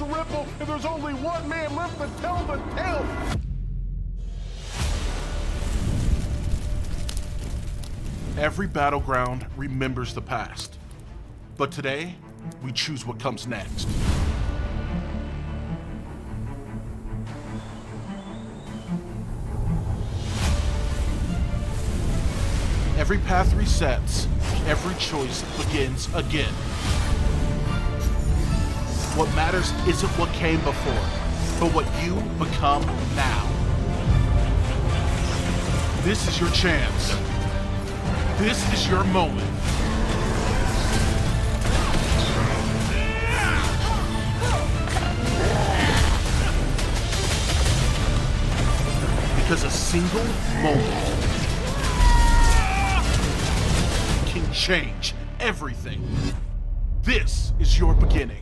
ripple, and there's only one man left to tell the tale. Every battleground remembers the past, but today, we choose what comes next. Every path resets, every choice begins again. What matters isn't what came before, but what you become now. This is your chance. This is your moment. Because a single moment can change everything. This is your beginning.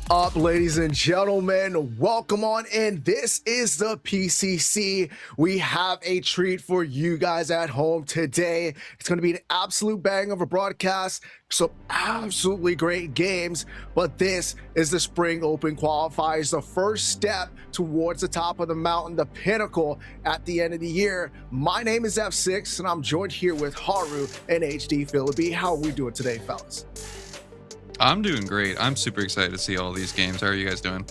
Up, ladies and gentlemen, welcome on in. This is the PCC. We have a treat for you guys at home today. It's going to be an absolute bang of a broadcast, some absolutely great games, but this is the Spring Open Qualifiers, the first step towards the top of the mountain, the pinnacle at the end of the year. My name is F6, and I'm joined here with Haru and HD Philippi. How are we doing today, fellas? I'm doing great. I'm super excited to see all these games. How are you guys doing?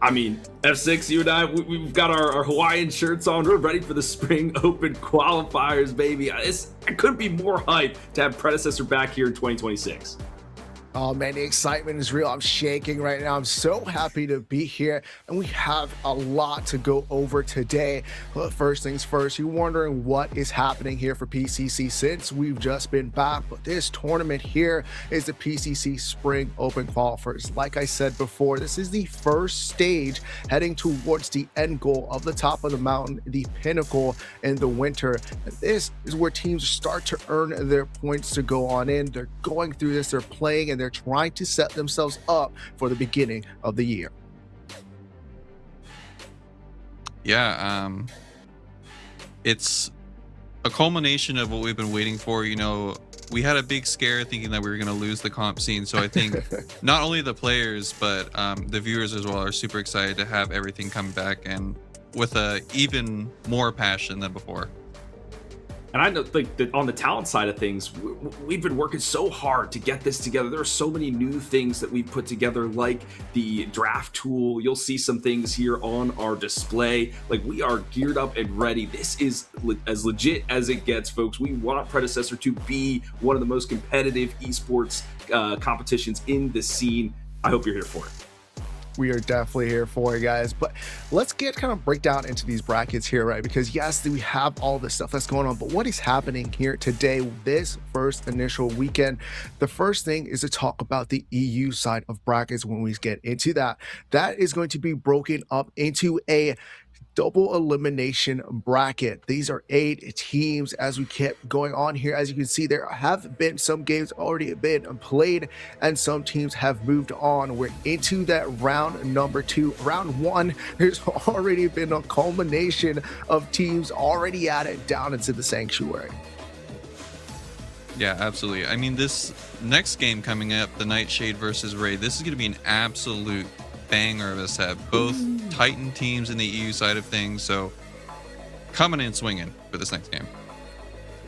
I mean, F6, you and I, we've got our Hawaiian shirts on. We're ready for the Spring Open Qualifiers, baby. I couldn't be more hyped to have Predecessor back here in 2026. Oh man, the excitement is real. I'm shaking right now. I'm so happy to be here, and we have a lot to go over today. But first things first, you're wondering what is happening here for PCC since we've just been back. But this tournament here is the PCC Spring Open Qualifiers. Like I said before, this is the first stage heading towards the end goal of the top of the mountain, the pinnacle in the winter. And this is where teams start to earn their points to go on in. They're going through this, they're playing, and they're trying to set themselves up for the beginning of the year. Yeah, it's a culmination of what we've been waiting for. You know, we had a big scare thinking that we were going to lose the comp scene. So I think not only the players, but the viewers as well are super excited to have everything come back and with a even more passion than before. And I know, like, on the talent side of things, we've been working so hard to get this together. There are so many new things that we've put together, like the draft tool. You'll see some things here on our display. Like, we are geared up and ready. This is as legit as it gets, folks. We want Predecessor to be one of the most competitive esports competitions in the scene. I hope you're here for it. We are definitely here for it, guys. But let's break down into these brackets here, right? Because yes, we have all this stuff that's going on, but what is happening here today, this first initial weekend? The first thing is to talk about the EU side of brackets. When we get into that, that is going to be broken up into a double elimination bracket. These are 8 teams as we kept going on here. As you can see, there have been some games already been played and some teams have moved on. We're into that round number 2. Round 1, there's already been a culmination of teams already at it down into the sanctuary. Yeah, absolutely. I mean, this next game coming up, the Nightshade versus Raid, this is going to be an absolute banger of a set. Both Titan teams in the EU side of things, so coming in swinging for this next game.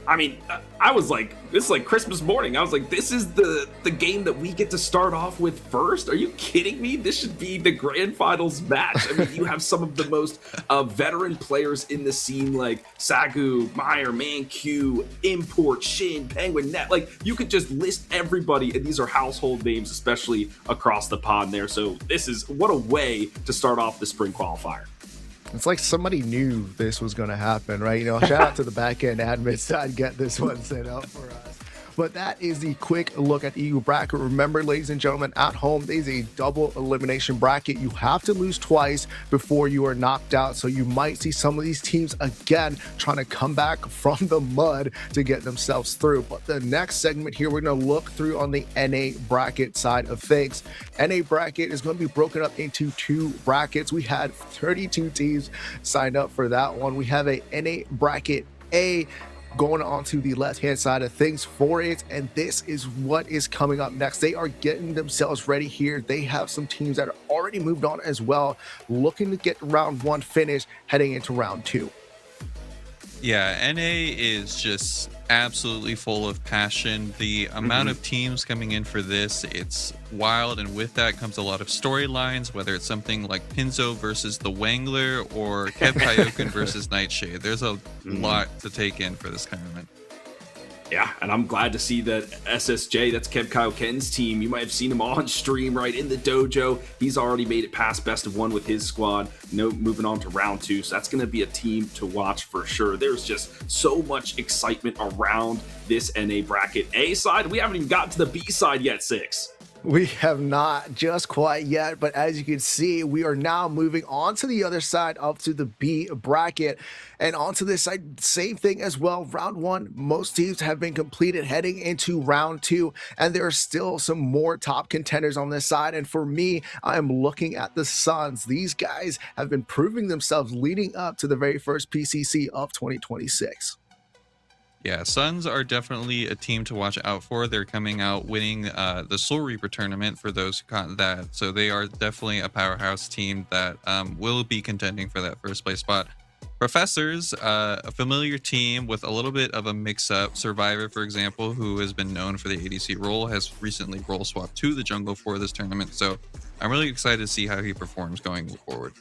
I mean, I was like, this is like Christmas morning. I was like, this is the game that we get to start off with first. Are you kidding me? This should be the grand finals match. I mean, you have some of the most veteran players in the scene, like Sagu, Meyer, ManQ, Import, Shin, Penguin, Net. Like, you could just list everybody, and these are household names, especially across the pond there. So this is, what a way to start off the spring qualifier. It's like somebody knew this was going to happen, right? You know, shout out to the back end admins that get this one set up for us. but that is the quick look at the EU bracket. Remember, ladies and gentlemen, at home, there's a double elimination bracket. You have to lose twice before you are knocked out. So you might see some of these teams again trying to come back from the mud to get themselves through. But the next segment here, we're going to look through on the NA bracket side of things. NA bracket is going to be broken up into two brackets. We had 32 teams signed up for that one. We have a NA bracket A going on to the left-hand side of things for it, and this is what is coming up next. They are getting themselves ready here. They have some teams that are already moved on as well, looking to get round one finished, heading into round two. Yeah, NA is just absolutely full of passion. The amount of teams coming in for this, it's wild, and with that comes a lot of storylines, whether it's something like Pinzo versus the Wangler or Kev Kaioken versus Nightshade. There's a lot to take in for this tournament. Yeah, and I'm glad to see that SSJ, that's Kev Kaioken's team. You might have seen him on stream, right, in the dojo. He's already made it past best of one with his squad. Moving on to round two. So that's going to be a team to watch for sure. There's just so much excitement around this NA bracket A side. We haven't even gotten to the B side yet, Six. We have not just quite yet, but as you can see, we are now moving on to the other side up to the B bracket, and onto this side, same thing as well. Round one, most teams have been completed, heading into round two, and there are still some more top contenders on this side. And for me, I am looking at the Suns. These guys have been proving themselves leading up to the very first PCC of 2026. Yeah, Suns are definitely a team to watch out for. They're coming out winning the Soul Reaper tournament for those who caught that. So they are definitely a powerhouse team that will be contending for that first place spot. Professors, a familiar team with a little bit of a mix-up. Survivor, for example, who has been known for the ADC role, has recently role swapped to the jungle for this tournament. So I'm really excited to see how he performs going forward.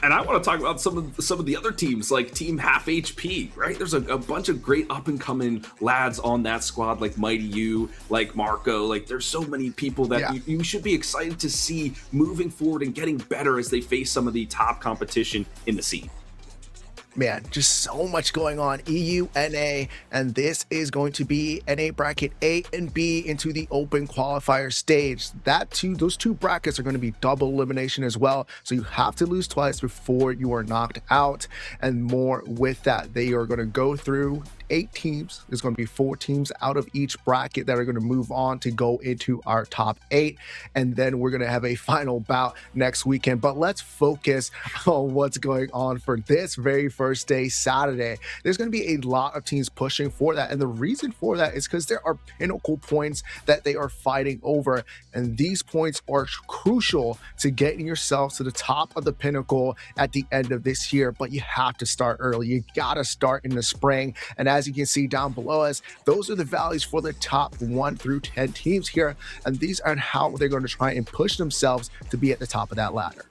And I want to talk about some of the other teams, like Team Half HP, right? There's a bunch of great up-and-coming lads on that squad, like Mighty U, like Marco. Like, there's so many people that you should be excited to see moving forward and getting better as they face some of the top competition in the scene. Man, just so much going on. EU, NA, and this is going to be NA bracket A and B into the open qualifier stage. Those two brackets are going to be double elimination as well. So you have to lose twice before you are knocked out, and more with that. They are going to go through 8 teams. There's going to be 4 teams out of each bracket that are going to move on to go into our top 8, and then we're going to have a final bout next weekend. But let's focus on what's going on for this very first day, Saturday. There's going to be a lot of teams pushing for that, and the reason for that is because there are Pinnacle points that they are fighting over, and these points are crucial to getting yourself to the top of the Pinnacle at the end of this year. But you have to start early. You got to start in the spring, and as you can see down below us, those are the values for the top 1 through 10 teams here, and these are how they're going to try and push themselves to be at the top of that ladder.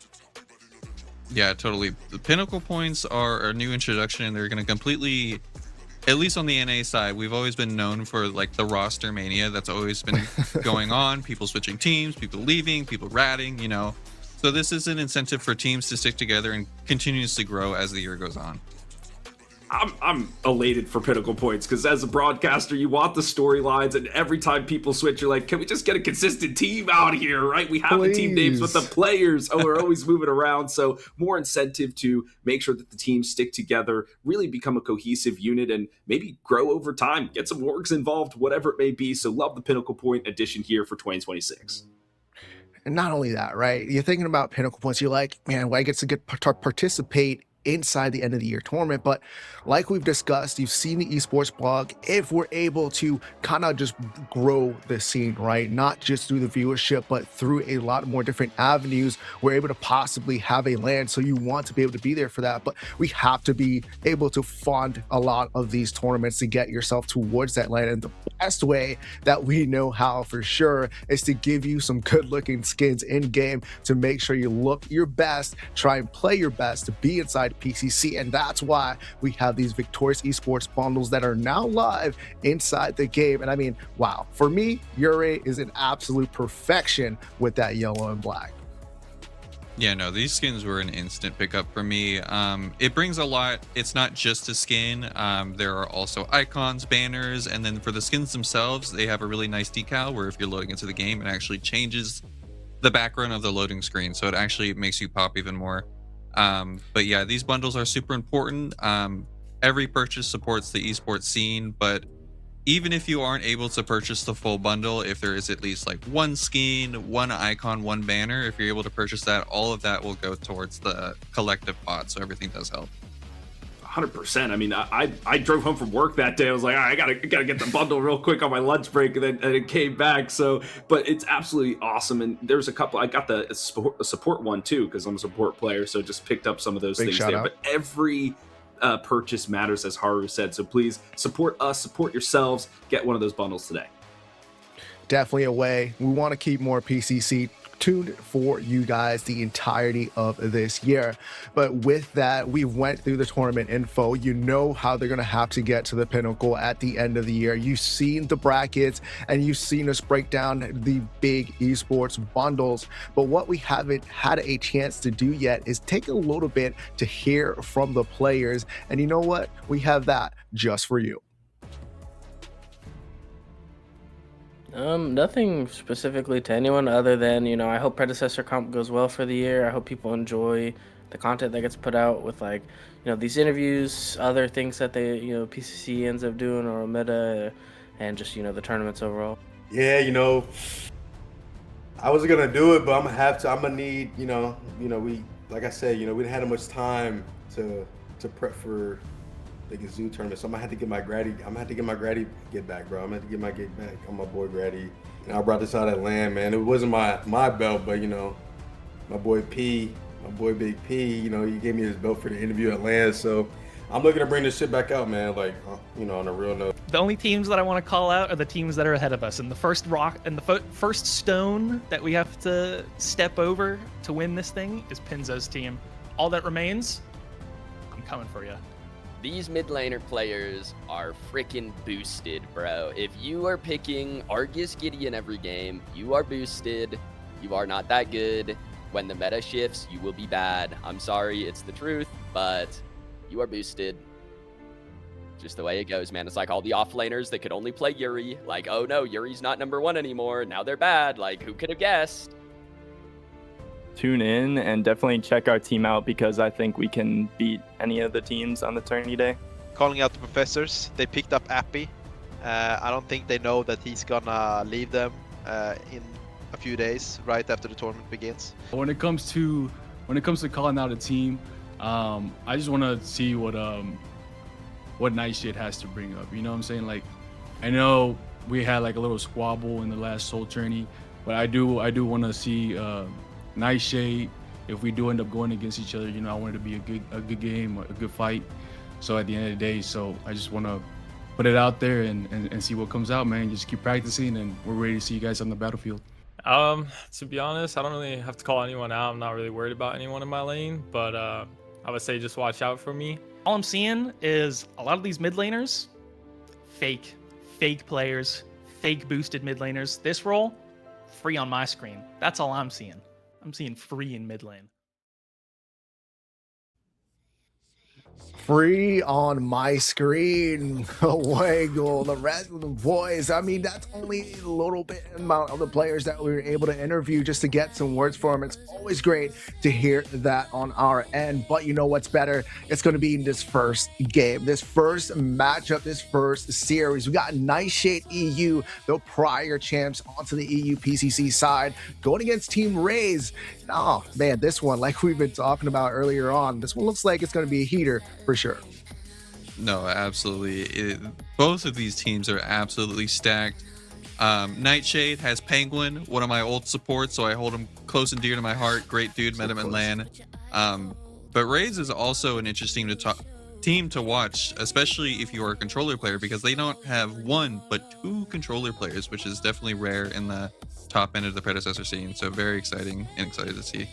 Yeah, totally. The Pinnacle points are a new introduction, and they're going to completely, at least on the NA side, we've always been known for like the roster mania that's always been going on, people switching teams, people leaving, people ratting, you know. So this is an incentive for teams to stick together and continuously grow as the year goes on. I'm elated for Pinnacle points, because as a broadcaster, you want the storylines, and every time people switch, you're like, can we just get a consistent team out here, right? We have the team names, but the players are always moving around. So more incentive to make sure that the teams stick together, really become a cohesive unit, and maybe grow over time, get some orgs involved, whatever it may be. So love the Pinnacle point addition here for 2026. And not only that, right? You're thinking about Pinnacle points, you're like, man, well, I get to participate inside the end of the year tournament. But like we've discussed, you've seen the esports blog, if we're able to kind of just grow the scene, right, not just through the viewership but through a lot more different avenues, we're able to possibly have a land. So you want to be able to be there for that, but we have to be able to fund a lot of these tournaments to get yourself towards that land. And the best way that we know how for sure is to give you some good looking skins in game to make sure you look your best, try and play your best to be inside PCC. And that's why we have these Victorious Esports bundles that are now live inside the game. And I mean, wow, for me, Yuri is an absolute perfection with that yellow and black. Yeah, no, these skins were an instant pickup for me. It brings a lot. It's not just a skin. There are also icons, banners, and then for the skins themselves, they have a really nice decal where if you're loading into the game, it actually changes the background of the loading screen, so it actually makes you pop even more. But yeah, these bundles are super important. Every purchase supports the esports scene, but even if you aren't able to purchase the full bundle, if there is at least like one skin, one icon, one banner, if you're able to purchase that, all of that will go towards the collective pot, so everything does help. 100%. I mean, I drove home from work that day. I was like, I gotta get the bundle real quick on my lunch break, and it came back. So, but it's absolutely awesome. And there's a couple. I got the support one too because I'm a support player, so just picked up some of those things there. But every purchase matters, as Haru said. So please support us, support yourselves. Get one of those bundles today. Definitely a way. We want to keep more PCC tuned for you guys the entirety of this year. But with that, we went through the tournament info. You know how they're going to have to get to the pinnacle at the end of the year. You've seen the brackets and you've seen us break down the big esports bundles. But what we haven't had a chance to do yet is take a little bit to hear from the players. And you know what? We have that just for you. Nothing specifically to anyone other than, I hope Predecessor comp goes well for the year. I hope people enjoy the content that gets put out with these interviews, other things that they, PCC ends up doing or Meta, and just, the tournaments overall. Yeah, I wasn't gonna do it, but I'm gonna need, we, like I said, we didn't have much time to prep for the Gazoo tournament, so I'm gonna have to get my Grady. Get back, bro. I'm gonna have to get my get back on my boy Grady. I brought this out at LAN, man. It wasn't my belt, but my boy P, my boy Big P, he gave me his belt for the interview at LAN. So I'm looking to bring this shit back out, man. Like, on a real note. The only teams that I want to call out are the teams that are ahead of us, and the first rock and the first stone that we have to step over to win this thing is Pinzo's team. All that remains, I'm coming for you. These mid laner players are freaking boosted, bro. If you are picking Argus Gideon every game, you are boosted. You are not that good. When the meta shifts, you will be bad. I'm sorry, it's the truth, but you are boosted. Just the way it goes, man. It's like all the offlaners that could only play Yuri. Like, oh no, Yuri's not #1 anymore. Now they're bad. Like, who could have guessed? Tune in and definitely check our team out because I think we can beat any of the teams on the tourney day. Calling out the professors, they picked up Appy. I don't think they know that he's gonna leave them in a few days, right after the tournament begins. When it comes to calling out a team, I just want to see what Nightshade has to bring up. You know what I'm saying? Like, I know we had like a little squabble in the last Soul tourney, but I do want to see Nightshade. If we do end up going against each other, I want it to be a good game, a good fight. So at the end of the day, so I just want to put it out there and see what comes out, man. Just keep practicing, and we're ready to see you guys on the battlefield. To be honest, I don't really have to call anyone out. I'm not really worried about anyone in my lane, but I would say just watch out for me. All I'm seeing is a lot of these mid laners, fake players, fake boosted mid laners. This role, free on my screen. That's all I'm seeing. I'm seeing free in mid lane. Free on my screen. Waggle, the rest of the boys. I mean, that's only a little bit amount of the players that we were able to interview just to get some words for them. It's always great to hear that on our end. But you know what's better? It's going to be in this first game, this first matchup, this first series. We got Nightshade EU, the prior champs, onto the EU PCC side, going against Team Raze. Oh man, this one, like we've been talking about earlier on, this one looks like it's going to be a heater for sure. No, absolutely. Both of these teams are absolutely stacked. Nightshade has Penguin, one of my old supports, so I hold him close and dear to my heart. Great dude, met him in LAN. But Raze is also an interesting team to watch, especially if you are a controller player, because they don't have one but two controller players, which is definitely rare in the top end of the Predecessor scene. So very exciting and excited to see.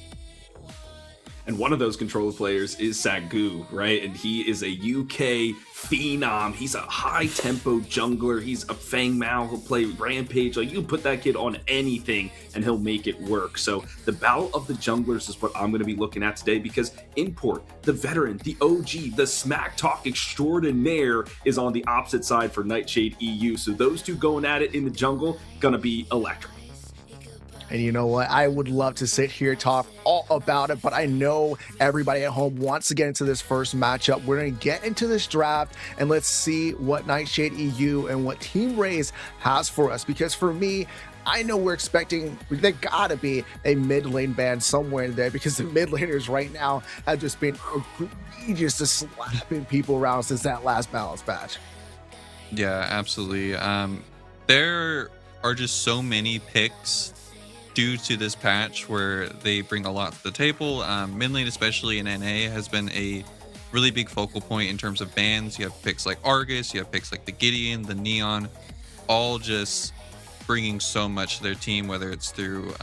And one of those controller players is Sagu, right? And he is a UK phenom. He's a high tempo jungler. He's a Fang Mao. He'll play Rampage. Like, you put that kid on anything and he'll make it work. So the battle of the junglers is what I'm going to be looking at today, because Import, the veteran, the OG, the smack talk extraordinaire, is on the opposite side for Nightshade EU. So those two going at it in the jungle, gonna be electric. And you know what? I would love to sit here talk all about it, but I know everybody at home wants to get into this first matchup. We're going to get into this draft, and let's see what Nightshade EU and what Team Raze has for us. Because for me, I know we're expecting, there gotta be a mid lane ban somewhere in there, because the mid laners right now have just been egregious to slapping people around since that last balance patch. Yeah, absolutely. There are just so many picks due to this patch where they bring a lot to the table. Mid lane, especially in NA, has been a really big focal point in terms of bans. You have picks like Argus, you have picks like the Gideon, the Neon, all just bringing so much to their team, whether it's through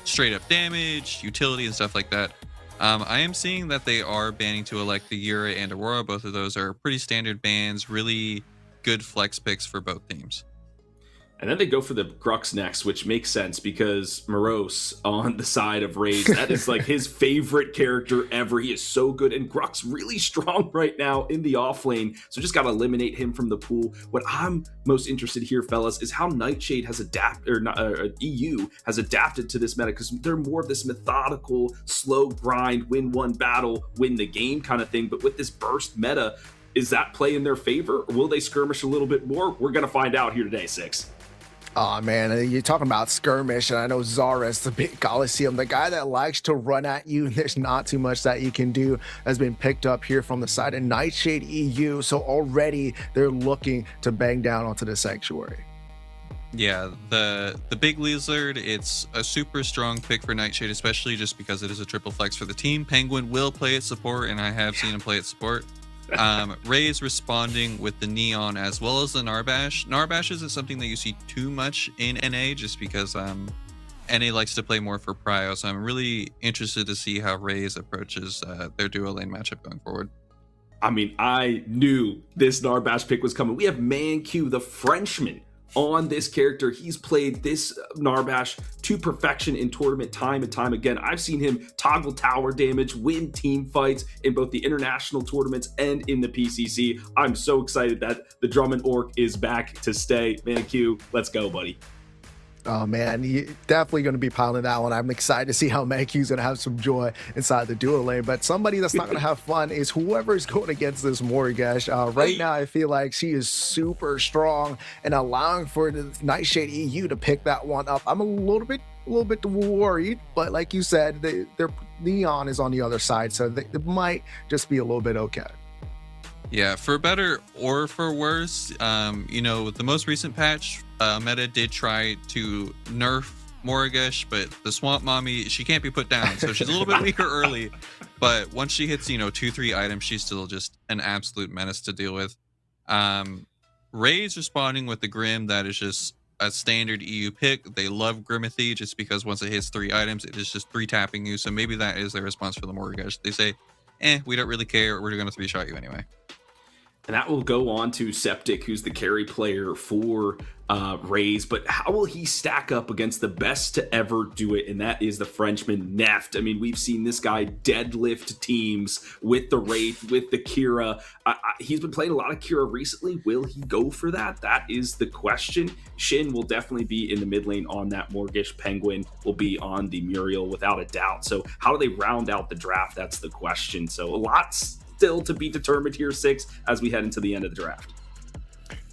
straight up damage, utility, and stuff like that. I am seeing that they are banning to elect the Yura and Aurora. Both of those are pretty standard bans, really good flex picks for both teams. And then they go for the Grux next, which makes sense because Morose on the side of Raze, that is like his favorite character ever. He is so good, and Grux really strong right now in the off lane. So just got to eliminate him from the pool. What I'm most interested here, fellas, is how Nightshade has adapted, or not, EU has adapted to this meta, because they're more of this methodical, slow grind, win one battle, win the game kind of thing. But with this burst meta, is that play in their favor, or will they skirmish a little bit more? We're going to find out here today, Six. Oh man, you're talking about skirmish, and I know Zaris, the big Coliseum, the guy that likes to run at you, and there's not too much that you can do, has been picked up here from the side of Nightshade EU. So already they're looking to bang down onto the Sanctuary. Yeah, the big lizard, it's a super strong pick for Nightshade, especially just because it is a triple flex for the team. Penguin will play at support, and I have seen him play at support. Raze responding with the Neon as well as the Narbash. Narbash isn't something that you see too much in NA, just because NA likes to play more for prio. So I'm really interested to see how Raze approaches their duo lane matchup going forward. I mean, I knew this Narbash pick was coming. We have ManQ, the Frenchman, on this character. He's played this Narbash to perfection in tournament time and time again. I've seen him toggle tower damage, win team fights in both the international tournaments and in the PCC. I'm so excited that the Drummond Orc is back to stay. ManQ, let's go, buddy. Oh man, you're definitely going to be piling that one. I'm excited to see how ManQ's going to have some joy inside the duo lane. But somebody that's not going to have fun is whoever's going against this Morgash. Right now, I feel like she is super strong, and allowing for the Nightshade EU to pick that one up, I'm a little bit worried. But like you said, their Neon is on the other side, so they might just be a little bit okay. Yeah, for better or for worse, you know, with the most recent patch, Meta did try to nerf Morgash, but the Swamp Mommy, she can't be put down, so she's a little bit weaker early, but once she hits, you know, 2-3 items, she's still just an absolute menace to deal with. Raze responding with the Grim, that is just a standard EU pick. They love Grimathy just because once it hits 3 items, it is just 3 tapping you, so maybe that is their response for the Morgash. They say, we don't really care, we're going to 3-shot you anyway. And that will go on to Septic, who's the carry player for Raze. But how will he stack up against the best to ever do it? And that is the Frenchman, Neft. I mean, we've seen this guy deadlift teams with the Wraith, with the Kira. He's been playing a lot of Kira recently. Will he go for that? That is the question. Shin will definitely be in the mid lane on that Morgish. Penguin will be on the Muriel without a doubt. So how do they round out the draft? That's the question. So a lot still to be determined here, Six, as we head into the end of the draft.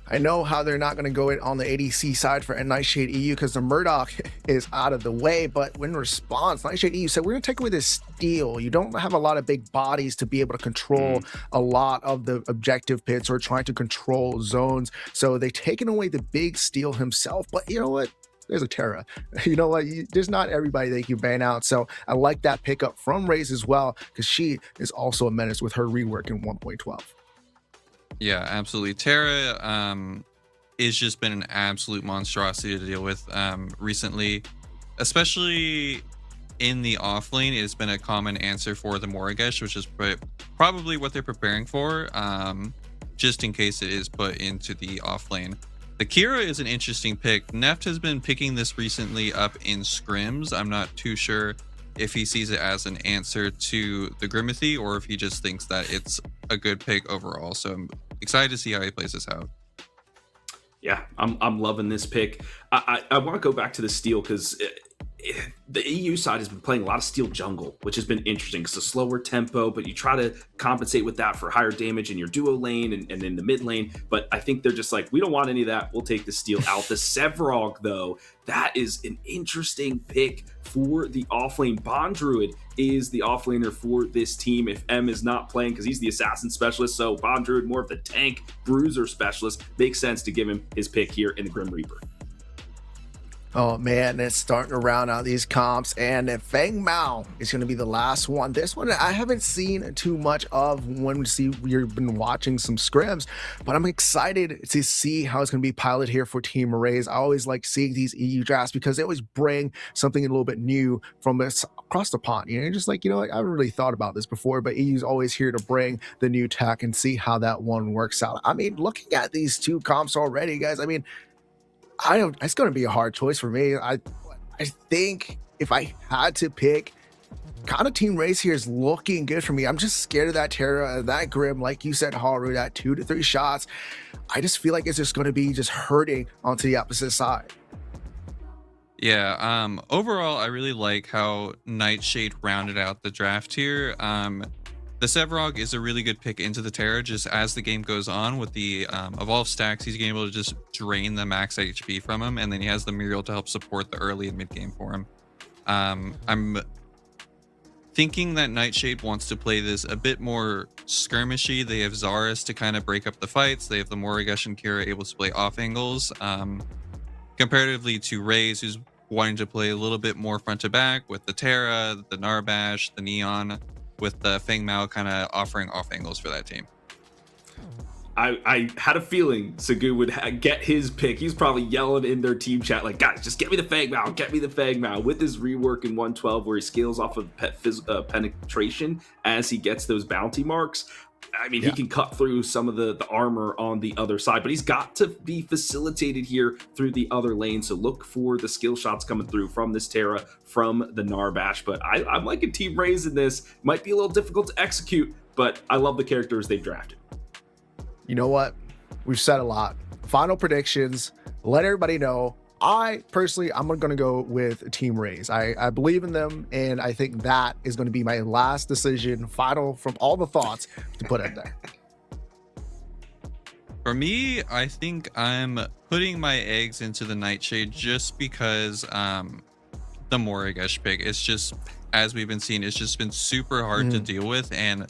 I know how they're not going to go in on the ADC side for Nightshade EU because the Murdoch is out of the way, but in response, Nightshade EU said, we're going to take away this steal. You don't have a lot of big bodies to be able to control a lot of the objective pits or trying to control zones, so they've taken away the big steal himself. But you know what? There's a Terra. You know what? There's not everybody that you ban out. So I like that pickup from Raze as well, because she is also a menace with her rework in 1.12. Yeah, absolutely. Terra is just been an absolute monstrosity to deal with recently, especially in the off lane, it's been a common answer for the Morigesh, which is probably what they're preparing for, just in case it is put into the off lane. The Kira is an interesting pick. Neft has been picking this recently up in scrims. I'm not too sure if he sees it as an answer to the Grimmothy or if he just thinks that it's a good pick overall. So I'm excited to see how he plays this out. Yeah, I'm loving this pick. I want to go back to the Steel because the EU side has been playing a lot of Steel jungle, which has been interesting. It's a slower tempo, but you try to compensate with that for higher damage in your duo lane and in the mid lane. But I think they're just like, we don't want any of that. We'll take the Steel out. The Sevrog, though, that is an interesting pick for the offlane. Bond Druid is the offlaner for this team if M is not playing because he's the assassin specialist. So Bond Druid, more of the tank bruiser specialist, makes sense to give him his pick here in the Grim Reaper. Oh man, it's starting to round out these comps, and Feng Mao is going to be the last one. This one I haven't seen too much of when we've been watching some scrims, but I'm excited to see how it's going to be piloted here for Team Raise. I always like seeing these EU drafts because they always bring something a little bit new from this across the pond. You know, just like, I haven't really thought about this before, but EU's always here to bring the new tech and see how that one works out. I mean, looking at these two comps already, guys, I mean, it's going to be a hard choice for me. I think if I had to pick, kind of Team Race here is looking good for me. I'm just scared of that Terra, that Grim, like you said, Haru, that 2 to 3 shots. I just feel like it's just going to be just hurting onto the opposite side. Yeah, overall, I really like how Nightshade rounded out the draft here. The Sevrog is a really good pick into the Terra. Just as the game goes on with the evolve stacks, he's able to just drain the max HP from him, and then he has the Muriel to help support the early and mid game for him. I'm thinking that Nightshade wants to play this a bit more skirmishy. They have Zarus to kind of break up the fights. They have the Morigesh and Kira able to play off angles. Comparatively to Raze, who's wanting to play a little bit more front to back with the Terra, the Narbash, the Neon, with the Feng Mao kind of offering off angles for that team. I had a feeling Sagu would get his pick. He's probably yelling in their team chat like, guys, just get me the Feng Mao, get me the Feng Mao. With his rework in 112 where he scales off of penetration as he gets those bounty marks, I mean, he can cut through some of the armor on the other side, but he's got to be facilitated here through the other lane. So look for the skill shots coming through from this Terra, from the Narbash. But I'm liking Team Raze in this. Might be a little difficult to execute, but I love the characters they've drafted. You know what? We've said a lot. Final predictions. Let everybody know. I personally, I'm going to go with Team Raze. I believe in them, and I think that is going to be my last decision, final from all the thoughts to put in there. For me, I think I'm putting my eggs into the Nightshade just because the Morigesh pick, it's just, as we've been seeing, it's just been super hard to deal with, and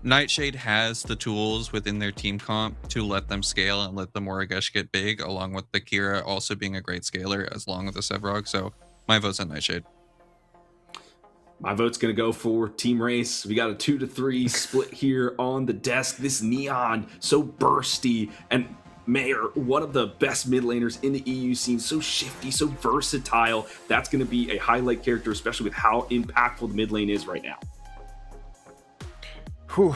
Nightshade has the tools within their team comp to let them scale and let the Morigesh get big, along with the Kira also being a great scaler, as long as the Sevrog. So my vote's on Nightshade. My vote's going to go for Team Race. We got a 2 to 3 split here on the desk. This Neon, so bursty, and Mayor, one of the best mid laners in the EU scene, so shifty, so versatile. That's going to be a highlight character, especially with how impactful the mid lane is right now. Whew.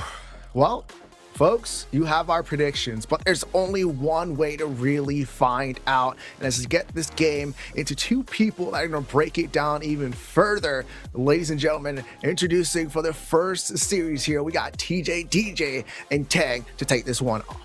Well, folks, you have our predictions, but there's only one way to really find out, and that's to get this game into two people that are going to break it down even further. Ladies and gentlemen, introducing for the first series here, we got TJ, DJ, and Tang to take this one off.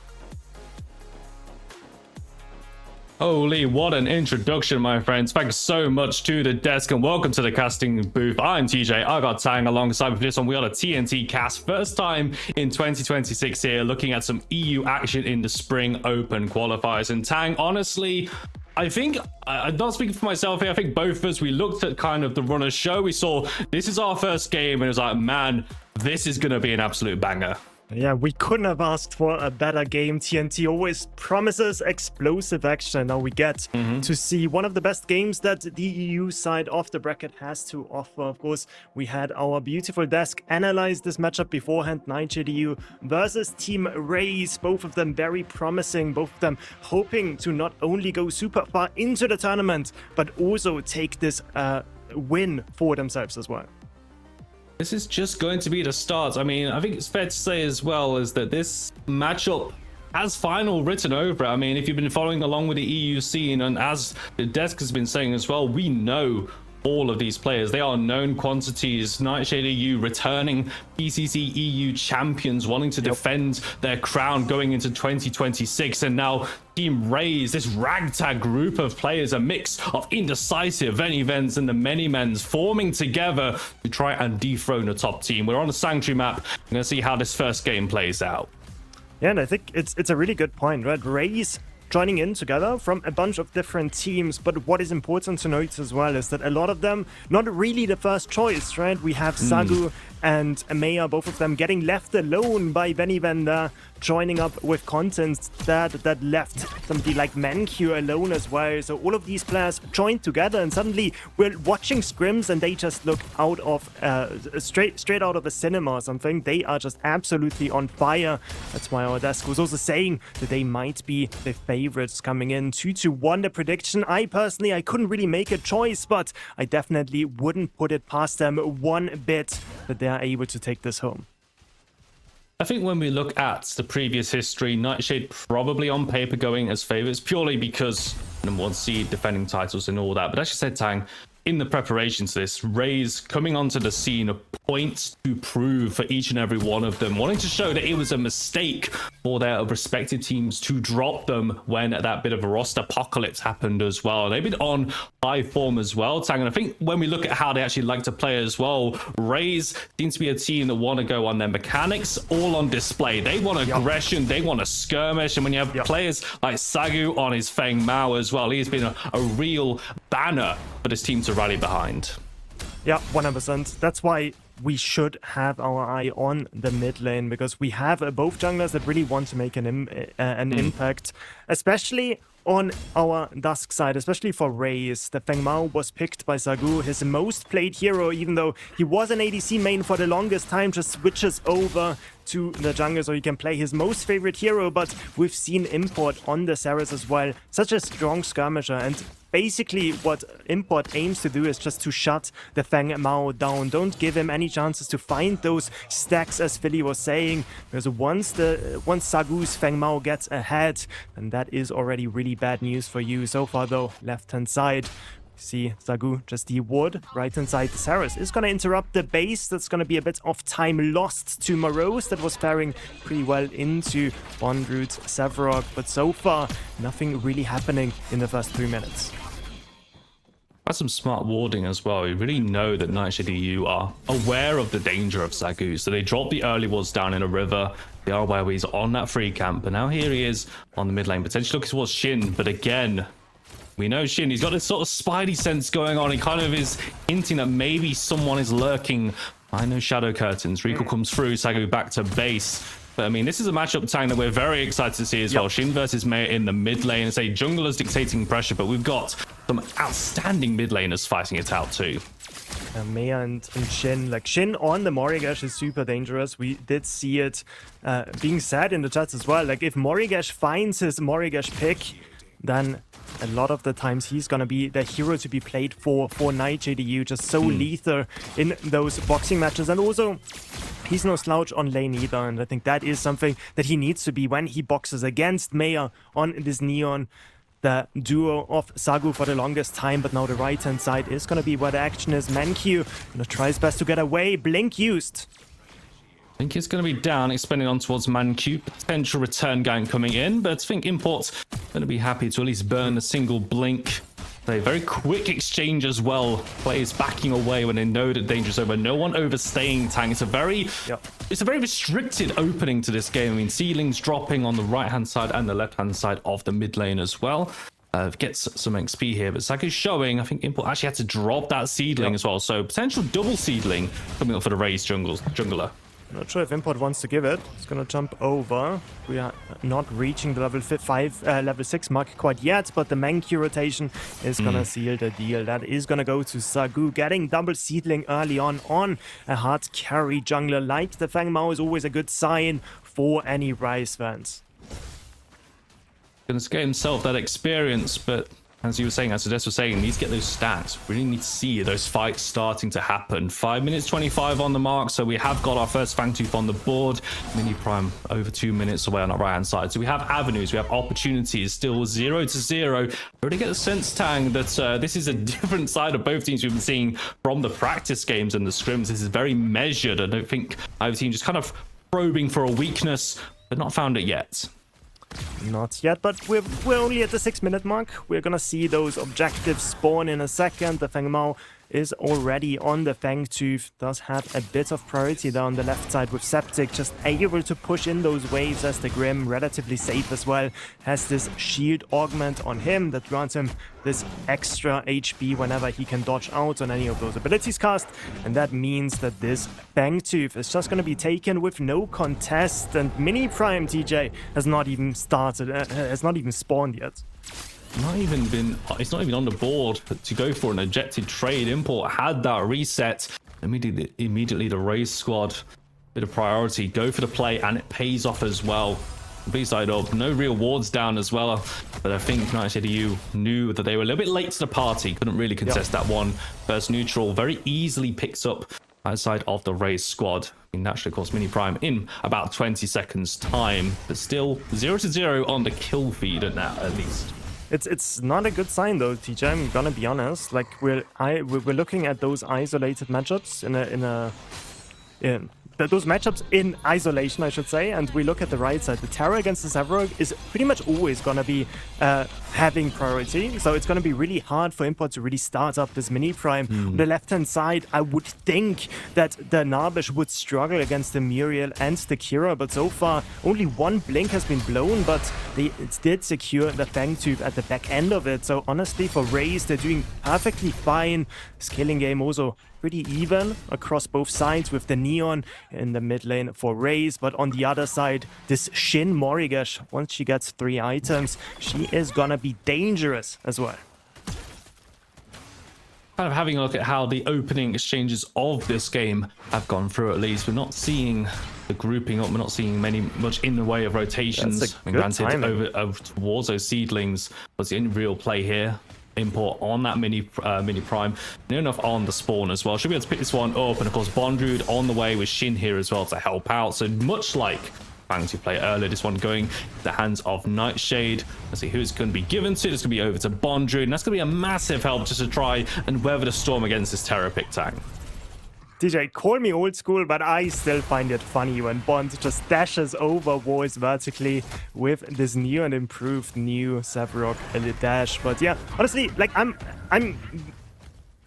Holy, what an introduction, my friends. Thanks so much to the desk and welcome to the casting booth. I'm TJ, I got Tang alongside with this one. We are the TNT cast. First time in 2026 here, looking at some EU action in the Spring Open Qualifiers. And Tang, honestly, I think, I'm not speaking for myself here, I think both of us, we looked at kind of the runner's show. We saw this is our first game and it was like, man, this is going to be an absolute banger. Yeah, we couldn't have asked for a better game. TNT always promises explosive action. Now we get to see one of the best games that the EU side of the bracket has to offer. Of course, we had our beautiful desk analyze this matchup beforehand. Nightshade EU versus Team Raze. Both of them very promising. Both of them hoping to not only go super far into the tournament, but also take this win for themselves as well. This is just going to be the start. I mean, I think it's fair to say as well is that this matchup has final written over it. I mean, if you've been following along with the EU scene, and as the desk has been saying as well, we know all of these players. They are known quantities. Nightshade EU returning PCC EU champions, wanting to defend their crown going into 2026. And now Team Raise, this ragtag group of players, a mix of indecisive events and the many men's forming together to try and dethrone a top team. We're on a Sanctuary map. We're going to see how this first game plays out. Yeah, and I think it's a really good point, right? Raise joining in together from a bunch of different teams, but what is important to note as well is that a lot of them not really the first choice, right? We have Sagu and Amaya, both of them getting left alone by Benny Venda, joining up with content that left somebody like Mankyu alone as well. So all of these players joined together, and suddenly we're watching scrims and they just look out of straight out of a cinema or something. They are just absolutely on fire. That's why our desk was also saying that they might be the favorites coming in. 2-1 the prediction. I couldn't really make a choice, but I definitely wouldn't put it past them one bit that they are able to take this home. I think when we look at the previous history, Nightshade probably on paper going as favorites purely because #1 seed, defending titles and all that. But as you said, Tang, in the preparation to this, Raze coming onto the scene of points to prove for each and every one of them, wanting to show that it was a mistake for their respective teams to drop them when that bit of a roster apocalypse happened as well. They've been on high form as well, Tang, and I think when we look at how they actually like to play as well, Raze seems to be a team that want to go on their mechanics all on display. They want aggression, they want a skirmish, and when you have players like Sagu on his Feng Mao as well, he's been a real banner for this team to rally behind. Yeah, 100%. That's why we should have our eye on the mid lane, because we have both junglers that really want to make an impact, especially on our Dusk side, especially for Raze. The Feng Mao was picked by Sagu, his most played hero, even though he was an ADC main for the longest time, just switches over to the jungle so he can play his most favorite hero. But we've seen Import on the Ceres as well, such a strong skirmisher, and basically what Import aims to do is just to shut the Feng Mao down. Don't give him any chances to find those stacks, as Philly was saying, because once Sagu's Feng Mao gets ahead, and that is already really bad news for you. So far though, left hand side, see Sagu just the ward. Right hand side, Ceres is going to interrupt the base. That's going to be a bit of time lost to Morose that was pairing pretty well into Bondroot Sevarog, but so far nothing really happening in the first 3 minutes. That's some smart warding as well. You really know that Nightshade EU are aware of the danger of Sagu, so they drop the early wards down in a river. They are where he's on that free camp, but now here he is on the mid lane, potentially looking towards Shin, but again, we know Shin, he's got this sort of spidey sense going on. He kind of is hinting that maybe someone is lurking. I know shadow curtains. Recall comes through, Sagu back to base. But I mean, this is a matchup, Tang, that we're very excited to see as well. Shin versus Mei in the mid lane. It's a junglers dictating pressure, but we've got some outstanding mid laners fighting it out too. Mei and Shin, like Shin on the Morigesh is super dangerous. We did see it being said in the chats as well. Like if Morigesh finds his Morigesh pick, then a lot of the times he's gonna be the hero to be played for Nightshade EU, just so lethal in those boxing matches. And also, he's no slouch on lane either, and I think that is something that he needs to be when he boxes against Maya on this Neon. The duo of Sagu for the longest time, but now the right-hand side is gonna be where the action is. Mankyu gonna try his best to get away. Blink used. I think it's going to be down, expanding on towards Mankyu. Potential return gang coming in, but I think Import's going to be happy to at least burn a single blink. A very quick exchange as well. Players backing away when they know that danger's over. No one overstaying, Tang. It's a very restricted opening to this game. I mean, ceilings dropping on the right-hand side and the left-hand side of the mid lane as well. Gets some XP here, but Sagu's showing. I think Import actually had to drop that seedling as well. So potential double seedling coming up for the Raze jungler. Not sure if Import wants to give it. It's gonna jump over. We are not reaching the level 6 mark quite yet, but the Mankyu rotation is gonna seal the deal. That is gonna go to Sagu, getting double seedling early on a hard carry jungler like the Feng Mao is always a good sign for any Rise fans. Gonna get himself that experience, but as you were saying, as Des was saying, need to get those stats. Really need to see those fights starting to happen. 5 minutes 25 on the mark, so we have got our first Fangtooth on the board. Mini Prime over 2 minutes away on our right hand side. So we have avenues, we have opportunities, still 0-0. Really get the sense, Tang, that this is a different side of both teams we've been seeing from the practice games and the scrims. This is very measured. I don't think either team just kind of probing for a weakness, but not found it yet. Not yet, but we're only at the 6-minute mark. We're gonna see those objectives spawn in a second. The Feng Mao is already on the Fangtooth, does have a bit of priority there on the left side with Septic, just able to push in those waves as the Grim, relatively safe as well, has this shield augment on him that grants him this extra HP whenever he can dodge out on any of those abilities cast, and that means that this Fangtooth is just going to be taken with no contest, and Mini Prime TJ has not even started, has not even spawned yet. It's not even on the board to go for an ejected trade. Import had that reset. Immediately the Raze squad, bit of priority, go for the play, and it pays off as well. B side up, no real wards down as well, but I think United EU knew that they were a little bit late to the party, couldn't really contest that one. First neutral very easily picks up outside of the Raze squad. Naturally, of course, Mini Prime in about 20 seconds time, but still 0-0 on the kill feed at least. It's not a good sign though, TJ. I'm gonna be honest. Like we're looking at those isolated matchups in those matchups in isolation, I should say, and we look at the right side. The Terror against the Sevarog is pretty much always gonna be having priority, so it's gonna be really hard for Import to really start up this Mini Prime. On the left-hand side, I would think that the Narbish would struggle against the Muriel and the Kira, but so far only one blink has been blown, but they did secure the Fangtooth at the back end of it. So honestly, for Raze, they're doing perfectly fine. Scaling game also pretty even across both sides with the Neon in the mid lane for Raze, but on the other side, this Shin Morigesh, once she gets 3 items, she is gonna be dangerous as well. Kind of having a look at how the opening exchanges of this game have gone through, at least we're not seeing the grouping up, we're not seeing much in the way of rotations. Granted, over towards those seedlings was the only real play here. Import on that mini Prime, near enough on the spawn as well. Should be able to pick this one up, and of course Bondrude on the way with Shin here as well to help out. So much like Fangtooth play earlier, this one going to the hands of Nightshade. Let's see who's going to be given to. It's going to be over to Bondrude, and that's going to be a massive help just to try and weather the storm against this Terror pick tag. DJ, call me old school, but I still find it funny when Bond just dashes over walls vertically with this new and improved new Sevarog Elite Dash. But yeah, honestly, like I'm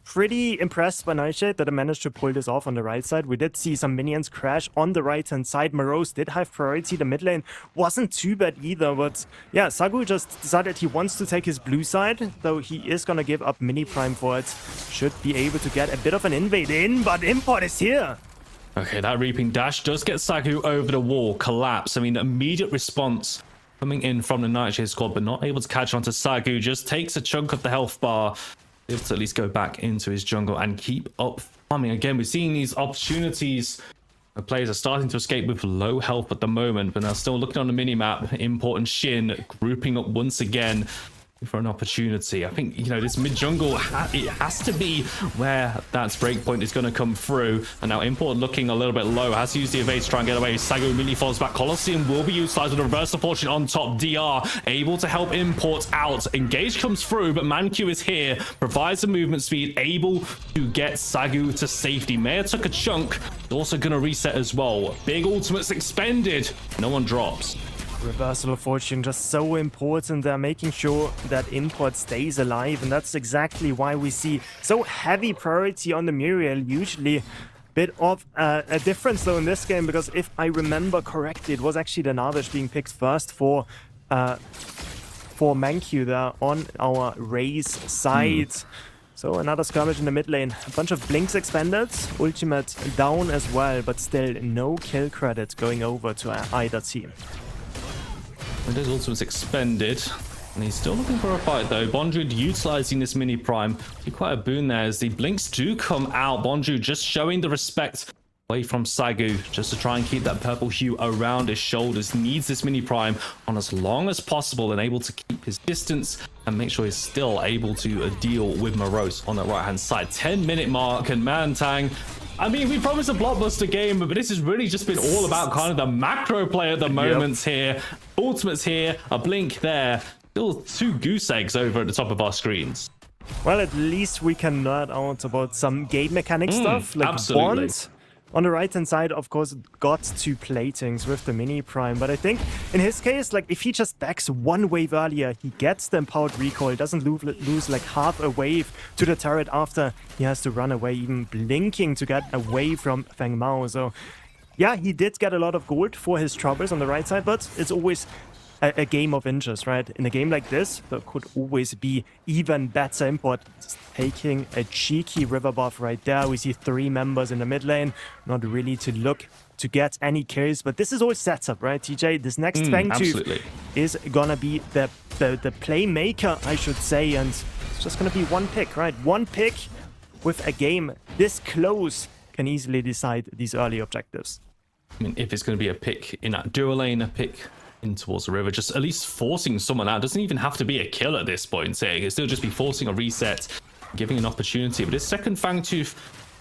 pretty impressed by Nightshade that I managed to pull this off on the right side. We did see some minions crash on the right hand side. Morose did have priority. The mid lane wasn't too bad either, but yeah, Sagu just decided he wants to take his blue side, though he is gonna give up Mini Prime for it. Should be able to get a bit of an invade in, but Import is here. Okay, that Reaping Dash does get Sagu over the wall. Collapse. I mean, immediate response coming in from the Nightshade squad, but not able to catch onto Sagu. Just takes a chunk of the health bar. Able to at least go back into his jungle and keep up farming. Again, we're seeing these opportunities. The players are starting to escape with low health at the moment, but they're still looking on the mini-map. Import and Shin grouping up once again for an opportunity. I think, you know, this mid-jungle, it has to be where that breakpoint is going to come through. And now Import looking a little bit low, has to use the evade to try and get away. Sagu immediately falls back. Colosseum will be utilized with a reverse of fortune on top. DR able to help Import out. Engage comes through, but Manq is here, provides the movement speed, able to get Sagu to safety. Maya took a chunk, also going to reset as well. Big ultimates expended, no one drops. Reversal of fortune just so important. They're making sure that Import stays alive, and that's exactly why we see so heavy priority on the Muriel. Usually bit of a difference though in this game, because if I remember correctly, it was actually the Narvish being picked first for Manq there on our Raze side. So another skirmish in the mid lane. A bunch of blinks expended, ultimate down as well, but still no kill credit going over to either team. And his ultimate's expended, and he's still looking for a fight though. Bondrude utilizing this mini prime. Be quite a boon there as the blinks do come out. Bondrude just showing the respect away from Sagu, just to try and keep that purple hue around his shoulders. Needs this mini prime on as long as possible and able to keep his distance and make sure he's still able to deal with Morose on the right hand side. 10-minute mark, and Mantang, I mean, we promised a blockbuster game, but this has really just been all about kind of the macro play at the moments here. Ultimates here, a blink there. Still 2 goose eggs over at the top of our screens. Well, at least we can nerd out about some game mechanic stuff. Like absolutely. Bond on the right-hand side, of course, got 2 platings with the mini prime. But I think in his case, like if he just backs 1 wave earlier, he gets the empowered recoil. He doesn't lose like half a wave to the turret after he has to run away, even blinking to get away from Feng Mao. So yeah, he did get a lot of gold for his troubles on the right side, but it's always a game of inches, right? In a game like this, there could always be even better import. Just taking a cheeky river buff right there. We see 3 members in the mid lane, not really to look to get any kills, but this is all setup, right, TJ? This next Fangtooth is gonna be the playmaker, I should say, and it's just gonna be 1 pick, right? 1 pick with a game this close can easily decide these early objectives. I mean, if it's going to be a pick in that dual lane, a pick in towards the river, just at least forcing someone out. Doesn't even have to be a kill at this point, saying it still just be forcing a reset, giving an opportunity. But this second Fangtooth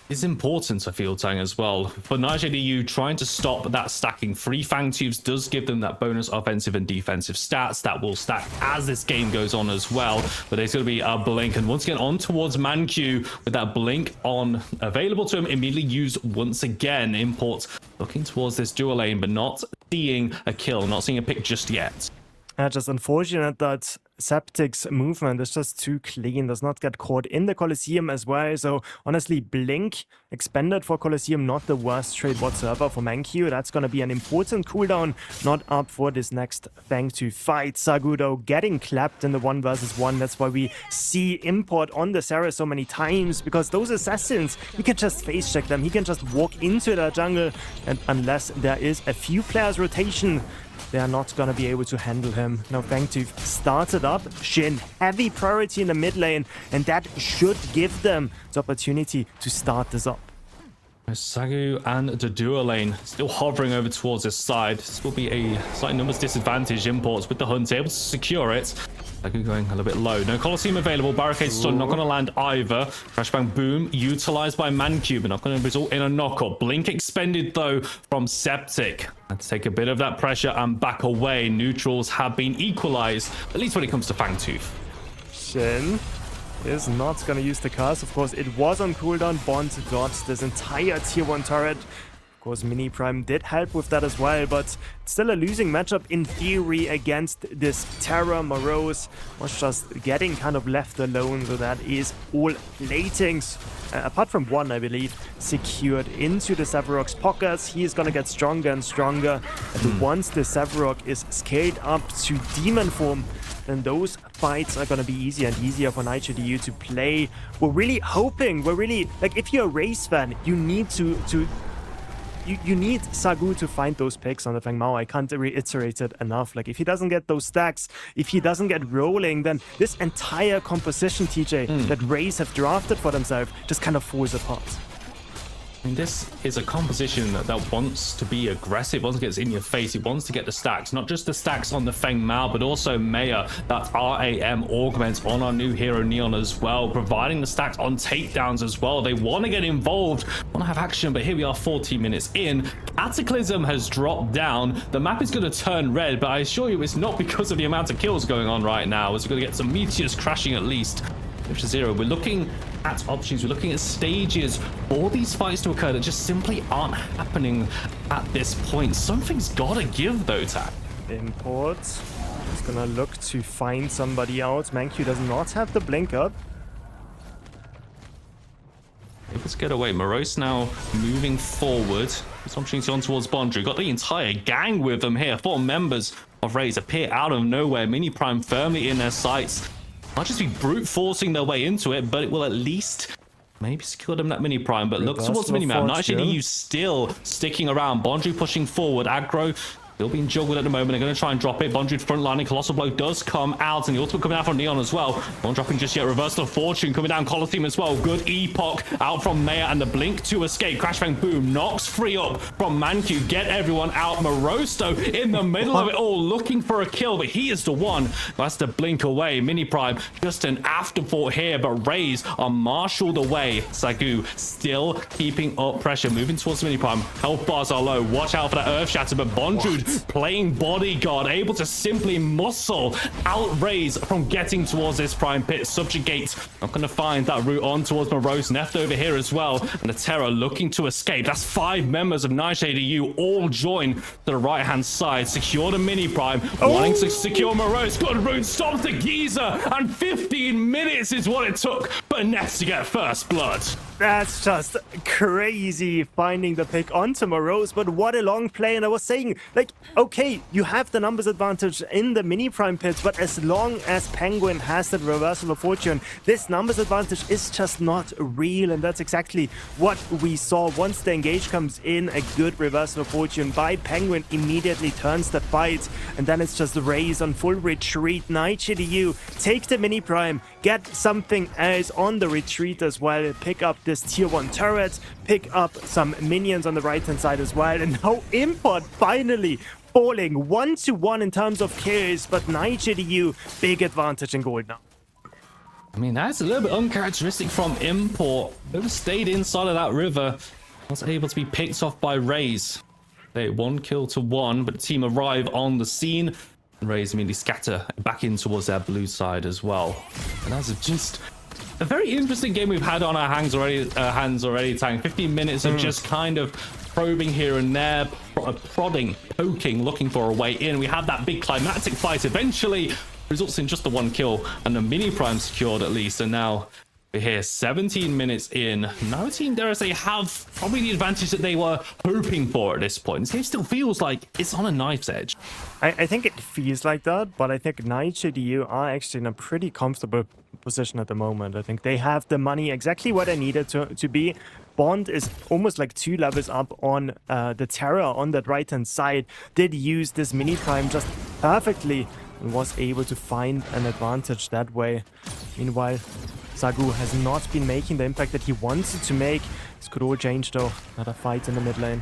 is important, I feel, Tang, as well. For NigerDU, trying to stop that stacking. 3 Fangtooths does give them that bonus offensive and defensive stats that will stack as this game goes on as well. But there's going to be a blink, and once again on towards Manq with that blink on available to him, immediately used once again. Import looking towards this dual lane, but not seeing a kill, not seeing a pick just yet. Just unfortunate that Septic's movement is just too clean, does not get caught in the Colosseum as well. So honestly, Blink expended for Colosseum, not the worst trade whatsoever for Manq. That's going to be an important cooldown, not up for this next Fangtooth fight. Sagudo getting clapped in the 1 versus 1. That's why we see import on the Sarah so many times, because those assassins, he can just face check them. He can just walk into the jungle, and unless there is a few players rotation, they are not going to be able to handle him. Now Fangtooth started up. Shin, heavy priority in the mid lane, and that should give them the opportunity to start this up. Sagu and the dual lane still hovering over towards this side. This will be a slight numbers disadvantage. Imports with the hunt, able to secure it. Sagu going a little bit low. No Colosseum available. Barricade stun not going to land either. Flashbang boom utilized by Manq, but not going to result in a knockup. Blink expended though from Septic. And to take a bit of that pressure and back away. Neutrals have been equalized, at least when it comes to Fangtooth. Shin is not going to use the curse. Of course, it was on cooldown. Bond got this entire tier 1 turret. Of course, Mini Prime did help with that as well, but it's still a losing matchup in theory against this Terra. Morose was just getting kind of left alone, so that is all platings. Apart from 1, I believe, secured into the Sevarog's pockets. He is going to get stronger and stronger. And once the Sevarog is scaled up to demon form, then those fights are going to be easier and easier for NigerDU to play. We're really hoping, like, if you're a race fan, you need you need Sagu to find those picks on the Feng Mao. I can't reiterate it enough. Like, if he doesn't get those stacks, if he doesn't get rolling, then this entire composition, TJ, that Rays have drafted for themselves just kind of falls apart. I mean, this is a composition that wants to be aggressive, wants to get in your face. It wants to get the stacks, not just the stacks on the Feng Mao, but also Maya, that RAM augment on our new hero Neon as well, providing the stacks on takedowns as well. They want to get involved, want to have action, but here we are 14 minutes in. Cataclysm has dropped down. The map is going to turn red, but I assure you it's not because of the amount of kills going on right now, as we're going to get some meteors crashing at least. 0. We're looking at options, we're looking at stages for these fights to occur that just simply aren't happening at this point. Something's gotta give though, Tak. Import is gonna look to find somebody out. Manq does not have the blink up. Let's get away. Morose now moving forward. This opportunity on towards Bondry. Got the entire gang with them here. 4 members of Rays appear out of nowhere. Mini Prime firmly in their sights. Might just be brute forcing their way into it, but it will at least maybe secure them that Mini Prime. But look towards the mini map. NigerDU still sticking around. Bondry pushing forward. Aggro Still being juggled at the moment. They're going to try and drop it. Bondred front lining. Colossal Blow does come out, and the ultimate coming out from Neon as well. Not dropping just yet. Reversal of Fortune coming down. Coliseum as well. Good Epoch out from Maya, and the blink to escape. Crash Bang Boom knocks free up from Mancu. Get everyone out. Morosto in the middle of it all, looking for a kill, but he is the one who has to blink away. Mini Prime just an afterthought here, but Rays are marshaled away. Sagu still keeping up pressure, moving towards the Mini Prime. Health bars are low. Watch out for that Earth Shatter, but Bondrewd playing bodyguard, able to simply muscle out Rays from getting towards this Prime Pit. Subjugate not going to find that route on towards Morose. Neft over here as well, and the Terror looking to escape. That's 5 members of Nightshade EU all join to the right hand side. Secure the Mini Prime, wanting to secure Morose. Good route, stops the Geezer, and 15 minutes is what it took for Neft to get first blood. That's just crazy, finding the pick onto Morose, but what a long play. And I was saying, like, okay, you have the numbers advantage in the Mini Prime pits, but as long as Penguin has that Reversal of Fortune, this numbers advantage is just not real. And that's exactly what we saw. Once the engage comes in, a good Reversal of Fortune by Penguin immediately turns the fight, and then it's just Rays on full retreat. Nightshade EU take the Mini Prime, get something else on the retreat as well, pick up this tier 1 turret, pick up some minions on the right hand side as well, and now Import finally falling 1-1 in terms of kills, but Nightshade EU big advantage in gold now. I mean, that's a little bit uncharacteristic from Import. Who stayed inside of that river, was able to be picked off by Rays. They 1 kill to 1, but the team arrive on the scene, and Rays immediately scatter back in towards their blue side as well. And that's just a very interesting game we've had on our hands already, Tang. 15 minutes of just kind of probing here and there, prodding, poking, looking for a way in. We had that big climactic fight eventually, results in just the 1 kill and the Mini Prime secured at least. And now we're here 17 minutes in. No team, dare I say, have probably the advantage that they were hoping for at this point. This game still feels like it's on a knife's edge. I think it feels like that, but I think Nightshade EU are actually in a pretty comfortable position at the moment. I think they have the money exactly where they need it to be. Bond is almost like 2 levels up on the Terror on that right hand side. Did use this Mini Prime just perfectly and was able to find an advantage that way. Meanwhile, Sagu has not been making the impact that he wanted to make. This could all change though. Another fight in the mid lane.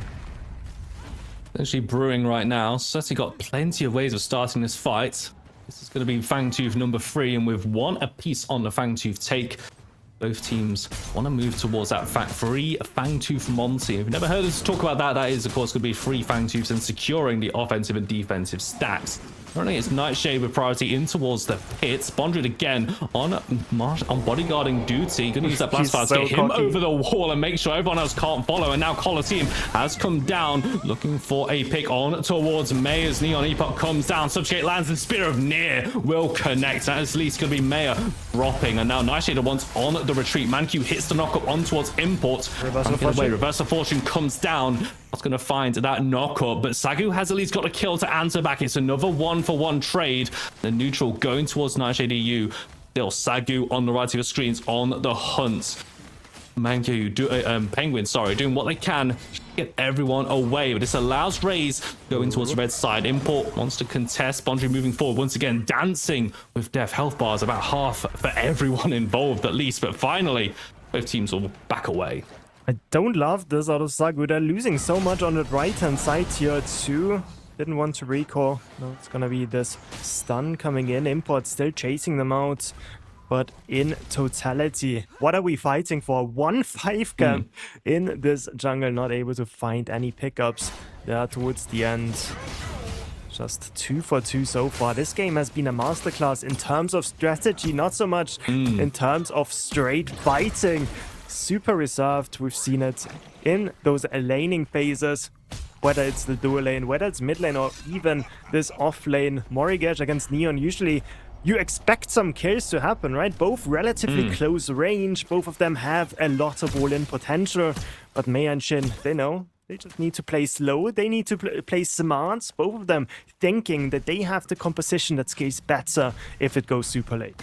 Essentially brewing right now. Certainly got plenty of ways of starting this fight. This is going to be Fangtooth number 3, and with 1 apiece on the Fangtooth take, both teams want to move towards that free Fangtooth Monty. If you've never heard us talk about that, that is, of course, going to be free Fangtooths and securing the offensive and defensive stacks. Currently, it's Nightshade with priority in towards the pits. Bondrewd again on bodyguarding duty. Gonna use that blast fire to get him over the wall and make sure everyone else can't follow. And now Coliseum has come down, looking for a pick on towards May as Neon Epoch comes down. Subjugate lands and Spear of Near will connect. That is at least going to be Maya dropping. And now Nightshade once on the retreat. Mancu hits the knock up on towards Import. Reversal Fortune comes down. Not going to find that knock-up, but Sagu has at least got a kill to answer back. It's another 1-for-1 trade. The neutral going towards Nightshade EU. Still Sagu on the right of your screens on the hunt. Penguin, doing what they can to get everyone away, but this allows Rays going towards the red side. Import wants to contest. Bondrewd moving forward once again, dancing with death health bars, about half for everyone involved at least, but finally both teams will back away. I don't love this out of Sagu. They're losing so much on the right-hand side here too. Didn't want to recall. No, it's gonna be this stun coming in. Import still chasing them out. But in totality, what are we fighting for? 1-5 camp in this jungle. Not able to find any pickups there towards the end. Just 2 for 2 so far. This game has been a masterclass in terms of strategy, not so much in terms of straight fighting. Super reserved. We've seen it in those laning phases, whether it's the dual lane, whether it's mid lane, or even this off lane. Morigesh against Neon, usually you expect some kills to happen, right? Both relatively close range, both of them have a lot of all-in potential, but Mei and Shin, they know they just need to play slow, they need to play smart, both of them thinking that they have the composition that scales better if it goes super late.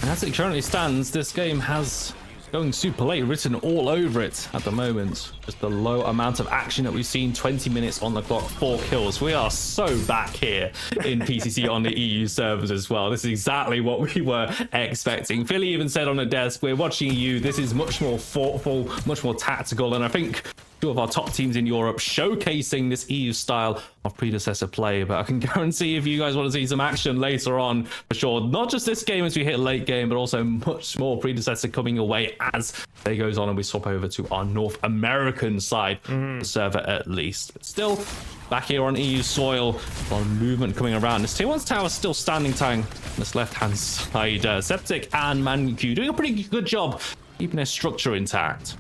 And as it currently stands, this game has going super late written all over it at the moment. Just the low amount of action that we've seen, 20 minutes on the clock, 4 kills. We are so back here in PCC on the EU servers as well. This is exactly what we were expecting. Philly even said on the desk, we're watching you. This is much more thoughtful, much more tactical, and I think two of our top teams in Europe showcasing this EU style of Predecessor play. But I can guarantee if you guys want to see some action later on, for sure, not just this game as we hit late game, but also much more Predecessor coming away as day goes on and we swap over to our North American side the server at least. But still, back here on EU soil, a lot of movement coming around. This Tier 1's tower still standing, Tang, on this left-hand side. Septic and Manq doing a pretty good job keeping their structure intact.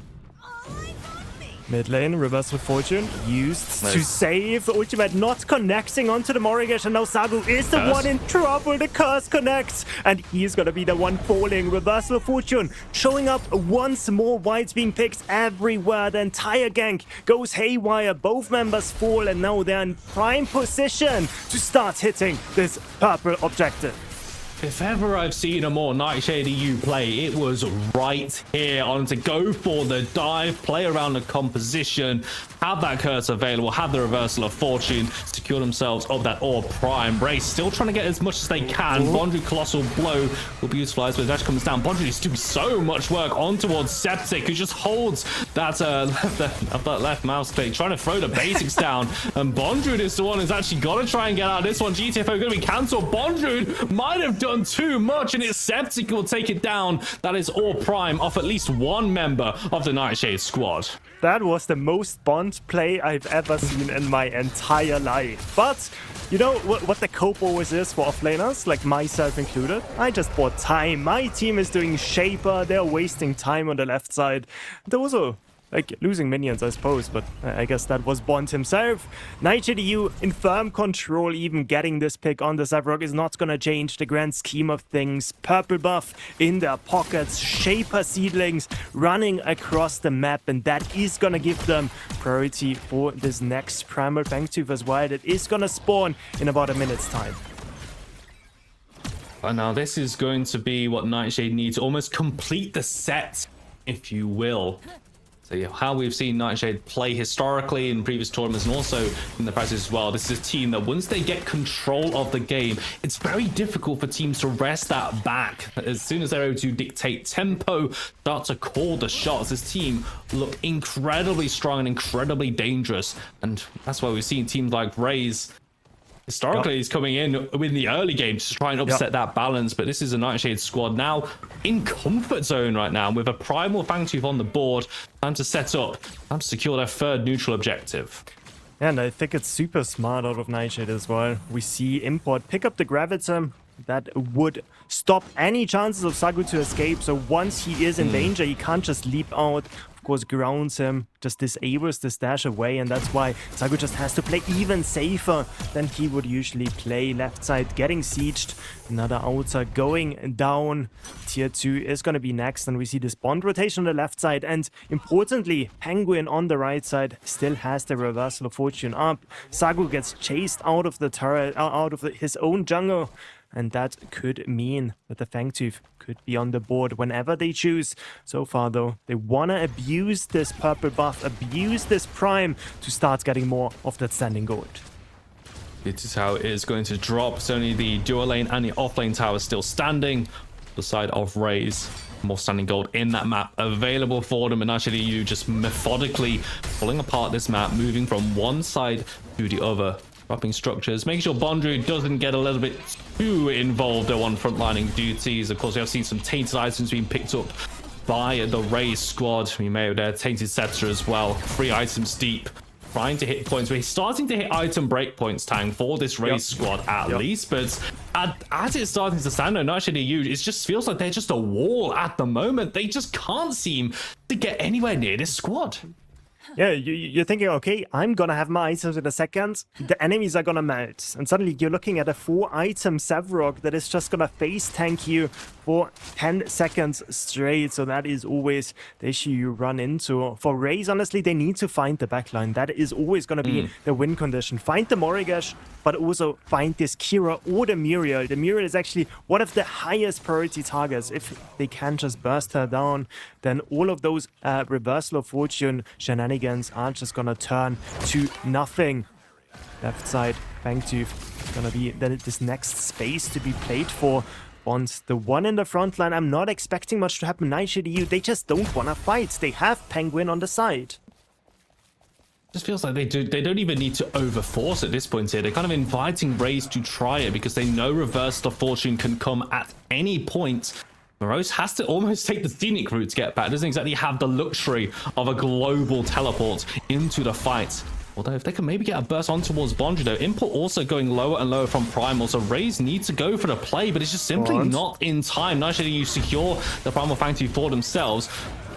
Mid lane, Reversal Fortune used to save. Ultimate not connecting onto the Morigesh, and now Sagu is the one in trouble. The curse connects, and he's gonna be the one falling. Reversal Fortune showing up once more. Whites being picked everywhere. The entire gank goes haywire. Both members fall, and now they're in prime position to start hitting this purple objective. If ever I've seen a more Nightshade EU play, it was right here on to go for the dive, play around the composition, have that curse available, have the Reversal of Fortune, secure themselves of that Orb Prime. Race still trying to get as much as they can. Bondry Colossal Blow will be utilized, but Dash comes down. Bondry is doing so much work on towards Septic, who just holds that left mouse click, trying to throw the basics down. And Bondrewd is the one who's actually got to try and get out of this one. GTFO going to be cancelled. Bondrewd might have done too much, and it's Septic who will take it down. That is Orb Prime off at least one member of the Nightshade squad. That was the most Bond play I've ever seen in my entire life. But you know what the cope always is for offlaners, like myself included? I just bought time. My team is doing Shaper. They're wasting time on the left side. They're also like losing minions, I suppose, but I guess that was Bond himself. Nightshade EU in firm control, even getting this pick on the Zavrock is not gonna change the grand scheme of things. Purple buff in their pockets, Shaper seedlings running across the map, and that is gonna give them priority for this next Primal Fangtooth as well. That is gonna spawn in about a minute's time. And now this is going to be what Nightshade needs to almost complete the set, if you will. So yeah, how we've seen Nightshade play historically in previous tournaments and also in the practice as well. This is a team that once they get control of the game, it's very difficult for teams to wrest that back. As soon as they're able to dictate tempo, start to call the shots, this team look incredibly strong and incredibly dangerous. And that's why we've seen teams like Raze historically is coming in the early game to try and upset that balance, but this is a Nightshade squad now in comfort zone right now with a Primal Fangtooth on the board. Time to set up, time to secure their third neutral objective. And I think it's super smart out of Nightshade as well. We see Import pick up the Gravitum. That would stop any chances of Sagu to escape. So once he is in danger, he can't just leap out. Of course, grounds him, just disables the stash away, and that's why Sagu just has to play even safer than he would usually play. Left side getting sieged, another outer going down. Tier 2 is going to be next, and we see this Bond rotation on the left side, and importantly, Penguin on the right side still has the Reversal of Fortune up. Sagu gets chased out of the turret, out of his own jungle. And that could mean that the Fangtooth could be on the board whenever they choose. So far, though, they want to abuse this purple buff, abuse this prime to start getting more of that standing gold. This is how it is going to drop. It's only the dual lane and the off lane tower still standing. The side of Raze, more standing gold in that map available for them. And actually, you just methodically pulling apart this map, moving from one side to the other. Dropping structures, making sure Bondrewd doesn't get a little bit too involved on frontlining duties. Of course, we have seen some tainted items being picked up by the Raze squad. We may have their tainted scepter as well. 3 items deep, trying to hit points. We're starting to hit item breakpoints, Tang, for this Raze squad at least. But as it's starting to stand on Nightshade EU, it just feels like they're just a wall at the moment. They just can't seem to get anywhere near this squad. Yeah, you're thinking, okay, I'm gonna have my items in a second, the enemies are gonna melt, and suddenly you're looking at a 4-item Sevrog that is just gonna face tank you for 10 seconds straight, so that is always the issue you run into. For Raze, honestly, they need to find the backline. That is always gonna be the win condition. Find the Morigesh, but also find this Kira or the Muriel. The Muriel is actually one of the highest priority targets. If they can just burst her down, then all of those reversal of fortune shenanigans are just gonna turn to nothing. Left side, Fangtooth is gonna be this next space to be played for. Bonds, the one in the front line, I'm not expecting much to happen. NightShade, they just don't wanna fight. They have Penguin on the side. Just feels like they don't even need to overforce at this point here. They're kind of inviting Raze to try it because they know Reversal of Fortune can come at any point. Morose has to almost take the scenic route to get back. Doesn't exactly have the luxury of a global teleport into the fight. Although if they can maybe get a burst on towards Bondry though, Import also going lower and lower from Primal, so Raze needs to go for the play, but it's just simply not in time. NightShade, you secure the Primal Fangtooth for themselves.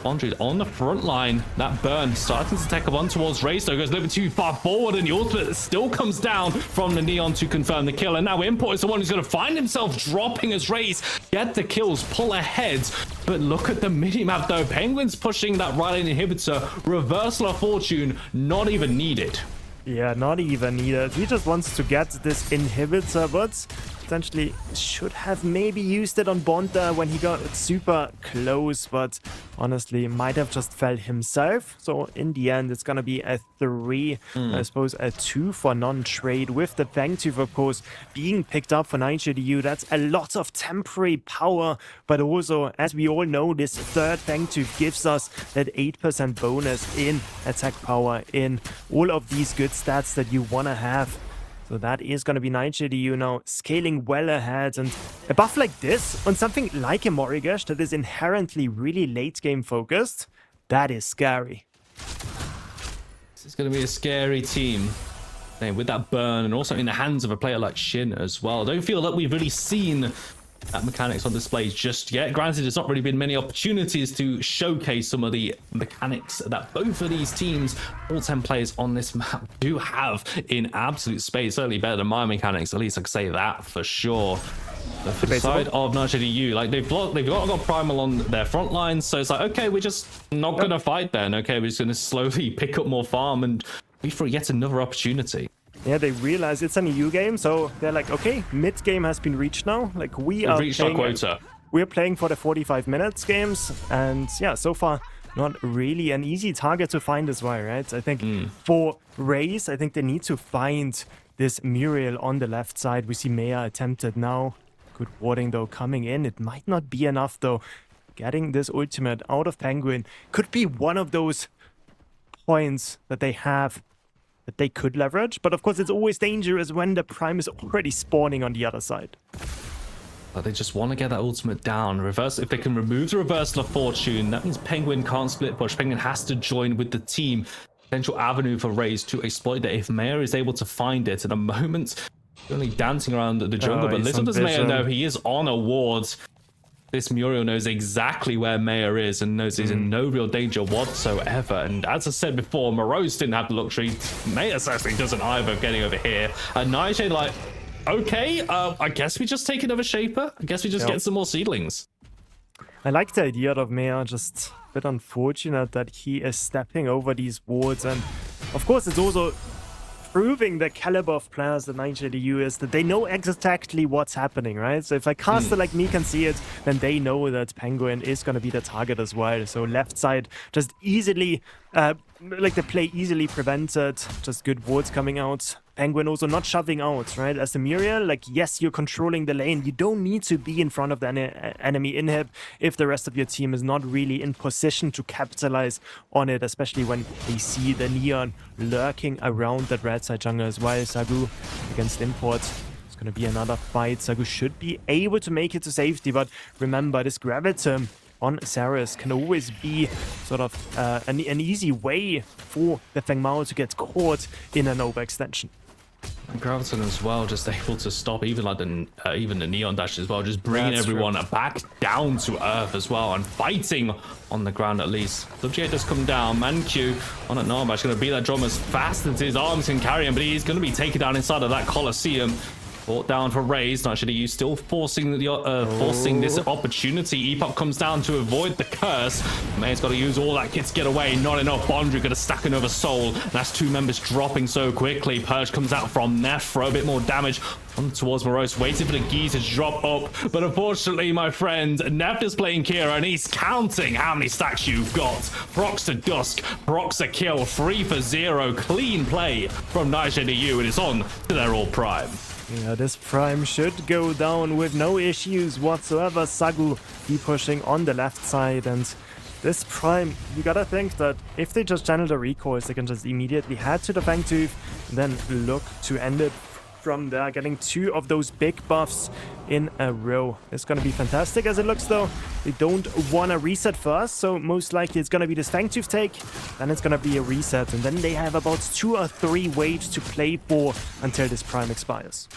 Bondry on the front line, that burn starting to take up on towards Raze, though goes a little bit too far forward, and the ultimate still comes down from the Neon to confirm the kill. And now Import is the one who's going to find himself dropping as Raze get the kills, pull ahead. But look at the minimap though, Penguin's pushing that right lane inhibitor, Reversal of Fortune not even needed. Yeah, not even needed. He just wants to get this inhibitor, but potentially should have maybe used it on Bonda when he got super close, but honestly might have just fell himself. So in the end, it's gonna be a 3, I suppose a 2 for non-trade, with the Fangtooth, of course, being picked up for NightShade. That's a lot of temporary power, but also, as we all know, this third Fangtooth gives us that 8% bonus in attack power, in all of these good stats that you want to have. So that is going to be NightShade now scaling well ahead, and a buff like this on something like a Morigesh that is inherently really late game focused, that is scary. This is going to be a scary team. And with that burn, and also in the hands of a player like Shin as well. I don't feel like we've really seen that mechanics on display just yet. Granted, there's not really been many opportunities to showcase some of the mechanics that both of these teams, all 10 players on this map, do have in absolute space. Certainly better than my mechanics, at least I can say that for sure. But for the side of NightShade, like they've got Primal on their front lines, so it's like, okay, we're just not gonna fight then. Okay, we're just gonna slowly pick up more farm and wait for yet another opportunity. Yeah, they realize it's an EU game, so they're like, okay, mid game has been reached now. Like we've reached our quota. We're playing for the 45 minutes games, and yeah, so far not really an easy target to find as well, right? I think for Raze, I think they need to find this Muriel on the left side. We see Maya attempted now. Good warding though coming in. It might not be enough though. Getting this ultimate out of Penguin could be one of those points that they have that they could leverage, but of course it's always dangerous when the Prime is already spawning on the other side. But they just want to get that ultimate down. Reverse, if they can remove the Reversal of Fortune, that means Penguin can't split push. Penguin has to join with the team. Potential avenue for Raze to exploit that if Mayor is able to find it. At the moment, only dancing around the jungle, but little does Mayor know he is on a ward. This Muriel knows exactly where Mayor is and knows he's in no real danger whatsoever. And as I said before, Morose didn't have the luxury. Mayor certainly doesn't either of getting over here. And NightShade like, okay, I guess we just take another Shaper. I guess we just get some more seedlings. I like the idea of Mayor, just a bit unfortunate that he is stepping over these wards. And of course, it's also proving the caliber of players that NightShade is, that they know exactly what's happening, right? So if a caster like me can see it, then they know that Penguin is going to be the target as well. So left side just easily, like the play easily prevented, just good wards coming out. Penguin also not shoving out, right? As the Muriel, like, yes, you're controlling the lane. You don't need to be in front of the enemy inhib if the rest of your team is not really in position to capitalize on it, especially when they see the Neon lurking around that red side jungle as well. Sagu against Import. It's going to be another fight. Sagu should be able to make it to safety, but remember, this Gravitum on Saris can always be sort of an easy way for the Feng Mao to get caught in an overextension. Graviton as well, just able to stop even like even the Neon Dash as well, just bringing everyone back down to earth as well and fighting on the ground at least. WGA does come down. Manq on at Narbash going to beat that drum as fast as his arms can carry him, but he's going to be taken down inside of that Colosseum. Brought down for Raze. Actually, you still forcing this opportunity. Epoch comes down to avoid the curse. May's got to use all that kit to get away. Not enough. Bondry going to stack another soul. That's 2 members dropping so quickly. Purge comes out from Neff for a bit more damage. On towards Morose, waiting for the Geese to drop up. But unfortunately, my friend, Neff is playing Kira and he's counting how many stacks you've got. Procs to Dusk. Procs a kill. 3 for 0. Clean play from Nightshade EU, and it's on to their all prime. Yeah, this prime should go down with no issues whatsoever. Sagu be pushing on the left side, and this prime, you gotta think that if they just channel the recoils, they can just immediately head to the Fangtooth, then look to end it from there, getting 2 of those big buffs in a row. It's gonna be fantastic as it looks though. They don't wanna reset first, so most likely it's gonna be this Fangtooth take, then it's gonna be a reset, and then they have about 2 or 3 waves to play for until this prime expires.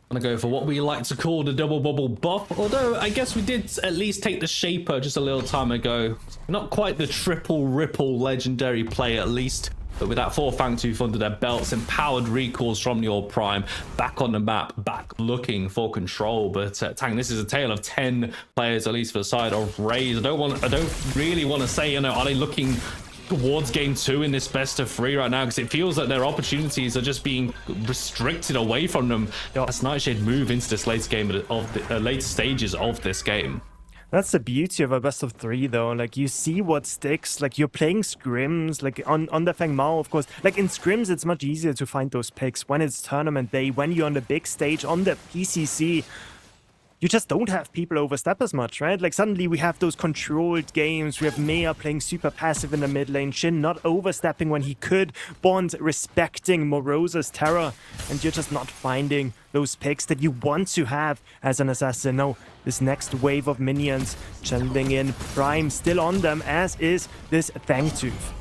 I'm gonna go for what we like to call the double bubble buff, although I guess we did at least take the Shaper just a little time ago. Not quite the triple ripple legendary play at least, but with that 4 Fangtooth under their belts, empowered recalls from the old prime, back on the map, back looking for control. But Tang, this is a tale of 10 players at least for the side of Raze. I don't really want to say, are they looking towards game 2 in this best of 3 right now, because it feels like their opportunities are just being restricted away from them as Nightshade move into this late game of the late stages of this game. That's the beauty of a best of 3 though, like you see what sticks, like you're playing scrims, like on the Feng Mao of course, like in scrims it's much easier to find those picks when it's tournament day, when you're on the big stage, on the PCC, you just don't have people overstep as much, right? Like suddenly we have those controlled games, we have Mea playing super passive in the mid lane, Shin not overstepping when he could, Bond respecting Morose's terror, and you're just not finding those picks that you want to have as an assassin. No, this next wave of minions channeling in, Prime still on them, as is this Fangtooth.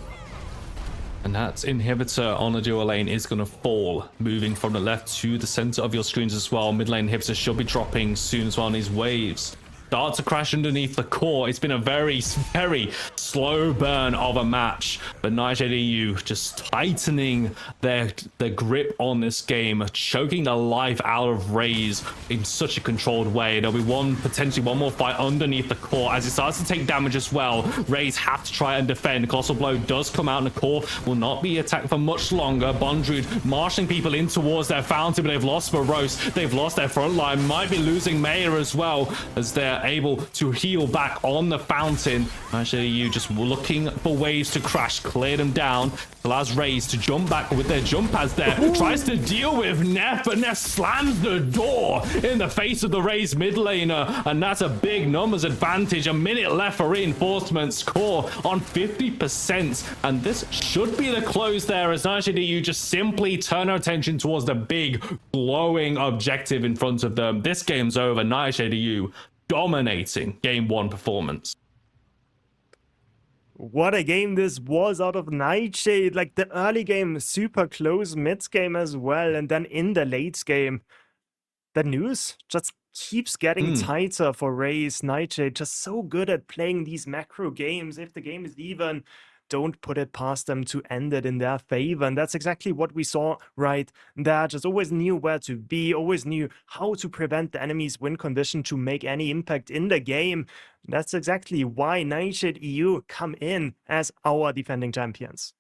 And that inhibitor on the dual lane is going to fall, moving from the left to the center of your screens as well. Mid lane inhibitor should be dropping soon as well on these waves. Start to crash underneath the core. It's been a very, very slow burn of a match, but Nightshade EU just tightening their grip on this game, choking the life out of Raze in such a controlled way. There'll be potentially one more fight underneath the core as it starts to take damage as well. Raze have to try and defend. Colossal Blow does come out, and the core will not be attacked for much longer. Bondrude marshalling people in towards their fountain, but they've lost Morose. They've lost their front line. Might be losing Mea as well, as they're able to heal back on the fountain. Actually, you just looking for waves to crash, clear them down, allows Raze to jump back with their jump pads there. Ooh. Tries to deal with Neff, but Neff slams the door in the face of the Raze mid laner, and that's a big numbers advantage. A minute left for reinforcements. Core on 50%, and this should be the close there, as actually you just simply turn our attention towards the big glowing objective in front of them. This game's over. Nightshade EU dominating game 1 performance. What a game this was out of Nightshade. Like the early game, super close, mid game as well, and then in the late game, the news just keeps getting tighter for Raze. Nightshade just so good at playing these macro games. If the game is even, don't put it past them to end it in their favor. And that's exactly what we saw right there. Just always knew where to be, always knew how to prevent the enemy's win condition to make any impact in the game. That's exactly why Nightshade EU come in as our defending champions.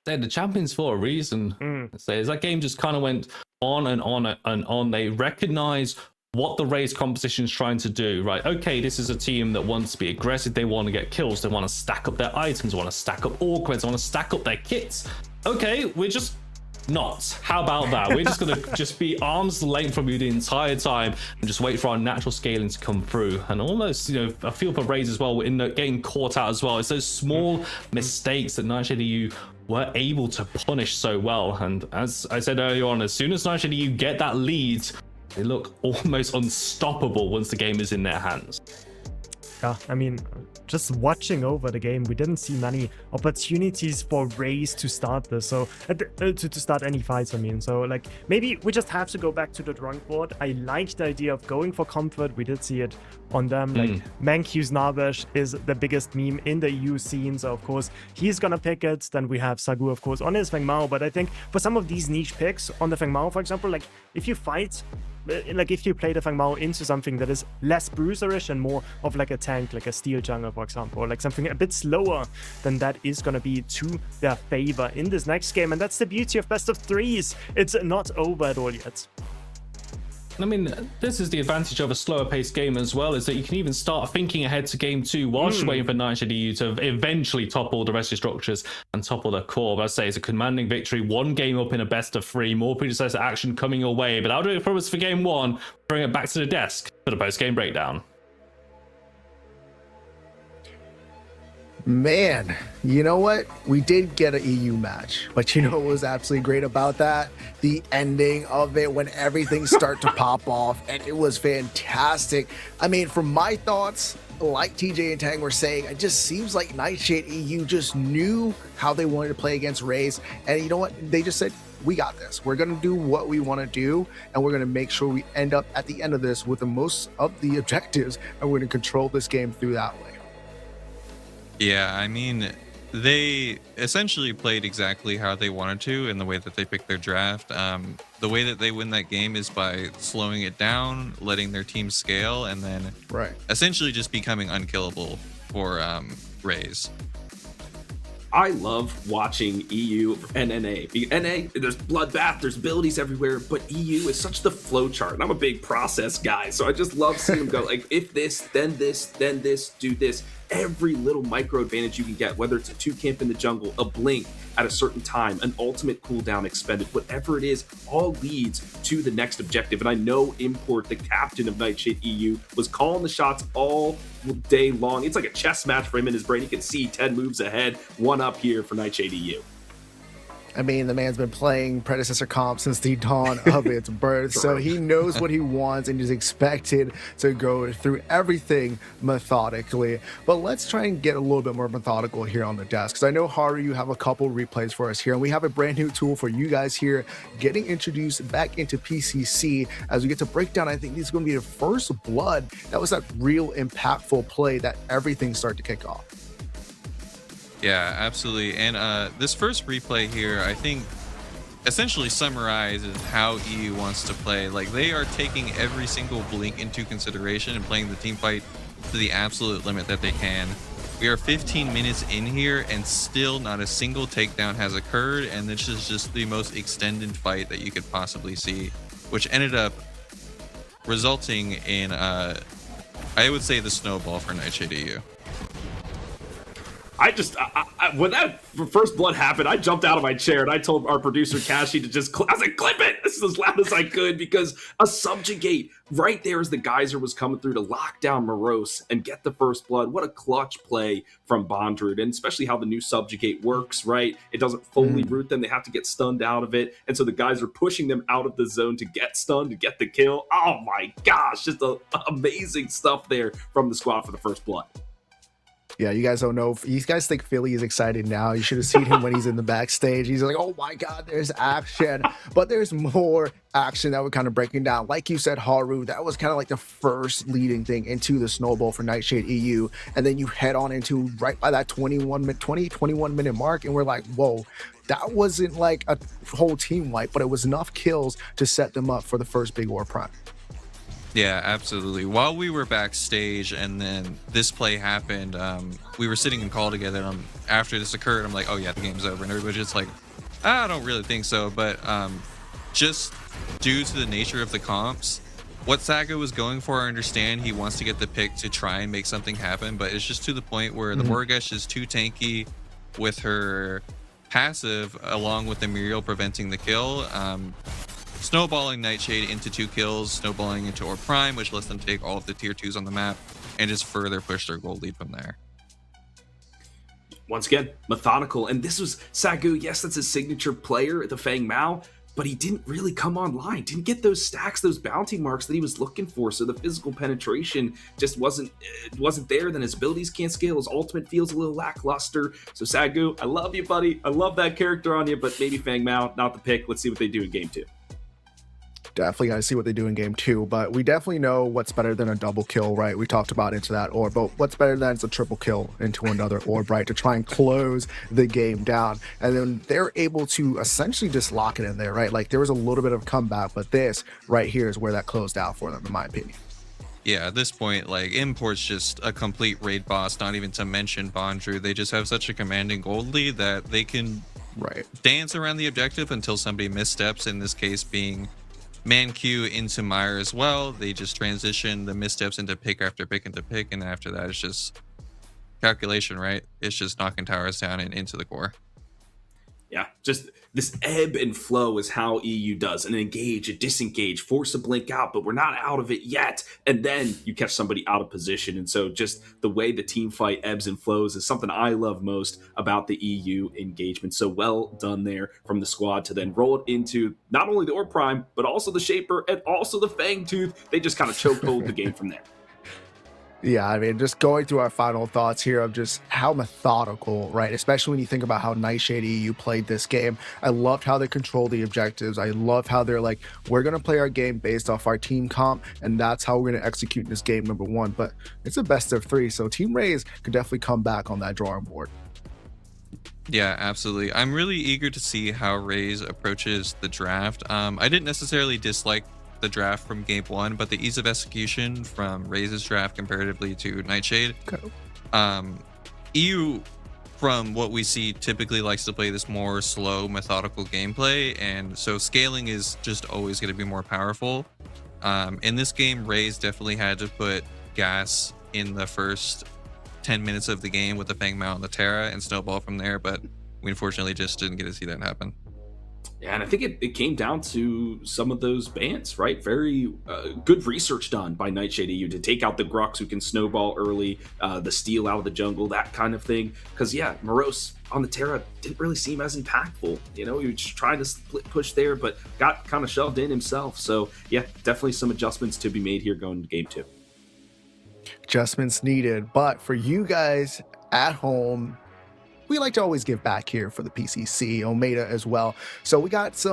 They're the champions for a reason. So that game just kind of went on and on and on. They recognize what the Raze composition is trying to do, right? Okay, this is a team that wants to be aggressive. They want to get kills. They want to stack up their items. They want to stack up orcreds. They want to stack up their kits. Okay, we're just not. How about that? We're just going to just be arm's length from you the entire time and just wait for our natural scaling to come through. And almost, I feel for Raze as well, in getting caught out as well. It's those small mistakes that Nightshade EU were able to punish so well. And as I said earlier on, as soon as Nightshade EU get that lead, they look almost unstoppable once the game is in their hands. yeah, I mean, just watching over the game, we didn't see many opportunities for Raze to start this, so to start any fights, I mean. So like, maybe we just have to go back to the drawing board. I like the idea of going for comfort. We did see it on them. Like, Manky's Navesh is the biggest meme in the EU scene, so of course he's gonna pick it. Then we have Sagu, of course, on his Feng Mao. But I think for some of these niche picks on the Feng Mao, for example, like if you fight, like if you play the Feng Mao into something that is less bruiserish and more of like a tank, like a steel jungle, for example, or like something a bit slower, then that is going to be to their favor in this next game. And that's the beauty of best of threes. It's not over at all yet. I mean, this is the advantage of a slower paced game as well, is that you can even start thinking ahead to game 2 whilst you're waiting for Nightshade EU to eventually topple the rest of your structures and topple the core. But I'd say it's a commanding victory, 1 game up in a best of 3, more Predecessor action coming your way. But I'll do it for us for game 1, bring it back to the desk for the post-game breakdown. Man, you know what? We did get an EU match, but you know what was absolutely great about that? The ending of it when everything started to pop off, and it was fantastic. I mean, from my thoughts, like TJ and Tang were saying, it just seems like Nightshade EU just knew how they wanted to play against Raze, and you know what? They just said, we got this. We're going to do what we want to do, and we're going to make sure we end up at the end of this with the most of the objectives, and we're going to control this game through that way. Yeah, I mean, they essentially played exactly how they wanted to in the way that they picked their draft. The way that they win that game is by slowing it down, letting their team scale, and then essentially just becoming unkillable for Raze. I love watching EU and NA. NA, there's bloodbath, there's abilities everywhere, but EU is such the flowchart. And I'm a big process guy, so I just love seeing them go like, if this, then this, then this, do this. Every little micro advantage you can get, whether it's a 2-camp in the jungle, a blink at a certain time, an ultimate cooldown expended, whatever it is, all leads to the next objective. And I know Import, the captain of Nightshade EU, was calling the shots all day long. It's like a chess match for him in his brain. He can see 10 moves ahead, 1 up here for Nightshade EU. I mean, the man's been playing Predecessor comp since the dawn of its birth, so he knows what he wants and is expected to go through everything methodically. But let's try and get a little bit more methodical here on the desk, because I know, Haru, you have a couple replays for us here, and we have a brand new tool for you guys here getting introduced back into PCC as we get to break down. I think this is going to be the first blood that was that real impactful play that everything started to kick off. Yeah, absolutely. And this first replay here, I think, essentially summarizes how EU wants to play. Like, they are taking every single blink into consideration and playing the team fight to the absolute limit that they can. We are 15 minutes in here, and still not a single takedown has occurred, and this is just the most extended fight that you could possibly see, which ended up resulting in, I would say, the snowball for Nightshade EU. When that first blood happened, I jumped out of my chair and I told our producer Kashi to just, I was like, clip it! This is as loud as I could, because a subjugate right there as the geyser was coming through to lock down Morose and get the first blood. What a clutch play from Bondrewd, and especially how the new subjugate works, right? It doesn't fully root them. They have to get stunned out of it. And so the guys are pushing them out of the zone to get stunned, to get the kill. Oh my gosh, just amazing stuff there from the squad for the first blood. Yeah, you guys don't know. You guys think Philly is excited now. You should have seen him when he's in the backstage. He's like, oh my God, there's action. But there's more action that we're kind of breaking down. Like you said, Haru, that was kind of like the first leading thing into the snowball for Nightshade EU. And then you head on into right by that 21 minute mark. And we're like, whoa, that wasn't like a whole team wipe, but it was enough kills to set them up for the first big war prime. Yeah, absolutely. While we were backstage and then this play happened, we were sitting in call together. And after this occurred, I'm like, oh yeah, the game's over. And everybody's just like, I don't really think so. But just due to the nature of the comps, what Saga was going for, I understand he wants to get the pick to try and make something happen. But it's just to the point where the Morgesh is too tanky with her passive, along with the Muriel preventing the kill. Snowballing Nightshade into 2 kills, snowballing into Orb Prime, which lets them take all of the tier 2s on the map and just further push their gold lead from there. Once again, methodical. And this was Sagu. Yes, that's his signature player, the Feng Mao. but he didn't really come online, didn't get those stacks, those bounty marks that he was looking for. So the physical penetration just wasn't there. Then his abilities can't scale. His ultimate feels a little lackluster. So Sagu, I love you, buddy. I love that character on you, but maybe Fang Mao, not the pick. Let's see what they do in game 2. Definitely got to see what they do in game 2, but we definitely know what's better than a double kill, right? We talked about into that orb, but what's better than a triple kill into another orb, right? To try and close the game down. And then they're able to essentially just lock it in there, right? Like there was a little bit of comeback, but this right here is where that closed out for them, in my opinion. Yeah, at this point, like, Import's just a complete raid boss, not even to mention Bondrew. They just have such a commanding gold lead that they can dance around the objective until somebody missteps, in this case being Man-Q into Meyer as well. They just transition the missteps into pick after pick into pick, and after that it's just calculation, right? It's just knocking towers down and into the core. Yeah, just this ebb and flow is how EU does. An engage, a disengage, force a blink out, but we're not out of it yet. And then you catch somebody out of position. And so just the way the team fight ebbs and flows is something I love most about the EU engagement. So well done there from the squad to then roll it into not only the Orb Prime, but also the Shaper and also the Fang Tooth. They just kind of chokehold the game from there. Yeah, I mean, just going through our final thoughts here of just how methodical, right? Especially when you think about how Nightshade EU played this game. I loved how they control the objectives. I love how they're like, we're going to play our game based off our team comp, and that's how we're going to execute this game, number 1. But it's a best of 3, so Team Raze could definitely come back on that drawing board. Yeah, absolutely. I'm really eager to see how Raze approaches the draft. I didn't necessarily dislike the draft from game 1, but the ease of execution from Raze's draft comparatively to Nightshade. EU, from what we see, typically likes to play this more slow, methodical gameplay, and so scaling is just always going to be more powerful. In this game, Raze definitely had to put gas in the first 10 minutes of the game with the Fang Mao and the Terra and snowball from there, but we unfortunately just didn't get to see that happen. Yeah, and I think it came down to some of those bans, right? Very good research done by Nightshade EU to take out the Grux who can snowball early, the steal out of the jungle, that kind of thing. Because, yeah, Morose on the Terra didn't really seem as impactful. You know, he was just trying to split push there, but got kind of shoved in himself. So, yeah, definitely some adjustments to be made here going to game 2. Adjustments needed, but for you guys at home, we like to always give back here for the PCC, Omeda as well. So we got a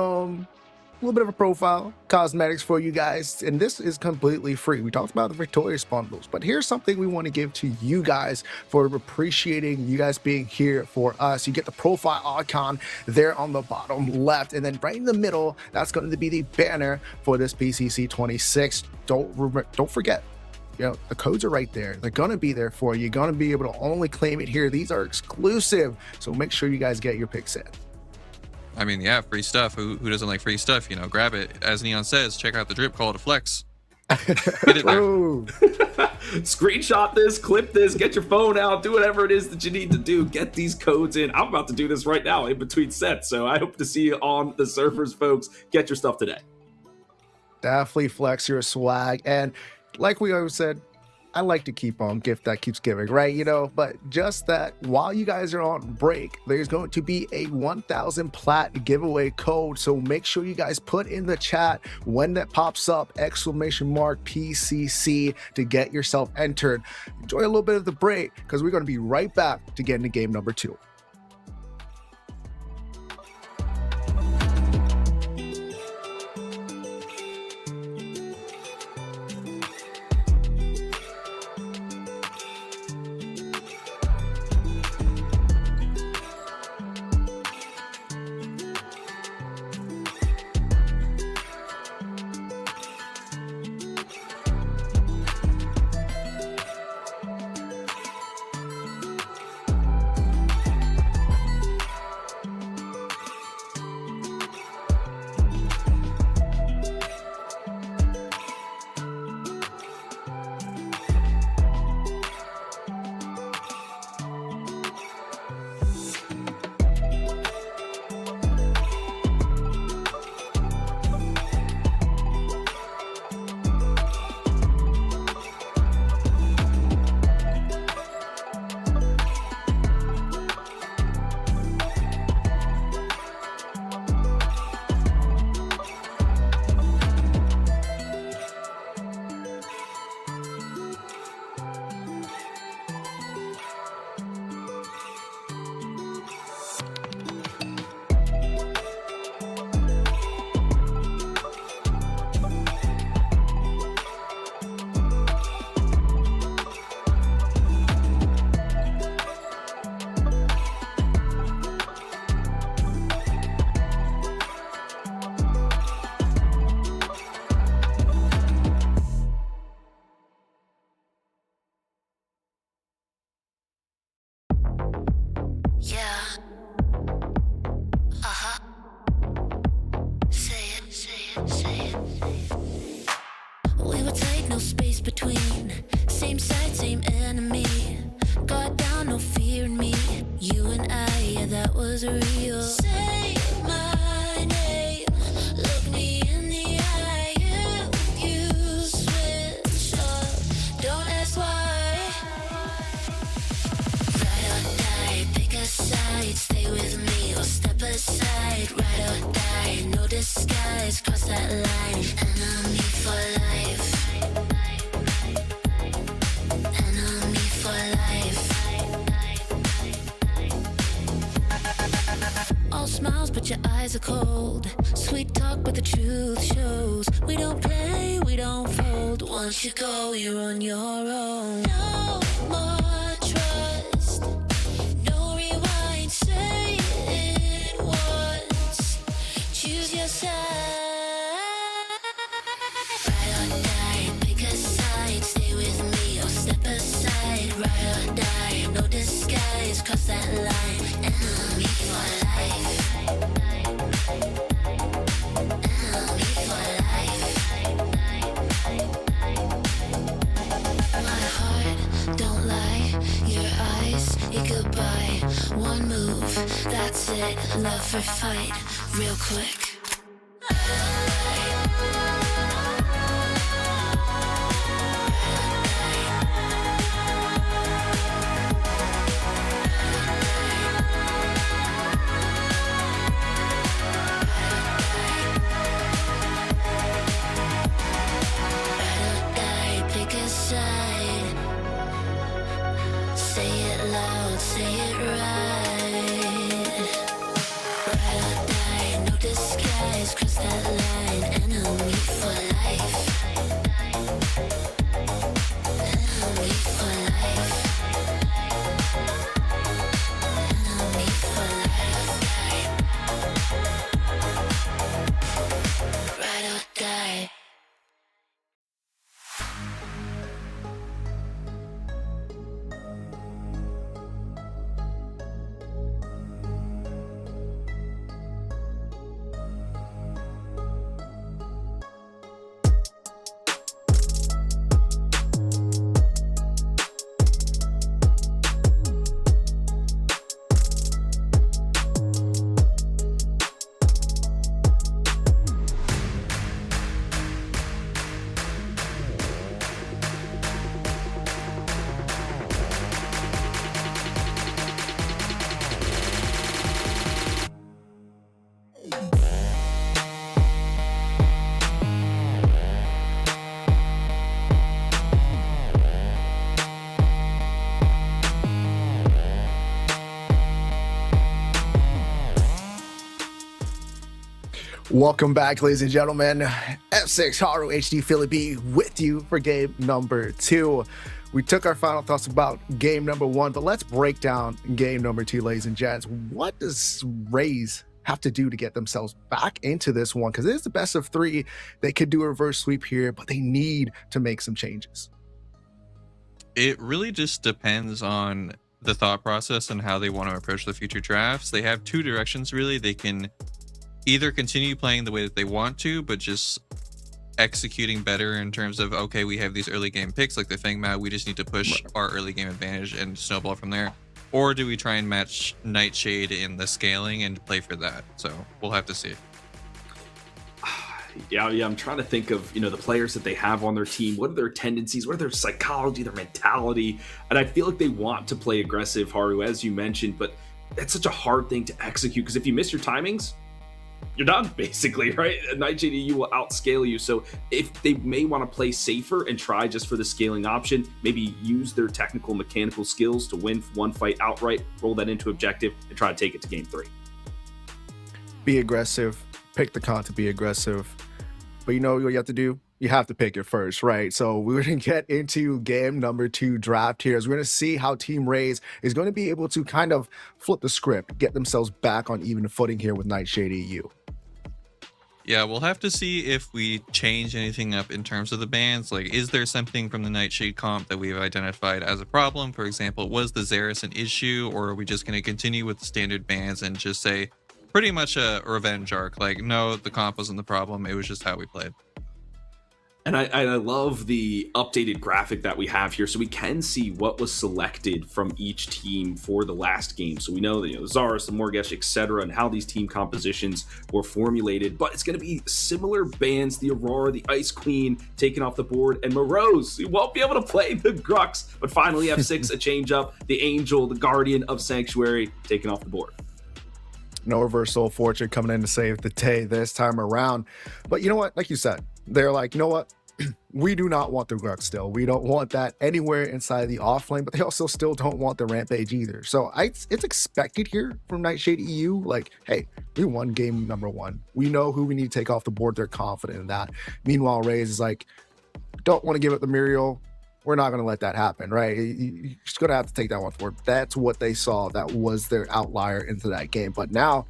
little bit of a profile, cosmetics for you guys, and this is completely free. We talked about the Victorious bundles, but here's something we want to give to you guys for appreciating you guys being here for us. You get the profile icon there on the bottom left, and then right in the middle, that's going to be the banner for this PCC 26. Don't forget. You know, the codes are right there. They're going to be there for you. You're going to be able to only claim it here. These are exclusive. So make sure you guys get your picks in. I mean, yeah, free stuff. Who doesn't like free stuff? You know, grab it. As Neon says, check out the drip, call it a flex. Get it there. Screenshot this, clip this, get your phone out, do whatever it is that you need to do. Get these codes in. I'm about to do this right now in between sets. So I hope to see you on the servers, folks. Get your stuff today. Definitely flex your swag. And like we always said, I like to keep on gift that keeps giving, right? You know, but just that while you guys are on break, there's going to be a 1,000 plat giveaway code. So make sure you guys put in the chat when that pops up, !PCC to get yourself entered. Enjoy a little bit of the break because we're going to be right back to get into game number 2. We would take no space between. Same side, same enemy. Got down, no fear in me. You and I, yeah, that was real. Say my name, look me in the eye. You switch up, don't ask why. Ride or die, pick a side. Stay with me or step aside. Ride or die, no disguise. Cross that line, enemy for life. Enemy for life. All smiles, but your eyes are cold. Sweet talk, but the truth shows. We don't play, we don't fold. Once you go, you're on your own. No more trust. No rewind. Say it once. Choose your side. Ride or die, pick a side. Stay with me or step aside. Ride or die, no disguise. Cross that line. Enemy for life. Enemy for life. My heart, don't lie. Your eyes, goodbye. One move, that's it. Love for fight, real quick. Pick a side. Say it loud, say it right. Ride or die, no disguise. Cross that line, enemy for life. Enemy for life. Enemy for life. Ride or die. Welcome back, ladies and gentlemen. F6 Haru HD Philly B with you for game number 2. We took our final thoughts about game number 1, but let's break down game number 2, ladies and gents. What does Raze have to do to get themselves back into this one? Because it is the best of 3. They could do a reverse sweep here, but they need to make some changes. It really just depends on the thought process and how they want to approach the future drafts. They have 2 directions, really. They can either continue playing the way that they want to, but just executing better in terms of, okay, we have these early game picks like the Fang Mao, we just need to push our early game advantage and snowball from there. Or do we try and match Nightshade in the scaling and play for that? So we'll have to see. Yeah, I'm trying to think of, the players that they have on their team. What are their tendencies? What are their psychology, their mentality? And I feel like they want to play aggressive, Haru, as you mentioned, but that's such a hard thing to execute because if you miss your timings, you're done, basically, right? Nightshade EU will outscale you. So if they may want to play safer and try just for the scaling option, maybe use their technical mechanical skills to win one fight outright, roll that into objective, and try to take it to game 3. Be aggressive. Pick the con to be aggressive. But you know what you have to do? You have to pick it first, right? So we're going to get into game number 2 draft here. As we're going to see how Team Raze is going to be able to kind of flip the script, get themselves back on even footing here with Nightshade EU. Yeah, we'll have to see if we change anything up in terms of the bans. Like, is there something from the Nightshade comp that we've identified as a problem? For example, was the Xeris an issue, or are we just going to continue with the standard bans and just say, pretty much a revenge arc. Like, no, the comp wasn't the problem. It was just how we played. And I love the updated graphic that we have here, so we can see what was selected from each team for the last game. So we know that, the Zaris, the Morgesh, etc., and how these team compositions were formulated. But it's going to be similar bans: the Aurora, the Ice Queen taken off the board, and Morose, who won't be able to play the Grux, but finally F6 a change up. The Angel, the Guardian of Sanctuary, taken off the board. No reversal of fortune coming in to save the day this time around. But you know what? Like you said, they're like, you know what? We do not want the Grux still. We don't want that anywhere inside the off lane, but they also still don't want the Rampage either. So it's expected here from Nightshade EU. Like, hey, we won game number 1. We know who we need to take off the board. They're confident in that. Meanwhile, Raze is like, don't want to give up the Muriel. We're not going to let that happen, right? You're just going to have to take that one forward. That's what they saw. That was their outlier into that game. But now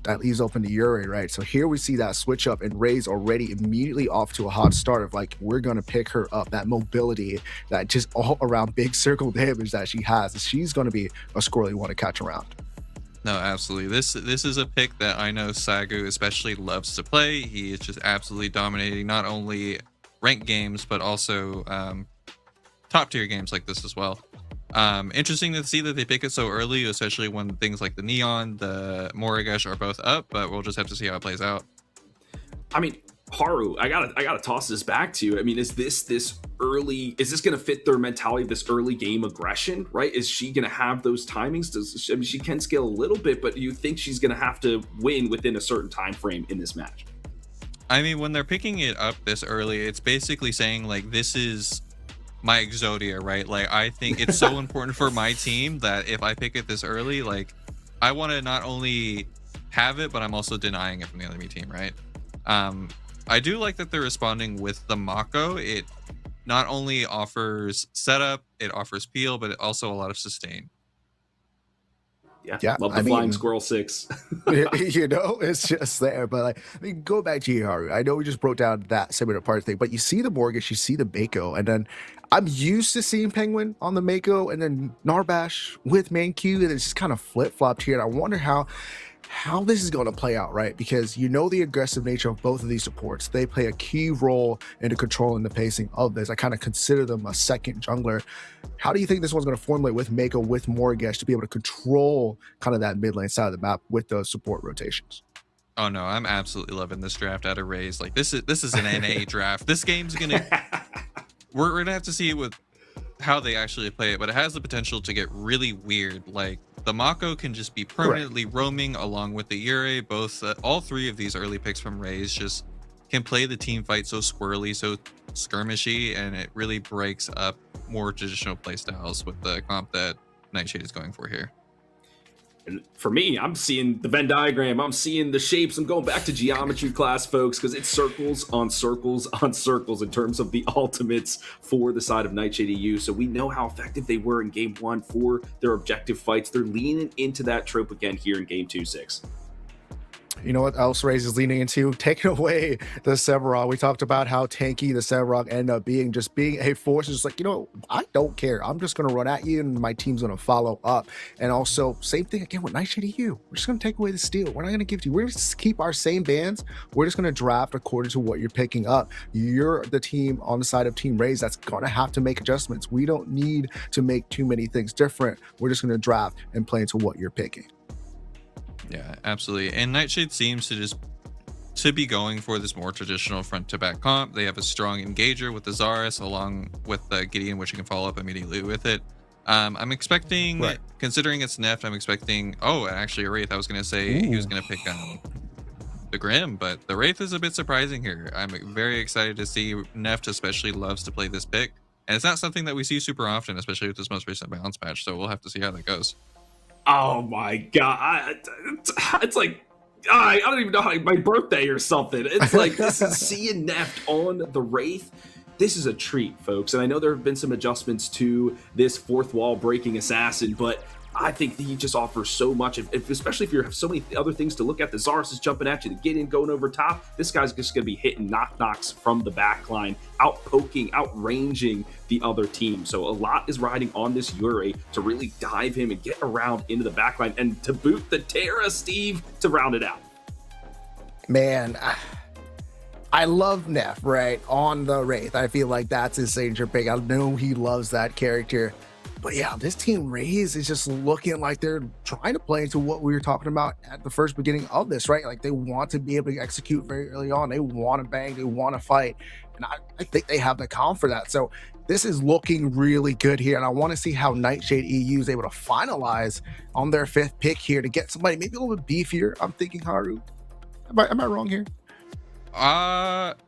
that leaves open to Yuri, right? So here we see that switch up, and Raze already immediately off to a hot start of like, we're going to pick her up. That mobility, that just all around big circle damage that she has. She's going to be a squirrel you want to catch around. No, absolutely. This is a pick that I know Sagu especially loves to play. He is just absolutely dominating not only ranked games, but also top tier games like this as well. Interesting to see that they pick it so early, especially when things like the Neon, the Morgesh are both up, but we'll just have to see how it plays out. I mean, Haru, I gotta toss this back to you. I mean, is this early? Is this gonna fit their mentality? This early game aggression, right? Is she gonna have those timings? I mean, she can scale a little bit, but do you think she's gonna have to win within a certain time frame in this match? I mean, when they're picking it up this early, it's basically saying like, this is my Exodia, right? Like, I think it's so important for my team that if I pick it this early, like, I want to not only have it, but I'm also denying it from the enemy team, right? I do like that they're responding with the Mako. It not only offers setup, it offers peel, but it also a lot of sustain. Yeah, love the Flying Squirrel 6. You know, it's just there. But like, I mean, go back to you, Haru. I know we just broke down that similar part thing, but you see the Morgesh, you see the Mako, and then I'm used to seeing Penguin on the Mako, and then Narbash with Manq, and it's just kind of flip-flopped here. And I wonder how this is going to play out, right? Because you know the aggressive nature of both of these supports. They play a key role into controlling the pacing of this. I kind of consider them a second jungler. How do you think this one's going to formulate with Mako, with Morgesh, to be able to control kind of that mid lane side of the map with those support rotations? Oh no, I'm absolutely loving this draft out of Raze. Like, this is an NA draft. This game's gonna we're gonna have to see with how they actually play it, but it has the potential to get really weird. Like, the Mako can just be permanently roaming along with the Yurei. Both all three of these early picks from Raze just can play the team fight so squirrely, so skirmishy, and it really breaks up more traditional playstyles with the comp that Nightshade is going for here. And for me, I'm seeing the Venn diagram. I'm seeing the shapes. I'm going back to geometry class, folks, because it's circles on circles on circles in terms of the ultimates for the side of Nightshade EU. So we know how effective they were in game 1 for their objective fights. They're leaning into that trope again here in game 2-6. You know what else Raze is leaning into? Taking away the Sevarog. We talked about how tanky the Sevarog ended up being, just being a force. It's like, you know, I don't care. I'm just going to run at you, and my team's going to follow up. And also, same thing again with Nightshade EU. We're just going to take away the steal. We're not going to give it to you. We're just to keep our same bands. We're just going to draft according to what you're picking up. You're the team on the side of Team Raze that's going to have to make adjustments. We don't need to make too many things different. We're just going to draft and play into what you're picking. Yeah, absolutely. And Nightshade seems to be going for this more traditional front to back comp. They have a strong engager with the Zaris along with the Gideon, which you can follow up immediately with it. I'm expecting, considering it's Neft, I'm expecting, actually a Wraith. I was going to say he was going to pick the Grim, but the Wraith is a bit surprising here. I'm very excited to see Neft especially loves to play this pick. And it's not something that we see super often, especially with this most recent balance patch. So we'll have to see how that goes. Oh my god, it's like I don't even know how my birthday or something. It's like this is seeing Neft on the Wraith. This is a treat, folks. And I know there have been some adjustments to this fourth wall breaking assassin, but I think he just offers so much, especially if you have so many other things to look at. The Zarus is jumping at you, the Gideon going over top. This guy's just going to be hitting knocks from the back line, out-poking, out-ranging the other team. So a lot is riding on this Yuri to really dive him and get around into the back line, and to boot the Terra, Steve, to round it out. Man, I love Neff, right? On the Wraith. I feel like that's his signature pick. I know he loves that character. But yeah, this team Raze is just looking like they're trying to play into what we were talking about at the first beginning of this, right? Like they want to be able to execute very early on. They want to bang, they want to fight. And I think they have the calm for that. So this is looking really good here. And I want to see how Nightshade EU is able to finalize on their 5th pick here to get somebody maybe a little bit beefier. I'm thinking Haru. Am I wrong here?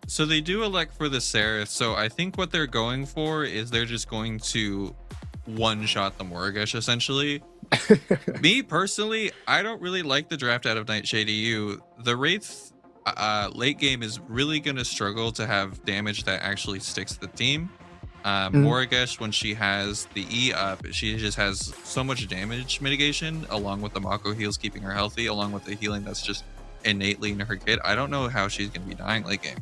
So they do elect for the Seraph. So I think what they're going for is they're just going to one-shot the Morgash, essentially. Me personally, I don't really like the draft out of Nightshade EU. The Wraith late game is really going to struggle to have damage that actually sticks to the team. Morgash, when she has the E up, she just has so much damage mitigation, along with the Mako heals keeping her healthy, along with the healing that's just innately in her kit. I don't know how she's going to be dying late game.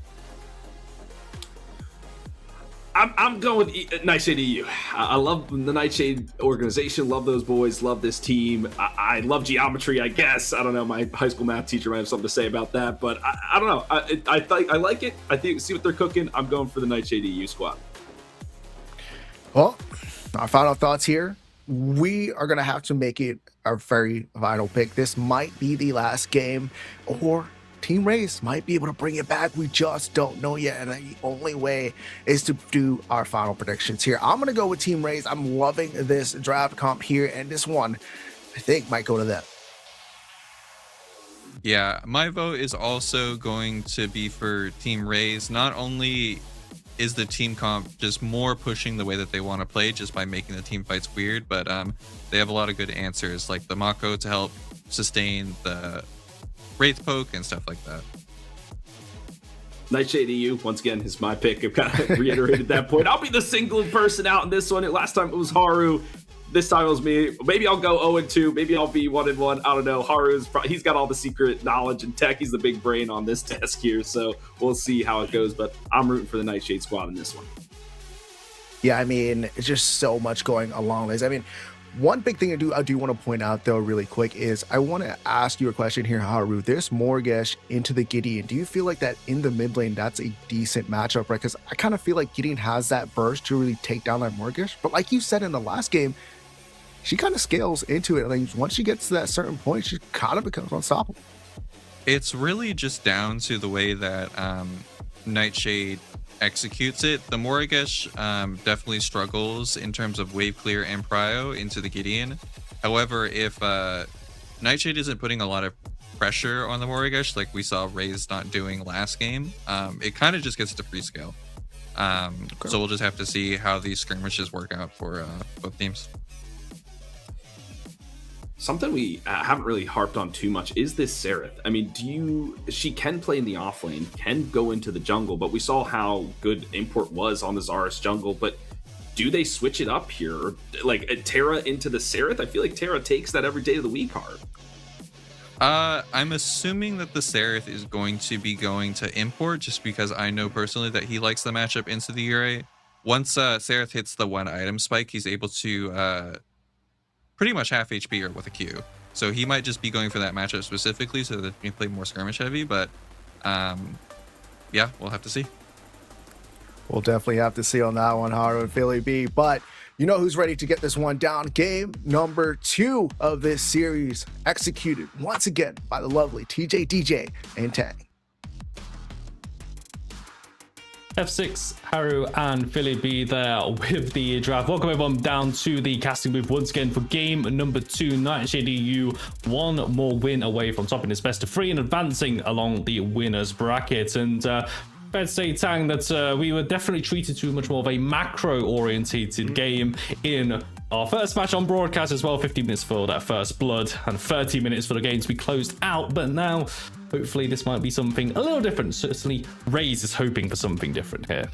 I'm going with Nightshade EU. I love the Nightshade organization, love those boys, love this team. I love geometry, I guess. I don't know, my high school math teacher might have something to say about that, but I don't know. I like it. I think, see what they're cooking. I'm going for the Nightshade EU squad. Well, our final thoughts here. We are going to have to make it our very final pick. This might be the last game, or Team Race might be able to bring it back. We just don't know yet, and the only way is to do our final predictions here. I'm going to go with Team Race. I'm loving this draft comp here, and this one, I think, might go to them. Yeah, my vote is also going to be for Team Raze. Not only is the team comp just more pushing the way that they want to play just by making the team fights weird, but they have a lot of good answers, like the Mako to help sustain the Wraith poke and stuff like that. Nightshade EU, once again, is my pick. I've kind of reiterated that point. I'll be the single person out in this one. Last time it was Haru. This time it was me. Maybe I'll go 0-2. Maybe I'll be 1-1. I don't know. He's got all the secret knowledge and tech. He's the big brain on this desk here. So we'll see how it goes. But I'm rooting for the Nightshade squad in this one. Yeah, I mean, it's just so much going along this. I mean, one big thing I do want to point out, though, really quick, is I want to ask you a question here, Haru. There's Morgash into the Gideon. Do you feel like that in the mid lane, that's a decent matchup, right? Because I kind of feel like Gideon has that burst to really take down that Morgash. But like you said in the last game, she kind of scales into it. Like once she gets to that certain point, she kind of becomes unstoppable. It's really just down to the way that Nightshade executes it. The Morgash definitely struggles in terms of wave clear and prio into the Gideon. However, if Nightshade isn't putting a lot of pressure on the Morgash like we saw Raze not doing last game, it kind of just gets to free scale. So we'll just have to see how these skirmishes work out for both teams. Something we haven't really harped on too much is this Seraph. I mean, she can play in the off lane, can go into the jungle, but we saw how good Import was on the Zarus jungle. But do they switch it up here? Like Terra into the Seraph? I feel like Terra takes that every day of the week hard. I'm assuming that the Seraph is going to be going to Import just because I know personally that he likes the matchup into the Ure. Once Seraph hits the 1 item spike, he's able to pretty much half HP or with a Q. So he might just be going for that matchup specifically so that he can play more skirmish heavy, but yeah, we'll have to see. We'll definitely have to see on that one, Haru and Philly B. But you know who's ready to get this one down? Game number 2 of this series, executed once again by the lovely TJ, DJ, and Tang. F6, Haru, and Philly B there with the draft. Welcome everyone down to the casting booth once again for game number 2. Nightshade EU, 1 more win away from topping its best of 3 and advancing along the winners bracket. And fair to say, Tang, that we were definitely treated to much more of a macro-orientated game in our first match on broadcast as well. 50 minutes for that first blood and 30 minutes for the game to be closed out. But now, hopefully, this might be something a little different. Certainly, Raze is hoping for something different here.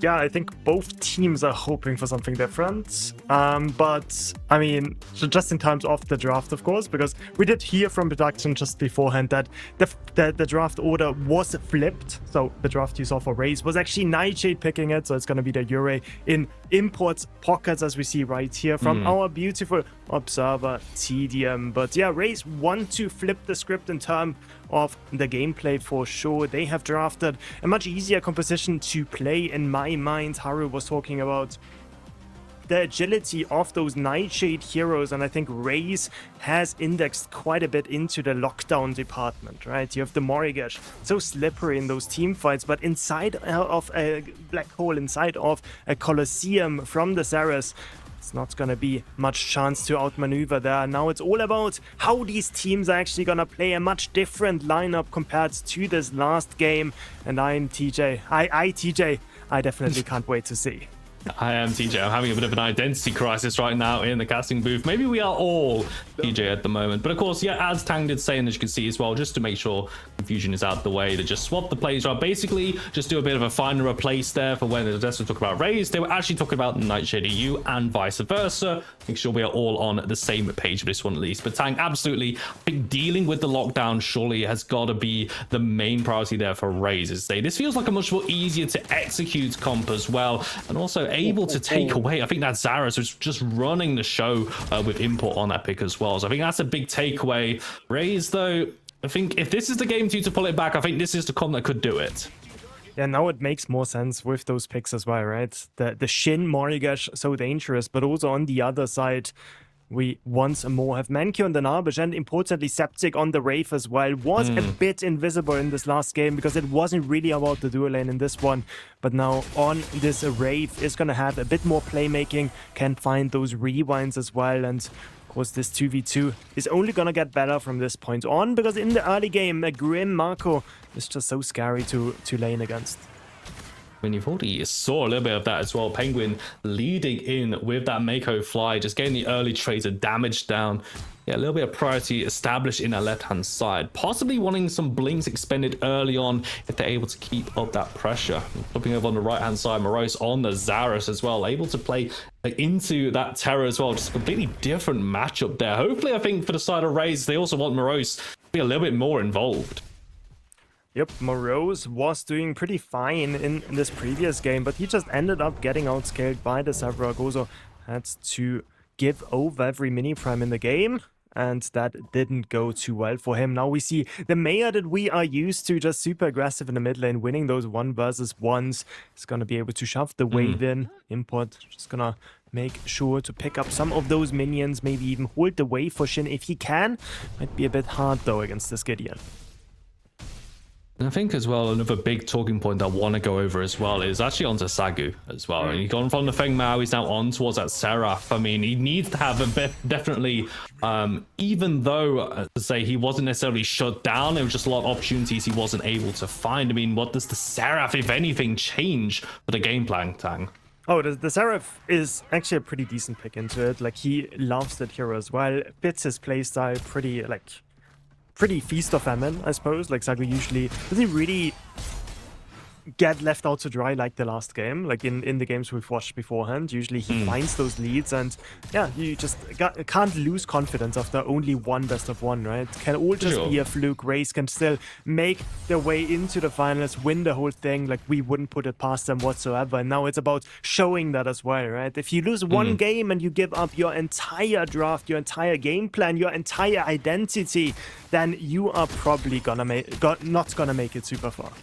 yeah, I think both teams are hoping for something different. But I mean, just in terms of the draft, of course, because we did hear from production just beforehand that the draft order was flipped. So the draft you saw for Raze was actually Nightshade picking it. So it's going to be the Yurei in Imports pockets, as we see right here from our beautiful observer TDM. But yeah, Raze want to flip the script in terms of the gameplay for sure. They have drafted a much easier composition to play in my mind. Haru was talking about the agility of those Nightshade heroes, and I think Raze has indexed quite a bit into the lockdown department, right? You have the Morigesh, so slippery in those team fights, but inside of a black hole, inside of a Colosseum from the Zaras, it's not going to be much chance to outmaneuver there. Now it's all about how these teams are actually going to play a much different lineup compared to this last game. And I'm TJ. I definitely can't wait to see. I am TJ. I'm having a bit of an identity crisis right now in the casting booth. Maybe we are all TJ at the moment. But of course, yeah, as Tang did say, and as you can see as well, just to make sure confusion is out of the way, to just swap the plays around. Basically, just do a bit of a find and replace there for when the Predecessor talk about Raze. They were actually talking about Nightshade EU and vice versa. Make sure we are all on the same page for this one at least. But Tang, absolutely, I think dealing with the lockdown surely has got to be the main priority there for Raze. This feels like a much more easier to execute comp as well, and also able to take away. I think that Zaras was just running the show with import on that pick as well. So I think that's a big takeaway. Raze, though, I think if this is the game for you to pull it back, I think this is the comp that could do it. Yeah, now it makes more sense with those picks as well, right? The Shin Morigesh, so dangerous, but also on the other side, we once more have Mankyo on the Narbish, and importantly Septic on the Wraith as well. Was a bit invisible in this last game because it wasn't really about the dual lane in this one. But now on this Wraith is going to have a bit more playmaking, can find those rewinds as well. And of course this 2v2 is only going to get better from this point on, because in the early game, a Grim Marco is just so scary to lane against. When you've already saw a little bit of that as well. Penguin leading in with that Mako fly, just getting the early trades of damage down. Yeah, a little bit of priority established in our left-hand side. Possibly wanting some blinks expended early on if they're able to keep up that pressure. Flipping over on the right-hand side, Morose on the Zaras as well, able to play into that Terror as well. Just a completely different matchup there. Hopefully, I think for the side of Raze, they also want Morose to be a little bit more involved. Yep, Morose was doing pretty fine in this previous game, but he just ended up getting outscaled by the Savragoso. Had to give over every mini prime in the game, and that didn't go too well for him. Now we see the Maya that we are used to, just super aggressive in the mid lane, winning those 1v1s. He's gonna be able to shove the wave in. Import just gonna make sure to pick up some of those minions, maybe even hold the wave for Shin if he can. Might be a bit hard though against this Gideon. And I think as well, another big talking point I want to go over as well is actually onto Sagu as well. And he's gone from the Feng Mao, he's now on towards that Seraph. I mean, he needs to have a definitely, even though, say, he wasn't necessarily shut down, there was just a lot of opportunities he wasn't able to find. I mean, what does the Seraph, if anything, change for the game plan, Tang? Oh, the Seraph is actually a pretty decent pick into it. Like, he loves that hero as well. Fits his playstyle pretty feast or famine, I suppose. Like, Sagu usually doesn't really get left out to dry like the last game. Like in the games we've watched beforehand, usually he finds those leads, and yeah, you just can't lose confidence after only one best of one, right? Can all just be a fluke. Raze can still make their way into the finals, win the whole thing. Like, we wouldn't put it past them whatsoever. And now it's about showing that as well, right? If you lose one game and you give up your entire draft, your entire game plan, your entire identity, then you are probably not gonna make it super far.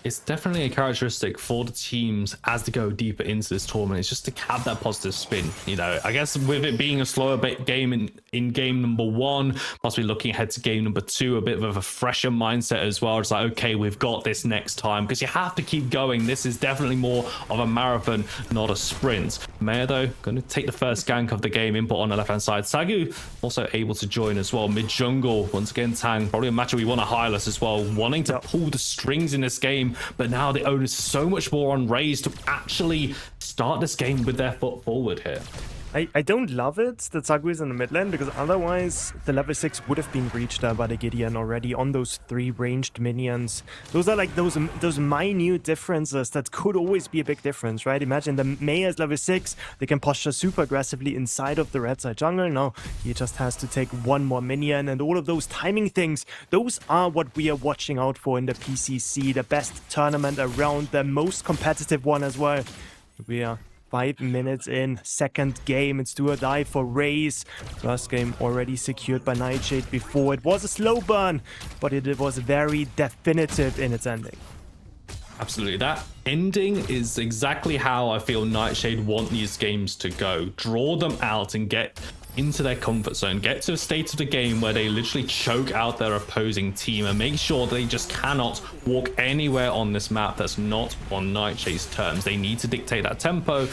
It's definitely a characteristic for the teams as they go deeper into this tournament. It's just to have that positive spin. You know, I guess with it being a slower game in game number one, possibly looking ahead to game number two, a bit of a fresher mindset as well. It's like, okay, we've got this next time, because you have to keep going. This is definitely more of a marathon, not a sprint. Maya, though, going to take the first gank of the game. Import on the left-hand side. Sagu also able to join as well. Mid-jungle, once again, Tang, probably a matchup we want to highlight as well. Wanting to pull the strings in this game, but now the onus is so much more on Raze to actually start this game with their foot forward here. I don't love it that Sagu is in the mid lane, because otherwise the level 6 would have been reached by the Gideon already on those 3 ranged minions. Those are like those minute differences that could always be a big difference, right? Imagine the Mei is level 6, they can posture super aggressively inside of the red side jungle. No, he just has to take one more minion, and all of those timing things, those are what we are watching out for in the PCC, the best tournament around, the most competitive one as well. We are 5 minutes in, second game, it's do or die for Raze. First game already secured by Nightshade before. It was a slow burn, but it was very definitive in its ending. Absolutely. That ending is exactly how I feel Nightshade want these games to go. Draw them out and get into their comfort zone, get to a state of the game where they literally choke out their opposing team and make sure they just cannot walk anywhere on this map that's not on Nightshade's terms. They need to dictate that tempo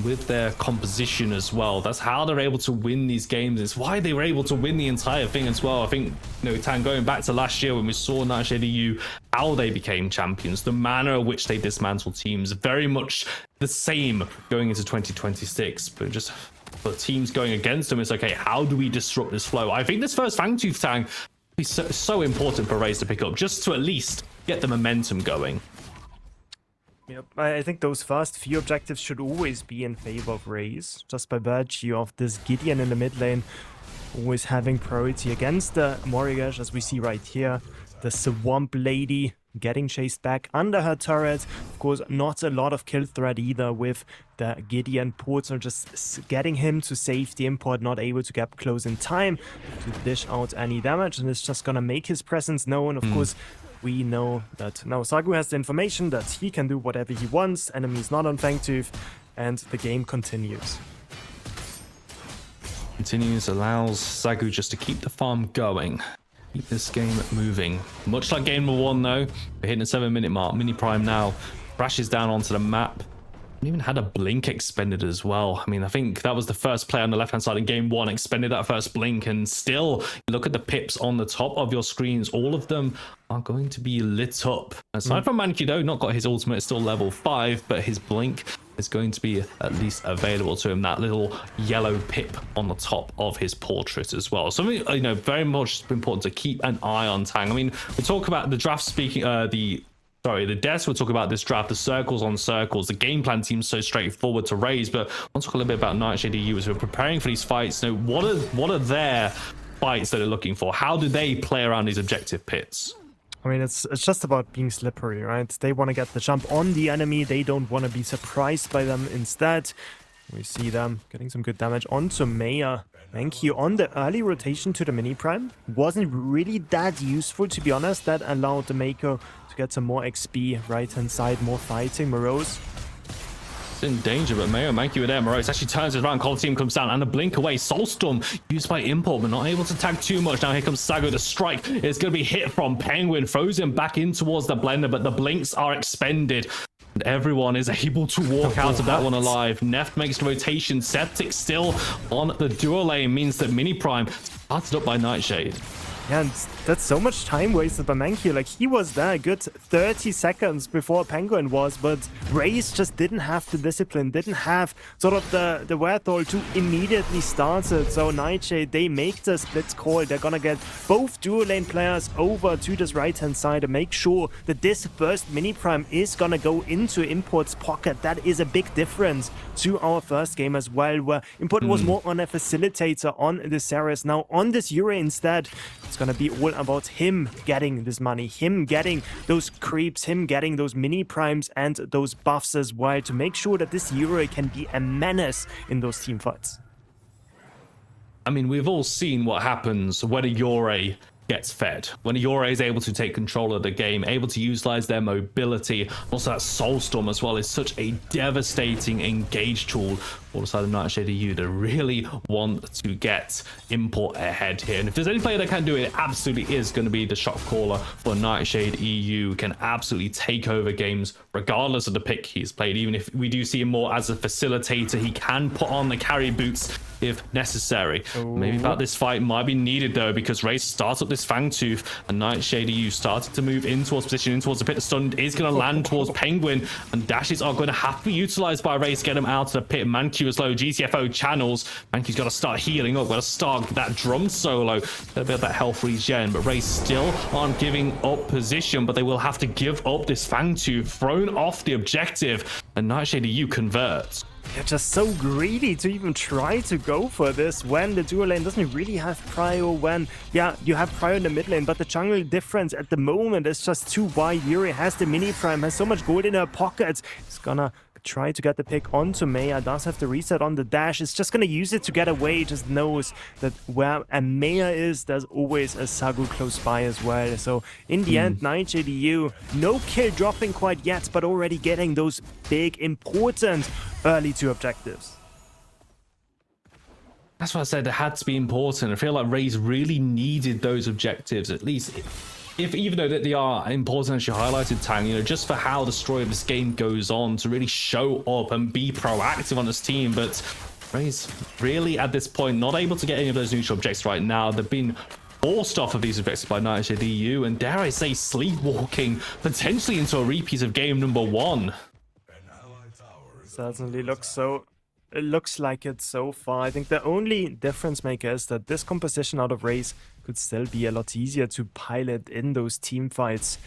with their composition as well. That's how they're able to win these games. It's why they were able to win the entire thing as well. I think, you know, Tan, going back to last year when we saw Nightshade EU, how they became champions, the manner in which they dismantled teams, very much the same going into 2026, but just for teams going against them, it's okay, how do we disrupt this flow? I think this first Fangtooth Tang is so important for Raze to pick up, just to at least get the momentum going. Yep, I think those first few objectives should always be in favor of Raze, just by virtue of this Gideon in the mid lane always having priority against the Morigesh, as we see right here. The Swamp Lady getting chased back under her turret. Of course, not a lot of kill threat either with the Gideon. Ports are just getting him to safety. Import not able to get close in time to dish out any damage, and it's just gonna make his presence known. Of course, we know that now Sagu has the information that he can do whatever he wants. Enemy's not on Fangtooth, and the game continues. Allows Sagu just to keep the farm going. Keep this game moving. Much like game number 1 though, we're hitting the 7-minute mark. Mini Prime now crashes down onto the map. And even had a blink expended as well. I mean, I think that was the first player on the left hand side in game 1 expended that first blink, and still look at the pips on the top of your screens. All of them are going to be lit up. Aside from Mankey though, not got his ultimate, it's still level 5, but his blink is going to be at least available to him. That little yellow pip on the top of his portrait as well. Something, you know, very much important to keep an eye on Tang. I mean, we talk about the draft speaking, the desk, we'll talk about this draft, the circles on circles. The game plan seems so straightforward to Raze, but I want to talk a little bit about Nightshade EU as we're preparing for these fights. You know, what are their fights that they're looking for? How do they play around these objective pits? I mean, it's just about being slippery, right? They want to get the jump on the enemy. They don't want to be surprised by them. Instead, we see them getting some good damage onto Maya. Thank you. On the early rotation to the Mini Prime, wasn't really that useful, to be honest. That allowed the Mako to get some more XP. Right-hand side, more fighting. Morose in danger, but Mayo Mankey with there. Morose actually turns it around. Cold Team comes down and a blink away. Soulstorm used by Import, but not able to tag too much. Now here comes Sago. The strike is going to be hit from Penguin. Throws him back in towards the blender, but the blinks are expended. And everyone is able to walk out of that one alive. Neft makes the rotation. Septic still on the dual lane, means that Mini Prime started up by Nightshade. Yeah, and that's so much time wasted by Mankey. Like, he was there a good 30 seconds before Penguin was, but Raze just didn't have the discipline, didn't have sort of the wherewithal to immediately start it. So Nightshade, they make the split call. They're gonna get both dual lane players over to this right-hand side and make sure that this first Mini Prime is gonna go into Import's pocket. That is a big difference to our first game as well, where Import was more on a facilitator on this series. Now on this Euro instead, it's gonna be all about him getting this money, him getting those creeps, him getting those Mini Primes and those buffs as well, to make sure that this Euro can be a menace in those team fights. I mean, we've all seen what happens when a Yore gets fed. When a Yore is able to take control of the game, able to utilize their mobility. Also that Soulstorm as well is such a devastating engage tool for the side of Nightshade EU to really want to get Import ahead here. And if there's any player that can do it, it absolutely is going to be the shot caller for Nightshade EU. Can absolutely take over games regardless of the pick he's played. Even if we do see him more as a facilitator, he can put on the carry boots if necessary. Maybe about this fight might be needed though, because Raze starts up this Fangtooth and Nightshade EU started to move in towards position, in towards the pit. The stun is going to land towards Penguin, and dashes are going to have to be utilized by Raze to get him out of the pit. Mankey Mankey was low. GTFO channels. Mankey's got to start healing up. Got to start that drum solo. A bit of that health regen, but Rays still aren't giving up position, but they will have to give up this Fang 2, thrown off the objective, and Nightshade EU converts. They're just so greedy to even try to go for this when the dual lane doesn't really have prio, when, yeah, you have prio in the mid lane, but the jungle difference at the moment is just too wide. Yuri has the mini prime, has so much gold in her pockets. He's gonna try to get the pick onto Maya, does have the reset on the dash, is just gonna use it to get away, just knows that where a Maya is, there's always a Sagu close by as well. So in the end, Nightshade EU, no kill dropping quite yet, but already getting those big, important early 2 objectives. That's what I said, it had to be important. I feel like Rays really needed those objectives, at least if even though that they are important, as you highlighted, Tang, you know, just for how the story of this game goes on, to really show up and be proactive on this team. But Rays really at this point not able to get any of those neutral objectives right now. They've been forced off of these objectives by Nightshade EU, and dare I say sleepwalking potentially into a repeat of game number 1. Certainly looks so. It looks like it so far. I think the only difference maker is that this composition out of Rays could still be a lot easier to pilot in those team fights.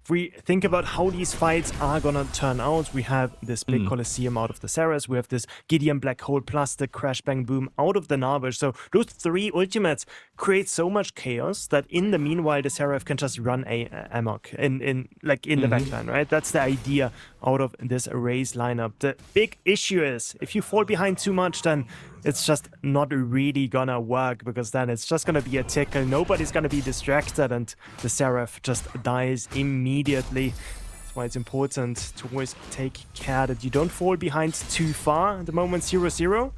If we think about how these fights are gonna turn out, we have this big Colosseum out of the Saras, we have this Gideon Black Hole plus the Crash Bang Boom out of the Navish. So those 3 ultimates create so much chaos that in the meanwhile the Seraph can just run amok in the backline, right? That's the idea out of this Rays lineup. The big issue is if you fall behind too much, then it's just not really gonna work, because then it's just gonna be a tickle, nobody's gonna be distracted, and the Seraph just dies immediately. That's why it's important to always take care that you don't fall behind too far. At the moment 0-0,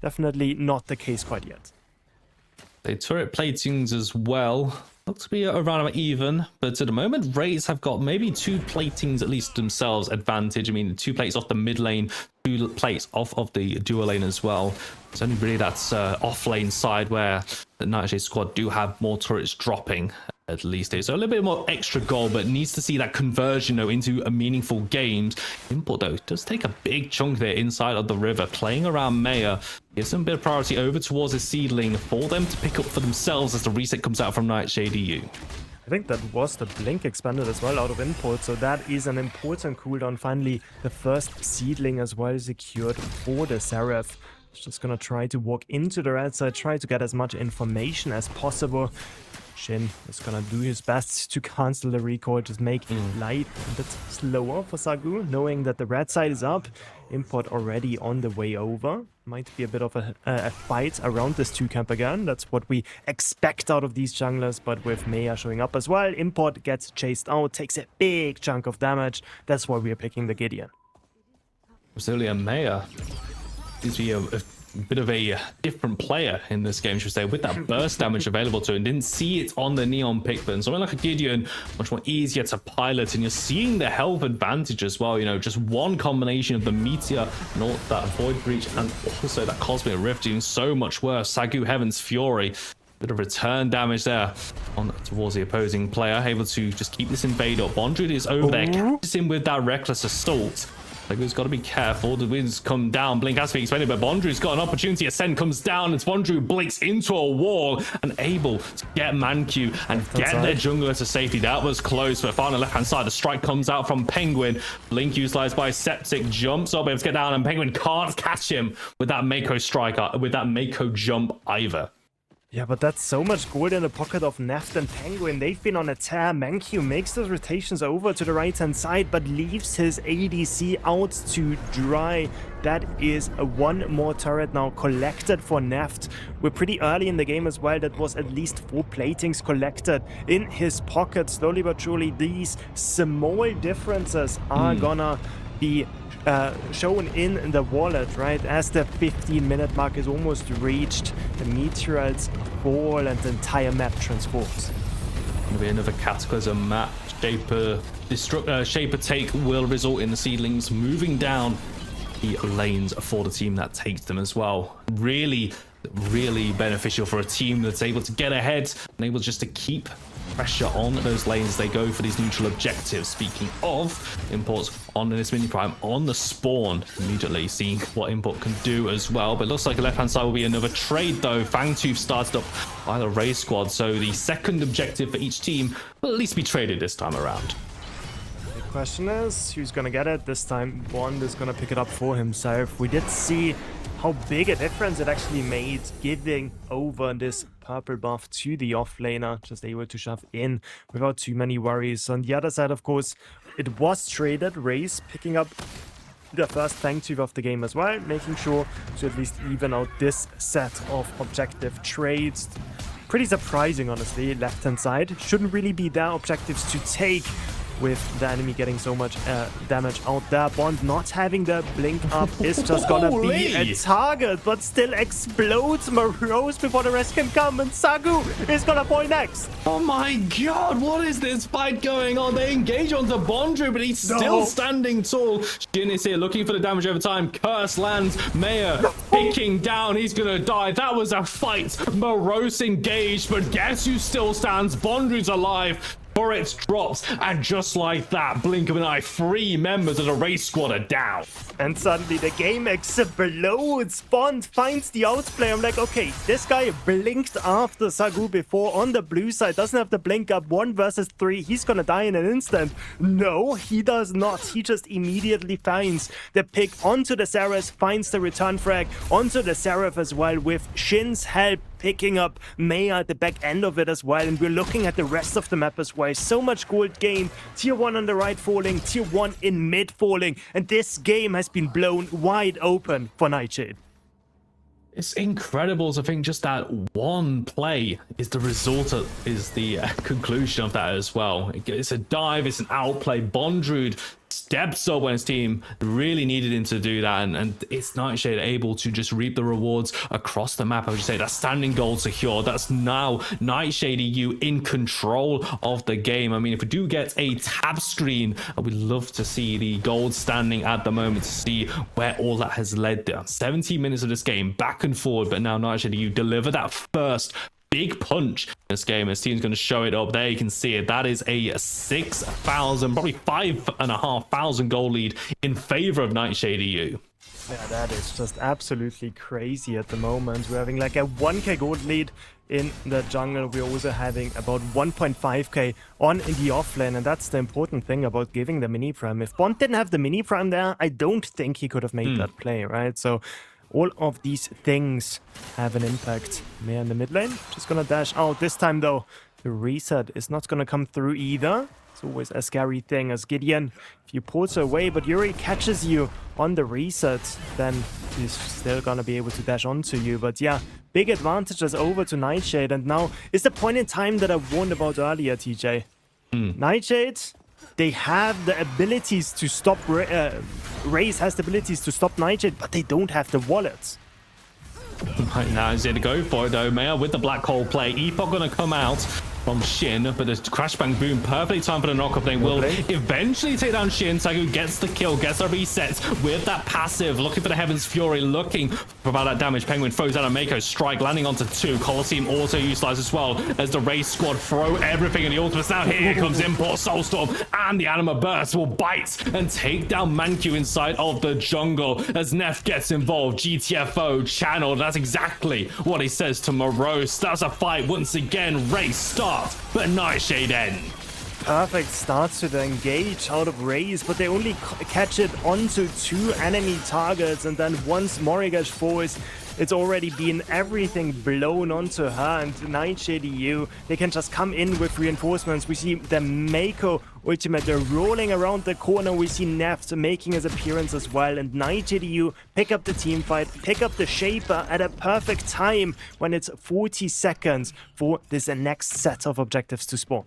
definitely not the case quite yet. The turret platings as well look to be around about even, but at the moment Rays have got maybe 2 platings at least themselves advantage. I mean, 2 plates off the mid lane, 2 plates off of the dual lane as well. It's only really that's off lane side where the Nightshade squad do have more turrets dropping at least. So a little bit more extra gold, but needs to see that conversion though into a meaningful games. Import though does take a big chunk there inside of the river, playing around Maya. Gives them a bit of priority over towards the seedling for them to pick up for themselves as the reset comes out from Nightshade EU. I think that was the blink expanded as well out of Import, so that is an important cooldown. Finally, the first seedling as well secured for the Seraph. Just gonna try to walk into the red side, try to get as much information as possible. Shin is gonna do his best to cancel the recoil, just make light a bit slower for Sagu, knowing that the red side is up. Import already on the way over. Might be a bit of a fight around this 2 camp again. That's what we expect out of these junglers, but with Maya showing up as well, Import gets chased out, takes a big chunk of damage. That's why we are picking the Gideon. Absolutely, Maya seems to be a bit of a different player in this game, should we say, with that burst damage available to him. Didn't see it on the Neon pick, but something like a Gideon, much more easier to pilot, and you're seeing the health advantage as well. You know, just one combination of the Meteor and all that Void Breach and also that Cosmic Rift doing so much worse. Sagu Heaven's Fury, bit of return damage there on towards the opposing player, able to just keep this invade up. Bondred is over there, catches him with that Reckless Assault. Sagu's got to be careful. The winds come down. Blink has to be expended, but Bondrew's got an opportunity. Ascend comes down as Bondrew blinks into a wall and able to get Manq and get their jungler to safety. That was close, but far on the left-hand side, the strike comes out from Penguin. Blink utilized by Septic, jumps up, able to get down, and Penguin can't catch him with that Mako strike, with that Mako jump either. Yeah, but that's so much gold in the pocket of Neft and Penguin. They've been on a tear. Manq makes those rotations over to the right-hand side, but leaves his ADC out to dry. That is one more turret now collected for Neft. We're pretty early in the game as well. That was at least 4 platings collected in his pocket. Slowly but surely, these small differences are gonna be shown in the wallet, right? As the 15-minute mark is almost reached, the meteorites fall and the entire map transforms. Gonna be another Cataclysm map. Shaper take will result in the seedlings moving down the lanes for the team that takes them as well. Really beneficial for a team that's able to get ahead and able just to keep pressure on those lanes as they go for these neutral objectives. Speaking of, Imports on this mini prime on the spawn, immediately seeing what Import can do as well. But it looks like the left-hand side will be another trade though. Fangtooth started up by the Ray squad, so the second objective for each team will at least be traded this time around. The question is, who's gonna get it this time? Bond is gonna pick it up for himself. We did see how big a difference it actually made giving over this purple buff to the offlaner, just able to shove in without too many worries. On the other side, of course, it was traded. Raze picking up the first Fangtooth of the game as well, making sure to at least even out this set of objective trades. Pretty surprising, honestly. Left-hand side shouldn't really be their objectives to take, with the enemy getting so much damage out there. Bond not having the blink up is just gonna be a target, but still explodes Morose before the rest can come, and Sagu is gonna point next. Oh my god, what is this fight going on? They engage onto Bondru, but he's still standing tall. Shin is here looking for the damage over time. Curse lands, Mayor picking down, he's gonna die. That was a fight. Morose engaged, but guess who still stands? Bondru's alive. Turret drops, and just like that, blink of an eye, 3 members of the race squad are down. And suddenly the game explodes. Bond finds the outplay. I'm like, okay, this guy blinked after Sagu before on the blue side, doesn't have the blink up. 1 versus 3, he's gonna die in an instant. No, he does not. He just immediately finds the pick onto the Seraph, finds the return frag onto the Seraph as well, with Shin's help picking up Maya at the back end of it as well. And we're looking at the rest of the map as well. So much gold gained. Tier 1 on the right falling, Tier 1 in mid falling, and this game has been blown wide open for Nightshade. It's incredible to think just that one play is the result of, is the conclusion of that as well. It's a dive, it's an outplay. Bondrewd steps up when his team really needed him to do that, and it's Nightshade able to just reap the rewards across the map. I would say that standing goal secure. That's now Nightshade EU in control of the game. I mean, if we do get a tab screen, I would love to see the gold standing at the moment to see where all that has led down. 17 minutes of this game back and forward, but now Nightshade EU deliver that first big punch in this game. His team's going to show it up there. You can see it. That is a 6,000, probably 5,500 goal lead in favor of Nightshade EU. Yeah, that is just absolutely crazy at the moment. We're having like a 1k gold lead in the jungle. We're also having about 1.5k on in the offlane, and that's the important thing about giving the mini prime. If Bond didn't have the mini prime there, I don't think he could have made that play, right? So all of these things have an impact. Maya in the mid lane, just gonna dash out. This time though, the reset is not gonna come through either. It's always a scary thing as Gideon, if you pulse away, but Yuri catches you on the reset, then he's still gonna be able to dash onto you. But yeah, big advantages over to Nightshade, and now is the point in time that I warned about earlier, TJ. Nightshade, they have the abilities to stop Raze has the abilities to stop Nightshade, but they don't have the wallets. Right now he's here to go for it though. Maya with the black hole play. Epoch gonna come out from Shin, but the crash bang boom, perfectly timed for the knockup. They will eventually take down Shin. Sagu gets the kill, gets a reset with that passive, looking for the Heaven's Fury, looking for about that damage. Penguin throws out a Mako strike, landing onto 2. Colosseum also utilized as well as the race squad throw everything in the ultimates. Now here comes Import, Soulstorm, and the Anima Burst will bite and take down Manku inside of the jungle as Neff gets involved. GTFO channeled. That's exactly what he says to Morose. That's a fight once again. Race start, but Nightshade end. Perfect start to the engage out of Raze, but they only catch it onto 2 enemy targets, and then once Morigesh falls, it's already been everything blown onto her, and Nightshade EU, they can just come in with reinforcements. We see the Mako ultimate rolling around the corner. We see Neft making his appearance as well, and Nightshade EU pick up the team fight, pick up the Shaper at a perfect time when it's 40 seconds for this next set of objectives to spawn.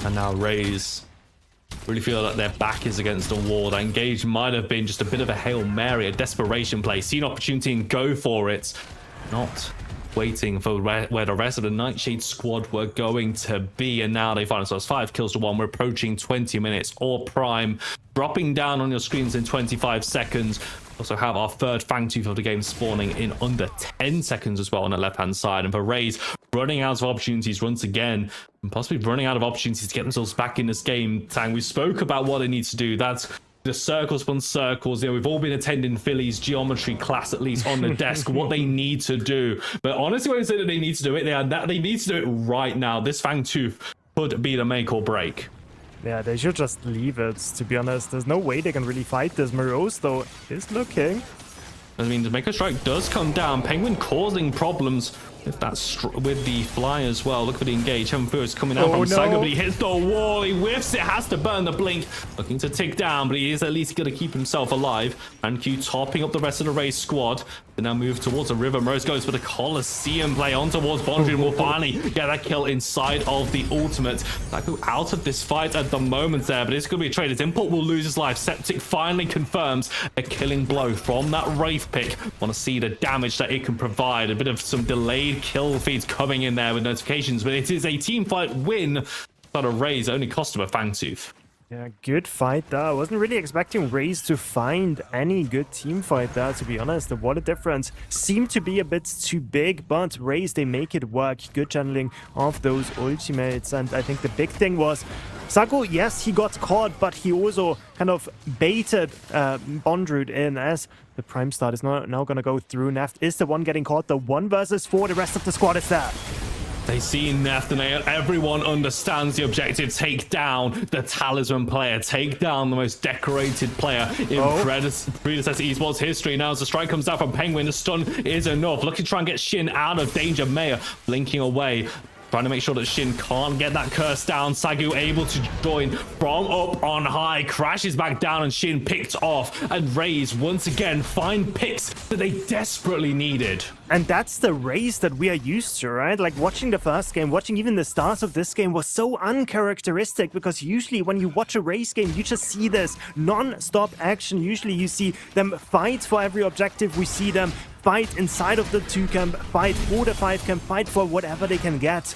And now Raze really feel like their back is against the wall. That engage might have been just a bit of a Hail Mary, a desperation play. See an opportunity and go for it. Not waiting for where the rest of the Nightshade squad were going to be, and now they find themselves 5 kills to 1. We're approaching 20 minutes or prime, dropping down on your screens in 25 seconds. Also have our third Fangtooth of the game spawning in under 10 seconds as well on the left-hand side. And for Raze, running out of opportunities once again, and possibly running out of opportunities to get themselves back in this game. Tang, we spoke about what they need to do. That's the circles upon circles. You know, we've all been attending Philly's geometry class, at least on the desk, what they need to do. But honestly, when I say that they need to do it, they need to do it right now. This Fangtooth could be the make or break. Yeah, they should just leave it, to be honest. There's no way they can really fight this. Morose, though, is looking. I mean, the Maker Strike does come down. Penguin causing problems with that with the fly as well. Look for the engage. Heaven First coming out from Saga, but he hits the wall. He whiffs it, has to burn the blink. Looking to tick down, but he is at least going to keep himself alive. And Q topping up the rest of the Race squad. They now move towards the river. Morose goes for the Colosseum play on towards Bondry, and will finally get that kill inside of the ultimate. Saga out of this fight at the moment there, but it's going to be a trade. His import will lose his life. Septic finally confirms a killing blow from that Wraith pick. Want to see the damage that it can provide. A bit of some delayed kill feeds coming in there with notifications, but it is a team fight win. But a Raze only cost him a Fangtooth. Yeah, good fight there. I wasn't really expecting Raze to find any good team fight there, to be honest. The water difference seemed to be a bit too big, but Raze, they make it work. Good channeling of those ultimates. And I think the big thing was Sago, yes, he got caught, but he also kind of baited Bondrewd in, as the Prime Start is now going to go through. Neft is the one getting caught. The 1 versus 4, the rest of the squad is there. They see Neft and everyone understands the objective. Take down the talisman player. Take down the most decorated player in Predecessor Esports history. Now as the strike comes down from Penguin, the stun is enough. Looking to try and get Shin out of danger. Maya blinking away. Trying to make sure that Shin can't get that curse down. Sagu able to join from up on high. Crashes back down and Shin picked off. And Raze once again find picks that they desperately needed. And that's the Raze that we are used to, right? Like watching the first game, watching even the start of this game was so uncharacteristic, because usually when you watch a Raze game, you just see this non-stop action. Usually you see them fight for every objective. We see them fight inside of the 2 camp, fight for the 5 camp, fight for whatever they can get.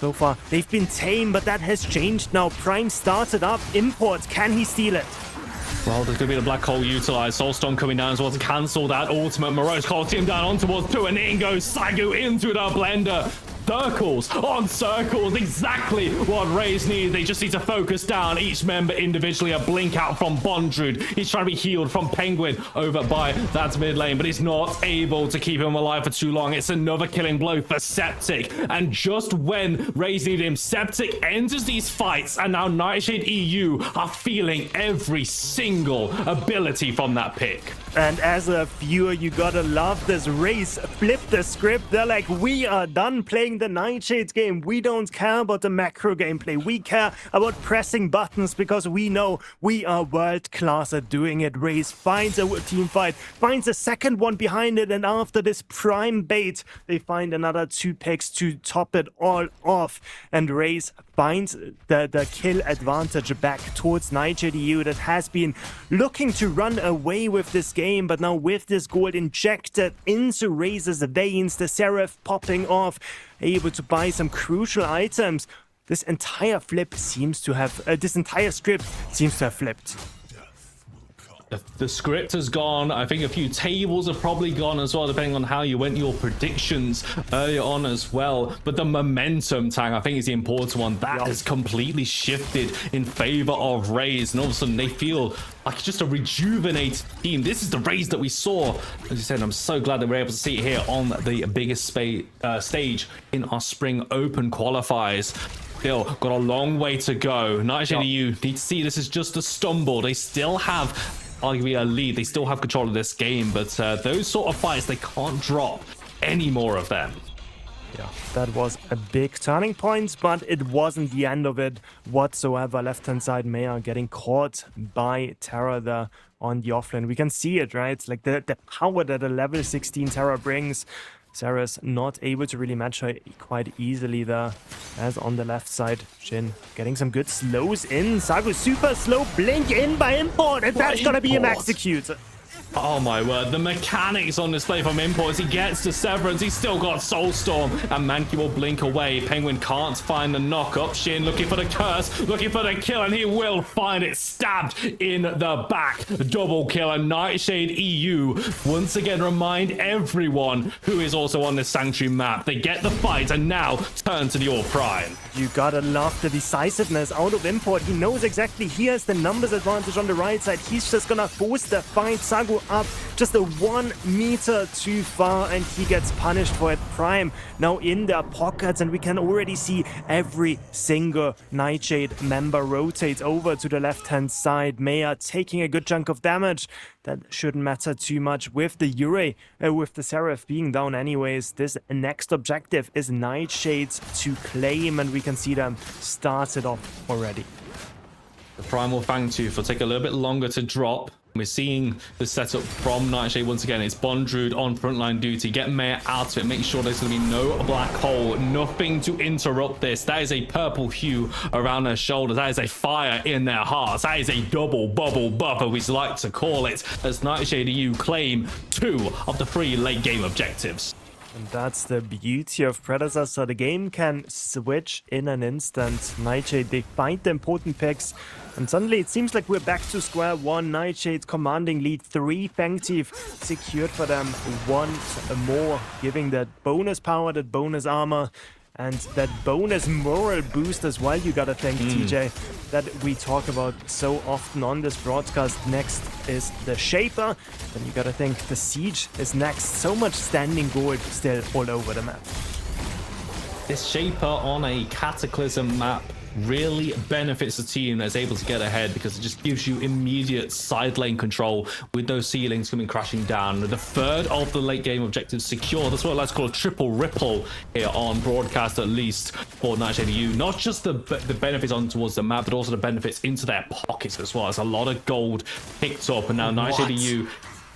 So far, they've been tame, but that has changed now. Prime started up. Import, can he steal it? Well, there's going to be the Black Hole utilized. Soulstorm coming down as well to cancel that ultimate. Morose Colosseum down on towards 2, and in goes Sagu into the blender. Circles on circles, exactly what Raze need. They just need to focus down each member individually. A blink out from Bondrewd. He's trying to be healed from Penguin over by that mid lane, but he's not able to keep him alive for too long. It's another killing blow for Septic. And just when Raze needed him, Septic enters these fights, and now Nightshade EU are feeling every single ability from that pick. And as a viewer, you gotta love this. Raze flip the script. They're like, we are done playing the Nightshades game. We don't care about the macro gameplay. We care about pressing buttons, because we know we are world class at doing it. Raze finds a team fight, finds a second one behind it, and after this prime bait, they find another 2 picks to top it all off. And Raze finds the kill advantage back towards Nightshade EU, that has been looking to run away with this game, but now with this gold injected into Raze's veins, the Seraph popping off, able to buy some crucial items. This entire script seems to have flipped. The script has gone. I think a few tables have probably gone as well, depending on how you went your predictions earlier on as well. But the momentum, Tang, I think is the important one. That has completely shifted in favor of Raze, and all of a sudden they feel like just a rejuvenated team. This is the Raze that we saw. As you said, I'm so glad that we're able to see it here on the biggest stage in our Spring Open Qualifiers. Still got a long way to go. Nightshade EU need to see this as just a stumble. They still have arguably a lead. They still have control of this game, but those sort of fights, they can't drop any more of them. Yeah, that was a big turning point, but it wasn't the end of it whatsoever. Left-hand side, Maya getting caught by Terra there on the offlane. We can see it, right? It's like the power that a level 16 Terra brings. Sarah's not able to really match her quite easily there. As on the left side, Shin getting some good slows in. Sagu super slow, blink in by Import, and that's gonna be him executed. Oh my word, the mechanics on display from Imports. He gets to Severance, he's still got Soulstorm, and Mankey will blink away. Penguin can't find the knock up. Shin looking for the curse, looking for the kill, and he will find it. Stabbed in the back. Double kill, and Nightshade EU once again remind everyone who is also on this Sanctuary map. They get the fight and now turn to the All Prime. You gotta love the decisiveness out of Import. He knows exactly he has the numbers advantage on the right side. He's just gonna force the fight. Sagu up just a 1 meter too far, and he gets punished for it. Prime now in their pockets, and we can already see every single Nightshade member rotate over to the left-hand side. Maya taking a good chunk of damage. That shouldn't matter too much with the Yurei, with the Seraph being down anyways. This next objective is Nightshades to claim, and we can see them started off already. The Primal Fangtooth will take a little bit longer to drop. We're seeing the setup from Nightshade once again. It's Bondrude on frontline duty. Get Maya out of it. Make sure there's going to be no black hole. Nothing to interrupt this. That is a purple hue around their shoulders. That is a fire in their hearts. That is a double bubble buffer, we like to call it, as Nightshade EU claim 2 of the 3 late game objectives. And that's the beauty of Predecessor. The game can switch in an instant. Nightshade, they find the important picks, and suddenly it seems like we're back to square one. Nightshade commanding lead 3. Fangtooth secured for them once more, giving that bonus power, that bonus armor, and that bonus moral boost as well. You gotta thank TJ, that we talk about so often on this broadcast. Next is the Shaper, then you gotta think the Siege is next. So much standing gold still all over the map. This Shaper on a Cataclysm map really benefits the team that's able to get ahead, because it just gives you immediate side lane control with those ceilings coming crashing down. The third of the late game objectives secure. That's what let's call a triple ripple here on broadcast, at least for Nightshade EU. Not just the benefits on towards the map, but also the benefits into their pockets as well. There's a lot of gold picked up, and now Nightshade EU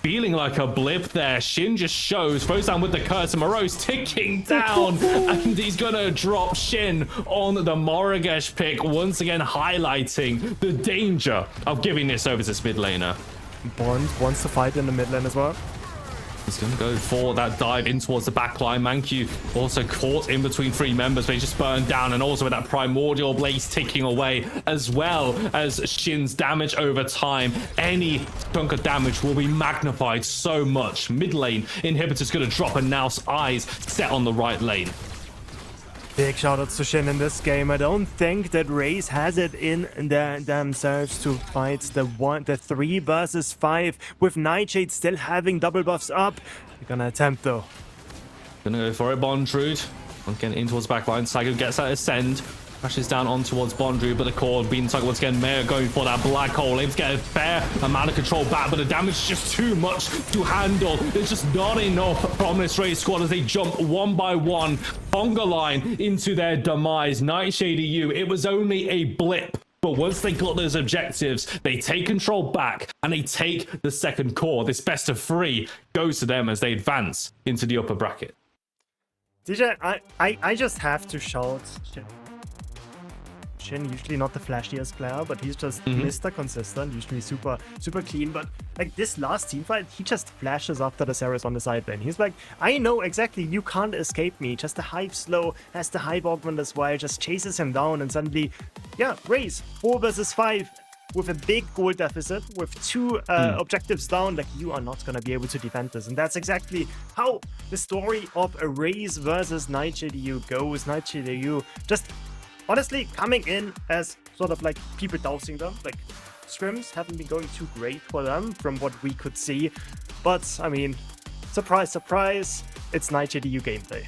feeling like a blip there. Shin just shows, throws down with the curse, and Moreau's ticking down, and he's gonna drop Shin on the Moragesh pick, once again highlighting the danger of giving this over to this mid laner. Bond wants to fight in the mid lane as well. He's going to go for that dive in towards the backline. Mankey also caught in between 3 members, but he just burned down, and also with that Primordial Blaze ticking away, as well as Shin's damage over time. Any chunk of damage will be magnified so much. Mid lane inhibitor's going to drop, and now's eyes set on the right lane. Big shoutouts to Shin in this game. I don't think that Raze has it in themselves to fight the 3 versus 5 with Nightshade still having double buffs up. They're gonna attempt though. Gonna go for it, Bondrude. Again in towards the backline. Sago gets that ascend. Crashes down on towards Bondrude, but the core being tugged once again. Mayor going for that black hole. Aims to get a fair amount of control back, but the damage is just too much to handle. There's just not enough from this Raze squad as they jump one by one, conga line into their demise. Nightshade EU, it was only a blip, but once they got those objectives, they take control back and they take the second core. This best of 3 goes to them as they advance into the upper bracket. DJ, I just have to shout. Shin, usually not the flashiest player, but he's just Mr. Consistent, usually super clean. But like this last team fight, he just flashes after the Ceres on the side lane. He's like, I know exactly, you can't escape me. Just a hive slow, has the hive augment as well, just chases him down, and suddenly, yeah, Raze 4 versus 5 with a big goal deficit, with 2 objectives down. Like, you are not gonna be able to defend this, and that's exactly how the story of a Raze versus Nightshade EU goes. Nightshade EU just honestly coming in as sort of like people dousing them. Like, scrims haven't been going too great for them from what we could see, but I mean, surprise, surprise, it's Nightshade EU game day.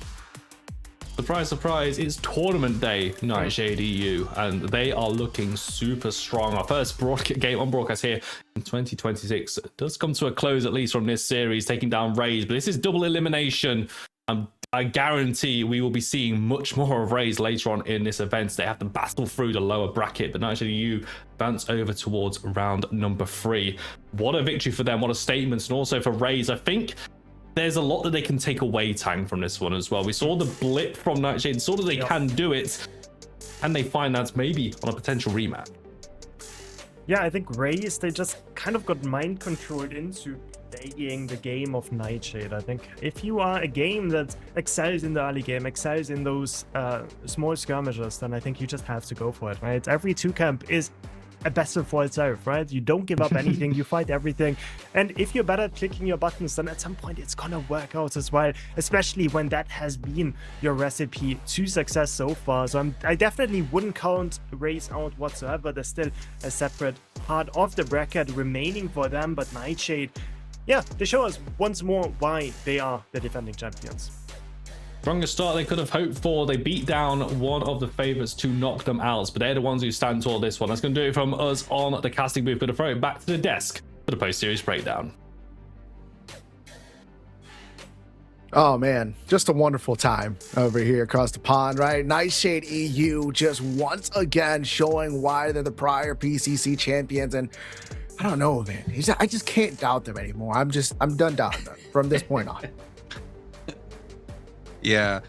Surprise, surprise, it's tournament day, Nightshade EU, and they are looking super strong. Our first game on broadcast here in 2026 does come to a close, at least from this series, taking down Raze, but this is double elimination. I guarantee we will be seeing much more of Raze later on in this event. They have to battle through the lower bracket, but Nightshade EU bounce over towards round number 3. What a victory for them, what a statement, and also for Raze. I think there's a lot that they can take away, Tang, from this one as well. We saw the blip from Nightshade, saw that they can do it, and they find that maybe on a potential rematch. Yeah, I think Raze, they just kind of got mind controlled into playing the game of Nightshade. I think if you are a game that excels in the early game, excels in those small skirmishes, then I think you just have to go for it, right? Every 2-camp is a battle for itself, right? You don't give up anything, you fight everything. And if you're better at clicking your buttons, then at some point it's gonna work out as well, especially when that has been your recipe to success so far. So I definitely wouldn't count Raze out whatsoever. There's still a separate part of the bracket remaining for them, but Nightshade, yeah, they show us once more why they are the defending champions. Strongest start they could have hoped for. They beat down one of the favorites to knock them out, but they're the ones who stand tall this one. That's going to do it from us on the casting booth. Going to throw it back to the desk for the post-series breakdown. Oh man, just a wonderful time over here across the pond, right? Nightshade EU just once again showing why they're the prior PCC champions, and I don't know, man. I just can't doubt them anymore. I'm done doubting them from this point on. Yeah,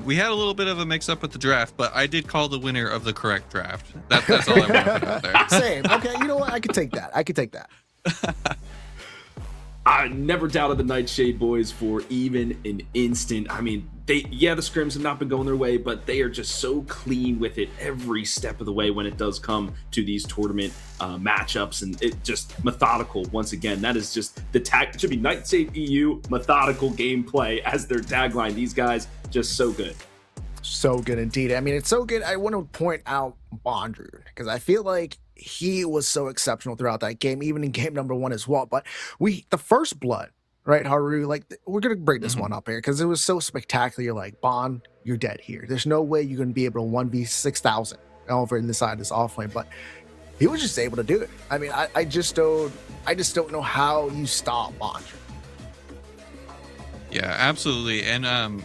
we had a little bit of a mix-up with the draft, but I did call the winner of the correct draft. That's all I want to put out there. Same. Okay, you know what? I could take that. I never doubted the Nightshade boys for even an instant. I mean, the scrims have not been going their way, but they are just so clean with it every step of the way when it does come to these tournament matchups, and it just methodical. Once again, that is just the tag. It should be Nightshade EU methodical gameplay as their tagline. These guys just so good. So good indeed. I mean, it's so good. I want to point out Bondru because I feel like he was so exceptional throughout that game, even in game number 1 as well. But the first blood, right, Haru, like we're going to break this one up here because it was so spectacular. You're like, Bond, you're dead here. There's no way you're going to be able to 1v6,000 over in the side of this offlane, but he was just able to do it. I mean, I just don't know how you stop Bondru. Yeah, absolutely. And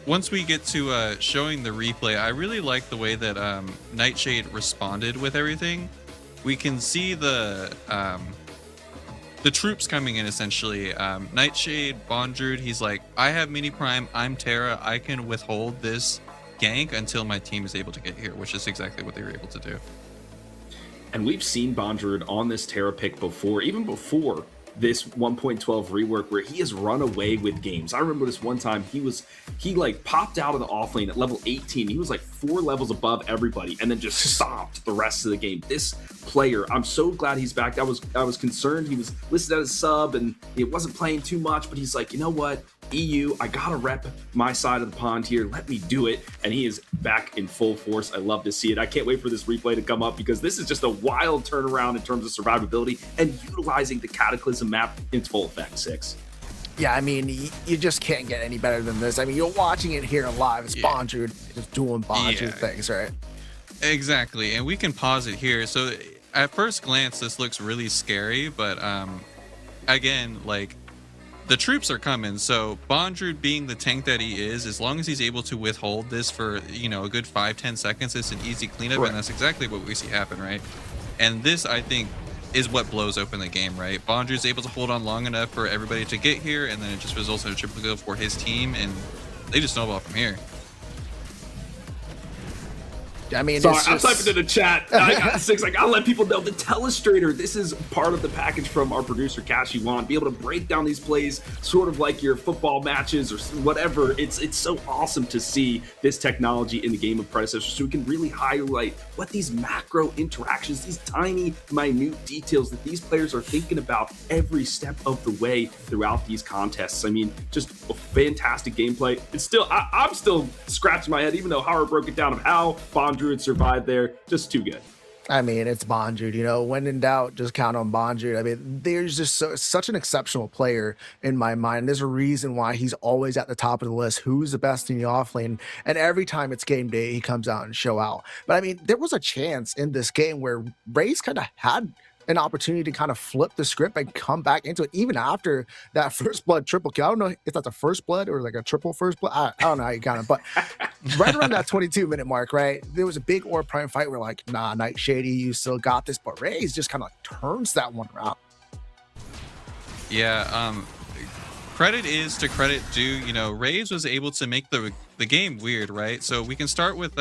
once we get to showing the replay, I really like the way that Nightshade responded with everything. We can see the troops coming in essentially. Nightshade, Bondrewd, he's like, I have mini prime, I'm Terra, I can withhold this gank until my team is able to get here, which is exactly what they were able to do. And we've seen Bondrewd on this Terra pick before, even before this 1.12 rework, where he has run away with games. I remember this one time he like popped out of the offlane at level 18. He was like 4 levels above everybody and then just stopped the rest of the game. This player, I'm so glad he's back. I was concerned he was listed as a sub and it wasn't playing too much, but he's like, you know what, EU, I gotta rep my side of the pond here, let me do it. And he is back in full force. I love to see it. I can't wait for this replay to come up because this is just a wild turnaround in terms of survivability and utilizing the Cataclysm map in its full effect. 6. Yeah, I mean, you just can't get any better than this. I mean, you're watching it here live. It's Bondrewd just doing Bondrewd things, right? Exactly, and we can pause it here. So at first glance, this looks really scary, but again, like, the troops are coming, so Bondrewd, being the tank that he is, as long as he's able to withhold this for, you know, a good 5-10 seconds, it's an easy cleanup, and that's exactly what we see happen, right? And this, I think, is what blows open the game, right? Bondrewd's able to hold on long enough for everybody to get here, and then it just results in a triple kill for his team, and they just snowball from here. I mean, sorry, I'm typing in the chat. I got 6. I gotta let people know the Telestrator. This is part of the package from our producer Cash. You want be able to break down these plays, sort of like your football matches or whatever. It's so awesome to see this technology in the game of Predecessor, so we can really highlight what these macro interactions, these tiny, minute details that these players are thinking about every step of the way throughout these contests. I mean, just a fantastic gameplay. It's still, I'm still scratching my head, even though Howard broke it down of how Bondrewd survived there. Just too good. I mean, it's Bondrewd, you know, when in doubt, just count on Bondrewd. I mean, there's just such an exceptional player in my mind. There's a reason why he's always at the top of the list. Who's the best in the offlane? And every time it's game day, he comes out and show out. But I mean, there was a chance in this game where Raze kind of had an opportunity to kind of flip the script and come back into it, even after that first blood triple kill. I don't know if that's a first blood or like a triple first blood. I don't know how you count it, but right around that 22-minute mark, right, there was a big Orb Prime fight where like, nah, Nightshade, you still got this, but Raze just kind of turns that one around. Yeah, credit is to credit due. You know, Raze was able to make the game weird, right? So we can start with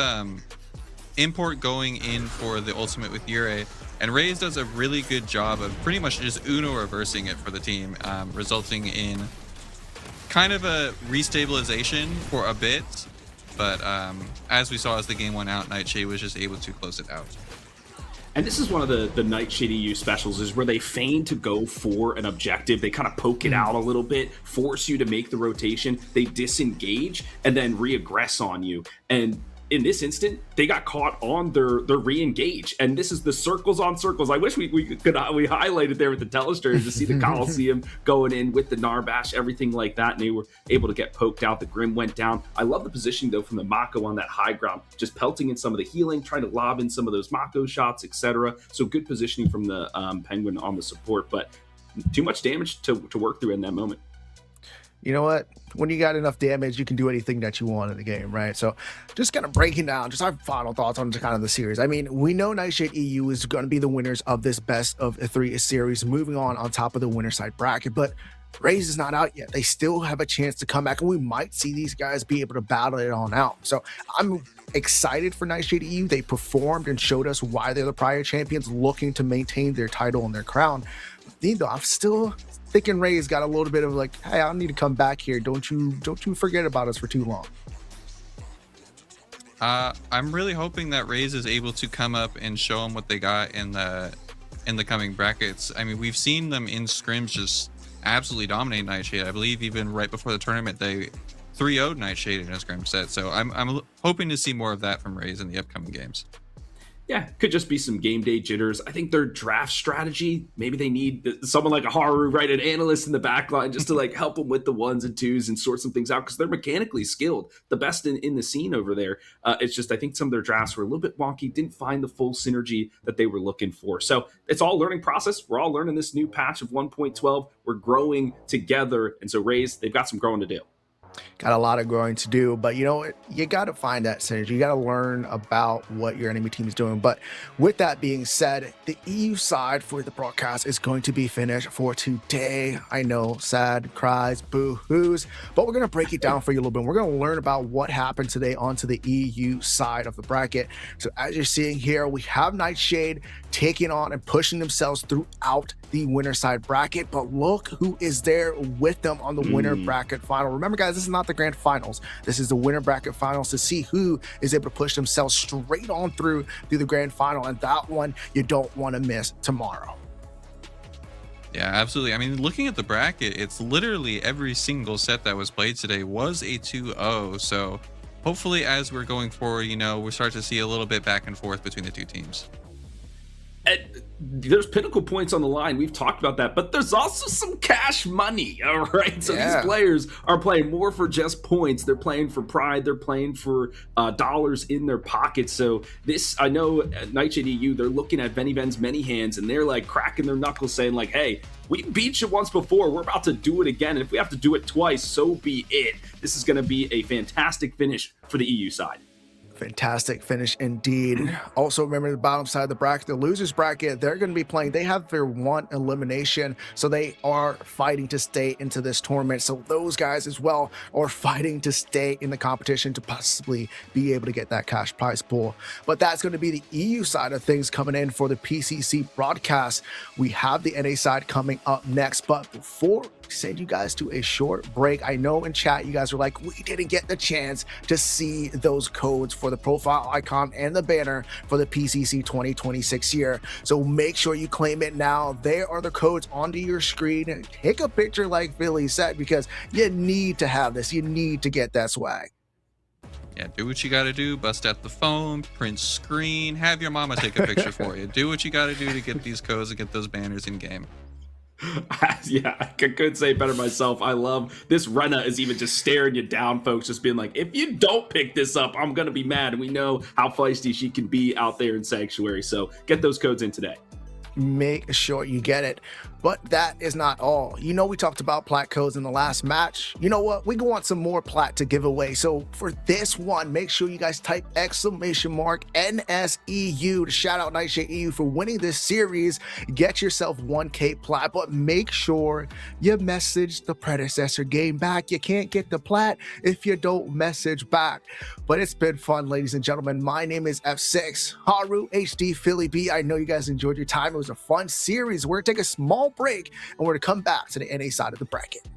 import going in for the ultimate with Yurei, and Raze does a really good job of pretty much just Uno reversing it for the team, resulting in kind of a restabilization for a bit. But as we saw as the game went out, Nightshade was just able to close it out. And this is one of the Nightshade EU specials, is where they feign to go for an objective. They kind of poke it out a little bit, force you to make the rotation. They disengage and then re-aggress on you. And in this instant, they got caught on their re-engage. And this is the circles on circles. I wish we highlighted there with the telesters to see the Coliseum going in with the Narbash, everything like that. And they were able to get poked out. The Grim went down. I love the positioning, though, from the Mako on that high ground, just pelting in some of the healing, trying to lob in some of those Mako shots, etc. So good positioning from the Penguin on the support, but too much damage to work through in that moment. You know what? When you got enough damage, you can do anything that you want in the game, right? So just kind of breaking down, just our final thoughts on kind of the series. I mean, we know Nightshade EU is going to be the winners of this best of 3 series, moving on top of the winner side bracket, but Raze is not out yet. They still have a chance to come back, and we might see these guys be able to battle it on out. So I'm excited for Nightshade EU. They performed and showed us why they're the prior champions, looking to maintain their title and their crown. Though I'm still thinking Raze got a little bit of like, hey, I need to come back here. Don't you forget about us for too long. I'm really hoping that Raze is able to come up and show them what they got in the coming brackets. I mean, we've seen them in scrims just absolutely dominate Nightshade. I believe even right before the tournament, they 3-0'd Nightshade in a scrim set. So I'm hoping to see more of that from Raze in the upcoming games. Yeah, could just be some game day jitters. I think their draft strategy, maybe they need someone like a Haru, right, an analyst in the back line, just to like help them with the 1s and 2s and sort some things out, because they're mechanically skilled, the best in the scene over there. It's just, I think some of their drafts were a little bit wonky, didn't find the full synergy that they were looking for. So it's all learning process. We're all learning this new patch of 1.12. We're growing together. And so Raze, they've got some growing to do. Got a lot of growing to do, but you know, you got to find that synergy. You got to learn about what your enemy team is doing. But with that being said, the EU side for the broadcast is going to be finished for today. I know, sad cries, boo-hoos, but we're going to break it down for you a little bit. We're going to learn about what happened today onto the EU side of the bracket. So as you're seeing here, we have Nightshade taking on and pushing themselves throughout the winner side bracket, but look who is there with them on the winner bracket final. Remember, guys, this is not the grand finals. This is the winner bracket finals to see who is able to push themselves straight on through the grand final, and that one you don't want to miss tomorrow. Yeah, absolutely. I mean, looking at the bracket, it's literally every single set that was played today was a 2-0. So hopefully as we're going forward, you know, we start to see a little bit back and forth between the two teams. And there's Pinnacle Points on the line. We've talked about that, but there's also some cash money. All right. So these players are playing more for just points. They're playing for pride. They're playing for dollars in their pockets. So this, I know at Nightshade EU, they're looking at Benny Ben's many hands and they're like cracking their knuckles saying like, hey, we beat you once before. We're about to do it again. And if we have to do it twice, so be it. This is going to be a fantastic finish for the EU side. Fantastic finish indeed. Also, remember the bottom side of the bracket, the losers bracket, they're going to be playing. They have their 1 elimination, so they are fighting to stay into this tournament. So those guys as well are fighting to stay in the competition to possibly be able to get that cash prize pool. But that's going to be the EU side of things coming in for the PCC broadcast. We have the NA side coming up next, but before send you guys to a short break, I know in chat you guys are like, we didn't get the chance to see those codes for the profile icon and the banner for the PCC 2026 year, so make sure you claim it now. There are the codes onto your screen. Take a picture like Billy said, because you need to have this. You need to get that swag. Yeah, do what you got to do. Bust out the phone, print screen, have your mama take a picture for you. Do what you got to do to get these codes and get those banners in game. Yeah, I couldn't say it better myself. I love this. Rena is even just staring you down, folks, just being like, if you don't pick this up, I'm going to be mad. And we know how feisty she can be out there in Sanctuary. So get those codes in today. make sure you get it. But that is not all. You know, we talked about plat codes in the last match. You know what? We want some more plat to give away. So for this one, make sure you guys type !NSEU to shout out Nightshade EU for winning this series. Get yourself 1K plat, but make sure you message the Predecessor game back. You can't get the plat if you don't message back. But it's been fun, ladies and gentlemen. My name is F6, Haru, HD, Philly B. I know you guys enjoyed your time. It was a fun series. We're going to take a small break and we're going to come back to the NA side of the bracket.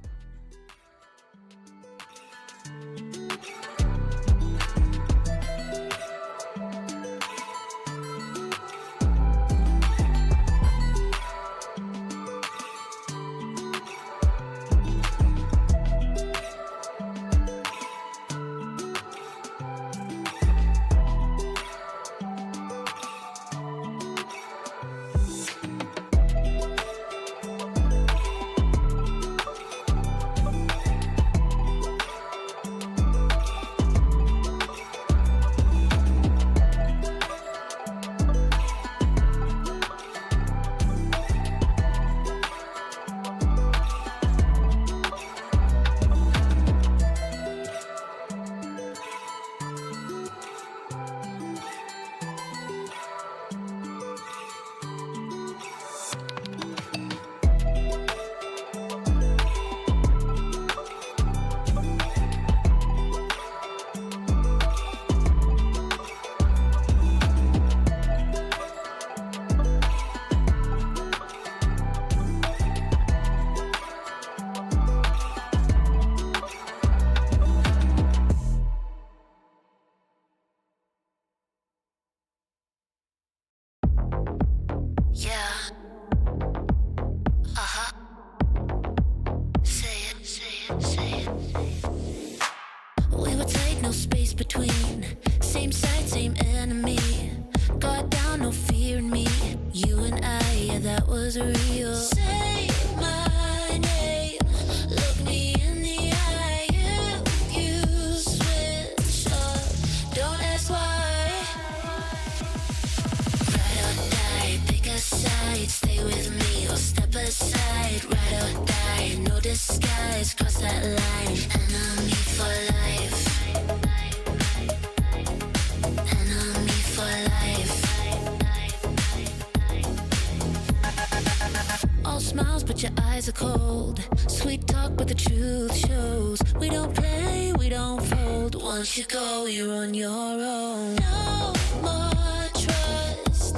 Once you go, you're on your own. No more trust,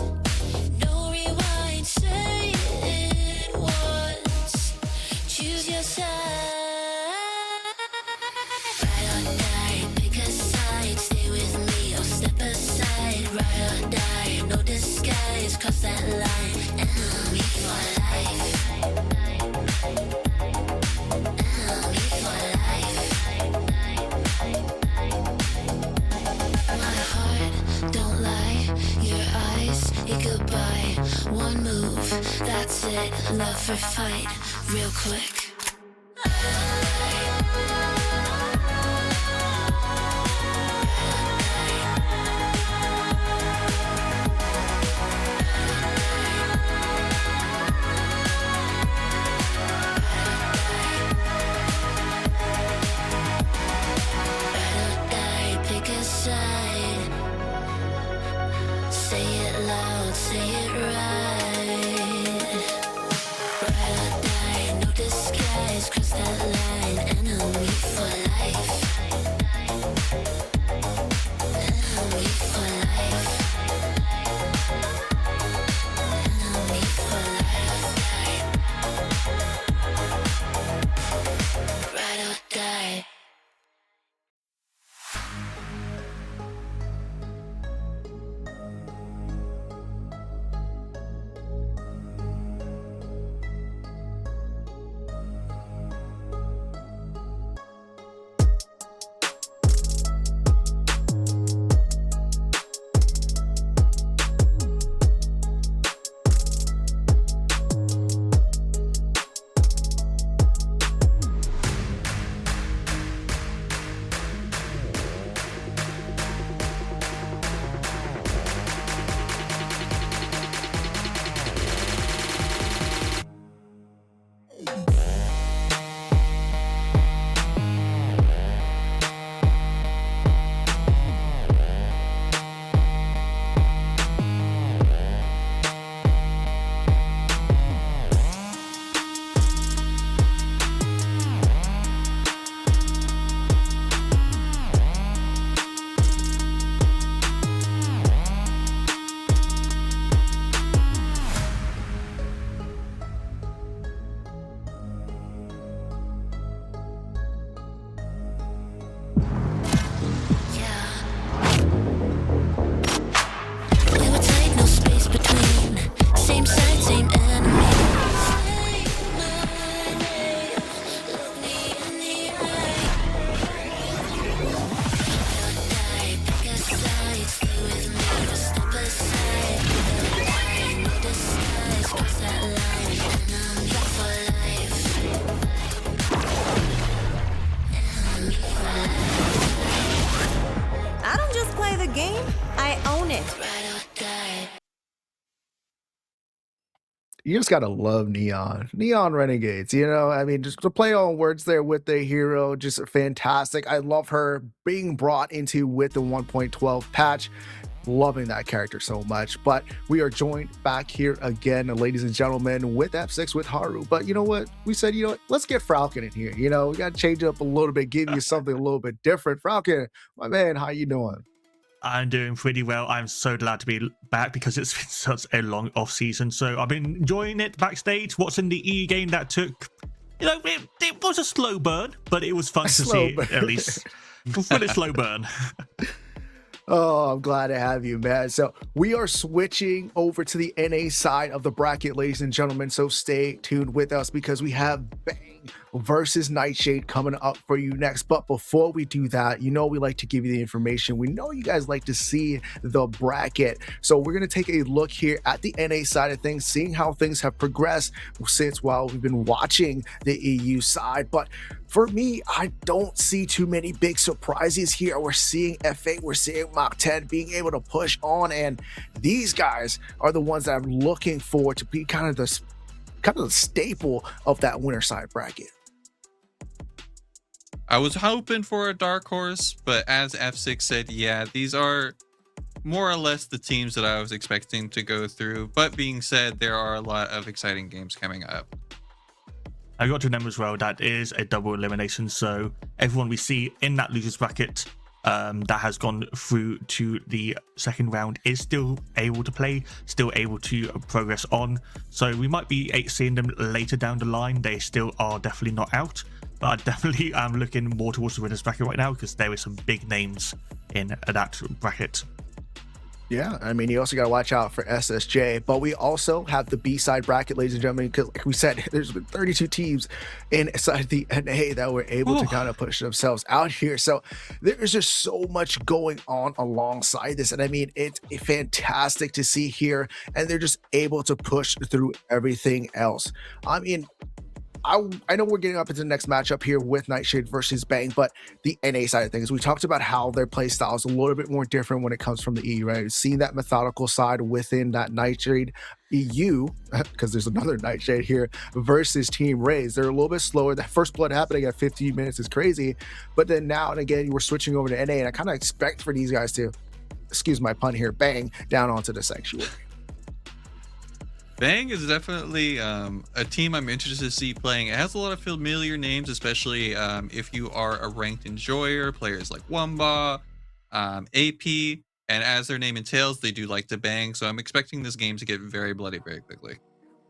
no rewind, say it once. Choose your side. Ride or die, pick a side. Stay with me or step aside. Ride or die, no disguise. Cross that line, enemy for life. Enemy for life. Don't lie, your eyes, goodbye. One move, that's it. Love for fight, real quick. Say it loud, say it right. Ride or die, no disguise. You just gotta love Neon Renegades, you know. I mean, just to play on words there with the hero, just fantastic. I love her being brought into with the 1.12 patch. Loving that character so much. But we are joined back here again, ladies and gentlemen, with F6 with Haru. But you know what? We said, you know what? Let's get Falcon in here. You know, we got to change it up a little bit, give you something a little bit different. Falcon, my man, how you doing? I'm doing pretty well. I'm so glad to be back because it's been such a long off season. So I've been enjoying it backstage, watching the EU game that took, you know, it was a slow burn, but it was fun to see at least. Really slow burn. Oh, I'm glad to have you, man. So we are switching over to the NA side of the bracket, ladies and gentlemen. So stay tuned with us because we have Bang versus Nightshade coming up for you next. But before we do that, you know we like to give you the information. We know you guys like to see the bracket. So we're going to take a look here at the NA side of things, seeing how things have progressed since while we've been watching the EU side. But for me, I don't see too many big surprises here. We're seeing F8, we're seeing Mach 10 being able to push on, and these guys are the ones that I'm looking for to be kind of the staple of that winner side bracket. I was hoping for a dark horse, but as F6 said, yeah, these are more or less the teams that I was expecting to go through. But being said, there are a lot of exciting games coming up. I got to remember as well that is a double elimination, so everyone we see in that losers bracket that has gone through to the second round is still able to play, still able to progress on. So we might be seeing them later down the line. They still are definitely not out, but I definitely am looking more towards the winners bracket right now because there is some big names in that bracket. Yeah, I mean, you also got to watch out for SSJ, but we also have the B-side bracket, ladies and gentlemen, because like we said, there's been 32 teams inside the NA that were able to kind of push themselves out here. So there's just so much going on alongside this. And I mean, it's fantastic to see here, and they're just able to push through everything else. I mean, I know we're getting up into the next matchup here with Nightshade versus Bang, but the NA side of things, we talked about how their play style is a little bit more different when it comes from the EU, right? Seeing that methodical side within that Nightshade EU, because there's another Nightshade here, versus Team Raze. They're a little bit slower. That first blood happening at 15 minutes is crazy, but then now and again, we're switching over to NA, and I kind of expect for these guys to, excuse my pun here, bang down onto the sanctuary. Bang is definitely a team I'm interested to see playing. It has a lot of familiar names, especially if you are a ranked enjoyer, players like Wamba, AP, and as their name entails, they do like to bang. So I'm expecting this game to get very bloody very quickly.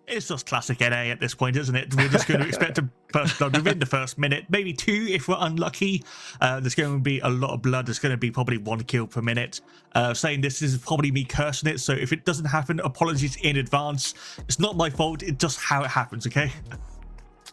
It's just classic NA at this point, isn't it? We're just going to expect a first blood within the first minute, maybe two if we're unlucky. There's going to be a lot of blood. There's going to be probably 1 kill per minute. Saying this is probably me cursing it, so if it doesn't happen, apologies in advance. It's not my fault, it's just how it happens, okay?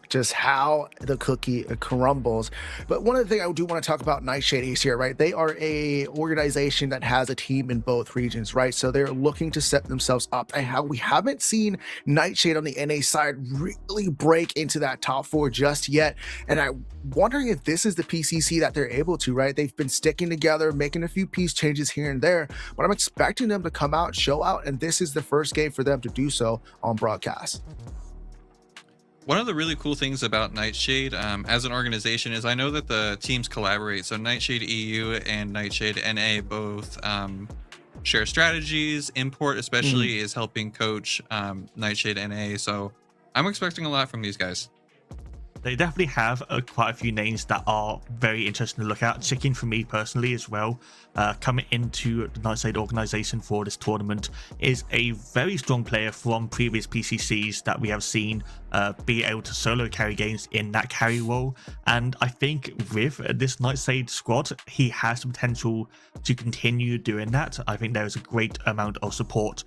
Just how the cookie crumbles. But one of the things I do want to talk about Nightshade is here, right? They are a organization that has a team in both regions, right? So they're looking to set themselves up. And how we haven't seen Nightshade on the NA side really break into that top 4 just yet. And I'm wondering if this is the PCC that they're able to, right? They've been sticking together, making a few piece changes here and there, but I'm expecting them to come out, show out, and this is the first game for them to do so on broadcast. One of the really cool things about Nightshade as an organization is I know that the teams collaborate. So Nightshade EU and Nightshade NA both share strategies. Import especially is helping coach Nightshade NA. So I'm expecting a lot from these guys. They definitely have quite a few names that are very interesting to look at. Chicken for me personally as well, coming into the Nightside organization for this tournament, is a very strong player from previous PCCs that we have seen be able to solo carry games in that carry role. And I think with this Nightside squad, he has the potential to continue doing that. I think there is a great amount of support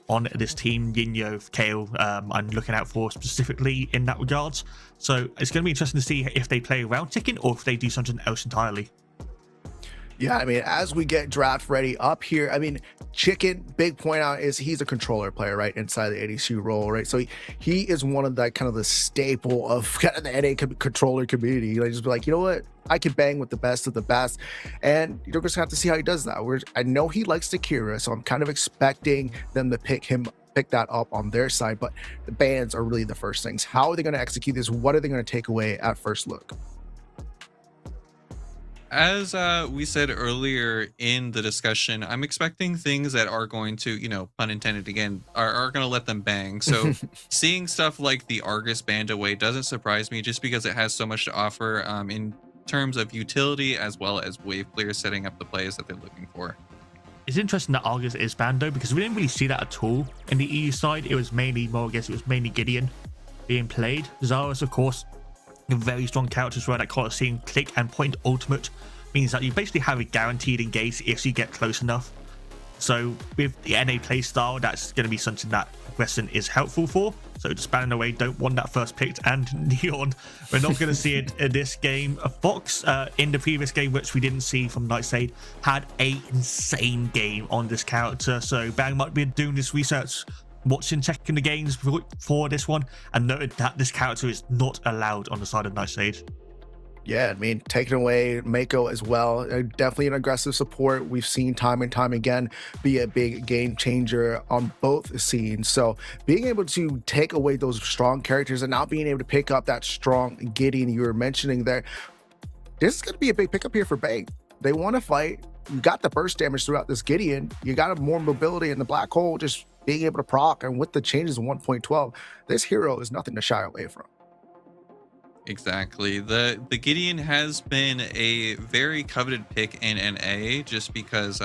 on this team. Yinyo, Kale, I'm looking out for specifically in that regards. So it's going to be interesting to see if they play around Chicken or if they do something else entirely. Yeah, I mean, as we get draft ready up here, I mean, Chicken, big point out is he's a controller player, right, inside the ADC role, right? So he is one of that kind of the staple of kind of the NA controller community. Like, just be like, you know what? I can bang with the best of the best. And you're just going to have to see how he does that. I know he likes Takira, so I'm kind of expecting them to pick him pick that up on their side, but the bans are really the first things. How are they going to execute this? What are they going to take away at first look? As we said earlier in the discussion, I'm expecting things that are going to, you know, pun intended again, are going to let them bang. So seeing stuff like the Argus banned away doesn't surprise me, just because it has so much to offer in terms of utility as well as wave clear, setting up the plays that they're looking for. It's interesting that Argus is banned though, because we didn't really see that at all in the EU side. It was mainly Gideon being played. Zarus, of course, a very strong character as well. That Colosseum click and point ultimate means that you basically have a guaranteed engage if you get close enough. So with the NA play style, that's going to be something that Western is helpful for. So just banning away, don't want that first pick. And Neon, we're not going to see it in this game. Fox, in the previous game, which we didn't see from Nightshade, had an insane game on this character. So Bang might be doing this research, checking the games for this one, and noted that this character is not allowed on the side of Nightshade. Yeah, I mean, taking away Mako as well, definitely an aggressive support. We've seen time and time again be a big game changer on both scenes. So being able to take away those strong characters and not being able to pick up that strong Gideon you were mentioning there, this is going to be a big pickup here for Bang. They want to fight. You got the burst damage throughout this Gideon. You got more mobility in the black hole, just being able to proc. And with the changes in 1.12, this hero is nothing to shy away from. Exactly. The Gideon has been a very coveted pick in NA, just because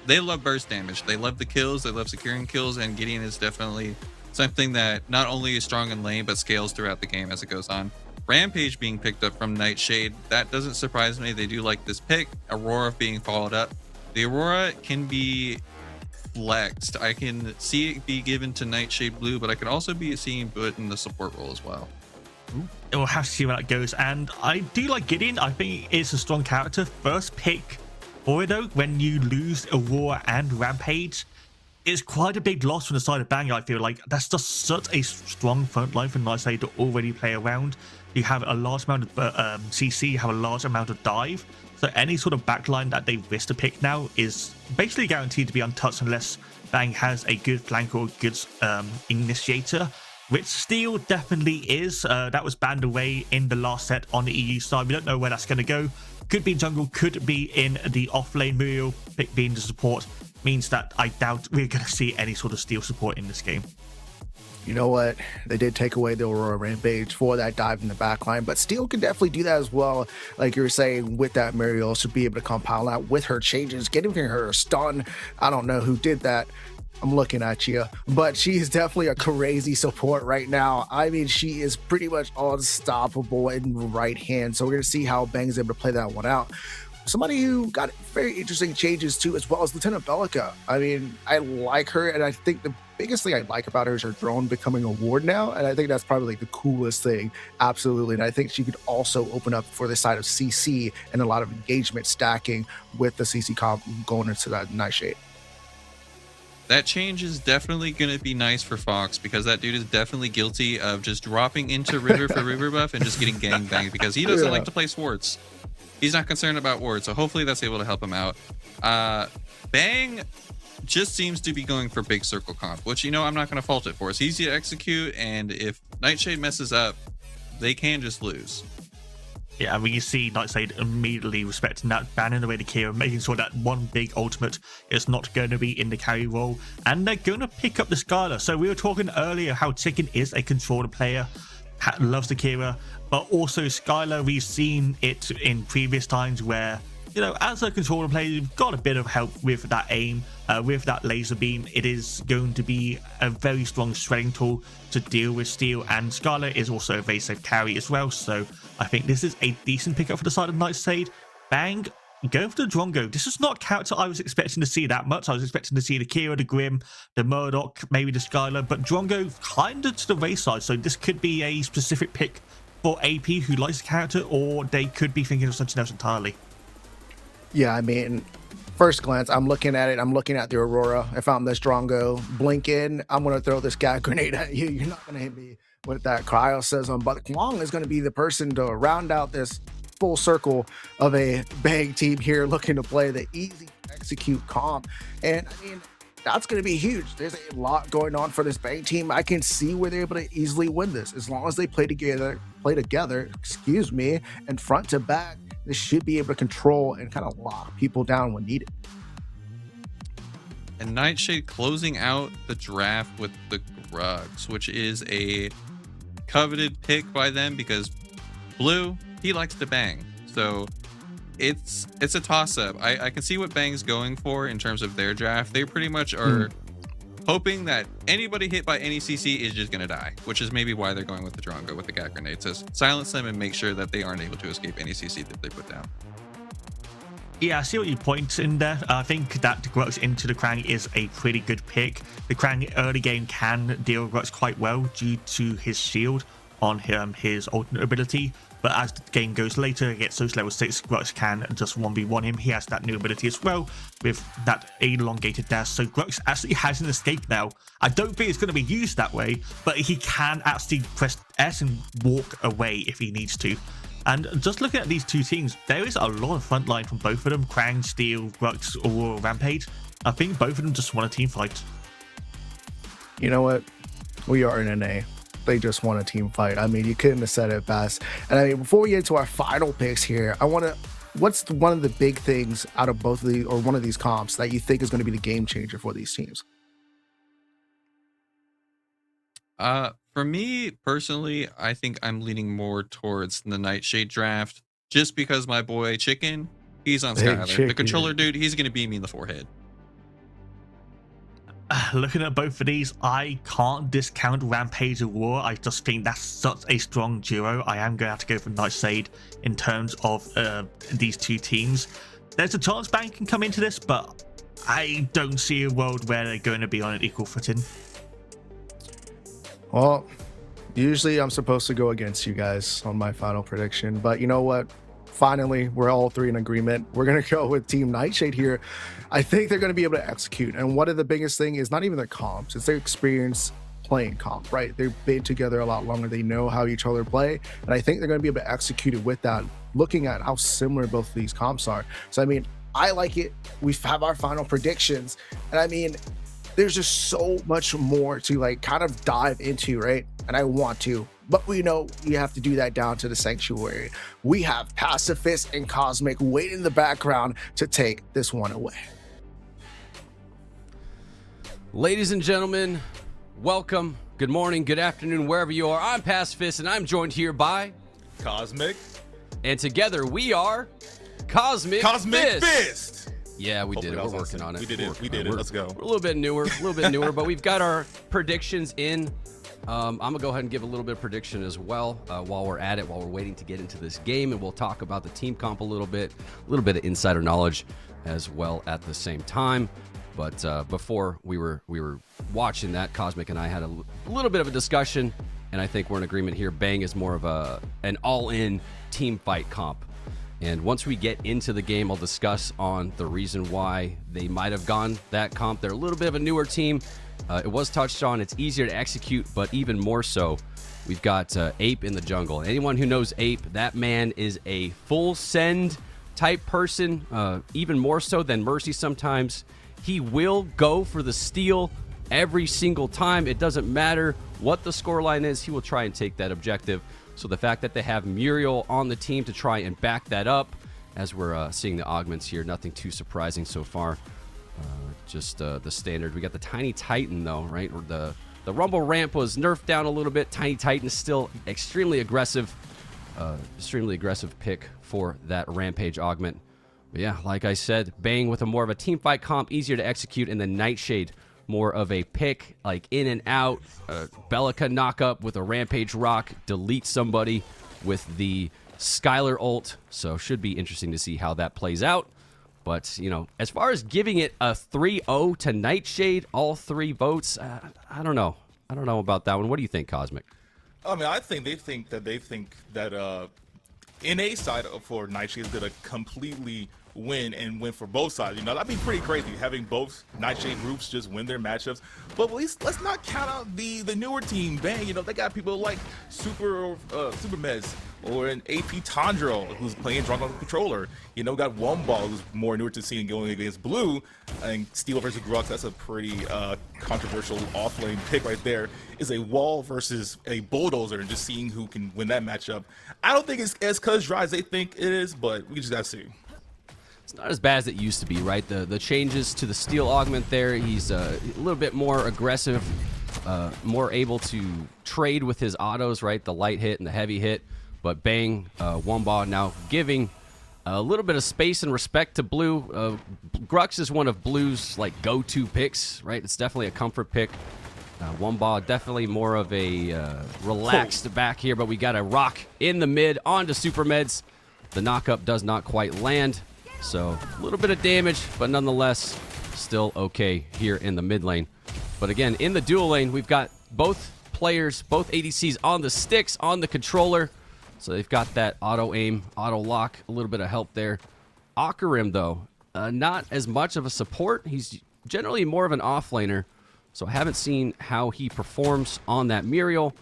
they love burst damage. They love the kills, they love securing kills, and Gideon is definitely something that not only is strong in lane, but scales throughout the game as it goes on. Rampage being picked up from Nightshade, that doesn't surprise me. They do like this pick. Aurora being followed up. The Aurora can be flexed. I can see it be given to Nightshade Blue, but I can also be seeing it in the support role as well. We'll have to see where that goes. And I do like Gideon. I think it's a strong character. First pick for it though, when you lose Aurora and Rampage, is quite a big loss from the side of Bang. I feel like that's just such a strong front line for Nightshade to already play around. You have a large amount of CC, you have a large amount of dive. So any sort of backline that they wish to pick now is basically guaranteed to be untouched unless Bang has a good flank or a good initiator, which Steel definitely is. That was banned away in the last set on the EU side. We don't know where that's going to go. Could be in jungle, could be in the off-lane. Muriel being the support means that I doubt we're going to see any sort of Steel support in this game. You know what? They did take away the Aurora Rampage for that dive in the backline, but Steel can definitely do that as well. Like you were saying, with that, Muriel should be able to compile out with her changes, getting her a stun. I don't know who did that. I'm looking at you, but she is definitely a crazy support right now. I mean, she is pretty much unstoppable in the right hand. So we're going to see how Bang's able to play that one out. Somebody who got very interesting changes too, as well as Lieutenant Bellica. I mean, I like her, and I think the biggest thing I like about her is her drone becoming a ward now, and I think that's probably like the coolest thing. Absolutely. And I think she could also open up for the side of CC and a lot of engagement stacking with the CC comp going into that Nightshade. That change is definitely going to be nice for Fox, because that dude is definitely guilty of just dropping into River for River buff and just getting gang banged because he doesn't like to play swords. He's not concerned about wards, so hopefully that's able to help him out. Bang just seems to be going for big circle comp, which, you know, I'm not going to fault it for. It's easy to execute, and if Nightshade messes up, they can just lose. Yeah, I mean, you see Nightshade immediately respecting that, banning away the Kira, making sure that one big ultimate is not going to be in the carry role, and they're going to pick up the Skylar. So we were talking earlier how Chicken is a controller player, loves the Kira, but also Skylar, we've seen it in previous times where, you know, as a controller player, you've got a bit of help with that aim, with that laser beam. It is going to be a very strong shredding tool to deal with Steel, and Skylar is also a very safe carry as well. So I think this is a decent pickup for the side of Nightshade. Bang, go for the Drongo. This is not a character I was expecting to see that much. I was expecting to see the Kira, the Grim, the Murdoch, maybe the Skylar, but Drongo kind of to the wayside. So this could be a specific pick for AP who likes the character, or they could be thinking of something else entirely. Yeah, I mean, first glance, I'm looking at it. I'm looking at the Aurora. I found this Drongo. Blink in. I'm going to throw this gas grenade at you. You're not going to hit me with that cryocism. But Kwong is going to be the person to round out this full circle of a Bang team here looking to play the easy execute comp. And I mean, that's going to be huge. There's a lot going on for this Bang team. I can see where they're able to easily win this as long as they play together, excuse me, and front to back. They should be able to control and kind of lock people down when needed. And Nightshade closing out the draft with the Grugs, which is a coveted pick by them because Blue, he likes to bang. So it's a toss-up. I can see what Bang's going for in terms of their draft. They pretty much are hoping that anybody hit by any CC is just going to die, which is maybe why they're going with the Drongo with the Gat Grenade, to silence them and make sure that they aren't able to escape any CC that they put down. Yeah, I see what you point in there. I think that Grux into the Krang is a pretty good pick. The Krang early game can deal Grux quite well due to his shield on his ultimate ability. But as the game goes later, it gets those level 6, Grux can just 1v1 him. He has that new ability as well with that elongated dash. So Grux actually has an escape now. I don't think it's going to be used that way, but he can actually press S and walk away if he needs to. And just looking at these two teams, there is a lot of front line from both of them. Krang, Steel, Grux, Aurora, Rampage. I think both of them just want a team fight. You know what? We are in NA. They just want a team fight. I mean, you couldn't have said it best. And I mean, before we get into our final picks here, what's one of the big things out of both of these, or one of these comps, that you think is going to be the game changer for these teams? For me personally, I think I'm leaning more towards the Nightshade draft, just because my boy Chicken, he's on Skylar. The controller dude, he's going to beat me in the forehead. Looking at both of these, I can't discount Rampage Aurora. I just think that's such a strong duo. I am going to have to go for Nightshade in terms of these two teams. There's a chance Bang can come into this, but I don't see a world where they're going to be on an equal footing. Well, usually I'm supposed to go against you guys on my final prediction, but you know what? Finally, we're all three in agreement. We're going to go with Team Nightshade here. I think they're going to be able to execute. And one of the biggest thing is not even their comps, it's their experience playing comp, right? They've been together a lot longer. They know how each other play. And I think they're going to be able to execute it with that, looking at how similar both of these comps are. So, I mean, I like it. We have our final predictions. And I mean, there's just so much more to like kind of dive into, right? And I want to, but we know you have to do that down to the sanctuary. We have Pacifist and Cosmic waiting in the background to take this one away. Ladies and gentlemen, welcome. Good morning, good afternoon, wherever you are. I'm Pacifist, and I'm joined here by Cosmic. And together we are Cosmic Fist. Yeah, we did it. We're working on it. We did it. Let's go. We're a little bit newer, but we've got our predictions in. I'm going to go ahead and give a little bit of prediction as well while we're at it, while we're waiting to get into this game, and we'll talk about the team comp a little bit of insider knowledge as well at the same time. But before we were watching that, Cosmic and I had a little bit of a discussion, and I think we're in agreement here. Bang is more of an all-in team fight comp. And once we get into the game, I'll discuss on the reason why they might have gone that comp. They're a little bit of a newer team. It was touched on. It's easier to execute, but even more so, we've got Ape in the jungle. Anyone who knows Ape, that man is a full send type person, even more so than Mercy sometimes. He will go for the steal every single time. It doesn't matter what the scoreline is. He will try and take that objective. So the fact that they have Muriel on the team to try and back that up, as we're seeing the augments here, nothing too surprising so far. Just the standard. We got the Tiny Titan though, right? Or the Rumble ramp was nerfed down a little bit. Tiny Titan is still extremely aggressive pick for that Rampage augment. But yeah, like I said, Bang with a more of a team fight comp, easier to execute, and then Nightshade more of a pick, like in and out, Bellica knock up with a Rampage rock, delete somebody with the Skylar ult. So should be interesting to see how that plays out. But, you know, as far as giving it a 3-0 to Nightshade, all 3 votes, I don't know. I don't know about that one. What do you think, Cosmic? I mean, I think they think that NA side for Nightshade is going to completely win and win for both sides. You know, that'd be pretty crazy having both Nightshade groups just win their matchups. But at least let's not count out the newer team. Bang, you know, they got people like Super Mez or an AP Tandro who's playing drunk on the controller. You know, got Womball who's more newer to the scene going against Blue, and Steel versus Grux. That's a pretty controversial off-lane pick right there. Is a wall versus a bulldozer, and just seeing who can win that matchup. I don't think it's as cut dry as they think it is, but we just gotta see. It's not as bad as it used to be, right? The changes to the steel augment there, he's a little bit more aggressive, more able to trade with his autos, right? The light hit and the heavy hit. But Bang, Womba now giving a little bit of space and respect to Blue. Grux is one of Blue's like go-to picks, right? It's definitely a comfort pick. Womba definitely more of a relaxed back here, but we got a rock in the mid onto Super Meds. The knockup does not quite land. So a little bit of damage, but nonetheless, still okay here in the mid lane. But again, in the dual lane, we've got both players, both ADCs on the sticks, on the controller. So they've got that auto aim, auto lock, a little bit of help there. Akarim, though, not as much of a support. He's generally more of an offlaner. So I haven't seen how he performs on that Muriel,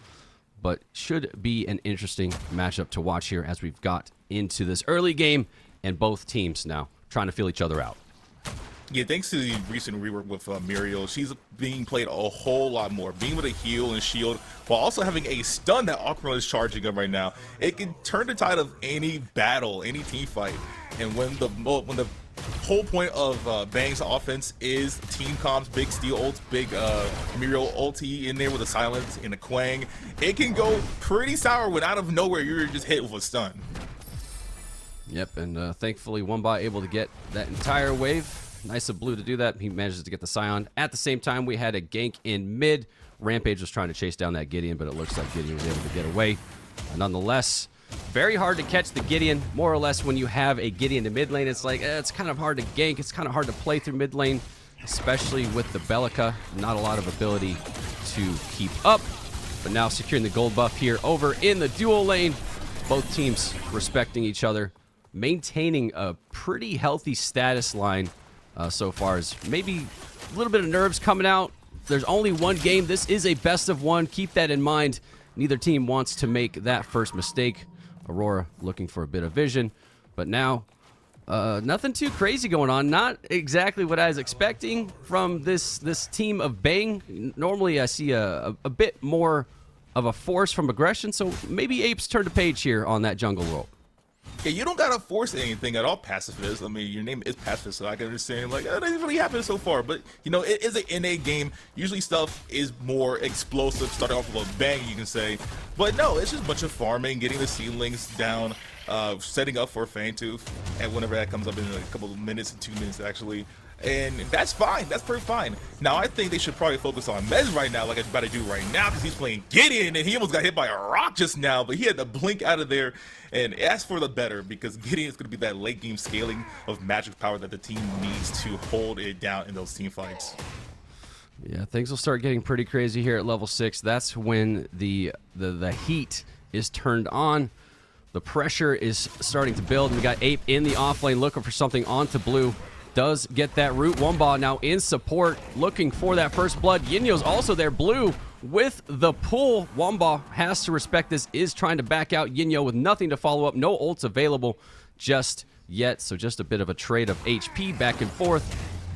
but should be an interesting matchup to watch here as we've got into this early game. And both teams now trying to feel each other out. Yeah, thanks to the recent rework with Muriel, she's being played a whole lot more, being able to heal and shield, while also having a stun that Aquamarine is charging up right now. It can turn the tide of any battle, any team fight. And when the whole point of Bang's offense is team comps, big steel ults, big Muriel ulti in there with a silence and a quang, it can go pretty sour when out of nowhere you're just hit with a stun. Yep, and thankfully Womba able to get that entire wave. Nice of Blue to do that. He manages to get the Scion. At the same time, we had a gank in mid. Rampage was trying to chase down that Gideon, but it looks like Gideon was able to get away. Nonetheless, very hard to catch the Gideon. More or less, when you have a Gideon in mid lane, it's like, it's kind of hard to gank. It's kind of hard to play through mid lane, especially with the Bellica. Not a lot of ability to keep up. But now securing the gold buff here over in the dual lane. Both teams respecting each other. Maintaining a pretty healthy status line so far. As maybe a little bit of nerves coming out. There's only one game. This is a best of one. Keep that in mind. Neither team wants to make that first mistake. Aurora looking for a bit of vision. But now, nothing too crazy going on. Not exactly what I was expecting from this team of Bang. Normally I see a bit more of a force from aggression. So maybe Apes turned a page here on that jungle role. Yeah, you don't gotta force anything at all, Pacifist. I mean, your name is Pacifist, so I can understand, like, that doesn't really happen so far. But, you know, it is an NA game. Usually stuff is more explosive, starting off with a bang, you can say. But no, it's just a bunch of farming, getting the seedlings down, setting up for a Fangtooth, and whenever that comes up in a couple of minutes, 2 minutes actually. And that's fine. That's pretty fine. Now, I think they should probably focus on Mez right now, like I'm about to do right now, because he's playing Gideon, and he almost got hit by a rock just now, but he had to blink out of there and ask for the better, because Gideon is going to be that late game scaling of magic power that the team needs to hold it down in those team fights. Yeah, things will start getting pretty crazy here at level 6. That's when the heat is turned on. The pressure is starting to build, and we got Ape in the offlane looking for something onto Blue. Does get that root. Womba now in support, looking for that first blood. Yinyo's also there. Blue with the pull. Womba has to respect this, is trying to back out. Yinyo with nothing to follow up. No ults available just yet. So just a bit of a trade of HP back and forth.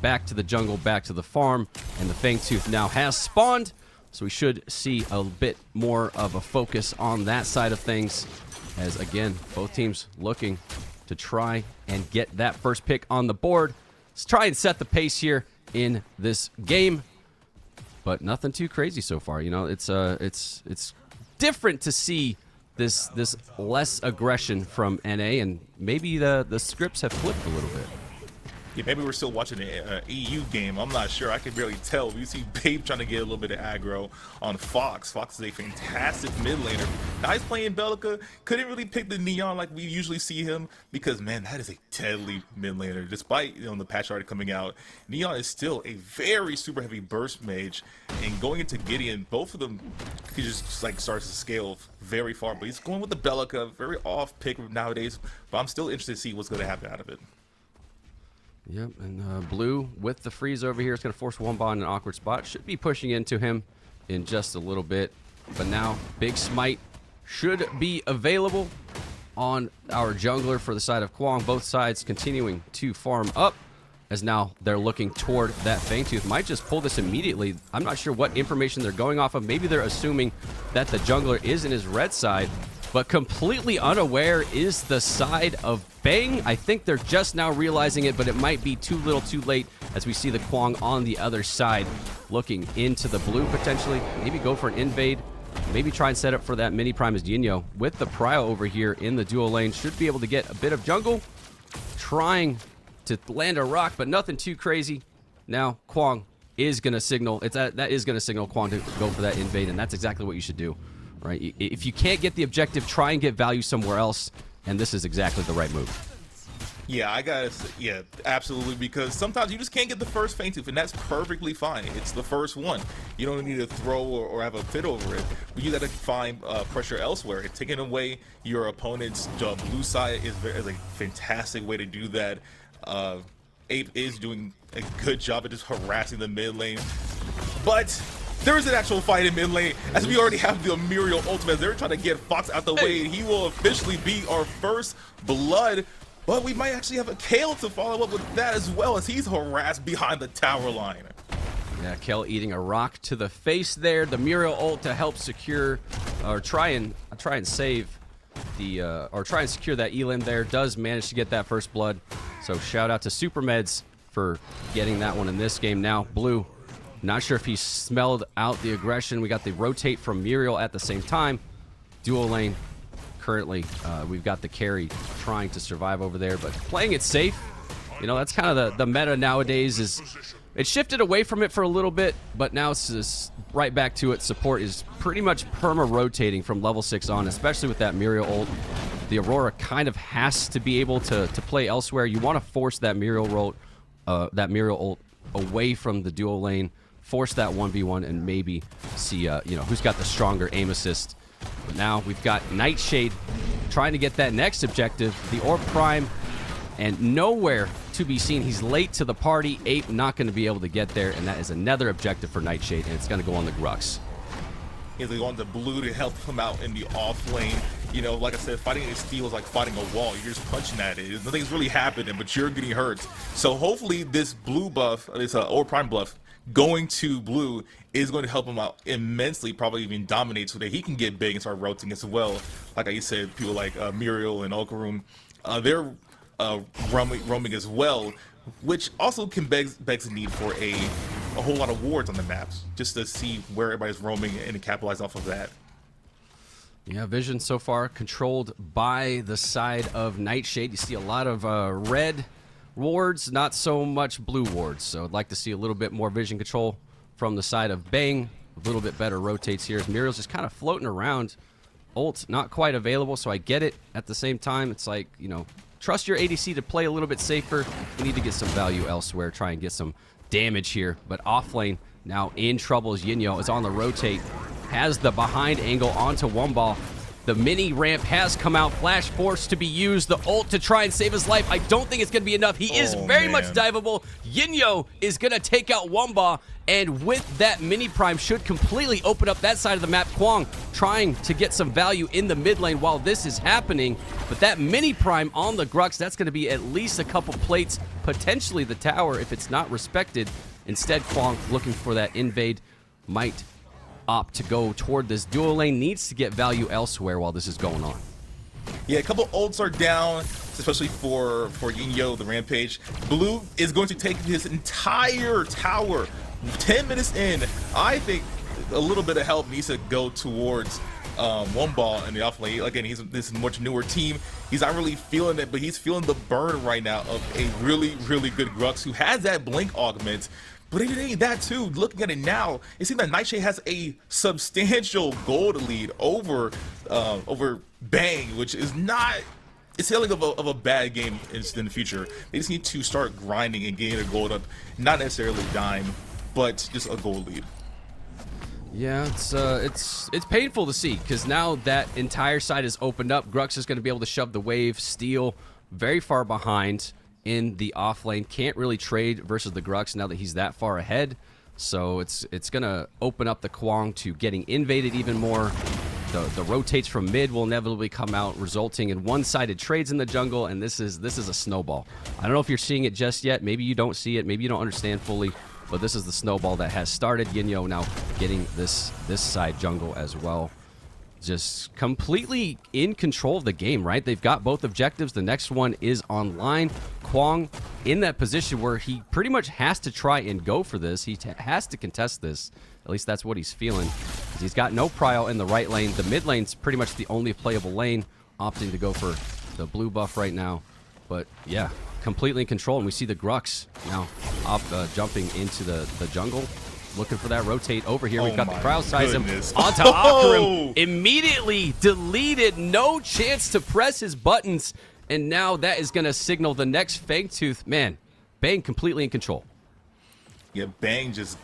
Back to the jungle, back to the farm. And the Fangtooth now has spawned. So we should see a bit more of a focus on that side of things. As again, both teams looking to try and get that first pick on the board. Let's try and set the pace here in this game, but nothing too crazy so far. You know, it's different to see this less aggression from NA, and maybe the scripts have flipped a little bit. Yeah, maybe we're still watching an EU game. I'm not sure. I can barely tell. We see Babe trying to get a little bit of aggro on Fox. Fox is a fantastic mid laner. Now he's playing Bellica. Couldn't really pick the Neon like we usually see him, because, man, that is a deadly mid laner. Despite, you know, the patch already coming out, Neon is still a very super heavy burst mage. And going into Gideon, both of them he just like starts to scale very far. But he's going with the Bellica. Very off pick nowadays. But I'm still interested to see what's going to happen out of it. Yep, and Blue with the freeze over here is going to force Womba in an awkward spot. Should be pushing into him in just a little bit. But now, big smite should be available on our jungler for the side of Kwong. Both sides continuing to farm up, as now they're looking toward that Fangtooth. Might just pull this immediately. I'm not sure what information they're going off of. Maybe they're assuming that the jungler is in his red side, but completely unaware is the side of Bang. I think they're just now realizing it, but it might be too little too late as we see the Kwong on the other side looking into the blue potentially. Maybe go for an invade. Maybe try and set up for that mini prime as Yinyo with the Prio over here in the dual lane. Should be able to get a bit of jungle. Trying to land a rock, but nothing too crazy. Now Kwong is going to signal. That is going to signal Kwong to go for that invade, and that's exactly what you should do. Right? If you can't get the objective, try and get value somewhere else, and this is exactly the right move. Yeah, I gotta say, yeah, absolutely, because sometimes you just can't get the first Fangtooth, and that's perfectly fine. It's the first one. You don't need to throw or have a fit over it, but you gotta find pressure elsewhere. Taking away your opponent's blue side is a fantastic way to do that. Ape is doing a good job at just harassing the mid lane, but there is an actual fight in mid lane, as we already have the Muriel ultimate. They're trying to get Fox out the way, and he will officially be our first blood. But we might actually have a Kale to follow up with that as well, as he's harassed behind the tower line. Yeah, Kale eating a rock to the face there. The Muriel ult to help secure, or try and save the, or try and secure that Elim there. Does manage to get that first blood. So shout out to Supermeds for getting that one in this game. Now Blue, not sure if he smelled out the aggression. We got the rotate from Muriel at the same time. Dual lane. Currently, we've got the carry trying to survive over there, but playing it safe. You know, that's kind of the meta nowadays. Is it shifted away from it for a little bit, but now it's just right back to it. Support is pretty much perma-rotating from level 6 on, especially with that Muriel ult. The Aurora kind of has to be able to play elsewhere. You want to force that Muriel ult away from the dual lane, force that 1v1, and maybe see who's got the stronger aim assist. But now we've got Nightshade trying to get that next objective, the Orb Prime, and nowhere to be seen. He's late to the party. Ape not going to be able to get there, and that is another objective for Nightshade, and it's going to go on the Grux. He's going to blue to help him out in the off lane. You know, like I said, fighting a steel is like fighting a wall. You're just punching at it. Nothing's really happening, but you're getting hurt. So hopefully this blue buff, this Orb Prime buff, going to blue is going to help him out immensely, probably even dominate so that he can get big and start rotating as well. Like I said, people like Muriel and Okarum, they're roaming as well, which also can begs the need for a whole lot of wards on the maps, just to see where everybody's roaming and capitalize off of that. Yeah, vision so far controlled by the side of Nightshade. You see a lot of red wards, not so much blue wards. So I'd like to see a little bit more vision control from the side of Bang. A little bit better rotates here as Muriel's just kind of floating around. Ult not quite available, so I get it. At the same time, it's like, you know, trust your ADC to play a little bit safer. We need to get some value elsewhere, try and get some damage here. But off lane now in trouble as Yinyo is on the rotate. Has the behind angle onto Womba. The mini ramp has come out. Flash Force to be used. The ult to try and save his life. I don't think it's going to be enough. He is very much diveable. Yinyo is going to take out Womba. And with that mini prime should completely open up that side of the map. Kwong trying to get some value in the mid lane while this is happening. But that mini prime on the Grux, that's going to be at least a couple plates. Potentially the tower if it's not respected. Instead, Kwong looking for that invade. Might opt to go toward this dual lane, needs to get value elsewhere while this is going on. Yeah, a couple ults are down, especially for Yinyo, the Rampage. Blue is going to take his entire tower. 10 minutes in, I think a little bit of help needs to go towards Womba in the off lane. Again, this is a much newer team. He's not really feeling it, but he's feeling the burn right now of a really, really good Grux who has that blink augment. But it ain't that too. Looking at it now, it seems that Nightshade has a substantial gold lead over Bang, which is not. It's telling of a bad game in the future. They just need to start grinding and getting a gold up, not necessarily dying, but just a gold lead. Yeah, it's painful to see because now that entire side is opened up. Grux is going to be able to shove the wave, Steel very far behind. in the off lane. Can't really trade versus the Grux now that he's that far ahead. So it's going to open up the Kwang to getting invaded even more. The rotates from mid will inevitably come out, resulting in one-sided trades in the jungle, and this is a snowball. I don't know if you're seeing it just yet. Maybe you don't see it. Maybe you don't understand fully, but this is the snowball that has started. Yinyo now getting this side jungle as well. Just completely in control of the game, right? They've got both objectives. The next one is online. Kwang in that position where he pretty much has to try and go for this. He has to contest this. At least that's what he's feeling. He's got no prio in the right lane. The mid lane's pretty much the only playable lane, opting to go for the blue buff right now. But yeah, completely in control. And we see the Grux now jumping into the jungle, looking for that rotate over here. We've got the crowd size him onto Akarim. Immediately deleted. No chance to press his buttons. And now that is going to signal the next Fangtooth. Man, Bang completely in control. Yeah, Bang just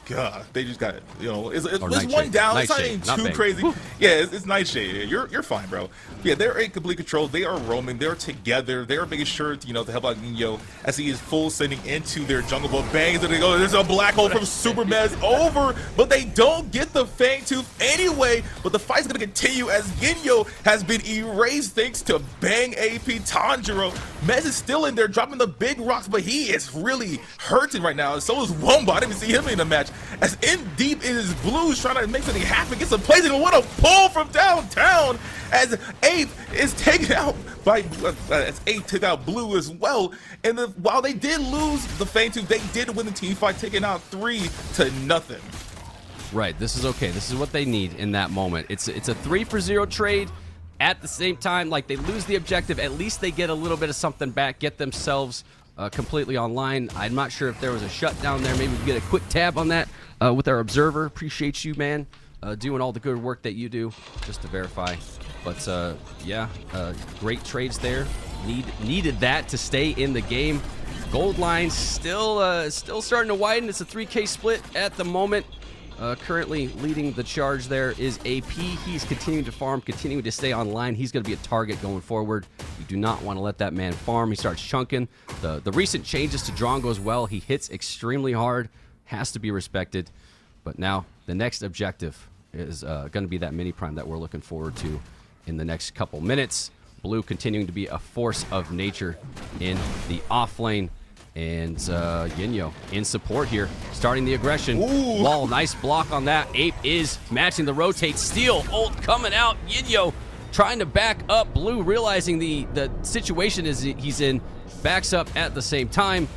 they just got it. You know, it's one Nightshade. down. It's not Nightshade, even not too Bang. crazy. Woo. Yeah, it's Nightshade. You're fine, bro. Yeah, they're in complete control. They are roaming. They're together. They are making sure to help out Yinyo as he is full sending into their jungle. But Bang is gonna go. There's a black hole from Super Mez over, but they don't get the Fangtooth anyway. But the fight's gonna continue as Yinyo has been erased thanks to Bang AP Tanjiro. Mez is still in there dropping the big rocks, but he is really hurting right now. And so is Wombo. I didn't even see him in the match. As in deep is Blues trying to make something happen, get some plays, and what a pull from downtown as Ape is taken out by as Ape took out Blue as well. And while they did lose the Fangtooth, they did win the team fight, taking out 3-0. Right, this is okay. This is what they need in that moment. It's a 3-for-0 trade. At the same time, like, they lose the objective, at least they get a little bit of something back, get themselves completely online. I'm not sure if there was a shutdown there. Maybe we can get a quick tab on that with our observer. Appreciate you, man, doing all the good work that you do, just to verify. But yeah, great trades there. Needed that to stay in the game. Gold line still starting to widen. It's a 3K split at the moment. Currently leading the charge there is AP. He's continuing to farm, continuing to stay online. He's going to be a target going forward. You do not want to let that man farm. He starts chunking. The recent changes to Drongo as well. He hits extremely hard. Has to be respected. But now the next objective is going to be that mini prime that we're looking forward to in the next couple minutes. Blue continuing to be a force of nature in the off lane. And Yinyo in support here, starting the aggression. Ooh. Wall, nice block on that. Ape is matching the rotate. Steal, ult coming out. Yinyo trying to back up. Blue realizing the situation is he's in, backs up at the same time.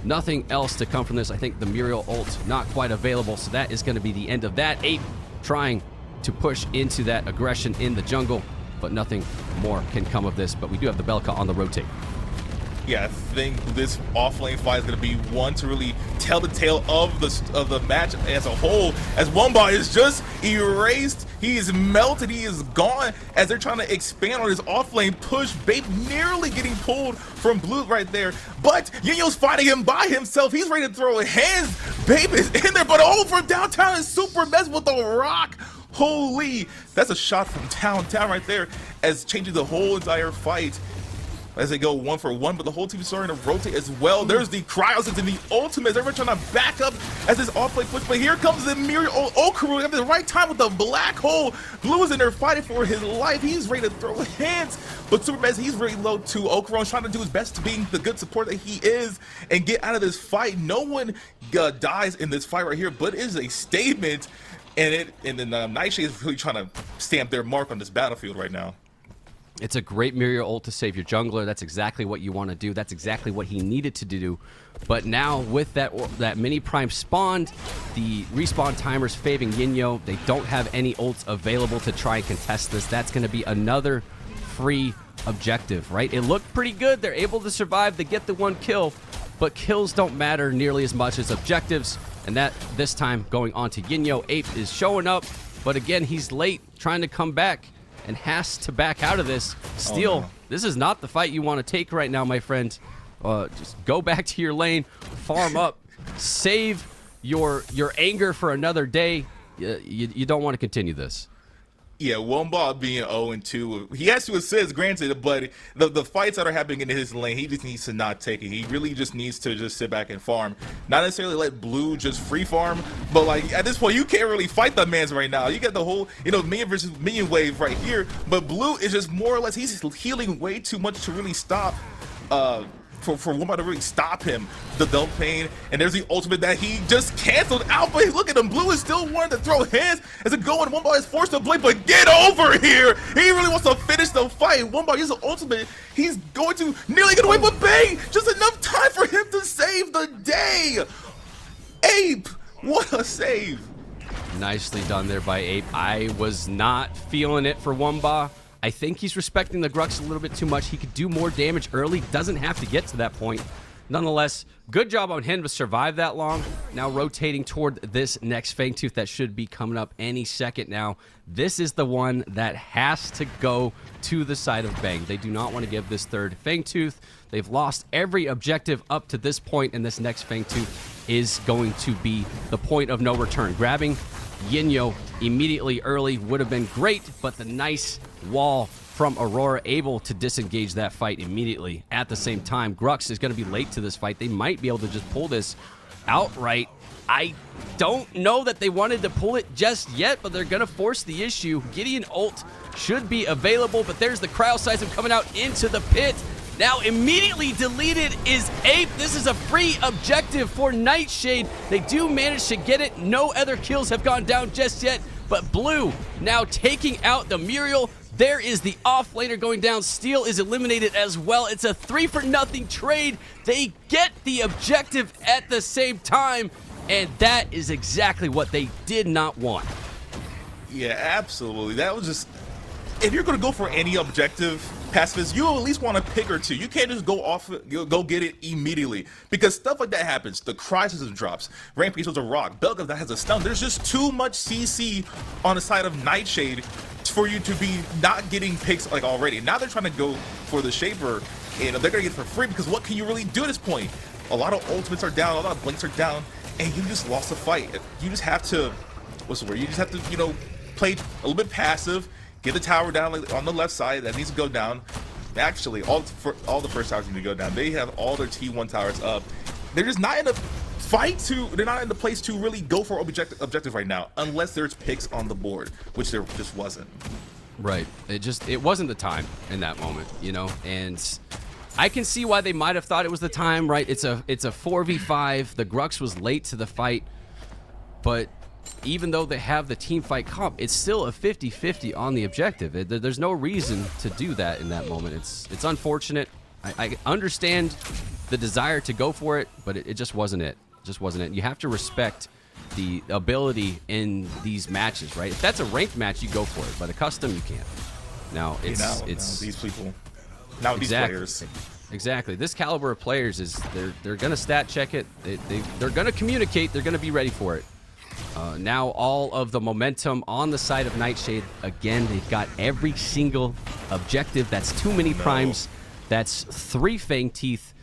Nothing else to come from this. I think the Muriel ult not quite available, so that is going to be the end of that. Ape trying to push into that aggression in the jungle, but nothing more can come of this. But we do have the Belka on the rotate. Yeah, I think this off-lane fight is going to be one to really tell the tale of the match as a whole. As Womba is just erased, he is melted, he is gone. As they're trying to expand on his off-lane push, Bape nearly getting pulled from Blue right there. But Yinyo's fighting him by himself. He's ready to throw hands. Bape is in there, but over downtown is Super Mez with the rock. Holy, that's a shot from downtown right there, as changing the whole entire fight. As they go 1-for-1, but the whole team is starting to rotate as well. There's the Cryos and the ultimates. Everyone trying to back up as this off-play push, but here comes the Muriel Okaru at the right time with the black hole. Blue is in there fighting for his life. He's ready to throw hands, but Super Mez, he's really low too. Okaru is trying to do his best to being the good support that he is and get out of this fight. No one dies in this fight right here, but it is a statement, and then Nightshade is really trying to stamp their mark on this battlefield right now. It's a great Muriel ult to save your jungler. That's exactly what you want to do. That's exactly what he needed to do. But now with that mini prime spawned, the respawn timers favoring Yinyo. They don't have any ults available to try and contest this. That's going to be another free objective, right? It looked pretty good. They're able to survive. They get the one kill, but kills don't matter nearly as much as objectives. And that this time going on to Yinyo. Ape is showing up, but again, he's late trying to come back and has to back out of this. Steel, Oh, no. This is not the fight you want to take right now, my friend. Just go back to your lane, farm up, save your anger for another day. You don't want to continue this. Yeah, Womba being 0-2, he has to assist, granted, but the fights that are happening in his lane, he just needs to not take it. He really just needs to just sit back and farm. Not necessarily let Blue just free farm, but like at this point, you can't really fight the mans right now. You get the whole, minion versus minion wave right here, but Blue is just more or less, he's healing way too much to really stop for Womba to really stop him. The Double Pain, and there's the ultimate that he just canceled out, but look at him, Blue is still wanting to throw hands as it going. Womba is forced to blink, but get over here! He really wants to finish the fight. Womba uses the ultimate, he's going to nearly get away, but bang! Just enough time for him to save the day! Ape, what a save! Nicely done there by Ape. I was not feeling it for Womba. I think he's respecting the Grux a little bit too much. He could do more damage early, doesn't have to get to that point. Nonetheless, good job on him to survive that long. Now rotating toward this next Fang Tooth that should be coming up any second now. This is the one that has to go to the side of Bang. They do not want to give this third Fang Tooth. They've lost every objective up to this point, and this next Fang Tooth is going to be the point of no return. Grabbing Yinyo immediately early would have been great, but the nice wall from Aurora able to disengage that fight immediately. At the same time, Grux is going to be late to this fight. They might be able to just pull this outright. I don't know that they wanted to pull it just yet, but they're going to force the issue. Gideon ult should be available, but there's the Cryoseism coming out into the pit. Now immediately deleted is Ape. This is a free objective for Nightshade. They do manage to get it. No other kills have gone down just yet, but Blue now taking out the Muriel. There is the offlaner going down. Steel is eliminated as well. It's a 3-for-0 trade. They get the objective at the same time, and that is exactly what they did not want. Yeah, absolutely. That was just, if you're going to go for any objective, Pacifist, you at least want to pick or two. You can't just go off, go get it immediately, because stuff like that happens. The Cryoseism drops, Rampage was a rock, Belga that has a stun. There's just too much CC on the side of Nightshade for you to be not getting picks like already. Now they're trying to go for the Shaper, and they're gonna get it for free, because what can you really do at this point? A lot of ultimates are down, a lot of blinks are down, and you just lost the fight. You just have to, what's the word? You just have to, play a little bit passive. Get the tower down on the left side. That needs to go down. Actually, all the first towers need to go down. They have all their T1 towers up. They're just not in a fight to. They're not in the place to really go for objective right now, unless there's picks on the board, which there just wasn't. Right. It wasn't the time in that moment, and I can see why they might have thought it was the time. Right. It's a 4v5. The Grux was late to the fight, but even though they have the team fight comp, it's still a 50-50 on the objective. There's no reason to do that in that moment. It's unfortunate. I understand the desire to go for it, but it just wasn't it. Just wasn't it. You have to respect the ability in these matches, right? If that's a ranked match, you go for it. But a custom, you can't. Now it's these people. Now these players. Exactly. This caliber of players is they're gonna stat check it. They're gonna communicate. They're gonna be ready for it. Now all of the momentum on the side of Nightshade. Again, they've got every single objective. That's too many primes. That's 3 Fang Teeth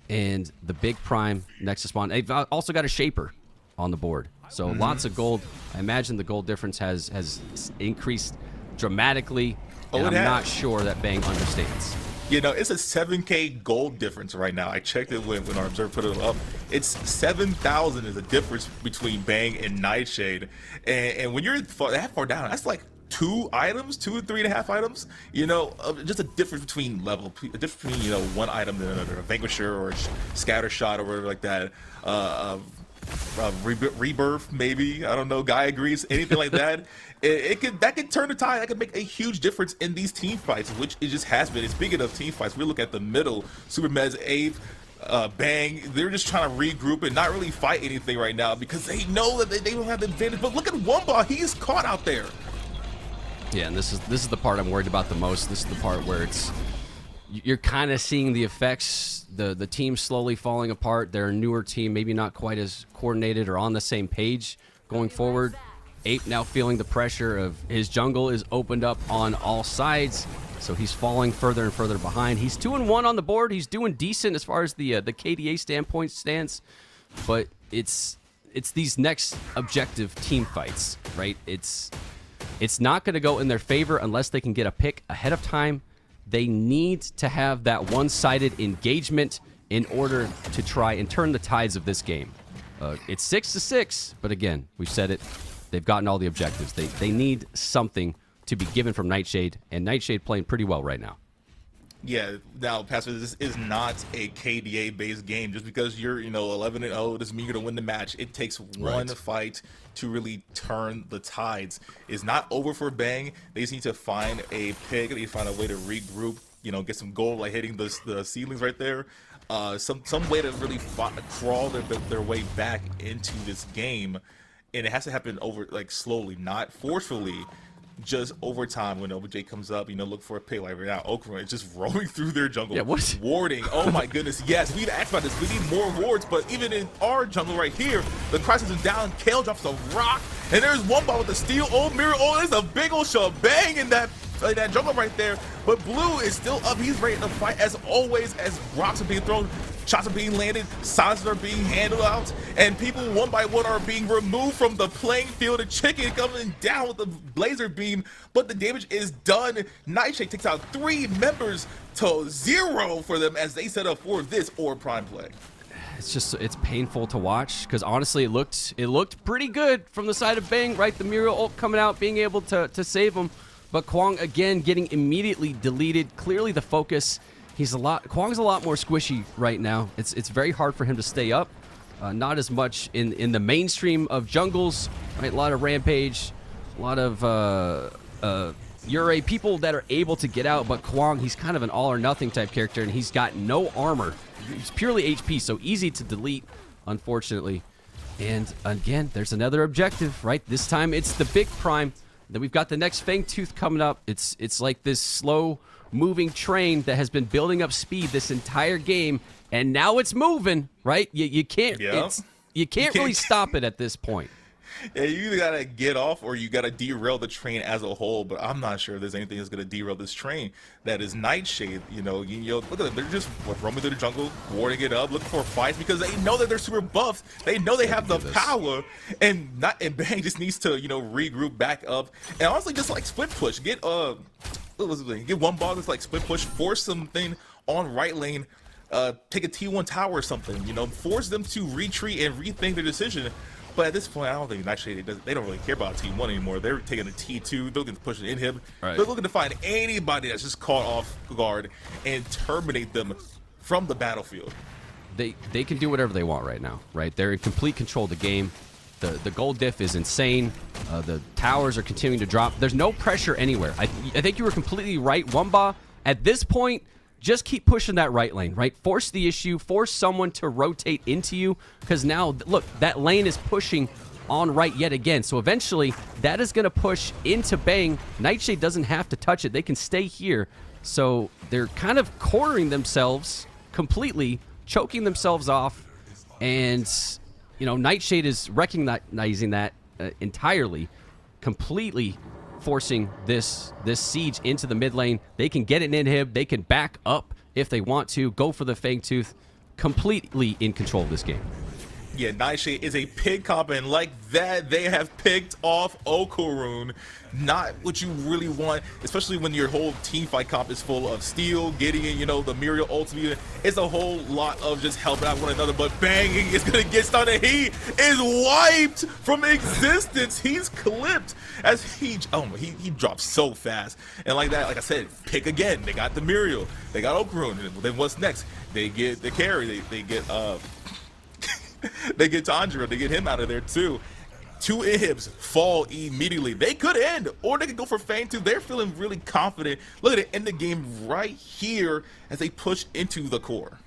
and the big prime next to spawn. They've also got a Shaper on the board. So lots of gold. I imagine the gold difference has increased dramatically. And I'm not sure that Bang understands. It's a 7K gold difference right now. I checked it when our observer put it up. It's 7,000 is the difference between Bang and Nightshade. And when you're that far down, that's like 2 items, 2 or 3.5 items. Just a difference between level, a difference between one item and another, a Vanquisher or a Scatter Shot or whatever like that. Rebirth, maybe. I don't know. Guy agrees. Anything like that. That could turn the tide. That could make a huge difference in these team fights, which it just has been. Speaking of team fights, we look at the middle. Super Mez, Ape, Bang. They're just trying to regroup and not really fight anything right now because they know that they don't have the advantage. But look at Womba. He's caught out there. Yeah, and this is the part I'm worried about the most. This is the part where you're kind of seeing the effects, the team slowly falling apart. They're a newer team, maybe not quite as coordinated or on the same page going forward. Ape now feeling the pressure of his jungle is opened up on all sides, so he's falling further and further behind. He's 2-1 on the board. He's doing decent as far as the KDA standpoint stands, but it's these next objective team fights, right? It's It's not going to go in their favor unless they can get a pick ahead of time. They need to have that one-sided engagement in order to try and turn the tides of this game. It's 6-6, but again, we've said it. They've gotten all the objectives. They need something to be given from Nightshade, and Nightshade playing pretty well right now. Yeah, now, Pastor, this is not a KDA-based game. Just because you're, 11-0 doesn't mean you're going to win the match. It takes one fight to really turn the tides. It's not over for Bang. They just need to find a pick. They need to find a way to regroup, get some gold, like hitting the ceilings right there. Some way to really crawl their way back into this game. And it has to happen slowly, not forcefully. Just over time, when OBJ comes up, look for a pick. Like right now, Okra is just roaming through their jungle, warding. Oh my goodness, yes, we need to ask about this. We need more wards, but even in our jungle right here, the crisis is down. Kale drops a rock, and there's one ball with the steel. Oh, mirror. Oh, there's a big old shebang in that jungle right there. But Blue is still up. He's ready to fight as always. As rocks are being thrown, shots are being landed, silences are being handled out, and people one by one are being removed from the playing field. The chicken coming down with the blazer beam, but the damage is done. Nightshade takes out 3 members to 0 for them as they set up for this Orb Prime play. It's painful to watch because honestly, it looked pretty good from the side of Bang, right? The Muriel ult coming out, being able to save him, but Kwang again getting immediately deleted. Clearly the focus. Kwang's a lot more squishy right now. It's very hard for him to stay up. Not as much in the mainstream of jungles, right? A lot of Rampage, a lot of Ure, people that are able to get out, but Kwang, he's kind of an all or nothing type character, and he's got no armor. He's purely HP, so easy to delete, unfortunately. And again, there's another objective, right? This time it's the big prime. Then we've got the next Fangtooth coming up. It's like this slow moving train that has been building up speed this entire game, and now it's moving, right? You can't really stop it at this point. Yeah, you either gotta get off or you gotta derail the train as a whole. But I'm not sure if there's anything that's gonna derail this train. That is Nightshade. Look at them. They're just roaming through the jungle, warding it up, looking for fights because they know that they're super buffed. They know they have the power, and Bang just needs to regroup back up and honestly just split push. Get one ball that's split push, force something on right lane, take a T1 tower or something. Force them to retreat and rethink their decision. But at this point, I don't think Nightshade, they don't really care about T1 anymore. They're taking a T2. They're looking to push an inhib. Right. They're looking to find anybody that's just caught off guard and terminate them from the battlefield. They can do whatever they want right now, right? They're in complete control of the game. The gold diff is insane. The towers are continuing to drop. There's no pressure anywhere. I think you were completely right, Wumba. At this point, just keep pushing that right lane, right? Force the issue. Force someone to rotate into you. Because now, look, that lane is pushing on right yet again. So eventually, that is going to push into Bang. Nightshade doesn't have to touch it. They can stay here. So they're kind of cornering themselves completely, choking themselves off. And, Nightshade is recognizing that entirely, completely forcing this siege into the mid lane. They can get an inhib. They can back up if they want to. Go for the Fangtooth. Completely in control of this game. Yeah, Nightshade is a pig comp, and like that, they have picked off Okarun. Not what you really want, especially when your whole team fight comp is full of Steel, Gideon, the Muriel ultimate. It's a whole lot of just helping out one another, but Banging is going to get started. He is wiped from existence. He's clipped as he drops so fast. And like that, like I said, pick again. They got the Muriel. They got Okarun. Then what's next? They get the carry. They get they get Tanjiro, they get him out of there too. 2 inhibs fall immediately. They could end, or they could go for Fangtooth. They're feeling really confident. Look at it, end the game right here as they push into the core.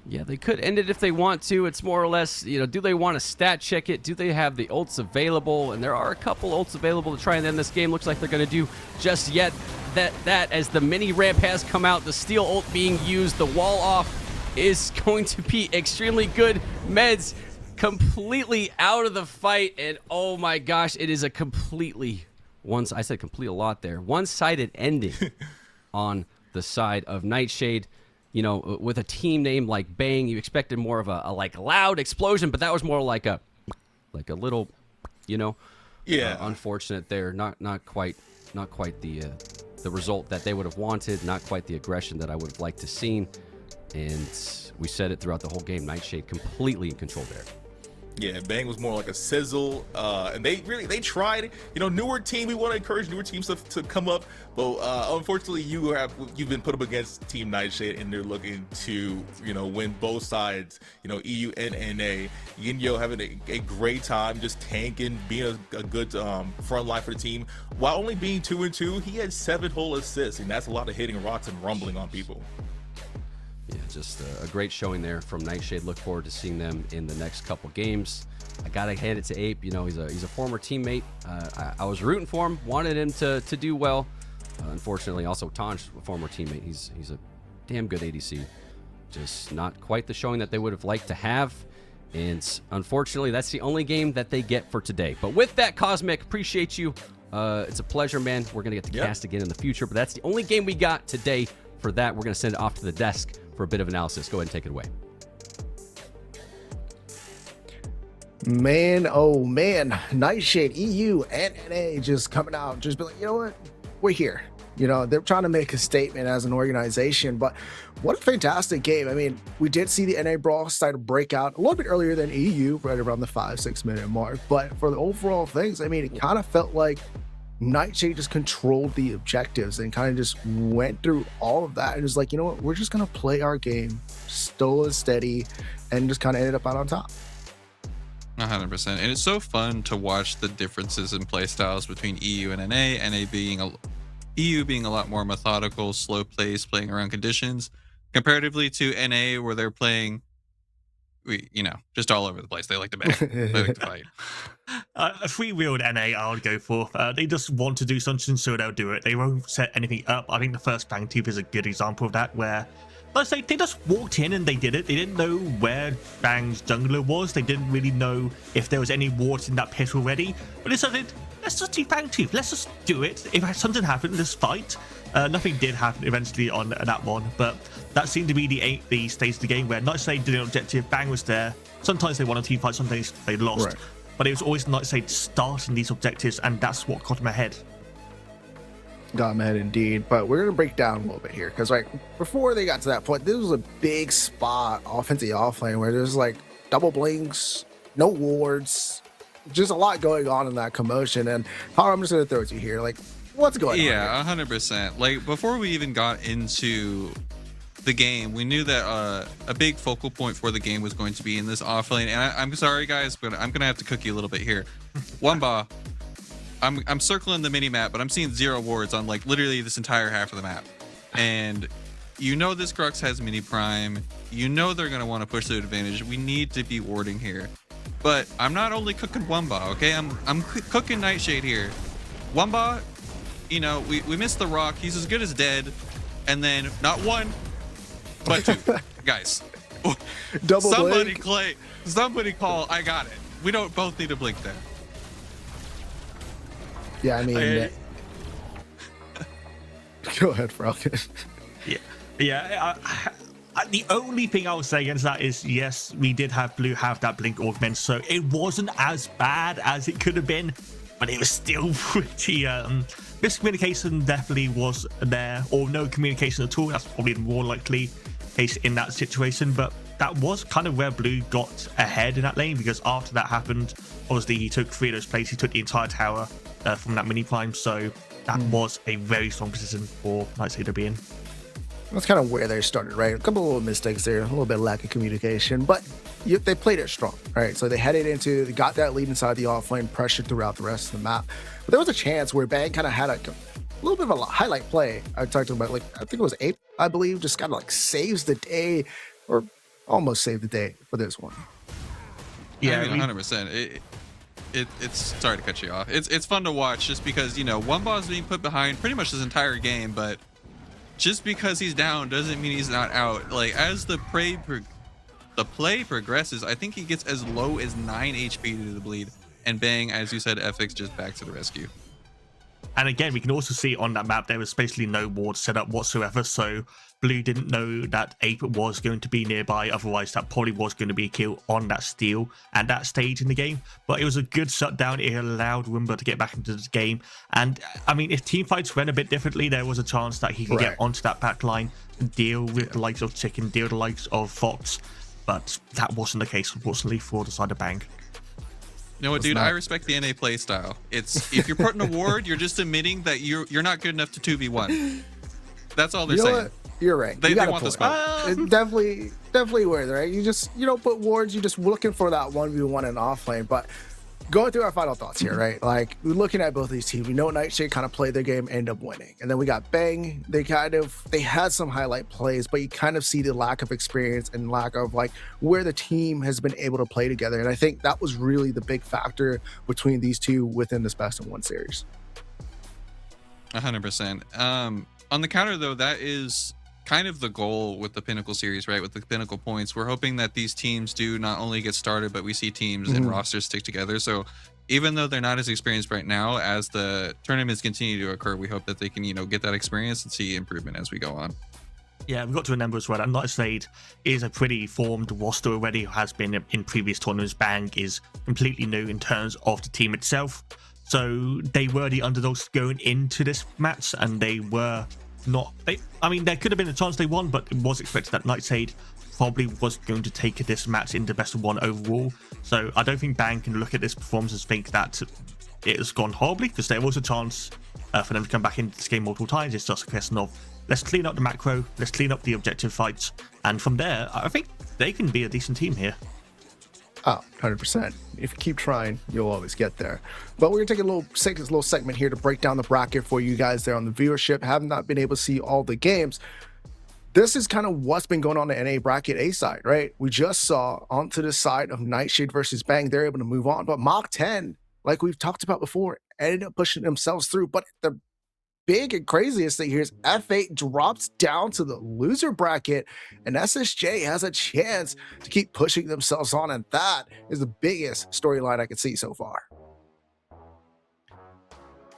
Yeah, they could end it if they want to. It's more or less, do they want to stat check it? Do they have the ults available? And there are a couple ults available to try and end this game. Looks like they're going to do just yet that as the mini ramp has come out, the Steel ult being used, the wall off is going to be extremely good. Meds completely out of the fight, and oh my gosh, it is a completely I said complete a lot there. One-sided ending on the side of Nightshade. With a team name like Bang, you expected more of a loud explosion, but that was more like a little, Yeah. Unfortunate there. Not quite the result that they would have wanted. Not quite the aggression that I would have liked to seen. And we said it throughout the whole game. Nightshade completely in control there. Yeah, Bang was more like a sizzle, and they tried. You know, newer team. We want to encourage newer teams to come up, but unfortunately, you've been put up against Team Nightshade, and they're looking to win both sides. You know, EU and NA. Yinyo having a great time, just tanking, being a good front line for the team. While only being 2-2, he had 7 whole assists, and that's a lot of hitting rocks and rumbling on people. Yeah, just a great showing there from Nightshade. Look forward to seeing them in the next couple games. I gotta hand it to Ape. You know, he's a former teammate. I was rooting for him, wanted him to do well. Unfortunately, also Tanj, a former teammate. He's a damn good ADC. Just not quite the showing that they would have liked to have. And unfortunately, that's the only game that they get for today. But with that, Cosmic, appreciate you. It's a pleasure, man. We're gonna get to cast again in the future, but that's the only game we got today. For that, we're gonna send it off to the desk for a bit of analysis. Go ahead and take it away. Man, oh man, Nightshade, EU, and NA just coming out, just be like, you know what, we're here. You know, they're trying to make a statement as an organization, but what a fantastic game. I mean, we did see the NA Brawl start to break out a little bit earlier than EU, right around the 5-6 minute mark, but for the overall things, I mean, it kind of felt like Nightshade just controlled the objectives and kind of just went through all of that and was like, you know what, we're just going to play our game, slow and steady, and just kind of ended up out on top. 100%. And it's so fun to watch the differences in play styles between EU and NA. EU being a lot more methodical, slow pace, playing around conditions, comparatively to NA, where they're playing, just all over the place. They like to bang. They like to fight. A free-wheeled NA I would go for. They just want to do something, so they'll do it. They won't set anything up. I think the first Fangtooth is a good example of that, where, let's say, they just walked in and they did it. They didn't know where Bang's jungler was. They didn't really know if there was any water in that pit already. But they said, let's just do Fangtooth. Let's just do it. If something happened, let's fight. Nothing did happen eventually on that one, but that seemed to be the stage of the game where Nightshade did an objective, Bang was there. Sometimes they won a team fight, sometimes they lost. Right. But it was always Nightshade starting these objectives, and that's what got him ahead. Got him ahead indeed, but we're going to break down a little bit here, because before they got to that point, this was a big spot offensive offlane where there's double blinks, no wards, just a lot going on in that commotion. And Hara, I'm just going to throw it to you here. What's going on? Yeah, 100%. Before we even got into the game, we knew that a big focal point for the game was going to be in this offlane. And I'm sorry, guys, but I'm gonna have to cook you a little bit here. Wamba, I'm circling the mini map, but I'm seeing 0 wards on literally this entire half of the map. And this Crux has mini prime. They're gonna want to push their advantage. We need to be warding here. But I'm not only cooking Wamba, okay? I'm cooking Nightshade here. Wamba, we missed the rock. He's as good as dead. And then not 1, but 2. Guys, double somebody blink. Somebody call. I got it. We don't both need to blink there. Yeah, I mean, go ahead, Falcon. Yeah. The only thing I would say against that is, yes, we did have Blue have that blink augment, so it wasn't as bad as it could have been, but it was still pretty miscommunication definitely was there, or no communication at all. That's probably the more likely case in that situation, but that was kind of where Blue got ahead in that lane, because after that happened, obviously he took 3 of those plays, he took the entire tower from that mini prime, so that was a very strong position for Nightshade to be in. That's kind of where they started, right? A couple of little mistakes there, a little bit of lack of communication, but they played it strong, right? So they got that lead inside the offlane, pressured throughout the rest of the map. But there was a chance where Bang kind of had a little bit of a highlight play. I talked about, I think it was Ape, I believe, just kind of saves the day, or almost saved the day for this one. Yeah, 100%. It's sorry to cut you off. It's fun to watch just because Wumba's being put behind pretty much this entire game, but just because he's down doesn't mean he's not out. As the play progresses, I think he gets as low as 9 HP due to the bleed, and Bang, as you said, FX just back to the rescue. And again, we can also see on that map there was basically no ward set up whatsoever, so Blue didn't know that Ape was going to be nearby, otherwise that probably was going to be a kill on that steal at that stage in the game. But it was a good shutdown. It allowed Wimber to get back into the game. And I mean, if team fights went a bit differently, there was a chance that he could get onto that back line and deal with the likes of Chicken, deal with the likes of Fox. But that wasn't the case, unfortunately, for the side of Bang. You know what, dude? I respect the NA play style. It's if you're putting a ward, you're just admitting that you're not good enough to 2v1. That's all they're saying. What? You're right. They want the point. spot. Definitely worth it, right? You don't put wards. You're just looking for that 1v1 in off lane. But going through our final thoughts here, right? Like, we're looking at both these teams. We know Nightshade kind of played their game, end up winning. And then we got Bang. They had some highlight plays, but you kind of see the lack of experience and lack of like where the team has been able to play together. And I think that was really the big factor between these two within this best of one series. 100%. On the counter, though, that is kind of the goal with the Pinnacle series, right? With the Pinnacle Points, we're hoping that these teams do not only get started, but we see teams and rosters stick together. So even though they're not as experienced right now, as the tournaments continue to occur, we hope that they can, get that experience and see improvement as we go on. Yeah, we've got to remember as well that Nightshade is a pretty formed roster already, has been in previous tournaments. Bang is completely new in terms of the team itself. So they were the underdogs going into this match, and they were not. There could have been a chance they won, but it was expected that Nightshade probably was going to take this match into best of one overall. So I don't think Bang can look at this performance and think that it has gone horribly, because there was a chance for them to come back into this game multiple times. It's just a question of let's clean up the macro, let's clean up the objective fights, and from there, I think they can be a decent team here. Oh, 100%. If you keep trying, you'll always get there. But we're going to take a little segment here to break down the bracket for you guys there on the viewership. Have not been able to see all the games. This is kind of what's been going on in the NA bracket A side, right? We just saw onto the side of Nightshade versus Bang, they're able to move on. But Mach 10, like we've talked about before, ended up pushing themselves through. But the big and craziest thing here is F8 drops down to the loser bracket, and SSJ has a chance to keep pushing themselves on, and that is the biggest storyline I could see so far.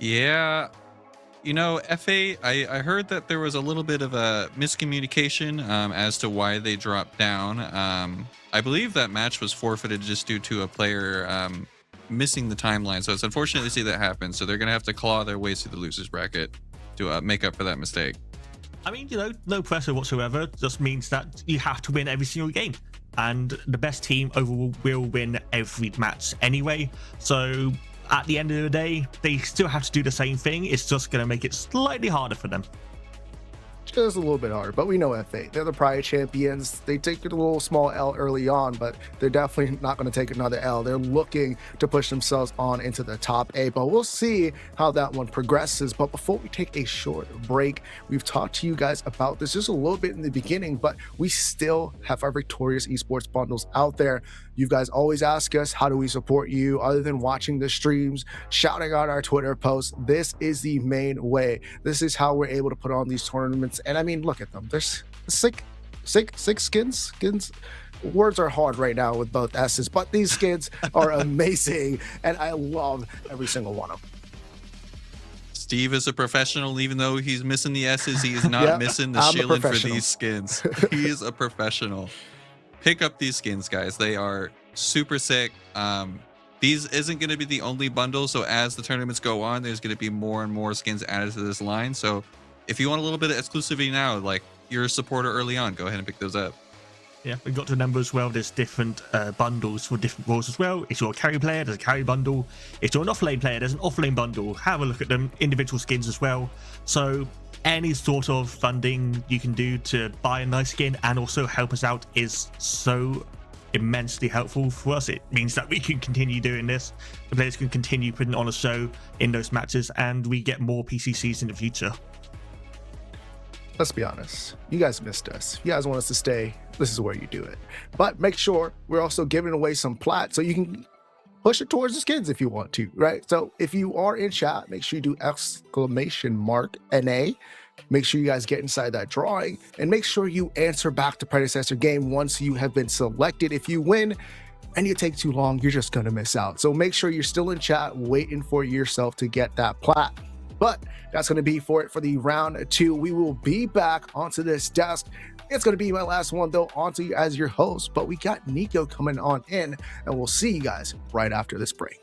Yeah, F8, I heard that there was a little bit of a miscommunication as to why they dropped down. I believe that match was forfeited just due to a player missing the timeline, so it's unfortunate to see that happen. So they're gonna have to claw their ways through the losers bracket to make up for that mistake. I mean, no pressure whatsoever. Just means that you have to win every single game, and the best team overall will win every match anyway. So at the end of the day, they still have to do the same thing. It's just gonna make it slightly harder for them. Just a little bit harder, but we know F8. They're the prior champions. They take a little small L early on, but they're definitely not going to take another L. They're looking to push themselves on into the top 8, but we'll see how that one progresses. But before we take a short break, we've talked to you guys about this just a little bit in the beginning, but we still have our Victorious Esports bundles out there. You guys always ask us, how do we support you other than watching the streams, shouting out our Twitter posts? This is the main way. This is how we're able to put on these tournaments. And I mean, look at them. There's six skins. Words are hard right now with both S's, but these skins are amazing, and I love every single one of them. Steve is a professional. Even though he's missing the S's, he is not missing the shilling for these skins. He is a professional. Pick up these skins, guys. They are super sick. These isn't going to be the only bundle, so as the tournaments go on, there's going to be more and more skins added to this line. So if you want a little bit of exclusivity now, like you're a supporter early on, go ahead and pick those up. Yeah, we've got to remember as well, there's different bundles for different roles as well. If you're a carry player, there's a carry bundle. If you're an off-lane player, there's an off-lane bundle. Have a look at them, individual skins as well. So any sort of funding you can do to buy a nice skin and also help us out is so immensely helpful for us. It means that we can continue doing this. The players can continue putting on a show in those matches, and we get more PCCs in the future. Let's be honest, you guys missed us. You guys want us to stay, this is where you do it. But make sure we're also giving away some plat, so you can push it towards the skins if you want to, right? So if you are in chat, make sure you do !NA. Make sure you guys get inside that drawing, and make sure you answer back to Predecessor game once you have been selected. If you win and you take too long, you're just gonna miss out. So make sure you're still in chat waiting for yourself to get that plat. But that's going to be for it for the round 2. We will be back onto this desk. It's going to be my last one, though, onto you as your host. But we got Nico coming on in, and we'll see you guys right after this break.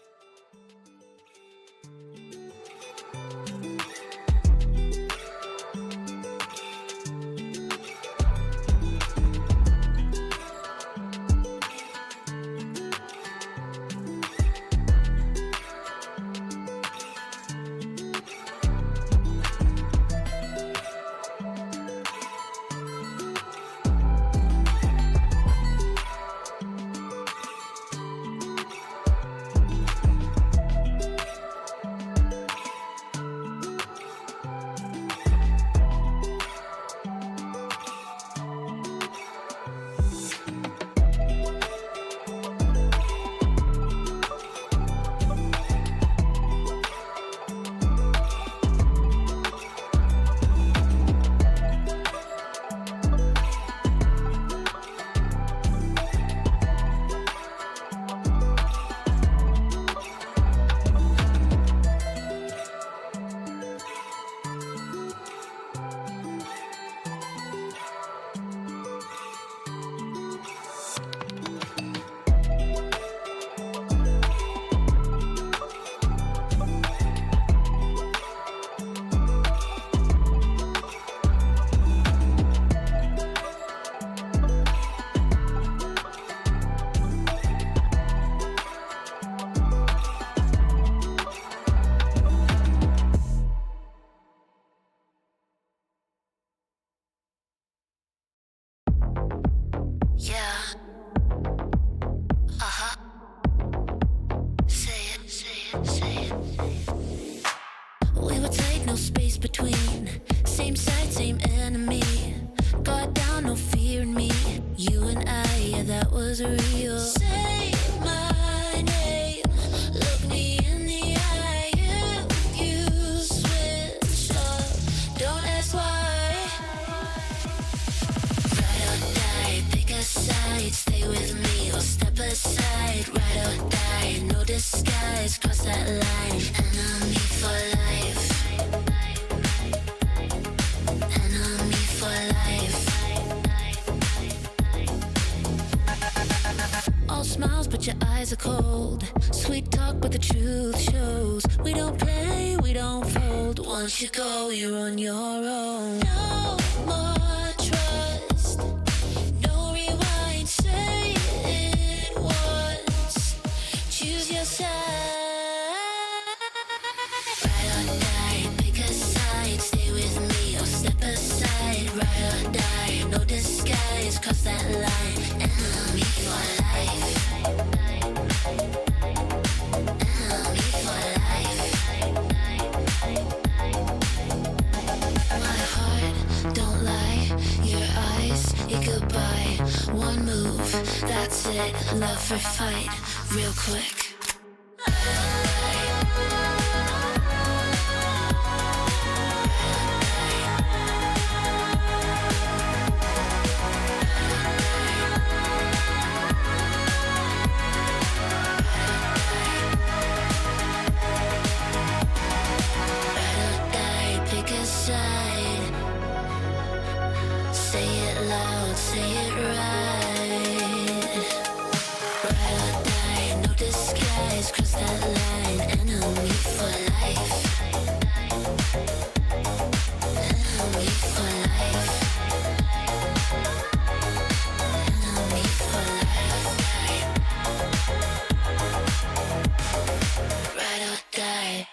We would take no space between. Same side, same enemy. Got down, no fear in me. You and I, yeah, that was real. Say my name, look me in the eye. You switch up, don't ask why. Ride or die, pick a side. Stay with me or step aside. Ride or die, no disguise. Cross that line, enemy for life. Enemy for life. All smiles, but your eyes are cold. Sweet talk, but the truth shows. We don't play, we don't fold. Once you go, you're on your own. No more trust. No rewind. Say it once. Choose your side. Ride or die, pick a side. Stay with me or step aside. Ride or die, no disguise. Cross that line. Enemy for life. Enemy for life. My heart, don't lie. Your eyes, your goodbye. One move, that's it. Love for fight, real quick. Pick a side. Say it loud, say it right. Ride or die, no disguise. Cross that line, enemy for life. Enemy for life. Enemy for life. Ride or die.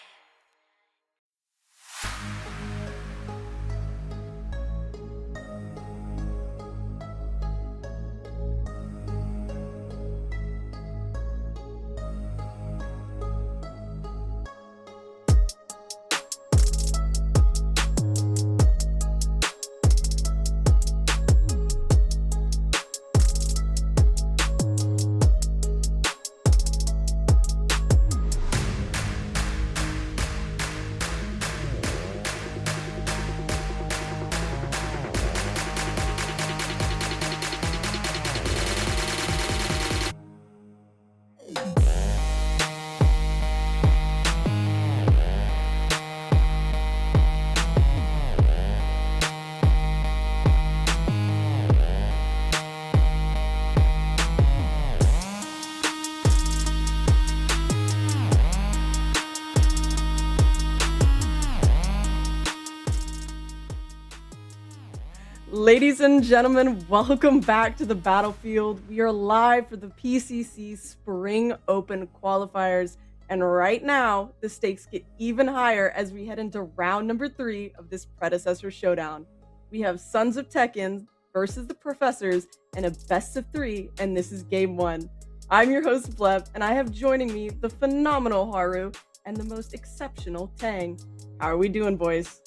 Ladies and gentlemen, welcome back to the battlefield. We are live for the PCC Spring Open Qualifiers, and right now, the stakes get even higher as we head into round number 3 of this Predecessor showdown. We have Sons of Tekken versus the Professors in a best of 3, and this is game 1. I'm your host, Bleb, and I have joining me the phenomenal Haru and the most exceptional Tang. How are we doing, boys?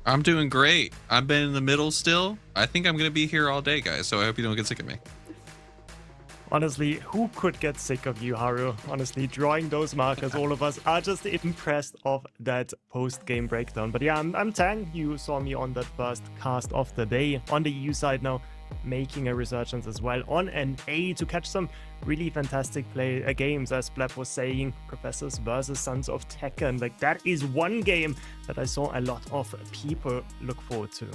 I'm doing great. I've been in the middle still. I think I'm going to be here all day, guys, so I hope you don't get sick of me. Honestly, who could get sick of you, Haru? Honestly, drawing those markers, all of us are just impressed of that post-game breakdown. But yeah, I'm Tang. You saw me on that first cast of the day. On the EU side now, making a resurgence as well on an A to catch some really fantastic games, as Bleb was saying, Professors versus Sons of Tekken. Like, that is one game that I saw a lot of people look forward to.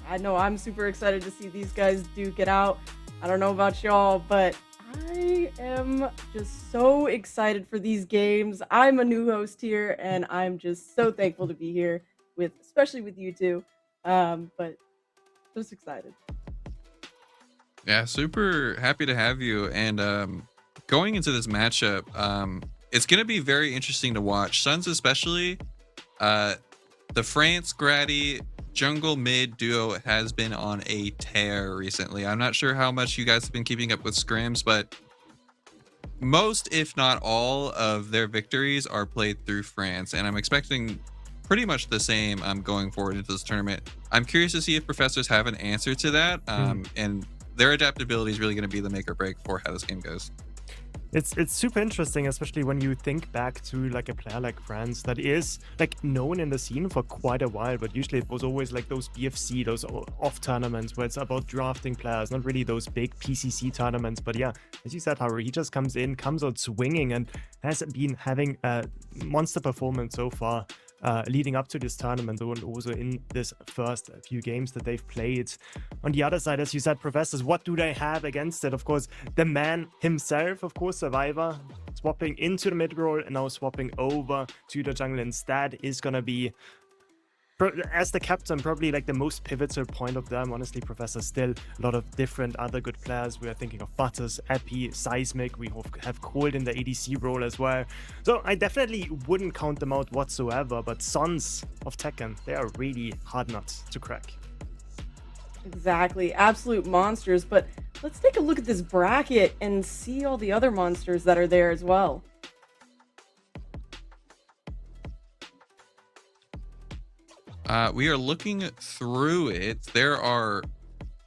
I know I'm super excited to see these guys duke it out. I don't know about y'all, but I am just so excited for these games. I'm a new host here, and I'm just so thankful to be here especially with you two. But just excited. Yeah, super happy to have you. And going into this matchup, it's going to be very interesting to watch. Suns especially, the France Grady jungle mid duo has been on a tear recently. I'm not sure how much you guys have been keeping up with scrims, but most, if not all, of their victories are played through France, and I'm expecting pretty much the same going forward into this tournament. I'm curious to see if Professors have an answer to that, and their adaptability is really going to be the make or break for how this game goes. It's super interesting, especially when you think back to like a player like France that is like known in the scene for quite a while, but usually it was always like those BFC, those off tournaments where it's about drafting players, not really those big PCC tournaments. But yeah, as you said, Haru, he just comes out swinging and has been having a monster performance so far. Leading up to this tournament, and also in this first few games that they've played. On the other side, as you said, Professors, what do they have against it? Of course, the man himself, of course, Survivor, swapping into the mid role and now swapping over to the jungle instead is gonna be, as the captain, probably like the most pivotal point of them. Honestly, Professor, still a lot of different other good players. We are thinking of Butters, Epi, Seismic. We have Cold in the ADC role as well. So I definitely wouldn't count them out whatsoever, but Sons of Tekken, they are really hard nuts to crack. Exactly, absolute monsters. But let's take a look at this bracket and see all the other monsters that are there as well. We are looking through it. There are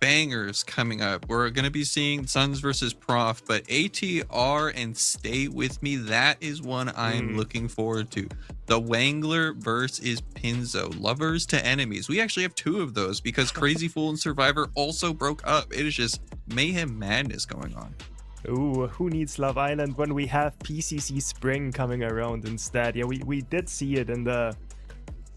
bangers coming up. We're going to be seeing Suns versus Prof, but ATR and Stay With Me, that is one I'm looking forward to. The Wangler versus Pinzo, lovers to enemies. We actually have 2 of those because Crazy Fool and Survivor also broke up. It is just mayhem madness going on. Ooh, who needs Love Island when we have PCC Spring coming around instead? Yeah, we did see it in the...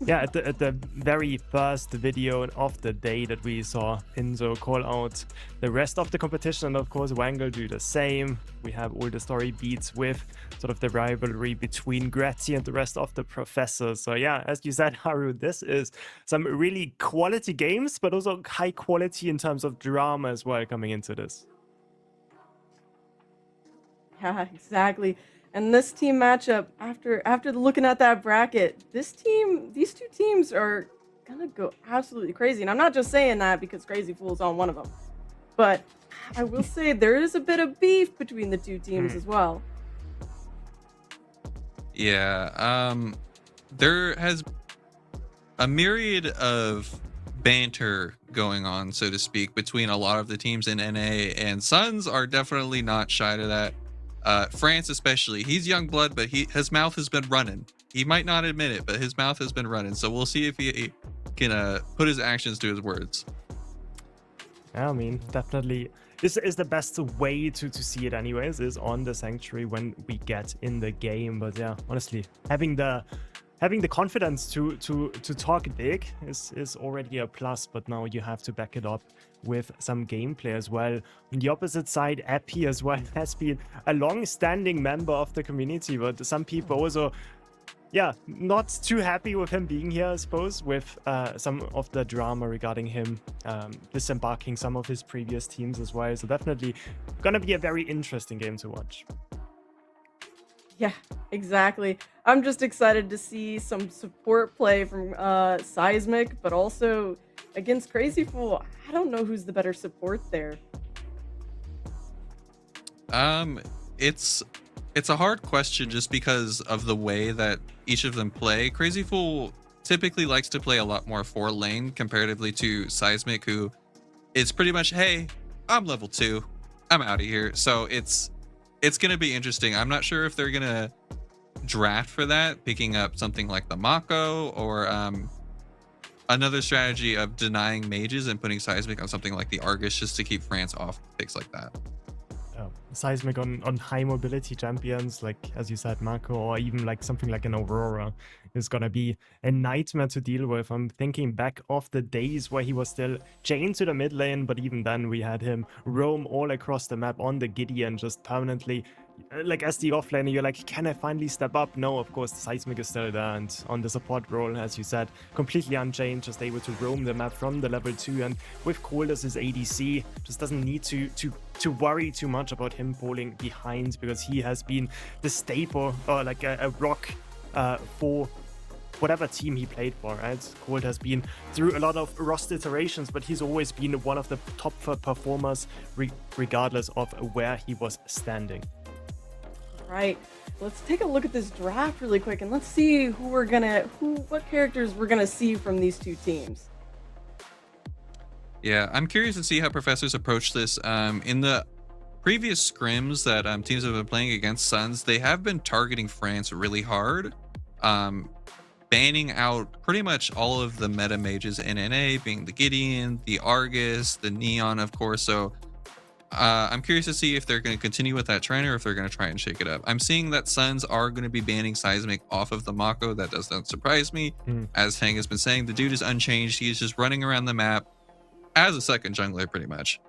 Yeah, at the very first video of the day that we saw Pinzo call out the rest of the competition, and of course Wangle do the same. We have all the story beats with sort of the rivalry between Gretzi and the rest of the Professors. So yeah, as you said, Haru, this is some really quality games, but also high quality in terms of drama as well coming into this. Yeah, exactly. And this team matchup, after looking at that bracket, these 2 teams are gonna go absolutely crazy. And I'm not just saying that because Crazy Fool's on one of them, but I will say there is a bit of beef between the 2 teams as well. Yeah, there has a myriad of banter going on, so to speak, between a lot of the teams in NA, and Suns are definitely not shy to that. France especially, he's young blood, but his mouth has been running. He might not admit it, but his mouth has been running, so we'll see if he can put his actions to his words. I mean, definitely this is the best way to see it anyways, is on the Sanctuary when we get in the game. But yeah, honestly, having the confidence to talk big is already a plus, but now you have to back it up with some gameplay as well. On the opposite side, Epi as well has been a long-standing member of the community, but some people also yeah, not too happy with him being here, I suppose, with some of the drama regarding him disembarking some of his previous teams as well. So definitely gonna be a very interesting game to watch. Yeah, exactly. I'm just excited to see some support play from Seismic, but also against Crazy Fool. I don't know who's the better support there. It's a hard question just because of the way that each of them play. Crazy Fool typically likes to play a lot more 4-lane comparatively to Seismic, who is pretty much, hey, I'm level 2, I'm out of here. So it's gonna be interesting. I'm not sure if they're gonna draft for that, picking up something like the Mako or another strategy of denying mages and putting Seismic on something like the Argus just to keep France off picks like that. Seismic on high mobility champions, like as you said, Mako, or even like something like an Aurora is gonna be a nightmare to deal with. I'm thinking back of the days where he was still chained to the mid lane, but even then we had him roam all across the map on the Gideon, just permanently. Like as the offlaner, you're like, can I finally step up? No, of course, the Seismic is still there, and on the support role, as you said, completely unchanged, just able to roam the map from the level 2, and with Cold as his ADC, just doesn't need to worry too much about him falling behind, because he has been the staple, or like a rock for whatever team he played for, right? Cold has been through a lot of roster iterations, but he's always been one of the top performers, regardless of where he was standing. Right. Let's take a look at this draft really quick, and let's see what characters we're gonna see from these two teams. Yeah, I'm curious to see how professors approach this. In the previous scrims that teams have been playing against Suns, they have been targeting France really hard, banning out pretty much all of the meta mages in NA, being the Gideon, the Argus, the Neon, of course. So I'm curious to see if they're going to continue with that trend or if they're going to try and shake it up. I'm seeing that Suns are going to be banning Seismic off of the Mako. That does not surprise me. As Fang has been saying, the dude is unchanged. He is just running around the map as a second jungler, pretty much.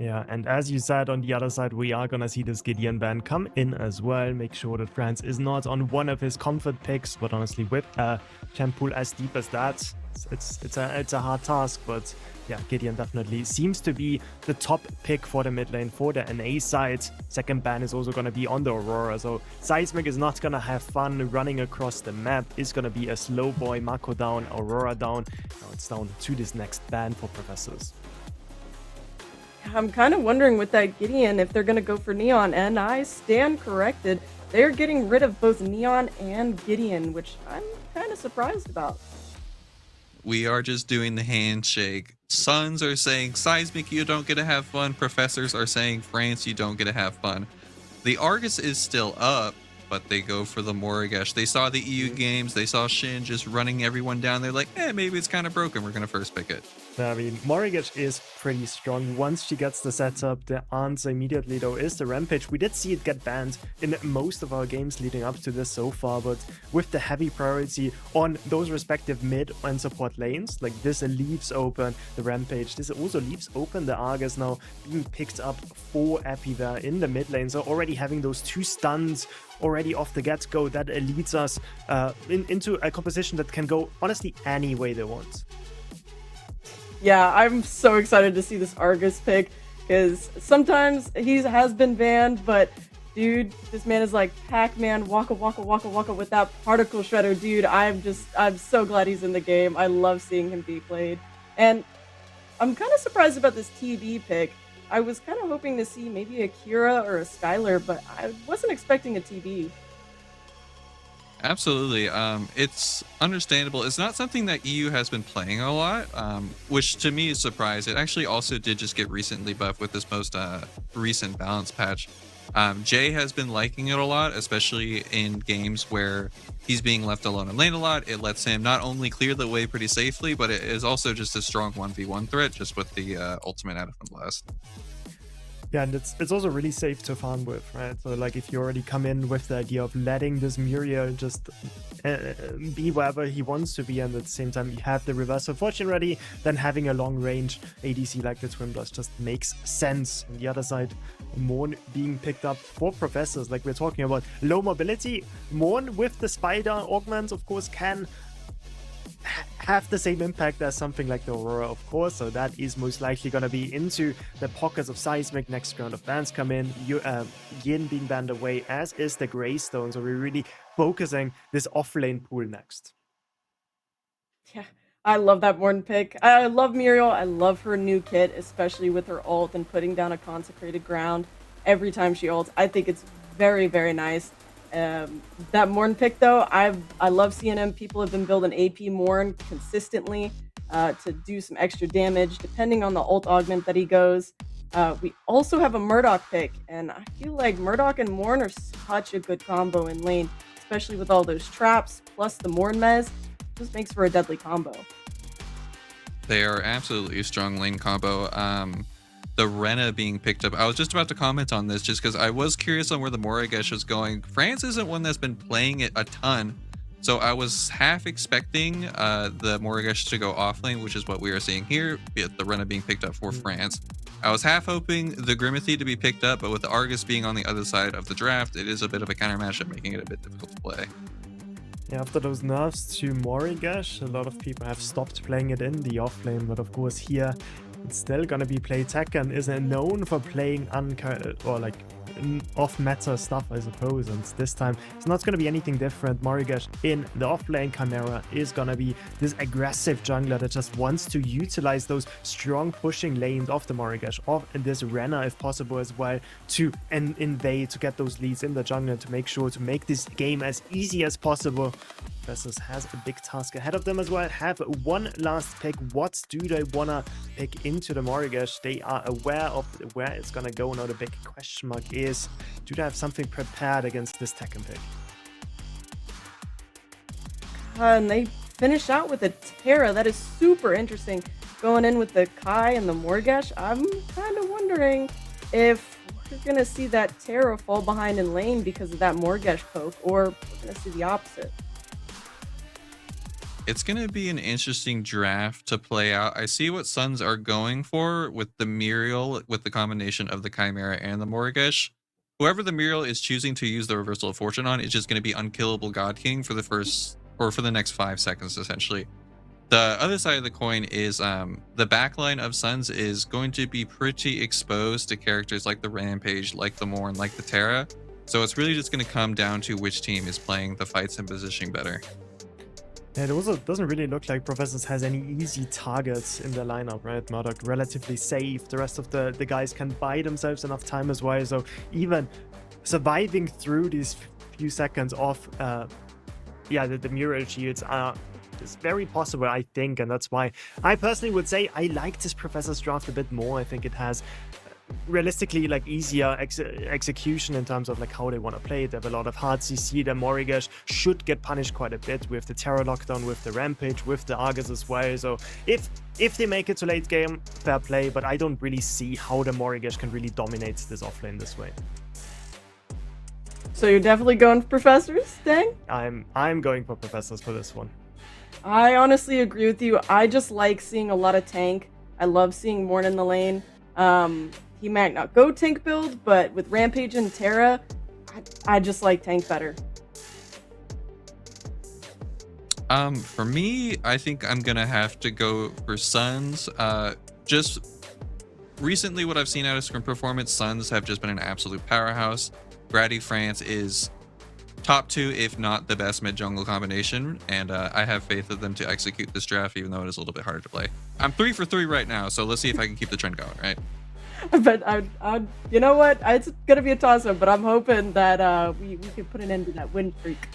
Yeah, and as you said, on the other side, we are gonna see this Gideon ban come in as well. Make sure that France is not on one of his comfort picks, but honestly, with a champ pool as deep as that, it's a hard task. But yeah, Gideon definitely seems to be the top pick for the mid lane for the NA side. Second ban is also gonna be on the Aurora, so Seismic is not gonna have fun running across the map. It's gonna be a slow boy, Mako down, Aurora down. Now it's down to this next ban for professors. I'm kind of wondering with that Gideon if they're going to go for Neon, and I stand corrected. They're getting rid of both Neon and Gideon, which I'm kind of surprised about. We are just doing the handshake. Suns are saying, Seismic, you don't get to have fun. Professors are saying, France, you don't get to have fun. The Argus is still up, but they go for the Morigesh. They saw the EU games. They saw Shin just running everyone down. They're like, maybe it's kind of broken. We're going to first pick it. I mean, Morigesh is pretty strong. Once she gets the setup, the answer immediately, though, is the Rampage. We did see it get banned in most of our games leading up to this so far, but with the heavy priority on those respective mid and support lanes, like this leaves open the Rampage. This also leaves open the Argus now being picked up for Epi there in the mid lane. So already having those 2 stuns already off the get-go, that leads us into a composition that can go, honestly, any way they want. Yeah, I'm so excited to see this Argus pick, because sometimes he has been banned, but dude, this man is like Pac-Man, waka waka waka waka with that particle shredder, dude. I'm so glad he's in the game. I love seeing him be played. And I'm kind of surprised about this TB pick. I was kind of hoping to see maybe a Kira or a Skylar, but I wasn't expecting a TB. Absolutely. It's understandable. It's not something that EU has been playing a lot, which to me is a surprise. It actually also did just get recently buffed with this most recent balance patch. Jay has been liking it a lot, especially in games where he's being left alone in lane a lot. It lets him not only clear the way pretty safely, but it is also just a strong 1v1 threat just with the ultimate out of blast. Yeah, and it's also really safe to farm with, right? So like if you already come in with the idea of letting this Muriel just be wherever he wants to be, and at the same time you have the Reverse of Fortune ready, then having a long range ADC like the Twin Blast just makes sense. On the other side, Morn being picked up for Professors, like we're talking about low mobility. Morn with the Spider augment, of course, can have the same impact as something like the Aurora, of course, so that is most likely going to be into the pockets of Seismic. Next round of bans come in, Yin being banned away, as is the Greystone, so we're really focusing this off-lane pool next. Yeah, I love that Morn pick. I love Muriel. I love her new kit, especially with her ult and putting down a consecrated ground every time she ults. I think it's very, very nice. That Morn pick though, I love CNM. People have been building AP Morn consistently to do some extra damage depending on the ult augment that he goes. We also have a Murdoch pick, and I feel like Murdoch and Morn are such a good combo in lane, especially with all those traps plus the Morn mez. Just makes for a deadly combo. They are absolutely a strong lane combo. The Rena being picked up, I was just about to comment on this just because I was curious on where the Morigesh was going. France isn't one that's been playing it a ton, so I was half expecting the Morigesh to go off lane, which is what we are seeing here, the Rena being picked up for France. I was half hoping the Grimithy to be picked up, but with the Argus being on the other side of the draft, it is a bit of a counter matchup, making it a bit difficult to play. Yeah, after those nerfs to Morigesh, a lot of people have stopped playing it in the off lane, but of course here it's still gonna be played. Tekken is known for playing off-meta stuff, I suppose, and this time it's not gonna be anything different. Morigesh in the off-lane Chimera is gonna be this aggressive jungler that just wants to utilize those strong pushing lanes of the Morigesh, of this Rena if possible as well, to invade, to get those leads in the jungle, to make sure to make this game as easy as possible. Versus has a big task ahead of them as well. Have one last pick. What do they wanna pick into the Morigesh? They are aware of where it's gonna go. Now the big question mark is, do they have something prepared against this Tekken pick? And they finish out with a Terra. That is super interesting. Going in with the Kai and the Morigesh, I'm kind of wondering if we're gonna see that Terra fall behind in lane because of that Morigesh poke, or we're gonna see the opposite. It's going to be an interesting draft to play out. I see what Suns are going for with the Muriel, with the combination of the Chimera and the Morigesh. Whoever the Muriel is choosing to use the Reversal of Fortune on is just going to be unkillable God King for the first, or for the next 5 seconds, essentially. The other side of the coin is the backline of Suns is going to be pretty exposed to characters like the Rampage, like the Morn, like the Terra. So it's really just going to come down to which team is playing the fights and positioning better. Yeah, it also doesn't really look like Professors has any easy targets in their lineup, right? Murdoch relatively safe. The rest of the guys can buy themselves enough time as well. So even surviving through these few seconds of the Muriel shields is very possible, I think. And that's why I personally would say I like this Professor's draft a bit more. I think it has realistically like easier execution in terms of like how they want to play it. They have a lot of hard CC. The Morigesh should get punished quite a bit with the Terror lockdown, with the Rampage, with the Argus as well. So if they make it to late game, fair play, but I don't really see how the Morigesh can really dominate this offlane this way. So you're definitely going for Professors, Dang? I'm going for Professors for this one. I honestly agree with you. I just like seeing a lot of tank. I love seeing Morn in the lane. He might not go tank build, but with Rampage and Terra, I just like tank better. For me, I think I'm gonna have to go for Suns. Just recently, what I've seen out of Scrim Performance, Suns have just been an absolute powerhouse. Grady France is top 2, if not the best mid jungle combination, and I have faith in them to execute this draft, even though it is a little bit harder to play. I'm 3 for 3 right now, so let's see if I can keep the trend going, right? But you know what? It's gonna be a toss-up, but I'm hoping that we can put an end to that win streak.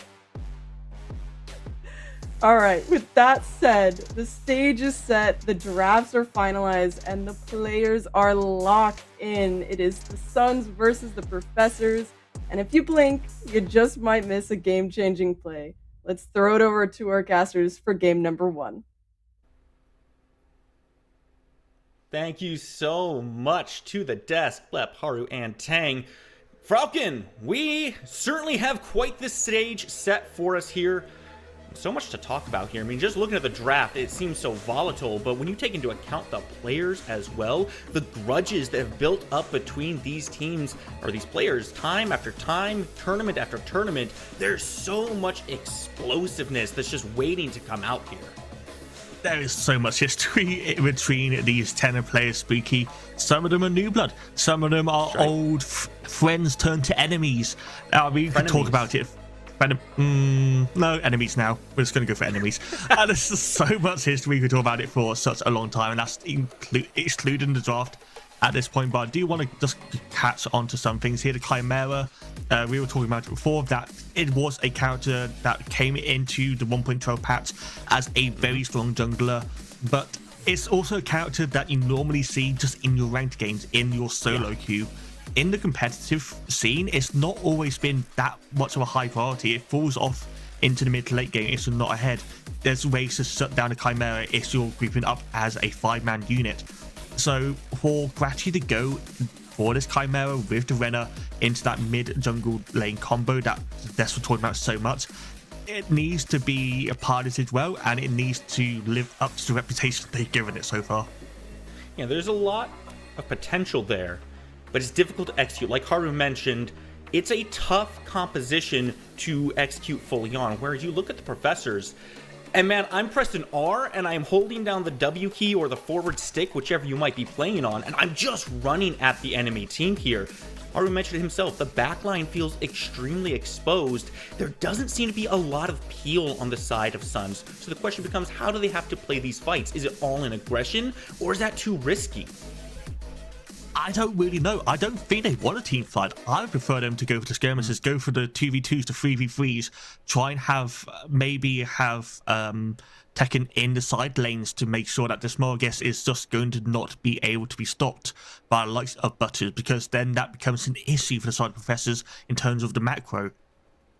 All right. With that said, the stage is set, the drafts are finalized, and the players are locked in. It is the Suns versus the Professors, and if you blink, you just might miss a game-changing play. Let's throw it over to our casters for game number 1. Thank you so much to the desk, Blep, Haru, and Tang. Falcon, we certainly have quite the stage set for us here. So much to talk about here. I mean, just looking at the draft, it seems so volatile, but when you take into account the players as well, the grudges that have built up between these teams, or these players, time after time, tournament after tournament, there's so much explosiveness that's just waiting to come out here. There is so much history in between these 10 players, Spooky. Some of them are new blood. Some of them are old friends turned to enemies. We could talk about it. No, enemies now. We're just going to go for enemies. And there's just so much history we could talk about it for such a long time, and that's excluding the draft at this point. But I do want to just catch on to some things here. The Chimera, we were talking about it before, that it was a character that came into the 1.12 patch as a very strong jungler, but it's also a character that you normally see just in your ranked games, in your solo queue. In the competitive scene, it's not always been that much of a high priority. It falls off into the mid to late game if you're not ahead. There's ways to shut down a Chimera if you're grouping up as a 5-man unit. So for Gratty to go for this Chimera with the Renner into that mid jungle lane combo that that's what we're talking about so much, it needs to be piloted well, and it needs to live up to the reputation they've given it so far. Yeah, there's a lot of potential there, but it's difficult to execute. Like Haru mentioned, it's a tough composition to execute fully on, whereas you look at the Professors, and man, I'm pressing R and I'm holding down the W key or the forward stick, whichever you might be playing on, and I'm just running at the enemy team here. Haru mentioned it himself, the backline feels extremely exposed. There doesn't seem to be a lot of peel on the side of Suns. So the question becomes, how do they have to play these fights? Is it all in aggression, or is that too risky? I don't really know. I don't think they want a team fight. I would prefer them to go for the skirmishes, go for the 2v2s, the 3v3s, try and maybe have Tekken in the side lanes to make sure that the small guest is just going to not be able to be stopped by the likes of Butters, because then that becomes an issue for the side Professors in terms of the macro.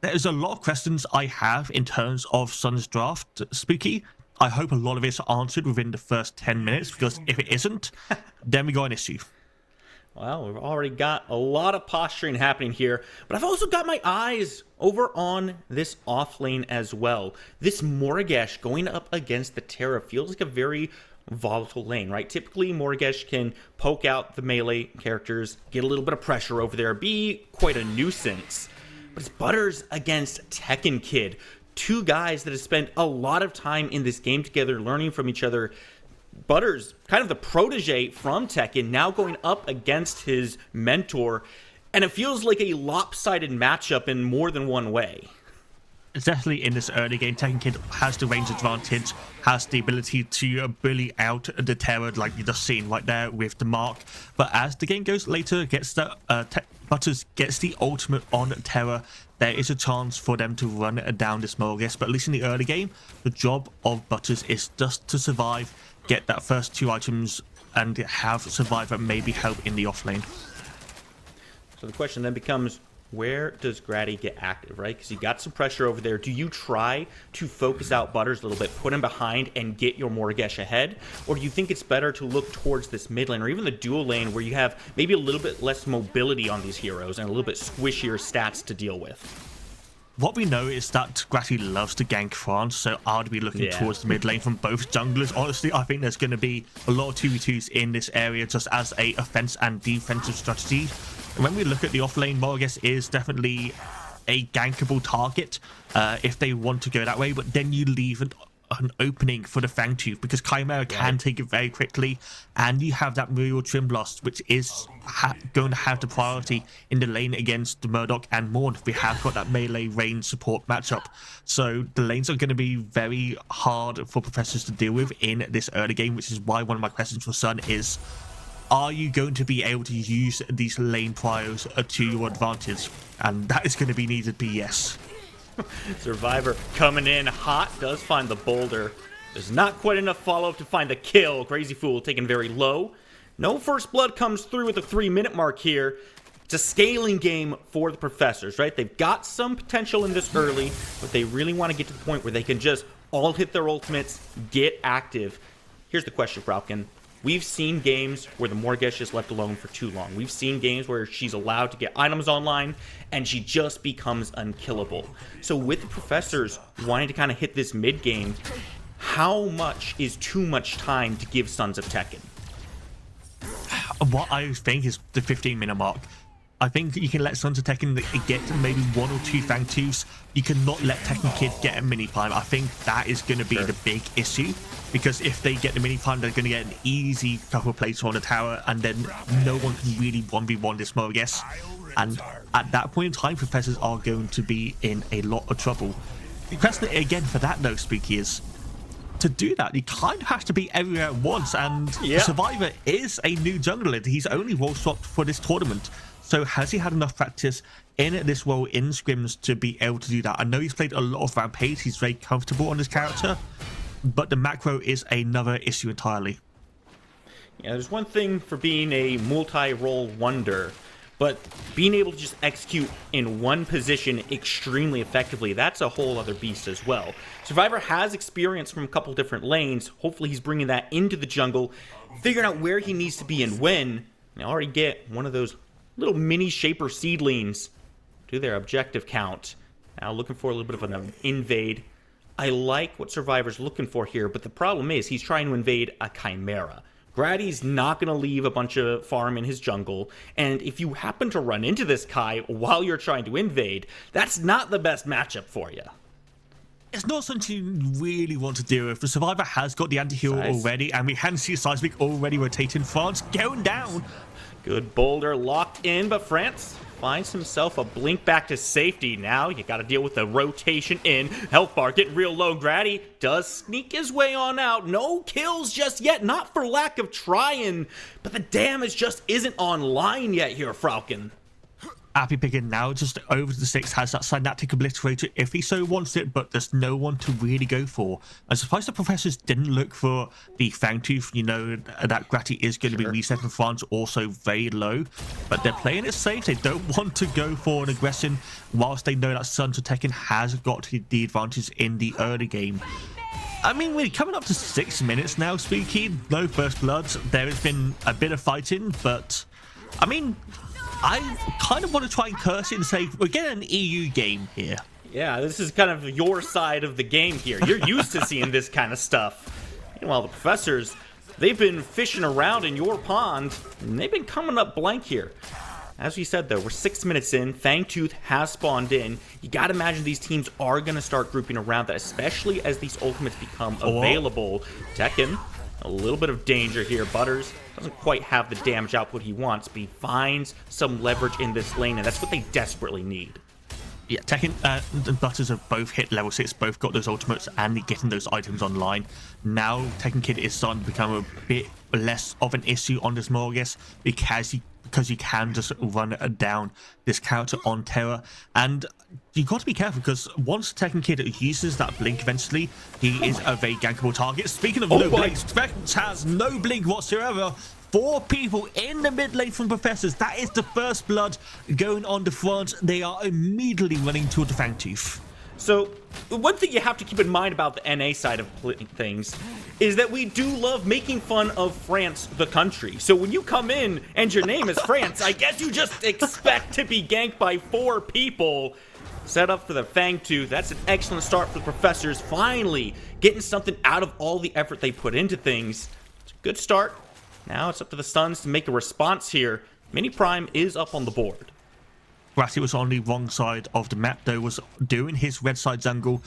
There's a lot of questions I have in terms of Sun's draft, Spooky. I hope a lot of it's answered within the first 10 minutes, because if it isn't, then we got an issue. Well, we've already got a lot of posturing happening here, but I've also got my eyes over on this off lane as well. This Morgash going up against the Terra feels like a very volatile lane, right? Typically, Morgash can poke out the melee characters, get a little bit of pressure over there, be quite a nuisance. But it's Butters against Tekken Kid. Two guys that have spent a lot of time in this game together, learning from each other. Butters, kind of the protege from Tekken, now going up against his mentor, and it feels like a lopsided matchup in more than one way. Definitely in this early game, Tekken Kid has the range advantage, has the ability to bully out the Terror, like you just seen right there with the Mark. But as the game goes later, Butters gets the ultimate on Terror, there is a chance for them to run down this Morgus. But at least in the early game, the job of Butters is just to survive, get that first 2 items, and have Survivor maybe help in the offlane. So the question then becomes, where does Grady get active, right? Because you got some pressure over there. Do you try to focus out Butters a little bit, put him behind, and get your Morgesh ahead? Or do you think it's better to look towards this mid lane, or even the dual lane, where you have maybe a little bit less mobility on these heroes and a little bit squishier stats to deal with? What we know is that Gratty loves to gank France, so I would be looking towards the mid lane from both junglers. Honestly, I think there's going to be a lot of 2v2s in this area just as a offense and defensive strategy. And when we look at the offlane, Morgus is definitely a gankable target if they want to go that way, but then you leave an opening for the Fangtooth, because Chimera can take it very quickly, and you have that Muriel Trim Blast, which is going to have the priority in the lane against the Murdoch and Morn. We have got that melee range support matchup, so the lanes are going to be very hard for Professors to deal with in this early game, which is why one of my questions for Sun is, are you going to be able to use these lane priors to your advantage? And that is going to be needed to be yes. Survivor coming in hot, does find the boulder. There's not quite enough follow-up to find the kill. Crazy Fool taken very low. No first blood comes through at the 3-minute mark here. It's a scaling game for the Professors, right? They've got some potential in this early, but they really want to get to the point where they can just all hit their ultimates, get active. Here's the question, Falcon. We've seen games where the Morgesh is left alone for too long. We've seen games where she's allowed to get items online and she just becomes unkillable. So with the Professors wanting to kind of hit this mid game, how much is too much time to give Sons of Tekken? What I think is the 15-minute mark. I think you can let Sons of Tekken get maybe 1 or 2 Fang Tooths. You cannot let Tekken Kid get a mini prime. I think that is going to be the big issue, because if they get the mini prime, they're going to get an easy couple of plates on the tower, and then no one can really 1v1 this Morgesh. And at that point in time, Professors are going to be in a lot of trouble. The question again for that though, Spooky, is to do that, you kind of have to be everywhere at once, and Survivor is a new jungler. He's only role swapped for this tournament. So has he had enough practice in this role in scrims to be able to do that? I know he's played a lot of Rampage, he's very comfortable on this character, but the macro is another issue entirely. Yeah, there's one thing for being a multi-role wonder, but being able to just execute in one position extremely effectively, that's a whole other beast as well. Survivor has experience from a couple different lanes. Hopefully he's bringing that into the jungle, figuring out where he needs to be and when, and already get one of those little mini Shaper seedlings to their objective count. Now looking for a little bit of an invade. I like what Survivor's looking for here, but the problem is he's trying to invade a Chimera. Grady's not going to leave a bunch of farm in his jungle, and if you happen to run into this Kai while you're trying to invade, that's not the best matchup for you. It's not something you really want to do. If the Survivor has got the anti-heal already, and we can see Seismic already rotating, France going down. Good boulder locked in, but France finds himself a blink back to safety. Now you got to deal with the rotation in. Health bar getting real low. Grady does sneak his way on out. No kills just yet, not for lack of trying, but the damage just isn't online yet here, Falcon. Appy picking now just over to the 6, has that Synaptic Obliterator if he so wants it, but there's no one to really go for. I'm surprised the Professors didn't look for the Fangtooth. You know that Gratty is going to be reset in France, also very low, but they're playing it safe. They don't want to go for an aggression whilst they know that Sons of Tekken has got the advantage in the early game. I mean, we're coming up to 6 minutes now, Spooky. No first bloods. There has been a bit of fighting, but I mean, I kind of want to try and curse it and say we're getting an EU game here. Yeah, this is kind of your side of the game here. You're used to seeing this kind of stuff. Meanwhile, the Professors, they've been fishing around in your pond, and they've been coming up blank here. As we said, though, we're 6 minutes in. Fangtooth has spawned in. You got to imagine these teams are going to start grouping around that, especially as these ultimates become available. Tekken, a little bit of danger here. Butters doesn't quite have the damage output he wants, but he finds some leverage in this lane, and that's what they desperately need. Yeah, Tekken and Butters have both hit level 6, both got those ultimates and getting those items online. Now Tekken Kid is starting to become a bit less of an issue on this Morgesh because you can just run down this character on Terra, and you got to be careful because once Tekken Kid uses that blink eventually, he is a very gankable target. Speaking of no blink, Specs has no blink whatsoever. 4 people in the mid lane from Professors. That is the first blood going on to France. They are immediately running toward the Fangtooth. So one thing you have to keep in mind about the NA side of things is that we do love making fun of France, the country. So when you come in and your name is France, I guess you just expect to be ganked by 4 people. Set up for the Fangtooth. That's an excellent start for the Professors. Finally getting something out of all the effort they put into things. It's a good start. Now it's up to the Suns to make a response here. Mini Prime is up on the board. Ratty was on the wrong side of the map, though, was doing his red side jungle,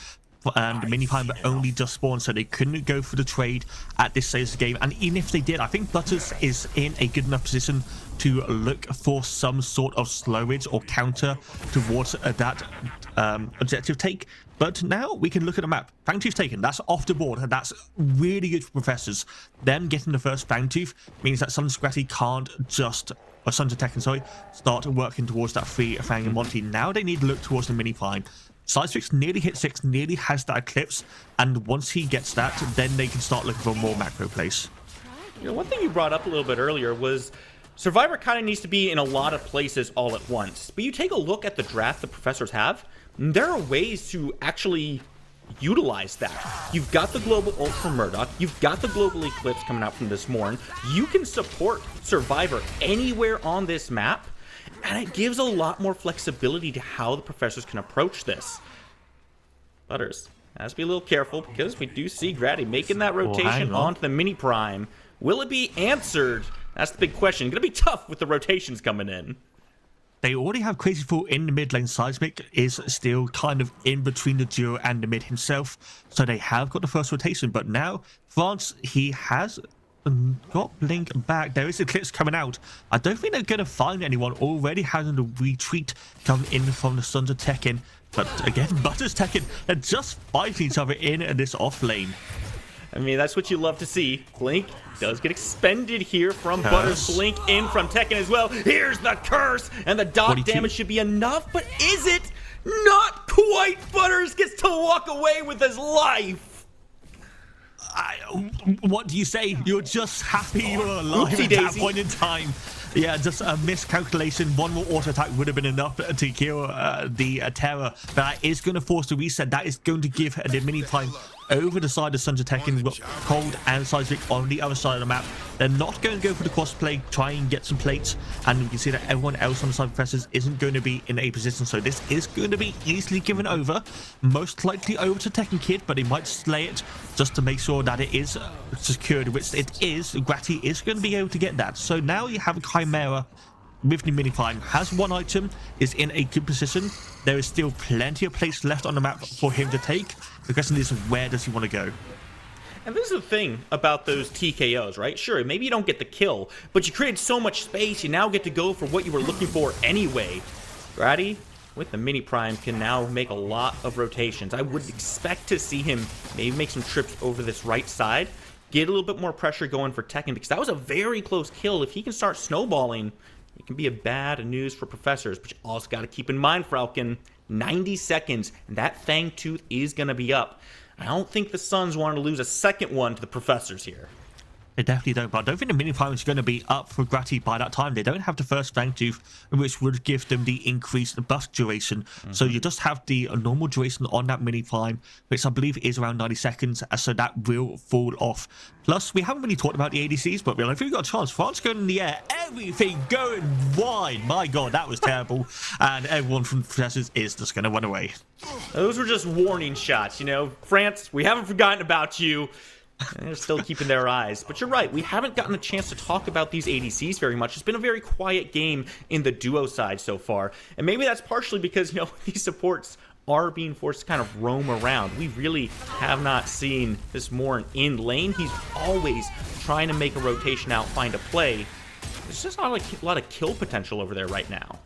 and the mini prime only just spawned, so they couldn't go for the trade at this stage of the game. And even if they did, I think Butters is in a good enough position to look for some sort of slowage or counter towards that objective take. But now we can look at the map. Fangtooth taken, that's off the board, and that's really good for Professors. Them getting the first Fangtooth means that Sons of Gratty can't just, or Sons of Tekken, sorry, start working towards that free Fang and Monty. Now they need to look towards the mini prime. Sideswix nearly hit 6, nearly has that Eclipse, and once he gets that, then they can start looking for more macro plays. You know, one thing you brought up a little bit earlier was Survivor kind of needs to be in a lot of places all at once. But you take a look at the draft the Professors have, there are ways to actually utilize that. You've got the global ult from Murdoch. You've got the global eclipse coming out from this Morn. You can support Survivor anywhere on this map, and it gives a lot more flexibility to how the professors can approach this. Butters has to be a little careful because we do see Grady making that rotation onto the mini prime. Will it be answered? That's the big question. Gonna be tough with the rotations coming in. They already have Crazy Fool in the mid lane. Seismic is still kind of in between the duo and the mid himself. So they have got the first rotation. But now, France, he has got Blink back. There is Eclipse coming out. I don't think they're going to find anyone. Already having the retreat come in from the Sons of Tekken. But again, Butters Tekken, they're just fighting each other in this off lane. I mean, that's what you love to see. Blink does get expended here from Butters. Blink in from Tekken as well. Here's the curse, and the dot 42. damage should be enough, but is it? Not quite. Butters gets to walk away with his life. What do you say? You're just happy you're alive Oopsie at that daisy. point in time. Yeah, just a miscalculation. One more auto attack would have been enough to kill the Terror. But that is going to force the reset. That is going to give the mini time over the side of Sons of Tekken. We've got Cold and Seismic on the other side of the map. They're not going to go for the crossplay, try and get some plates. And you can see that everyone else on the side of Professors isn't going to be in a position. So this is going to be easily given over. Most likely over to Tekken Kid, but he might slay it just to make sure that it is secured, which it is. Gratty is going to be able to get that. So now you have a Chimera with the mini prime, has one item, is in a good position. There is still plenty of place left on the map for him to take. The question is, where does he want to go? And this is the thing about those TKOs, right? Sure, maybe you don't get the kill, but you created so much space, you now get to go for what you were looking for anyway. Grady, with the mini prime, can now make a lot of rotations. I would expect to see him maybe make some trips over this right side, get a little bit more pressure going for Tekken, because that was a very close kill. If he can start snowballing, it can be a bad news for Professors, but you also got to keep in mind, Falcon, 90 seconds, and that Fang Tooth is going to be up. I don't think the Suns want to lose a second one to the Professors here. They definitely don't, but I don't think the mini prime is going to be up for Gratty by that time. They don't have the first Fang Tooth, which would give them the increased buff duration. So you just have the normal duration on that mini prime, which I believe is around 90 seconds, so that will fall off. Plus, we haven't really talked about the ADCs, but if we've got a chance, France going in the air, everything going wide. My God, that was terrible. And everyone from Professors is just going to run away. Those were just warning shots, you know. France, we haven't forgotten about you. And they're still keeping their eyes. But you're right, we haven't gotten a chance to talk about these ADCs very much. It's been a very quiet game in the duo side so far. And maybe that's partially because, you know, these supports are being forced to kind of roam around. We really have not seen this Morn in lane. He's always trying to make a rotation out, find a play. There's just not a lot of kill potential over there right now.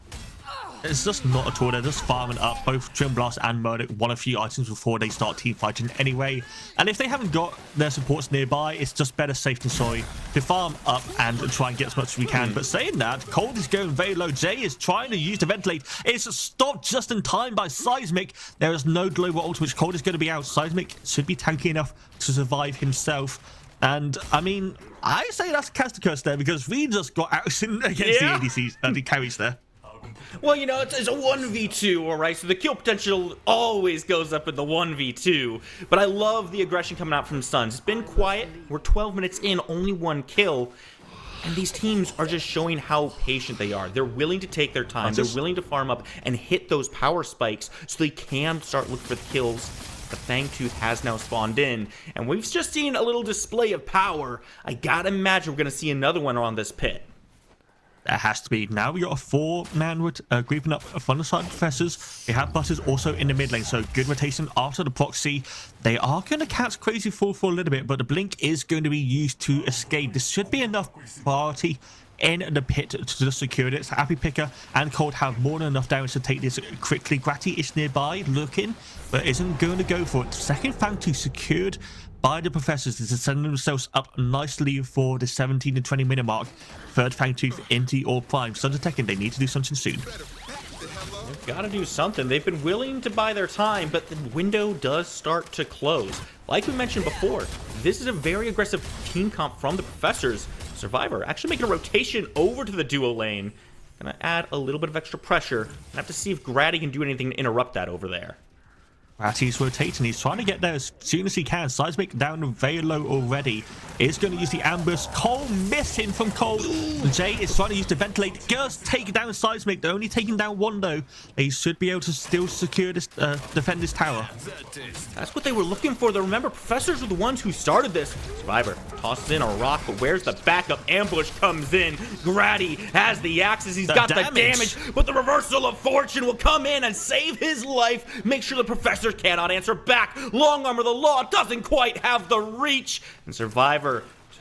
It's just not at all. They're just farming up. Both Trim Blast and Murdoch want a few items before they start team fighting anyway. And if they haven't got their supports nearby, it's just better safe than sorry to farm up and try and get as much as we can. But saying that, Cold is going very low. Jay is trying to use the ventilate. It's stopped just in time by Seismic. There is no global ult, which Cold is going to be out. Seismic should be tanky enough to survive himself. And I mean, I say that's cast a curse there because we just got out against the ADCs and the carries there. Well, you know, it's a 1v2, all right? So the kill potential always goes up in the 1v2. But I love the aggression coming out from Suns. It's been quiet. We're 12 minutes in, only one kill. And these teams are just showing how patient they are. They're willing to take their time. They're willing to farm up and hit those power spikes so they can start looking for the kills. The Fang Tooth has now spawned in. And we've just seen a little display of power. I gotta imagine we're going to see another one on this pit. There has to be. Now we got a 4-man grouping up from the side of Professors. We have Butters also in the mid lane, so good rotation after the proxy. They are going to catch Crazy Fool for a little bit, but the blink is going to be used to escape. This should be enough priority in the pit to just secure it. So Happy Picker and Cold have more than enough damage to take this quickly. Gratty is nearby, looking, but isn't going to go for it. Second Fang Tooth secured by the Professors to send themselves up nicely for the 17 to 20 minute mark. Third Fang Tooth into All Prime. Sons of Tekken, they need to do something soon. They've got to do something. They've been willing to buy their time, but the window does start to close. Like we mentioned before, this is a very aggressive team comp from the Professors. Survivor actually making a rotation over to the duo lane. Gonna add a little bit of extra pressure. I have to see if Grady can do anything to interrupt that over there. Ratty's rotating. He's trying to get there as soon as he can. Seismic down very low already. Is going to use the ambush. Cole missing from Cole. Jay is trying to use to ventilate. Girls take down Seismic. They're only taking down one though. They should be able to still secure this, defend this tower. That's what they were looking for. Though remember, Professors are the ones who started this. Survivor tosses in a rock, but where's the backup? Ambush comes in. Grady has the axes. He's got the damage, but the reversal of fortune will come in and save his life. Make sure the Professor cannot answer back. Long Arm of the Law doesn't quite have the reach. And Survivor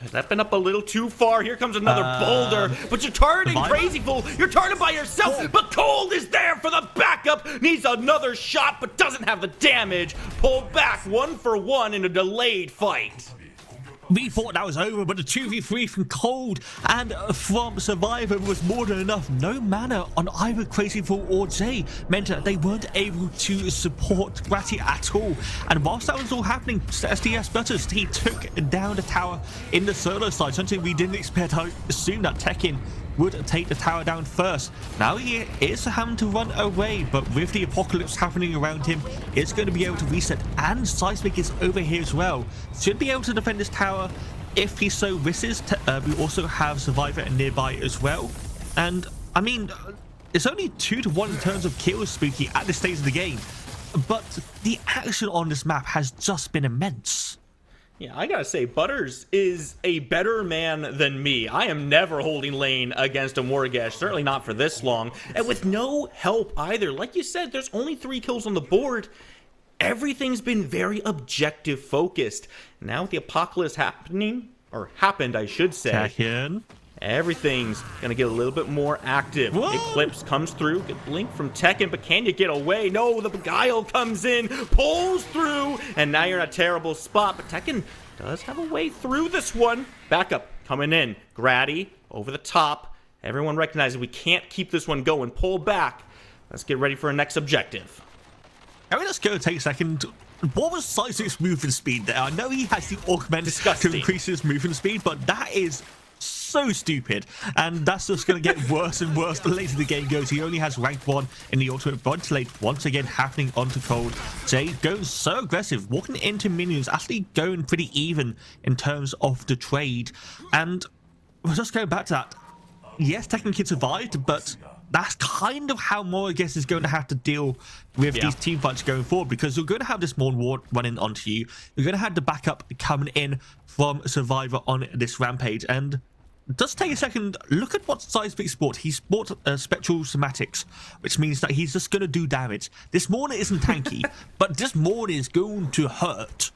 stepping up a little too far. Here comes another boulder. But you're targeting Crazy Fool. You're targeted by yourself. But Cold is there for the backup. Needs another shot, but doesn't have the damage. Pulled back 1 for 1 in a delayed fight. We thought that was over, but the 2v3 from Cold and from Survivor was more than enough. No mana on either Crazy Fool or Jay meant that they weren't able to support Ratty at all. And whilst that was all happening, SDS Butters, he took down the tower in the solo side, something we didn't expect. I assume that Tekken would take the tower down first. Now he is having to run away, but with the apocalypse happening around him, it's going to be able to reset. And Seismic is over here as well. Should be able to defend this tower if he so wishes. We also have Survivor nearby as well. And I mean, it's only 2-1 in terms of kills, Spooky, at this stage of the game. But the action on this map has just been immense. Yeah, I gotta say, Butters is a better man than me. I am never holding lane against a Morgesh, certainly not for this long. And with no help either. Like you said, there's only 3 kills on the board. Everything's been very objective focused. Now with the apocalypse happening, or happened, I should say. Tekken. Everything's gonna get a little bit more active. Whoa. Eclipse comes through, good blink from Tekken, but can you get away? No, the Beguile comes in, pulls through, and now you're in a terrible spot, but Tekken does have a way through this one. Backup coming in, Grady over the top. Everyone recognizes we can't keep this one going. Pull back. Let's get ready for our next objective. I mean, let's go take a second. What was Seismic's movement speed there? I know he has the augment to increase his movement speed, but that is so stupid, and that's just going to get worse and worse the later the game goes. He only has rank 1 in the ultimate ventilate once again happening onto Cold. Jay going so aggressive, walking into minions, actually going pretty even in terms of the trade. And we're just going back to that. Yes, Tekken Kid survived, but that's kind of how Morgesh is going to have to deal with these team fights going forward, because you're going to have this Morn Ward running onto you. You're going to have the backup coming in from Survivor on this rampage. And just take a second, look at what Seismic's bought. He's bought Spectral Somatics, which means that he's just going to do damage. This Morn isn't tanky, but this Morn is going to hurt.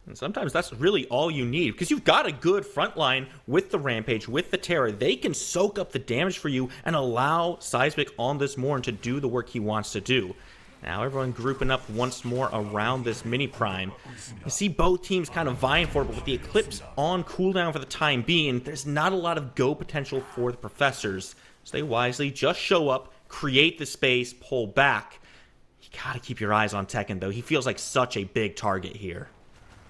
And sometimes that's really all you need, because you've got a good front line with the Rampage, with the Terror. They can soak up the damage for you and allow Seismic on this Morn to do the work he wants to do. Now everyone grouping up once more around this mini prime. You see both teams kind of vying for it, but with the Eclipse on cooldown for the time being, there's not a lot of go potential for the Professors. So they wisely just show up, create the space, pull back. You gotta keep your eyes on Tekken though. He feels like such a big target here.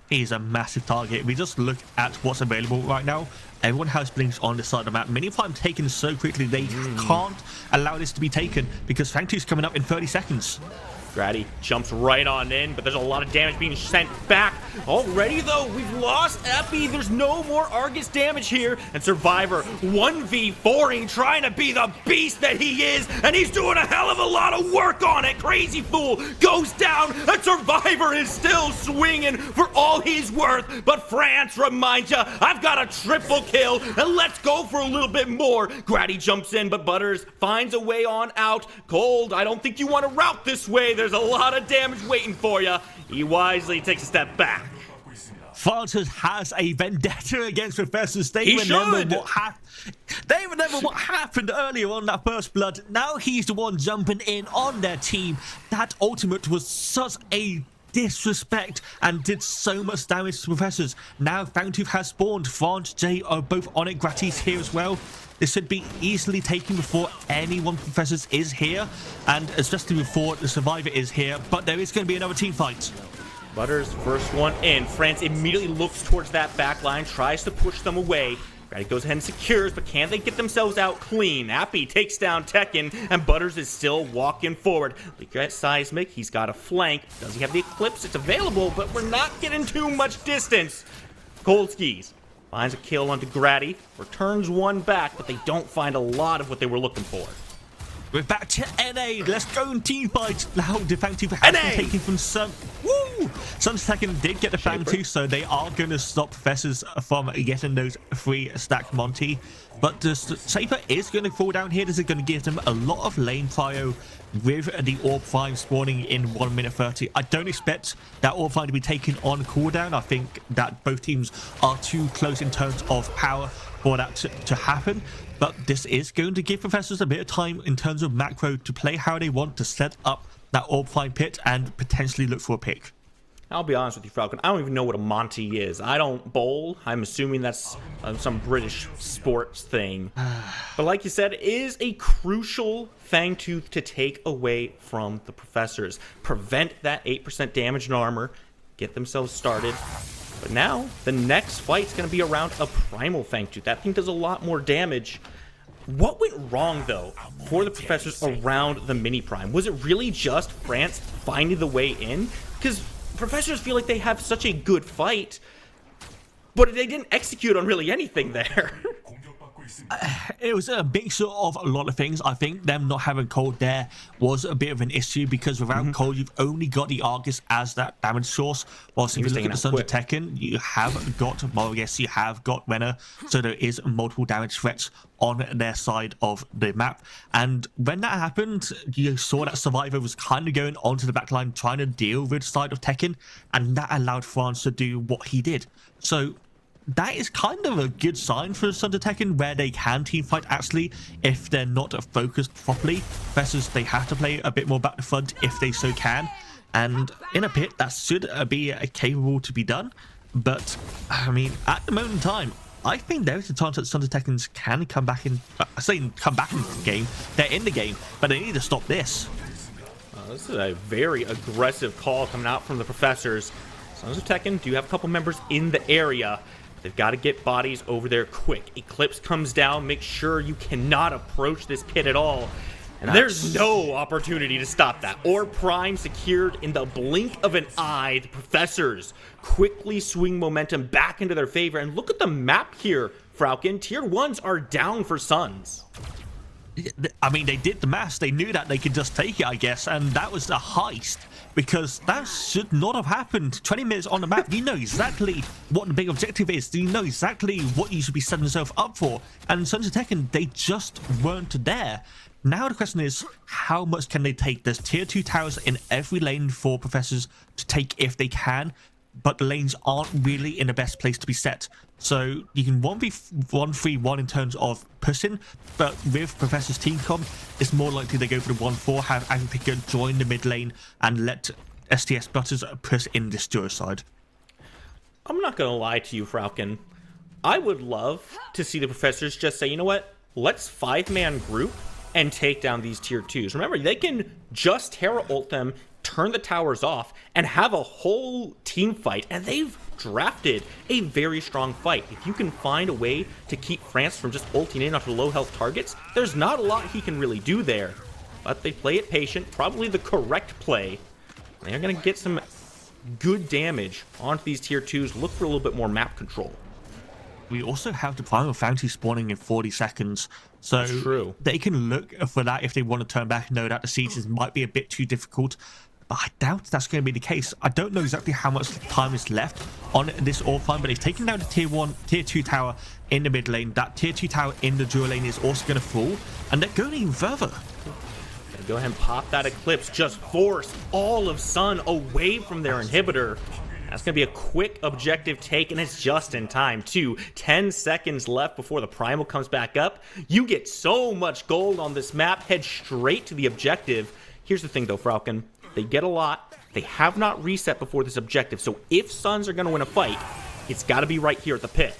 He's a massive target. We just look at what's available right now. Everyone has blinks on this side of the map. Mini prime taken so quickly, they can't allow this to be taken because Fang 2's coming up in 30 seconds. Grady jumps right on in, but there's a lot of damage being sent back. Already, though, we've lost Epi. There's no more Argus damage here. And Survivor 1v4ing, trying to be the beast that he is, and he's doing a hell of a lot of work on it. Crazy Fool goes down, and Survivor is still swinging for all he's worth. But France reminds you, I've got a triple kill, and let's go for a little bit more. Grady jumps in, but Butters finds a way on out. Cold, I don't think you want to route this way. There's a lot of damage waiting for you. He wisely takes a step back. Francis has a vendetta against Professors. They remember what happened earlier on that first blood. Now he's the one jumping in on their team. That ultimate was such a disrespect and did so much damage to Professors. Now Fangtooth has spawned. France, Jay are both on it. Gratty's here as well. This should be easily taken before anyone Professors is here, and especially before the Survivor is here, but there is going to be another team fight. Butters, first one in. France immediately looks towards that back line, tries to push them away. Grady goes ahead and secures, but can they get themselves out clean? Appy takes down Tekken, and Butters is still walking forward. Look at Seismic, he's got a flank. Does he have the Eclipse? It's available, but we're not getting too much distance. Cold Skis finds a kill onto Grady, returns one back, but they don't find a lot of what they were looking for. We're back to NA. Let's go in team fight. Now the Fang 2 has been taken from Sun. Woo! Sun's Tekken did get the Fang 2, so they are going to stop Professors from getting those 3 stacked Monty. But the Saber is going to fall down here. This is going to give them a lot of lane prio with the Orb Prime spawning in 1 minute 30. I don't expect that Orb Prime to be taken on cooldown. I think that both teams are too close in terms of power for that to happen. But this is going to give Professors a bit of time in terms of macro to play how they want to set up that Orb Prime pit and potentially look for a pick. I'll be honest with you, Falcon. I don't even know what a Monty is. I don't bowl. I'm assuming that's some British sports thing. But like you said, it is a crucial Fangtooth to take away from the Professors. Prevent that 8% damage in armor. Get themselves started. But now, the next fight's going to be around a Primal Fangtooth. That thing does a lot more damage. What went wrong, though, for the Professors around the Mini Prime? Was it really just France finding the way in? Because Professors feel like they have such a good fight, but they didn't execute on really anything there. It was a mixture of a lot of things. I think them not having Cold there was a bit of an issue because without Cold, you've only got the Argus as that damage source. Whilst if you look at the Sons of Tekken, you have got, well, yes, you have got Renner, so there is multiple damage threats on their side of the map. And when that happened, you saw that Survivor was kind of going onto the backline trying to deal with the side of Tekken, and that allowed France to do what he did. So that is kind of a good sign for Sons of Tekken, where they can teamfight actually if they're not focused properly. Versus they have to play a bit more back to front if they so can. And in a pit, that should be capable to be done. But, I mean, at the moment in time, I think there is a chance that Sons of Tekken can come back in. I say come back into the game. They're in the game, but they need to stop this. This is a very aggressive call coming out from the Professors. Sons of Tekken do have a couple members in the area. They've got to get bodies over there quick. Eclipse comes down. Make sure you cannot approach this pit at all. And there's no opportunity to stop that. Orb Prime secured in the blink of an eye. The Professors quickly swing momentum back into their favor. And look at the map here, Falcon. Tier 1s are down for Suns. I mean, they did the maths. They knew that they could just take it, I guess. And that was the heist. Because that should not have happened. 20 minutes on the map, you know exactly what the big objective is. You know exactly what you should be setting yourself up for. And Sons of Tekken, they just weren't there. Now the question is, how much can they take? There's tier 2 towers in every lane for Professors to take if they can. But the lanes aren't really in the best place to be set. So you can 1v1-3-1 in terms of pushing, but with Professor's team comp, it's more likely they go for the 1-4, have Agripicker join the mid lane and let STS Butters push in this duo side. I'm not going to lie to you, Falcon. I would love to see the Professors just say, you know what, let's 5-man group and take down these tier 2s. Remember, they can just Terra ult them, turn the towers off, and have a whole team fight, and they've drafted a very strong fight. If you can find a way to keep France from just ulting in onto low health targets, there's not a lot he can really do there. But they play it patient, probably the correct play. They're going to get some good damage onto these tier 2s, look for a little bit more map control. We also have the Primal Fountain spawning in 40 seconds. So they can look for that if they want to turn back and know that the sieges might be a bit too difficult. But I doubt that's going to be the case. I don't know exactly how much time is left on this Orb Prime, but they've taken down the tier 2 tower in the mid lane. That tier 2 tower in the dual lane is also going to fall, and they're going even further. Gonna go ahead and pop that Eclipse, just force all of Sun away from their inhibitor. That's going to be a quick objective take, and it's just in time, too. 10 seconds left before the Primal comes back up. You get so much gold on this map, head straight to the objective. Here's the thing, though, Falcon. They get a lot. They have not reset before this objective, so if Suns are going to win a fight, it's got to be right here at the pit.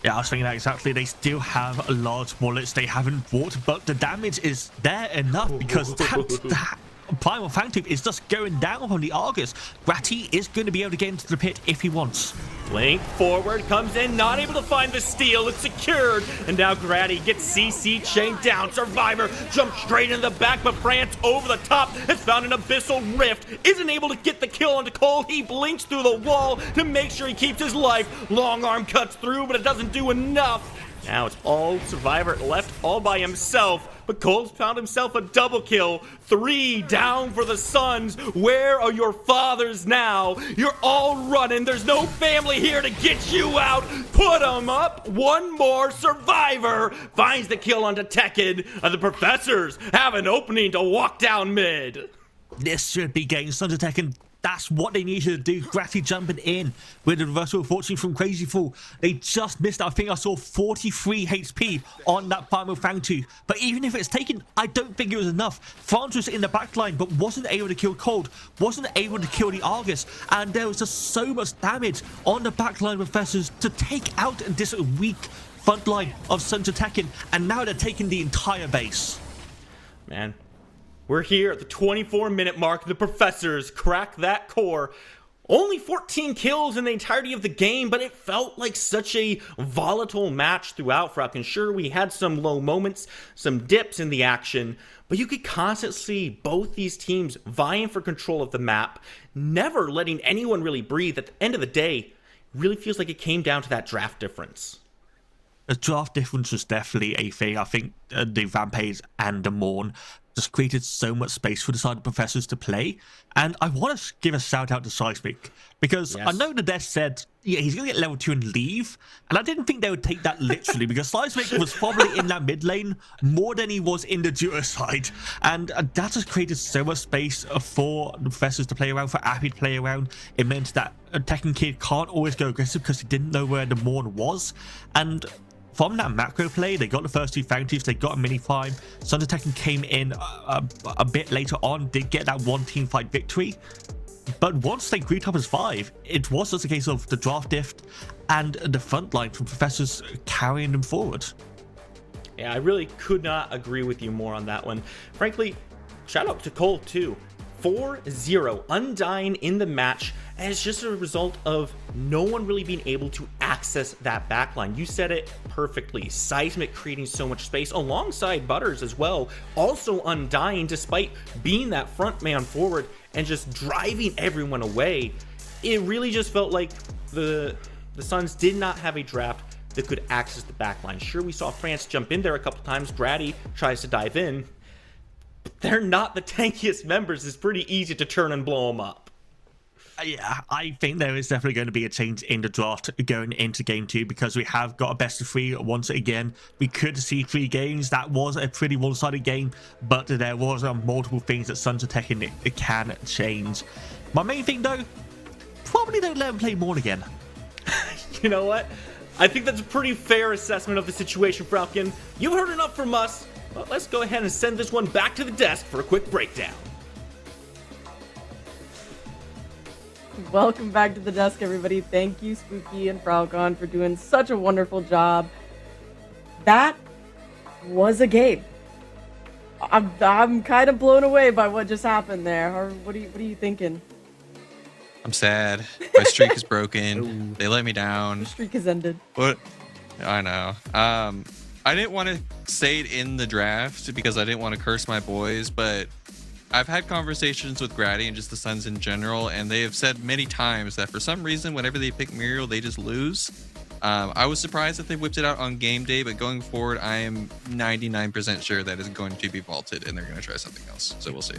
Yeah, I was thinking that exactly. They still have large wallets they haven't bought, but the damage is there enough because that Primal Fangtooth is just going down on the Argus. Gratty is going to be able to get into the pit if he wants. Link forward, comes in, not able to find the steal. It's secured, and now Gratty gets CC chained down. Survivor jumps straight in the back, but France over the top has found an abyssal rift. Isn't able to get the kill onto Cole. He blinks through the wall to make sure he keeps his life. Long arm cuts through, but it doesn't do enough. Now it's all Survivor left all by himself. But Cole's found himself a double kill. 3 down for the Suns. Where are your fathers now? You're all running. There's no family here to get you out. Put them up. One more. Survivor finds the kill onto Tekken. The Professors have an opening to walk down mid. This should be getting Sons of Tekken. That's what they needed to do. Gratty jumping in with a reversal of fortune from Crazy Fool. They just missed. I think I saw 43 HP on that Primal Fangtooth. But even if it's taken, I don't think it was enough. France was in the back line, but wasn't able to kill Cold, wasn't able to kill the Argus. And there was just so much damage on the back line Professors to take out this weak front line of Sons of Tekken. And now they're taking the entire base. Man. We're here at the 24-minute mark. The Professors crack that core. Only 14 kills in the entirety of the game, but it felt like such a volatile match throughout, Falcon. Sure, we had some low moments, some dips in the action, but you could constantly see both these teams vying for control of the map, never letting anyone really breathe. At the end of the day, it really feels like it came down to that draft difference. The draft difference was definitely a thing. I think the Rampage and the Morn just created so much space for the side of Professors to play. And I want to give a shout out to Seismic, because I know the desk said, yeah, he's going to get level 2 and leave. And I didn't think they would take that literally, because Seismic was probably in that mid lane more than he was in the duo side. And that just created so much space for the Professors to play around, for Appy to play around. It meant that a Tekken Kid can't always go aggressive because he didn't know where the Morn was. And from that macro play, they got the first 2 Fangtooths, they got a mini farm. Sons of Tekken came in a bit later on, did get that one team fight victory. But once they grew up as 5, it was just a case of the draft diff and the front line from Professors carrying them forward. Yeah, I really could not agree with you more on that one. Frankly, shout out to Cole too. 4-0, undying in the match, and it's just a result of no one really being able to access that backline. You said it perfectly. Seismic creating so much space alongside Butters as well, also undying despite being that front man forward and just driving everyone away. It really just felt like the Suns did not have a draft that could access the backline. Sure, we saw France jump in there a couple times. Gratty tries to dive in. But they're not the tankiest members. It's pretty easy to turn and blow them up. Yeah, I think there is definitely going to be a change in the draft going into game 2, because we have got a best of 3 once again. We could see 3 games. That was a pretty one-sided game, but there was multiple things that Sons of Tekken can change. My main thing though, probably don't let him play Morn again. You know what? I think that's a pretty fair assessment of the situation, Falcon. You've heard enough from us. But let's go ahead and send this one back to the desk for a quick breakdown. Welcome back to the desk, everybody. Thank you, Spooky and Falcon, for doing such a wonderful job. That was a game. I'm kind of blown away by what just happened there. Or what are you thinking? I'm sad. My streak is broken. They let me down. Your streak has ended. What? I know. I didn't want to say it in the draft because I didn't want to curse my boys, but I've had conversations with Gratty and just the Suns in general, and they have said many times that for some reason, whenever they pick Muriel, they just lose. I was surprised that they whipped it out on game day, but going forward, I am 99% sure that is going to be vaulted and they're going to try something else. So we'll see.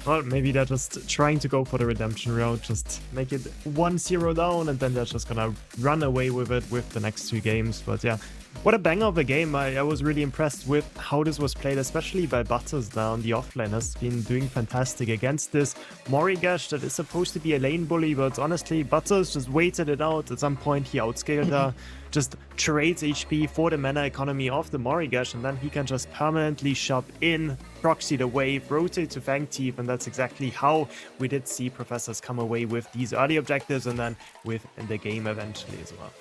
Well, maybe they're just trying to go for the redemption route, just make it 1-0 down, and then they're just gonna run away with it with the next 2 games. But yeah, what a banger of a game. I was really impressed with how this was played, especially by Butters down. The offlane has been doing fantastic against this Morigash that is supposed to be a lane bully, but honestly, Butters just waited it out. At some point, he outscaled her, just trades HP for the mana economy of the Morigash, and then he can just permanently shove in, proxy the wave, rotate to Fangtooth, and that's exactly how we did see Professors come away with these early objectives and then with the game eventually as well.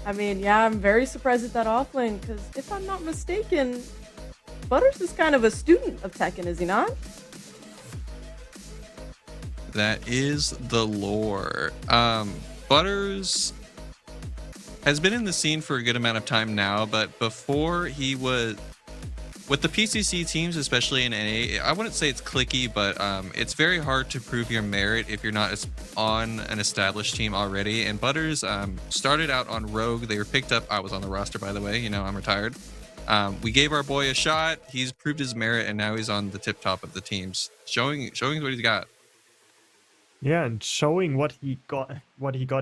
I mean, yeah, I'm very surprised at that offlane, because if I'm not mistaken, Butters is kind of a student of Tekken, is he not? That is the lore. Butters has been in the scene for a good amount of time now, but before he was with the PCC teams, especially in NA, I wouldn't say it's clicky, but it's very hard to prove your merit if you're not on an established team already. And Butters started out on Rogue. They were picked up. I was on the roster, by the way. You know, I'm retired. We gave our boy a shot. He's proved his merit, and now he's on the tip top of the teams, showing what he's got. Yeah, and showing what he got,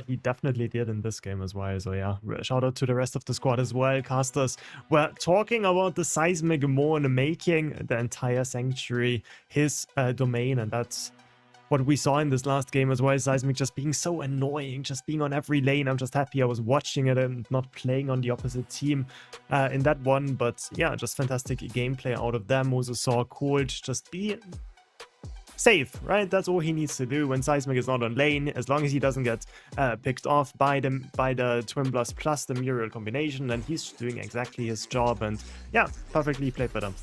he definitely did in this game as well. So yeah, shout out to the rest of the squad as well. Casters, we're talking about the Seismic Morn making the entire Sanctuary his domain, and that's what we saw in this last game as well. Seismic just being so annoying, just being on every lane. I'm just happy I was watching it and not playing on the opposite team in that one. But yeah, just fantastic gameplay out of them. Also saw Cold just be safe, right? That's all he needs to do when Seismic is not on lane. As long as he doesn't get picked off by the Twin Blast plus the Muriel combination, then he's doing exactly his job. And yeah, perfectly played by them.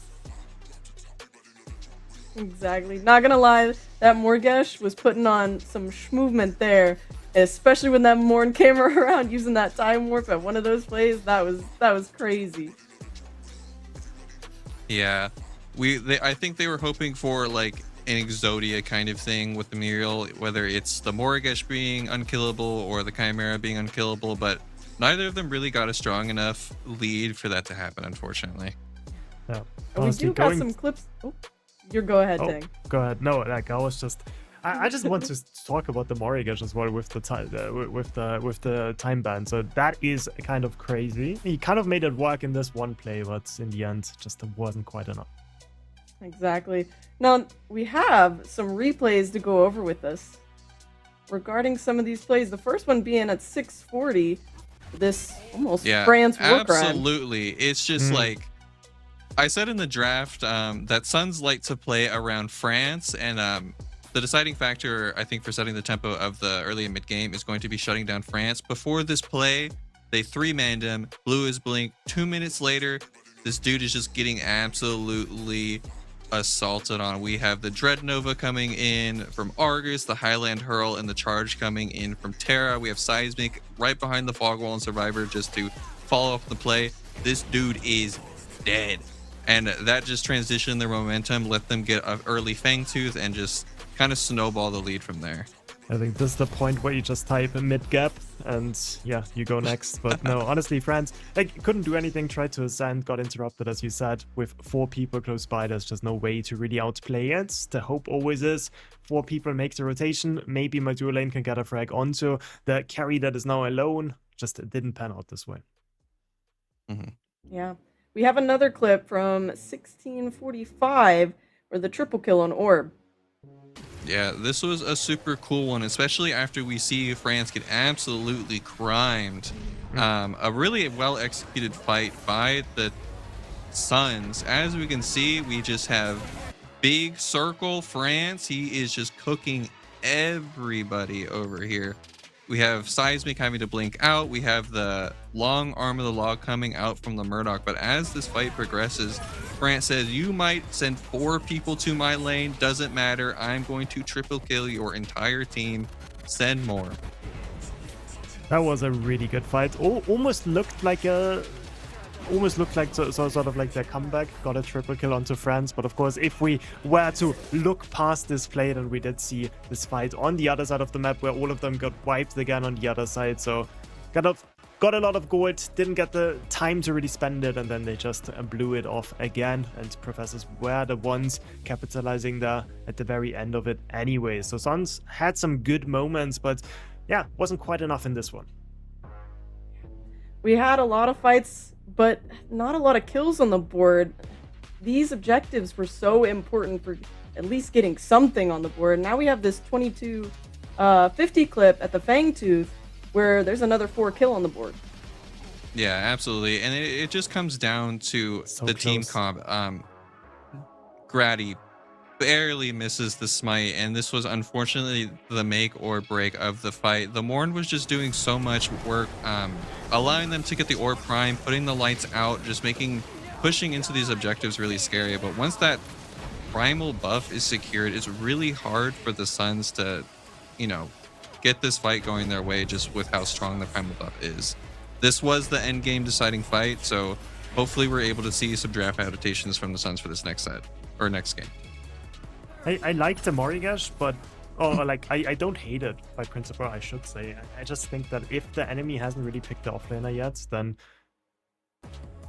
Exactly. Not gonna lie, that Morgesh was putting on some movement there, especially when that Morn came around using that time warp at one of those plays. That was crazy. Yeah, I think they were hoping for like an Exodia kind of thing with the Muriel, whether it's the Morgesh being unkillable or the Chimera being unkillable, but neither of them really got a strong enough lead for that to happen, unfortunately. Yeah. We do got some clips. Oh, go ahead, Dang. Go ahead. No, like I was just, I just want to talk about the Morgesh as well with the time ban. So that is kind of crazy. He kind of made it work in this one play, but in the end, just wasn't quite enough. Exactly. Now, we have some replays to go over with us regarding some of these plays. The first one being at 640, this almost France war crime. Absolutely. It's just like, I said in the draft that Suns like to play around France, and the deciding factor, I think, for setting the tempo of the early and mid game is going to be shutting down France. Before this play, they 3-manned him, blew his blink. 2 minutes later, this dude is just getting absolutely assaulted on. We have the Dread Nova coming in from Argus, the Highland Hurl, and the Charge coming in from Terra. We have Seismic right behind the Fog Wall and Survivor just to follow up the play. This dude is dead. And that just transitioned their momentum, let them get an early Fangtooth, and just kind of snowball the lead from there. I think this is the point where you just type a mid-gap and yeah, you go next. But no, honestly, France, like, couldn't do anything, tried to ascend, got interrupted, as you said, with 4 people close by. There's just no way to really outplay it. The hope always is 4 people make the rotation. Maybe my dual lane can get a frag onto the carry that is now alone. Just didn't pan out this way. Yeah. We have another clip from 1645 where the triple kill on Orb. Yeah, this was a super cool one, especially after we see France get absolutely crimed. A really well executed fight by the Suns. As we can see, we just have big circle France. He is just cooking everybody over here. We have Seismic having to blink out. We have the long arm of the law coming out from the Murdoch. But as this fight progresses, France says, you might send 4 people to my lane. Doesn't matter. I'm going to triple kill your entire team. Send more. That was a really good fight. Almost looked like sort of like their comeback. Got a triple kill onto France. But of course, if we were to look past this play, then we did see this fight on the other side of the map where all of them got wiped again on the other side. So got a lot of gold, didn't get the time to really spend it, and then they just blew it off again. And Professors were the ones capitalizing there at the very end of it anyway. So Suns had some good moments, but yeah, wasn't quite enough in this one. We had a lot of fights, but not a lot of kills on the board. These objectives were so important for at least getting something on the board. Now we have this 22-50 clip at the Fangtooth where there's another 4 kill on the board. Yeah, absolutely. And it just comes down to so the close. team comp. Grady barely misses the smite, and this was unfortunately the make or break of the fight. The Morn was just doing so much work, allowing them to get the orb prime, putting the lights out, just making pushing into these objectives really scary, but once that primal buff is secured, it's really hard for the Suns to, you know, get this fight going their way just with how strong the primal buff is. This was the end game deciding fight, so hopefully we're able to see some draft adaptations from the Suns for this next set or next game. I like the Morigesh, but I don't hate it by principle, I should say. I just think that if the enemy hasn't really picked the offlaner yet, then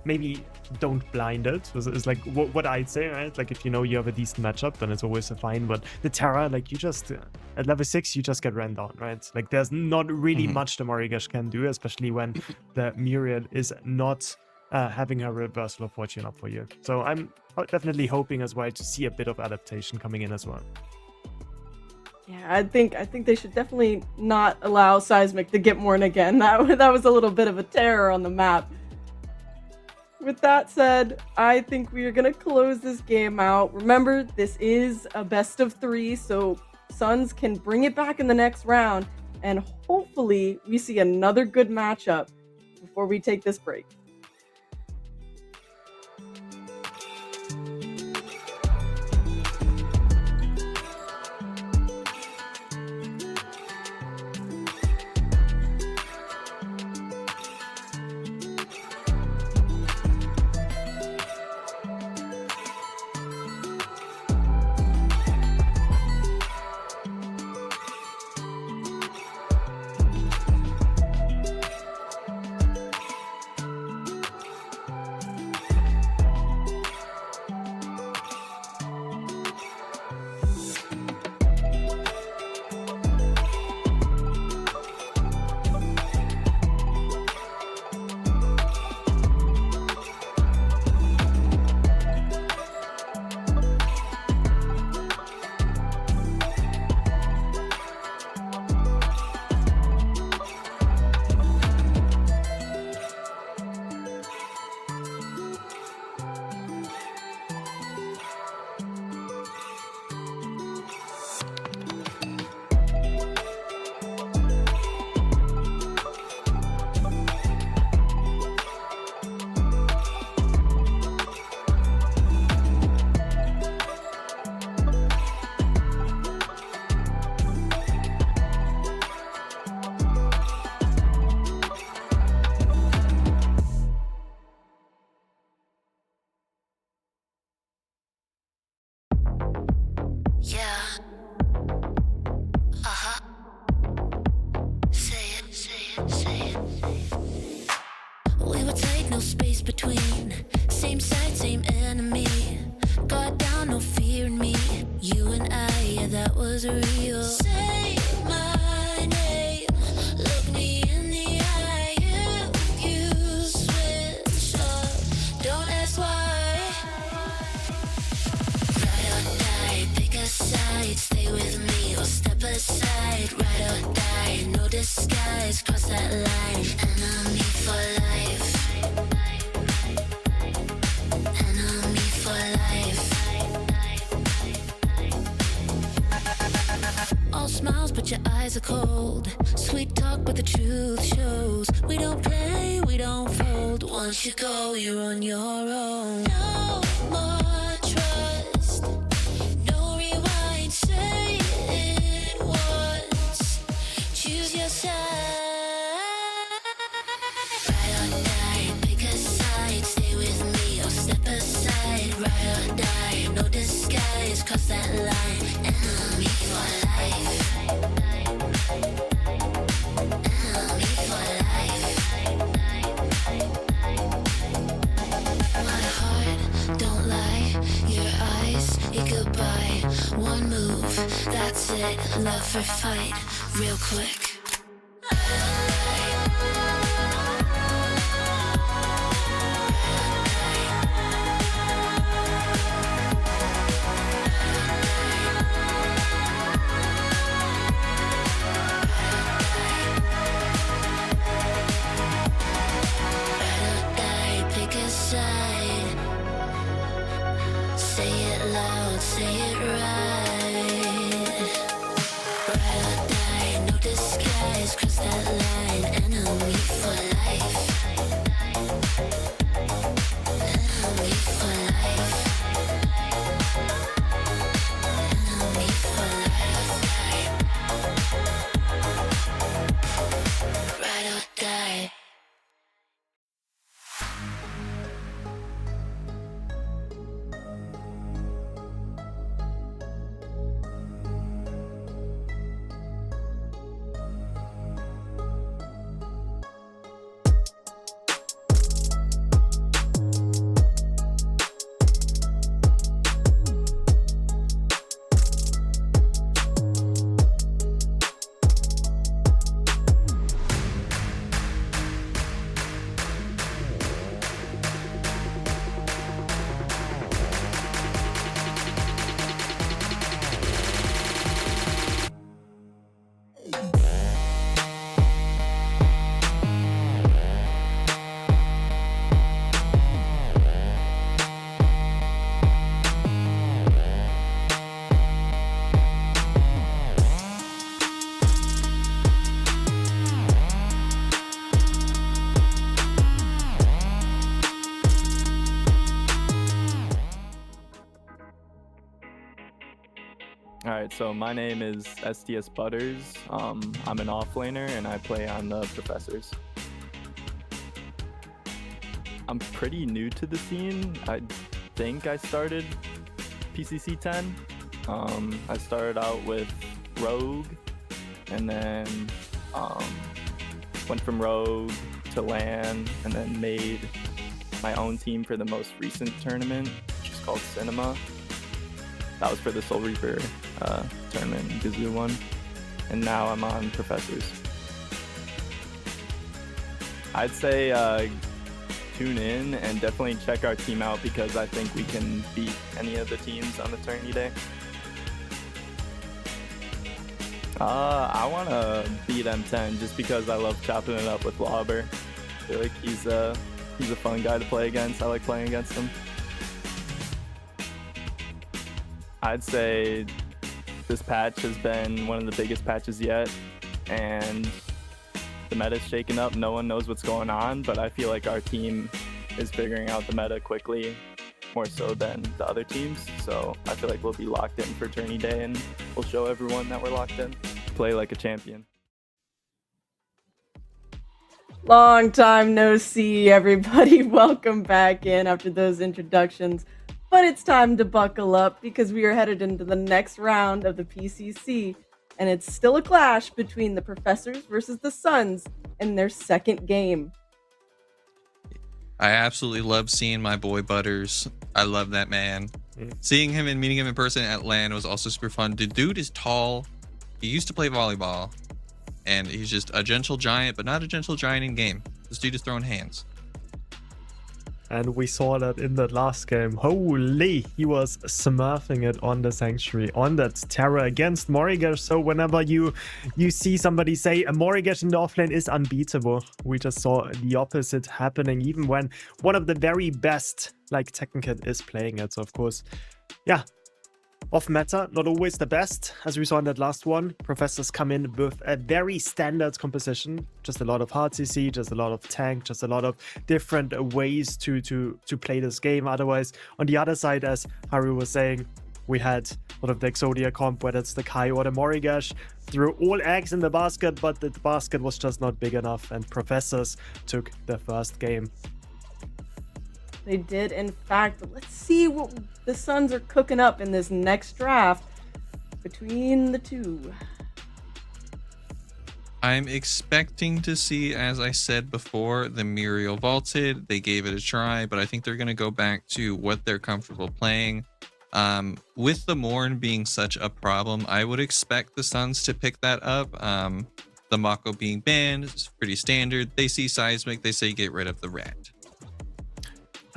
maybe don't blind it. It's like what I'd say, right? Like, if you know you have a decent matchup, then it's always a fine. But the Terra, like, you just at level 6 you just get ran down, right? Like, there's not really much the Morigesh can do, especially when the Myriad is not having her reversal of fortune up for you. So I'm definitely hoping as well to see a bit of adaptation coming in as well. Yeah, I think they should definitely not allow Seismic to get Morn again. That was a little bit of a terror on the map. With that said, I think we are going to close this game out. Remember, this is a best of 3, so Suns can bring it back in the next round, and hopefully we see another good matchup before we take this break. Love for fight, real quick. right, so my name is STS Butters. I'm an offlaner and I play on the Professors. I'm pretty new to the scene. I think I started PCC 10. I started out with Rogue and then went from Rogue to LAN and then made my own team for the most recent tournament, which is called Cinema. That was for the Soul Reaper tournament, Gazoo one. And now I'm on Professors. I'd say tune in and definitely check our team out because I think we can beat any of the teams on the tourney day. I want to beat M10 just because I love chopping it up with Lauber. I feel like he's a fun guy to play against. I like playing against him. I'd say this patch has been one of the biggest patches yet, and the meta's shaken up. No one knows what's going on, but I feel like our team is figuring out the meta quickly, more so than the other teams. So I feel like we'll be locked in for tourney day, and we'll show everyone that we're locked in. Play like a champion. Long time no see, everybody. Welcome back in after those introductions. But it's time to buckle up because we are headed into the next round of the PCC, and it's still a clash between the Professors versus the Suns in their second game. I absolutely love seeing my boy Butters. I love that man. Seeing him and meeting him in person at LAN was also super fun. The dude is tall. He used to play volleyball, and he's just a gentle giant, but not a gentle giant in game. This dude is throwing hands. And we saw that in that last game. Holy, he was smurfing it on the Sanctuary, on that Terror against Morigesh. So whenever you see somebody say a Morigesh in the offlane is unbeatable, we just saw the opposite happening, even when one of the very best, like Tekken Kid, is playing it. So of course, yeah, off meta, not always the best, as we saw in that last one. Professors come in with a very standard composition, just a lot of hard CC, just a lot of tank, just a lot of different ways to play this game. Otherwise, on the other side, as Haru was saying, we had a lot of the Exodia comp, whether it's the Kai or the Morigesh, threw all eggs in the basket, but the basket was just not big enough, and Professors took the first game. They did, in fact. Let's see what the Suns are cooking up in this next draft between the two. I'm expecting to see, as I said before, the Muriel vaulted. They gave it a try, but I think they're going to go back to what they're comfortable playing. With the Morn being such a problem, I would expect the Suns to pick that up. The Mako being banned is pretty standard. They see Seismic, they say get rid of the rat.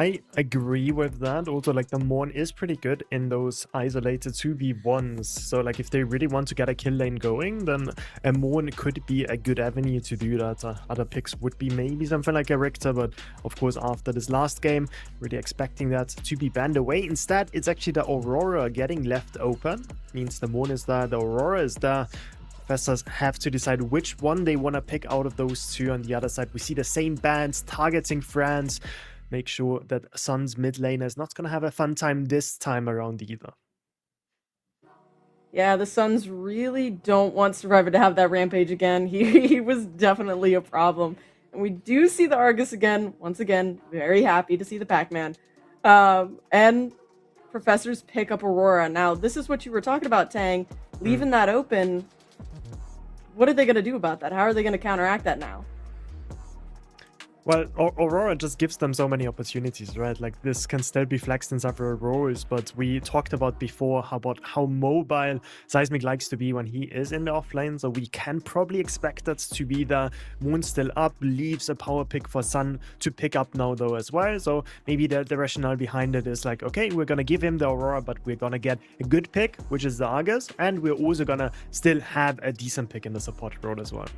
I agree with that. Also, like, the Morn is pretty good in those isolated 2v1s. So, like, if they really want to get a kill lane going, then a Morn could be a good avenue to do that. Other picks would be maybe something like a Richter, but of course, after this last game, really expecting that to be banned away. Instead, it's actually the Aurora getting left open. Means the Morn is there, the Aurora is there. Professors have to decide which one they want to pick out of those two. On the other side, we see the same bans targeting France. Make sure that Sun's mid laner is not going to have a fun time this time around either. Yeah, the Suns really don't want Survivor to have that rampage again. He was definitely a problem. And we do see the Argus again. Once again, very happy to see the Pac-Man. And Professors pick up Aurora. Now, this is what you were talking about, Tang. Leaving that open. What are they going to do about that? How are they going to counteract that now? Well, Aurora just gives them so many opportunities, right? Like, this can still be flexed in several roles, but we talked about before about how mobile Seismic likes to be when he is in the offlane, so we can probably expect that to be the Moon still up, leaves a power pick for Sun to pick up now though as well. So maybe the rationale behind it is like, okay, we're gonna give him the Aurora, but we're gonna get a good pick, which is the Argus, and we're also gonna still have a decent pick in the support role as well.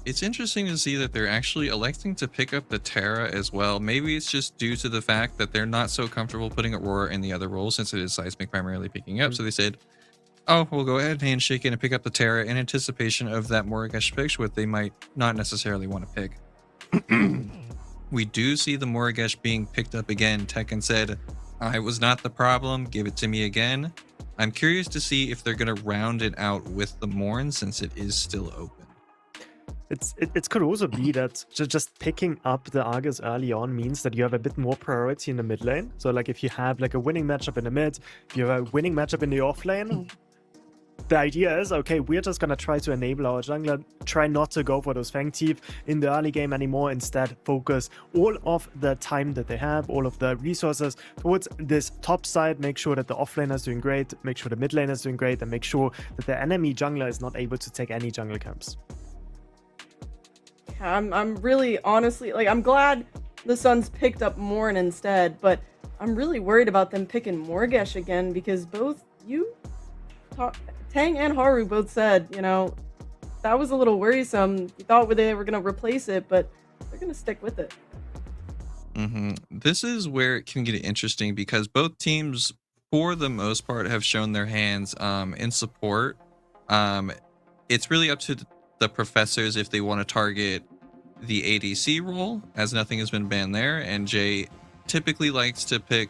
It's interesting to see that they're actually electing to pick up the Terra as well. Maybe it's just due to the fact that they're not so comfortable putting Aurora in the other role since it is Seismic primarily picking up. So they said, oh, we'll go ahead and handshake in and pick up the Terra in anticipation of that Morigesh pick, what they might not necessarily want to pick. We do see the Morigesh being picked up again. Tekken said, I was not the problem. Give it to me again. I'm curious to see if they're going to round it out with the Morn since it is still open. It could also be that just picking up the Argus early on means that you have a bit more priority in the mid lane. So like if you have like a winning matchup in the mid, if you have a winning matchup in the off lane, the idea is, okay, we're just going to try to enable our jungler, try not to go for those Fang Teeth in the early game anymore, instead focus all of the time that they have, all of the resources towards this top side, make sure that the off lane is doing great, make sure the mid lane is doing great, and make sure that the enemy jungler is not able to take any jungle camps. I'm really honestly, like, I'm glad the Suns picked up Morn instead, but I'm really worried about them picking Morgesh again, because both Tang and Haru both said, you know, that was a little worrisome. You thought they were going to replace it, but they're going to stick with it. This is where it can get interesting because both teams, for the most part, have shown their hands in support. It's really up to the professors if they want to target the ADC role, as nothing has been banned there, and Jay typically likes to pick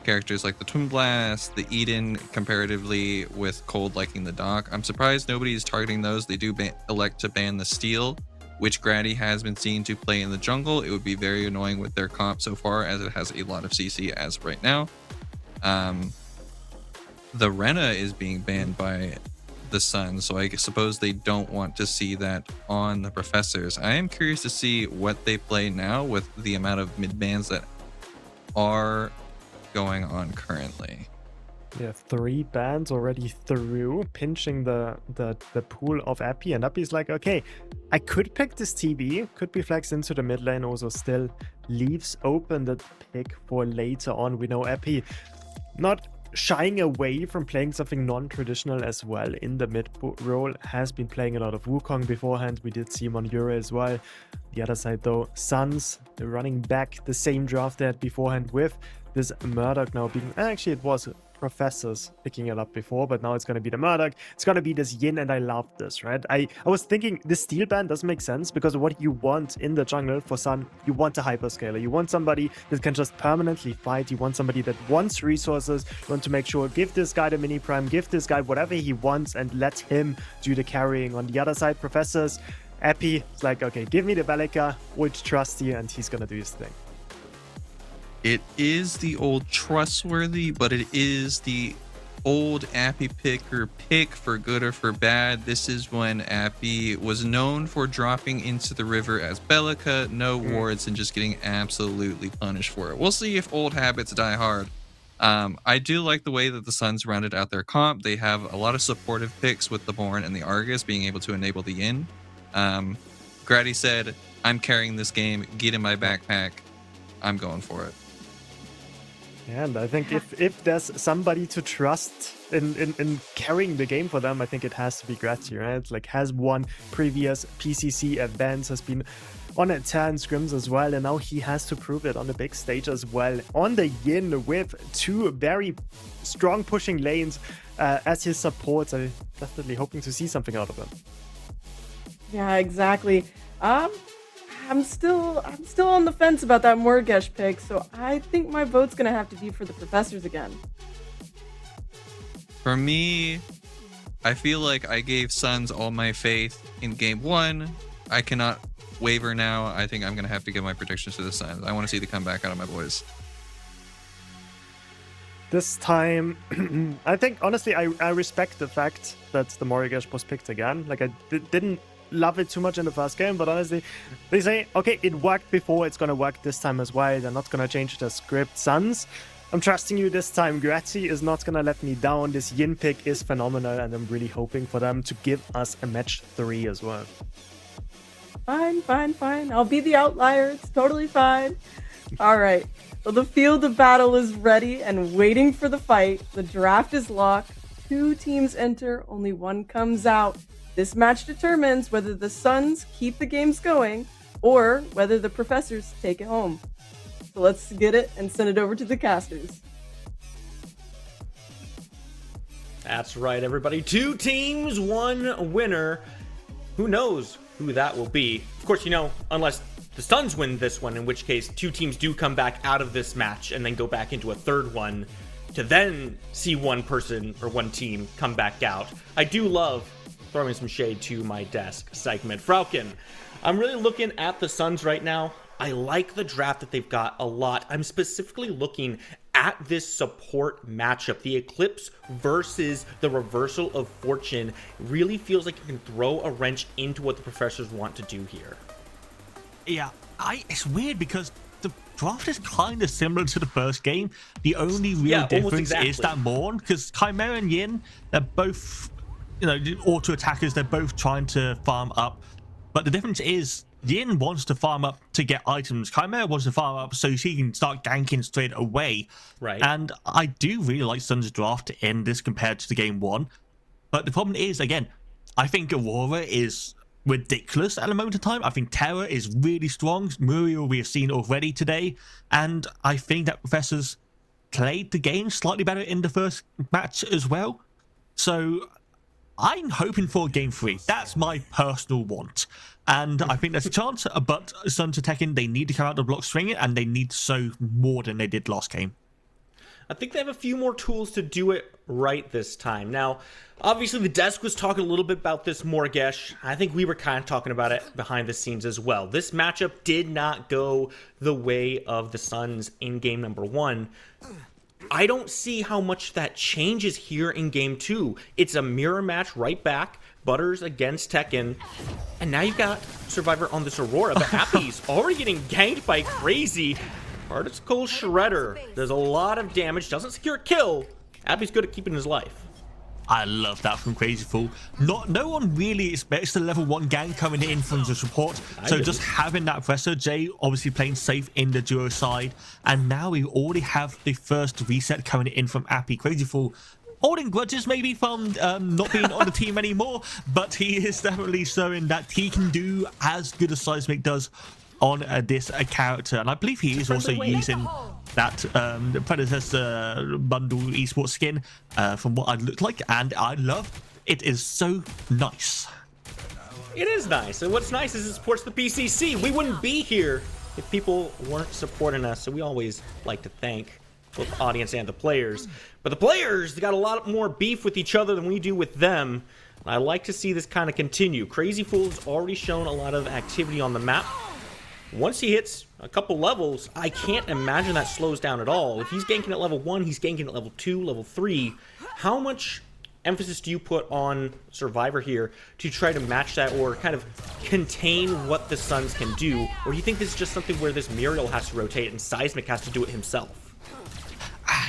characters like the Twin Blast, the Eden, comparatively with Cold liking the Doc. I'm surprised nobody's targeting those. They do elect to ban the Steel, which Grady has been seen to play in the jungle. It would be very annoying with their comp so far, as it has a lot of CC as of right now. The Rena is being banned by the Suns, so I suppose they don't want to see that on the professors. I am curious to see what they play now with the amount of mid bans that are going on currently. Yeah, 3 bans already through, pinching the pool of Appy, and Appy's like, okay, I could pick this TB, could be flexed into the mid lane, also still leaves open the pick for later on. We know Appy not shying away from playing something non-traditional as well in the mid role, has been playing a lot of Wukong beforehand. We did see him on Euro as well. The other side though, Suns, they're running back the same draft they had beforehand with this Murdoch now being, actually it was Professors picking it up before, but now it's going to be the Murdoch. It's going to be this Yin, and I love this, right? I was thinking the Steel ban doesn't make sense because what you want in the jungle for Sun, you want a hyperscaler. You want somebody that can just permanently fight. You want somebody that wants resources. You want to make sure, give this guy the mini prime, give this guy whatever he wants, and let him do the carrying. On the other side, Professors, Appy, it's like, okay, give me the Bellica, we'll trust you, and he's going to do his thing. It is the old trustworthy, but it is the old Appy picker pick for good or for bad. This is when Appy was known for dropping into the river as Bellica, no wards, and just getting absolutely punished for it. We'll see if old habits die hard. I do like the way that the Suns rounded out their comp. They have a lot of supportive picks with the Born and the Argus being able to enable the Yin. Grady said, I'm carrying this game, get in my backpack, I'm going for it. And I think if there's somebody to trust in carrying the game for them, I think it has to be Grady, right? Like, has won previous PCC events, has been on a 10 scrims as well, and now he has to prove it on the big stage as well. On the Yin with 2 very strong pushing lanes as his supports. I'm definitely hoping to see something out of him. Yeah, exactly. I'm still on the fence about that Morgesh pick, so I think my vote's gonna have to be for the Professors again. For me, I feel like I gave Suns all my faith in game 1. I cannot waver now. I think I'm gonna have to give my predictions to the Suns. I want to see the comeback out of my boys. This time, I think, honestly, I respect the fact that the Morgesh was picked again. Like, I didn't love it too much in the first game, but honestly, they say, okay, it worked before, it's gonna work this time as well. They're not gonna change the script. Suns, I'm trusting you this time. Grady is not gonna let me down. This Yin pick is phenomenal, and I'm really hoping for them to give us a match 3 as well. Fine. I'll be the outlier. It's totally fine. All right. So the field of battle is ready and waiting for the fight. The draft is locked. 2 teams enter, only 1 comes out. This match determines whether the Suns keep the games going or whether the Professors take it home. So let's get it and send it over to the casters. That's right, everybody. 2 teams, 1 winner. Who knows who that will be? Of course, unless the Suns win this one, in which case 2 teams do come back out of this match and then go back into a 3rd one. to then see one person or one team come back out. I do love throwing some shade to my desk segment. Falcon, I'm really looking at the Suns right now. I like the draft that they've got a lot. I'm specifically looking at this support matchup. The Eclipse versus the Reversal of Fortune really feels like you can throw a wrench into what the professors want to do here. Yeah, it's weird because the draft is kind of similar to the first game. The only real difference is that Morn, because Chimera and Yin, they're both, auto attackers. They're both trying to farm up, but the difference is Yin wants to farm up to get items. Chimera wants to farm up so she can start ganking straight away. Right. And I do really like Sun's draft in this compared to the game one. But the problem is, again, I think Aurora is ridiculous at the moment in time. I think Terra is really strong. Muriel we have seen already today. And I think that Professors played the game slightly better in the first match as well. So I'm hoping for game 3. That's my personal want. And I think there's a chance, but Sun to Tekken, they need to come out the block swinging, and they need to show more than they did last game. I think they have a few more tools to do it right this time. Now, obviously, the desk was talking a little bit about this, Morgesh. I think we were kind of talking about it behind the scenes as well. This matchup did not go the way of the Suns in game number 1. I don't see how much that changes here in game 2. It's a mirror match right back. Butters against Tekken. And now you've got Survivor on this Aurora, but Happy's already getting ganked by Crazy. Particle Shredder does a lot of damage, doesn't secure a kill. Happy's good at keeping his life. I love that from Crazy Fool. No one really expects the level 1 gang coming in from the support. So just having that pressure, Jay obviously playing safe in the duo side. And now we already have the first reset coming in from Appy. Crazy Fool holding grudges maybe from not being on the team anymore, but he is definitely showing that he can do as good as Seismic does on this character. And I believe he is also using that Predecessor bundle esports skin from what I look like, and I love it. Is so nice. It is nice, and what's nice is it supports the PCC. We wouldn't be here if people weren't supporting us, so we always like to thank both the audience and the players. But the players, they got a lot more beef with each other than we do with them. And I like to see this kind of continue. Crazy Fool's already shown a lot of activity on the map. Once he hits a couple levels, I can't imagine that slows down at all. If he's ganking at level 1, he's ganking at level 2, level 3. How much emphasis do you put on Survivor here to try to match that or kind of contain what the Suns can do? Or do you think this is just something where this Muriel has to rotate and Seismic has to do it himself?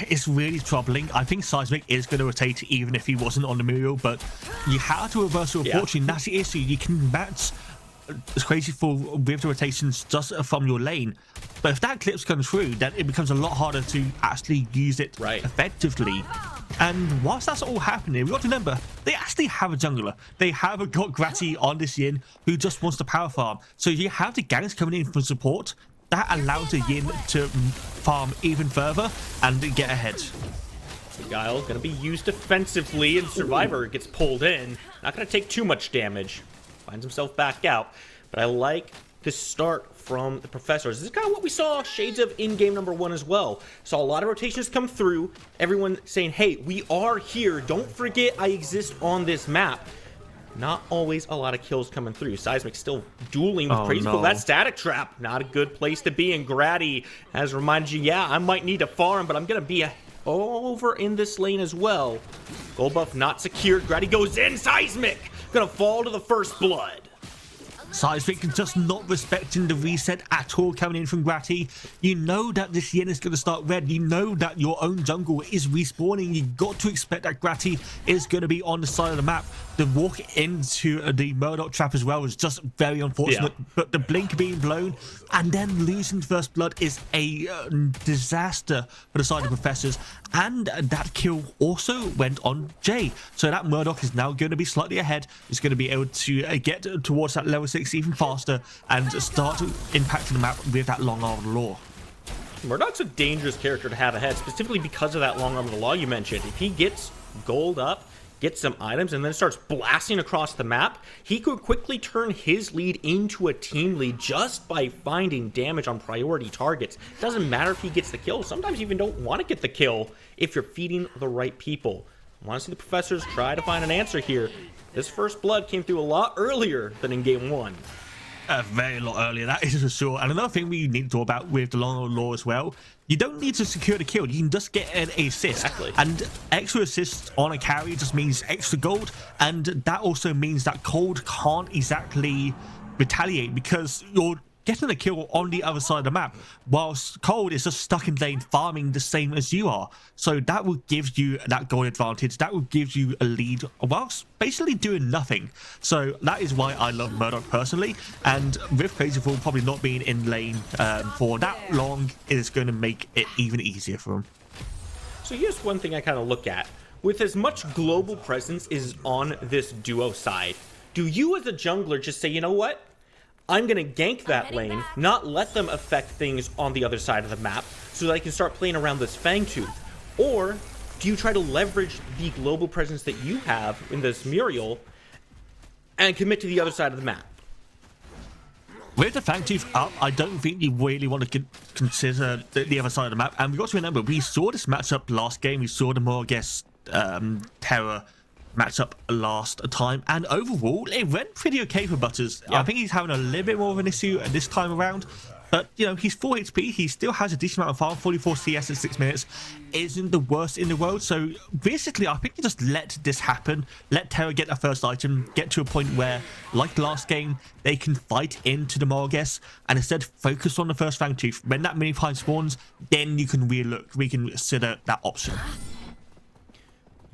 It's really troubling. I think Seismic is going to rotate even if he wasn't on the Muriel, but you have to reverse your fortune. That's the issue. You can match Crazy Fool with the rotations just from your lane, but if that clips comes through, then it becomes a lot harder to actually use it effectively. And whilst that's all happening, we've got to remember, they actually have a jungler. They have got Gratty on this Yin who just wants to power farm. So you have the gangs coming in for support. That allows the Yin to farm even further and get ahead. The Guile going to be used defensively, and Survivor gets pulled in. Not going to take too much damage. Finds himself back out. But I like the start from the Professors. This is kind of what we saw shades of in game number 1 as well. Saw a lot of rotations come through. Everyone saying, hey, we are here. Don't forget I exist on this map. Not always a lot of kills coming through. Seismic still dueling with Crazy Fool. That static trap, not a good place to be. And Gratty has reminded you, yeah, I might need to farm, but I'm going to be over in this lane as well. Gold buff not secured. Gratty goes in. Seismic going to fall to the first blood. Seismic just not respecting the reset at all coming in from Gratty. You know that this Yin is going to start red. You know that your own jungle is respawning. You got to expect that Gratty is going to be on the side of the map. The walk into the Murdoch trap as well was just very unfortunate. Yeah. But the blink being blown and then losing first blood is a disaster for the side of Professors. And that kill also went on Jay. So that Murdoch is now going to be slightly ahead. He's going to be able to get towards that level 6 even faster and start impacting the map with that long arm of the law. Murdoch's a dangerous character to have ahead, specifically because of that long arm of the law you mentioned. If he gets gold up, gets some items, and then starts blasting across the map, he could quickly turn his lead into a team lead just by finding damage on priority targets. Doesn't matter if he gets the kill. Sometimes you even don't want to get the kill if you're feeding the right people. I want to see the professors try to find an answer here. This first blood came through a lot earlier than in game 1. A very lot earlier, that is for sure. And another thing we need to talk about with the long law as well, you don't need to secure the kill, you can just get an assist. Exactly. And extra assists on a carry just means extra gold, and that also means that Cold can't exactly retaliate because you're getting a kill on the other side of the map, whilst Cold is just stuck in lane farming the same as you are. So that will give you that goal advantage, that will give you a lead whilst basically doing nothing. So that is why I love Murdoch personally, and with Crazyful probably not being in lane for that long is going to make it even easier for him. So here's one thing I kind of look at. With as much global presence is on this duo side, do you as a jungler just say, you know what? I'm going to gank that lane, not let them affect things on the other side of the map so that I can start playing around this Fangtooth? Or do you try to leverage the global presence that you have in this Muriel and commit to the other side of the map? With the Fangtooth up, I don't think you really want to consider the other side of the map. And we've got to remember, we saw this matchup last game. We saw the Morgus Terror matchup last time, and overall it went pretty okay for Butters. I think he's having a little bit more of an issue this time around, but you know, he's 4 HP, he still has a decent amount of farm. 44 CS in 6 minutes isn't the worst in the world. So basically I think you just let this happen, let Terra get a first item, get to a point where, like last game, they can fight into the Morgus and instead focus on the first Fangtooth. When that mini prime spawns, then you can reconsider that option.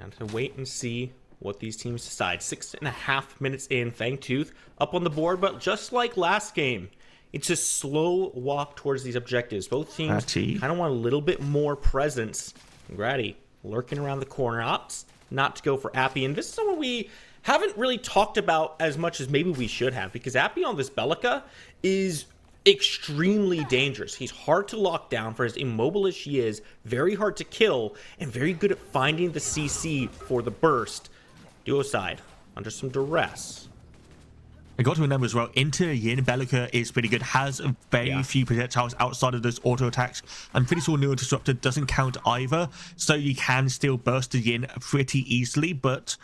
And to wait and see what these teams decide. 6.5 minutes in, Fangtooth up on the board, but just like last game, it's a slow walk towards these objectives. Both teams kind of want a little bit more presence. Grady lurking around the corner, opts not to go for Appy, and this is someone we haven't really talked about as much as maybe we should have, because Appy on this Belica is extremely dangerous. He's hard to lock down for as immobile as she is, very hard to kill, and very good at finding the CC for the burst. Duo side under some duress. I got to remember as well, into Yin Belica is pretty good, has a very few projectiles outside of those auto attacks. I'm pretty sure Neural Disruptor doesn't count either, so you can still burst the Yin pretty easily, but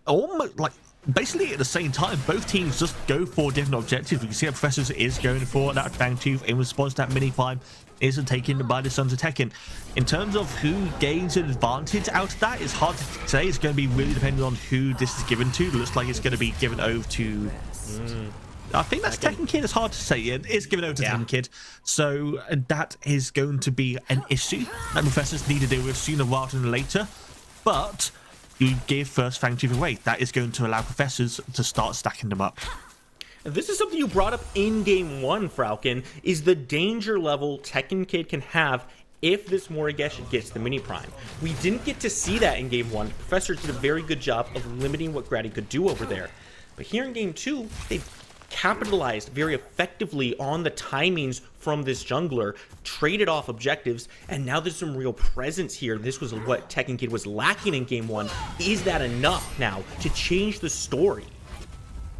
almost like basically at the same time, both teams just go for different objectives. We can see that Professors is going for that Fangtooth in response to that mini climb isn't taken by the Sons of Tekken. In terms of who gains an advantage out of that, it's hard to say. It's going to be really dependent on who this is given to. It looks like it's going to be given over to I think that's Tekken Kid. It's hard to say. It is given over to Tekken Kid. So that is going to be an issue that Professors need to deal with sooner rather than later. But you give first Fangtooth away. That is going to allow Professors to start stacking them up. This is something you brought up in game 1, Falcon, is the danger level Tekken Kid can have if this Morigesh gets the mini prime. We didn't get to see that in game 1. The Professors did a very good job of limiting what Grady could do over there. But here in game 2, they've capitalized very effectively on the timings from this jungler, traded off objectives, and now there's some real presence here. This was what Tekken Kid was lacking in game 1. Is that enough now to change the story?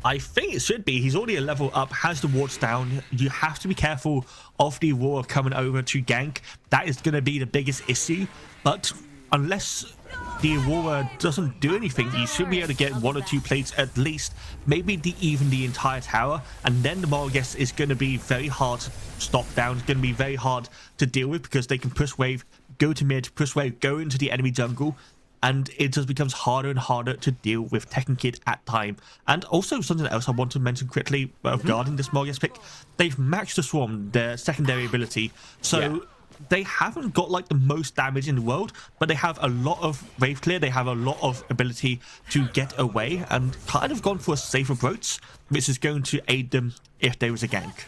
I think it should be. He's already a level up, has the wards down. You have to be careful of the Aurora coming over to gank. That is going to be the biggest issue. But unless the Aurora doesn't do anything, you should be able to get 1 or 2 plates at least, maybe even the entire tower, and then the Morgus is going to be very hard to stop down. It's going to be very hard to deal with because they can push wave, go to mid, push wave, go into the enemy jungle, and it just becomes harder and harder to deal with Tekken Kid at time. And also something else I want to mention quickly regarding this Morgus pick, they've maxed the Swarm, their secondary ability, so they haven't got like the most damage in the world, but they have a lot of wave clear, they have a lot of ability to get away, and kind of gone for a safe approach, which is going to aid them if there was a gank.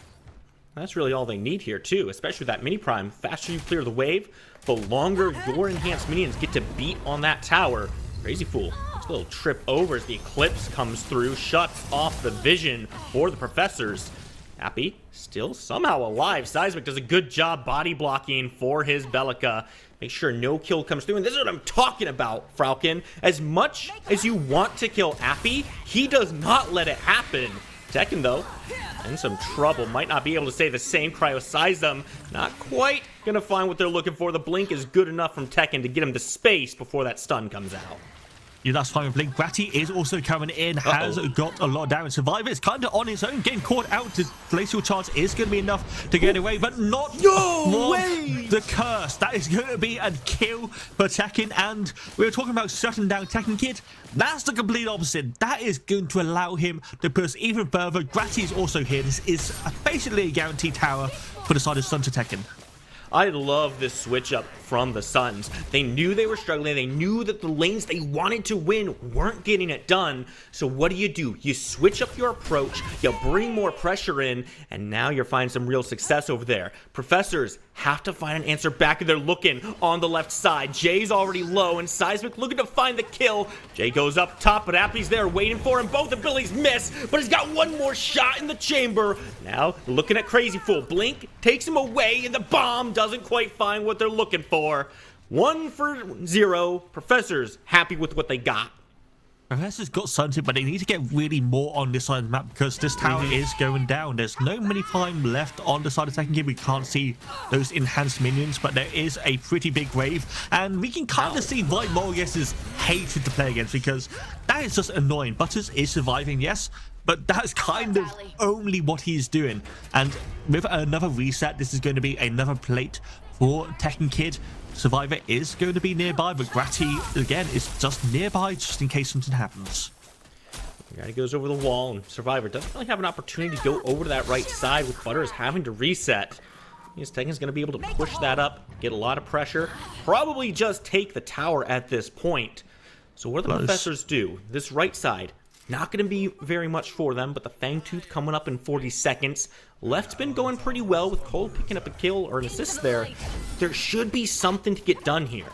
That's really all they need here too, especially with that mini prime. Faster you clear the wave, the longer your enhanced minions get to beat on that tower. Crazy Fool, just a little trip over as the Eclipse comes through, shuts off the vision for the Professors. Appy still somehow alive. Seismic does a good job body blocking for his Bellica. Make sure no kill comes through. And this is what I'm talking about, Falcon. As much as you want to kill Appy, he does not let it happen. Tekken, though, in some trouble. Might not be able to say the same. Cryoseism not quite going to find what they're looking for. The blink is good enough from Tekken to get him the space before that stun comes out. Yeah, that's fine with Blink. Gratty is also coming in, has got a lot of damage. Survivor is kind of on his own, getting caught out. The glacial charge is going to be enough to get away, but not the curse. That is going to be a kill for Tekken, and we were talking about shutting down Tekken Kid. That's the complete opposite. That is going to allow him to push even further. Gratty is also here. This is basically a guaranteed tower for the side of Sun to Tekken. I love this switch up from the Suns. They knew they were struggling. They knew that the lanes they wanted to win weren't getting it done. So what do? You switch up your approach, you bring more pressure in, and now you're finding some real success over there. Professors have to find an answer back, and they're looking on the left side. Jay's already low, and Seismic looking to find the kill. Jay goes up top, but Appy's there waiting for him. Both abilities miss, but he's got one more shot in the chamber. Now, looking at Crazy Fool. Blink takes him away, and the bomb doesn't quite find what they're looking for. 1 for 0. Professors happy with what they got. Professor's got something, but they need to get really more on this side of the map because this tower is going down. There's no many time left on the side of Tekken Kid. We can't see those enhanced minions, but there is a pretty big wave, and we can kind of see why Morius is hated to play against, because that is just annoying. Butters is surviving, yes, but that's kind of only what he's doing. And with another reset, this is going to be another plate for Tekken Kid. Survivor is going to be nearby, but Gratty, again, is just nearby just in case something happens. Gratty goes over the wall, and Survivor doesn't really have an opportunity to go over to that right side with Butters having to reset. Tekken's going to be able to push that up, get a lot of pressure, probably just take the tower at this point. So what do the Professors do? This right side, not going to be very much for them, but the Fangtooth coming up in 40 seconds. Left's been going pretty well with Cole picking up a kill or an assist there. There should be something to get done here.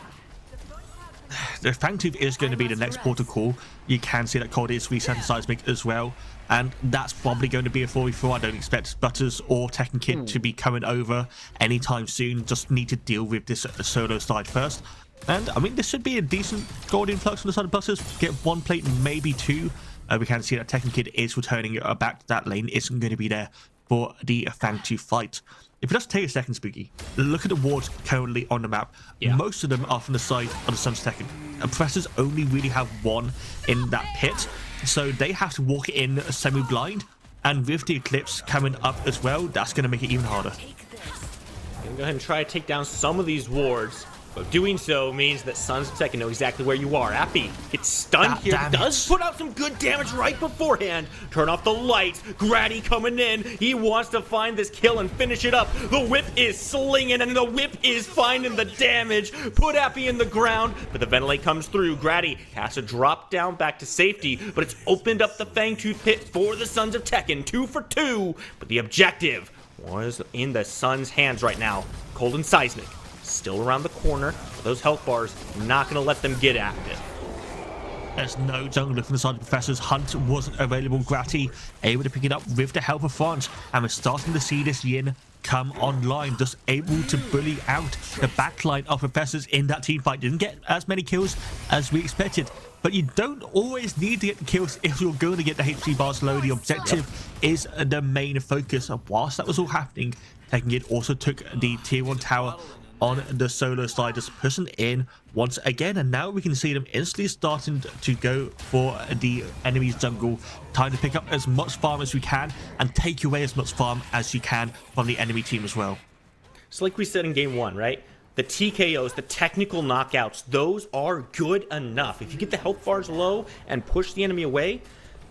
The Fangtooth is going to be the next port of call. You can see that Cold is resetting Seismic as well, and that's probably going to be a 4v4. I don't expect Butters or Tekken Kid to be coming over anytime soon. Just need to deal with this solo side first. And I mean, this should be a decent gold influx on the side of Butters. Get 1 plate, maybe 2. We can see that Tekken Kid is returning back to that lane. Isn't going to be there for the Fangtooth fight. If you just take a second, Spooky, look at the wards currently on the map. Most of them are from the side of the Sun's Tekken. And Professors only really have 1 in that pit, so they have to walk in semi-blind. And with the Eclipse coming up as well, that's going to make it even harder. I'm going to go ahead and try to take down some of these wards. But doing so means that Suns of Tekken know exactly where you are. Appy gets stunned here, does put out some good damage right beforehand. Turn off the lights, Gratty coming in. He wants to find this kill and finish it up. The whip is slinging, and the whip is finding the damage. Put Appy in the ground, but the ventilate comes through. Gratty has to drop down back to safety, but it's opened up the Fangtooth pit for the Sons of Tekken. 2 for 2, but the objective was in the Suns' hands right now. Cold and Seismic still around the corner. Those health bars not going to let them get active. There's no jungler from the side of Professors. Hunt wasn't available. Gratty able to pick it up with the help of Front, and we're starting to see this Yin come online, just able to bully out the backline of Professors in that team fight. Didn't get as many kills as we expected, but you don't always need to get the kills if you're going to get the HP bars low. The objective is the main focus. Whilst that was all happening, Tekken Kid also took the tier 1 tower on the solo side, just pushing in once again, and now we can see them instantly starting to go for the enemy's jungle. Time to pick up as much farm as we can and take away as much farm as you can from the enemy team as well. So like we said in game 1, right? The TKOs, the technical knockouts, those are good enough. If you get the health bars low and push the enemy away,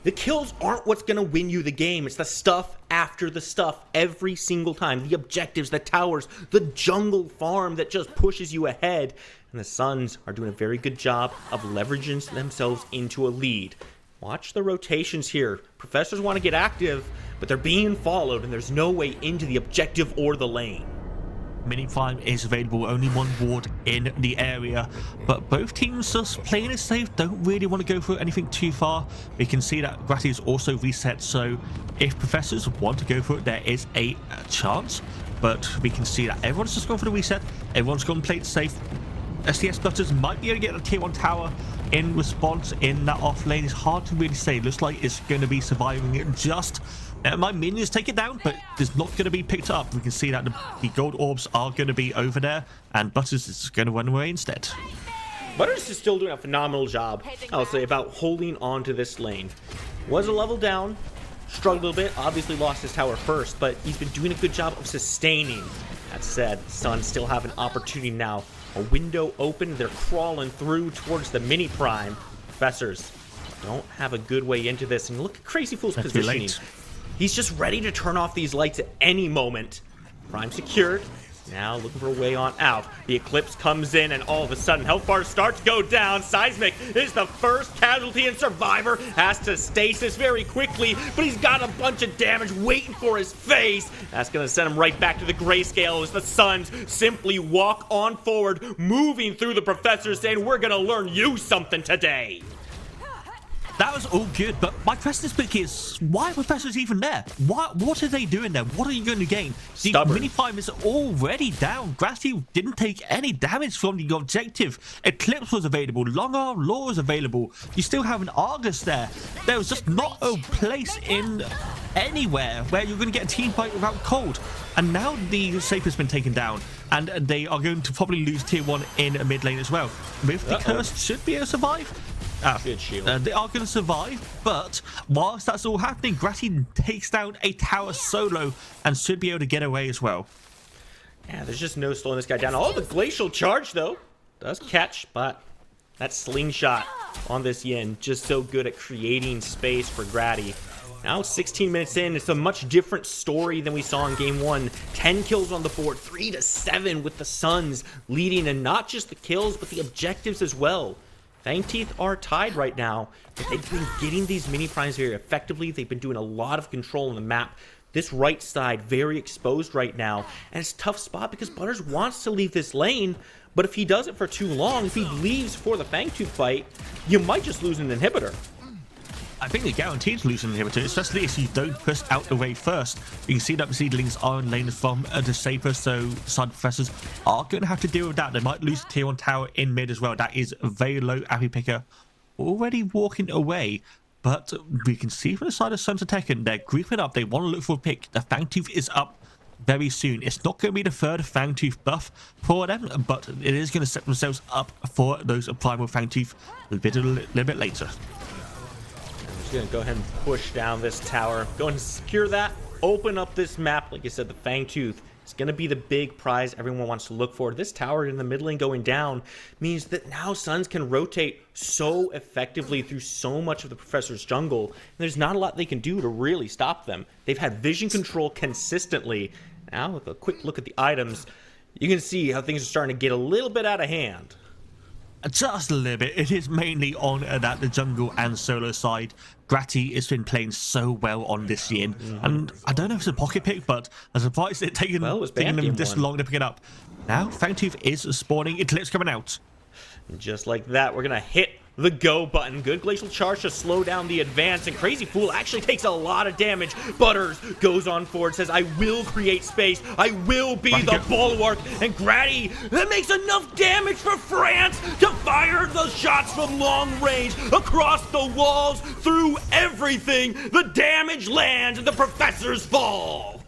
the kills aren't what's going to win you the game. It's the stuff after the stuff every single time. The objectives, the towers, the jungle farm that just pushes you ahead. And the Suns are doing a very good job of leveraging themselves into a lead. Watch the rotations here. Professors want to get active, but they're being followed, and there's no way into the objective or the lane. Mini Prime is available, only one ward in the area, but both teams just playing it safe, don't really want to go for anything too far. We can see that Gratty is also reset, so if Professors want to go for it, there is a chance, but we can see that everyone's just going for the reset, everyone's going to play it safe. SDS Butters might be able to get a tier 1 tower in response in that off lane. It's hard to really say. Looks like it's going to be surviving it just. My minions take it down, but it's not going to be picked up. We can see that the gold orbs are going to be over there, and Butters is going to run away instead. Butters is still doing a phenomenal job, I'll say, about holding on to this lane. Was a level down, struggled a little bit, obviously lost his tower first, but he's been doing a good job of sustaining. That said, Suns still have an opportunity now. A window open, they're crawling through towards the mini prime. Professors don't have a good way into this, and look at Crazy Fool's positioning. He's just ready to turn off these lights at any moment. Prime secured. Now looking for a way on out. The Eclipse comes in, and all of a sudden health bars start to go down. Seismic is the first casualty, and Survivor has to stasis very quickly, but he's got a bunch of damage waiting for his face. That's going to send him right back to the grayscale as the Suns simply walk on forward, moving through the Professor, saying, we're going to learn you something today. That was all good, but my question is, why are Professors even there? What are they doing there? What are you going to gain? The mini prime is already down. Gratty didn't take any damage from the objective. Eclipse was available. Long Arm Law was available. You still have an Argus there. There was just not a place in anywhere where you're going to get a team fight without Cold. And now the safe has been taken down, and they are going to probably lose tier 1 in a mid lane as well. With the curse, should be able to survive. Good shield. They are going to survive, but whilst that's all happening, Gratty takes down a tower solo and should be able to get away as well. Yeah, there's just no slowing this guy down. Oh, the glacial charge, though, does catch, but that slingshot on this Yin, just so good at creating space for Gratty. Now 16 minutes in, it's a much different story than we saw in game 1. 10 kills on the board, 3-7 with the Suns leading, and not just the kills, but the objectives as well. Fangteeth are tied right now, but they've been getting these mini primes very effectively. They've been doing a lot of control on the map. This right side very exposed right now, and it's a tough spot because Butters wants to leave this lane, but if he does it for too long, if he leaves for the Fangtooth fight, you might just lose an inhibitor. I think they're guaranteed to lose an inhibitor, especially if you don't push out the way first. You can see that the seedlings are in lane from the safer, so Sun Professors are going to have to deal with that. They might lose the tier 1 tower in mid as well. That is very low. Appy Picker already walking away, but we can see from the side of Suns Tekken, they're grouping up. They want to look for a pick. The Fangtooth is up very soon. It's not going to be the third Fangtooth buff for them, but it is going to set themselves up for those primal Fangtooth a little bit later. Gonna go ahead and push down this tower, go and secure that, open up this map. Like I said, the Fangtooth is gonna be the big prize everyone wants to look for. This tower in the mid lane going down means that now Suns can rotate so effectively through so much of the Professor's jungle, and there's not a lot they can do to really stop them. They've had vision control consistently. Now with a quick look at the items, you can see how things are starting to get a little bit out of hand. Just a little bit. It is mainly on the jungle and solo side. Gratty has been playing so well on this Yin, and I don't know if it's a pocket pick, but I'm surprised it's taken them this long to pick it up. Now Fangtooth is spawning. Eclipse coming out. And just like that, we're gonna hit the go button. Good glacial charge to slow down the advance, and Crazy Fool actually takes a lot of damage. Butters goes on forward, says, I will create space, I will be the bulwark, and Gratty, that makes enough damage for France to fire the shots from long range, across the walls, through everything. The damage lands and the Professors fall.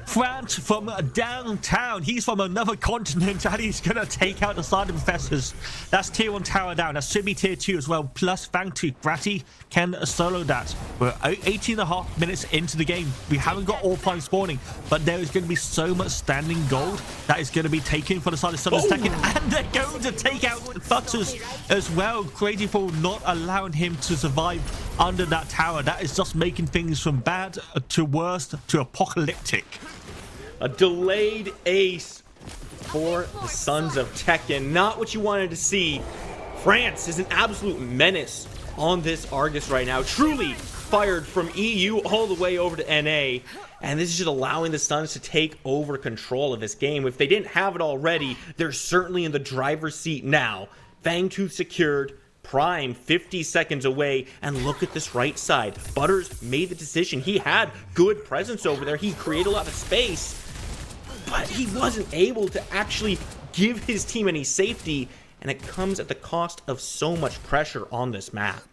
France from downtown. He's from another continent, and he's going to take out the side of Professors. That's tier 1 tower down. That should be tier 2 as well, plus Fangtooth. Gratty can solo that. We're 18.5 minutes into the game. We haven't got all prime spawning, but there is going to be so much standing gold that is going to be taken for the side of Suns Tekken, and they're going to take out Butters as well. Crazy Fool not allowing him to survive under that tower. That is just making things from bad to worse to apocalyptic. A delayed ace for the Sons of Tekken. Not what you wanted to see. France is an absolute menace on this Argus right now. Truly fired from EU all the way over to NA. And this is just allowing the Suns to take over control of this game. If they didn't have it already, they're certainly in the driver's seat now. Fangtooth secured, Prime 50 seconds away, and look at this right side. Butters made the decision. He had good presence over there. He created a lot of space, but he wasn't able to actually give his team any safety, and it comes at the cost of so much pressure on this map.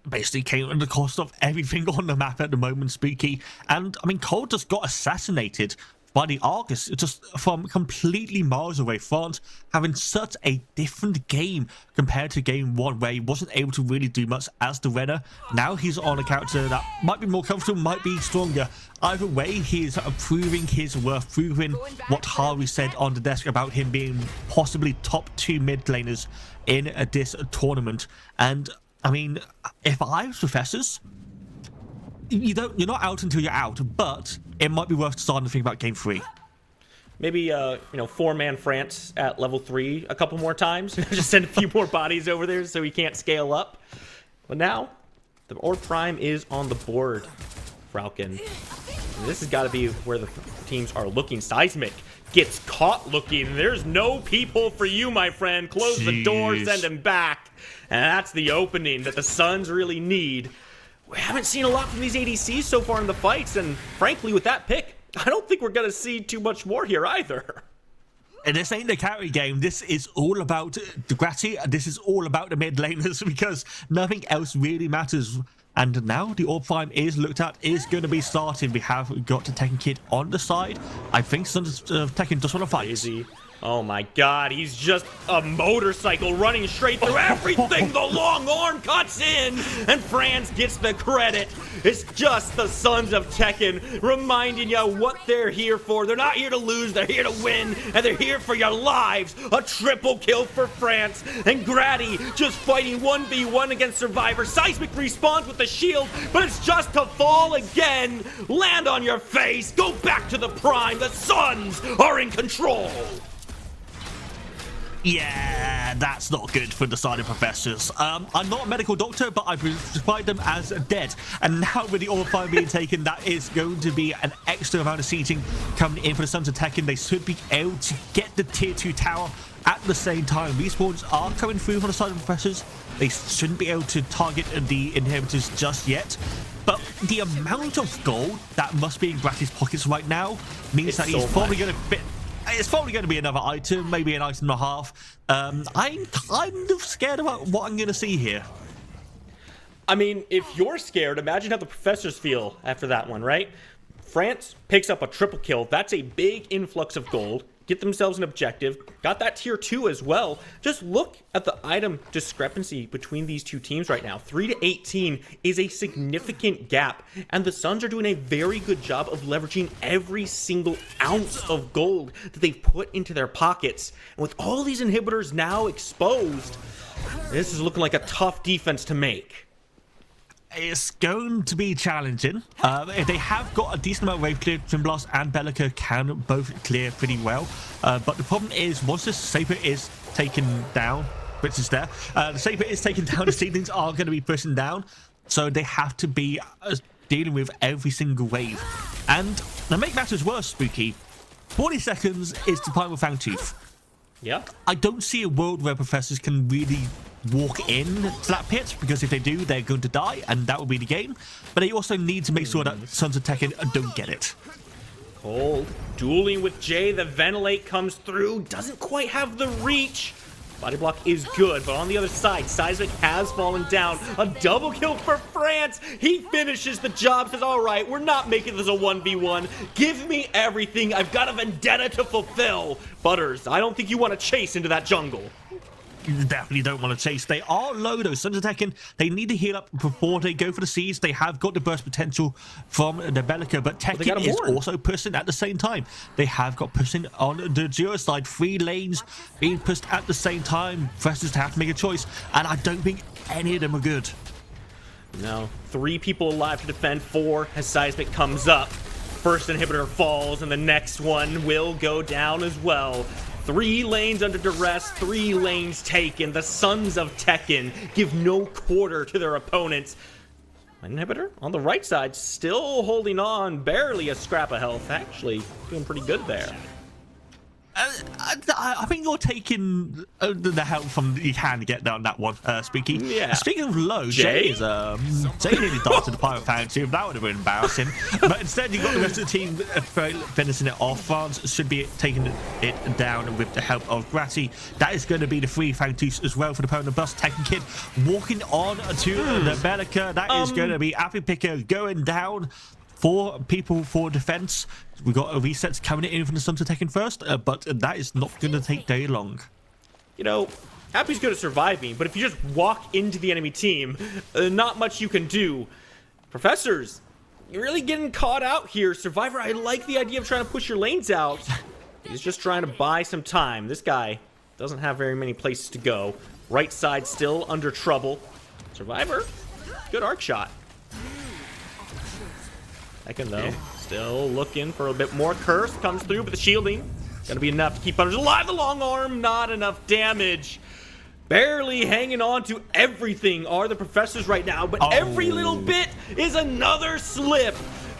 Basically came at the cost of everything on the map at the moment, Spooky. And I mean, Cole just got assassinated by the Argus just from completely miles away. France having such a different game compared to game one, where he wasn't able to really do much as the Renner. Now he's on a character that might be more comfortable, might be stronger. Either way, he is proving his worth, proving what Harvey said on the desk about him being possibly top 2 mid laners in this tournament. And I mean, if I was Professors, you're not out until you're out, but it might be worth starting to think about game 3. Maybe, 4-man France at level 3 a couple more times. Just send a few more bodies over there so he can't scale up. But now, the Orb Prime is on the board, Falcon. And this has got to be where the teams are looking. Seismic gets caught looking. There's no peephole for you, my friend. Close the door, send him back. And that's the opening that the Suns really need. We haven't seen a lot from these ADCs so far in the fights, and frankly, with that pick, I don't think we're going to see too much more here either. And this ain't the carry game. This is all about the Gratty. This is all about the mid laners, because nothing else really matters. And now the Orb Prime is looked at, is going to be starting. We have got Tekken Kid on the side. I think Tekken just want to fight. Easy. Oh my god, he's just a motorcycle running straight through everything. The long arm cuts in, and France gets the credit. It's just the Sons of Tekken reminding you what they're here for. They're not here to lose, they're here to win, and they're here for your lives. A triple kill for France, and Grady just fighting 1v1 against Survivor. Seismic respawns with the shield, but it's just to fall again. Land on your face, go back to the Prime. The Suns are in control. Yeah, that's not good for the Silent Professors. I'm not a medical doctor, but I classified them as dead. And now with the Orb Prime being taken, that is going to be an extra amount of seating coming in for the Sons of Tekken. They should be able to get the tier 2 tower at the same time. Respawns are coming through for the Silent Professors. They shouldn't be able to target the inhibitors just yet. But the amount of gold that must be in Gratty's pockets right now means that he's probably going to fit. It's probably going to be another item, maybe an item and a half. I'm kind of scared about what I'm going to see here. I mean, if you're scared, imagine how the Professors feel after that one, right? France picks up a triple kill. That's a big influx of gold. Get themselves an objective. Got that tier 2 as well. Just look at the item discrepancy between these two teams right now. 3 to 18 is a significant gap, and the Suns are doing a very good job of leveraging every single ounce of gold that they've put into their pockets. And with all these inhibitors now exposed, this is looking like a tough defense to make. It's going to be challenging. They have got a decent amount of wave clear. Twinblast and Bellica can both clear pretty well. But the problem is, once this Saber is taken down, which is there, the Saber is taken down, the ceilings are going to be pushing down. So they have to be dealing with every single wave. And to make matters worse, Spooky, 40 seconds is the time with Fangtooth. Yeah. I don't see a world where Professors can really walk in to that pit, because if they do, they're going to die, and that will be the game. But they also need to make sure that Sons of Tekken don't get it. Cold dueling with Jay. The ventilate comes through, doesn't quite have the reach. Body block is good, but on the other side, Seismic has fallen down. A double kill for France. He finishes the job, says, all right, we're not making this a 1v1. Give me everything. I've got a vendetta to fulfill. Butters, I don't think you want to chase into that jungle. You definitely don't want to chase. They are low though. Sons of Tekken, they need to heal up before they go for the siege. They have got the burst potential from the Bellica, but Tekken is also pushing at the same time. They have got pushing on the duo side. 3 lanes being pushed at the same time. Professors have to make a choice, and I don't think any of them are good. No. 3 people alive to defend 4 as Seismic comes up. First inhibitor falls, and the next one will go down as well. 3 lanes under duress, 3 lanes taken. The Sons of Tekken give no quarter to their opponents. Inhibitor on the right side, still holding on, barely a scrap of health. Actually, doing pretty good there. I think you're taking the help from you can get down that one, Spooky. Yeah. Speaking of low, Jay nearly died to the Pirate Fountain. That would have been embarrassing. But instead, you've got the rest of the team finishing it off. France should be taking it down with the help of Gratty. That is going to be the free Fantus as well for the opponent. Bus Tekken Kid walking on to the Medica. That is going to be Appy Picker going down. 4 people for defense. We've got a reset coming in from the Sons of Tekken first, but that is not going to take very long. You know, Happy's good at surviving, but if you just walk into the enemy team, not much you can do. Professors, you're really getting caught out here. Survivor, I like the idea of trying to push your lanes out. He's just trying to buy some time. This guy doesn't have very many places to go. Right side still under trouble. Survivor, good arc shot. Tekken, though, still looking for a bit more. Curse comes through, but the shielding gonna be enough to keep Butters alive. The long arm, not enough damage. Barely hanging on to everything are the Professors right now, but every little bit is another slip.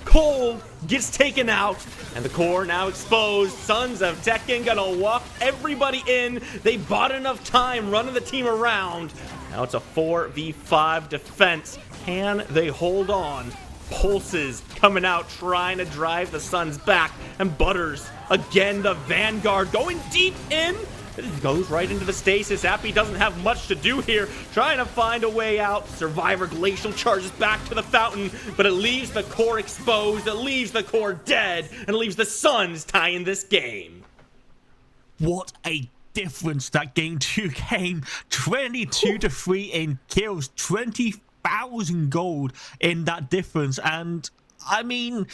Cole gets taken out, and the core now exposed. Sons of Tekken gonna walk everybody in. They bought enough time running the team around. Now it's a 4v5 defense. Can they hold on? Pulses coming out, trying to drive the Suns back, and Butters again, the Vanguard going deep in. It goes right into the stasis. Appy doesn't have much to do here, trying to find a way out. Survivor Glacial charges back to the fountain, but it leaves the core exposed, it leaves the core dead, and it leaves the Suns tying this game. What a difference that game 2 came. 22-3 in kills, 20,000 gold in that difference, and I mean,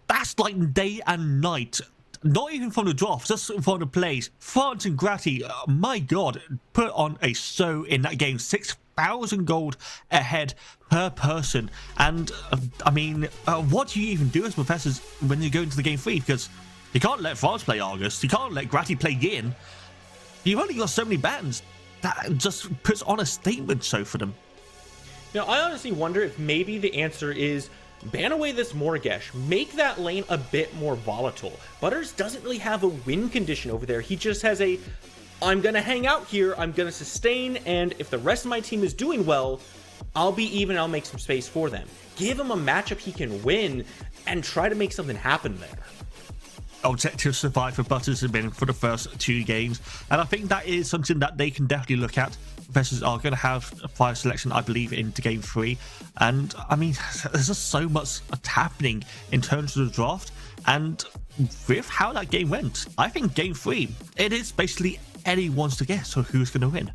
that's like day and night. Not even from the drafts, just from the plays. France and Gratty, my god, put on a show in that game. 6,000 gold ahead per person. And I mean, what do you even do as Professors when you go into the game 3? Because you can't let France play Argus, you can't let Gratty play Yin. You've only got so many bands. That just puts on a statement show for them. You know, I honestly wonder if maybe the answer is ban away this Morgesh, make that lane a bit more volatile. Butters doesn't really have a win condition over there. He just has a, I'm going to hang out here, I'm going to sustain, and if the rest of my team is doing well, I'll be even, I'll make some space for them. Give him a matchup he can win and try to make something happen there. Objective survive for Butters has been for the first 2 games, and I think that is something that they can definitely look at. Professors are going to have a 5 selection, I believe, into game 3, and I mean, there's just so much happening in terms of the draft, and with how that game went, I think game 3, it is basically anyone's to guess on who's going to win.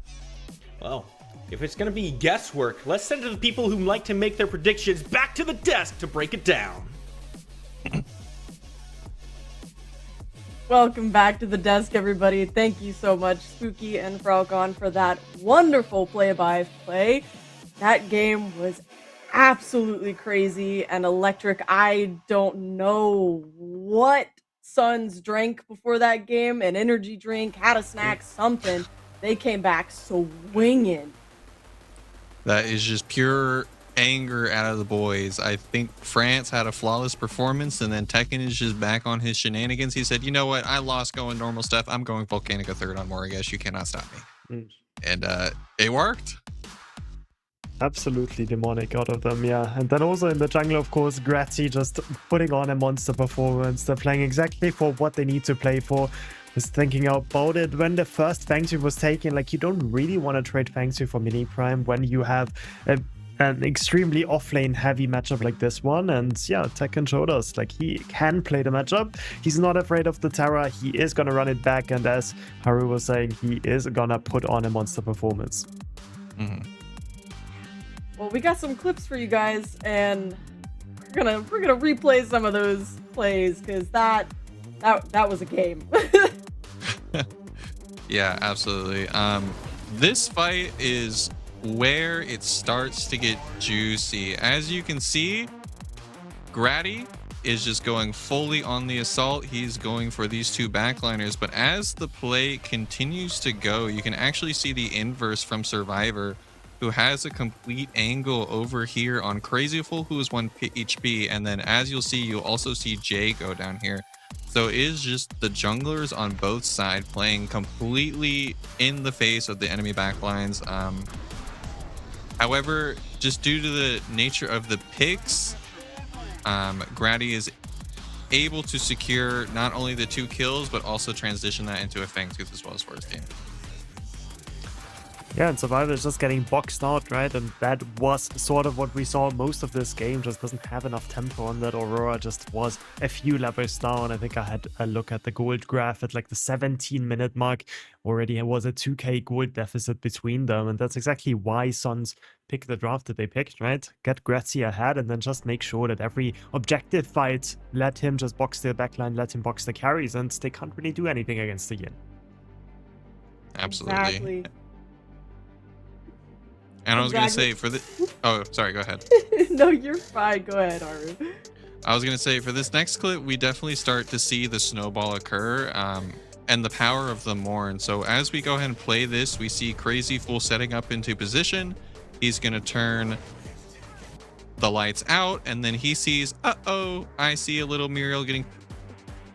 Well, if it's going to be guesswork, let's send it to the people who like to make their predictions back to the desk to break it down. Welcome back to the desk, everybody. Thank you so much, Spooky and Falcon, for that wonderful play-by-play. That game was absolutely crazy and electric. I don't know what Suns drank before that game, an energy drink, had a snack, something. They came back swinging. That is just pure anger out of the boys. I think France had a flawless performance, and then Tekken is just back on his shenanigans. He said, you know what, I lost going normal stuff, I'm going Volcanica third on Morgesh, you cannot stop me. And it worked. Absolutely demonic out of them, yeah. And then also in the jungle, of course, Gratty just putting on a monster performance. They're playing exactly for what they need to play for. Just thinking about it, when the first Fangsu was taken, like, you don't really want to trade Fangsu for Mini Prime when you have an extremely off-lane heavy matchup like this one. And yeah, Tekken showed us, like, he can play the matchup. He's not afraid of the Terra. He is gonna run it back, and as Haru was saying, he is gonna put on a monster performance. Well, we got some clips for you guys, and we're gonna replay some of those plays, because that was a game. Yeah, absolutely. This fight is where it starts to get juicy. As you can see, Gratty is just going fully on the assault. He's going for these 2 backliners, but as the play continues to go, you can actually see the inverse from Survivor. who has a complete angle over here on Crazy Fool, who is 1 HP. And then as you'll see, you'll also see Jay go down here. So it is just the junglers on both sides playing completely in the face of the enemy backlines. However, just due to the nature of the picks, Grady is able to secure not only the 2 kills, but also transition that into a Fangtooth as well as for his team. Yeah, and Survivor is just getting boxed out, right? And that was sort of what we saw most of this game. Just doesn't have enough tempo on that. Aurora just was a few levels down. I think I had a look at the gold graph at like the 17-minute mark. Already was a 2k gold deficit between them. And that's exactly why Suns picked the draft that they picked, right? Get Grazi ahead and then just make sure that every objective fight, let him just box their backline, let him box the carries, and they can't really do anything against the Yin. Absolutely. Exactly. And I was going to say for the... Oh, sorry, go ahead. No, you're fine. Go ahead, Aru. I was going to say for this next clip, we definitely start to see the snowball occur and the power of the Morn. So as we go ahead and play this, we see Crazy Fool setting up into position. He's going to turn the lights out, and then he sees, uh-oh, I see a little Muriel getting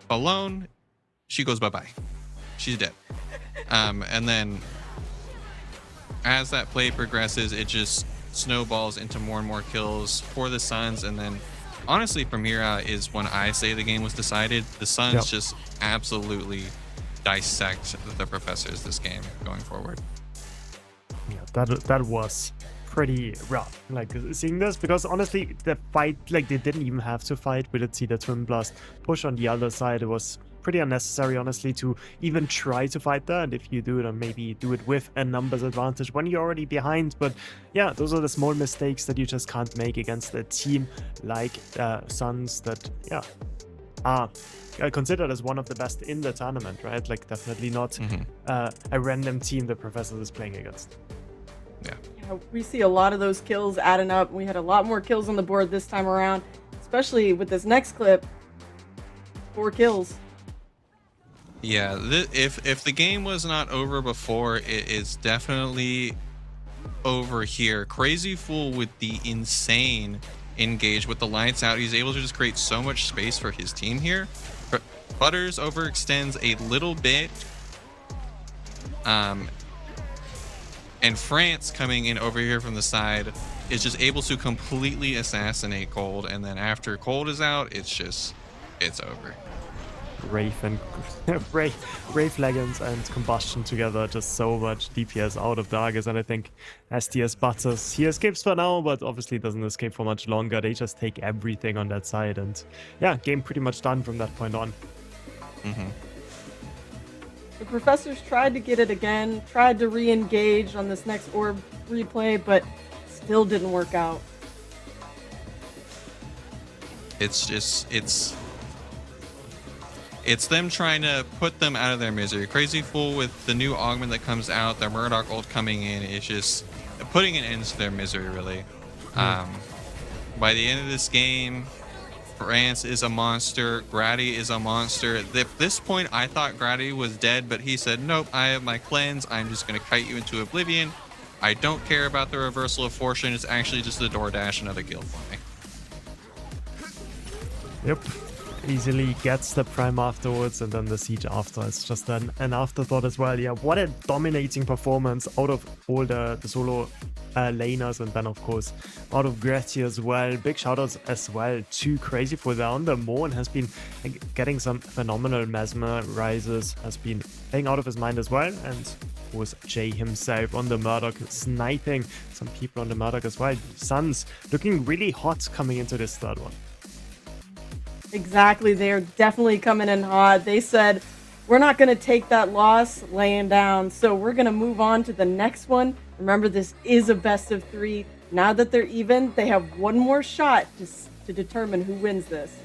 alone. She goes bye-bye. She's dead. And then as that play progresses, it just snowballs into more and more kills for the Suns. And then honestly, from here out is when I say the game was decided. The Suns just absolutely dissect the Professors this game going forward. Yeah, that was pretty rough, like seeing this, because honestly the fight, like they didn't even have to fight. We did see the Twin Blast push on the other side. It was pretty unnecessary, honestly, to even try to fight that. And if you do it, then maybe do it with a numbers advantage when you're already behind. But yeah, those are the small mistakes that you just can't make against a team like Suns that are considered as one of the best in the tournament, right? Like definitely not a random team the Professor is playing against. Yeah, we see a lot of those kills adding up. We had a lot more kills on the board this time around, especially with this next clip. 4 kills. Yeah, if the game was not over before, it is definitely over here. Crazy Fool with the insane engage with the lights out. He's able to just create so much space for his team here. Butters overextends a little bit. And France coming in over here from the side is just able to completely assassinate Cold. And then after Cold is out, it's over. Wraith and Wraith Legends and Combustion together, just so much DPS out of Dargis. And I think STS Butters, he escapes for now, but obviously doesn't escape for much longer. They just take everything on that side, and yeah, game pretty much done from that point on. The Professors tried to get it again, tried to re-engage on this next orb replay, but still didn't work out. It's them trying to put them out of their misery. Crazy Fool with the new augment that comes out, their Murdoch ult coming in, is just putting an end to their misery, really. By the end of this game, France is a monster. Grady is a monster. At this point, I thought Grady was dead, but he said, nope, I have my cleanse. I'm just going to kite you into oblivion. I don't care about the reversal of fortune. It's actually just the DoorDash, another kill for me. Yep. Easily gets the prime afterwards, and then the siege after. It's just an afterthought as well. Yeah, what a dominating performance out of all the solo laners, and then of course out of Gretzi as well. Big shoutouts as well to Crazy Fool down. The Morn has been getting some phenomenal mesmerizes, has been playing out of his mind as well, and was Jay himself on the Murdoch, sniping some people on the Murdoch as well. Suns looking really hot coming into this third one. Exactly, they're definitely coming in hot. They said, we're not going to take that loss laying down, so we're going to move on to the next one. Remember, this is a best of 3. Now that they're even, they have one more shot to determine who wins this.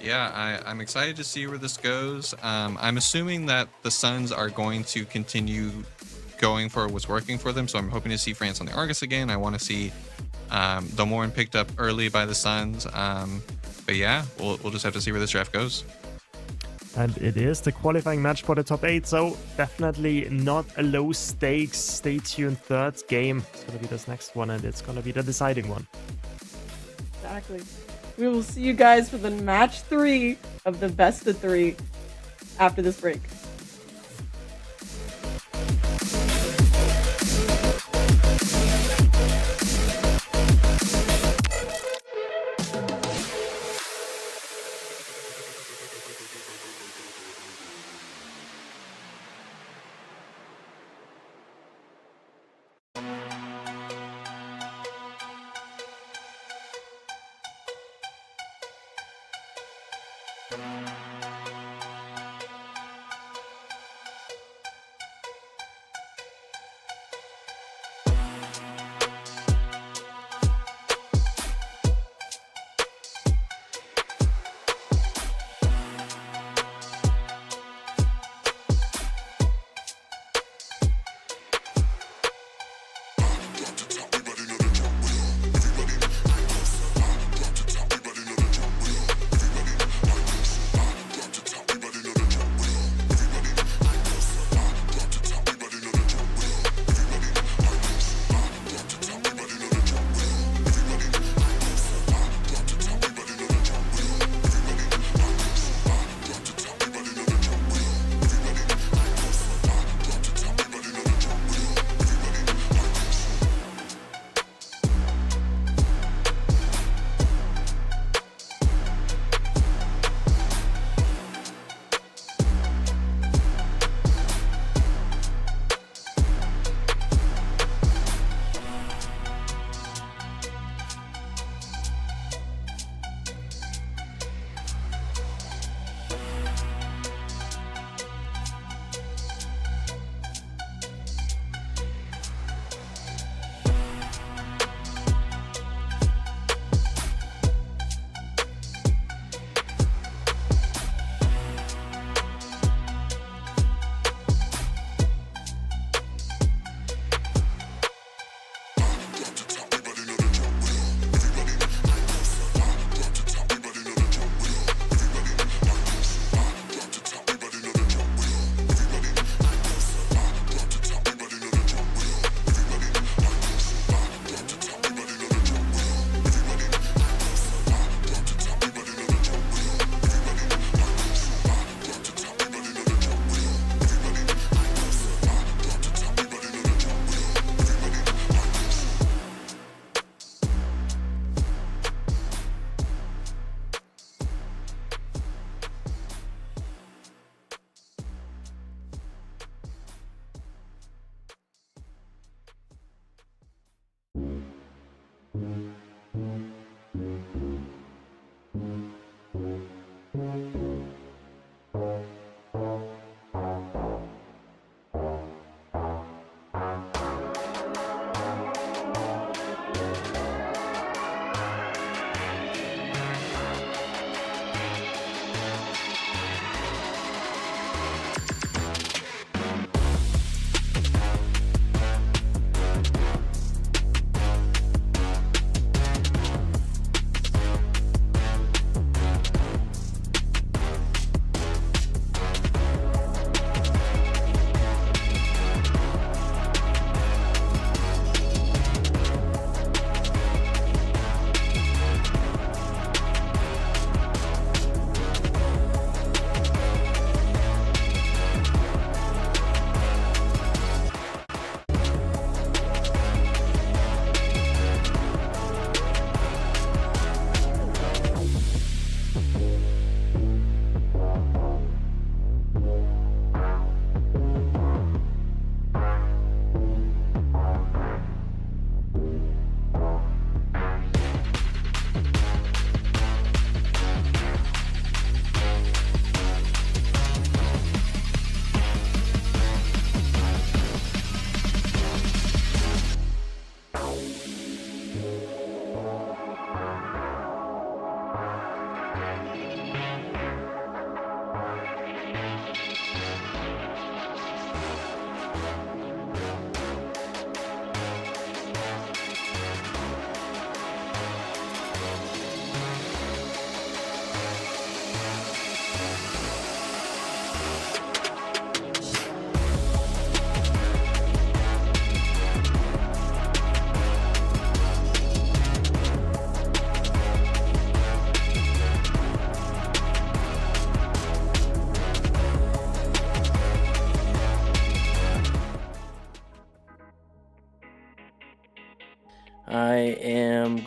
Yeah, I'm excited to see where this goes. I'm assuming that the Suns are going to continue going for what's working for them, so I'm hoping to see France on the Argus again. I want to see the Morn picked up early by the Suns. But yeah, we'll just have to see where this draft goes. And it is the qualifying match for the top 8, so definitely not a low stakes. Stay tuned, third game. It's going to be this next one, and it's going to be the deciding one. Exactly. We will see you guys for the match 3 of the best of 3 after this break.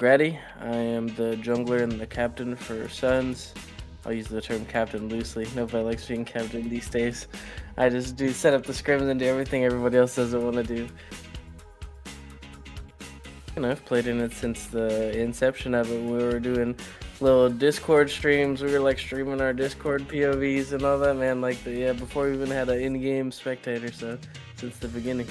Grady. I am the jungler and the captain for Suns. I'll use the term captain loosely. Nobody likes being captain these days. I just do set up the scrims and do everything everybody else doesn't want to do. And I've played in it since the inception of it. We were doing little Discord streams. We were like streaming our Discord POVs and all that, man. Like before we even had an in-game spectator. So since the beginning.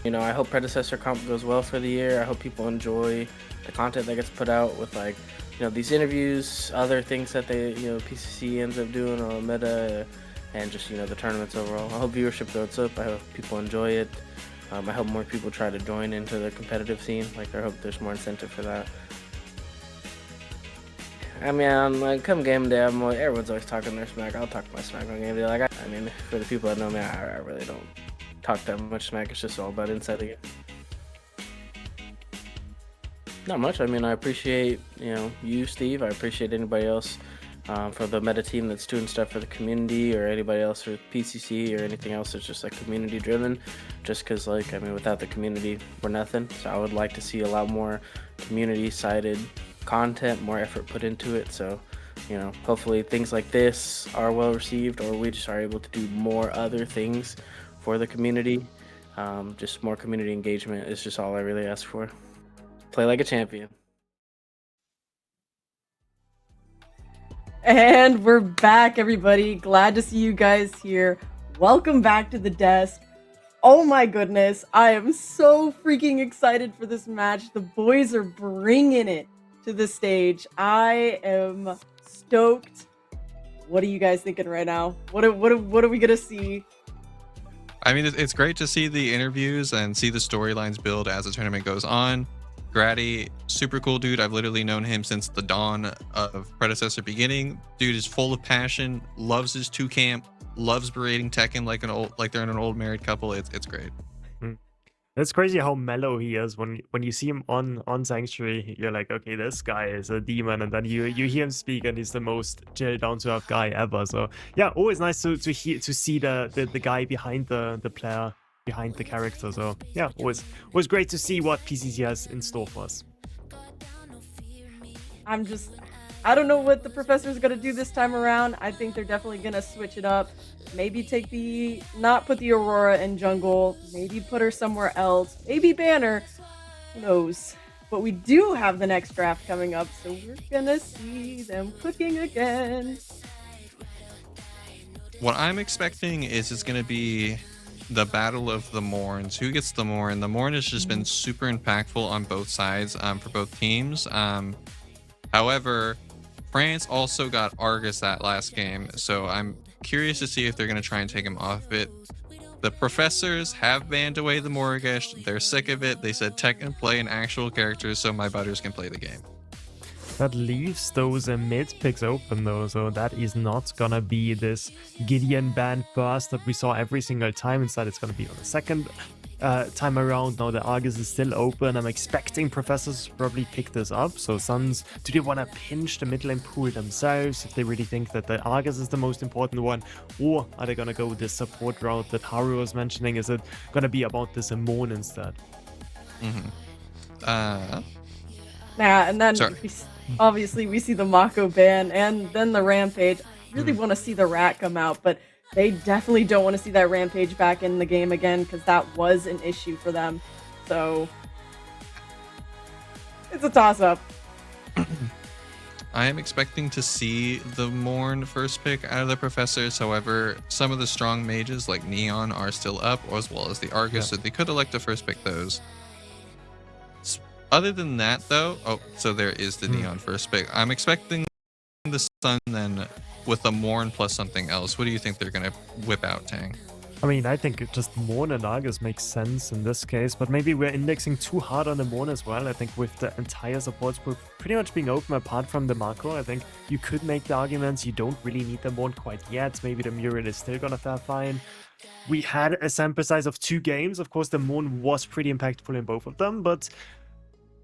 You know, I hope Predecessor comp goes well for the year. I hope people enjoy the content that gets put out with like, you know, these interviews, other things that they, you know, PCC ends up doing on meta, and just, you know, the tournaments overall. I hope viewership goes up. I hope people enjoy it. I hope more people try to join into the competitive scene. Like, I hope there's more incentive for that. I mean, like, come game day, I'm like, everyone's always talking their smack. I'll talk my smack on game day. Like, I mean, for the people that know me, I really don't talk that much smack. It's just all about inside the game. Not much. I mean, I appreciate, you know, you, Steve. I appreciate anybody else for the meta team that's doing stuff for the community, or anybody else for PCC or anything else that's just like community driven. Just because, like, I mean, without the community, we're nothing. So I would like to see a lot more community sided content, more effort put into it. So, you know, hopefully things like this are well received, or we just are able to do more other things for the community. Just more community engagement is just all I really ask for. Play like a champion. And we're back, everybody. Glad to see you guys here. Welcome back to the desk. Oh my goodness, I am so freaking excited for this match. The boys are bringing it to the stage. I am stoked. What are you guys thinking right now? What are we gonna see? I mean, it's great to see the interviews and see the storylines build as the tournament goes on. Grady, super cool dude. I've literally known him since the dawn of Predecessor beginning. Dude is full of passion, loves his 2-camp, loves berating Tekken like they're in an old married couple. It's great. It's crazy how mellow he is. When you see him on Sanctuary, you're like, okay, this guy is a demon, and then you hear him speak, and he's the most chill, down to earth guy ever. So yeah, always nice to see the guy behind the player, behind the character. So yeah, always great to see what PCC has in store for us. I don't know what the professor's gonna do this time around. I think they're definitely gonna switch it up. Maybe not put the Aurora in jungle. Maybe put her somewhere else. Maybe ban her. Who knows? But we do have the next draft coming up, so we're gonna see them cooking again. What I'm expecting is it's going to be the battle of the Morns. Who gets the Morn? The Morn has just been super impactful on both sides, for both teams. However, France also got Argus that last game, so I'm curious to see if they're going to try and take him off it. The professors have banned away the Morgash. They're sick of it. They said Tekken play an actual character so my butters can play the game. That leaves those mid picks open though, so that is not gonna be this Gideon ban first that we saw every single time. Instead, it's gonna be on the second time around. Now the Argus is still open. I'm expecting Professors to probably pick this up. So Suns, do they want to pinch the mid lane pool themselves if they really think that the Argus is the most important one? Or are they going to go this support route that Haru was mentioning? Is it going to be about this Amon instead? And then obviously we see the Mako ban and then the Rampage. I really want to see the Rat come out, but they definitely don't want to see that Rampage back in the game again, because that was an issue for them. So it's a toss-up. I am expecting to see the Morn first pick out of the Professors. However, some of the strong mages like Neon are still up, as well as the Argus, so they could elect to first pick those. Other than that, though, so there is the Neon first pick. I'm expecting the Sun then with a Morn plus something else. What do you think they're going to whip out, Tang? I mean, I think it just Morn and Argus makes sense in this case, but maybe we're indexing too hard on the Morn as well. I think with the entire support pool pretty much being open apart from the Mako, I think you could make the arguments you don't really need the Morn quite yet. Maybe the Muriel is still gonna fare fine. We had a sample size of 2 games. Of course, the Morn was pretty impactful in both of them, but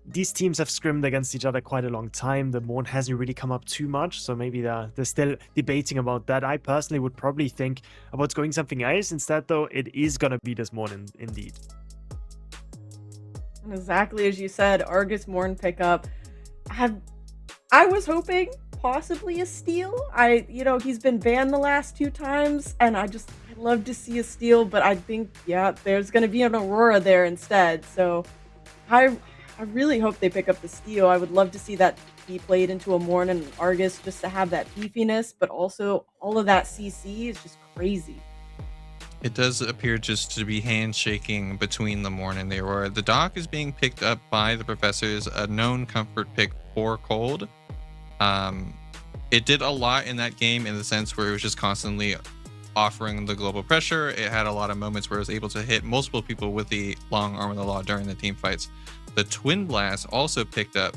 these teams have scrimmed against each other quite a long time. The Morn hasn't really come up too much, so maybe they're still debating about that. I personally would probably think about going something else. Instead, though, it is going to be this Morn indeed. And exactly as you said, Argus Morn pickup. I was hoping possibly a steal. He's been banned the last 2 times, and I'd love to see a steal, but I think, there's going to be an Aurora there instead. So I really hope they pick up the steal. I would love to see that be played into a Morn and Argus just to have that beefiness, but also all of that CC is just crazy. It does appear just to be handshaking between the Morn and the Aurora. The Doc is being picked up by the Professors, a known comfort pick for Cold. It did a lot in that game in the sense where it was just constantly offering the global pressure. It had a lot of moments where it was able to hit multiple people with the long arm of the law during the team fights. The Twin Blast also picked up.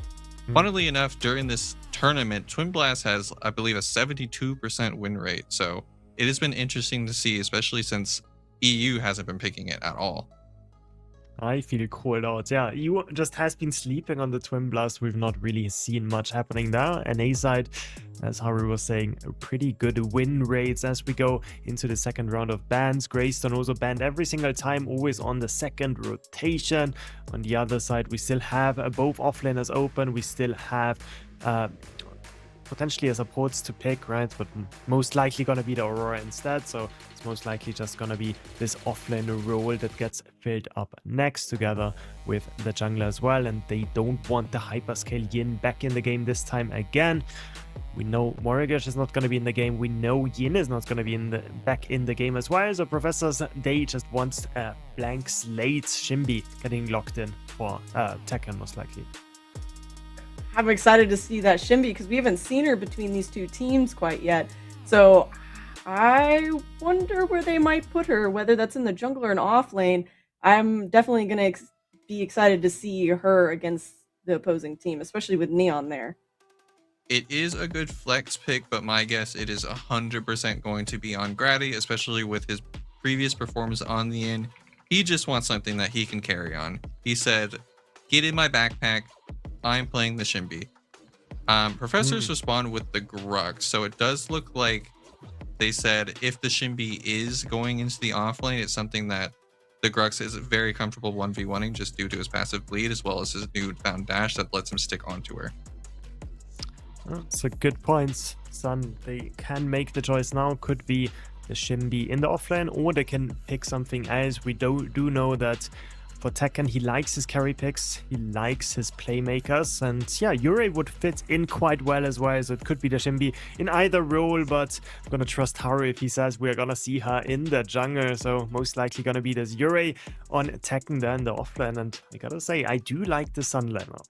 Funnily enough, during this tournament, Twin Blast has, I believe, a 72% win rate. So it has been interesting to see, especially since EU hasn't been picking it at all. I feel called out. Yeah, EU just has been sleeping on the Twin Blast. We've not really seen much happening there. And A side, as Haru was saying, pretty good win rates as we go into the second round of bans. Greystone also banned every single time, always on the second rotation. On the other side, we still have both offlaners open. We still have potentially a supports to pick, right? But most likely gonna be the Aurora instead, so it's most likely just gonna be this offlane role that gets filled up next together with the jungler as well, and they don't want the hyperscale Yin back in the game this time again. We know Morrigash is not going to be in the game. We know Yin is not going to be back in the game as well. So Professors, they just want a blank slate. Shimbi getting locked in for Tekken most likely. I'm excited to see that Shimbi because we haven't seen her between these 2 teams quite yet. So I wonder where they might put her, whether that's in the jungle or an off lane. I'm definitely going to be excited to see her against the opposing team, especially with Neon there. It is a good flex pick, but my guess it is 100% going to be on Grady, especially with his previous performance on the end. He just wants something that he can carry on. He said, "Get in my backpack. I'm playing the Shimbi." Professors respond with the Grux, so it does look like they said if the Shimbi is going into the offlane, it's something that the Grux is very comfortable 1v1ing just due to his passive bleed as well as his newfound dash that lets him stick onto her. That's a good point, Sun. They can make the choice now. Could be the Shimbi in the offlane, or they can pick something else. We do know that for Tekken, he likes his carry picks, he likes his playmakers, and yeah, Yurei would fit in quite well as well, so it could be the Shimbi in either role, but I'm gonna trust Haru if he says we're gonna see her in the jungle, so most likely gonna be this Yurei on Tekken then the offlane, and I gotta say, I do like the Sun lineup.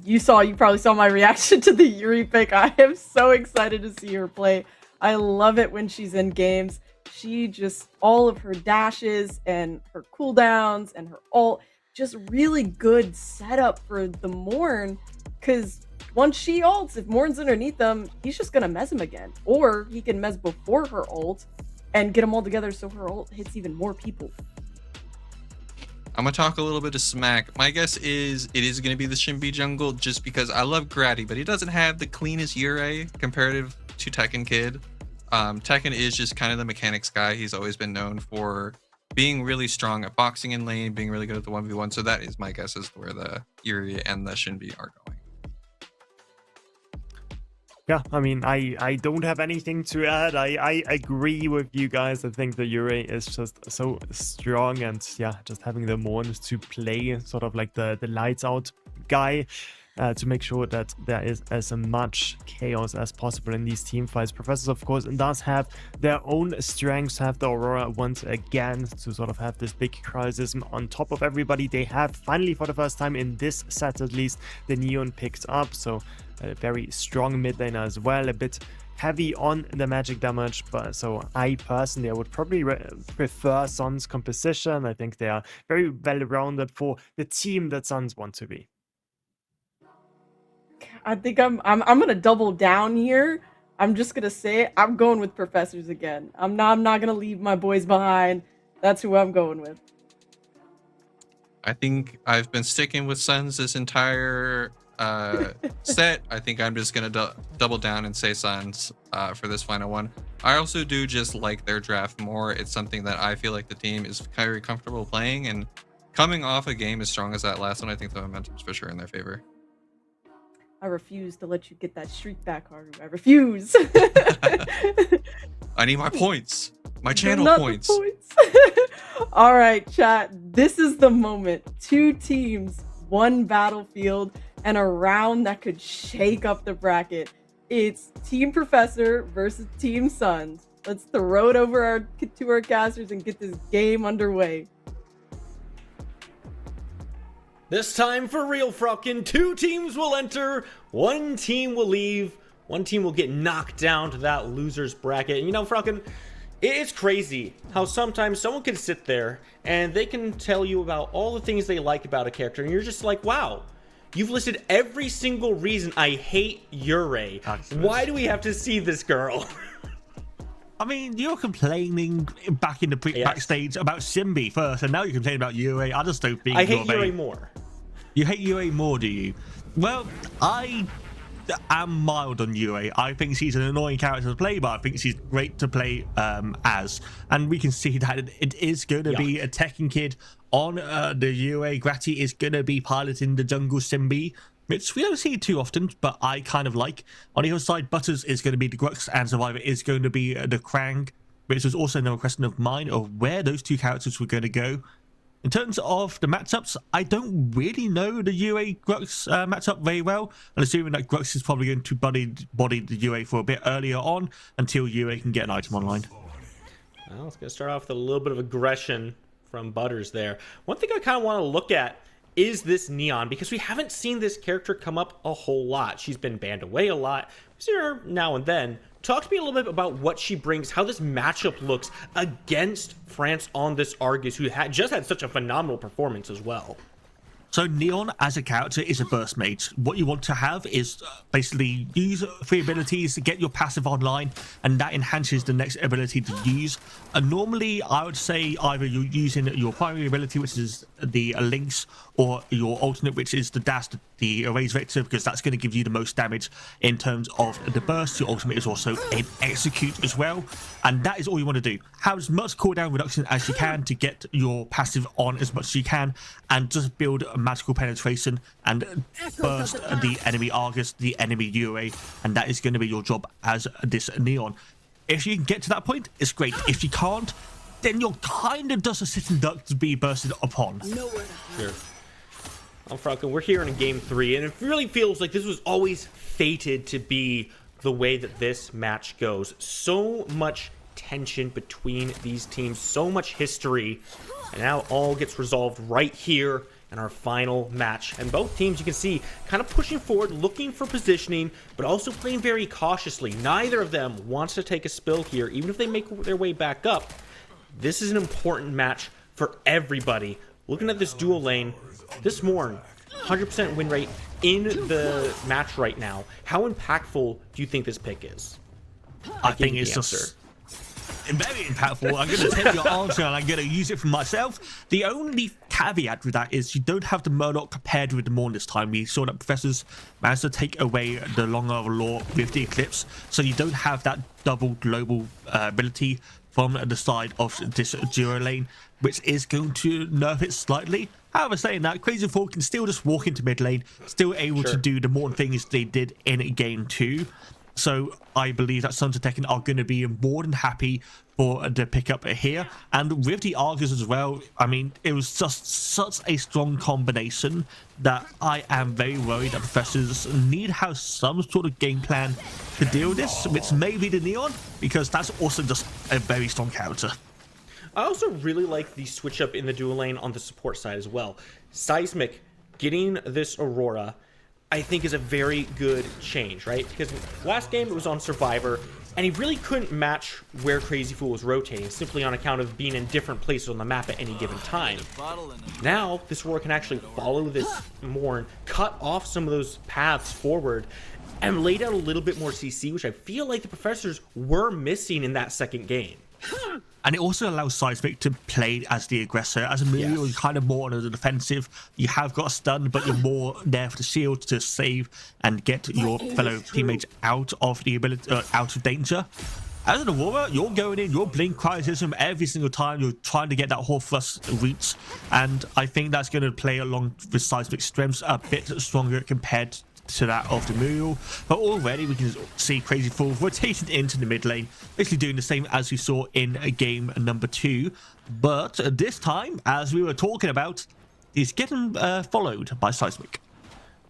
You probably saw my reaction to the Yuri pick. I am so excited to see her play. I love it when she's in games. She just, all of her dashes and her cooldowns and her ult, just really good setup for the Morn. Because once she ults, if Morn's underneath them, he's just going to mez him again. Or he can mez before her ult and get them all together so her ult hits even more people. I'm going to talk a little bit of smack. My guess is it is going to be the Shimbi jungle just because I love Grady, but he doesn't have the cleanest Yurei comparative to Tekken Kid. Tekken is just kind of the mechanics guy. He's always been known for being really strong at boxing in lane, being really good at the 1v1. So that is my guess as to where the Yuri and the Shimbi are going. Yeah, I mean, I don't have anything to add. I agree with you guys. I think the Yurei is just so strong, and yeah, just having the Morns to play sort of like the lights out guy to make sure that there is as much chaos as possible in these team fights. Professors, of course, does have their own strengths, have the Aurora once again to sort of have this big crisis on top of everybody. They have finally, for the first time in this set at least, the Neon picked up, so a very strong mid laner as well, a bit heavy on the magic damage, but so I personally would probably prefer Sun's composition. I think they are very well rounded for the team that Suns want to be. I think I'm gonna double down here. I'm just gonna say it. I'm going with Professors again. I'm not gonna leave my boys behind. That's who I'm going with. I think I've been sticking with Suns this entire set. I think I'm just gonna double down and say Suns for this final one. I also do just like their draft more. It's something that I feel like the team is very comfortable playing, and coming off a game as strong as that last one, I think the momentum's for sure in their favor. I refuse to let you get that streak back, Haru. I refuse. I need my points. My channel Not the points. All right, chat. This is the moment. 2 teams, 1 battlefield, and a round that could shake up the bracket. It's Team Professor versus Team Suns. Let's throw it over to our casters and get this game underway. This time for real, Fraukin. 2 teams will enter, 1 team will leave, 1 team will get knocked down to that loser's bracket. And you know, Fraukin, it's crazy how sometimes someone can sit there and they can tell you about all the things they like about a character, and you're just like, wow, you've listed every single reason I hate Yurei. Why do we have to see this girl? I mean, you're complaining back in the backstage about Simbi first, and now you're complaining about Yurei. I just don't think I hate Yurei more. You hate Yurei more, do you? Well, I am mild on Yurei. I think she's an annoying character to play, but I think she's great to play as. And we can see that it is going to be a Tekken kid on the Yurei. Gratty is going to be piloting the jungle Simbi, which we don't see too often, but I kind of like. On the other side, Butters is going to be the Grux, and Survivor is going to be the Krang, which was also another question of mine of where those 2 characters were going to go. In terms of the matchups, I don't really know the UA Grux matchup very well. I'm assuming that Grux is probably going to body the UA for a bit earlier on until UA can get an item online. Well, it's going to start off with a little bit of aggression from Butters there. One thing I kind of want to look at is this Neon, because we haven't seen this character come up a whole lot. She's been banned away a lot. We see her now and then. Talk to me a little bit about what she brings, how this matchup looks against France on this Argus, who just had such a phenomenal performance as well. So Neon as a character is a burst mage. What you want to have is basically use 3 abilities, get your passive online, and that enhances the next ability to use. And normally I would say either you're using your primary ability, which is the links, or your alternate, which is the dash, the erase vector, because that's going to give you the most damage in terms of the burst. Your ultimate is also an execute as well, and that is all you want to do. Have as much cooldown reduction as you can to get your passive on as much as you can, and just build a magical penetration and burst the enemy Argus, the enemy UA, and that is going to be your job as this Neon. If you can get to that point, it's great. If you can't, then you're kind of just a sitting duck to be bursted upon. Sure. I'm Fraukin. We're here in game 3, and it really feels like this was always fated to be the way that this match goes. So much tension between these teams, so much history, and now it all gets resolved right here in our final match. And both teams, you can see, kind of pushing forward, looking for positioning, but also playing very cautiously. Neither of them wants to take a spill here, even if they make their way back up. This is an important match for everybody. Looking at this dual lane, this Morn, 100% win rate in the match right now. How impactful do you think this pick is? I think it's just very impactful. I'm going to take your answer and I'm going to use it for myself. The only caveat with that is you don't have the Murloc paired with the Morn this time. We saw that Professors managed to take away the Longer Law with the Eclipse, so you don't have that double global ability from the side of this duo lane, which is going to nerf it slightly. However, saying that, Crazy Four can still just walk into mid lane, still able to do the Morn things they did in game 2. So I believe that Sons of Tekken are going to be more than happy for the pickup here. And with the Argus as well, I mean, it was just such a strong combination that I am very worried that Professors need to have some sort of game plan to deal with this, which may be the Neon, because that's also just a very strong character. I also really like the switch up in the dual lane on the support side as well. Seismic getting this Aurora, I think, is a very good change, right? Because last game it was on Survivor, and he really couldn't match where Crazy Fool was rotating, simply on account of being in different places on the map at any given time. Now, this Aurora can actually follow this Morn, cut off some of those paths forward, and lay down a little bit more CC, which I feel like the Professors were missing in that second game. And it also allows Seismic to play as the aggressor. As a melee, you're kind of more on the defensive. You have got a stun, but you're more there for the shield to save and get your fellow teammates out of the ability, out of danger. As an Aurora, you're going in, you're blink criticism every single time. You're trying to get that whole thrust route, and I think that's going to play along with Seismic strengths a bit stronger compared to that of the Muriel. But already we can see Crazy Fool rotated into the mid lane, basically doing the same as we saw in game number 2. But this time, as we were talking about, he's getting followed by Seismic.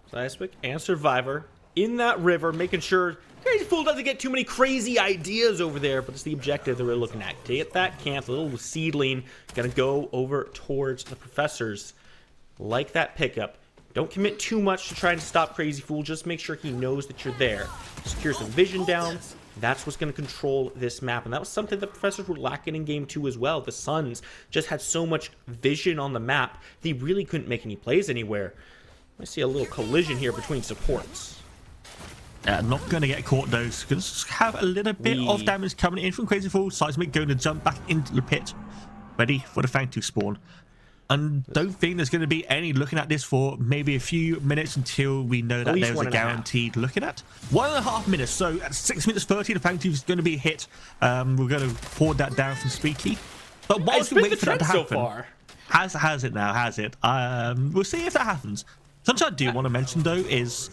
Seismic and Survivor in that river, making sure Crazy Fool doesn't get too many crazy ideas over there, but it's the objective that we're looking at. To get that camp, the little seedling, gonna go over towards the Professors. Like that pickup. Don't commit too much to trying to stop Crazy Fool, just make sure he knows that you're there. Secure some vision down. That's what's going to control this map, and that was something the Professors were lacking in game 2 as well. The Suns just had so much vision on the map, they really couldn't make any plays anywhere. I see a little collision here between supports. Not going to get caught though. Going to have a little bit of damage coming in from Crazy Fool. Seismic going to jump back into the pit, ready for the Fang to spawn. And don't think there's going to be any looking at this for maybe a few minutes until we know that there's a guaranteed looking at. 1.5 minutes. So at 6 minutes 30, the Fang is going to be hit. We're going to pour that down from Speaky. But whilst we wait for that to happen, so far. Has it now? Has it? We'll see if that happens. Something I do want to mention though is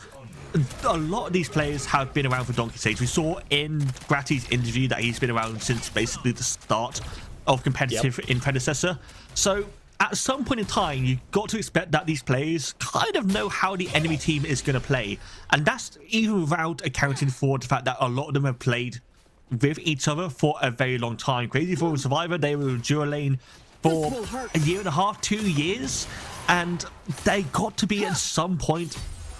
a lot of these players have been around for Donkey Stage. We saw in Gratty's interview that he's been around since basically the start of competitive in Predecessor. So at some point in time, you've got to expect that these players kind of know how the enemy team is going to play. And that's even without accounting for the fact that a lot of them have played with each other for a very long time. Crazy Fool and Survivor, they were in dual lane for a year and a half, 2 years. And they got to be at some point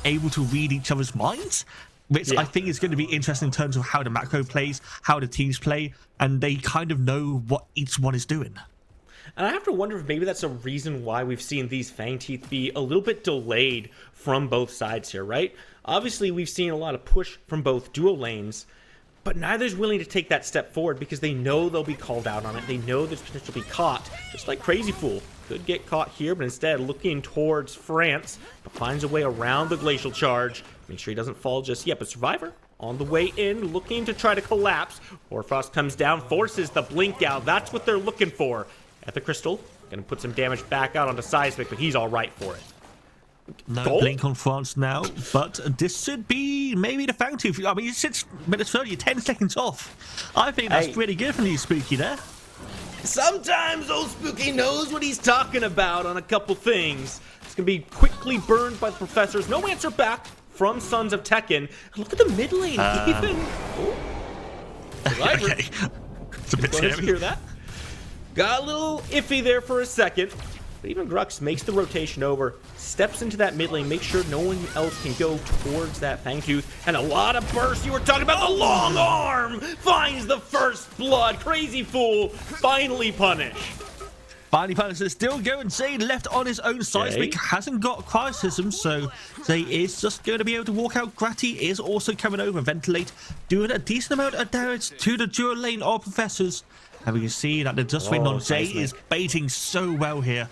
able to read each other's minds, which I think is going to be interesting in terms of how the macro plays, how the teams play, and they kind of know what each one is doing. And I have to wonder if maybe that's a reason why we've seen these Fang Teeth be a little bit delayed from both sides here, right? Obviously, we've seen a lot of push from both dual lanes, but neither's willing to take that step forward because they know they'll be called out on it. They know there's potential to be caught, just like Crazy Fool. Could get caught here, but instead looking towards France, but finds a way around the glacial charge. Make sure he doesn't fall just yet, but Survivor on the way in, looking to try to collapse. Hoarfrost comes down, forces the blink out. That's what they're looking for. At the Crystal, gonna put some damage back out onto Seismic, but he's all right for it. No blink on France now, but this should be maybe the Fang Tooth. I mean, 6 minutes 30, 10 seconds off. I think that's pretty good from you, Spooky, there. Sometimes old Spooky knows what he's talking about on a couple things. It's gonna be quickly burned by the Professors. No answer back from Sons of Tekken. Look at the mid lane, even. Okay. It's a bit scary. Hear that? Got a little iffy there for a second, but even Grux makes the rotation over, steps into that mid lane, makes sure no one else can go towards that Fangtooth, and a lot of burst. You were talking about the long arm, finds the first blood. Crazy Fool finally punished. Finally punished. Is still going Zay left on his own. Seismic hasn't got criticism, so Zay is just going to be able to walk out. Gratty is also coming over, ventilate, doing a decent amount of damage to the dual lane of Professors. And we can see that the Just Waiting on Jay is baiting so well here.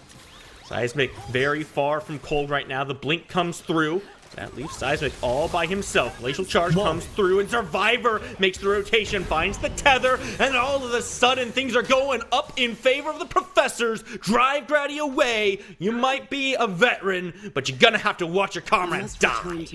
Seismic very far from cold right now. The blink comes through. That leaves Seismic all by himself. Glacial Charge comes through, and Survivor makes the rotation, finds the tether, and all of a sudden things are going up in favor of the Professors. Drive Gratty away. You might be a veteran, but you're gonna have to watch your comrades die.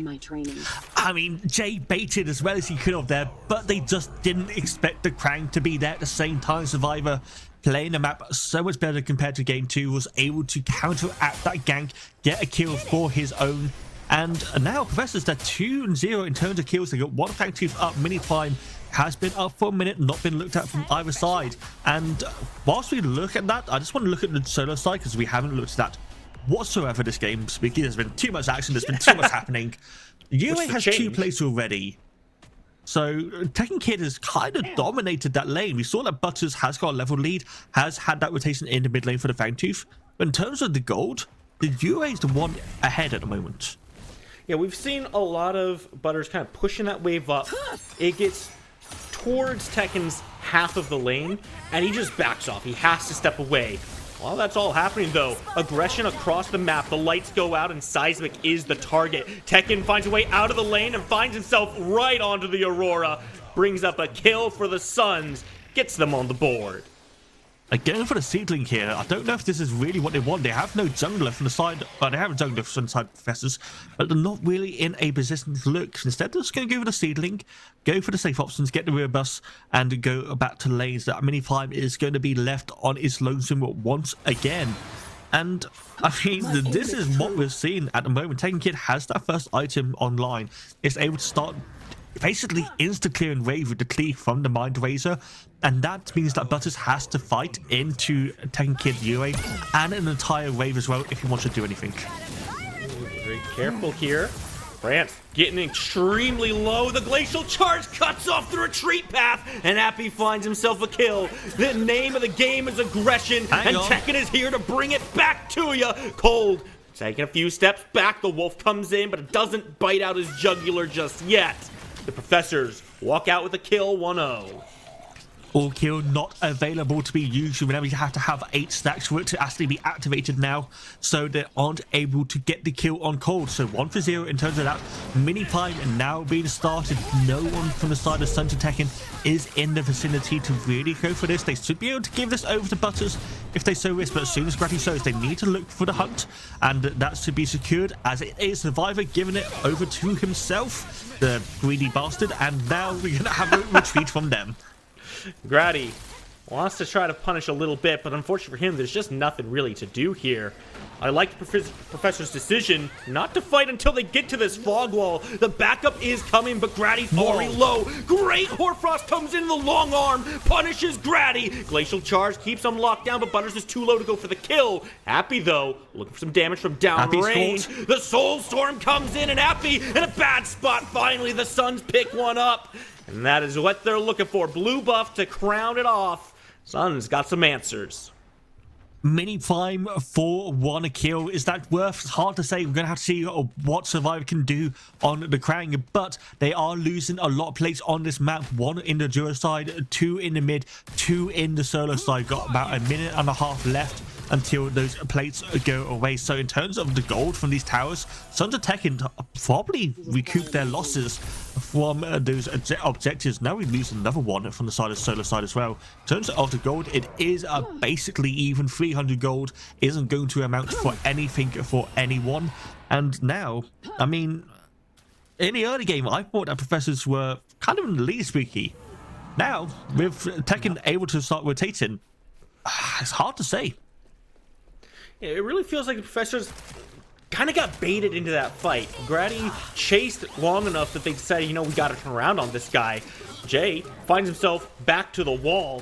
I mean, Jay baited as well as he could have there, but they just didn't expect the Krang to be there at the same time. Survivor playing the map so much better compared to game 2, was able to counteract that gank, get a kill for his own. And now Professors, they're 2-0 in terms of kills. They got one Fangtooth up. Mini Prime has been up for a minute, not been looked at from either side. And whilst we look at that, I just want to look at the solo side because we haven't looked at that whatsoever this game. Speaking, there's been too much action, there's been too much happening. UA has 2 plays already. So Tekken Kid has kind of dominated that lane. We saw that Butters has got a level lead, has had that rotation in the mid lane for the Fangtooth. But in terms of the gold, the UA is the one ahead at the moment. Yeah, we've seen a lot of Butters kind of pushing that wave up. It gets towards Tekken's half of the lane, and he just backs off. He has to step away. While that's all happening, though, aggression across the map. The lights go out, and Seismic is the target. Tekken finds a way out of the lane and finds himself right onto the Aurora. brings up a kill for the Suns, gets them on the board. Going for the seedling here. I don't know if this is really what they want. They have no jungler from the side. Well, they have a jungler from the side Professors, but they're not really in a position to look. Instead, they're just going to go for the seedling, go for the safe options, get the rear bus, and go back to lanes. That Mini5 is going to be left on its lonesome once again. And I mean, this is what we're seeing at the moment. Tekken Kid has that first item online. It's able to start basically insta-clearing Wave with the cleave from the Mind Razor, and that means that Butters has to fight into Tekken Kid UA and an entire wave as well if he wants to do anything. Very careful here. France getting extremely low. The Glacial Charge cuts off the retreat path, and Appy finds himself a kill. The name of the game is aggression, and Tekken is here to bring it back to you. Cold taking a few steps back. The wolf comes in, but it doesn't bite out his jugular just yet. The Professors walk out with a kill, 1-0. All kill not available to be used. Remember, you have to have 8 stacks for it to actually be activated now, so they aren't able to get the kill on Cold. So 1-0 in terms of that. Mini-5 now being started. No one from the side of Sons of Tekken is in the vicinity to really go for this. They should be able to give this over to Butters if they so wish, but as soon as Gratty shows, they need to look for the hunt, and that should be secured as it is Survivor giving it over to himself, the greedy bastard, and now we're going to have a retreat from them. Grady wants to try to punish a little bit, but unfortunately for him, there's just nothing really to do here. I like the Professor's decision not to fight until they get to this fog wall. The backup is coming, but Grady's already low. Great Hoarfrost comes in the long arm, punishes Grady. Glacial Charge keeps him locked down, but Butters is too low to go for the kill. Appy, though, looking for some damage from downrange. The Soul Storm comes in, and Appy in a bad spot. Finally, the Suns pick one up. And that is what they're looking for. Blue buff to crown it off. Suns got some answers. Mini-5 for 1 kill. Is that worth? It's hard to say. We're going to have to see what Survivor can do on the Krang, but they are losing a lot of plates on this map. 1 in the duo side, 2 in the mid, 2 in the solo side. Got about a minute and a half left until those plates go away. So in terms of the gold from these towers, Sons of Tekken probably recoup their losses from those objectives. Now we lose another one from the side of solo side as well. In terms of the gold, it is basically even. 300 gold isn't going to amount for anything for anyone. And now, I mean, in the early game, I thought that Professors were kind of in the lead spooky. Now, with Tekken able to start rotating, it's hard to say. Yeah, it really feels like the Professors kind of got baited into that fight. Grady chased long enough that they decided, you know, we got to turn around on this guy. Jay finds himself back to the wall,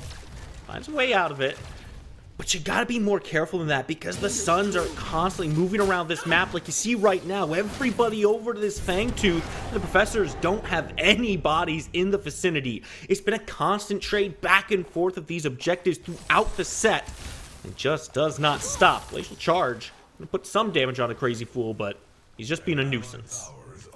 finds a way out of it. But you gotta be more careful than that, because the Suns are constantly moving around this map. Like you see right now, everybody over to this Fangtooth. The Professors don't have any bodies in the vicinity. It's been a constant trade back and forth of these objectives throughout the set. It just does not stop. Glacial Charge gonna put some damage on a Crazy Fool, but he's just being a nuisance.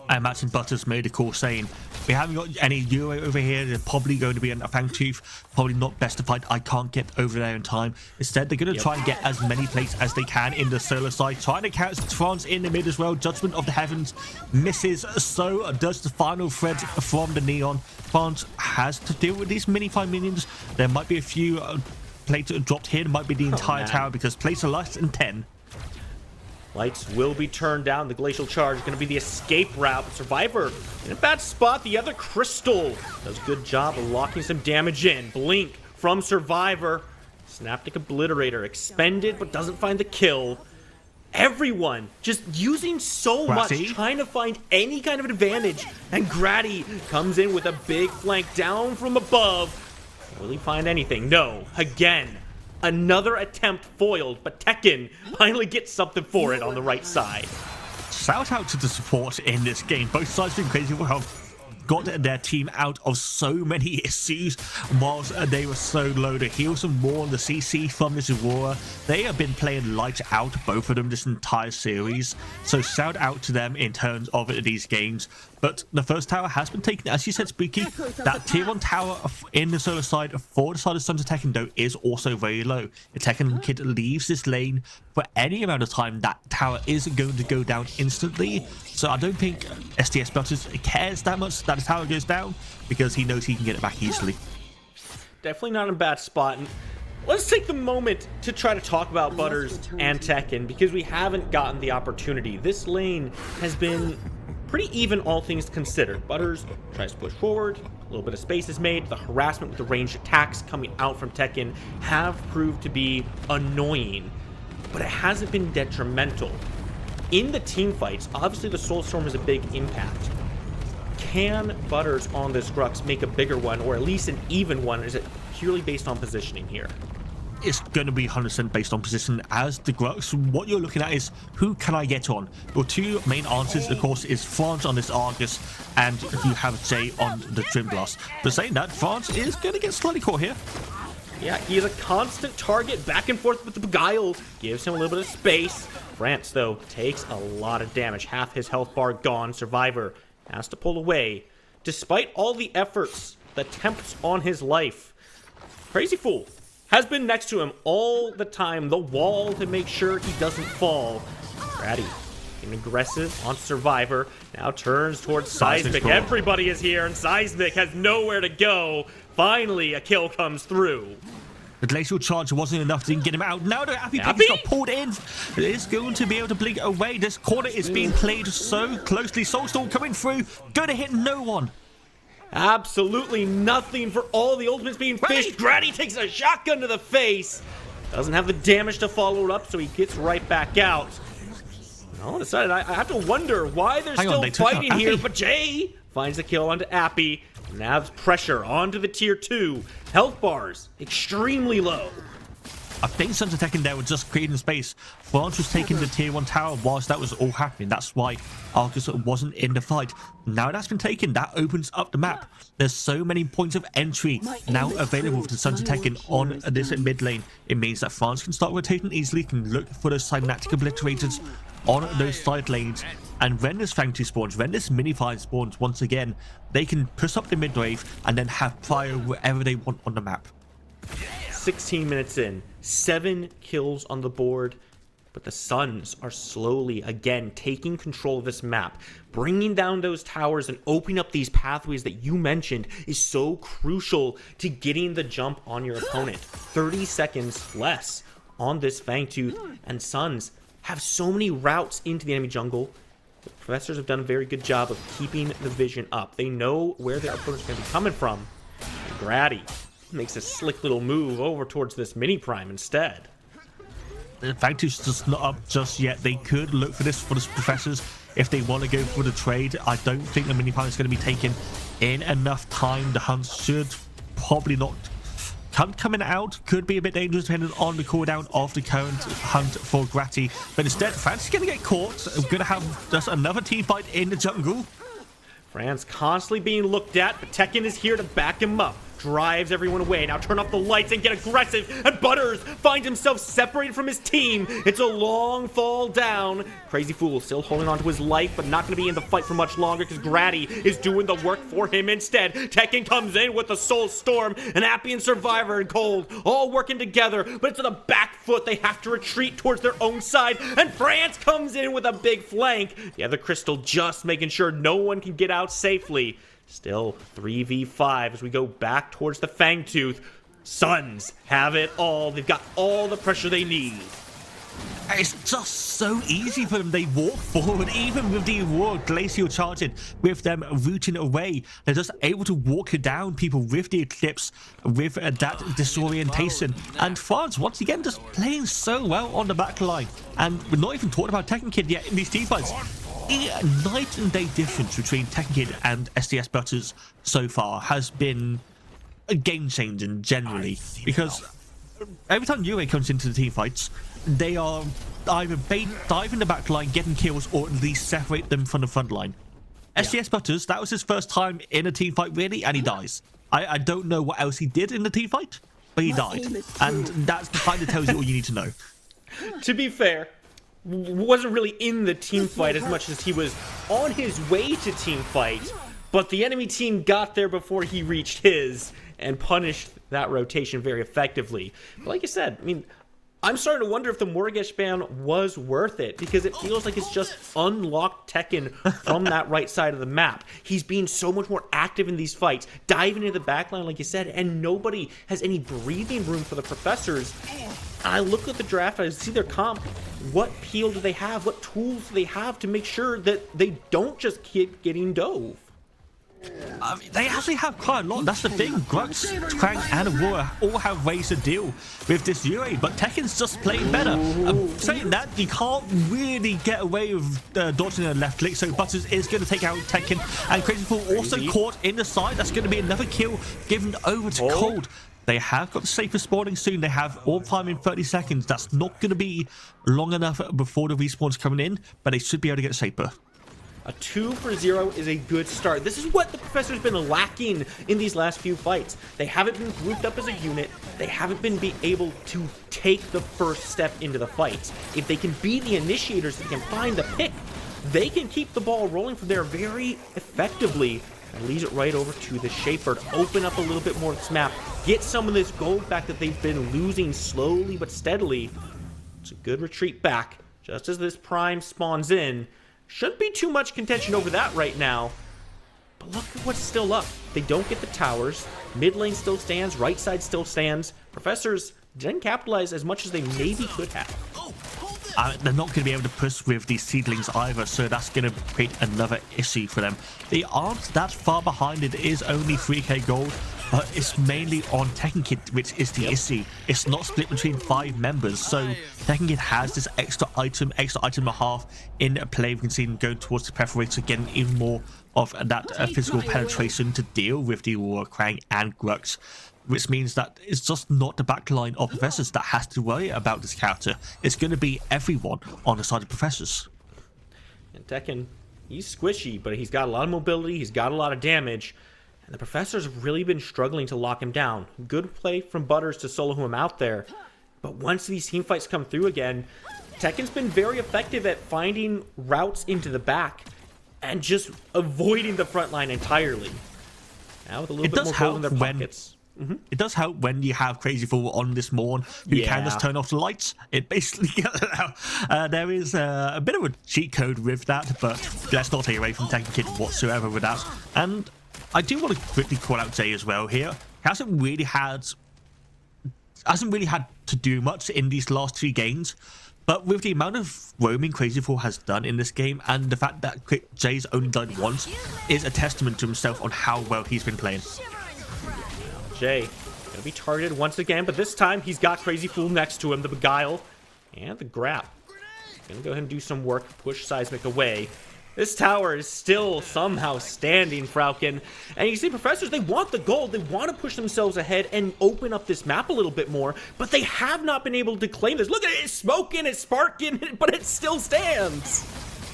I imagine Butters made a call saying, we haven't got any UA over here, they're probably going to be a Fangtooth, probably not best to fight, I can't get over there in time. Instead, they're going to try and get as many plates as they can in the solo side, trying to catch France in the mid as well. Judgment of the Heavens misses, so does the final thread from the Neon. France has to deal with these Mini-5 minions. There might be a few plates dropped here, it might be the entire tower, because plates are less than 10. Lights will be turned down. The Glacial Charge is going to be the escape route. But Survivor in a bad spot. The other Crystal does a good job of locking some damage in. Blink from Survivor. Synaptic Obliterator expended, but doesn't find the kill. Everyone just using so much, trying to find any kind of advantage. And Grady comes in with a big flank down from above. Will he find anything? No. Again. Another attempt foiled, but Tekken finally gets something for it on the right side. Shout out to the support in this game. Both sides have been crazy for how got their team out of so many issues whilst they were so low. To heal some more on the CC from this Aurora. They have been playing lights out, both of them, this entire series. So shout out to them in terms of these games. But the first tower has been taken, as you said, Spooky. That tier 1 tower in the solo side for the side of Sons of Tekken, though, is also very low. If Tekken Kid leaves this lane for any amount of time, that tower is going to go down instantly. So I don't think SDS Butters cares that much that the tower goes down because he knows he can get it back easily. Definitely not in a bad spot. And let's take the moment to try to talk about Butters and Tekken, because we haven't gotten the opportunity. This lane has been pretty even, all things considered. Butters tries to push forward, a little bit of space is made. The harassment with the ranged attacks coming out from Tekken have proved to be annoying, but it hasn't been detrimental. In the team fights, obviously the Soulstorm is a big impact. Can Butters on this Grux make a bigger one, or at least an even one? Or is it purely based on positioning here? It's going to be 100% based on position. As the Grux, what you're looking at is, who can I get on? Your two main answers, of course, is France on this Argus, and you have Jay on the Trim Blast. But saying that, France is going to get slightly caught here. Yeah, he is a constant target, back and forth with the Beguile. Gives him a little bit of space. France, though, takes a lot of damage. Half his health bar gone. Survivor has to pull away. Despite all the efforts, the attempts on his life, Crazy Fool has been next to him all the time. The wall to make sure he doesn't fall. Grady, getting aggressive on Survivor. Now turns towards Seismic. Everybody is here, and Seismic has nowhere to go. Finally, a kill comes through. The Glacial Charge wasn't enough to get him out. Now the Appy Pick got pulled in. It is going to be able to blink away. This corner is being played so closely. Soulstorm coming through. Going to hit no one. Absolutely nothing for all the ultimates being fished. Grady takes a shotgun to the face. Doesn't have the damage to follow it up, so he gets right back out. All of a sudden, I have to wonder why they're still fighting here, but Jay finds the kill onto Appy. Now pressure onto the tier 2. Health bars extremely low. I think Sons of Tekken there were just creating space. France was taking the tier 1 tower whilst that was all happening. That's why Argus wasn't in the fight. Now that's been taken, that opens up the map. There's so many points of entry now available for the Sons of Tekken on this mid lane. It means that France can start rotating easily, can look for those Synaptic Obliterators on those side lanes. And when this Fang 2 spawns, when this mini-fight spawns once again, they can push up the mid-wave and then have Prior wherever they want on the map. 16 minutes in, 7 kills on the board, but the Suns are slowly again taking control of this map. Bringing down those towers and opening up these pathways that you mentioned is so crucial to getting the jump on your opponent. 30 seconds less on this Fangtooth, and Suns have so many routes into the enemy jungle. The Professors have done a very good job of keeping the vision up. They know where their opponent's going to be coming from. And Grady makes a slick little move over towards this mini prime instead. The Fangtooth's just not up just yet. They could look for this for the Professors if they want to go for the trade. I don't think the mini prime is going to be taken in enough time. The hunt should probably not. Hunt coming out could be a bit dangerous depending on the cooldown of the current hunt for Gratty. But instead, France is going to get caught. We're going to have just another team fight in the jungle. France constantly being looked at, but Tekken is here to back him up. Drives everyone away. Now turn off the lights and get aggressive. And Butters finds himself separated from his team. It's a long fall down. Crazy Fool still holding on to his life, but not going to be in the fight for much longer because Grady is doing the work for him instead. Tekken comes in with the Soul Storm, and Appy and Survivor and Cold all working together, but it's on the back foot. They have to retreat towards their own side, and France comes in with a big flank. The other Crystal just making sure no one can get out safely. Still 3v5 as we go back towards the Fangtooth. Suns have it all. They've got all the pressure they need. It's just so easy for them. They walk forward, even with the raw glacial charging, with them rooting away. They're just able to walk down people with the Eclipse, with that disorientation. And France, once again, just playing so well on the back line. And we're not even talking about Tekken Kid yet in these team fights. The night and day difference between Tekken Kid and SDS Butters so far has been a game changing generally, because every time UA comes into the team fights, they are either dive in the back line, getting kills, or at least separate them from the front line. SDS Butters, that was his first time in a team fight really, and he dies. I don't know what else he did in the team fight, but he died, and that kind of tells you all you need to know. To be fair, wasn't really in the team fight as much as he was on his way to team fight, but the enemy team got there before he reached his and punished that rotation very effectively. But like you said, I mean, I'm starting to wonder if the Morgesh ban was worth it, because it feels like it's just unlocked Tekken from that right side of the map. He's being so much more active in these fights, diving into the backline like you said, and nobody has any breathing room for the Professors. I look at the draft, I see their comp. What peel do they have? What tools do they have to make sure that they don't just keep getting dove? They actually have quite a lot. That's the thing. Grux, Krang, and Aurora all have ways to deal with this Yuri, but Tekken's just playing better. Saying that, you can't really get away with dodging a left click, so Butters is going to take out Tekken, and Crazy Fool also caught in the side. That's going to be another kill given over to Cold. They have got safer spawning soon. They have all time in 30 seconds. That's not going to be long enough before the respawn's coming in, but they should be able to get safer. A 2-for-0 is a good start. This is what the Professor's been lacking in these last few fights. They haven't been grouped up as a unit. They haven't been able to take the first step into the fights. If they can be the initiators that can find the pick, they can keep the ball rolling from there very effectively. And leads it right over to the Shaper to open up a little bit more of this map, get some of this gold back that they've been losing slowly but steadily. It's a good retreat back just as this Prime spawns in. Shouldn't be too much contention over that right now. But look at what's still up. They don't get the towers. Mid lane still stands. Right side still stands. Professors didn't capitalize as much as they maybe could have. They're not going to be able to push with these seedlings either, so that's going to create another issue for them. They aren't that far behind. It is only 3k gold, but it's mainly on Tekken Kid, which is the issue. It's not split between 5 members, so Tekken Kid has this extra item and a half in play. We can see him going towards the preparation, getting even more of that physical penetration to deal with the Aurora, Krang, and Grux, which means that it's just not the backline of Professors that has to worry about this character. It's going to be everyone on the side of Professors. And Tekken, he's squishy, but he's got a lot of mobility, he's got a lot of damage, and the Professors have really been struggling to lock him down. Good play from Butters to solo him out there, but once these team fights come through again, Tekken's been very effective at finding routes into the back and just avoiding the front line entirely. Now with a little bit more gold in their pockets. It does help when you have Crazy Fool on this Morn who can just turn off the lights. It basically there is a bit of a cheat code with that, but let's not take away from Tekken Kid whatsoever with that. And I do want to quickly call out Jay as well here. He hasn't really had to do much in these last 3 games, but with the amount of roaming Crazy Fool has done in this game, and the fact that Jay's only died once, is a testament to himself on how well he's been playing. Jay gonna be targeted once again, but this time he's got Crazy Fool next to him, the Beguile and the Grap. Gonna go ahead and do some work, push Seismic away. This tower is still somehow standing, Falcon. And you see Professors, they want the gold, they want to push themselves ahead and open up this map a little bit more, but they have not been able to claim this. Look at it, it's smoking, it's sparking, but it still stands.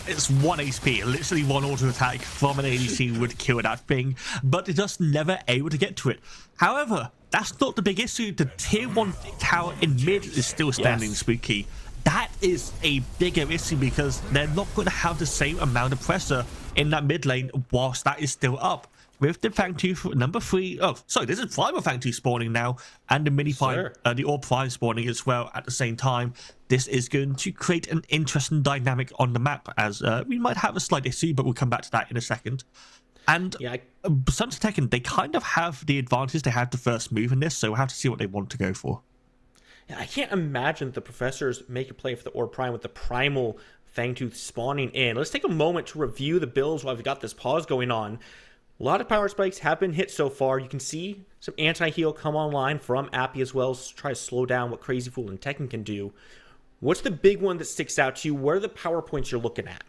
It's 1 HP, literally 1 auto attack from an ADC would kill that thing, but it's just never able to get to it. However, that's not the big issue. The tier 1 tower in mid is still standing, Spooky. That is a bigger issue because they're not going to have the same amount of pressure in that mid lane whilst that is still up. With the Fang 2 number 3, oh, sorry, this is Primal Fang 2 spawning now, and the mini Prime, the Orb Prime spawning as well at the same time. This is going to create an interesting dynamic on the map, as we might have a slight issue, but we'll come back to that in a second. And Sons of Tekken, they kind of have the advantage. They have the first move in this, so we'll have to see what they want to go for. Yeah, I can't imagine the Professors make a play for the Orb Prime with the Primal Fangtooth spawning in. Let's take a moment to review the builds while we've got this pause going on. A lot of power spikes have been hit so far. You can see some anti-heal come online from Appy as well, to try to slow down what Crazy Fool and Tekken can do. What's the big one that sticks out to you? What are the power points you're looking at?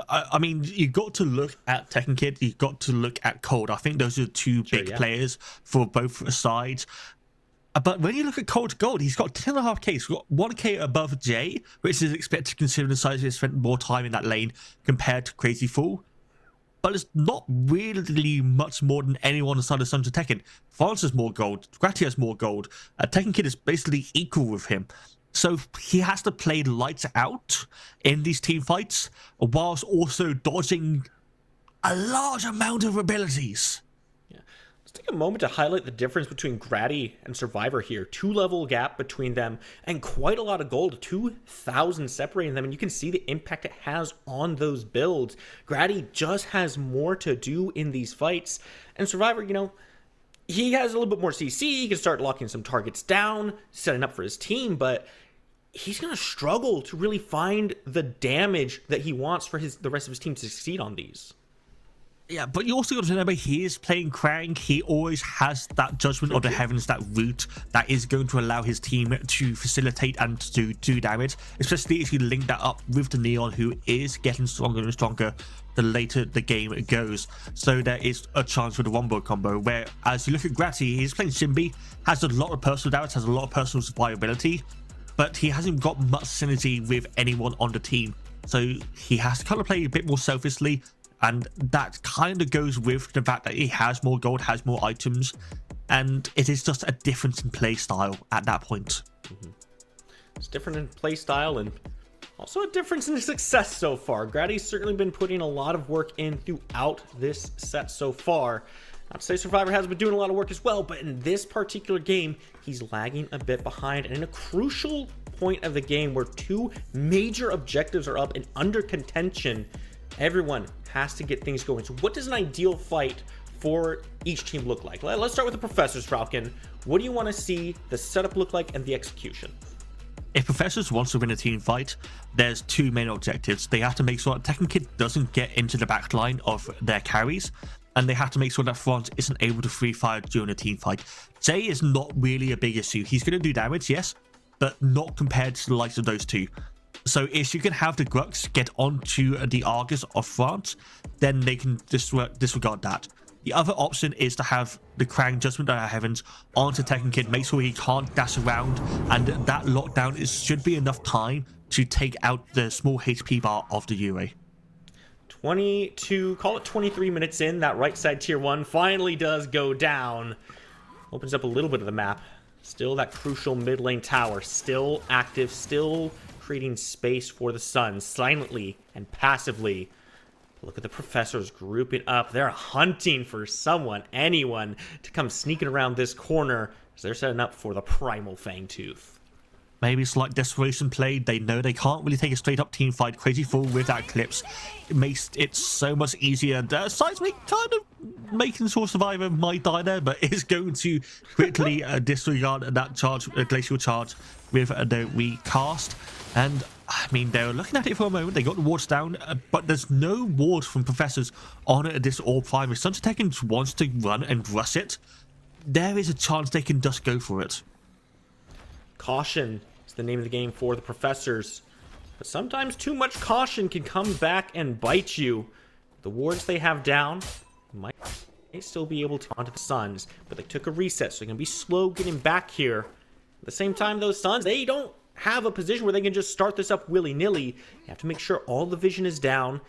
I mean, you've got to look at Tekken Kid, you've got to look at Cold. I think those are the 2 big players for both sides. But when you look at Cold Gold, he's got 10.5k. He's got 1k above Jay, which is expected considering the size he spent more time in that lane compared to Crazy Fool. But it's not really much more than anyone on the side of Sons of Tekken. France has more gold, Grati has more gold. Tekken Kid is basically equal with him. So he has to play lights out in these team fights, whilst also dodging a large amount of abilities. Let's take take a moment to highlight the difference between Grady and Survivor here. 2-level gap between them and quite a lot of gold, 2,000 separating them, and you can see the impact it has on those builds. Grady just has more to do in these fights, and Survivor, you know, he has a little bit more CC, he can start locking some targets down, setting up for his team, but he's going to struggle to really find the damage that he wants for the rest of his team to succeed on these. Yeah, but you also got to remember he is playing Krang. He always has that judgment of the heavens, that route that is going to allow his team to facilitate and to do damage, especially if you link that up with the Neon, who is getting stronger and stronger the later the game goes. So there is a chance for the one-board combo, where as you look at Gratty, he's playing Shimby, has a lot of personal damage, has a lot of personal survivability, but he hasn't got much synergy with anyone on the team. So he has to kind of play a bit more selfishly, and that kind of goes with the fact that he has more gold, has more items, and it is just a difference in play style at that point. It's different in play style and also a difference in success so far. Grady's certainly been putting a lot of work in throughout this set so far. Not to say Survivor has been doing a lot of work as well, but in this particular game, he's lagging a bit behind, and in a crucial point of the game where 2 major objectives are up and under contention, everyone has to get things going. So what does an ideal fight for each team look like? Let's start with the Professors, Falcon. What do you want to see the setup look like and the execution? If Professors wants to win a team fight, there's 2 main objectives. They have to make sure that Tekken Kid doesn't get into the back line of their carries, and they have to make sure that Front isn't able to free fire during a team fight. Jay is not really a big issue. He's going to do damage, yes, but not compared to the likes of those 2. So if you can have the Grux get onto the Argus of France, then they can disregard that. The other option is to have the Krang Judgment of the Heavens onto Tekken Kid, make sure he can't dash around, and that lockdown should be enough time to take out the small HP bar of the UA. 22, call it 23 minutes in, that right side tier 1 finally does go down. Opens up a little bit of the map. Still that crucial mid lane tower, still active, still creating space for the Suns, silently and passively. Look at the Professors grouping up. They're hunting for someone, anyone, to come sneaking around this corner as they're setting up for the Primal Fangtooth. Maybe slight desperation play. They know they can't really take a straight up team fight. Crazy Fool with that Eclipse. It makes it so much easier. And Seismic kind of making sure Survivor might die there, but is going to quickly disregard that charge, glacial charge, with the recast. And I mean, they were looking at it for a moment. They got the wards down, but there's no wards from Professors on this Orb Prime. If Sunset Tekken wants to run and rush it, there is a chance they can just go for it. Caution is the name of the game for the Professors, but sometimes too much caution can come back and bite you. The wards they have down might still be able to onto the Suns, but they took a reset, so they're going to be slow getting back here. At the same time, those Suns, they don't have a position where they can just start this up willy-nilly. You have to make sure all the vision is down,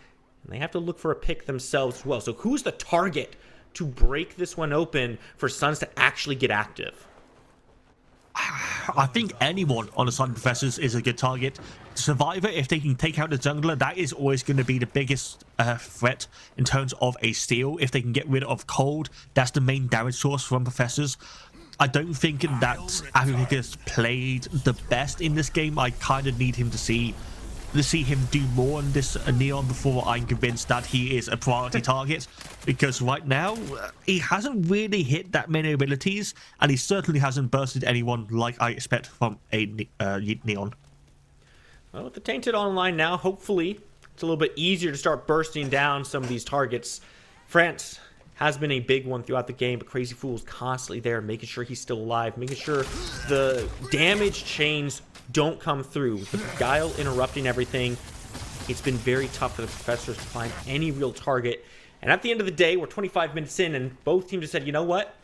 and they have to look for a pick themselves as well. So who's the target to break this one open for Suns to actually get active? I think anyone on the side of Professors is a good target. Survivor, if they can take out the jungler, that is always going to be the biggest threat in terms of a steal. If they can get rid of Cold, that's the main damage source from Professors. I don't think that Africa's played the best in this game. I kind of need him to see him do more on this Neon before I'm convinced that he is a priority target, because right now he hasn't really hit that many abilities, and he certainly hasn't bursted anyone like I expect from a Neon. Well, with the Tainted online now, hopefully it's a little bit easier to start bursting down some of these targets. France has been a big one throughout the game, but Crazy Fool's constantly there, making sure he's still alive, making sure the damage chains don't come through. With the Guile interrupting everything, it's been very tough for the Professors to find any real target. And at the end of the day, we're 25 minutes in, and both teams have said, you know what?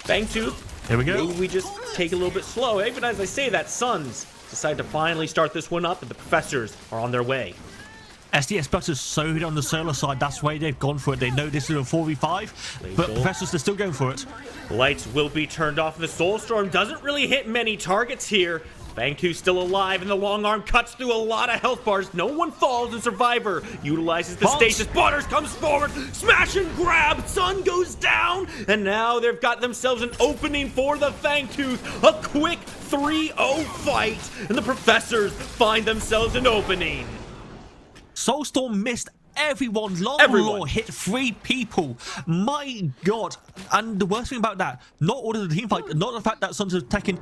Fangtooth, here we go. Maybe we just take it a little bit slow. Even as I say that, Suns decide to finally start this one up, and the Professors are on their way. SDS Butters so hit on the solo side, that's why they've gone for it. They know this is a 4v5, but Professors are still going for it. Lights will be turned off. The Soulstorm doesn't really hit many targets here. Fangtooth's still alive, and the long arm cuts through a lot of health bars. No one falls, and Survivor utilizes the stasis. Butters comes forward, smash and grab. Sun goes down, and now they've got themselves an opening for the Fangtooth. A quick 3-0 fight, and the Professors find themselves an opening. Soulstorm missed everyone. Law hit 3 people. My God. And the worst thing about that, not all of the team fight, not the fact that Sons of Tekken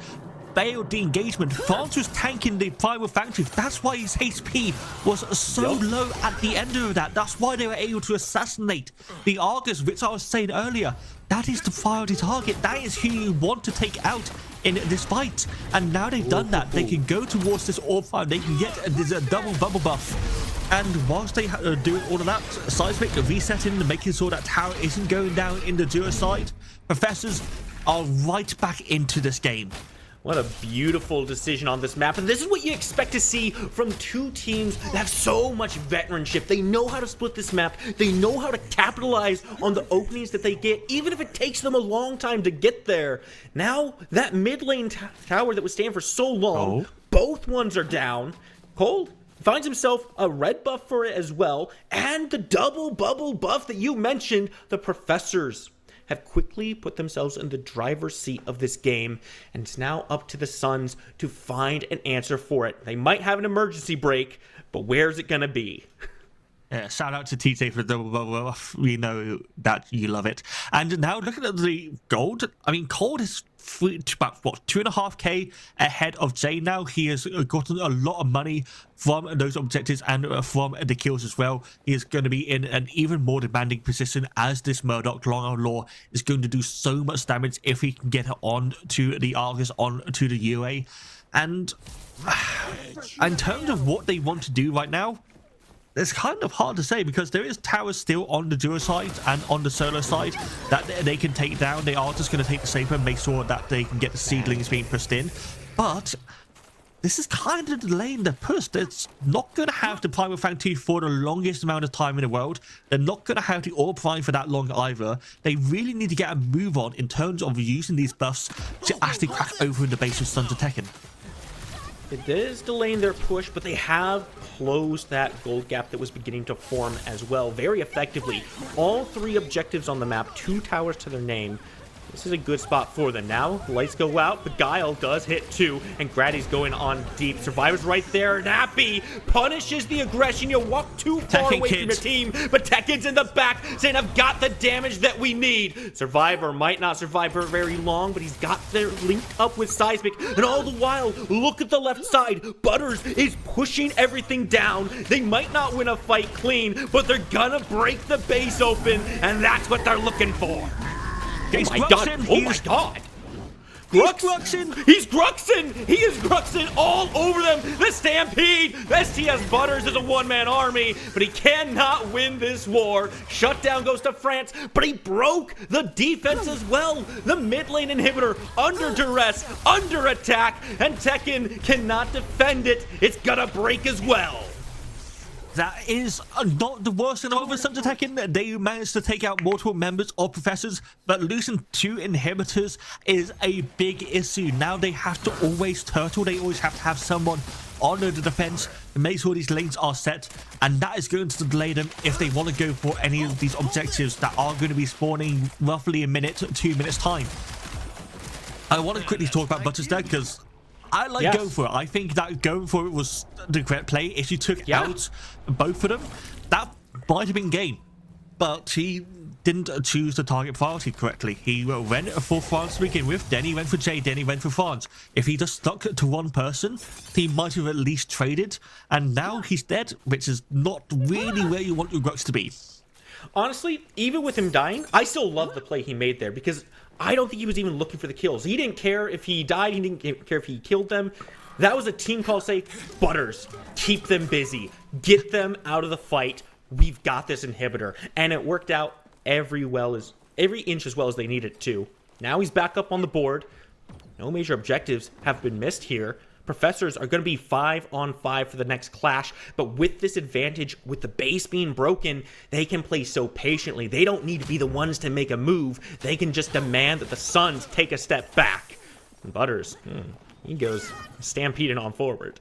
failed the engagement. France was tanking the primal Fangtooth. That's why his HP was so low at the end of that. That's why they were able to assassinate the Argus, which I was saying earlier. That is the priority target. That is who you want to take out in this fight. And now they've done that. They can go towards this Orb Farm. They can get this double bubble buff. And whilst they do all of that, Seismic resetting, making sure that tower isn't going down in the duo side, Professors are right back into this game. What a beautiful decision on this map. And this is what you expect to see from two teams that have so much veteranship. They know how to split this map. They know how to capitalize on the openings that they get, even if it takes them a long time to get there. Now, that mid lane tower that was staying for so long, both ones are down. Cold finds himself a red buff for it as well. And the double bubble buff that you mentioned, the Professors have quickly put themselves in the driver's seat of this game, and it's now up to the Suns to find an answer for it. They might have an emergency break, but where's it gonna be? Yeah, shout out to TT for the double bubble. We know that you love it. And now looking at the gold, I mean, Cold is about, what, 2.5k ahead of Jay now. He has gotten a lot of money from those objectives and from the kills as well. He is going to be in an even more demanding position, as this Murdoch Long Arm Law is going to do so much damage if he can get it on to the Argus, on to the UA. And in terms of what they want to do right now, it's kind of hard to say, because there is towers still on the duo side and on the solo side that they can take down. They are just going to take the safer and make sure that they can get the seedlings being pushed in. But this is kind of delaying the push. It's not going to have the Primal Fangtooth for the longest amount of time in the world. They're not going to have the Orb Prime for that long either. They really need to get a move on in terms of using these buffs to actually crack over in the base of Sons of Tekken. It is delaying their push, but they have closed that gold gap that was beginning to form as well very effectively. All 3 objectives on the map, 2 towers to their name. This is a good spot for them. Now, lights go out, but Guile does hit 2, and Grady's going on deep. Survivor's right there. Nappy punishes the aggression. You walk too far away from your team, but Tekken's in the back saying, I've got the damage that we need. Survivor might not survive for very long, but he's got there linked up with Seismic, and all the while, look at the left side. Butters is pushing everything down. They might not win a fight clean, but they're gonna break the base open, and that's what they're looking for. Oh my god! Oh my god! Gruxin! He's Gruxin! He is Gruxin all over them! The Stampede! STS Butters is a one-man army, but he cannot win this war. Shutdown goes to France, but he broke the defense as well. The mid lane inhibitor under duress, under attack, and Tekken cannot defend it. It's gonna break as well. That is not the worst thing over Sons of Tekken. They managed to take out multiple members of Professors, but losing 2 inhibitors is a big issue. Now they have to always turtle. They always have to have someone on the defense to make sure these lanes are set, and that is going to delay them if they want to go for any of these objectives that are going to be spawning roughly a minute, 2 minutes time. I want to quickly talk about Butters there, because I like going for it. I think that going for it was the correct play. If you took out both of them, that might have been game. But he didn't choose the target priority correctly. He went for France to begin with, then he went for Jay, then he went for France. If he just stuck to one person, he might have at least traded. And now he's dead, which is not really where you want your Grux to be. Honestly, even with him dying, I still love the play he made there, because I don't think he was even looking for the kills. He didn't care if he died. He didn't care if he killed them. That was a team call say, Butters, keep them busy. Get them out of the fight. We've got this inhibitor. And it worked out every inch as well as they needed it to. Now he's back up on the board. No major objectives have been missed here. Professors are going to be 5-on-5 for the next clash, but with this advantage, with the base being broken, they can play so patiently. They don't need to be the ones to make a move. They can just demand that the Suns take a step back. And Butters, he goes stampeding on forward.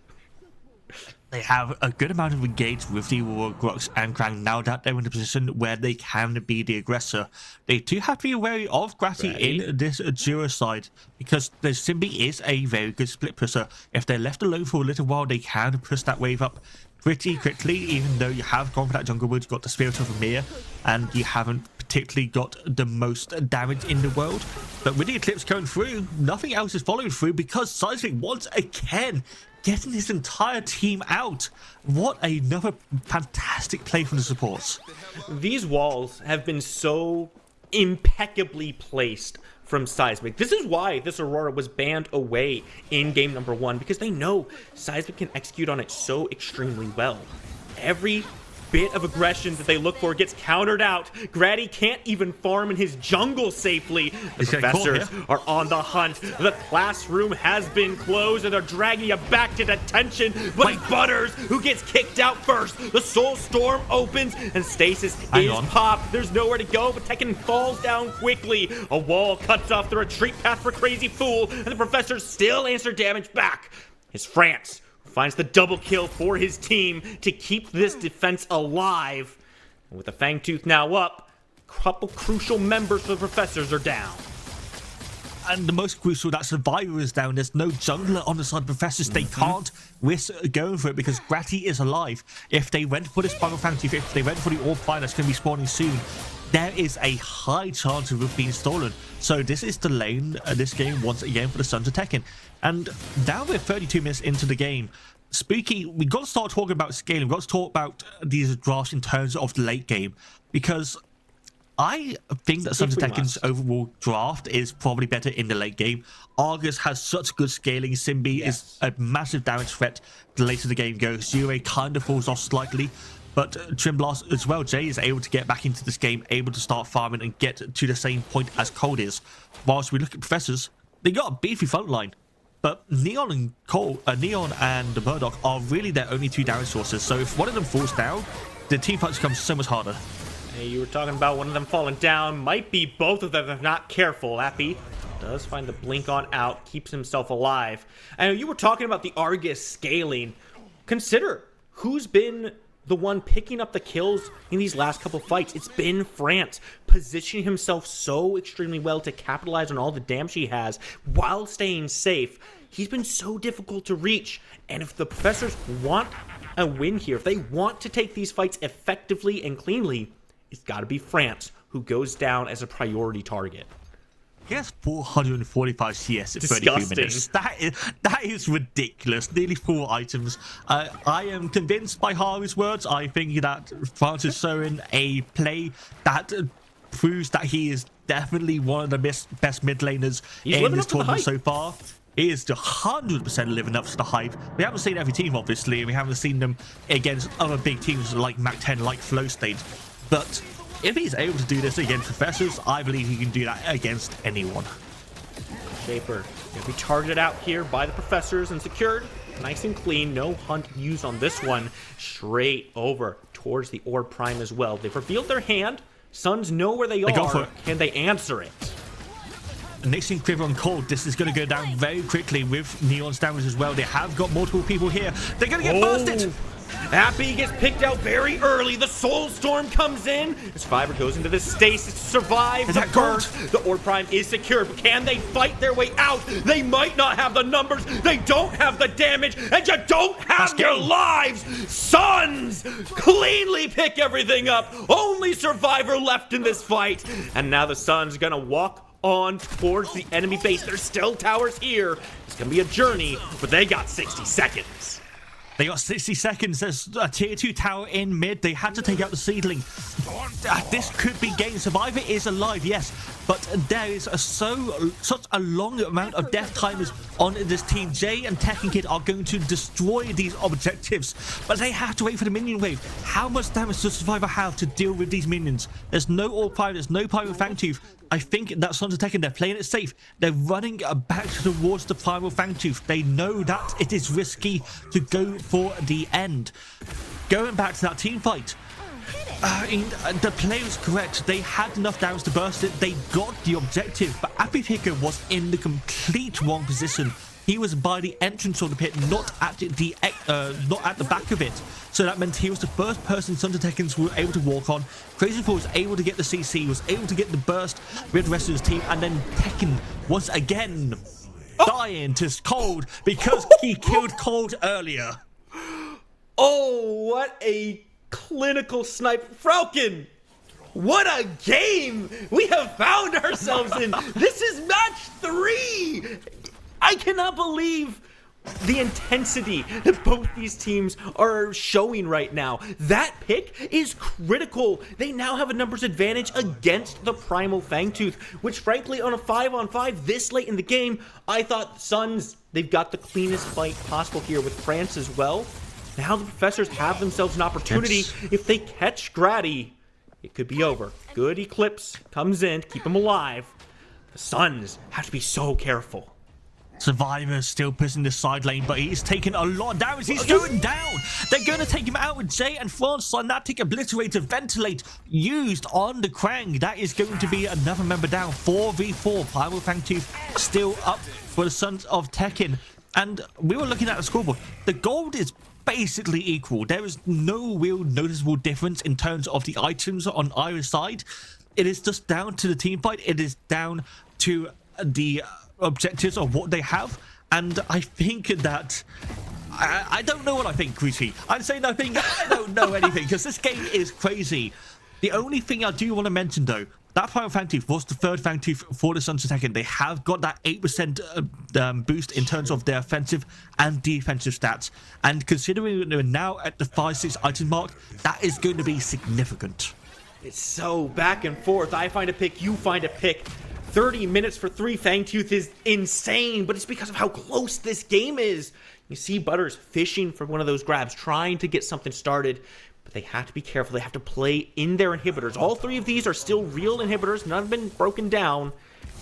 They have a good amount of engaged with the Wargrux and Krang now that they're in a position where they can be the aggressor. They do have to be wary of Gratty in this duo side because the Simbi is a very good split pusher. If they're left alone for a little while, they can push that wave up pretty quickly, even though you have gone for that jungle wood, got the Spirit of Amir, and you haven't particularly got the most damage in the world. But with the Eclipse going through, nothing else is following through because Seismic once again getting his entire team out. What another fantastic play from the supports. These walls have been so impeccably placed from Seismic. This is why this Aurora was banned away in game number 1, because they know Seismic can execute on it so extremely well. Every bit of aggression that they look for gets countered out. Grady can't even farm in his jungle safely. The professors are on the hunt. The classroom has been closed and they're dragging you back to detention. But it's Butters who gets kicked out first. The Soul Storm opens and Stasis is popped. There's nowhere to go, but Tekken falls down quickly. A wall cuts off the retreat path for Crazy Fool, and the professors still answer damage back. It's France finds the double kill for his team to keep this defense alive. And with the Fangtooth now up, a couple crucial members of the professors are down. And the most crucial, that Survivor is down. There's no jungler on the side of professors. They can't risk going for it because Gratty is alive. If they went for the Spiral Fangtooth, if they went for the Orb Fire that's going to be spawning soon, there is a high chance of it being stolen. So this is delaying this game once again for the Sons of Tekken. And now we're 32 minutes into the game. Spooky, we got to start talking about scaling. We've got to talk about these drafts in terms of the late game, because I think that Sons of Tekken's overall draft is probably better in the late game. Argus has such good scaling. Simbi is a massive damage threat the later the game goes. Zue kind of falls off slightly. But Trimblast as well, Jay is able to get back into this game, able to start farming and get to the same point as Cold is. Whilst we look at Professors, they got a beefy front line. But Neon and Neon and the Murdoch are really their only two damage sources. So if one of them falls down, the team fight becomes so much harder. Hey, you were talking about one of them falling down. Might be both of them if not careful. Appy does find the blink on out, keeps himself alive. I know you were talking about the Argus scaling. Consider who's been the one picking up the kills in these last couple fights. It's been France, positioning himself so extremely well to capitalize on all the damage he has while staying safe. He's been so difficult to reach, and if the professors want a win here, if they want to take these fights effectively and cleanly, it's got to be France who goes down as a priority target. He has 445 CS at 32 minutes. That is ridiculous. Nearly 4 items. I am convinced by Haru's words. I think that France is showing a play that proves that he is definitely one of the best mid laners in this tournament so far. He is 100% living up to the hype. We haven't seen every team, obviously, and we haven't seen them against other big teams like Mac 10, like Flow State. But if he's able to do this against professors, I believe he can do that against anyone. Shaper gonna be targeted out here by the professors and secured. Nice and clean. No hunt used on this one. Straight over towards the Orb Prime as well. They've revealed their hand. Suns know where they are. Go for it. Can they answer it? Nixon, Quiver, and Cold. This is going to go down very quickly with Neon's damage as well. They have got multiple people here. They're going to get bursted. Appy gets picked out very early. The Soul Storm comes in. Survivor goes into the stasis to survive the burst. The Orb Prime is secure, but can they fight their way out? They might not have the numbers. They don't have the damage, and you don't have your lives. Suns cleanly pick everything up. Only Survivor left in this fight, and now the Suns gonna walk on towards the enemy base. There's still towers here. It's gonna be a journey, but they got 60 seconds. They got 60 seconds. There's a tier 2 tower in mid. They had to take out the seedling. This could be game. Survivor is alive, yes, but there is such a long amount of death timers on this team. Jay and Tekken Kid are going to destroy these objectives, but they have to wait for the minion wave. How much damage does Survivor have to deal with these minions? There's no Orb Prime, there's no Pyro Fangtooth. I think that Sons of Tekken, they're playing it safe. They're running back towards the Primal Fangtooth. They know that it is risky to go for the end. Going back to that team fight, the play was correct. They had enough damage to burst it. They got the objective, but Appy Picker was in the complete wrong position. he was by the entrance of the pit, not at the back of it. So that meant he was the first person Sons of Tekken were able to walk on. Crazy Fool was able to get the CC, was able to get the burst with the rest of his team, and then Tekken once again dying to Cold because he killed Cold earlier. Oh, what a clinical snipe. Falcon! What a game we have found ourselves in. This is match 3. I cannot believe the intensity that both these teams are showing right now. That pick is critical. They now have a numbers advantage against the Primal Fangtooth, which frankly on a 5-on-5 this late in the game, I thought Suns, they've got the cleanest fight possible here with France as well. Now the Professors have themselves an opportunity. If they catch Grady, it could be over. Good Eclipse comes in to keep him alive. The Suns have to be so careful. Survivor still pushing the side lane, but he's taking a lot of damage. He's going down. They're going to take him out with Jay and France. Synatic Obliterator Ventilate used on the Krang. That is going to be another member down. 4v4. Primal Fangtooth still up for the Sons of Tekken. And we were looking at the scoreboard. The gold is basically equal. There is no real noticeable difference in terms of the items on either side. It is just down to the team fight. It is down to the objectives of what they have, and I think that I don't know what I think, Greasy. I'm saying I don't know anything because this game is crazy. The only thing I do want to mention though, that Primal Fangtooth was the third Fangtooth for the Sons of Tekken. They have got that 8% boost in terms of their offensive and defensive stats, and considering they're now at the 5-6 item mark, that is going to be significant. It's so back and forth. I find a pick, you find a pick. 30 minutes for 3 Fangtooth is insane, but it's because of how close this game is. You see Butters fishing for one of those grabs, trying to get something started, but they have to be careful. They have to play in their inhibitors. All 3 of these are still real inhibitors. None have been broken down.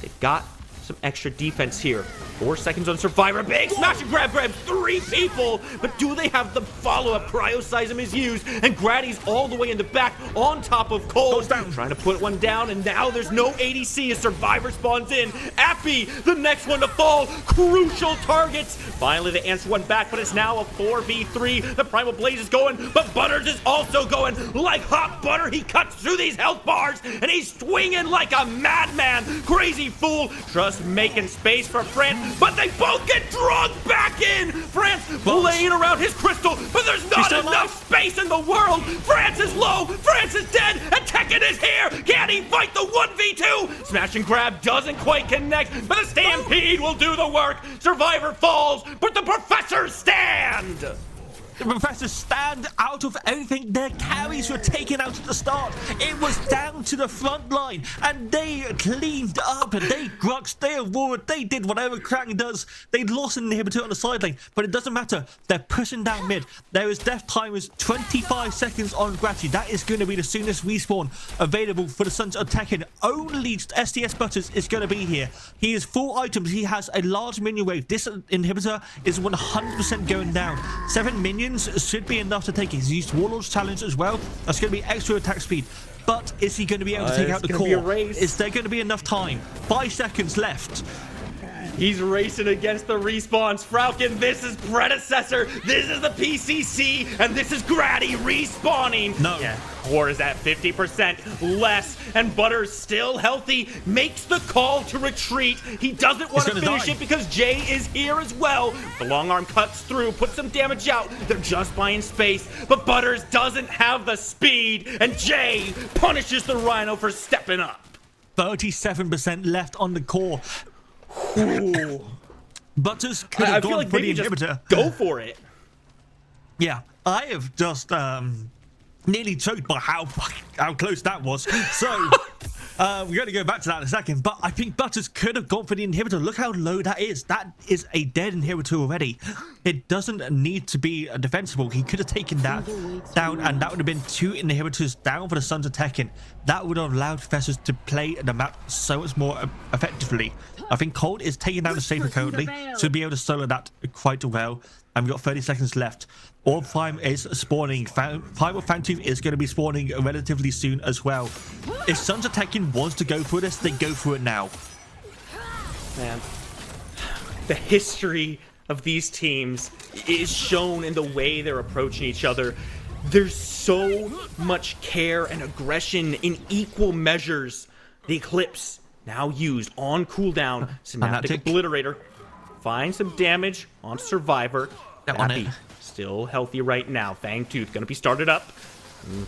They've got some extra defense here. 4 seconds on Survivor. Big smash and grabs 3 people, but do they have the follow-up? Cryoseism is used, and Grady's all the way in the back on top of Cole. Trying to put one down, and now there's no ADC as Survivor spawns in. Appy, the next one to fall. Crucial targets. Finally, they answer one back, but it's now a 4v3. The Primal Blaze is going, but Butters is also going like hot butter. He cuts through these health bars, and he's swinging like a madman. Crazy Fool just making space for France, but they both get dragged back in. France laying around his crystal, but there's not enough space in the world. France is low, France is dead, and Tekken is here. Can he fight the 1v2? Smash and grab doesn't quite connect, but the Stampede will do the work. Survivor falls, but the Professors stand. The Professors stand out of everything. Their carries were taken out at the start. It was down to the front line, and they cleaned up, and they gruxed, they roared, they did whatever Krang does. They lost an inhibitor on the side lane, but it doesn't matter. They're pushing down mid. There is death timers, 25 seconds on Gratty. That is going to be the soonest respawn available for the Sons of Tekken. Only STS Butters is going to be here. He is full items. He has a large minion wave. This inhibitor is 100% going down. 7 minions should be enough to take it. He's used Warlord's Challenge as well. That's going to be extra attack speed. But is he going to be able to take out the core? Is there going to be enough time? 5 seconds left. He's racing against the respawns. Falcon, this is Predecessor. This is the PCC. And this is Grady respawning. No. Yeah. Core is at 50% less. And Butters, still healthy, makes the call to retreat. He doesn't want to finish it because Jay is here as well. The long arm cuts through, puts some damage out. They're just buying space. But Butters doesn't have the speed. And Jay punishes the Rhino for stepping up. 37% left on the core. Ooh. Butters could have gone for the inhibitor. Go for it. Yeah, I have just nearly choked by how close that was. So we're going to go back to that in a second. But I think Butters could have gone for the inhibitor. Look how low that is. That is a dead inhibitor already. It doesn't need to be defensible. He could have taken that down, and that would have been 2 inhibitors down for the Sons of Tekken. That would have allowed Professors to play the map so much more effectively. I think Cold is taking down the Saber currently, so be able to solo that quite well. And we've got 30 seconds left. Orb Prime is spawning. Primal Fangtooth is going to be spawning relatively soon as well. If Sons of Tekken wants to go for this, they go for it now. Man, the history of these teams is shown in the way they're approaching each other. There's so much care and aggression in equal measures. The Eclipse now used on cooldown. Synaptic Obliterator finds some damage on Survivor. Happy still healthy right now. Fangtooth gonna be started up.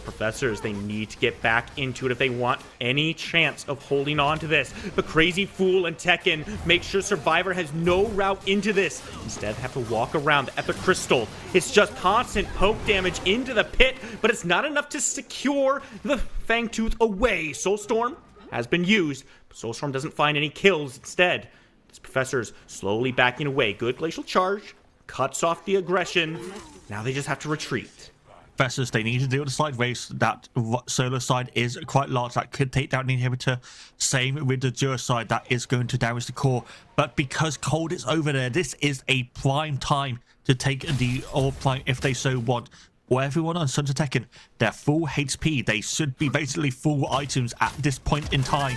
Professors, they need to get back into it if they want any chance of holding on to this. But Crazy Fool and Tekken make sure Survivor has no route into this. Instead, they have to walk around the Epic Crystal. It's just constant poke damage into the pit, but it's not enough to secure the Fangtooth away. Soulstorm has been used, but Soulstorm doesn't find any kills instead. This Professor's slowly backing away. Good Glacial Charge cuts off the aggression. Now they just have to retreat. Professors, they need to deal with the side waves. That solar side is quite large. That could take down the inhibitor. Same with the Dura side. That is going to damage the core. But because Cold is over there, this is a prime time to take the Orb Prime if they so want. Or everyone on Sons of Tekken, they're full HP. They should be basically full items at this point in time.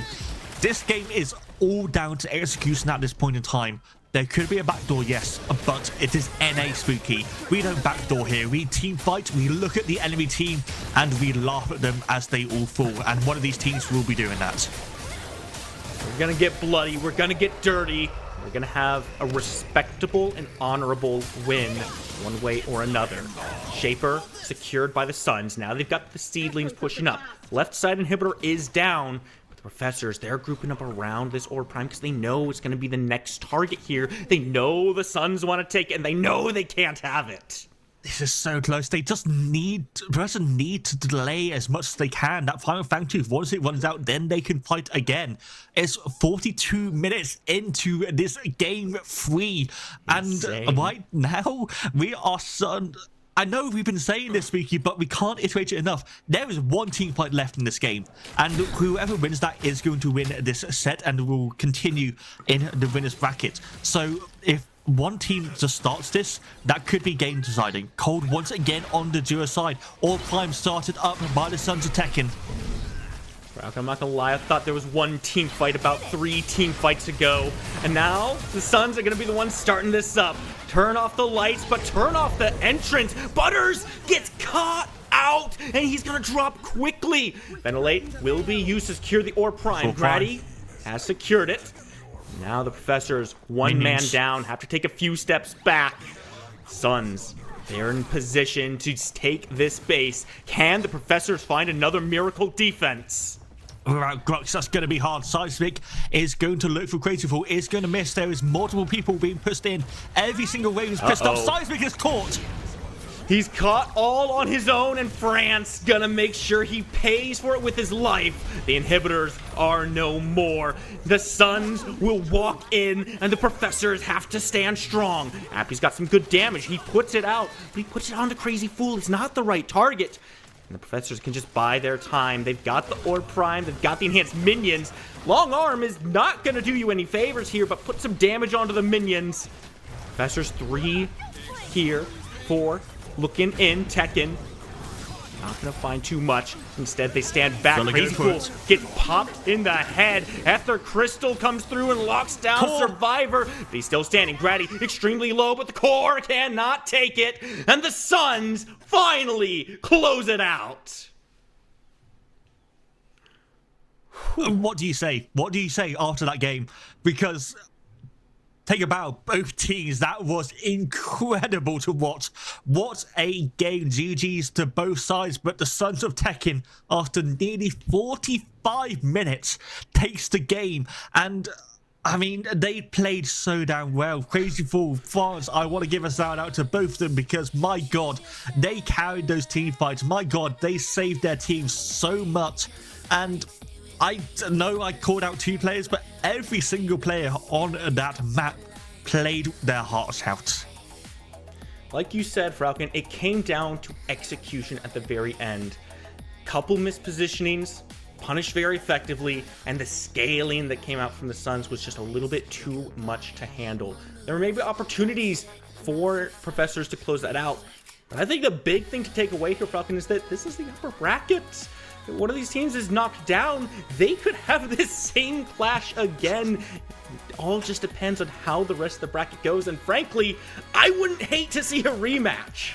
This game is all down to execution at this point in time. There could be a backdoor, yes, but it is NA Spooky. We don't backdoor here. We team fight, we look at the enemy team, and we laugh at them as they all fall. And one of these teams will be doing that. We're gonna get bloody, we're gonna get dirty. We're gonna have a respectable and honorable win one way or another. Shaper secured by the Suns. Now they've got the Seedlings pushing up. Left side inhibitor is down. Professors, they're grouping up around this Orb Prime because they know it's going to be the next target here. They know the Suns want to take it, and they know they can't have it. This is so close. They just need to delay as much as they can. That final Fangtooth, once it runs out, then they can fight again. It's 42 minutes into this game 3. And right now, we are I know we've been saying this, Spooky, but we can't iterate it enough. There is one team fight left in this game, and whoever wins that is going to win this set and will continue in the winner's bracket. So if one team just starts this, that could be game deciding. Cold once again on the Dura side. All Prime started up by the Sons of Tekken. I'm not gonna lie, I thought there was one team fight about 3 team fights ago. And now, the Suns are gonna be the ones starting this up. Turn off the lights, but turn off the entrance. Butters gets caught out, and he's gonna drop quickly. Ventilate will be used to secure the Orb Prime. Grady has secured it. Now the Professors, one man down, have to take a few steps back. Suns, they're in position to take this base. Can the Professors find another miracle defense? Alright, Grux, that's going to be hard. Seismic is going to look for Crazy Fool, is going to miss. There is multiple people being pushed in. Every single wave is pissed off. Seismic is caught. He's caught all on his own, and France gonna make sure he pays for it with his life. The inhibitors are no more. The Suns will walk in, and the Professors have to stand strong. Appy's got some good damage. He puts it out, but he puts it on the Crazy Fool. It's not the right target. And the Professors can just buy their time. They've got the Orb Prime. They've got the enhanced minions. Long Arm is not gonna do you any favors here, but put some damage onto the minions. Professors 3 here, 4. Looking in, Tekken. Not gonna find too much. Instead, they stand back. Crazy Fool gets popped in the head. Ether Crystal comes through and locks down Survivor. But he's still standing. Grady extremely low, but the core cannot take it. And the Suns finally close it out. What do you say? What do you say after that game? Because take a bow, both teams. That was incredible to watch. What a game. GG's to both sides, but the Sons of Tekken, after nearly 45 minutes, takes the game. And I mean, they played so damn well. Crazy Fool, France, I want to give a shout out to both of them because, my God, they carried those team fights. My God, they saved their team so much. And I know I called out 2 players, but every single player on that map played their hearts out. Like you said, Falcon, it came down to execution at the very end. Couple mispositionings, punished very effectively, and the scaling that came out from the Suns was just a little bit too much to handle. There were maybe opportunities for Professors to close that out, but I think the big thing to take away here, Falcon, is that this is the upper bracket. one of these teams is knocked down, they could have this same clash again. It all just depends on how the rest of the bracket goes, and frankly, I wouldn't hate to see a rematch.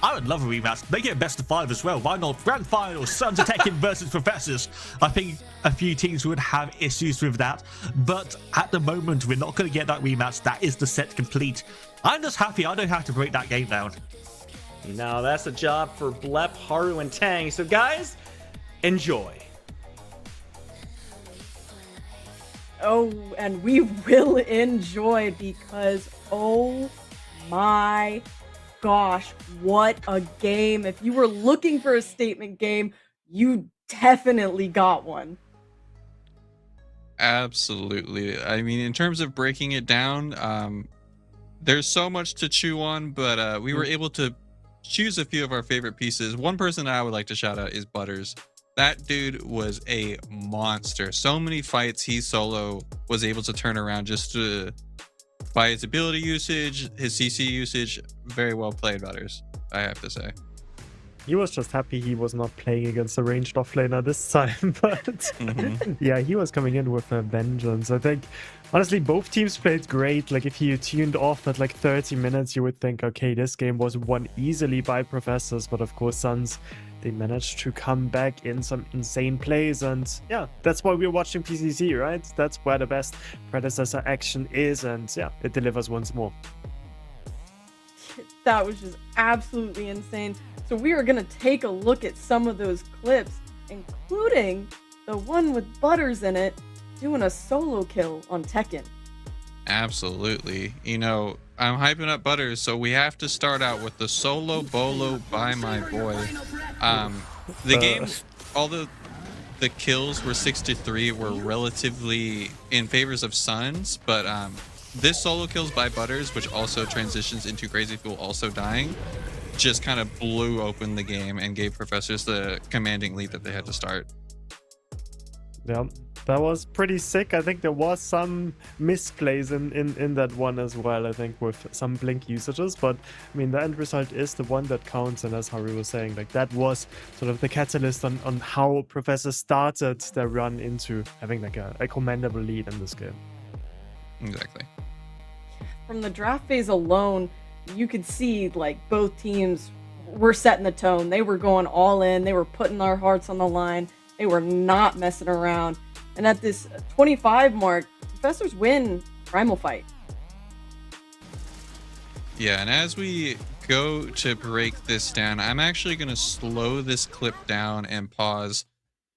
I would love a rematch. Make it a best of 5 as well. Why not? Grand final, Sons of Tekken versus Professors. I think a few teams would have issues with that, but at the moment, we're not going to get that rematch. That is the set complete. I'm just happy I don't have to break that game down. Now that's a job for Blep, Haru, and Tang. So guys, enjoy. Oh, and we will enjoy, because oh my gosh, what a game. If you were looking for a statement game, you definitely got one. Absolutely. I mean, in terms of breaking it down, there's so much to chew on, but we were able to choose a few of our favorite pieces. One person I would like to shout out is Butters. That dude was a monster. So many fights he solo was able to turn around just by his ability usage, his CC usage. Very well played, Butters, I have to say. He was just happy he was not playing against a ranged offlaner this time, but yeah, he was coming in with a vengeance. I think, honestly, both teams played great. Like, if you tuned off at like 30 minutes, you would think, okay, this game was won easily by Professors, but of course, Suns, they managed to come back in some insane plays, and yeah, that's why we're watching PCC, right? That's where the best Predecessor action is, and yeah, it delivers once more. That was just absolutely insane. So we are going to take a look at some of those clips, including the one with Butters in it doing a solo kill on Tekken. Absolutely. You know, I'm hyping up Butters, so we have to start out with the solo bolo by my boy. The game, all the kills were 6-3, were relatively in favors of Suns, but this solo kills by Butters, which also transitions into Crazy Fool also dying, just kind of blew open the game and gave Professors the commanding lead that they had to start. Yeah, that was pretty sick. I think there was some misplays in that one as well, I think, with some blink usages, but I mean, the end result is the one that counts, and as Haru was saying, like, that was sort of the catalyst on how Professor started their run into having like a commendable lead in this game. Exactly. From the draft phase alone, you could see like both teams were setting the tone. They were going all in. They were putting their hearts on the line. They were not messing around. And at this 25 mark, Professors win Primal Fight. Yeah, and as we go to break this down, I'm actually going to slow this clip down and pause.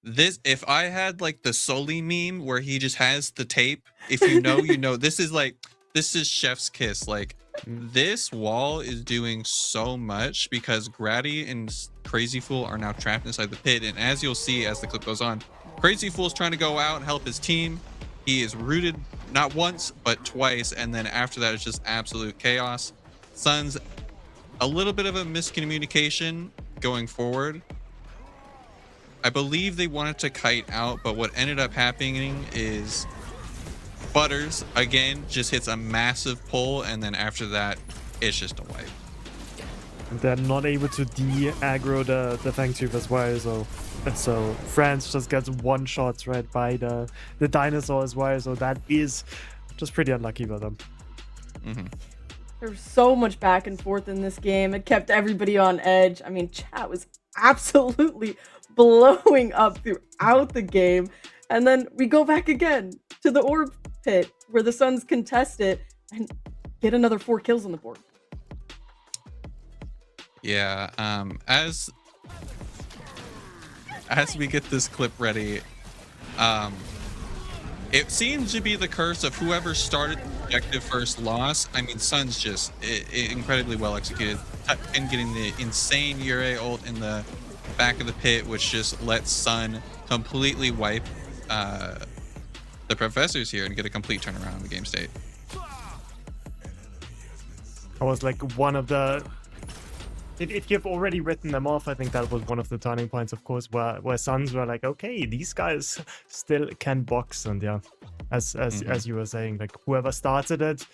This, if I had like the Sully meme where he just has the tape, if you know, you know, this is chef's kiss. Like, this wall is doing so much because Grady and Crazy Fool are now trapped inside the pit. And as you'll see as the clip goes on, Crazy Fool's trying to go out and help his team. He is rooted not once, but twice. And then after that, it's just absolute chaos. Suns, a little bit of a miscommunication going forward. I believe they wanted to kite out, but what ended up happening is Butters, again, just hits a massive pull, and then after that, it's just a wipe. They're not able to de-aggro the Fang Tooth as well, so France just gets one shot right by the dinosaur as well, so that is just pretty unlucky for them. There was so much back and forth in this game. It kept everybody on edge. I mean, chat was absolutely blowing up throughout the game. And then we go back again to the orb pit where the Suns contest it and get another 4 kills on the board. Yeah, as we get this clip ready, it seems to be the curse of whoever started the objective first loss. I mean, Suns just incredibly well executed and getting the insane Yurei ult in the back of the pit, which just lets Sun completely wipe the Professors here and get a complete turnaround in the game state. I was like one of the... If you've already written them off, I think that was one of the turning points, of course, where Suns were like, okay, these guys still can box. And yeah, as you were saying, like, whoever started it,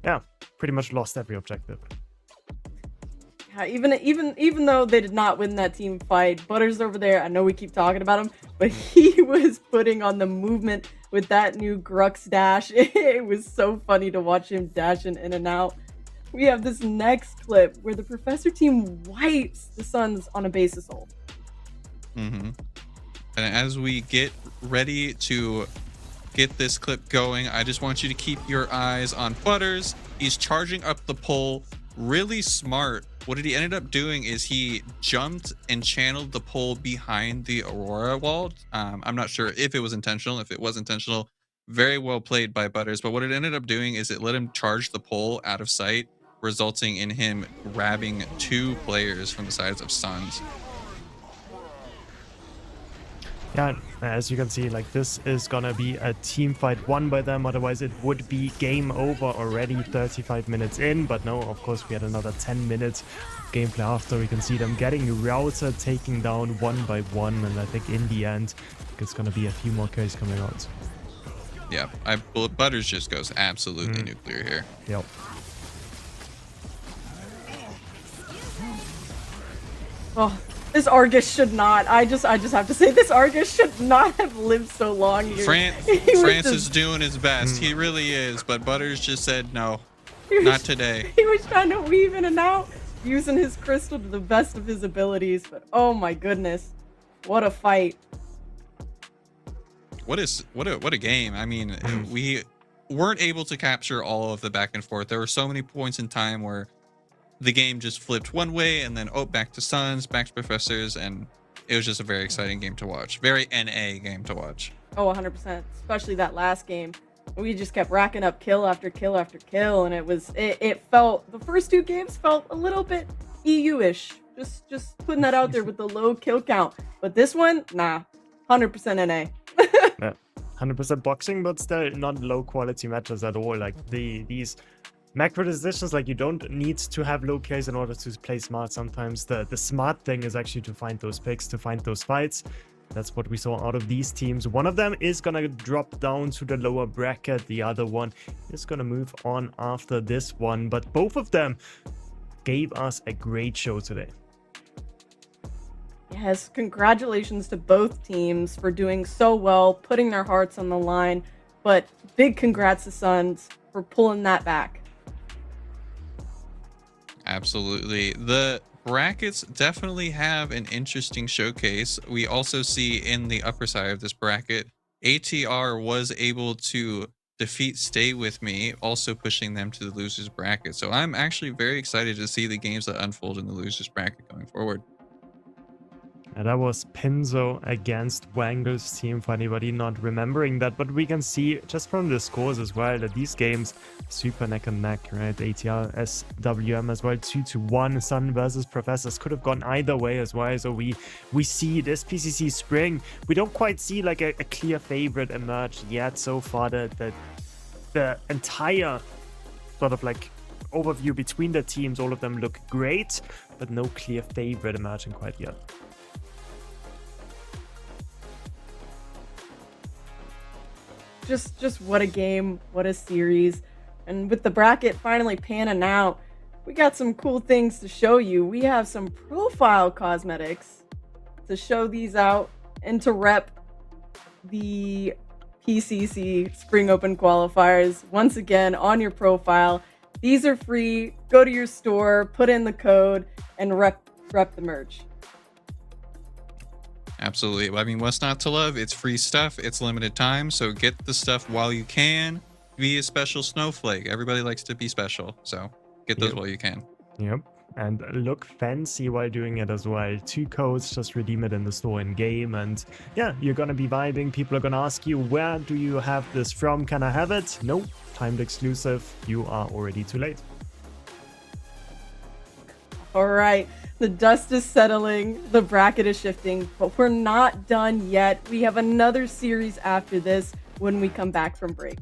yeah, pretty much lost every objective. Even though they did not win that team fight, Butters over there, I know we keep talking about him, but he was putting on the movement with that new Grux dash. It was so funny to watch him dashing in and out. We have this next clip where the Professor team wipes the Suns on a base assault. And as we get ready to get this clip going, I just want you to keep your eyes on Butters. He's charging up the pole, really smart. What he ended up doing is he jumped and channeled the pole behind the Aurora wall. I'm not sure if it was intentional. If it was intentional, very well played by Butters. But what it ended up doing is it let him charge the pole out of sight, resulting in him grabbing 2 players from the sides of Suns. Yeah, as you can see, like, this is gonna be a team fight won by them, otherwise it would be game over already 35 minutes in. But no, of course we had another 10 minutes of gameplay after. We can see them getting routed, taking down one by one, and I think in the end it's gonna be a few more kills coming out. Yeah, Butters just goes absolutely nuclear here. Yep. Oh, this Argus should not. I just have to say, this Argus should not have lived so long here. France is doing his best. He really is, but Butters just said no, not today. He was trying to weave in and out, using his crystal to the best of his abilities, but oh my goodness, what a fight. What a game. I mean, we weren't able to capture all of the back and forth. There were so many points in time where the game just flipped one way and then back to Suns, back to Professors, and it was just a very exciting game to watch. Very NA game to watch. Oh, 100%, especially that last game. We just kept racking up kill after kill after kill, and it felt, the first 2 games felt a little bit EU-ish. Just putting that out there with the low kill count. But this one, nah, 100% NA. Yeah, 100% boxing, but still not low quality matches at all. Like these macro decisions, like, you don't need to have low kills in order to play smart. Sometimes the smart thing is actually to find those picks, to find those fights. That's what we saw out of these teams. One of them is gonna drop down to the lower bracket. The other one is gonna move on after this one. But both of them gave us a great show today. Yes, congratulations to both teams for doing so well, putting their hearts on the line. But big congrats to Suns for pulling that back. Absolutely. The brackets definitely have an interesting showcase. We also see in the upper side of this bracket, ATR was able to defeat Stay With Me, also pushing them to the losers bracket. So I'm actually very excited to see the games that unfold in the losers bracket going forward. And that was Pinzo against Wangle's team, for anybody not remembering that. But we can see just from the scores as well that these games super neck and neck, right? ATR, SWM as well, 2-1. Sun versus Professors could have gone either way as well. So we see this PCC Spring. We don't quite see like a clear favorite emerge yet so far. The entire sort of like overview between the teams, all of them look great, but no clear favorite emerging quite yet. Just what a game, what a series. And with the bracket finally panning out, we got some cool things to show you. We have some profile cosmetics to show these out and to rep the PCC Spring Open Qualifiers once again on your profile. These are free. Go to your store, put in the code, and rep the merch. Absolutely. I mean, what's not to love? It's free stuff. It's limited time. So get the stuff while you can. Be a special snowflake. Everybody likes to be special. So get those while you can. Yep. And look fancy while doing it as well. 2 codes, just redeem it in the store in game. And yeah, you're going to be vibing. People are going to ask you, where do you have this from? Can I have it? No, timed exclusive. You are already too late. All right. The dust is settling, the bracket is shifting, but we're not done yet. We have another series after this when we come back from break.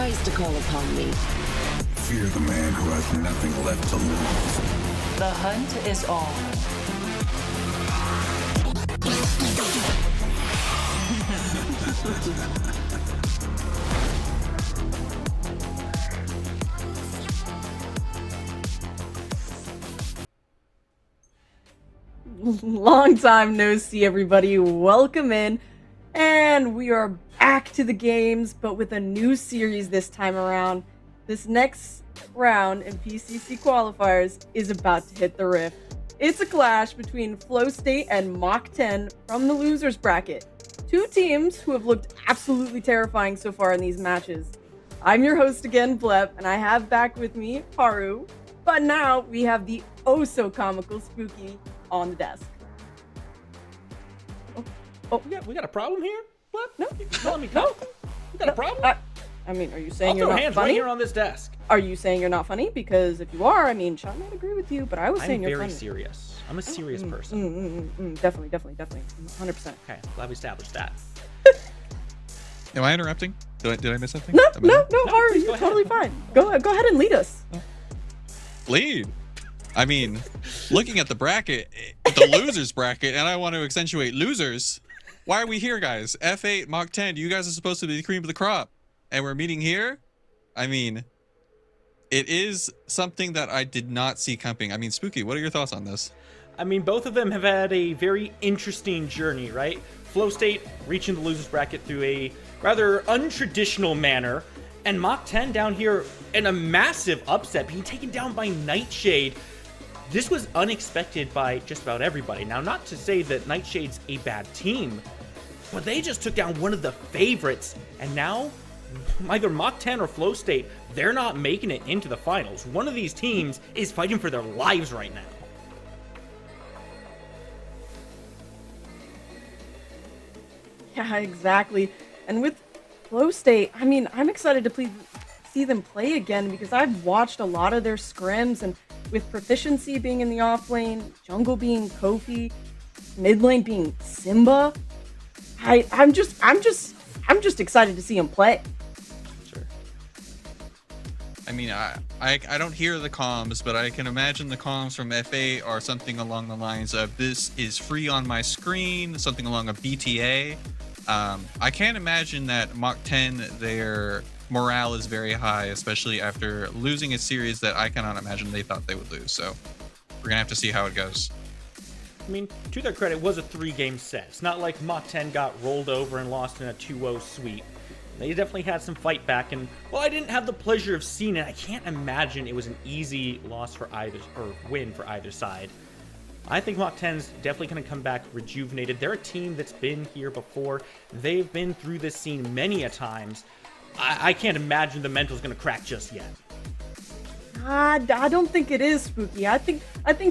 rise to call upon me. Fear the man who has nothing left to lose. The hunt is on. Long time no see, everybody. Welcome in. And we are back to the games, but with a new series this time around. This next round in PCC qualifiers is about to hit the rift. It's a clash between Flow State and Mach 10 from the losers bracket. Two teams who have looked absolutely terrifying so far in these matches. I'm your host again, Blep, and I have back with me Haru. But now we have the oh so comical Spooky on the desk. Oh, we got a problem here? What? No. Let me go. We got a problem? I mean, are you saying I'll you're throw not hands funny? right here on this desk. Are you saying you're not funny? Because if you are, I mean, Sean might agree with you, but I was saying I'm you're very funny. serious. I'm a serious person. Definitely. 100%. Okay, glad we established that. Am I interrupting? Did I miss something? No, Haru, you're totally fine. Go ahead and lead us. Lead. I mean, looking at the bracket, the losers bracket, and I want to accentuate losers. Why are we here, guys? F8, Mach 10, you guys are supposed to be the cream of the crop. And we're meeting here? I mean, it is something that I did not see coming. I mean, Spooky, what are your thoughts on this? I mean, both of them have had a very interesting journey, right? Flow State reaching the losers bracket through a rather untraditional manner, and Mach 10 down here in a massive upset, being taken down by Nightshade. This was unexpected by just about everybody. Now, not to say that Nightshade's a bad team, but they just took down one of the favorites, and now either Mach 10 or Flow State, they're not making it into the finals. One of these teams is fighting for their lives right now. Yeah, exactly. And with Flow State, I mean, I'm excited to see them play again because I've watched a lot of their scrims, and with Proficiency being in the off lane, jungle being Kofi, mid lane being Simba, I'm just excited to see him play. Sure. I mean, I don't hear the comms, but I can imagine the comms from FA are something along the lines of "this is free on my screen," something along a BTA. I can't imagine that Mach 10, their morale is very high, especially after losing a series that I cannot imagine they thought they would lose. So we're gonna have to see how it goes. I mean, to their credit, it was a 3-game set. It's not like Mach 10 got rolled over and lost in a 2-0 sweep. They definitely had some fight back, and while I didn't have the pleasure of seeing it, I can't imagine it was an easy loss for either, or win for either side. I think Mach 10's definitely going to come back rejuvenated. They're a team that's been here before. They've been through this scene many a times. I can't imagine the mental's going to crack just yet. I don't think it is, Spooky. I think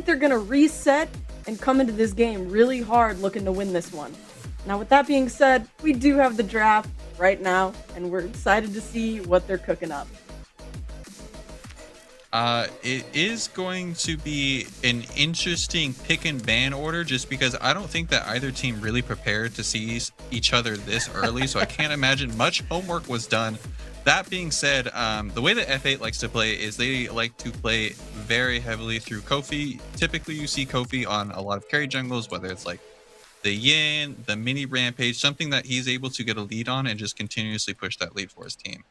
they're gonna reset and come into this game really hard, looking to win this one. Now, with that being said, we do have the draft right now, and we're excited to see what they're cooking up. It is going to be an interesting pick and ban order, just because I don't think that either team really prepared to see each other this early, so I can't imagine much homework was done. That being said, the way that F8 likes to play is they like to play very heavily through Kofi. Typically, you see Kofi on a lot of carry jungles, whether it's like the Yin, the mini Rampage, something that he's able to get a lead on and just continuously push that lead for his team.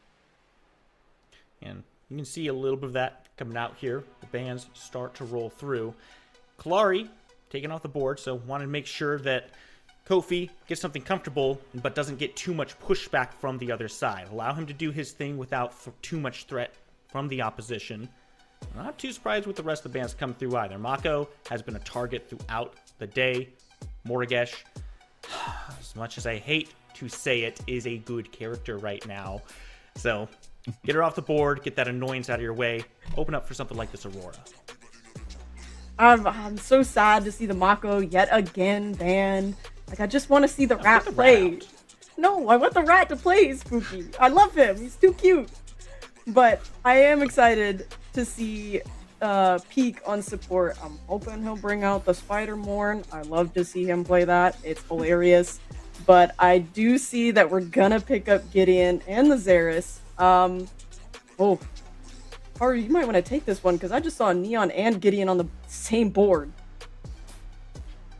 And you can see a little bit of that coming out here. The bans start to roll through. Kalari taken off the board, so wanted to make sure that Kofi gets something comfortable, but doesn't get too much pushback from the other side. Allow him to do his thing without too much threat from the opposition. Not too surprised with the rest of the bans come through either. Mako has been a target throughout the day. Morigesh, as much as I hate to say it, is a good character right now. So get her off the board, get that annoyance out of your way, open up for something like this Aurora. I'm so sad to see the Mako yet again banned. Like, I just want to see the rat play. No, I want the rat to play Spooky. I love him. He's too cute. But I am excited to see Peak on support. I'm hoping he'll bring out the Spider Morn. I love to see him play that. It's hilarious. But I do see that we're gonna pick up Gideon and the Xeris. Oh, Haru, you might want to take this one because I just saw Neon and Gideon on the same board.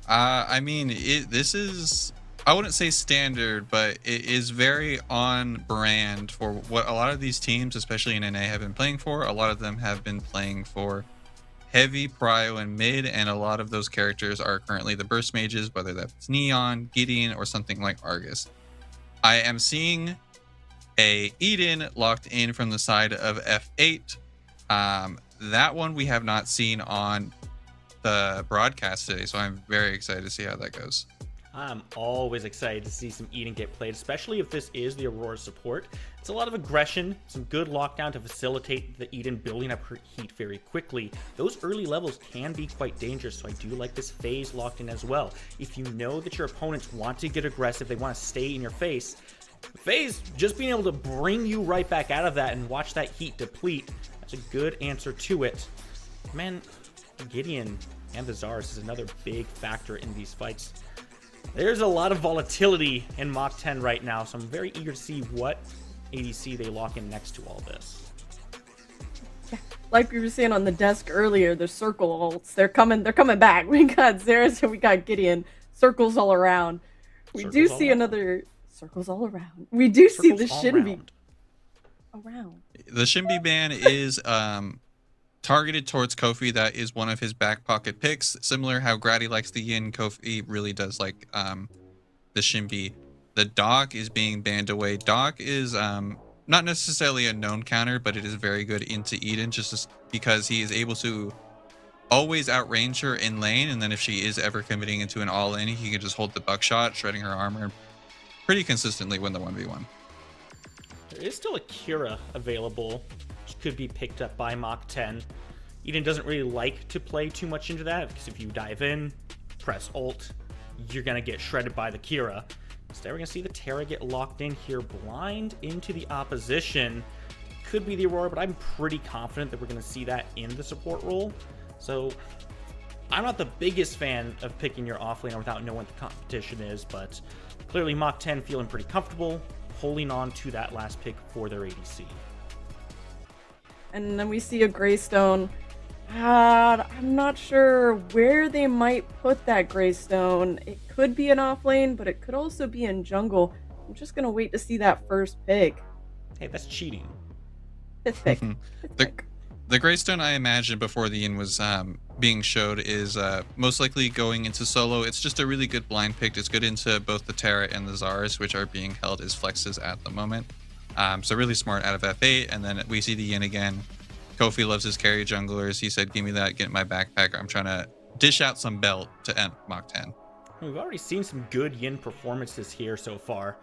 I mean, this is, I wouldn't say standard, but it is very on brand for what a lot of these teams, especially in NA, have been playing for. A lot of them have been playing for heavy prio and mid, and a lot of those characters are currently the burst mages, whether that's Neon, Gideon, or something like Argus. I am seeing a Eden locked in from the side of F8. That one we have not seen on the broadcast today, so I'm very excited to see how that goes. I'm always excited to see some Eden get played, especially if this is the Aurora support. It's a lot of aggression, some good lockdown to facilitate the Eden building up her heat very quickly. Those early levels can be quite dangerous, so I do like this phase locked in as well. If you know that your opponents want to get aggressive, they want to stay in your face, phase just being able to bring you right back out of that and watch that heat deplete, that's a good answer to it. Man, Gideon and the Zars is another big factor in these fights. There's a lot of volatility in Mach 10 right now, so I'm very eager to see what ADC they lock in next to all this. Yeah, like we were saying on the desk earlier, the circle ults, they're coming back. We got Xerath and we got Gideon. Circles all around. We do see another circles all around. We do see the Shinbi around. The Shinbi ban is targeted towards Kofi. That is one of his back pocket picks. Similar how Grady likes the Yin, Kofi really does like the Shinbi. The Doc is being banned away. Doc is not necessarily a known counter, but it is very good into Eden just because he is able to always outrange her in lane, and then if she is ever committing into an all-in, he can just hold the buckshot, shredding her armor pretty consistently win the 1v1. There is still a Kira available, which could be picked up by Mach 10. Eden doesn't really like to play too much into that, because if you dive in, press ult, you're going to get shredded by the Kira. Instead, we're going to see the Terra get locked in here, blind into the opposition. Could be the Aurora, but I'm pretty confident that we're going to see that in the support role. So, I'm not the biggest fan of picking your offlaner without knowing what the competition is, but clearly Mach 10 feeling pretty comfortable, holding on to that last pick for their ADC. And then we see a Greystone. I'm not sure where they might put that Greystone. It could be an off lane, but it could also be in jungle. I'm just going to wait to see that first pick. Hey, that's cheating. Fifth pick. The Greystone, I imagine, before the Yin was being showed, is most likely going into solo. It's just a really good blind pick. It's good into both the Terra and the Zars, which are being held as flexes at the moment. So really smart out of F8. And then we see the Yin again. Kofi loves his carry junglers. He said, give me that, get my backpack. I'm trying to dish out some belt to end Mach 10. We've already seen some good Yin performances here so far.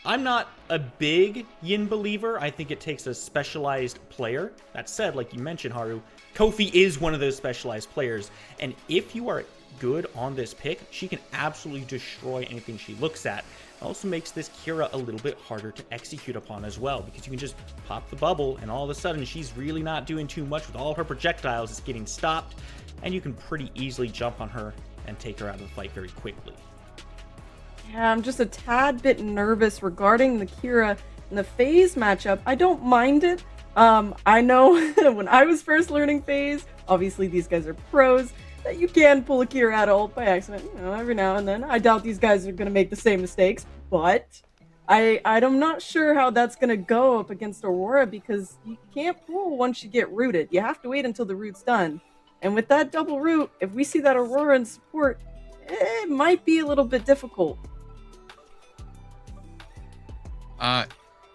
I'm not a big Yin believer. I think it takes a specialized player. That said, like you mentioned, Haru, Kofi is one of those specialized players. And if you are good on this pick, she can absolutely destroy anything she looks at. It also makes this Kira a little bit harder to execute upon as well, because you can just pop the bubble and all of a sudden she's really not doing too much with all her projectiles. It's getting stopped, and you can pretty easily jump on her and take her out of the fight very quickly. Yeah, I'm just a tad bit nervous regarding the Kira and the phase matchup. I don't mind it. I know when I was first learning phase, obviously these guys are pros, that you can pull a Kira out of ult by accident, every now and then. I doubt these guys are going to make the same mistakes, but I'm not sure how that's going to go up against Aurora, because you can't pull once you get rooted. You have to wait until the root's done. And with that double root, if we see that Aurora in support, it might be a little bit difficult.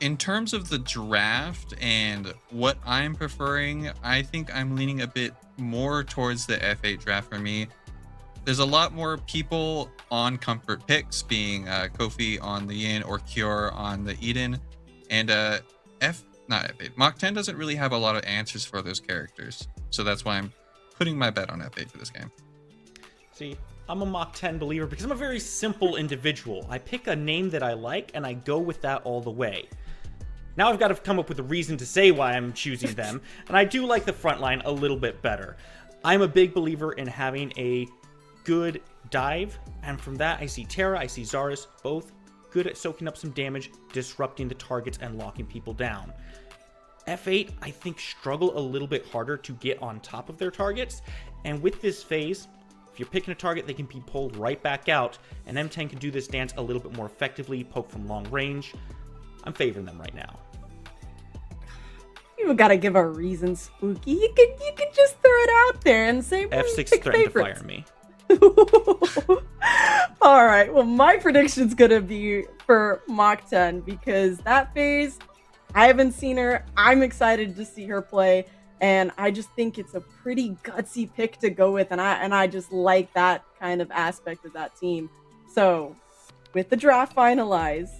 In terms of the draft and what I'm preferring, I think I'm leaning a bit more towards the F8 draft for me. There's a lot more people on comfort picks, being Kofi on the Yin or Cure on the Eden, and Mach 10 doesn't really have a lot of answers for those characters, so that's why I'm putting my bet on F8 for this game. See, I'm a Mach 10 believer because I'm a very simple individual. I pick a name that I like and I go with that all the way. Now I've got to come up with a reason to say why I'm choosing them, and I do like the front line a little bit better. I'm a big believer in having a good dive, and from that I see Terra, I see Zarus, both good at soaking up some damage, disrupting the targets, and locking people down. F8, I think, struggle a little bit harder to get on top of their targets, and with this phase, if you're picking a target, they can be pulled right back out, and M10 can do this dance a little bit more effectively, poke from long range. I'm favoring them right now. You gotta give a reason, Spooky. You could just throw it out there and say F6 pick threatened favorites. to fire me. All right. Well, my prediction's gonna be for Mach 10 because that phase, I haven't seen her. I'm excited to see her play, and I just think it's a pretty gutsy pick to go with, and I just like that kind of aspect of that team. So, with the draft finalized,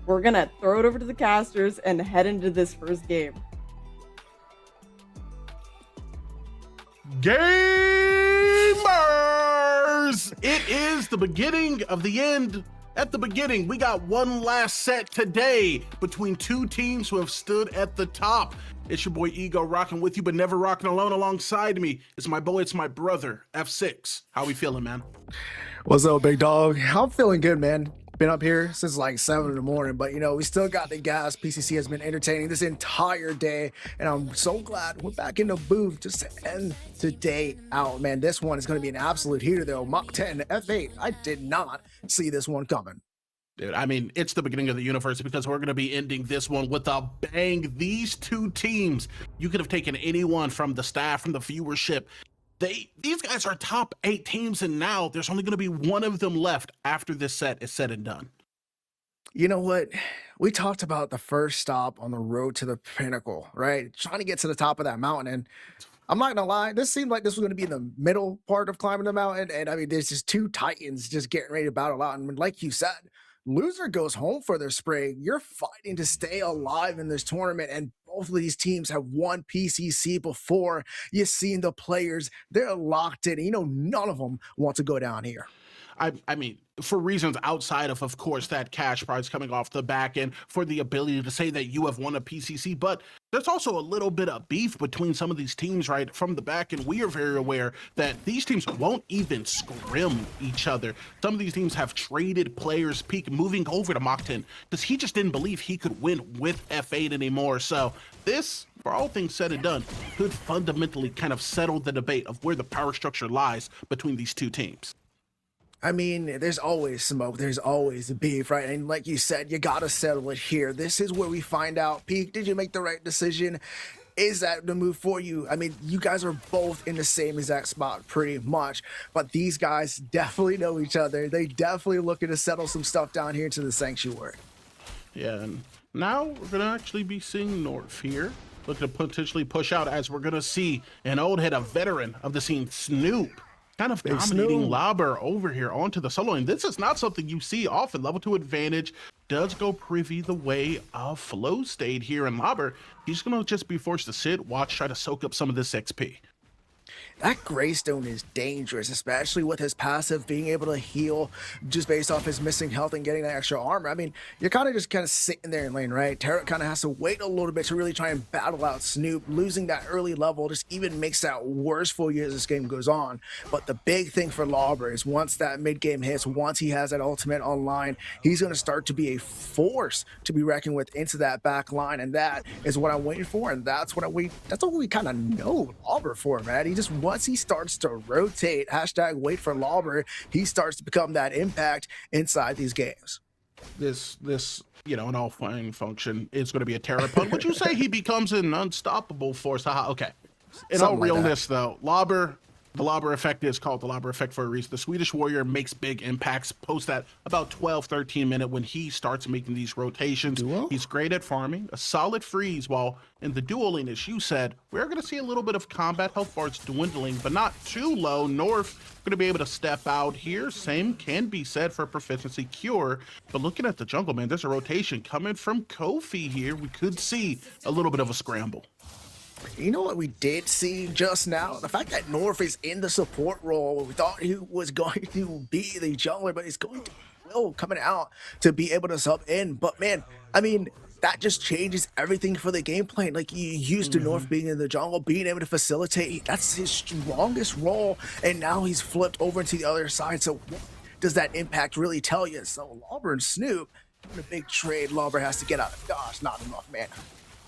we're gonna throw it over to the casters and head into this first game. Gamers! It is the beginning of the end. At the beginning, we got one last set today between two teams who have stood at the top. It's your boy Ego rocking with you, but never rocking alone. Alongside me is my boy, it's my brother, F6. How we feeling, man? What's up, big dog? I'm feeling good, man. Been up here since like 7 in the morning, but you know, we still got the gas. PCC has been entertaining this entire day, and I'm so glad we're back in the booth just to end the day out, man. This one is going to be an absolute heater, though. Mach 10, F8. I did not see this one coming. Dude, I mean, it's the beginning of the universe because we're going to be ending this one with a bang. These two teams, you could have taken anyone from the staff, from the viewership. These guys are top 8 teams, and now there's only going to be one of them left after this set is said and done. You know what? We talked about the first stop on the road to the Pinnacle, right? Trying to get to the top of that mountain. And I'm not going to lie, this seemed like this was going to be in the middle part of climbing the mountain. And I mean, there's just two titans just getting ready to battle out. And like you said, loser goes home for their spring. You're fighting to stay alive in this tournament, and both of these teams have won PCC before. You've seen the players, they're locked in. You know, none of them want to go down here. I mean, for reasons outside of course, that cash prize coming off the back end, for the ability to say that you have won a PCC, but there's also a little bit of beef between some of these teams, right, from the back end. We are very aware that these teams won't even scrim each other. Some of these teams have traded players, Peak moving over to Mach 10 because he just didn't believe he could win with F8 anymore. So this, for all things said and done, could fundamentally kind of settle the debate of where the power structure lies between these two teams. I mean, there's always smoke. There's always beef, right? And like you said, you got to settle it here. This is where we find out, Peak, did you make the right decision? Is that the move for you? I mean, you guys are both in the same exact spot pretty much, but these guys definitely know each other. They definitely looking to settle some stuff down here to the Sanctuary. Yeah, and now we're going to actually be seeing North here. Looking to potentially push out as we're going to see an old head, a veteran of the scene, Snoop, kind of dominating Lauber over here onto the solo lane. This is not something you see often. Level 2 advantage does go privy the way of Flow State here, and Lauber, he's going to just be forced to sit, watch, try to soak up some of this XP. That Greystone is dangerous, especially with his passive being able to heal just based off his missing health and getting that extra armor. I mean, you're kind of sitting there in lane, right? Tarot kind of has to wait a little bit to really try and battle out Snoop. Losing that early level just even makes that worse for you as this game goes on. But the big thing for Lauber is once that mid game hits, once he has that ultimate online, he's going to start to be a force to be reckoned with into that back line, and that is what I'm waiting for, and that's what we kind of know Lauber for, man. He just, once he starts to rotate, hashtag wait for Lauber, he starts to become that impact inside these games. This you know, an all fine function is going to be a terrapin. Would you say he becomes an unstoppable force? Haha, okay. In all realness, though, Lauber, the Lauber effect is called the Lauber effect for a reason. The Swedish Warrior makes big impacts post that about 12-13 minute when he starts making these rotations. He's great at farming, a solid freeze, while in the dual lane, as you said, we're going to see a little bit of combat health bars dwindling, but not too low. North going to be able to step out here. Same can be said for Proficiency Cure, but looking at the jungle, man, there's a rotation coming from Kofi here. We could see a little bit of a scramble. You know what we did see just now? The fact that North is in the support role. We thought he was going to be the jungler, but he's going to Will coming out to be able to sub in. But man, I mean, that just changes everything for the gameplay. Like, you used to North being in the jungle, being able to facilitate. That's his strongest role, and now he's flipped over to the other side. So does that impact really tell you? So Lauber and Snoop, in a big trade, Lauber has to get out of Dodge, not enough mana.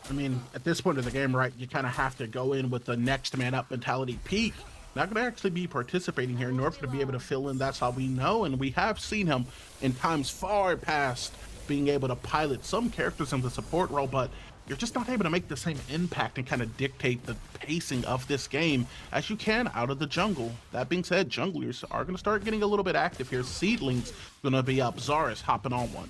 I mean, at this point of the game, right, you kind of have to go in with the next man up mentality. Peak not going to actually be participating here, nor to be able to fill in. That's how we know, and we have seen him in times far past being able to pilot some characters in the support role, but you're just not able to make the same impact and kind of dictate the pacing of this game as you can out of the jungle. That being said, junglers are going to start getting a little bit active here. Seedlings going to be up. Zarus hopping on one.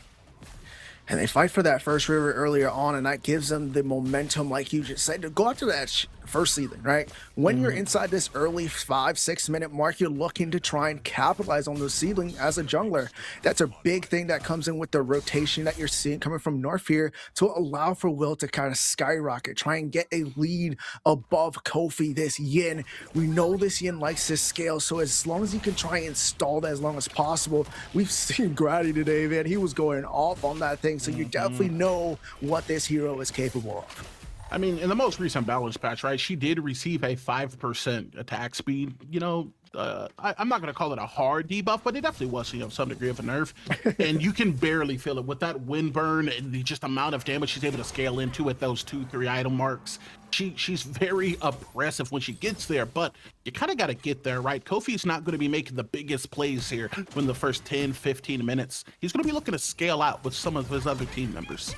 And they fight for that first river earlier on, and that gives them the momentum, like you just said, to go after that first seedling, right? When you're inside this early 5-6 minute mark, you're looking to try and capitalize on those seedling as a jungler. That's a big thing that comes in with the rotation that you're seeing coming from North here to allow for Will to kind of skyrocket, try and get a lead above Kofi, this Yin. We know this Yin likes to scale, so as long as you can try and stall that as long as possible. We've seen Grady today, man. He was going off on that thing, so you definitely know what this hero is capable of. I mean, in the most recent balance patch, right, she did receive a 5% attack speed. You know, I'm not going to call it a hard debuff, but it definitely was, you know, some degree of a nerf. And you can barely feel it with that wind burn and the just amount of damage she's able to scale into at those 2-3 item marks. She's very oppressive when she gets there, but you kind of got to get there, right? Kofi's not going to be making the biggest plays here in the first 10-15 minutes. He's going to be looking to scale out with some of his other team members.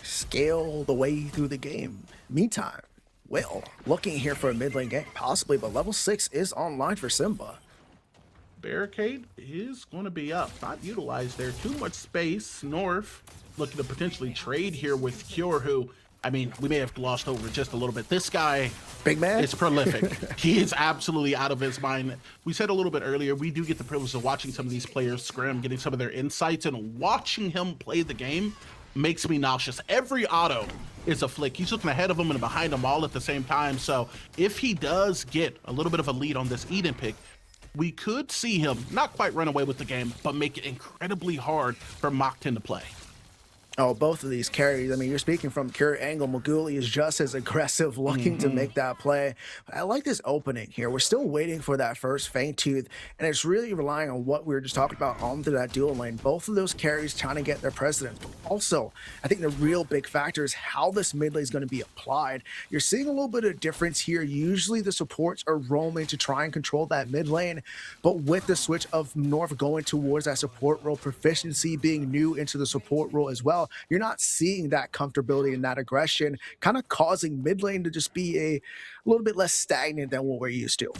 Scale the way through the game. Meantime, Will looking here for a mid lane gank, possibly, but level 6 is online for Simba. Barricade is going to be up, not utilized there. Too much space. North looking to potentially trade here with Cure, who, I mean, we may have glossed over just a little bit. This guy, big man, is prolific. He is absolutely out of his mind. We said a little bit earlier, we do get the privilege of watching some of these players scrim, getting some of their insights, and watching him play the game makes me nauseous. Every auto is a flick. He's looking ahead of him and behind them all at the same time. So if he does get a little bit of a lead on this Eden pick, we could see him not quite run away with the game, but make it incredibly hard for Mach 10 to play. Oh, both of these carries. I mean, you're speaking from Cure angle. Maguli is just as aggressive, looking to make that play. But I like this opening here. We're still waiting for that first Fang Tooth, and it's really relying on what we were just talking about onto that dual lane. Both of those carries trying to get their precedence. But also, I think the real big factor is how this mid lane is going to be applied. You're seeing a little bit of difference here. Usually the supports are roaming to try and control that mid lane, but with the switch of North going towards that support role, proficiency being new into the support role as well, you're not seeing that comfortability and that aggression, kind of causing mid lane to just be a little bit less stagnant than what we're used to.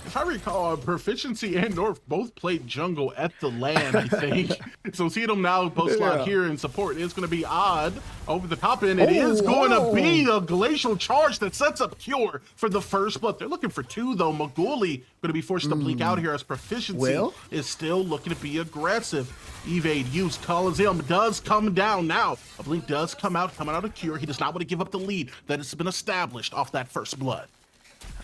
If I recall, Proficiency and North both played jungle at the LAN, I think. So seeing them now post slot here in support is going to be odd. Over the top end, it is going to be a Glacial Charge that sets up Cure for the first blood. They're looking for 2, though. Maguli going to be forced to blink out here as Proficiency is still looking to be aggressive. Evade used. Coliseum does come down now. A blink does come out of Cure. He does not want to give up the lead that has been established off that first blood.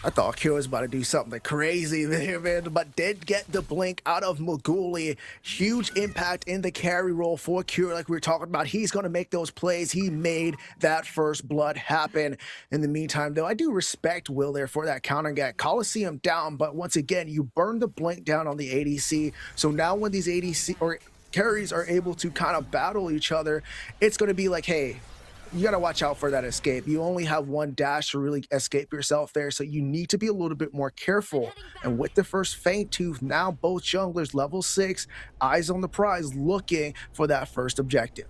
I thought Cure was about to do something crazy there, man, but did get the blink out of Maguli. Huge impact in the carry role for Cure, like we were talking about. He's going to make those plays. He made that first blood happen. In the meantime, though, I do respect Will there for that counter get. Coliseum down, but once again, you burn the blink down on the ADC. So now when these ADC or carries are able to kind of battle each other, it's going to be like, hey, you got to watch out for that escape. You only have one dash to really escape yourself there, so you need to be a little bit more careful. And with the first Faint Tooth, now both junglers level 6, eyes on the prize, looking for that first objective.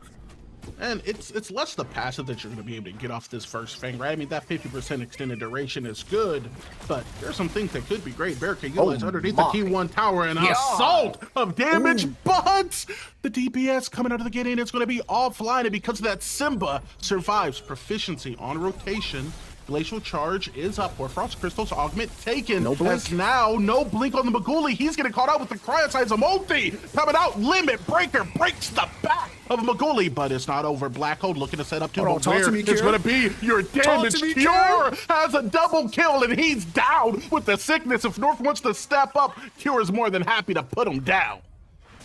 And it's less the passive that you're going to be able to get off this first Fang, right? I mean, that 50% extended duration is good, but there's some things that could be great. Barricade utilized underneath the T1 tower and assault of damage, but the DPS coming out of the gate in, it's going to be offline, and because of that, Simba survives. Proficiency on rotation. Glacial Charge is up for Frost Crystals augment taken. No blink. As now, no blink on the Maguli. He's getting caught out with the Cryosizum ulti. Coming out, Limit Breaker breaks the back of Maguli, but it's not over. Black Hole looking to set up 2, but where it's going to be your damage. Cure has a double kill, and he's down with the sickness. If North wants to step up, Cure is more than happy to put him down.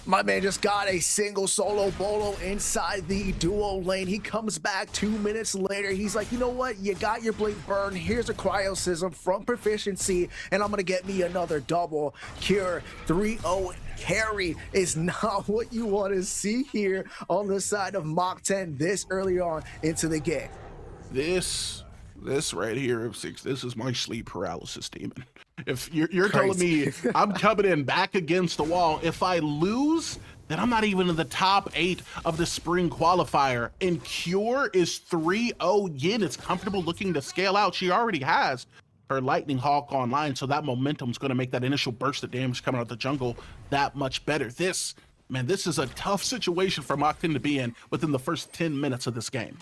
My man just got a single solo bolo inside the duo lane. He comes back 2 minutes later. He's like, you know what? You got your blink burn. Here's a cryosism from Proficiency, and I'm going to get me another double. Cure 3-0 carry is not what you want to see here on the side of Mach 10 this early on into the game. This right here, this is my sleep paralysis demon. If you're telling me I'm coming in back against the wall, if I lose, then I'm not even in the top 8 of the spring qualifier. And Cure is 3-0 yin. It's comfortable looking to scale out. She already has her Lightning Hawk online, so that momentum's going to make that initial burst of damage coming out of the jungle that much better. This is a tough situation for Mach 10 to be in within the first 10 minutes of this game.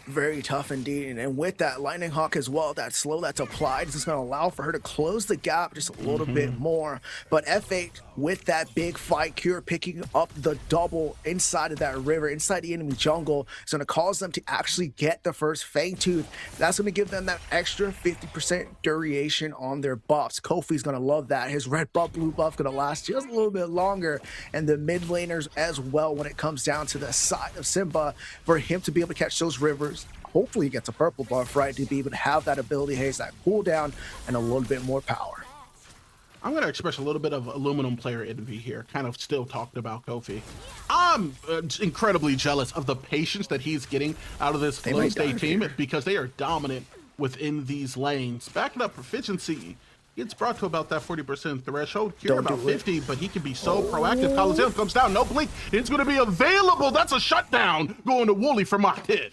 Very tough indeed, and with that Lightning Hawk as well, that slow that's applied is going to allow for her to close the gap just a little bit more. But F8 with that big fight, Cure picking up the double inside of that river, inside the enemy jungle, is going to cause them to actually get the first Fang Tooth. That's going to give them that extra 50% duration on their buffs. Kofi's going to love that. His red buff, blue buff going to last just a little bit longer, and the mid laners as well when it comes down to the side of Simba, for him to be able to catch those rivers. Hopefully he gets a purple buff, right, to be able to have that ability haze, that cooldown, and a little bit more power. I'm going to express a little bit of aluminum player envy here, kind of still talking about Kofi. I'm incredibly jealous of the patience that he's getting out of this Flow State team because they are dominant within these lanes. Backing up Proficiency gets brought to about that 40% threshold. Cure about 50, but he can be so proactive. Coliseum comes down, no blink. It's going to be available. That's a shutdown going to Wooly for Mach 10.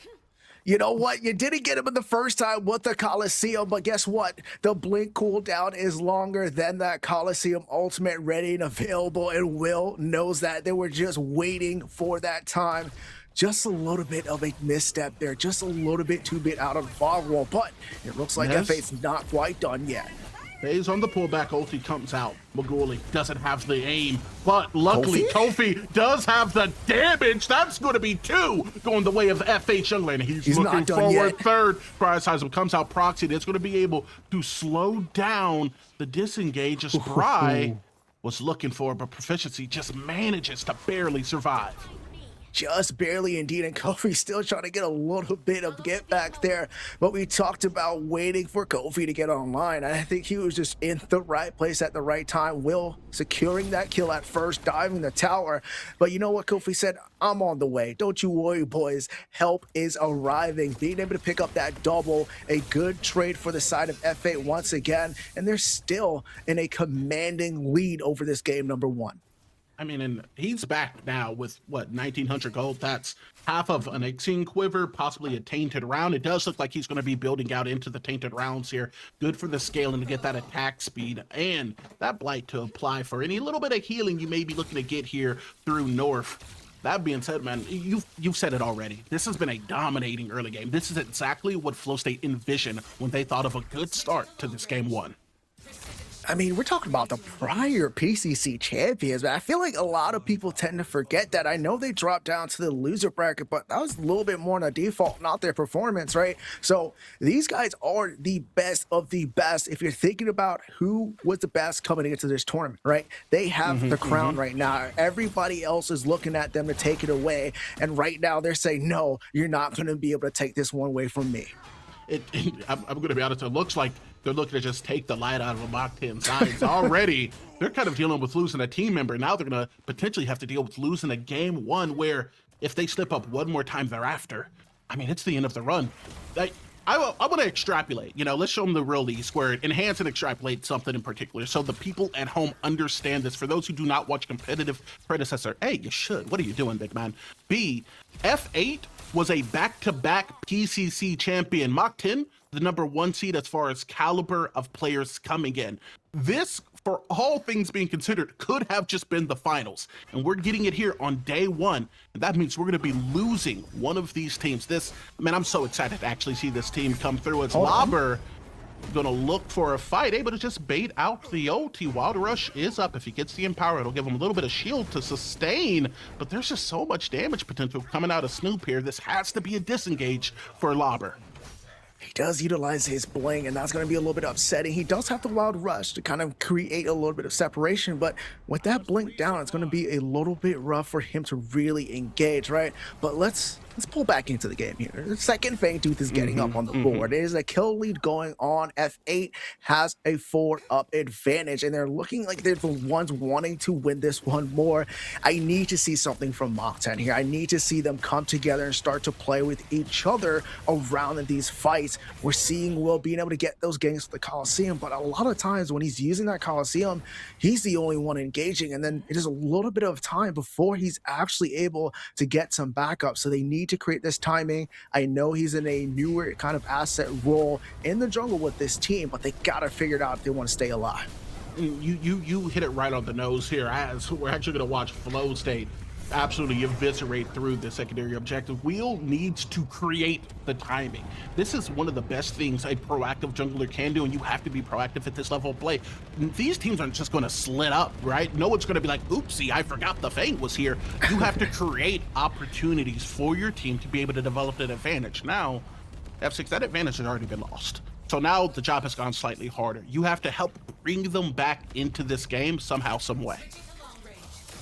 You know what? You didn't get him in the first time with the Coliseum, but guess what? The blink cooldown is longer than that Coliseum ultimate, ready and available, and Will knows that. They were just waiting for that time. Just a little bit of a misstep there, just a little bit too bit out of the fog wall, but it looks like F8's not quite done yet. Phase on the pullback, ulti comes out. Maguli doesn't have the aim, but luckily Kofi does have the damage. That's going to be 2 going the way of F8 jungler, and he's looking forward. Third, Prioritizer comes out proxied. It's going to be able to slow down the disengage as Bry was looking for, but Proficiency just manages to barely survive. Just barely indeed, and Kofi still trying to get a little bit of get back there, but we talked about waiting for Kofi to get online. I think he was just in the right place at the right time. Will securing that kill at first, diving the tower, but you know what Kofi said? I'm on the way, don't you worry boys, help is arriving. Being able to pick up that double, a good trade for the side of F8 once again, and they're still in a commanding lead over this game number 1. I mean, and he's back now with, what, 1,900 gold? That's half of an Exene Quiver, possibly a Tainted Round. It does look like he's going to be building out into the Tainted Rounds here. Good for the scaling to get that attack speed and that Blight to apply for any little bit of healing you may be looking to get here through North. That being said, man, you've said it already. This has been a dominating early game. This is exactly what Flow State envisioned when they thought of a good start to this game 1. I mean, we're talking about the prior PCC champions, but I feel like a lot of people tend to forget that. I know they dropped down to the loser bracket, but that was a little bit more on a default, not their performance, right? So these guys are the best of the best. If you're thinking about who was the best coming into this tournament, right? They have the crown right now. Everybody else is looking at them to take it away. And right now they're saying, no, you're not going to be able to take this one away from me. I'm going to be honest, it looks like they're looking to just take the light out of the Mach 10 sides. Already, they're kind of dealing with losing a team member. Now they're going to potentially have to deal with losing a game 1 where if they slip up one more time thereafter, I mean, it's the end of the run. I want to extrapolate. You know, let's show them the real E squared. Enhance and extrapolate something in particular so the people at home understand this. For those who do not watch competitive Predecessor, A, you should. What are you doing, big man? B, F8 was a back-to-back PCC champion. Mach 10, the number 1 seed as far as caliber of players coming in. This, for all things being considered, could have just been the finals. And we're getting it here on day 1. And that means we're going to be losing one of these teams. I'm so excited to actually see this team come through. It's Lobber going to look for a fight, able to just bait out the ulti. Wild Rush is up. If he gets the Empower, it'll give him a little bit of shield to sustain. But there's just so much damage potential coming out of Snoop here. This has to be a disengage for Lobber. He does utilize his bling, and that's going to be a little bit upsetting. He does have the Wild Rush to kind of create a little bit of separation, but with that blink down, it's going to be a little bit rough for him to really engage, right? But let's pull back into the game here. The second Fangtooth is getting up on the board. It is a kill lead going on. F8 has a 4-up advantage, and they're looking like they're the ones wanting to win this one more. I need to see something from Mach 10 here. I need to see them come together and start to play with each other around in these fights. We're seeing Will being able to get those gangs to the Coliseum, but a lot of times when he's using that Coliseum, he's the only one engaging, and then it is a little bit of time before he's actually able to get some backup. So they need to create this timing. I know he's in a newer kind of asset role in the jungle with this team, but they gotta figure it out if they want to stay alive. You hit it right on the nose here, as we're actually going to watch Flow State absolutely eviscerate through the secondary objective. Will needs to create the timing. This is one of the best things a proactive jungler can do, and you have to be proactive at this level of play. These teams aren't just going to slit up, right? No one's going to be like, oopsie, I forgot the Fang was here. You have to create opportunities for your team to be able to develop an advantage. Now, F6, that advantage has already been lost. So now the job has gone slightly harder. You have to help bring them back into this game somehow, some way.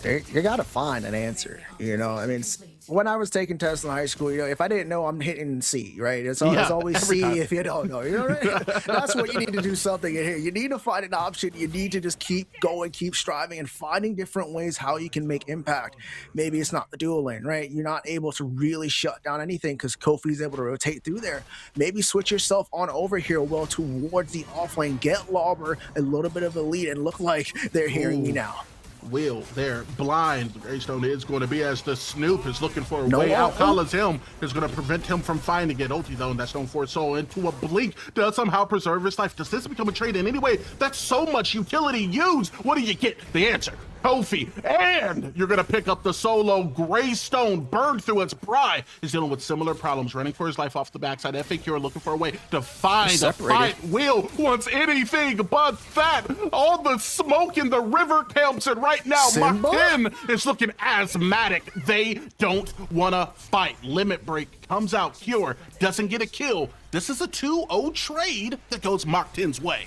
You gotta find an answer, you know. I mean, when I was taking tests in high school, you know, if I didn't know, I'm hitting C, right? It's always C time. If you don't know, you know, right? That's what you need to do something in here. You need to find an option. You need to just keep going, keep striving, and finding different ways how you can make impact. Maybe it's not the dual lane, right? You're not able to really shut down anything because Kofi's able to rotate through there. Maybe switch yourself on over here, Will, towards the off lane. Get Lauber a little bit of a lead and look like they're hearing me now. Will, they're blind. Greystone is going to be as the Snoop is looking for a way out. Coliseum is going to prevent him from finding it. Ulti though, and that Stone Force Soul into a blink does somehow preserve his life. Does this become a trade in any way? That's so much utility used. What do you get? The answer. Kofi, and you're going to pick up the solo. Greystone burned through its pride. Is dealing with similar problems, running for his life off the backside. FAQ are looking for a way to find a fight. Will wants anything but that. All the smoke in the river camps, and right now, Mach 10 is looking asthmatic. They don't want to fight. Limit break comes out. Cure doesn't get a kill. This is a 2-0 trade that goes Mach 10's way.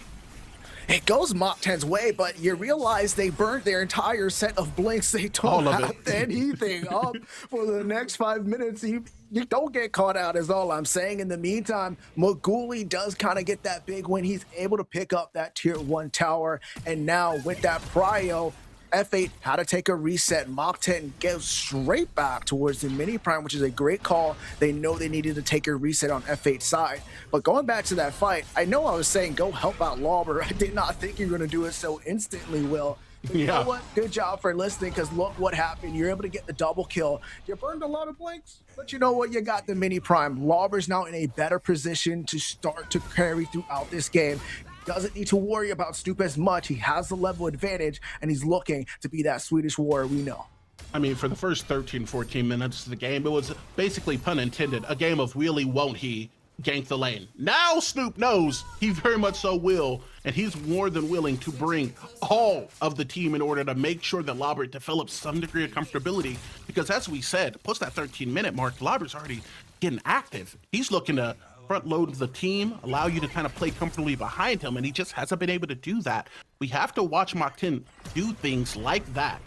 It goes Mach 10's way, but you realize they burnt their entire set of blinks. They don't have anything up for the next 5 minutes. You don't get caught out is all I'm saying. In the meantime, Maguli does kind of get that big win. He's able to pick up that tier 1 tower. And now with that prio, F8 had to take a reset. Mach 10 goes straight back towards the mini prime, which is a great call. They know they needed to take a reset on F8's side. But going back to that fight, I know I was saying go help out Lauber. I did not think you were going to do it so instantly, Will. But you know what? Good job for listening, because look what happened. You're able to get the double kill. You burned a lot of blinks, but you know what? You got the mini prime. Lauber's now in a better position to start to carry throughout this game. Doesn't need to worry about Snoop as much. He has the level advantage, and he's looking to be that Swedish warrior we know. I mean, for the first 13, 14 minutes of the game, it was basically, pun intended, a game of really won't he gank the lane. Now Snoop knows he very much so will, and he's more than willing to bring all of the team in order to make sure that Lauber develops some degree of comfortability, because as we said, post that 13-minute mark, Lauber's already getting active. He's looking to front load the team, allow you to kind of play comfortably behind him, and he just hasn't been able to do that. We have to watch Mach 10 do things like that.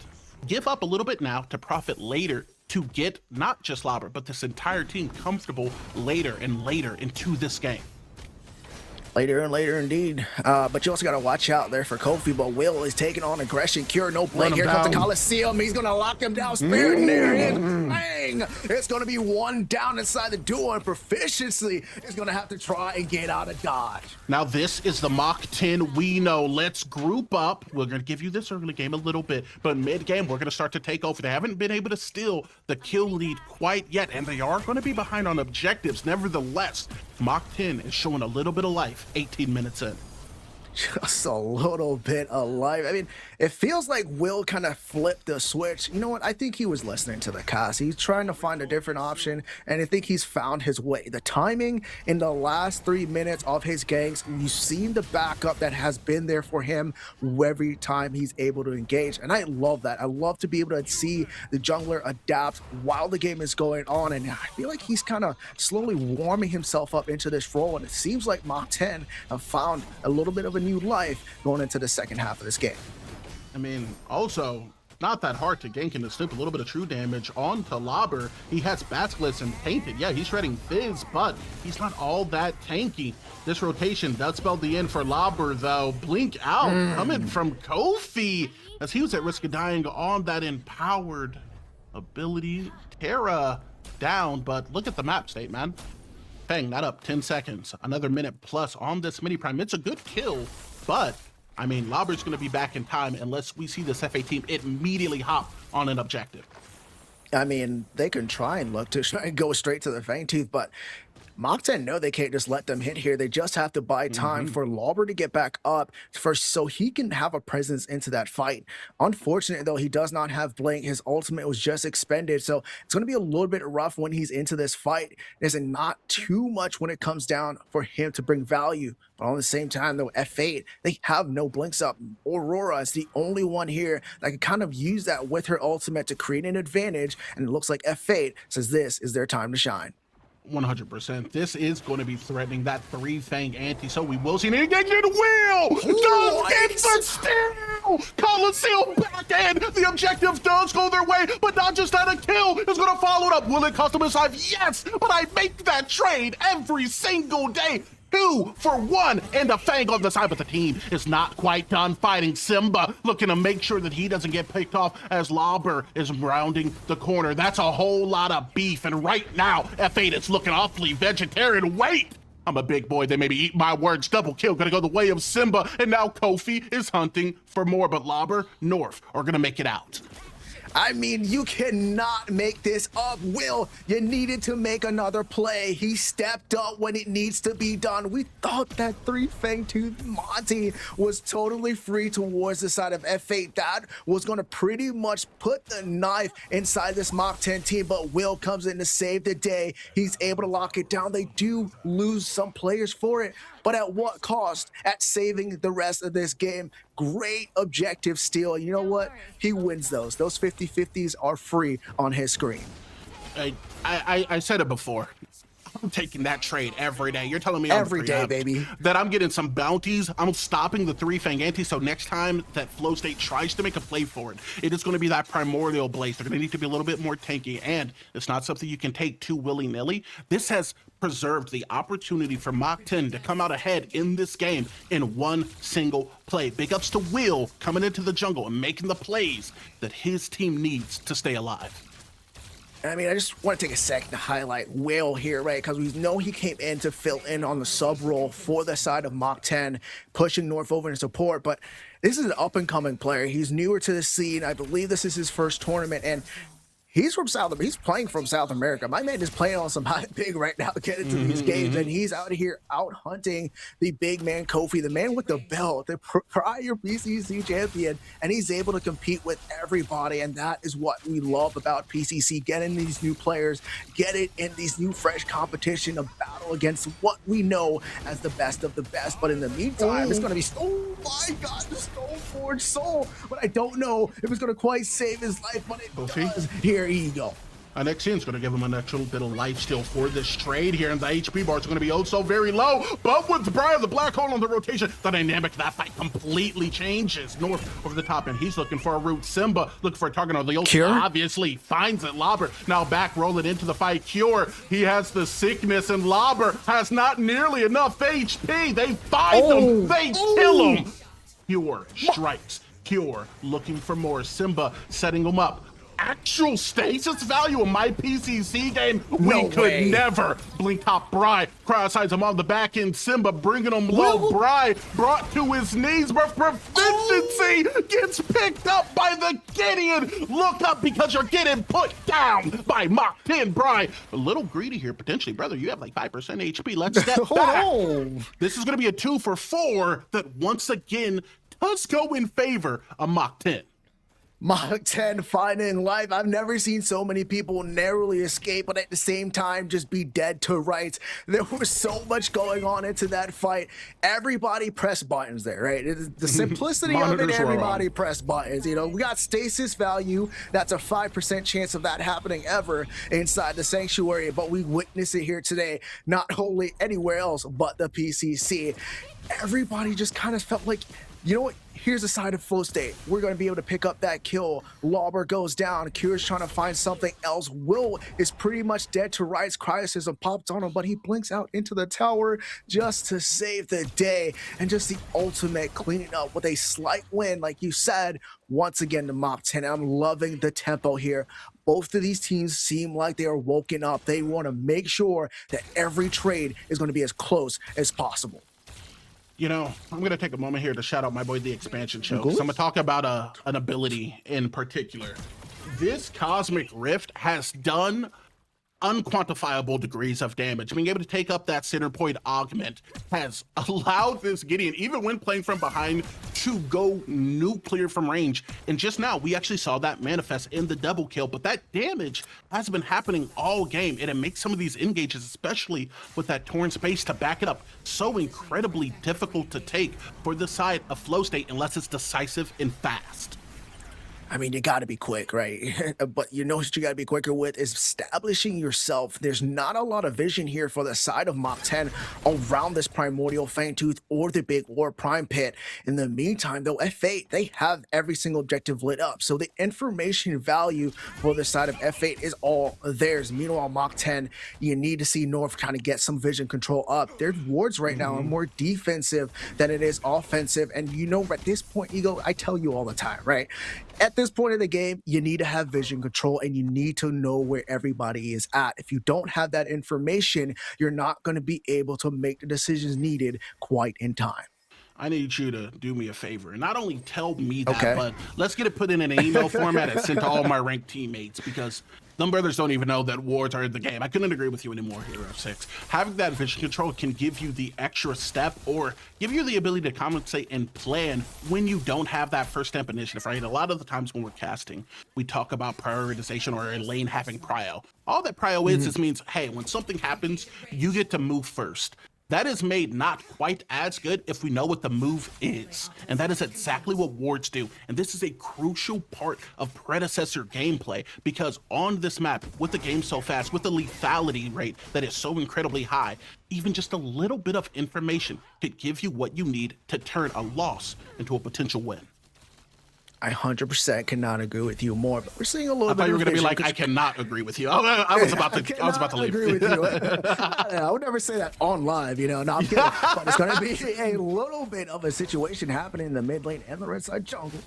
Give up a little bit now to profit later, to get not just Lauber, but this entire team comfortable later and later into this game. Later and later indeed. But you also got to watch out there for Kofi. But Will is taking on aggression. Cure, no blink. Here comes the Coliseum. He's going to lock him down. Spirit, and there it is. Bang! It's going to be one down inside the duel. And Proficiency is going to have to try and get out of dodge. Now this is the Mach 10 we know. Let's group up. We're going to give you this early game a little bit. But mid-game, we're going to start to take over. They haven't been able to steal the kill lead quite yet. And they are going to be behind on objectives. Nevertheless, Mach 10 is showing a little bit of life 18 minutes in. just a little bit alive. I mean, it feels like Will kind of flipped the switch. You know what? I think he was listening to the cast. He's trying to find a different option, and I think he's found his way. The timing in the last 3 minutes of his ganks, you've seen the backup that has been there for him every time he's able to engage, and I love that. I love to be able to see the jungler adapt while the game is going on, and I feel like he's kind of slowly warming himself up into this role, and it seems like Mach 10 have found a little bit of a new life going into the second half of this game. I mean, also, not that hard to gank and to snoop a little bit of true damage onto Lobber. He has Basilisk and Tainted. Yeah, he's shredding Fizz, but he's not all that tanky. This rotation does spell the end for Lobber, though. Blink out coming from Kofi as he was at risk of dying on that empowered ability. Terra down, but look at the map state, man. Bang, that up 10 seconds. Another minute plus on this mini prime. It's a good kill, but I mean, Lobber's going to be back in time unless we see this FA team immediately hop on an objective. I mean, they can try and look to try and go straight to the Fangtooth, but Mach 10 know they can't just let them hit here. They just have to buy time for Lobber to get back up first so he can have a presence into that fight. Unfortunately, though, he does not have Blink. His ultimate was just expended, so it's going to be a little bit rough when he's into this fight. There's not too much when it comes down for him to bring value. But on the same time, though, F8, they have no Blinks up. Aurora is the only one here that can kind of use that with her ultimate to create an advantage, and it looks like F8 says this is their time to shine. 100%. This is going to be threatening that 3-Fang anti, so we will see an engagement. Will does get the steal! Coliseum back in. The objective does go their way, but not just that, a kill is going to follow it up. Will it cost him his life? Yes, but I make that trade every single day. 2 for 1, and a Fang on the side, but the team is not quite done fighting. Simba looking to make sure that he doesn't get picked off as Lobber is rounding the corner. That's a whole lot of beef, and right now, F8 is looking awfully vegetarian. Wait! I'm a big boy. They maybe eat my words. Double kill gonna go the way of Simba, and now Kofi is hunting for more, but Lobber, North are gonna make it out. I mean, you cannot make this up. Will, you needed to make another play. He stepped up when it needs to be done. We thought that 3-Fangtooth Monty was totally free towards the side of F8. That was going to pretty much put the knife inside this Mach 10 team, but Will comes in to save the day. He's able to lock it down. They do lose some players for it, but at what cost? At saving the rest of this game. Great objective steal. You know what? He wins those. Those 50-50s are free on his screen. I said it before. I'm taking that trade every day. You're telling me every day, baby, that I'm getting some bounties. I'm stopping the 3-Fang anti, so next time that Flow State tries to make a play for it, it is going to be that Primordial Blaze. They're going to need to be a little bit more tanky, and it's not something you can take too willy-nilly. This has preserved the opportunity for Mach 10 to come out ahead in this game in one single play. Big ups to Will coming into the jungle and making the plays that his team needs to stay alive. I mean, I just want to take a second to highlight Will here, right? Because we know he came in to fill in on the sub role for the side of Mach 10, pushing North over in support. But this is an up-and-coming player. He's newer to the scene. I believe this is his first tournament, and he's from he's playing from South America. My man is playing on some high pig right now to get into these games, and he's out here out hunting the big man Kofi, the man with the belt, the prior PCC champion, and he's able to compete with everybody, and that is what we love about PCC, getting these new players, get it in these new fresh competition, a battle against what we know as the best of the best. But in the meantime, it's going to be, oh my God, the Stoneforge Soul, but I don't know if it's going to quite save his life, but it does. Here you go. Nexian's going to give him an extra bit of life steal for this trade here, and the HP bars are going to be oh so very low, but with Brian the Black Hole on the rotation, the dynamic of that fight completely changes. North over the top, and he's looking for a root. Simba looking for a target on the ult. Obviously finds it. Lobber now back rolling into the fight. Cure, he has the sickness, and Lobber has not nearly enough HP. They find him, they kill him. Cure strikes. Cure looking for more. Simba setting him up. actual stasis value in my PCC game? No We could way. never. Blink top Bry. Cryosides him on the back end. Simba bringing him low. Bry brought to his knees, but proficiency gets picked up by the Gideon. Look up because you're getting put down by Mach 10 Bry. A little greedy here, potentially. Brother, you have like 5% HP. Let's step back. This is going to be a 2 for 4 that once again does go in favor of Mach 10. Mach 10 finding life. I've never seen so many people narrowly escape, but at the same time just be dead to rights. There was so much going on into that fight. Everybody pressed buttons there, right? It is the simplicity of it, everybody pressed buttons. You know, we got stasis value. That's a 5% chance of that happening ever inside the sanctuary, but we witness it here today, not only anywhere else but the PCC. Everybody just kind of felt like, you know what? Here's a side of flow state. We're going to be able to pick up that kill. Lauber goes down. Kira's trying to find something else. Will is pretty much dead to rights. Cryocism popped on him, but he blinks out into the tower just to save the day. And just the ultimate cleaning up with a slight win, like you said, once again to Mach 10. I'm loving the tempo here. Both of these teams seem like they are woken up. They want to make sure that every trade is going to be as close as possible. You know, I'm going to take a moment here to shout out my boy, The Expansion Show. So I'm going to talk about an ability in particular. This Cosmic Rift has done unquantifiable degrees of damage. Being able to take up that center point augment has allowed this Gideon, even when playing from behind, to go nuclear from range. And just now, we actually saw that manifest in the double kill, but that damage has been happening all game, and it makes some of these engages, especially with that torn space to back it up, so incredibly difficult to take for the side of flow state unless it's decisive and fast. I mean, you got to be quick, right? But you know what you got to be quicker with is establishing yourself. There's not a lot of vision here for the side of Mach 10 around this Primordial Fangtooth or the Big War Prime Pit. In the meantime, though, F8, they have every single objective lit up. So the information value for the side of F8 is all theirs. Meanwhile, Mach 10, you need to see North kind of get some vision control up. Their wards right now are more defensive than it is offensive. And you know, at this point, Ego, I tell you all the time, right? At this point in the game, you need to have vision control and you need to know where everybody is at. If you don't have that information, you're not going to be able to make the decisions needed quite in time. I need you to do me a favor and not only tell me that, but let's get it put in an email format and sent to all my ranked teammates, because them brothers don't even know that wards are in the game. I couldn't agree with you anymore, Hero 6. Having that vision control can give you the extra step or give you the ability to compensate and plan when you don't have that first step initiative, right? A lot of the times when we're casting, we talk about prioritization or a lane having prio. All that prio is means, hey, when something happens, you get to move first. That is made not quite as good if we know what the move is. And that is exactly what wards do. And this is a crucial part of Predecessor gameplay, because on this map, with the game so fast, with the lethality rate that is so incredibly high, even just a little bit of information could give you what you need to turn a loss into a potential win. I 100% cannot agree with you more, but we're seeing a little bit. I thought you were of going to be vision like, I cannot agree with you. I was about to leave. Agree with you. I would never say that on live, you know. No, I'm kidding. But it's going to be a little bit of a situation happening in the mid lane and the red side jungle.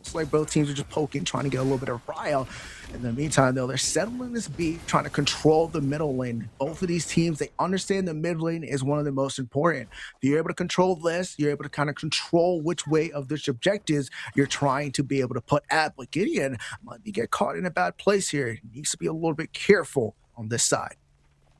It's like both teams are just poking, trying to get a little bit of rile. In the meantime, though, they're settling this beat, trying to control the middle lane. Both of these teams, they understand the mid lane is one of the most important. If you're able to control this, you're able to kind of control which way of which objectives you're trying to be able to put at. But Gideon might be get caught in a bad place here. He needs to be a little bit careful on this side.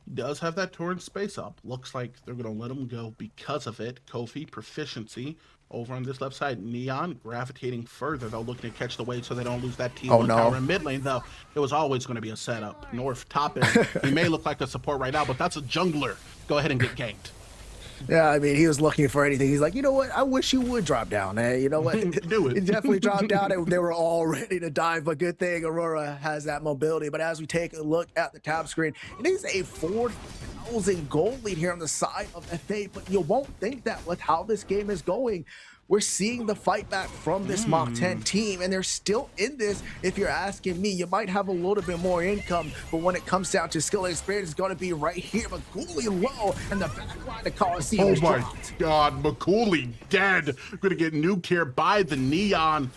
He does have that torn space up. Looks like they're going to let him go because of it. Kofi, proficiency. Over on this left side, Neon gravitating further, though, looking to catch the wave so they don't lose that T1 tower in mid lane, though. It was always going to be a setup. North top end. He may look like the support right now, but that's a jungler. Go ahead and get ganked. Yeah, I mean, he was looking for anything. He's like, you know what? I wish you would drop down. Hey, you know what? Do it. He definitely dropped down. And they were all ready to dive, but good thing Aurora has that mobility. But as we take a look at the tab screen, it is a 4,000 gold lead here on the side of F8, but you won't think that with how this game is going. We're seeing the fight back from this Mach 10 team, and they're still in this. If you're asking me, you might have a little bit more income, but when it comes down to skill and experience, it's going to be right here. Makuli low, and the backline to Coliseum is dropped. God, Makuli dead. Going to get nuked here by the Neon.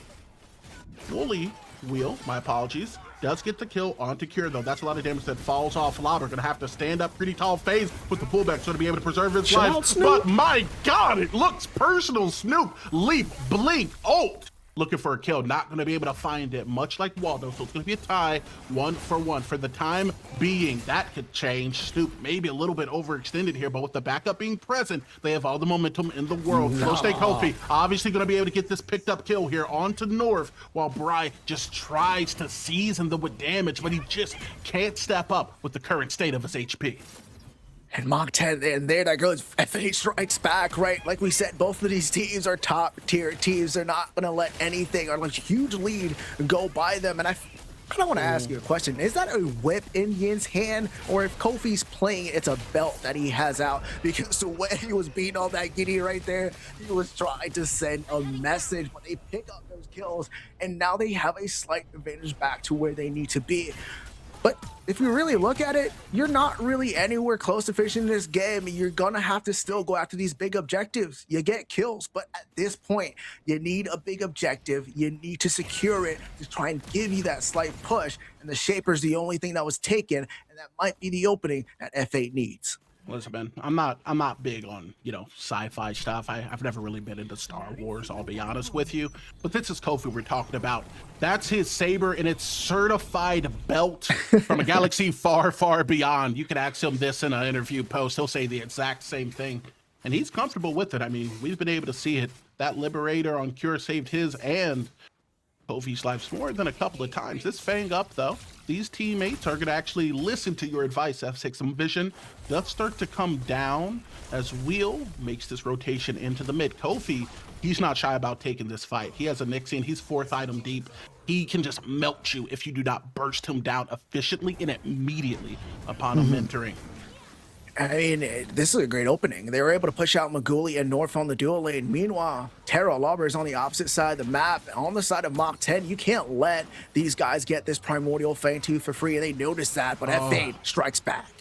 Wooly wheel, my apologies. Does get the kill onto Cure, though. That's a lot of damage that falls off. Lobber gonna have to stand up pretty tall phase with the pullback so to be able to preserve his life. But my God, it looks personal. Snoop, leap, blink, ult. Looking for a kill, not going to be able to find it, much like Waldo. So it's going to be a tie, 1-for-1 for the time being. That could change. Snoop maybe a little bit overextended here, but with the backup being present, they have all the momentum in the world. Slow stay Kofi, obviously going to be able to get this picked up kill here onto North, while Bry just tries to season them with damage, but he just can't step up with the current state of his HP. And Mach 10, and there that goes. FA strikes back, right? Like we said, both of these teams are top tier teams. They're not going to let anything or like huge lead go by them. And I kind of want to ask you a question. Is that a whip in Yin's hand? Or if Kofi's playing, it's a belt that he has out? Because the way he was beating all that giddy right there, he was trying to send a message. But they pick up those kills, and now they have a slight advantage back to where they need to be. But if you really look at it, you're not really anywhere close to finishing this game. You're going to have to still go after these big objectives. You get kills, but at this point, you need a big objective. You need to secure it to try and give you that slight push. And the Shaper's the only thing that was taken, and that might be the opening that F8 needs. Listen, man, I'm not big on, sci-fi stuff. I've never really been into Star Wars, I'll be honest with you. But this is Kofi we're talking about. That's his saber and its certified belt from a galaxy far, far beyond. You can ask him this in an interview post. He'll say the exact same thing. And he's comfortable with it. I mean, we've been able to see it. That Liberator on Cure saved his and Kofi's lives more than a couple of times. This Fang up, though. These teammates are going to actually listen to your advice, F6. Some vision does start to come down as Wheel makes this rotation into the mid. Kofi, he's not shy about taking this fight. He has a Nixian. He's 4th item deep. He can just melt you if you do not burst him down efficiently and immediately upon him entering. I mean, this is a great opening. They were able to push out Maguli and North on the dual lane. Meanwhile, Terra Lobber is on the opposite side of the map. On the side of Mach 10, you can't let these guys get this Primordial Fangtooth for free, and they notice that, but F8 strikes back.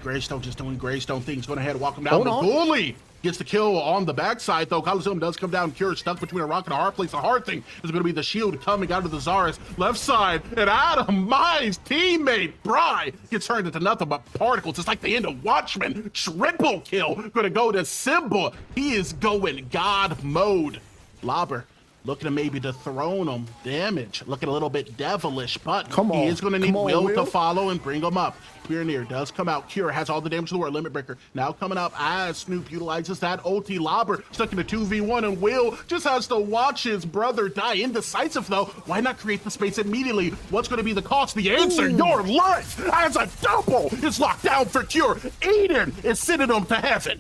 Greystone just doing Greystone things. Going ahead, walk him down. Maguli gets the kill on the backside, though. Coliseum does come down. Cure stuck between a rock and a hard place. The hard thing is going to be the shield coming out of the Zarus left side. And Adam, my teammate, Bry, gets turned into nothing but particles. It's like the end of Watchmen. Triple kill. Going to go to Simba. He is going God mode. Lobber looking to maybe dethrone him. Damage. Looking a little bit devilish, but he is going to need Will to follow and bring him up. Pioneer does come out. Cure has all the damage in the world. Limit Breaker now coming up as Snoop utilizes that ulti. Lobber stuck in a 2v1, and Will just has to watch his brother die. Indecisive, though. Why not create the space immediately? What's going to be the cost? The answer, your life as a double is locked down for Cure. Eden is sending him to heaven.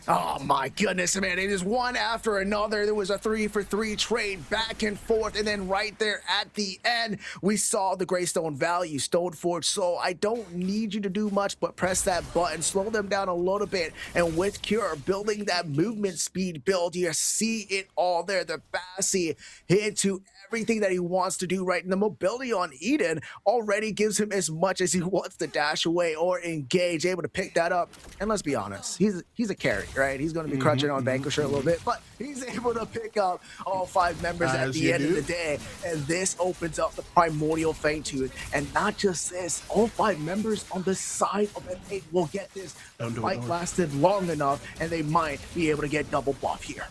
Oh my goodness, man. It is one after another. There was a 3-for-3 trade back and forth. And then right there at the end, we saw the Greystone value, Stoneforge. So I don't need you to do much but press that button, slow them down a little bit. And with Cure building that movement speed build, you see it all there. The Bassi into everything that he wants to do right. And the mobility on Eden already gives him as much as he wants to dash away or engage, able to pick that up. And let's be honest, he's a carry, right? He's going to be crunching on Vanquisher a little bit, but he's able to pick up all 5 members at the end of the day. And this opens up the Primordial Fangtooth. And not just this, all 5 members on the side of F8 will get this. The fight lasted long enough, and they might be able to get double buff here.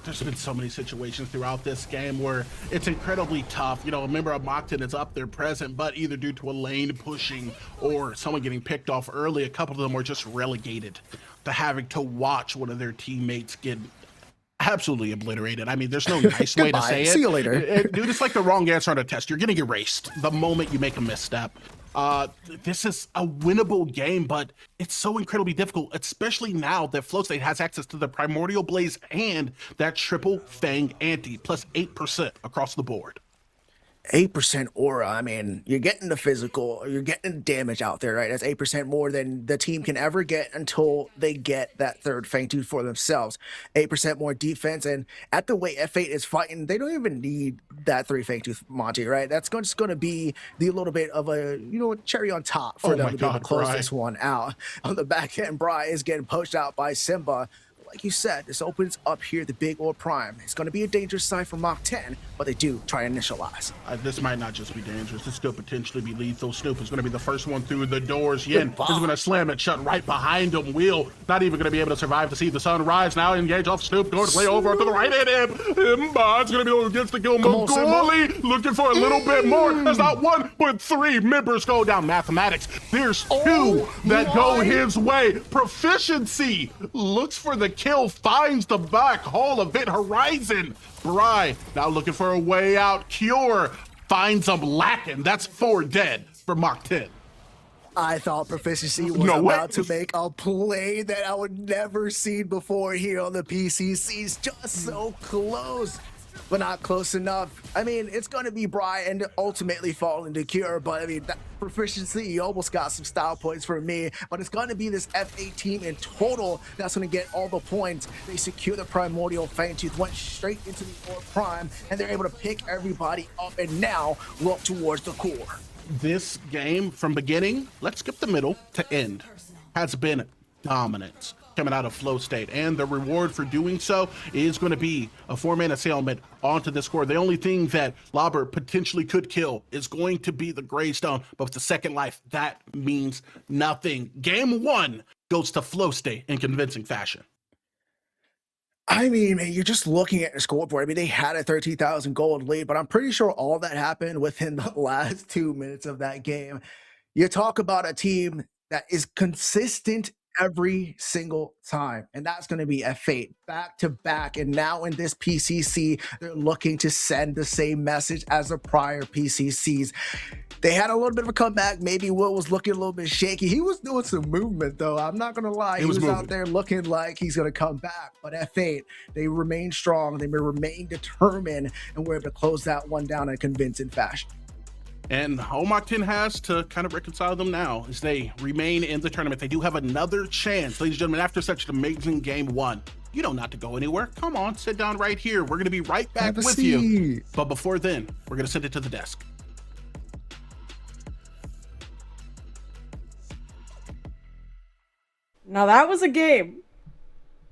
There's been so many situations throughout this game where it's incredibly tough. A member of Mockton is up there present, but either due to a lane pushing or someone getting picked off early, a couple of them were just relegated to having to watch one of their teammates get absolutely obliterated. I mean, there's no nice way to say it. See you later. Dude, it's like the wrong answer on a test. You're getting erased the moment you make a misstep. This is a winnable game, but it's so incredibly difficult, especially now that Float State has access to the Primordial Blaze and that triple Fang ante, plus 8% across the board. 8% aura. I mean, you're getting the physical, you're getting damage out there, right? That's 8% more than the team can ever get until they get that 3rd Fangtooth for themselves. 8% more defense, and at the way F8 is fighting, they don't even need that 3 Fangtooth Monty, right? That's just going to be the little bit of a, cherry on top for them to be able to close this one out. On the back end, Bry is getting pushed out by Simba. like you said, this opens up here the big or prime. It's going to be a dangerous side for Mach 10, but they do try to initialize. This might not just be dangerous. This could potentially be lethal. Snoop is going to be the first one through the doors. Yin is going to slam it shut right behind him. Will not even going to be able to survive to see the sun rise. Now engage off Snoop. Going to play over to the right hand. Imbod's going to be against the kill. Mogoli looking for a little bit more. There's not one, but three members go down. Mathematics. There's two that go his way. Proficiency looks for the kill, finds the black hole of it. Horizon. Bry now looking for a way out. Cure finds him lacking. That's 4 dead for Mach 10. I thought Proficiency was about to make a play that I would never seen before here on the PCCs. Just so close, but not close enough. I mean, it's going to be Bry and ultimately fall into Cure, but I mean, that Proficiency almost got some style points for me, but it's going to be this F8 team in total that's going to get all the points. They secure the Primordial Fangtooth, went straight into the Orb Prime, and they're able to pick everybody up and now look towards the core. This game from beginning, let's skip the middle to end, has been dominance coming out of flow state, and the reward for doing so is going to be a 4-man assailment onto this core. The only thing that Lauber potentially could kill is going to be the Greystone, but with the second life, that means nothing. Game 1 goes to flow state in convincing fashion. I mean, man, you're just looking at the scoreboard. I mean, they had a 13,000 gold lead, but I'm pretty sure all that happened within the last 2 minutes of that game. You talk about a team that is consistent every single time, and that's going to be F8 back to back. And now in this PCC, they're looking to send the same message as the prior PCCs. They had a little bit of a comeback. Maybe Will was looking a little bit shaky. He was doing some movement, though. I'm not going to lie. He was out there looking like he's going to come back. But F8, they remain strong. They remain determined, and we're able to close that one down in a convincing fashion. And all Mach 10 has to kind of reconcile them now as they remain in the tournament. They do have another chance, ladies and gentlemen, after such an amazing game 1. You don't have to go anywhere. Come on, sit down right here. We're going to be right back with you. But before then, we're going to send it to the desk. Now that was a game.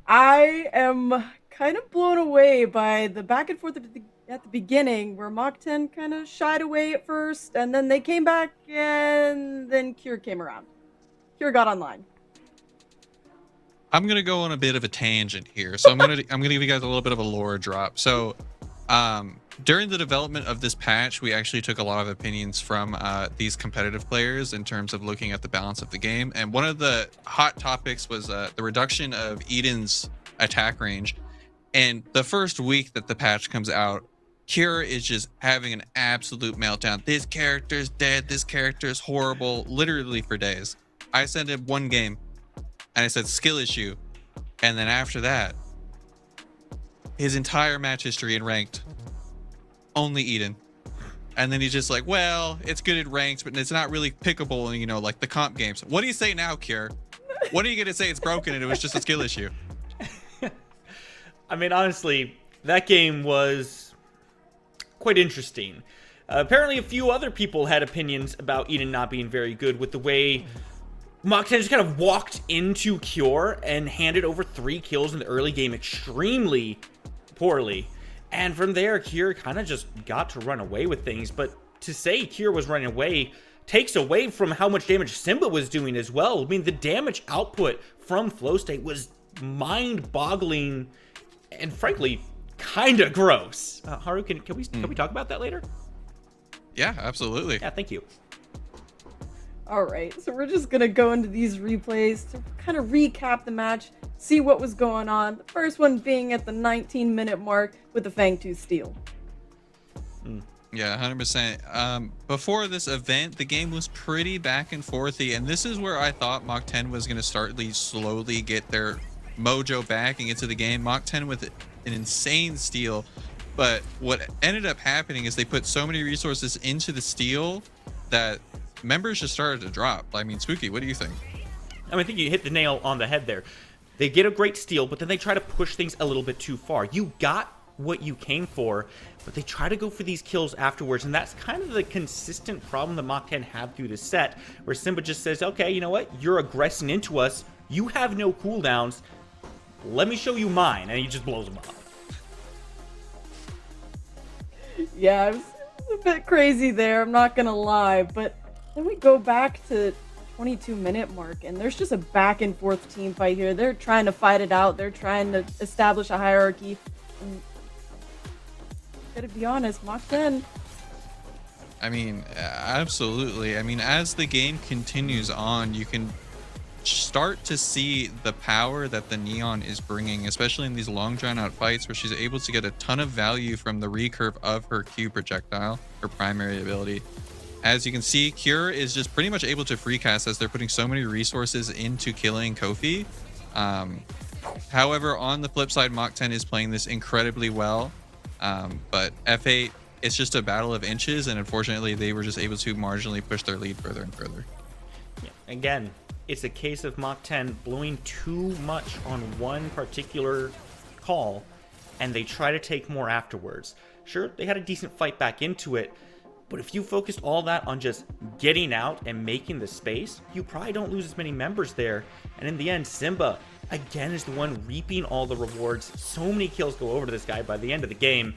I am kind of blown away by the back and forth at the beginning where Mach 10 kind of shied away at first, and then they came back, and then Cure came around. Cure got online. I'm gonna go on a bit of a tangent here, so I'm gonna give you guys a little bit of a lore drop. So, during the development of this patch, we actually took a lot of opinions from these competitive players in terms of looking at the balance of the game, and one of the hot topics was the reduction of Eden's attack range. And the first week that the patch comes out, Cure is just having an absolute meltdown. This character's dead. This character's horrible. Literally for days. I sent him one game, and I said skill issue, and then after that, his entire match history in ranked, only Eden. And then he's just like, well, it's good at ranked, but it's not really pickable, you know, like the comp games. What do you say now, Cure? When are you gonna say it's broken and it was just a skill issue? I mean, honestly, that game was quite interesting. Apparently, a few other people had opinions about Eden not being very good with the way Mach 10 just kind of walked into Cure and handed over 3 kills in the early game extremely poorly. And from there, Cure kind of just got to run away with things. But to say Cure was running away takes away from how much damage Simba was doing as well. I mean, the damage output from Flow State was mind-boggling and frankly kind of gross. Haru, can we talk about that later? Yeah, absolutely. Yeah, thank you. All right, so we're just gonna go into these replays to kind of recap the match, see what was going on. The first one being at the 19-minute mark with the Fangtooth steal. Yeah, 100%. Before this event, the game was pretty back and forthy, and this is where I thought Mach 10 was going to start to slowly get their mojo back and get to the game. Mach 10 with an insane steal, but what ended up happening is they put so many resources into the steal that members just started to drop. I mean, Spooky, what do you think? I think you hit the nail on the head there. They get a great steal, but then they try to push things a little bit too far. You got what you came for, but they try to go for these kills afterwards, and that's kind of the consistent problem that Mach 10 have through the set, where Simba just says, okay, you know what? You're aggressing into us. You have no cooldowns. let me show you mine. And he just blows them up. Yeah, it was a bit crazy there, I'm not gonna lie, but then we go back to 22-minute mark, and there's just a back and forth team fight here. They're trying to fight it out. They're trying to establish a hierarchy. And gotta be honest, Mach 10. I mean, absolutely. I mean, as the game continues on, you can start to see the power that the Neon is bringing, especially in these long drawn out fights where she's able to get a ton of value from the recurve of her Q projectile, her primary ability. As you can see, Cure is just pretty much able to free cast as they're putting so many resources into killing Kofi. However, on the flip side, Mach 10 is playing this incredibly well. But F8, it's just a battle of inches, and unfortunately, they were just able to marginally push their lead further and further. Yeah. Again, it's a case of Mach 10 blowing too much on one particular call, and they try to take more afterwards. Sure, they had a decent fight back into it, but if you focused all that on just getting out and making the space, you probably don't lose as many members there. And in the end, Simba, again, is the one reaping all the rewards. So many kills go over to this guy by the end of the game.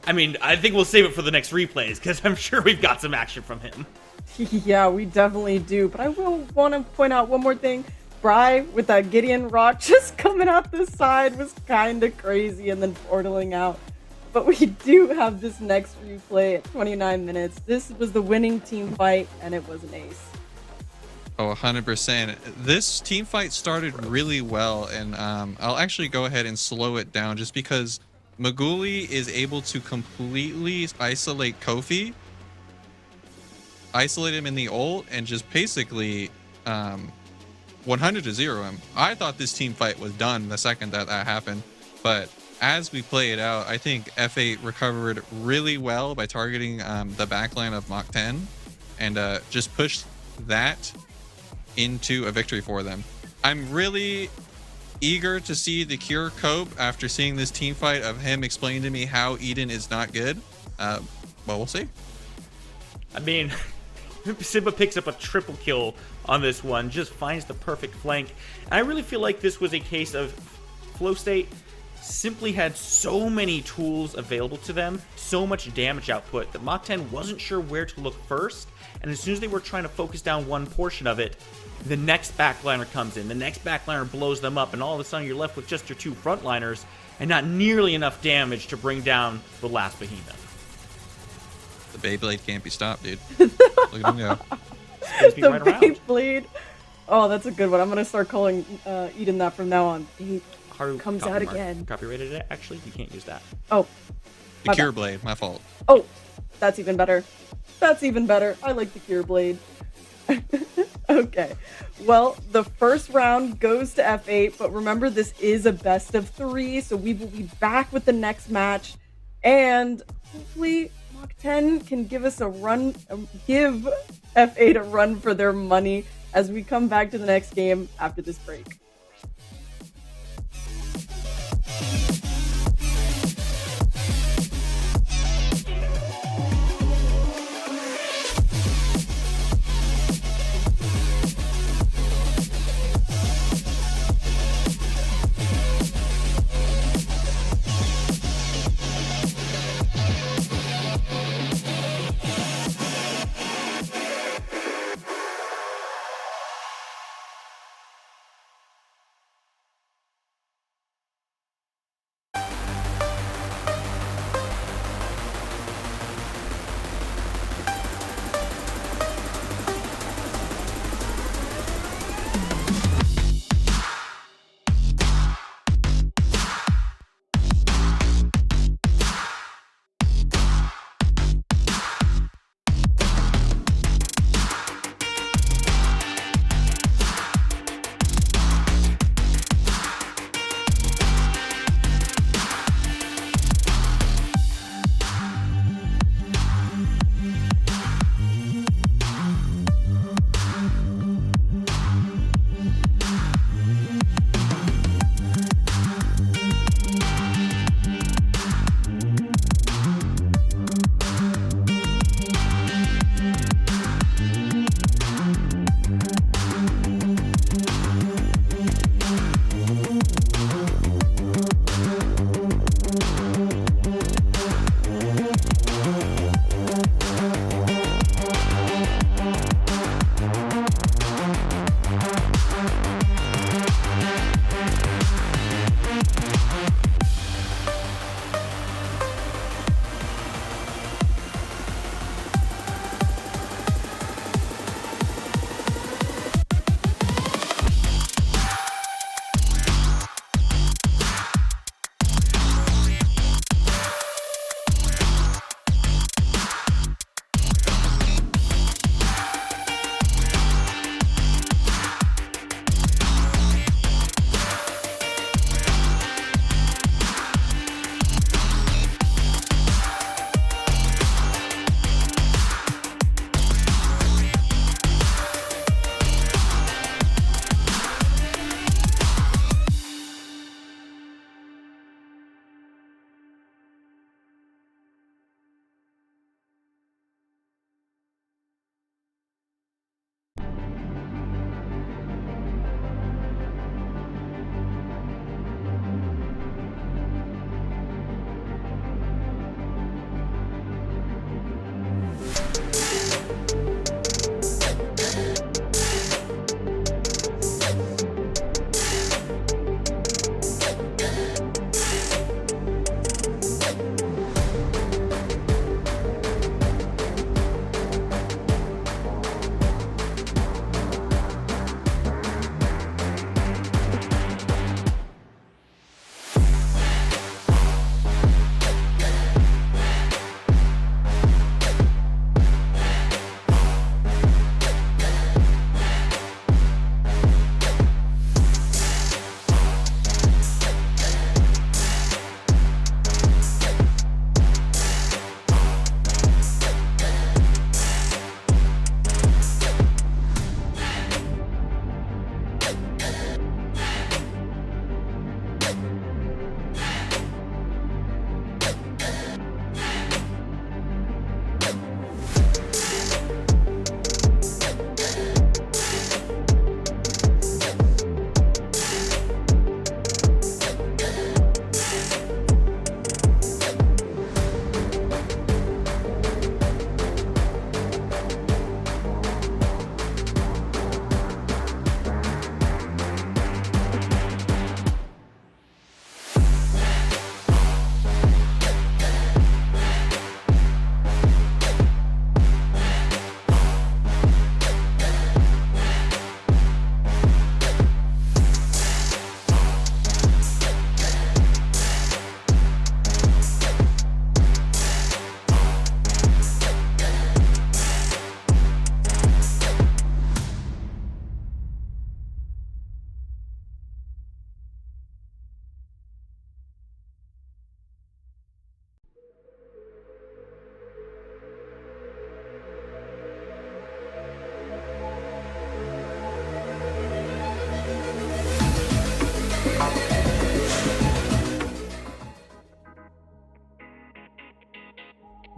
I mean, I think we'll save it for the next replays, because I'm sure we've got some action from him. Yeah, we definitely do. But I will want to point out one more thing. Bry with that Gideon rock just coming out the side was kind of crazy, and then portaling out. But we do have this next replay at 29 minutes. This was the winning team fight, and it was an ace. Oh, 100%. This team fight started really well, and I'll actually go ahead and slow it down just because Maguli is able to completely isolate Kofi, isolate him in the ult, and just basically 100 to 0 him. I thought this team fight was done the second that happened, but as we play it out, I think F8 recovered really well by targeting the backline of Mach 10 and just pushed that into a victory for them. I'm really eager to see the Cure cope after seeing this team fight of him explain to me how Eden is not good. Well, we'll see. I mean, Simba picks up a triple kill on this one, just finds the perfect flank. And I really feel like this was a case of Flow State simply had so many tools available to them, so much damage output, that Mach 10 wasn't sure where to look first. And as soon as they were trying to focus down one portion of it, the next backliner comes in, the next backliner blows them up, and all of a sudden you're left with just your two frontliners and not nearly enough damage to bring down the last behemoth. The Beyblade can't be stopped, dude. Look at him go. The right Beyblade. Oh, that's a good one. I'm going to start calling Eden that from now on. He comes out again. Copyrighted it, actually. You can't use that. Oh. The Cure Blade, my fault. Oh, that's even better. That's even better. I like the Cure Blade. Okay. Well, the first round goes to F8, but remember, this is a best of 3, so we will be back with the next match, and hopefully Mach 10 can give us a run, give F8 a run for their money as we come back to the next game after this break.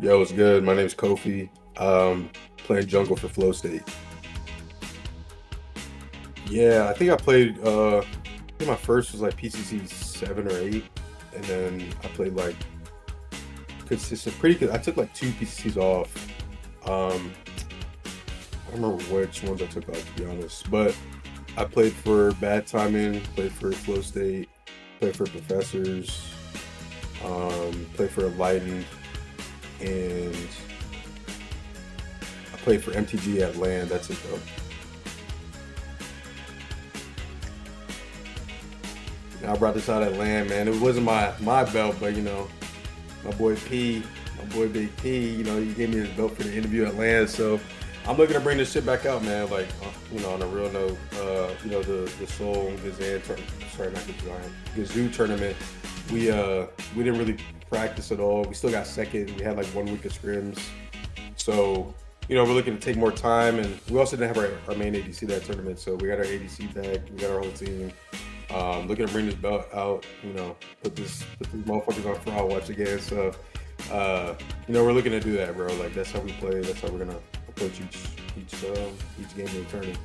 Yo, it's good. My name's Kofi. Playing jungle for Flow State. Yeah, I think I played. I think my first was like PCC 7 or 8, and then I played like consistent, pretty good. I took like 2 PCCs off. I don't remember which ones I took off, to be honest. But I played for Bad Timing, played for Flow State, played for Professors, played for Enlightened, and I played for MTG at LAN. That's it though. Now I brought this out at LAN, man. It wasn't my belt, but you know, my boy Big P, you know, he gave me his belt for the interview at LAN. So I'm looking to bring this shit back out, man. Like, you know, on a real note, you know, the Seoul Gazoo tournament, we didn't really practice at all. We still got second. We had like 1 week of scrims. So, you know, we're looking to take more time, and we also didn't have our main ADC that tournament. So we got our ADC back. We got our whole team. Looking to bring this belt out, you know, put these motherfuckers on Fraud Watch again. So, you know, we're looking to do that, bro. Like, that's how we play. That's how we're gonna approach each game in the tournament.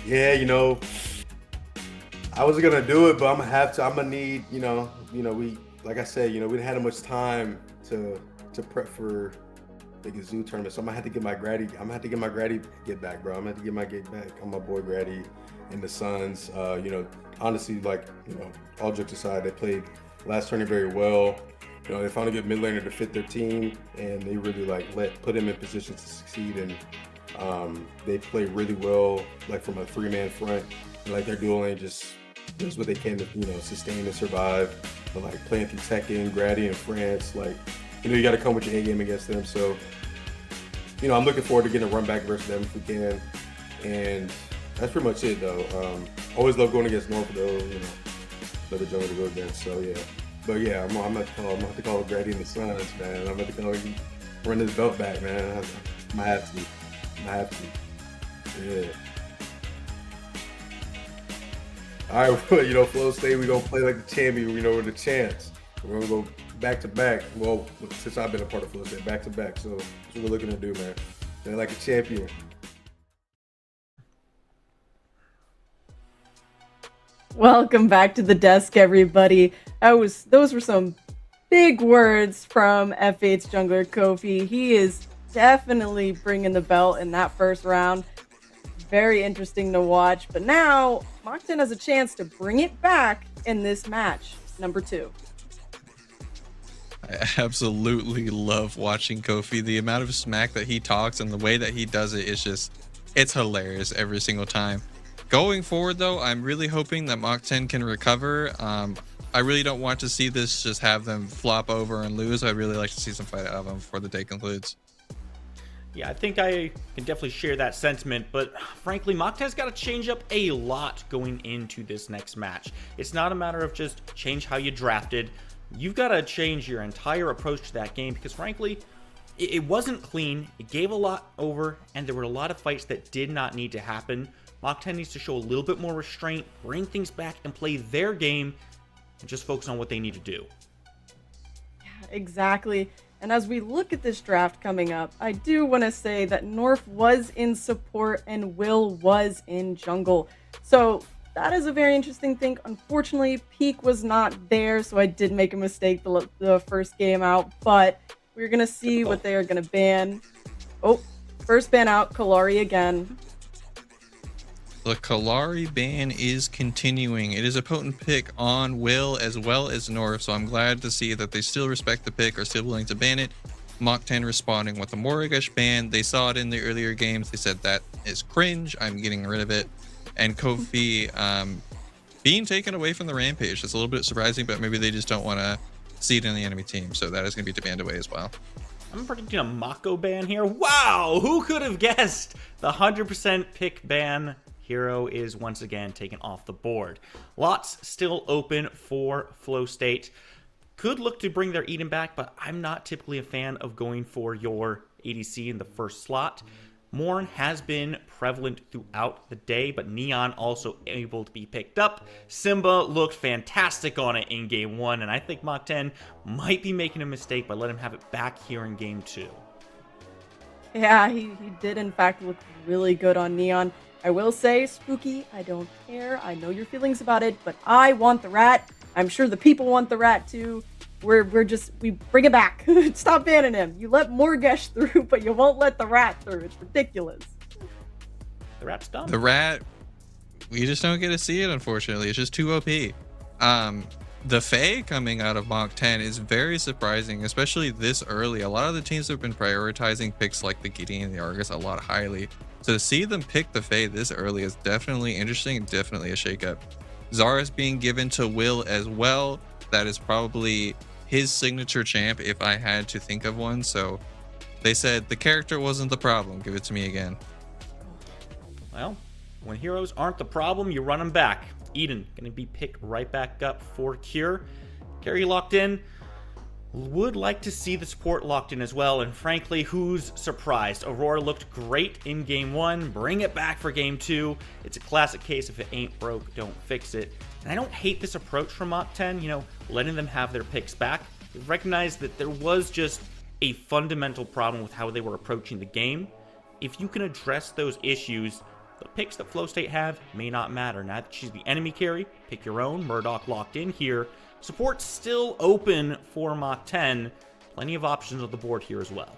Yeah, you know, I wasn't gonna do it, but I'm gonna need, you know, we, like I said, you know, we didn't have much time to prep for the Gazoo tournament, so I'm gonna have to get my Grady. Get back, bro. I'm gonna have to get my get back on my boy Grady and the Suns. You know, honestly, like, you know, all jokes aside, they played last tournament very well. You know, they found a good mid laner to fit their team, and they really like put him in position to succeed. And they play really well, like from a 3-man front. And, like, their dual lane just does what they can to, you know, sustain and survive. But like playing through Tekken, Grady, and France, like, you know, you got to come with your A game against them. So, you know, I'm looking forward to getting a run back versus them if we can. And that's pretty much it, though. Always love going against North, though. You know, another jungle to go against. So yeah, but yeah, I'm gonna have to call Grady and the Suns, man. I'm gonna have to call him, run this belt back, man. I might have to. Yeah. All right, you know, Flow State, we gonna play like the champion. You know, with the chance. We're gonna go back to back. Well, since I've been a part of Flow State, back to back. So that's what we're looking to do, man. They're like a champion. Welcome back to the desk, everybody. Those were some big words from F8's jungler Kofi. He is definitely bringing the belt in that first round. Very interesting to watch. But now, Mockton has a chance to bring it back in this match, number 2. I absolutely love watching Kofi. The amount of smack that he talks and the way that he does it is just, it's hilarious every single time. Going forward, though, I'm really hoping that Mach 10 can recover. I really don't want to see this just have them flop over and lose. I'd really like to see some fight out of them before the day concludes. Yeah, I think I can definitely share that sentiment, but frankly, Mach 10's got to change up a lot going into this next match. It's not a matter of just change how you drafted. You've got to change your entire approach to that game because, frankly, it wasn't clean. It gave a lot over, and there were a lot of fights that did not need to happen. Mach 10 needs to show a little bit more restraint, bring things back, and play their game, and just focus on what they need to do. Yeah, exactly. And as we look at this draft coming up, I do want to say that North was in support and Will was in jungle. So that is a very interesting thing. Unfortunately, Peak was not there, so I did make a mistake the first game out, but we're going to see what they are going to ban. Oh, first ban out, Kalari again. The Kalari ban is continuing. It is a potent pick on Will as well as North, so I'm glad to see that they still respect the pick, are still willing to ban it. Mach 10 responding with the Morigesh ban. They saw it in the earlier games. They said that is cringe. I'm getting rid of it. And Kofi being taken away from the Rampage. It's a little bit surprising, but maybe they just don't want to see it in the enemy team. So that is going to be banned away as well. I'm predicting a Mako ban here. Wow, who could have guessed? The 100% pick ban. Hero is once again taken off the board. Lots still open for Flow State. Could look to bring their Eden back, but I'm not typically a fan of going for your ADC in the first slot. Morn has been prevalent throughout the day, but Neon also able to be picked up. Simba looked fantastic on it in Game 1, and I think Mach 10 might be making a mistake by letting him have it back here in Game 2. Yeah, he did in fact look really good on Neon. I will say, Spooky, I don't care. I know your feelings about it, but I want the rat. I'm sure the people want the rat too. We bring it back. Stop banning him. You let Morgesh through, but you won't let the rat through. It's ridiculous. The rat's dumb. The rat, we just don't get to see it, unfortunately. It's just too OP. The Fae coming out of Mach 10 is very surprising, especially this early. A lot of the teams have been prioritizing picks like the Gideon and the Argus a lot highly. So to see them pick the Fae this early is definitely interesting and definitely a shakeup. Zara's being given to Will as well. That is probably his signature champ if I had to think of one. So they said the character wasn't the problem. Give it to me again. Well, when heroes aren't the problem, you run them back. Eden going to be picked right back up for Cure. Carry locked in. Would like to see the support locked in as well, and frankly, who's surprised? Aurora looked great in Game 1, bring it back for Game 2. It's a classic case, if it ain't broke, don't fix it. And I don't hate this approach from Mach 10, letting them have their picks back. They recognized that there was just a fundamental problem with how they were approaching the game. If you can address those issues, the picks that Flow State have may not matter. Now that she's the enemy carry, pick your own. Murdoch locked in here. Support's still open for Mach 10. Plenty of options on the board here as well.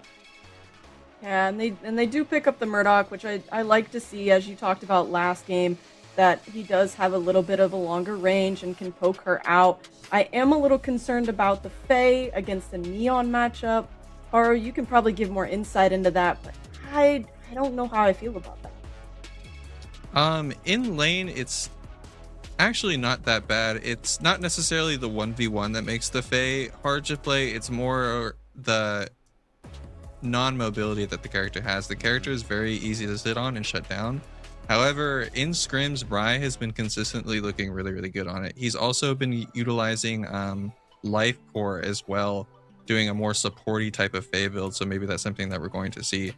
Yeah, and they do pick up the Murdoch, which I like to see, as you talked about last game, that he does have a little bit of a longer range and can poke her out. I am a little concerned about the Fae against the Neon matchup. Or you can probably give more insight into that, but I don't know how I feel about that. In lane, it's actually not that bad. It's not necessarily the 1v1 that makes the Fae hard to play. It's more the non-mobility that the character has. The character is very easy to sit on and shut down. However, in scrims, Bry has been consistently looking really, really good on it. He's also been utilizing Life Core as well, doing a more supporty type of Fae build, so maybe that's something that we're going to see.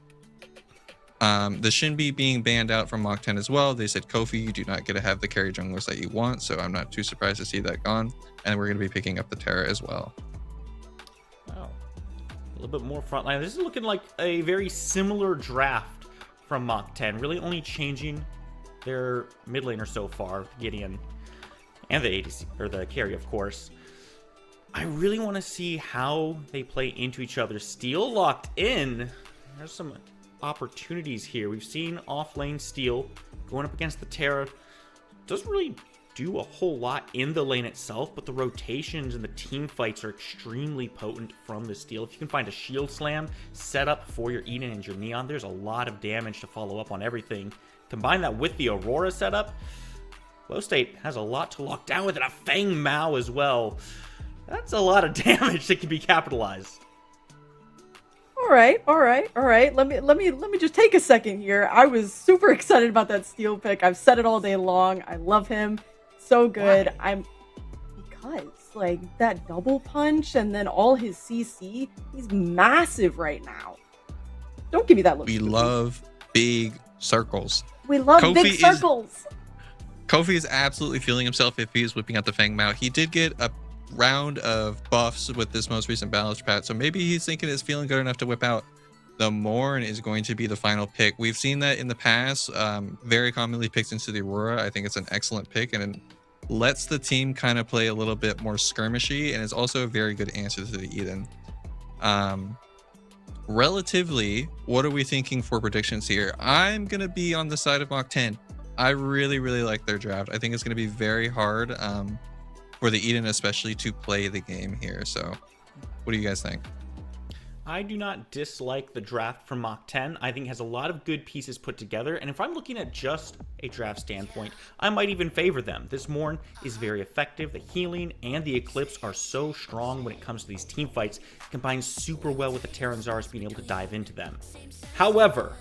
The Shinbi being banned out from Mach 10 as well. They said, Kofi, you do not get to have the carry junglers that you want, so I'm not too surprised to see that gone. And we're going to be picking up the Terra as well. Wow. A little bit more frontline. This is looking like a very similar draft from Mach 10, really only changing their mid laner so far, Gideon, and the ADC, or the carry, of course. I really want to see how they play into each other. Steel locked in. There's some opportunities here. We've seen off-lane Steel going up against the Terra. Doesn't really do a whole lot in the lane itself, but the rotations and the team fights are extremely potent from the Steel. If you can find a shield slam set up for your Eden and your Neon, there's a lot of damage to follow up on everything. Combine that with the Aurora setup, Low State has a lot to lock down with it. A Fang Mao as well. That's a lot of damage that can be capitalized. All right. Let me just take a second here. I was super excited about that Steel pick. I've said it all day long. I love him. So good. Because like that double punch and then all his CC, he's massive right now. Don't give me that look. We love big circles. We love big circles. Kofi is absolutely feeling himself if he's whipping out the Fang Mao. He did get a round of buffs with this most recent balance patch, so maybe he's thinking it's feeling good enough to whip out the Morn is going to be the final pick. We've seen that in the past, very commonly picked into the Aurora. I think it's an excellent pick, and it lets the team kind of play a little bit more skirmishy, and it's also a very good answer to the Eden. Relatively, what are we thinking for predictions here? I'm gonna be on the side of Mach 10. I really like their draft. I think it's gonna be very hard for the Eden especially to play the game here. So what do you guys think? I do not dislike the draft from Mach 10. I think it has a lot of good pieces put together, and if I'm looking at just a draft standpoint, I might even favor them. This Morn is very effective. The healing and the Eclipse are so strong when it comes to these team fights. It combines super well with the Terra and Zars being able to dive into them. However,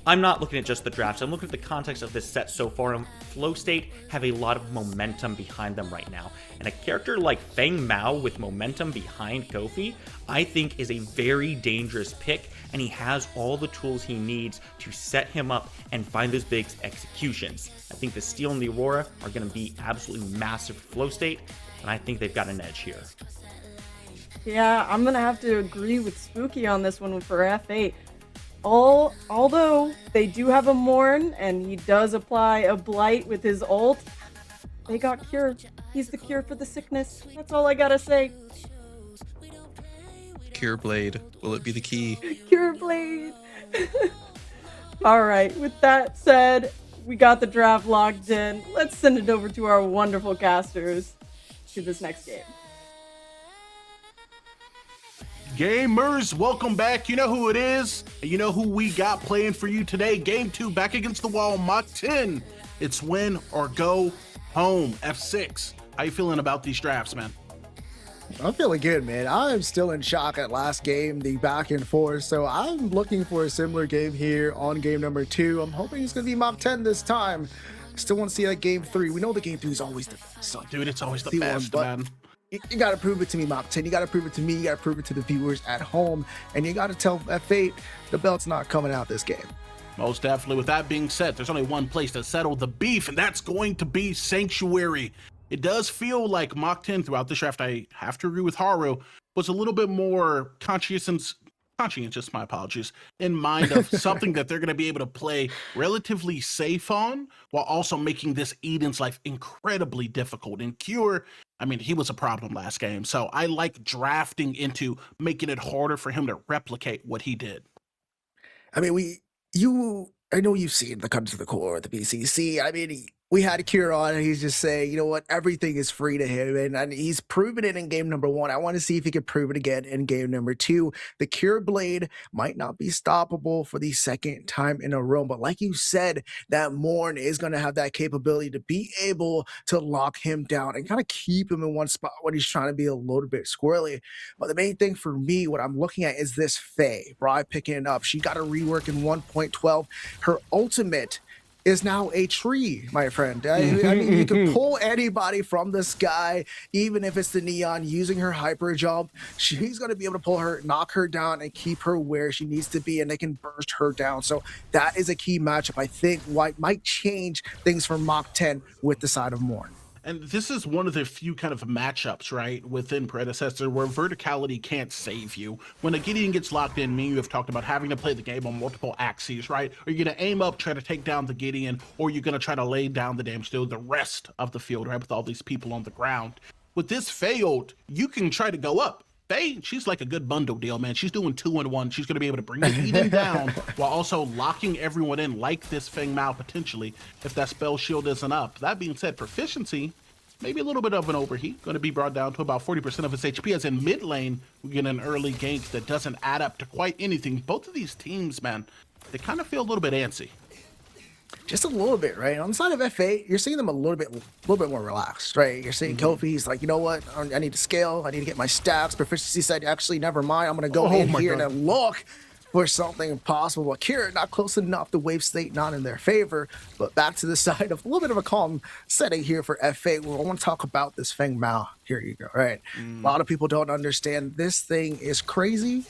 I'm not looking at just the drafts. I'm looking at the context of this set so far, and Flow State have a lot of momentum behind them right now. And a character like Fang Mao with momentum behind Kofi, I think is a very dangerous pick and he has all the tools he needs to set him up and find those big executions. I think the Steel and the Aurora are going to be absolutely massive for Flow State, and I think they've got an edge here. Yeah, I'm gonna have to agree with Spooky on this one for F8. Although they do have a Morn and he does apply a Blight with his ult, they got Cure. He's the cure for the sickness. That's all I gotta say. Cure Blade, will it be the key? Cure Blade. All right, with that said, we got the draft locked in. Let's send it over to our wonderful casters to this next game. Gamers, welcome back. You know who it is, and you know who we got playing for you today. Game 2, back against the wall, Mach 10. It's win or go home, F6. How you feeling about these drafts, man? I'm feeling good, man. I'm still in shock at last game, the back and forth. So I'm looking for a similar game here on game number 2. I'm hoping it's going to be Mach 10 this time. Still want to see that game 3. We know the game 3 is always the best. So dude, it's always the best, man. You got to prove it to me, Mach 10. You got to prove it to me. You got to prove it to the viewers at home. And you got to tell F8 the belt's not coming out this game. Most definitely. With that being said, there's only one place to settle the beef, and that's going to be Sanctuary. It does feel like Mach 10 throughout the draft, I have to agree with Haru, was a little bit more conscientious, my apologies, in mind of something that they're going to be able to play relatively safe on, while also making this Eden's life incredibly difficult. And Cure, I mean, he was a problem last game, so I like drafting into making it harder for him to replicate what he did. I mean, I know you've seen the Cut to the Core, the PCC. I mean, we had a Cure on, and he's just saying, you know what, everything is free to him, and he's proven it in game number 1. I want to see if he can prove it again in game number 2. The Cure Blade might not be stoppable for the second time in a row, but like you said, that Morn is going to have that capability to be able to lock him down and kind of keep him in one spot when he's trying to be a little bit squirrely. But the main thing for me, what I'm looking at is this Faye, Bri picking it up. She got a rework in 1.12. Her ultimate is now a tree, my friend. I mean, you can pull anybody from the sky, even if it's the Neon, using her hyper jump. She's going to be able to pull her, knock her down, and keep her where she needs to be, and they can burst her down. So that is a key matchup, I think, might change things for Mach 10 with the side of Morn. And this is one of the few kind of matchups, right, within Predecessor where verticality can't save you. When a Gideon gets locked in, me and you have talked about having to play the game on multiple axes, right? Are you going to aim up, try to take down the Gideon, or are you going to try to lay down the damage to the rest of the field, right, with all these people on the ground? With this failed, you can try to go up. Faye, she's like a good bundle deal, man. She's doing 2-in-1. She's going to be able to bring the Eden down while also locking everyone in like this Feng Mao potentially if that spell shield isn't up. That being said, proficiency, maybe a little bit of an overheat, going to be brought down to about 40% of its HP, as in mid lane, we get an early gank that doesn't add up to quite anything. Both of these teams, man, they kind of feel a little bit antsy. Just a little bit, right? On the side of F8, you're seeing them a little bit more relaxed, right? You're seeing Kofi's like, you know what? I need to scale. I need to get my stats. Proficiency said, actually, never mind. I'm going to go in here and then look for something impossible. But Kira, not close enough. The wave state not in their favor. But back to the side of a little bit of a calm setting here for F8. I want to talk about this Feng Mao. Here you go, right? A lot of people don't understand. This thing is crazy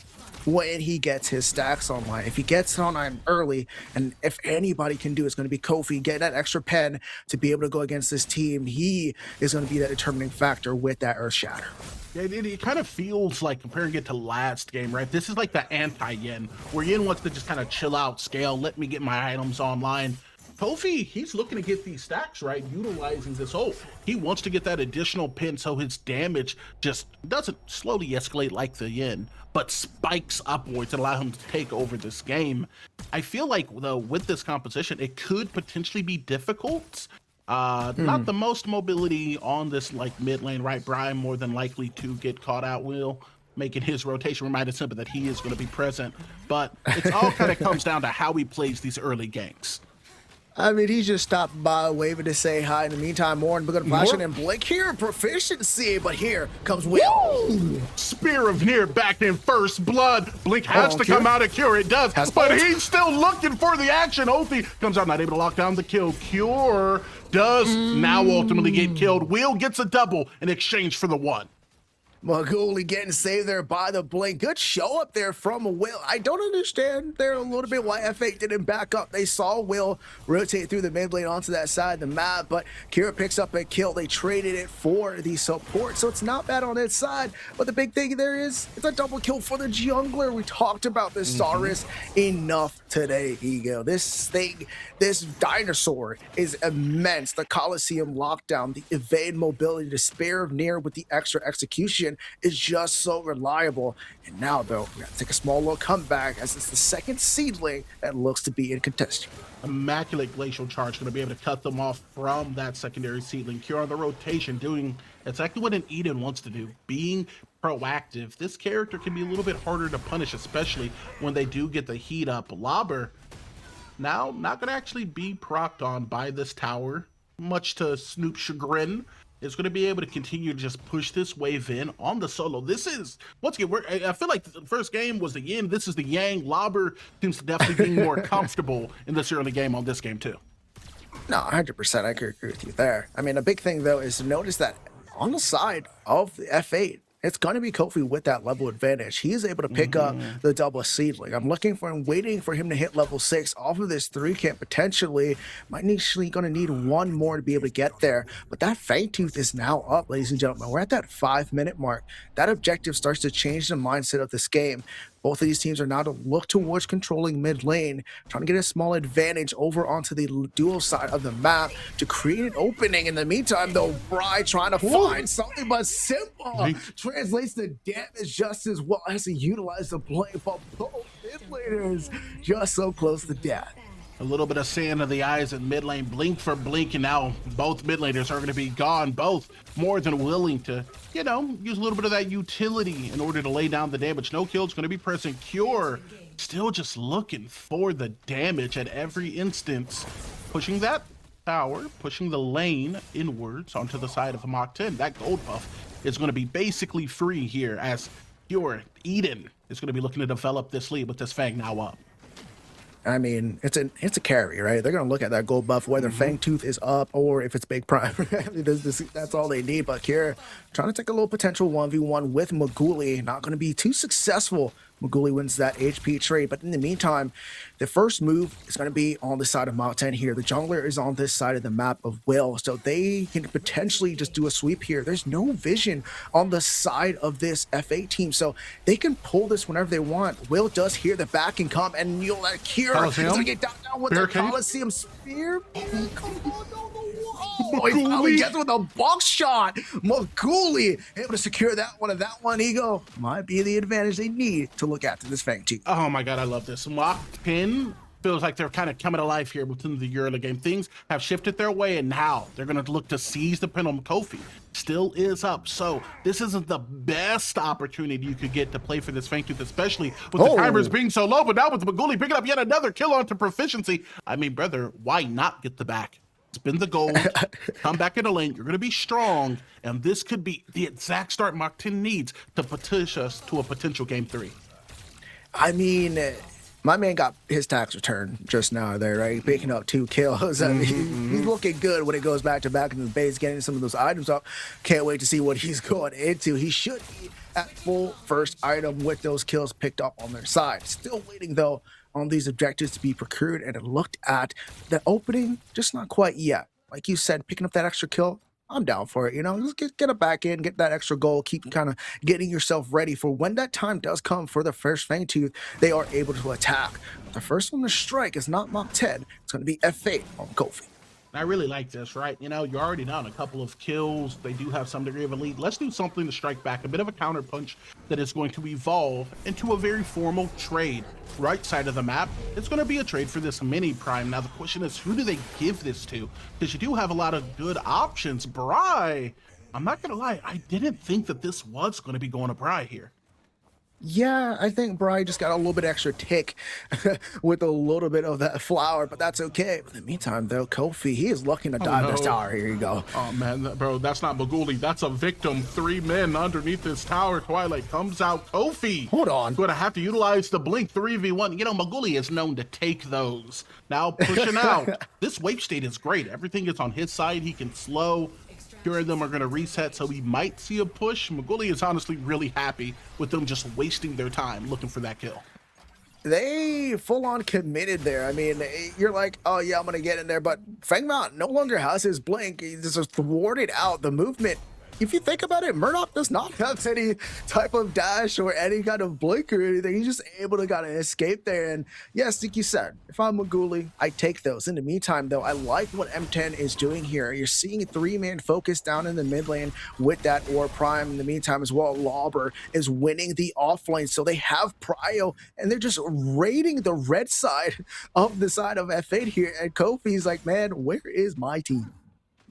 when he gets his stacks online. If he gets it online early, and if anybody can do, it's going to be Kofi, get that extra pen to be able to go against this team. He is going to be that determining factor with that Earth Shatter. Yeah, it kind of feels like, comparing it to last game, right? This is like the anti-Yin, where Yin wants to just kind of chill out, scale, let me get my items online. Kofi, he's looking to get these stacks, right? Utilizing this ult. He wants to get that additional pin so his damage just doesn't slowly escalate like the Yin, but spikes upwards and allow him to take over this game. I feel like, though, with this composition, it could potentially be difficult. Not the most mobility on this like mid lane, right? Brian more than likely to get caught out, Will, making his rotation. Reminded Simba that he is going to be present, but it's all kind of comes down to how he plays these early ganks. I mean, he just stopped by waving to say hi. In the meantime, Morn going to flash in and Blink here, proficiency, but here comes Will. Woo! Spear of Near back in first blood. Blink has to come out of Cure. It does, but he's still looking for the action. Ophi comes out, not able to lock down the kill. Cure does now ultimately get killed. Will gets a double in exchange for the one. Maguli getting saved there by the blink. Good show up there from Will. I don't understand there a little bit why F8 didn't back up. They saw Will rotate through the mid lane onto that side of the map, but Kira picks up a kill. They traded it for the support, so it's not bad on its side. But the big thing there is it's a double kill for the jungler. We talked about this Saurus enough today, Ego. This dinosaur is immense. The Coliseum lockdown, the evade mobility, the spare of near with the extra execution is just so reliable. And now, though, we got to take a small little comeback as it's the second seedling that looks to be in contention. Immaculate Glacial Charge going to be able to cut them off from that secondary seedling. Cure on the rotation, doing exactly what an Eden wants to do, being proactive. This character can be a little bit harder to punish, especially when they do get the heat up. Lobber now not going to actually be procced on by this tower, much to Snoop's chagrin. Is going to be able to continue to just push this wave in on the solo. This is, once again, I feel like the first game was the yin, this is the yang. Lobber seems to definitely be more comfortable in this early game on this game too. No, 100%, I agree with you there. I mean, a big thing, though, is to notice that on the side of the F8, it's going to be Kofi with that level advantage. He is able to pick up the double seedling. I'm looking for him, waiting for him to hit level 6 off of this 3 camp potentially. Might initially going to need one more to be able to get there. But that Fangtooth is now up, ladies and gentlemen. We're at that 5-minute mark. That objective starts to change the mindset of this game. Both of these teams are now to look towards controlling mid lane, trying to get a small advantage over onto the dual side of the map to create an opening. In the meantime, though, Bry trying to find something but simple translates the damage just as well as he utilized the play, but both mid laners just so close to death. A little bit of sand in the eyes in mid lane, blink for blink, and now both mid laners are going to be gone. Both more than willing to, you know, use a little bit of that utility in order to lay down the damage. No kill's going to be pressing. Cure still just looking for the damage at every instance. Pushing that tower, pushing the lane inwards onto the side of the Mach 10. That gold buff is going to be basically free here as Cure, Eden, is going to be looking to develop this lead with this Fang now up. I mean, it's a carry, right? They're going to look at that gold buff, whether Fangtooth is up or if it's Big Prime. That's all they need. But Kira trying to take a little potential 1v1 with Maguli. Not going to be too successful. Maguli wins that HP trade. But in the meantime, the first move is going to be on the side of Mach 10 here. The jungler is on this side of the map of Will. So they can potentially just do a sweep here. There's no vision on the side of this F8 team. So they can pull this whenever they want. Will does hear the back and come, and you'll let Kira is going to get down with the Coliseum Spear. Oh, he finally gets with a box shot. Maguli able to secure that one, and that one, Ego, might be the advantage they need to look at to this Fangtooth. Oh my god, I love this. Mach 10 feels like they're kind of coming to life here within the early game. Things have shifted their way, and now they're going to look to seize the pin on Kofi. Still is up, so this isn't the best opportunity you could get to play for this Fangtooth, especially with the timers being so low. But now with Maguli picking up yet another kill onto proficiency, I mean, brother, why not get the back? Spin the gold, come back in the lane, you're going to be strong, and this could be the exact start Mach 10 needs to push us to a potential game 3. I mean, my man got his tax return just now there, right? Picking up 2 kills. I mean, he's looking good when it goes back to back in the base, getting some of those items up. Can't wait to see what he's going into. He should be at full first item with those kills picked up on their side. Still waiting, though, on these objectives to be procured and looked at. The opening, just not quite yet. Like you said, picking up that extra kill, I'm down for it. You know, just get it back in, get that extra goal, keep kind of getting yourself ready for when that time does come for the first Fangtooth, they are able to attack. But the first one to strike is not Mach 10. It's going to be F8 on Kofi. I really like this, right? You know, you're already down a couple of kills. They do have some degree of a lead. Let's do something to strike back, a bit of a counter punch that is going to evolve into a very formal trade. Right side of the map, it's going to be a trade for this mini Prime. Now, the question is, who do they give this to? Because you do have a lot of good options. Bry, I'm not going to lie, I didn't think that this was going to be going to Bry here. Yeah, I think Bry just got a little bit extra tick with a little bit of that flower, but that's okay. But in the meantime, though, Kofi, he is looking to dive this tower. Here you go. Oh, man, bro, that's not Maguli. That's a victim. 3 men underneath this tower. Twilight comes out. Kofi. Hold on. Going to have to utilize the blink 3v1. You know, Maguli is known to take those. Now pushing out. This wave state is great. Everything is on his side. He can slow. Here and them are going to reset, so we might see a push. Maguli is honestly really happy with them just wasting their time looking for that kill. They full on committed there. I mean, you're like, oh yeah, I'm gonna get in there, but Fangmount no longer has his blink. He just thwarted out the movement. If you think about it, Murdoch does not have any type of dash or any kind of blink or anything. He's just able to kind of escape there. And yes, like you said, if I'm Maguli, I take those. In the meantime, though, I like what M10 is doing here. You're seeing 3-man focus down in the mid lane with that Ore Prime. In the meantime, as well, Lauber is winning the off lane. So they have Prio, and they're just raiding the red side of the side of F8 here. And Kofi's like, man, where is my team?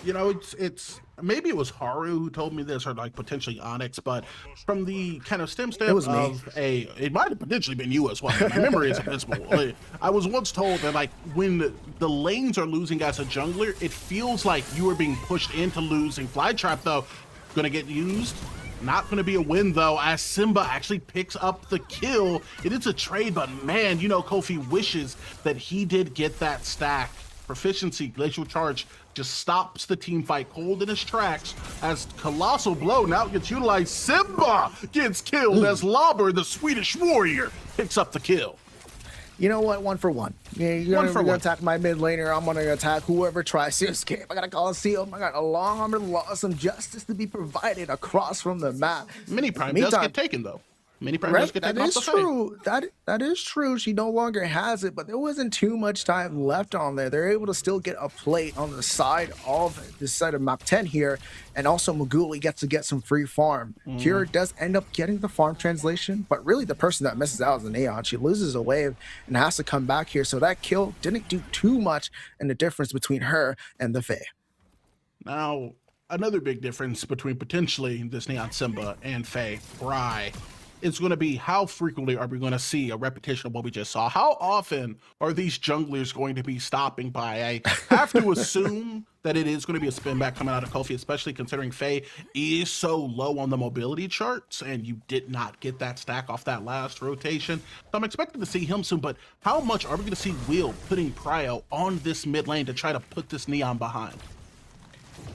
You know, it's maybe it was Haru who told me this, or like potentially Onyx, but from the kind of stem It was me. of it might have potentially been you as well. My memory is abysmal. I was once told that like when the lanes are losing as a jungler, it feels like you are being pushed into losing. Flytrap though, gonna get used. Not going to be a win, though, as Simba actually picks up the kill. It is a trade, but man, you know, Kofi wishes that he did get that stack. Proficiency, Glacial Charge, just stops the team fight cold in its tracks as Colossal Blow now gets utilized. Simba gets killed as Lauber, the Swedish warrior, picks up the kill. You know what? 1 for 1. Yeah, you're gonna attack my mid laner. I'm gonna attack whoever tries to escape. I got a Coliseum. I got a long armor law, some justice to be provided across from the map. Mini Prime does get taken though. Mini Prime does get taken off the fight. True. That is true. She no longer has it, but there wasn't too much time left on there. They're able to still get a plate on the side of this side of map 10 here, and also Maguli gets to get some free farm. Kira does end up getting the farm translation, but really the person that misses out is the Neon. She loses a wave and has to come back here, so that kill didn't do too much in the difference between her and the Fae. Now, another big difference between potentially this Neon Simba and Fae Bry is going to be how frequently are we going to see a repetition of what we just saw? How often are these junglers going to be stopping by? I have to assume that it is going to be a spin back coming out of Kofi, especially considering Faye is so low on the mobility charts and you did not get that stack off that last rotation. So I'm expecting to see him soon, but how much are we going to see Will putting Prio on this mid lane to try to put this Neon behind?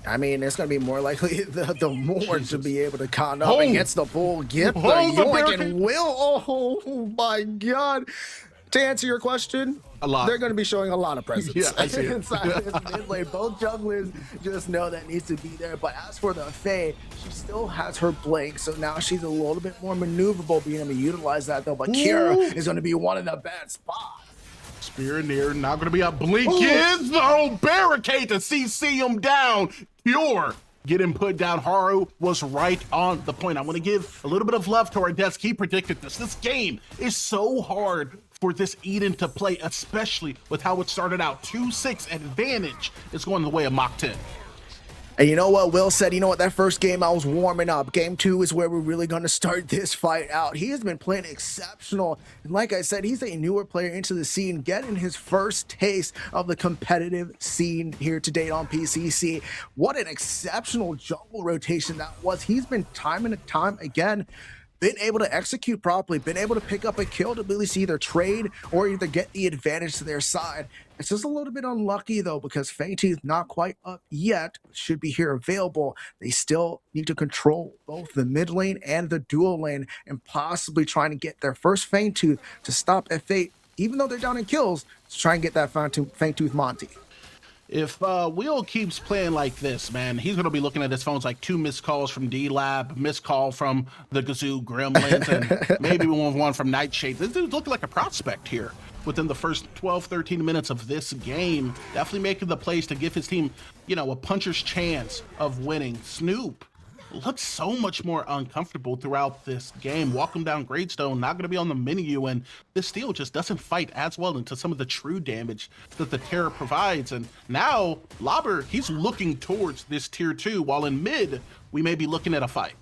I mean, it's going to be more likely the more to be able to con up against the bull, get the yoink, and Will. Oh my God. To answer your question, they're going to be showing a lot of presence. Yeah, I see inside this mid lane. Both junglers just know that needs to be there. But as for the Fae, she still has her blink, so now she's a little bit more maneuverable, being able to utilize that though. But Kira is going to be one of the bad spots. Spear in there, not going to be a blink. Is the barricade to CC him down. Pure getting put down. Haru was right on the point. I want to give a little bit of love to our desk. He predicted this. This game is so hard for this Eden to play, especially with how it started out. 2-6 advantage is going the way of Mach 10. And you know what? Will said, you know what? That first game I was warming up. Game 2 is where we're really going to start this fight out. He has been playing exceptional. And like I said, he's a newer player into the scene, getting his first taste of the competitive scene here to date on PCC. What an exceptional jungle rotation that was. He's been time and time again been able to execute properly, been able to pick up a kill to really either trade or either get the advantage to their side. It's just a little bit unlucky though, because Fangtooth not quite up yet, should be here available. They still need to control both the mid lane and the dual lane, and possibly trying to get their first Fangtooth to stop F8, even though they're down in kills, to try and get that Fangtooth Monty. If Will keeps playing like this, man, he's going to be looking at his phones like 2 missed calls from D-Lab, missed call from the Gazoo Gremlins, and maybe one from Nightshade. This dude's looking like a prospect here within the first 12, 13 minutes of this game. Definitely making the plays to give his team, you know, a puncher's chance of winning. Snoop looks so much more uncomfortable throughout this game. Walk him down Greatstone, not going to be on the menu, and this steel just doesn't fight as well into some of the true damage that the Terror provides. And now, Lauber, he's looking towards this tier 2, while in mid, we may be looking at a fight.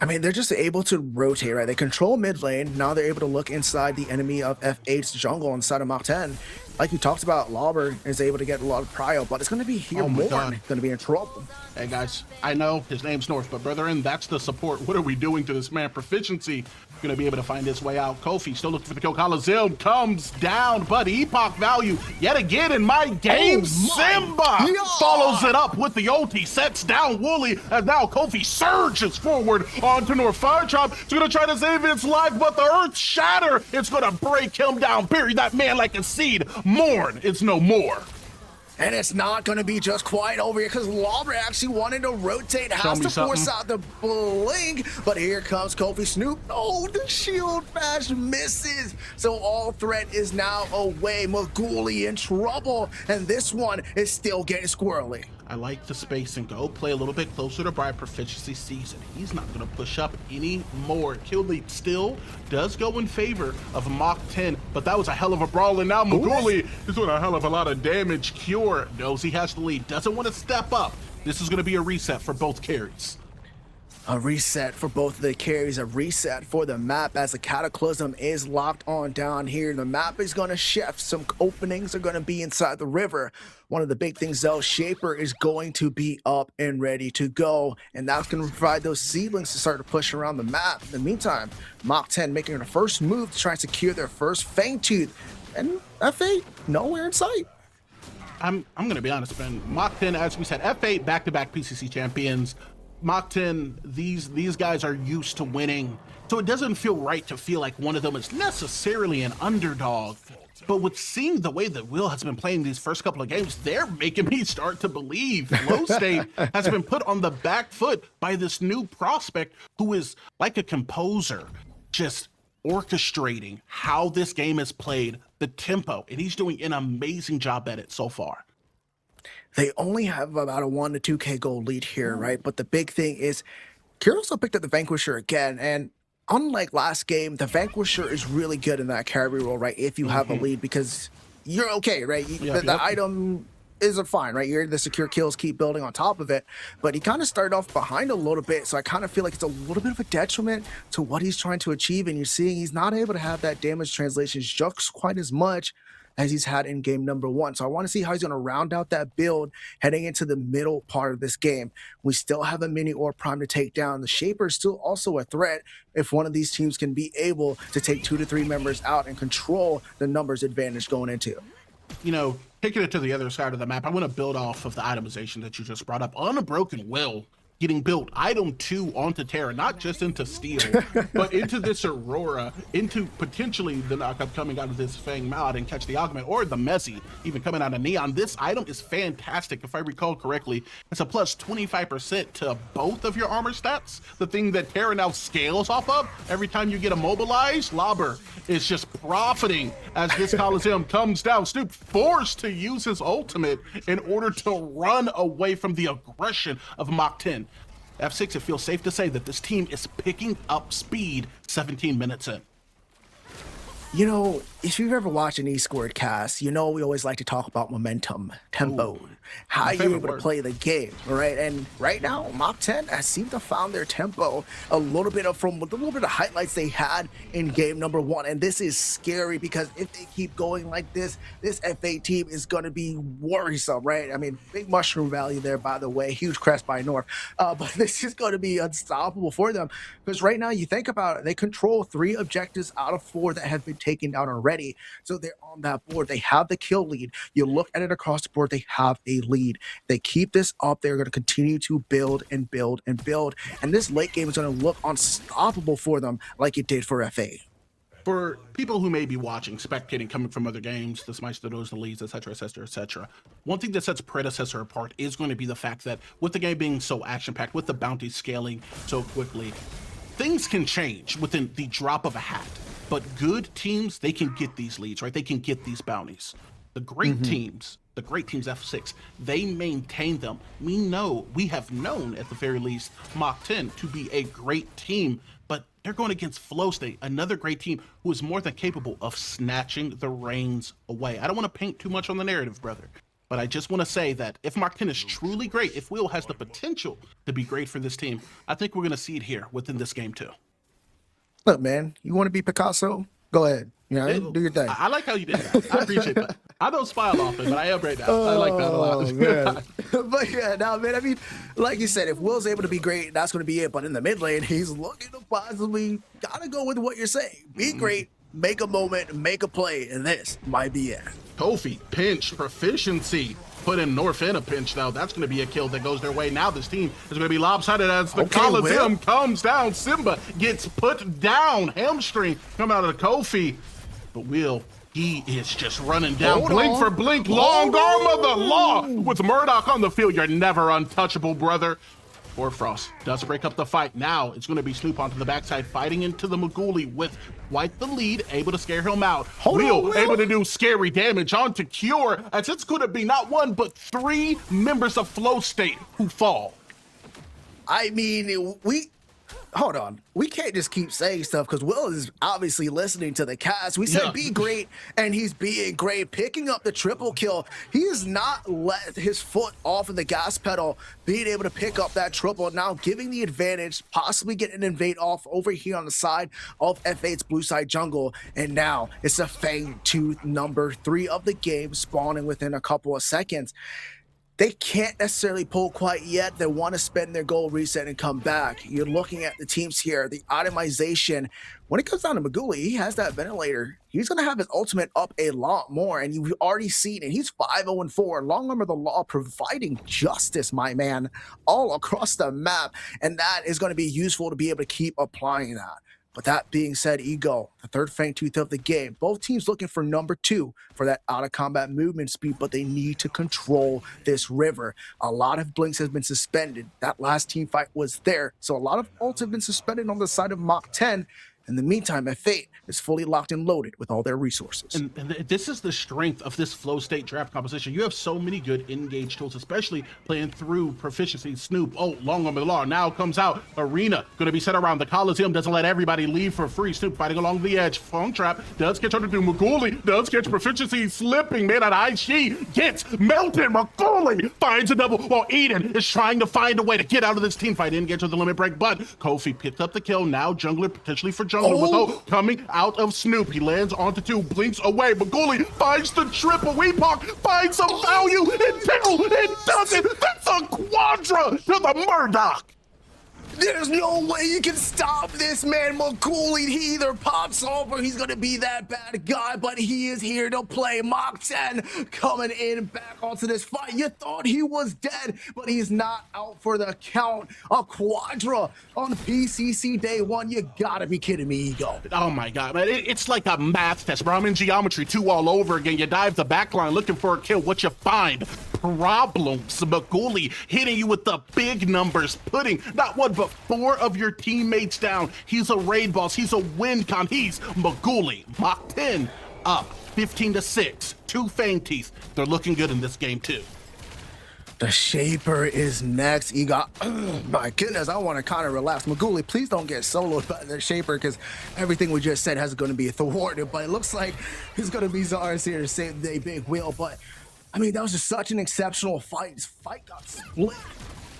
I mean, they're just able to rotate, right? They control mid lane. Now they're able to look inside the enemy of F8's jungle inside of Mach 10. Like you talked about, Lauber is able to get a lot of prio, but it's going to be here more. Going to be in trouble. Hey guys, I know his name's North, but brethren, that's the support. What are we doing to this man? Proficiency gonna be able to find his way out. Kofi still looking for the kill. Coliseum comes down, but Epoch value yet again in my game. Simba follows it up with the ulti, sets down Wooly, and now Kofi surges forward onto North Firetrap. He's gonna try to save his life, but the Earth Shatter, it's gonna break him down. Bury that man like a seed. Mourn, it's no more. And it's not going to be just quite over here because Lawbert actually wanted to rotate, has to force out the blink, but here comes Kofi Snoop. Oh, the shield bash misses. So all threat is now away. Maguli in trouble, and this one is still getting squirrely. I like the space and go. Play a little bit closer to Brian Proficiency season. He's not going to push up anymore. Kill lead still does go in favor of Mach 10, but that was a hell of a brawl, and now Maguli is doing a hell of a lot of damage. Cure knows he has the lead, doesn't want to step up. This is going to be a reset for both carries. A reset for both of the carries, a reset for the map as the Cataclysm is locked on down here. The map is going to shift. Some openings are going to be inside the river. One of the big things though, Shaper is going to be up and ready to go, and that's going to provide those seedlings to start to push around the map. In the meantime, Mach 10 making their first move to try and secure their first Fang Tooth, and F8 nowhere in sight. I'm going to be honest, man. Mach 10, as we said, F8 back-to-back PCC champions. Mach 10, these guys are used to winning, so it doesn't feel right to feel like one of them is necessarily an underdog. But with seeing the way that Will has been playing these first couple of games, they're making me start to believe Low State has been put on the back foot by this new prospect who is like a composer, just orchestrating how this game is played, the tempo, and he's doing an amazing job at it so far. They only have about a 1 to 2K gold lead here, right? But the big thing is, Kuroso picked up the Vanquisher again, and unlike last game, the Vanquisher is really good in that carry role, right? If you have a lead, because you're okay, right? The item is fine, right? You're the secure kills, keep building on top of it. But he kind of started off behind a little bit, so I kind of feel like it's a little bit of a detriment to what he's trying to achieve, and you're seeing he's not able to have that damage translation just quite as much as he's had in game number 1. So I want to see how he's going to round out that build heading into the middle part of this game. We still have a mini or prime to take down. The Shaper is still also a threat if one of these teams can be able to take 2 to 3 members out and control the numbers advantage going into. You know, taking it to the other side of the map, I want to build off of the itemization that you just brought up. Unbroken Will getting built item 2 onto Terra, not just into Steel, but into this Aurora, into potentially the knockup coming out of this Fang Mallet and catch the Augment, or the Messi even coming out of Neon. This item is fantastic. If I recall correctly, it's a plus 25% to both of your armor stats. The thing that Terra now scales off of every time you get immobilized. Lauber is just profiting as this Coliseum comes down. Snoop forced to use his ultimate in order to run away from the aggression of Mach 10. F6, it feels safe to say that this team is picking up speed 17 minutes in. You know, if you've ever watched an Esports cast, you know we always like to talk about momentum, tempo, how you're able to play the game, right? And right now, Mach 10 has seemed to found their tempo a little bit of highlights they had in game number 1. And this is scary because if they keep going like this F8 team is going to be worrisome, right? I mean, big mushroom value there, by the way, huge crest by North. But this is going to be unstoppable for them because right now, you think about it, they control 3 objectives out of 4 that have been taken down already. So they're on that board. They have the kill lead. You look at it across the board, they have a lead. They keep this up. They're going to continue to build and build and build. And this late game is going to look unstoppable for them like it did for FA. For people who may be watching, spectating, coming from other games, the Smites, the Does, the Leads, etc., etc., etc., one thing that sets Predecessor apart is going to be the fact that with the game being so action-packed, with the bounty scaling so quickly, things can change within the drop of a hat. But good teams, they can get these leads, right? They can get these bounties. The great teams, F6, they maintain them. We have known at the very least Mach 10 to be a great team, but they're going against Flow State, another great team who is more than capable of snatching the reins away. I don't want to paint too much on the narrative, brother, but I just want to say that if Mach 10 is truly great, if Will has the potential to be great for this team, I think we're going to see it here within this game too. Look, man, you want to be Picasso? Go ahead. Do your thing. I like how you did that. I appreciate that. I don't smile often, but I am right now. I like that a lot. Man. But yeah, now, man, I mean, like you said, if Will's able to be great, that's going to be it. But in the mid lane, he's looking to possibly got to go with what you're saying. Be great, make a moment, make a play, and this might be it. Kofi, pinch, proficiency. Put in North in a pinch, though. That's going to be a kill that goes their way. Now this team is going to be lopsided as the Coliseum comes down. Simba gets put down. Hamstring coming out of the Kofi. But Will, he is just running down. Blink for blink. Long arm of the law. With Murdoch on the field, you're never untouchable, brother. Frost does break up the fight. Now it's going to be Snoop onto the backside, fighting into the Maguli with White the lead, able to scare him out. Will able to do scary damage onto Cure, as it's going to be not one, but 3 members of Flow State who fall. I mean, hold on. We can't just keep saying stuff because Will is obviously listening to the cast. We said be great, and he's being great, picking up the triple kill. He has not let his foot off of the gas pedal, being able to pick up that triple, now giving the advantage, possibly getting an invade off over here on the side of F8's blue side jungle. And now it's a Fang Tooth number 3 of the game spawning within a couple of seconds. They can't necessarily pull quite yet. They want to spend their gold reset and come back. You're looking at the teams here, the itemization. When it comes down to Maguli, he has that ventilator. He's going to have his ultimate up a lot more, and you've already seen it. He's 5-0-4. Long arm of the law providing justice, my man, all across the map, and that is going to be useful to be able to keep applying that. But that being said, Ego, the third Fang Tooth of the game, both teams looking for number 2 for that out-of-combat movement speed, but they need to control this river. A lot of blinks has been suspended. That last team fight was there, so a lot of ults have been suspended on the side of Mach 10. In the meantime, F8 is fully locked and loaded with all their resources. And this is the strength of this Flow State draft composition. You have so many good engage tools, especially playing through proficiency. Snoop, long arm of the law, now comes out. Arena, going to be set around. The Coliseum doesn't let everybody leave for free. Snoop fighting along the edge. Fong Trap does catch under to Maguli, does catch proficiency, slipping, man, at eye. She gets melted. Maguli finds a double while Eden is trying to find a way to get out of this team fight. Engage with the limit break, but Kofi picked up the kill. Now jungler potentially for jungler. With coming out of Snoop, he lands onto 2, blinks away. Maguli finds the triple. Weepock finds some value until it doesn't. That's a quadra to the Murdoch. There's no way you can stop this man, Maguli. He either pops off or he's going to be that bad guy, but he is here to play. Mach 10 coming in back onto this fight. You thought he was dead, but he's not out for the count. A quadra on PCC day 1. You gotta be kidding me, Ego. Oh my God, man. It's like a math test, bro. I'm in geometry 2 all over again. You dive the backline looking for a kill. What you find? Problems. Maguli hitting you with the big numbers, putting not 1 but 4 of your teammates down. He's a raid boss. He's a win con. He's Maguli. Mach 10 up 15-6. 2 Fang Teeth. They're looking good in this game too. The Shaper is next. Ego. My goodness, I want to kind of relax. Maguli, please don't get soloed by the Shaper because everything we just said has going to be thwarted. But it looks like it's going to be Zara's here to save the big wheel. But I mean, that was just such an exceptional fight. This fight got split.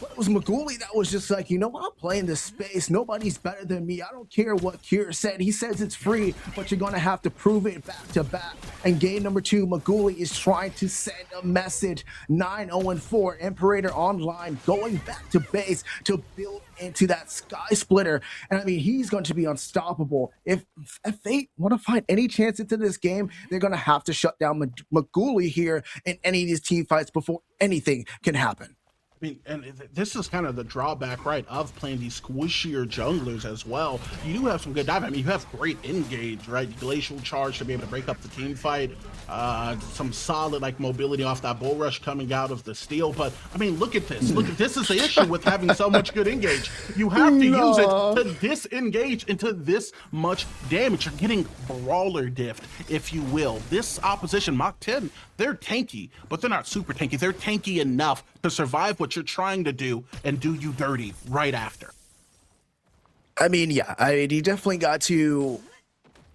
But it was Maguli that was just like, you know what, I'm playing this space. Nobody's better than me. I don't care what Cure said. He says it's free, but you're going to have to prove it back to back. And game number 2, Maguli is trying to send a message. 9-0-4, Imperator online, going back to base to build into that Sky Splitter. And I mean, he's going to be unstoppable. If F8 want to find any chance into this game, they're going to have to shut down Maguli here in any of these team fights before anything can happen. I mean, and this is kind of the drawback, right, of playing these squishier junglers as well. You do have some good dive. I mean, you have great engage, right? Glacial charge to be able to break up the team fight. Some solid, like, mobility off that bull rush coming out of the steel. But, I mean, look at this. Look at this is the issue with having so much good engage. You have to use it to disengage into this much damage. You're getting brawler diffed, if you will. This opposition, Mach 10, they're tanky, but they're not super tanky. They're tanky enough to survive what you're trying to do and do you dirty right after. I mean, yeah, he definitely got to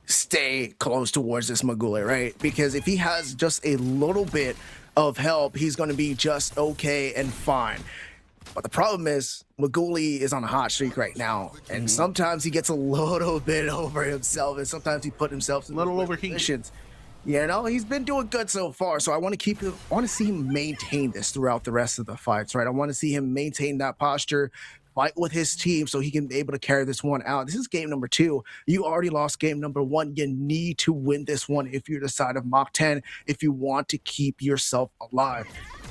stay close towards this Maguli, right? Because if he has just a little bit of help, he's going to be just okay and fine. But the problem is, Maguli is on a hot streak right now, and sometimes he gets a little bit over himself, and sometimes he put himself in little overheations. You know, he's been doing good so far, so I want to see him maintain this throughout the rest of the fights, right? I want to see him maintain that posture, fight with his team so he can be able to carry this one out. This is game number 2. You already lost game number 1. You need to win this one if you're the side of Mach 10, if you want to keep yourself alive.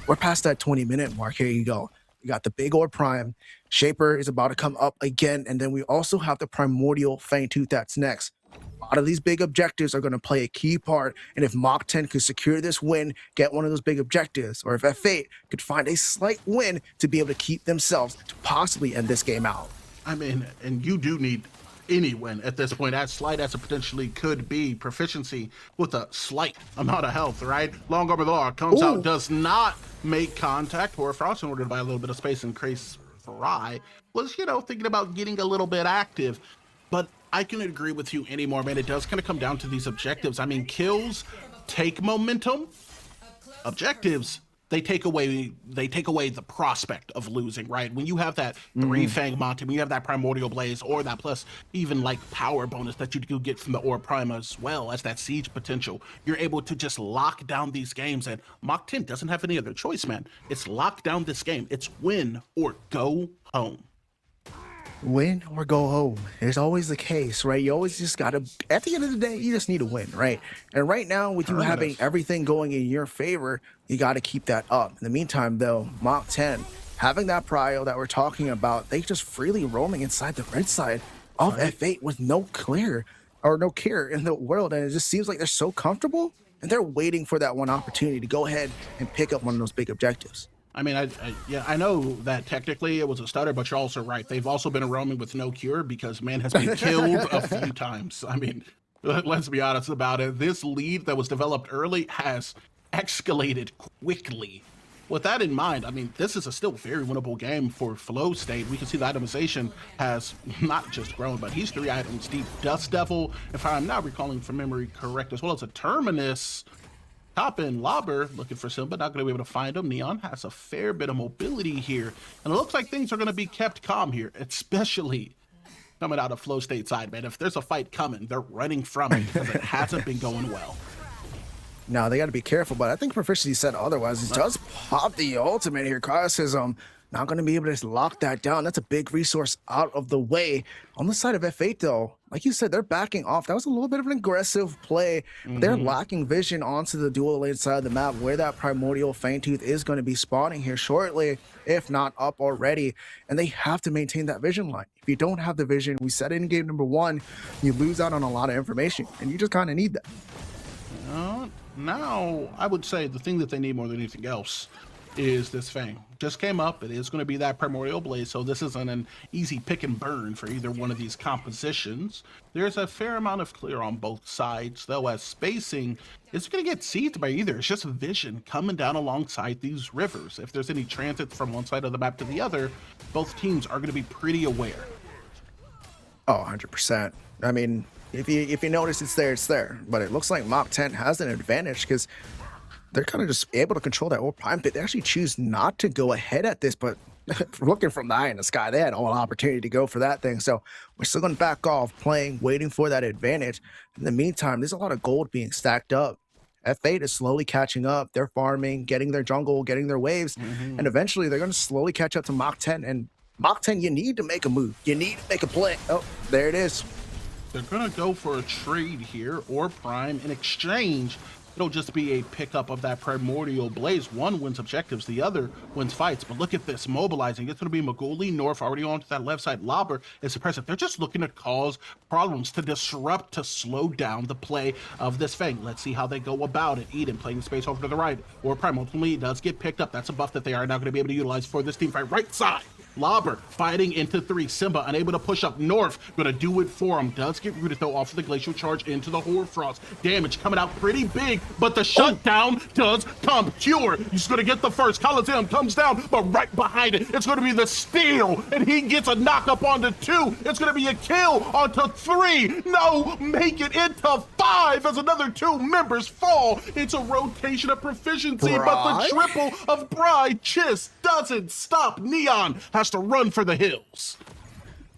We're past that 20-minute mark. Here you go. You got the Big Orb Prime. Shaper is about to come up again, and then we also have the Primordial Fangtooth that's next. A lot of these big objectives are going to play a key part, and if Mach 10 could secure this win, get one of those big objectives, or if F8 could find a slight win to be able to keep themselves to possibly end this game out. I mean, and you do need any win at this point, as slight as it potentially could be. Proficiency with a slight amount of health, right? Long Arm of the Law comes out, does not make contact. Hoarfrost, in order to buy a little bit of space and Crace Fry, was, you know, thinking about getting a little bit active. But I can agree with you anymore, man. It does kind of come down to these objectives. I mean, kills take momentum. Objectives, they take away the prospect of losing, right? When you have that 3-Fang Monty, when you have that Primordial Blaze, or that plus even like power bonus that you do get from the Orb Prime, as well as that siege potential, you're able to just lock down these games. And Mach 10 doesn't have any other choice, man. It's lock down this game. It's win or go home. Win or go home. It's always the case, right? You always just gotta, at the end of the day, you just need to win, right? And right now, with you having everything going in your favor, you gotta keep that up. In the meantime, though, Mach 10, having that prio that we're talking about, they just freely roaming inside the red side of F8 with no care in the world. And it just seems like they're so comfortable, and they're waiting for that one opportunity to go ahead and pick up one of those big objectives. I mean, I know that technically it was a stutter, but you're also right. They've also been roaming with no cure because man has been killed a few times. I mean, let's be honest about it. This lead that was developed early has escalated quickly. With that in mind, I mean, this is a still very winnable game for Flow State. We can see the itemization has not just grown, but he's 3 items deep. Dust Devil, if I'm not recalling from memory correct, as well as a Terminus. Top and Lobber looking for Simba, not going to be able to find him. Neon has a fair bit of mobility here, and it looks like things are going to be kept calm here, especially coming out of Flow State side, man. If there's a fight coming, they're running from it because it hasn't been going well. Now they got to be careful, but I think Proficiency said otherwise. He does pop the ultimate here. Kyle says, not going to be able to just lock that down. That's a big resource out of the way. On the side of F8, though, like you said, they're backing off. That was a little bit of an aggressive play. They're lacking vision onto the dual lane side of the map where that Primordial Fangtooth is going to be spawning here shortly, if not up already. And they have to maintain that vision line. If you don't have the vision, we said it in game number 1, you lose out on a lot of information, and you just kind of need that. Now, I would say the thing that they need more than anything else is this Fang. Just came up. It is going to be that Primordial Blaze, so this isn't an easy pick and burn for either one of these compositions. There's a fair amount of clear on both sides, though, as spacing is going to get seized by either. It's just vision coming down alongside these rivers. If there's any transit from one side of the map to the other, both teams are going to be pretty aware. Oh, 100%. I mean, if you notice it's there. But it looks like Mach 10 has an advantage because they're kind of just able to control that Orb Prime pit. They actually choose not to go ahead at this, but looking from the eye in the sky, they had all opportunity to go for that thing. So we're still going to back off, playing, waiting for that advantage. In the meantime, there's a lot of gold being stacked up. F8 is slowly catching up. They're farming, getting their jungle, getting their waves, and eventually they're going to slowly catch up to Mach 10. And Mach 10, you need to make a move. You need to make a play. Oh, there it is. They're going to go for a trade here, or Prime. In exchange, it'll just be a pickup of that Primordial Blaze. One wins objectives, the other wins fights. But look at this, mobilizing. It's going to be Maguli, North already onto that left side. Lobber is suppressive. They're just looking to cause problems, to disrupt, to slow down the play of this Fang. Let's see how they go about it. Eden playing the space over to the right, or Prime ultimately does get picked up. That's a buff that they are now going to be able to utilize for this team fight. Right side. Lobber fighting into 3. Simba unable to push up north. Gonna do it for him. Does get rooted though off of the Glacial Charge into the Hoarfrost. Damage coming out pretty big, but the shutdown does come. Cure, he's gonna get the first. Coliseum comes down, but right behind it, it's gonna be the steal, and he gets a knock up onto 2. It's gonna be a kill onto 3. No, make it into 5 as another 2 members fall. It's a rotation of proficiency, but the triple of Bri just doesn't stop. Neon has to run for the hills.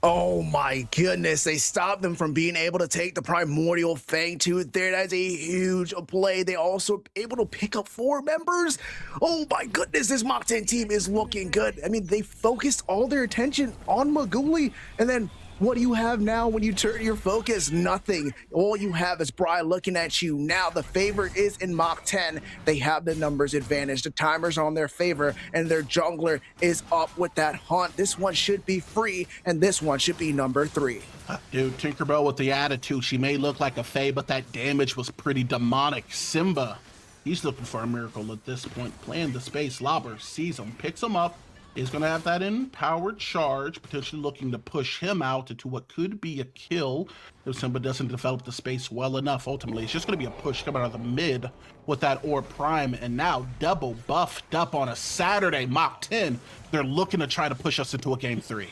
Oh my goodness, they stopped them from being able to take the Primordial Fang Tooth there. That's a huge play. They also able to pick up 4 members. Oh my goodness, this Mach 10 team is looking good. I mean, they focused all their attention on Maguli, and then what do you have now when you turn your focus? Nothing. All you have is Bri looking at you. Now the favor is in Mach 10. They have the numbers advantage. The timer's on their favor, and their jungler is up with that hunt. This one should be free, and this one should be number 3. Dude, Tinkerbell with the attitude. She may look like a fae, but that damage was pretty demonic. Simba, he's looking for a miracle at this point. Playing the space. Lobber sees him, picks him up. Is going to have that empowered charge, potentially looking to push him out into what could be a kill if Simba doesn't develop the space well enough. Ultimately, it's just going to be a push coming out of the mid with that Orb Prime, and now double buffed up on a Saturday, Mach 10. They're looking to try to push us into a game 3.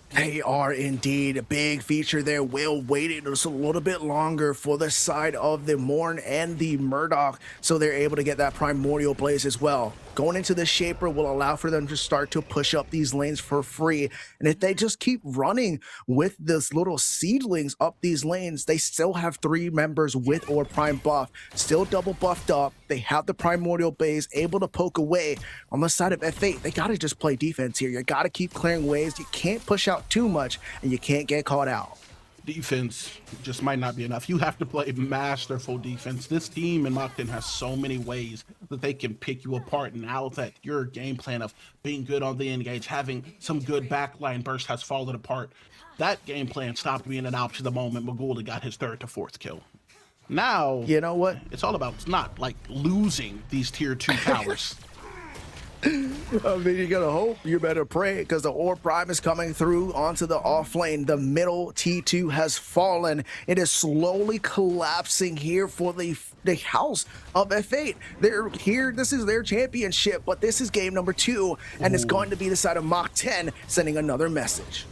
They are indeed a big feature there. Will waited just a little bit longer for the side of the Morn and the Murdoch, so they're able to get that Primordial Blaze as well. Going into the Shaper will allow for them to start to push up these lanes for free. And if they just keep running with this little seedlings up these lanes, they still have 3 members with or Prime buff, still double buffed up. They have the Primordial Base able to poke away. On the side of F8, they got to just play defense here. You got to keep clearing waves. You can't push out too much, and you can't get caught out. Defense just might not be enough. You have to play masterful defense. This team in Mach 10 has so many ways that they can pick you apart. Now that your game plan of being good on the engage, having some good backline burst has fallen apart, that game plan stopped being an option the moment Maguli got his 3rd to 4th kill. Now, you know what? It's all about not like losing these tier 2 towers. I mean, you gotta hope, you better pray, because the Orb Prime is coming through onto the off lane. The middle T2 has fallen. It is slowly collapsing here for the house of F8. They're here, this is their championship, but this is game number 2, and it's going to be the side of Mach 10 sending another message.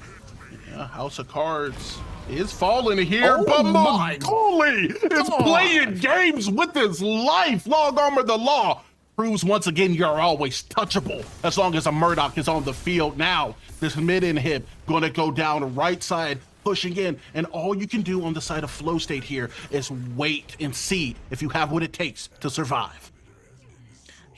Yeah, House of Cards is falling here, but Maguli is playing games with his life. Log Armor the Law proves once again you're always touchable as long as a Murdoch is on the field. Now, this mid inhib gonna go down right side, pushing in, and all you can do on the side of Flow State here is wait and see if you have what it takes to survive.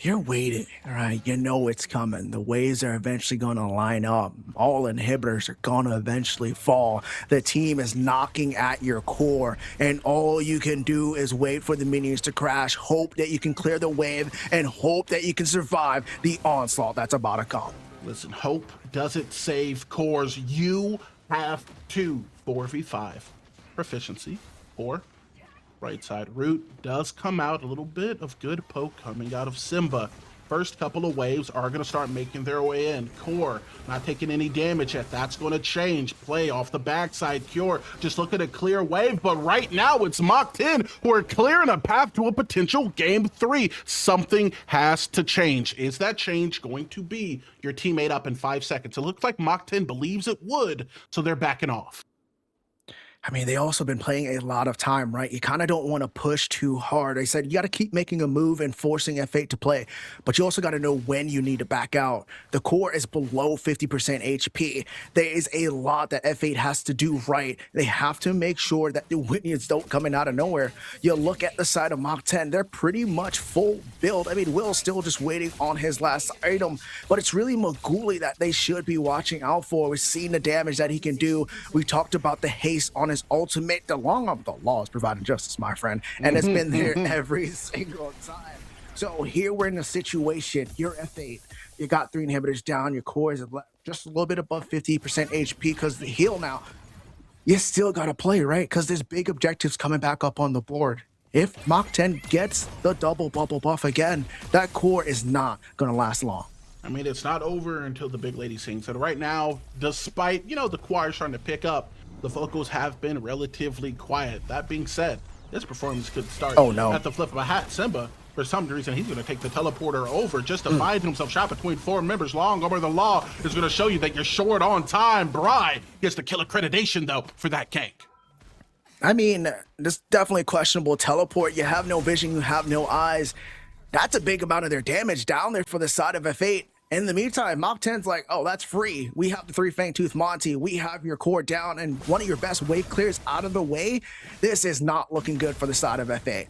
You're waiting, all right? You know it's coming. The waves are eventually going to line up. All inhibitors are going to eventually fall. The team is knocking at your core, and all you can do is wait for the minions to crash, hope that you can clear the wave, and hope that you can survive the onslaught that's about to come. Listen, hope doesn't save cores. You have to 4v5 proficiency or right side. Root does come out. A little bit of good poke coming out of Simba. First couple of waves are going to start making their way in. Core not taking any damage yet. That's going to change. Play off the backside. Cure just looking at clear wave, but right now it's Mach 10 who are clearing a path to a potential game 3. Something has to change. Is that change going to be your teammate up in 5 seconds? It looks like Mach 10 believes it would, so they're backing off. I mean, they also been playing a lot of time, right? You kind of don't want to push too hard. I said you got to keep making a move and forcing F8 to play, but you also got to know when you need to back out. The core is below 50% HP. There is a lot that F8 has to do right. They have to make sure that the minions don't come in out of nowhere. You look at the side of Mach 10, they're pretty much full build. I mean, Will's still just waiting on his last item, but it's really Maguli that they should be watching out for. We've seen the damage that he can do. We talked about the haste on his ultimate. The long arm of the law is providing justice, my friend, and it's been there every single time. So here we're in a situation. You're F8. You got 3 inhibitors down. Your core is just a little bit above 50% HP because the heal now. You still got to play, right? Because there's big objectives coming back up on the board. If Mach 10 gets the double bubble buff again, that core is not going to last long. I mean, it's not over until the big lady sings. And right now, despite, the choir starting to pick up, the vocals have been relatively quiet. That being said, this performance could start at the flip of a hat. Simba, for some reason, he's going to take the teleporter over just to find himself shot between 4 members. Long over the law is going to show you that you're short on time. Bri gets the kill accreditation, though, for that gank. I mean, this definitely questionable teleport. You have no vision, you have no eyes. That's a big amount of their damage down there for the side of F8. In the meantime, Mach 10's like, oh, that's free. We have the 3 Fang Tooth Monty. We have your core down and one of your best wave clears out of the way. This is not looking good for the side of F8.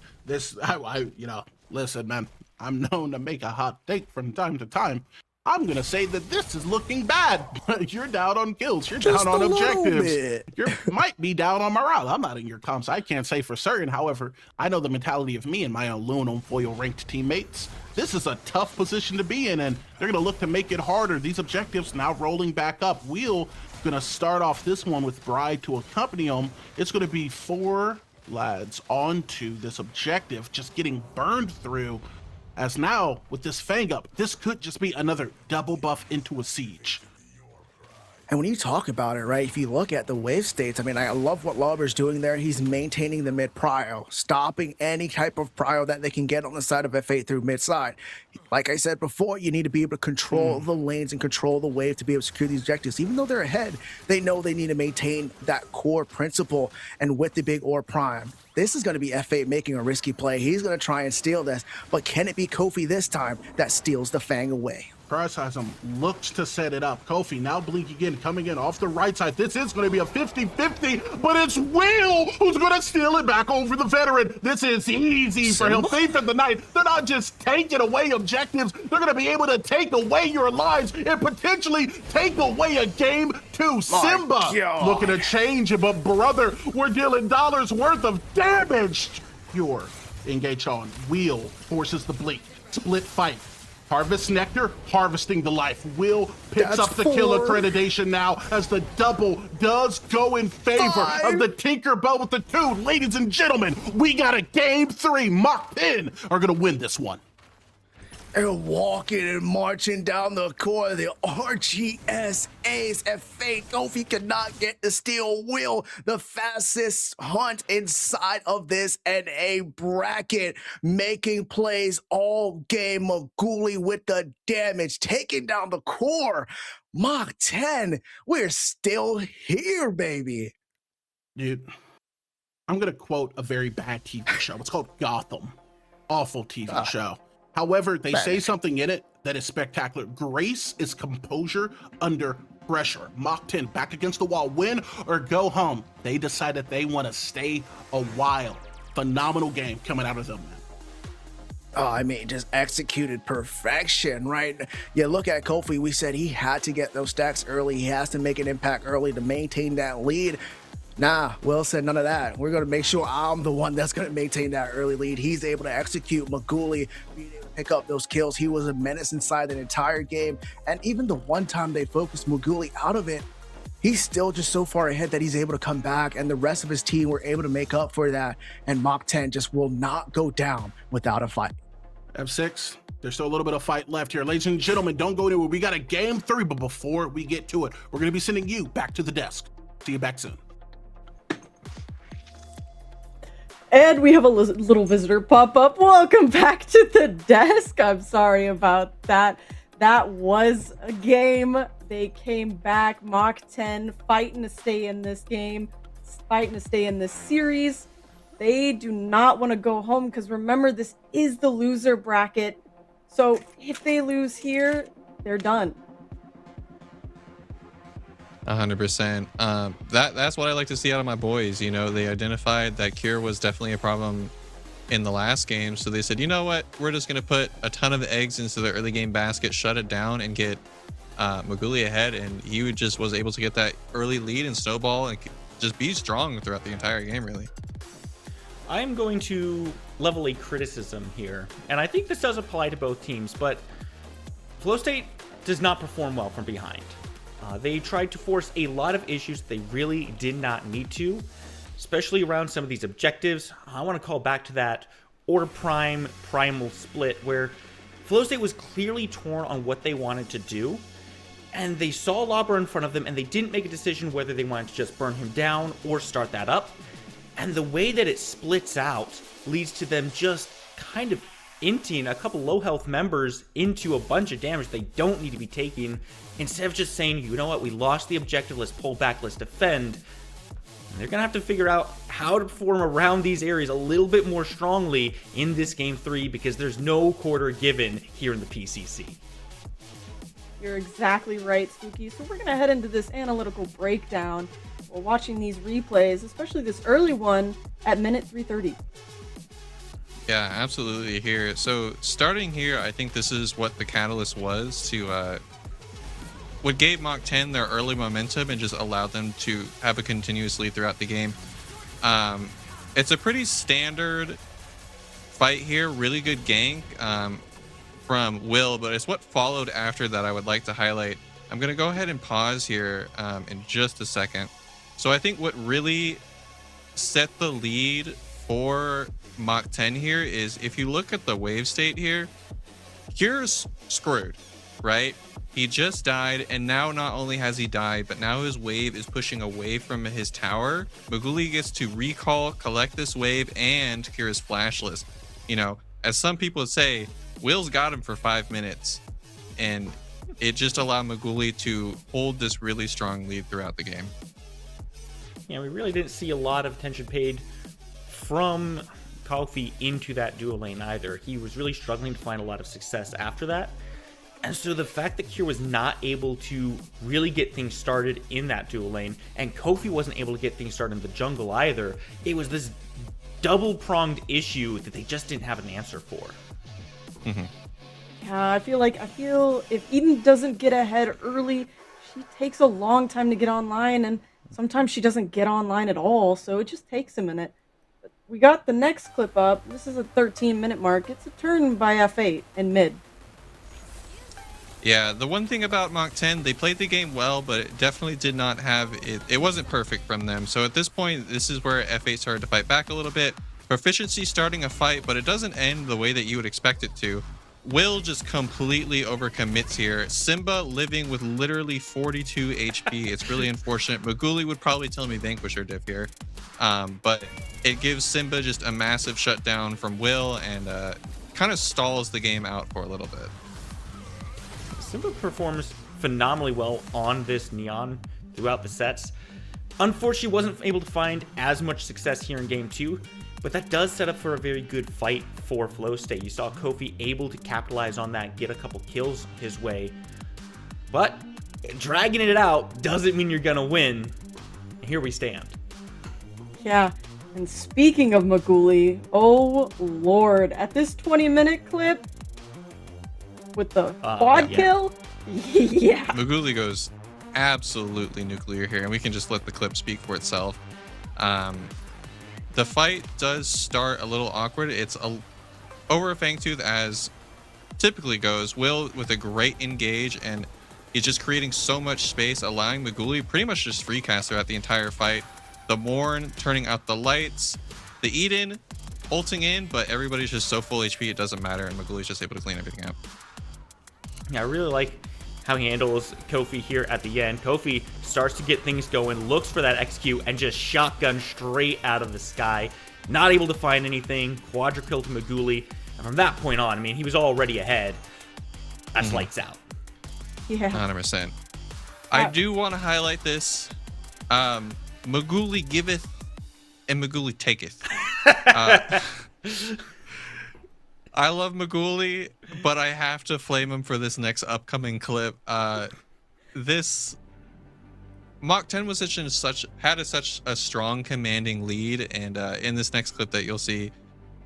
Listen, man, I'm known to make a hot take from time to time. I'm going to say that this is looking bad. You're down on kills. You're Just down on a little objectives. bit. You might be down on morale. I'm not in your comps. I can't say for certain. However, I know the mentality of me and my aluminum foil ranked teammates. This is a tough position to be in, and they're going to look to make it harder. These objectives now rolling back up. Wheel going to start off this one with Bride to accompany him. It's going to be 4 lads onto this objective, just getting burned through. As now, with this Fang up, this could just be another double buff into a siege. And when you talk about it, right, if you look at the wave states, I mean, I love what Lauber's doing there. He's maintaining the mid prio, stopping any type of prio that they can get on the side of F8 through mid side. Like I said before, you need to be able to control the lanes and control the wave to be able to secure these objectives. Even though they're ahead, they know they need to maintain that core principle. And with the big ore prime, this is going to be F8 making a risky play. He's going to try and steal this, but can it be Kofi this time that steals the Fang away? Crosshasm looks to set it up. Kofi now blinking in, coming in off the right side. This is going to be a 50-50, but it's Will who's going to steal it back over the veteran. This is easy for him. Thief in the night. They're not just taking away objectives. They're going to be able to take away your lives and potentially take away a game too. Simba looking to change it, but brother, we're dealing dollars worth of damage. Pure engage on. Wheel forces the blink. Split fight. Harvest Nectar, harvesting the life. Will picks up the kill accreditation now as the double does go in favor of the Tinkerbell with the 2. Ladies and gentlemen, we got a game 3. Mach 10 are going to win this one. And walking and marching down the core, the RGS A's F8. Kofi cannot get the steal. Will, the fastest hunt inside of this NA bracket, making plays all game. Maguli with the damage, taking down the core. Mach 10, we're still here, baby. Dude, I'm going to quote a very bad TV show. It's called Gotham. Awful TV show. However, they say something in it that is spectacular. Grace is composure under pressure. Mach 10 back against the wall. Win or go home. They decided they want to stay a while. Phenomenal game coming out of them. Oh, I mean, just executed perfection, right? You look at Kofi, we said he had to get those stacks early. He has to make an impact early to maintain that lead. Nah, Will said none of that. We're going to make sure I'm the one that's going to maintain that early lead. He's able to execute. Maguli being able to pick up those kills. He was a menace inside the entire game. And even the one time they focused Maguli out of it, he's still just so far ahead that he's able to come back. And the rest of his team were able to make up for that. And Mach 10 just will not go down without a fight. F6, there's still a little bit of fight left here. Ladies and gentlemen, don't go anywhere. We got a game 3, but before we get to it, we're going to be sending you back to the desk. See you back soon. And we have a little visitor pop up. Welcome back to the desk. I'm sorry about that. That was a game. They came back. Mach 10 fighting to stay in this game, fighting to stay in this series. They do not want to go home because remember, this is the loser bracket. So if they lose here, they're done. 100%. That's what I like to see out of my boys. You know, they identified that Cure was definitely a problem in the last game, so they said, you know what, we're just going to put a ton of eggs into the early game basket, shut it down, and get Maguli ahead, and he just was able to get that early lead and snowball and just be strong throughout the entire game, really. I am going to level a criticism here, and I think this does apply to both teams, but Flow State does not perform well from behind. They tried to force a lot of issues they really did not need to, especially around some of these objectives. I want to call back to that Order Prime Primal split where Flow State was clearly torn on what they wanted to do, and they saw Lobber in front of them, and they didn't make a decision whether they wanted to just burn him down or start that up. And the way that it splits out leads to them just kind of inting a couple low health members into a bunch of damage they don't need to be taking, instead of just saying, you know what, we lost the objective, let's pull back, let's defend. And they're gonna have to figure out how to perform around these areas a little bit more strongly in this game 3, because there's no quarter given here in the PCC. You're exactly right, Spooky. So we're going to head into this analytical breakdown while watching these replays, especially this early one at minute 3:30. Yeah, absolutely here. So starting here, I think this is what the catalyst was to what gave Mach 10 their early momentum and just allowed them to have a continuous lead throughout the game. It's a pretty standard fight here, really good gank from Will, but it's what followed after that I would like to highlight. I'm going to go ahead and pause here in just a second. So I think what really set the lead for Mach 10 here is, if you look at the wave state here, Cure's screwed, right? He just died, and now not only has he died, but now his wave is pushing away from his tower. Maguli gets to recall, collect this wave, and Cure is flashless. You know, as some people would say, Will's got him for 5 minutes, and it just allowed Maguli to hold this really strong lead throughout the game. Yeah, we really didn't see a lot of attention paid from Kofi into that duo lane either. He was really struggling to find a lot of success after that. And so the fact that Cure was not able to really get things started in that duo lane, and Kofi wasn't able to get things started in the jungle either, it was this double-pronged issue that they just didn't have an answer for. Yeah, I feel if Eden doesn't get ahead early, she takes a long time to get online, and sometimes she doesn't get online at all, so it just takes a minute. But we got the next clip up. This is a 13-minute mark. It's a turn by F8 in mid. Yeah, the one thing about Mach 10, they played the game well, but it definitely did not have it. It wasn't perfect from them. So at this point, this is where F8 started to fight back a little bit. Proficiency starting a fight, but it doesn't end the way that you would expect it to. Will just completely overcommits here. Simba living with literally 42 HP. It's really unfortunate. Maguli would probably tell me Vanquisher diff here. But it gives Simba just a massive shutdown from Will, and kind of stalls the game out for a little bit. Simba performs phenomenally well on this Neon throughout the sets. Unfortunately, wasn't able to find as much success here in game 2, but that does set up for a very good fight for Flow State. You saw Kofi able to capitalize on that, get a couple kills his way, but dragging it out doesn't mean you're gonna win. Here we stand. Yeah, and speaking of Maguli, oh lord, at this 20-minute clip with the quad kill, yeah. Maguli goes absolutely nuclear here, and we can just let the clip speak for itself. The fight does start a little awkward. It's over a Fangtooth as typically goes. Will with a great engage, and he's just creating so much space, allowing Maguli pretty much just free cast throughout the entire fight. The Morn turning out the lights, the Eden ulting in, but everybody's just so full HP it doesn't matter, and Maguli's just able to clean everything up. Yeah, I really like how he handles Kofi here at the end. Kofi starts to get things going, looks for that execute, and just shotgun straight out of the sky. Not able to find anything. Quadra kill to Maguli. And from that point on, I mean, he was already ahead. That's lights out. Yeah. 100%. I do want to highlight this. Maguli giveth and Maguli taketh. I love Maguli, but I have to flame him for this next upcoming clip. This Mach 10 was had such a strong commanding lead, and in this next clip that you'll see,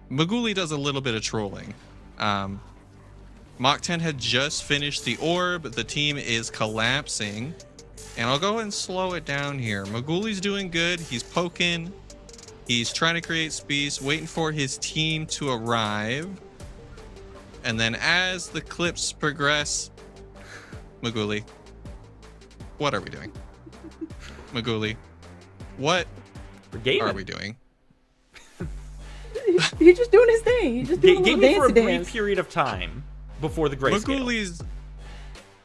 Maguli does a little bit of trolling. Mach 10 had just finished the orb. The team is collapsing, and I'll go ahead and slow it down here. Maguli's doing good. He's poking. He's trying to create space, waiting for his team to arrive. And then as the clips progress, Maguli, what are we doing? Maguli, what are we doing? He's just doing his thing. He's just doing a little Gaming for a dancey brief dance. period of time, before the grayscale.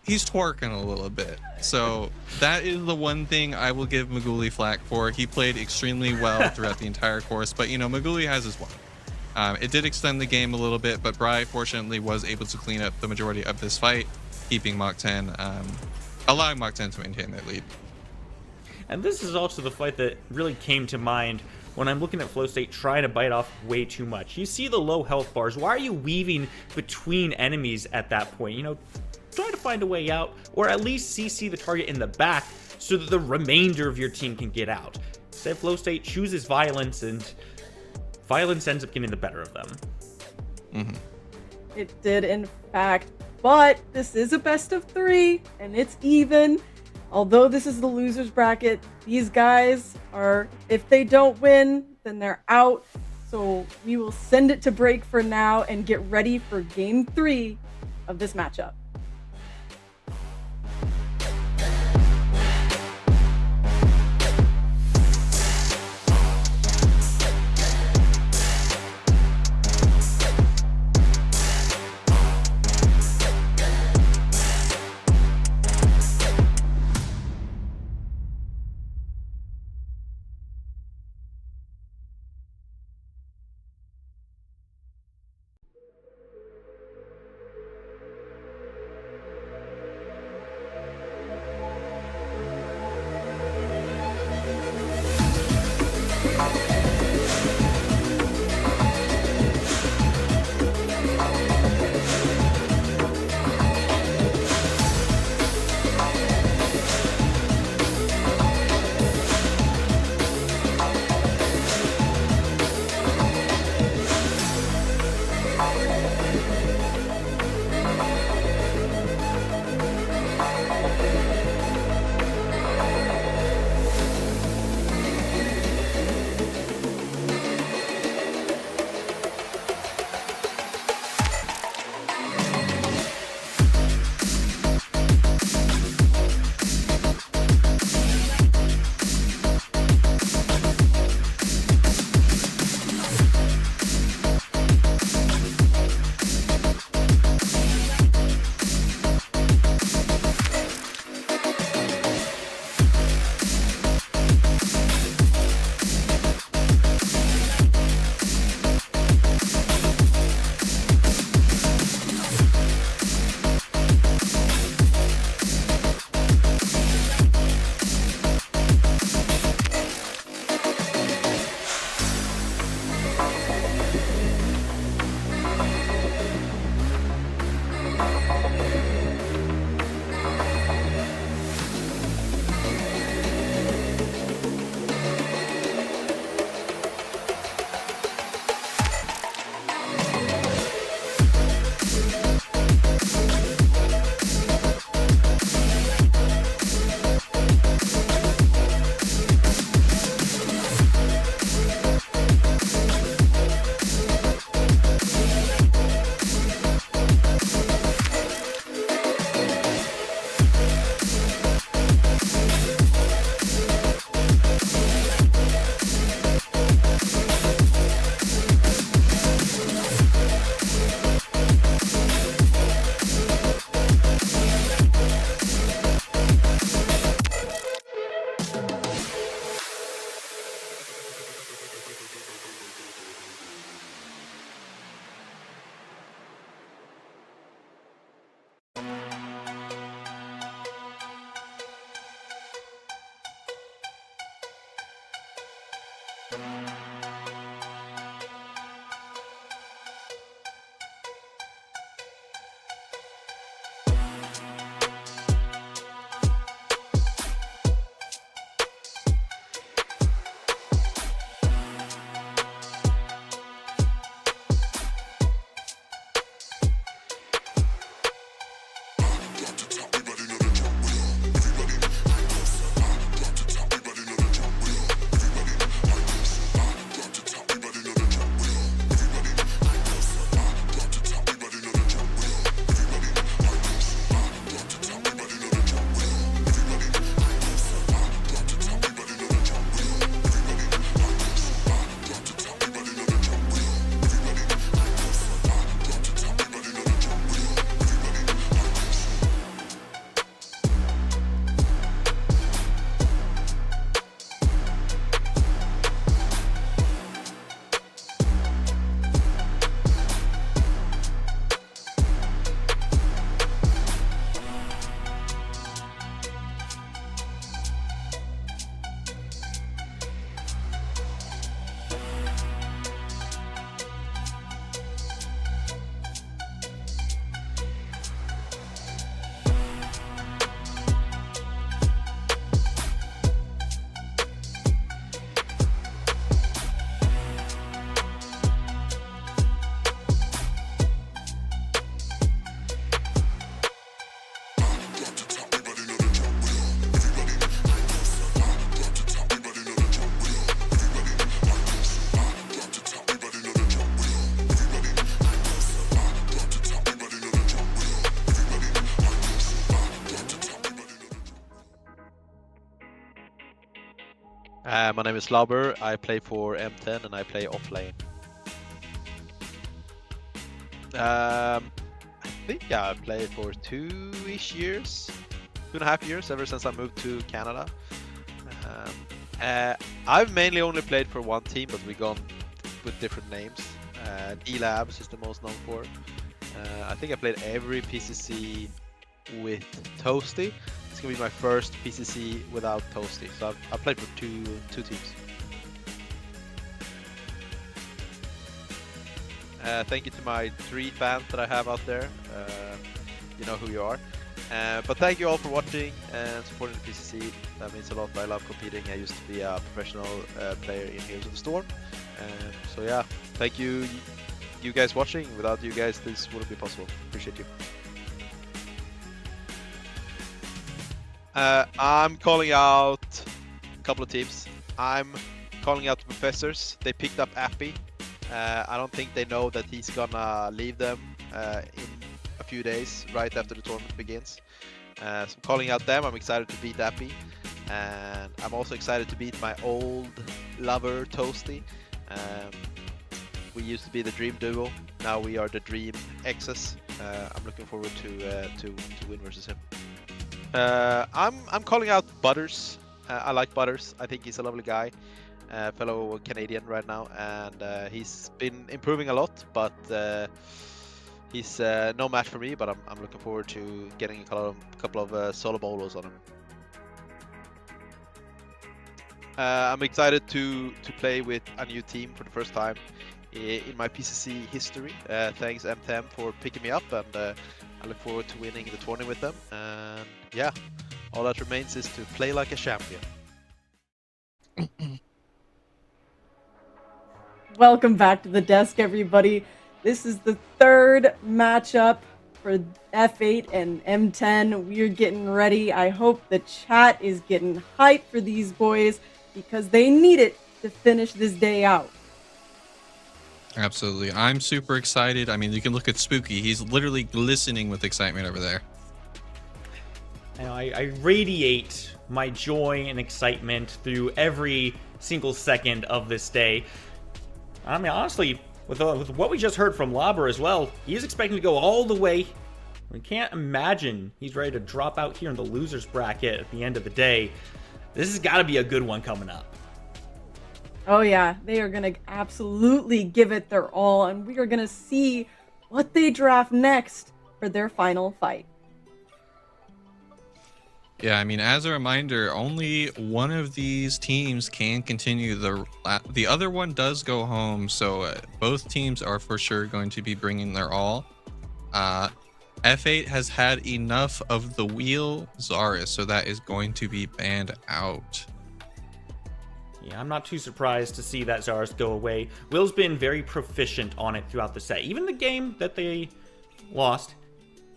He's twerking a little bit. So that is the one thing I will give Maguli flack for. He played extremely well throughout the entire course, but Maguli has his one. It did extend the game a little bit, but Bri fortunately was able to clean up the majority of this fight, keeping Mach 10, allowing Mach 10 to maintain that lead. And this is also the fight that really came to mind when I'm looking at Flow State trying to bite off way too much. You see the low health bars. Why are you weaving between enemies at that point? Try to find a way out, or at least CC the target in the back so that the remainder of your team can get out. Instead, Flow State chooses violence, and violence ends up getting the better of them. It did, in fact, but this is a best of 3, and it's even. Although this is the losers bracket, these guys are, if they don't win, then they're out. So we will send it to break for now and get ready for game 3 of this matchup. My name is Lauber. I play for M10 and I play off lane. I think I played for 2-ish years, 2.5 years, ever since I moved to Canada. I've mainly only played for one team, but we've gone with different names. D-Labs is the most known for. I think I played every PCC with Toasty. It's gonna be my first PCC without Toasty, so I've played for two teams. Thank you to my 3 fans that I have out there. You know who you are. But thank you all for watching and supporting the PCC. That means a lot. I love competing. I used to be a professional player in Heroes of the Storm. So yeah, thank you guys watching. Without you guys, this wouldn't be possible. Appreciate you. I'm calling out a couple of teams. I'm calling out the Professors. They picked up Appy. I don't think they know that he's gonna leave them in a few days, right after the tournament begins. So I'm calling out them. I'm excited to beat Appy. And I'm also excited to beat my old lover, Toasty. We used to be the Dream Duo. Now we are the Dream X's. I'm looking forward to win versus him. I'm calling out Butters. I like Butters. I think he's a lovely guy. Fellow Canadian right now, and he's been improving a lot, but he's no match for me. But I'm looking forward to getting a couple of solo bolos on him. I'm excited to play with a new team for the first time in my PCC history. Thanks M10 for picking me up, and I look forward to winning the tournament with them. And yeah, all that remains is to play like a champion. Welcome back to the desk, everybody. This is the 3rd matchup for F8 and M10. We're getting ready. I hope the chat is getting hyped for these boys because they need it to finish this day out. Absolutely. I'm super excited. I mean, you can look at Spooky. He's literally glistening with excitement over there. I radiate my joy and excitement through every single second of this day. I mean, honestly, with what we just heard from Lauber as well, he's expecting to go all the way. We can't imagine he's ready to drop out here in the loser's bracket at the end of the day. This has got to be a good one coming up. Oh yeah, they are going to absolutely give it their all, and we are going to see what they draft next for their final fight. Yeah, I mean, as a reminder, only one of these teams can continue. The other one does go home, so both teams are for sure going to be bringing their all. F8 has had enough of the wheel Zarus, so that is going to be banned out. Yeah, I'm not too surprised to see that Zarus go away. Will's been very proficient on it throughout the set. Even the game that they lost,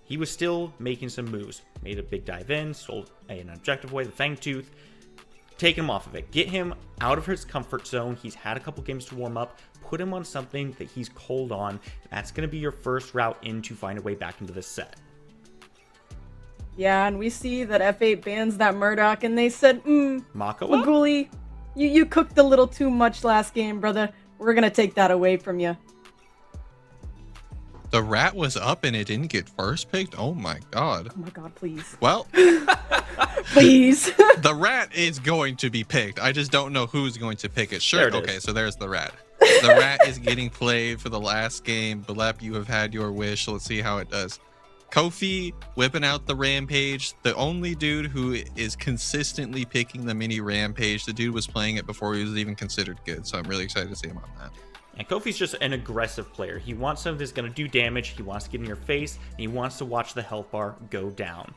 he was still making some moves. Made a big dive in, sold an objective away, the Fangtooth. Take him off of it. Get him out of his comfort zone. He's had a couple games to warm up. Put him on something that he's cold on. That's going to be your first route in to find a way back into this set. Yeah, and we see that F8 bans that Murdoch, and they said, Mako? Maguli, you cooked a little too much last game, brother. We're going to take that away from you. The rat was up and it didn't get first picked? Oh my god. Oh my god, please. Well, please. The rat is going to be picked. I just don't know who's going to pick it. Sure, okay, so there's the rat. The rat is getting played for the last game. Balep, you have had your wish. Let's see how it does. Kofi whipping out the Rampage. The only dude who is consistently picking the mini Rampage. The dude was playing it before he was even considered good, so I'm really excited to see him on that. And Kofi's just an aggressive player. He wants something that's going to do damage. He wants to get in your face, and he wants to watch the health bar go down.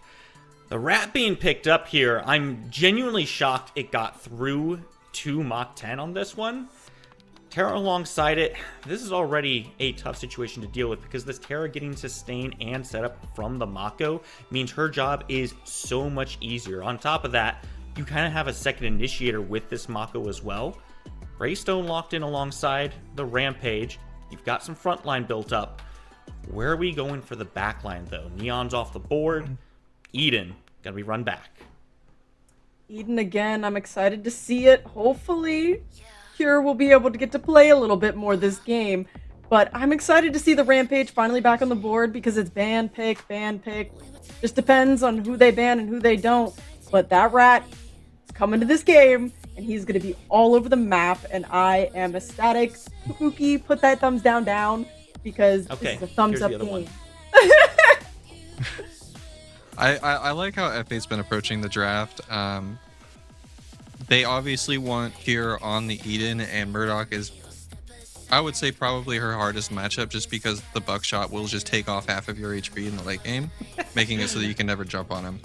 The rat being picked up here, I'm genuinely shocked it got through to Mach 10 on this one. Terra alongside it, this is already a tough situation to deal with because this Terra getting sustained and set up from the Mako means her job is so much easier. On top of that, you kind of have a second initiator with this Mako as well. Greystone locked in alongside the Rampage. You've got some front line built up. Where are we going for the back line, though? Neon's off the board. Eden, gotta be run back. Eden again. I'm excited to see it. Hopefully, Cure will be able to get to play a little bit more this game. But I'm excited to see the Rampage finally back on the board because it's ban pick. Just depends on who they ban and who they don't. But that rat is coming to this game, and he's going to be all over the map, and I am ecstatic. Kabuki, put that thumbs down because this is a thumbs up game. I like how FA's been approaching the draft. They obviously want Kier on the Eden, and Murdoch is, I would say, probably her hardest matchup, just because the buckshot will just take off half of your HP in the late game, making it so that you can never jump on him.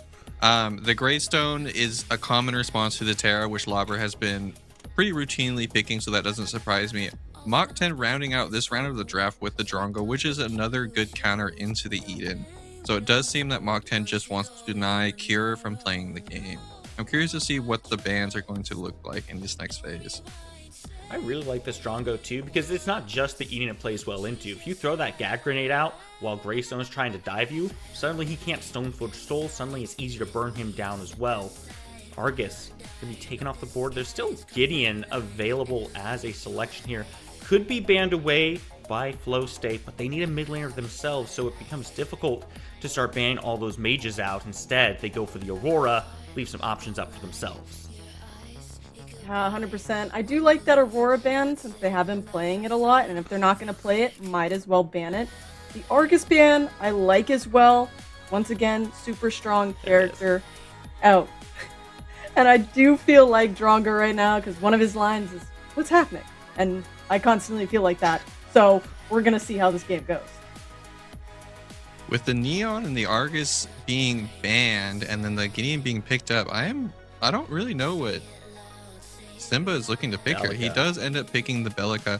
The Greystone is a common response to the Terra, which Lauber has been pretty routinely picking, so that doesn't surprise me. Mach 10 rounding out this round of the draft with the Drongo, which is another good counter into the Eden. So it does seem that Mach 10 just wants to deny Kira from playing the game. I'm curious to see what the bans are going to look like in this next phase. I really like this Drongo too, because it's not just the Eden it plays well into. If you throw that gag grenade out while Greystone's trying to dive you, suddenly he can't Stoneforge Soul, suddenly it's easier to burn him down as well. Argus can be taken off the board. There's still Gideon available as a selection here. Could be banned away by Flow State, but they need a mid laner themselves, so it becomes difficult to start banning all those mages out. Instead, they go for the Aurora, leave some options up for themselves. 100%. I do like that Aurora ban since they have been playing it a lot, and if they're not going to play it, might as well ban it. The Argus ban, I like as well. Once again, super strong character. Oh. And I do feel like Drongo right now, because one of his lines is, "What's happening?" And I constantly feel like that. So we're going to see how this game goes. With the Neon and the Argus being banned and then the Gideon being picked up, I don't really know what Simba is looking to pick here. He does end up picking the Bellica.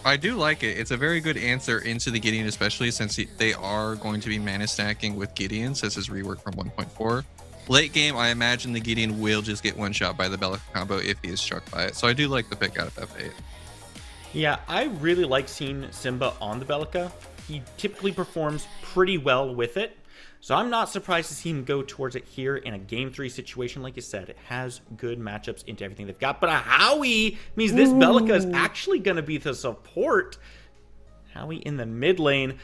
I do like it. It's a very good answer into the Gideon, especially since they are going to be mana stacking with Gideon, since his rework from 1.4. Late game, I imagine the Gideon will just get one shot by the Bellica combo if he is struck by it. So I do like the pick out of F8. Yeah, I really like seeing Simba on the Bellica. He typically performs pretty well with it. So I'm not surprised to see him go towards it here in a Game 3 situation. Like you said, it has good matchups into everything they've got. But a Howie means this Bellica is actually going to be the support. Howie in the mid lane.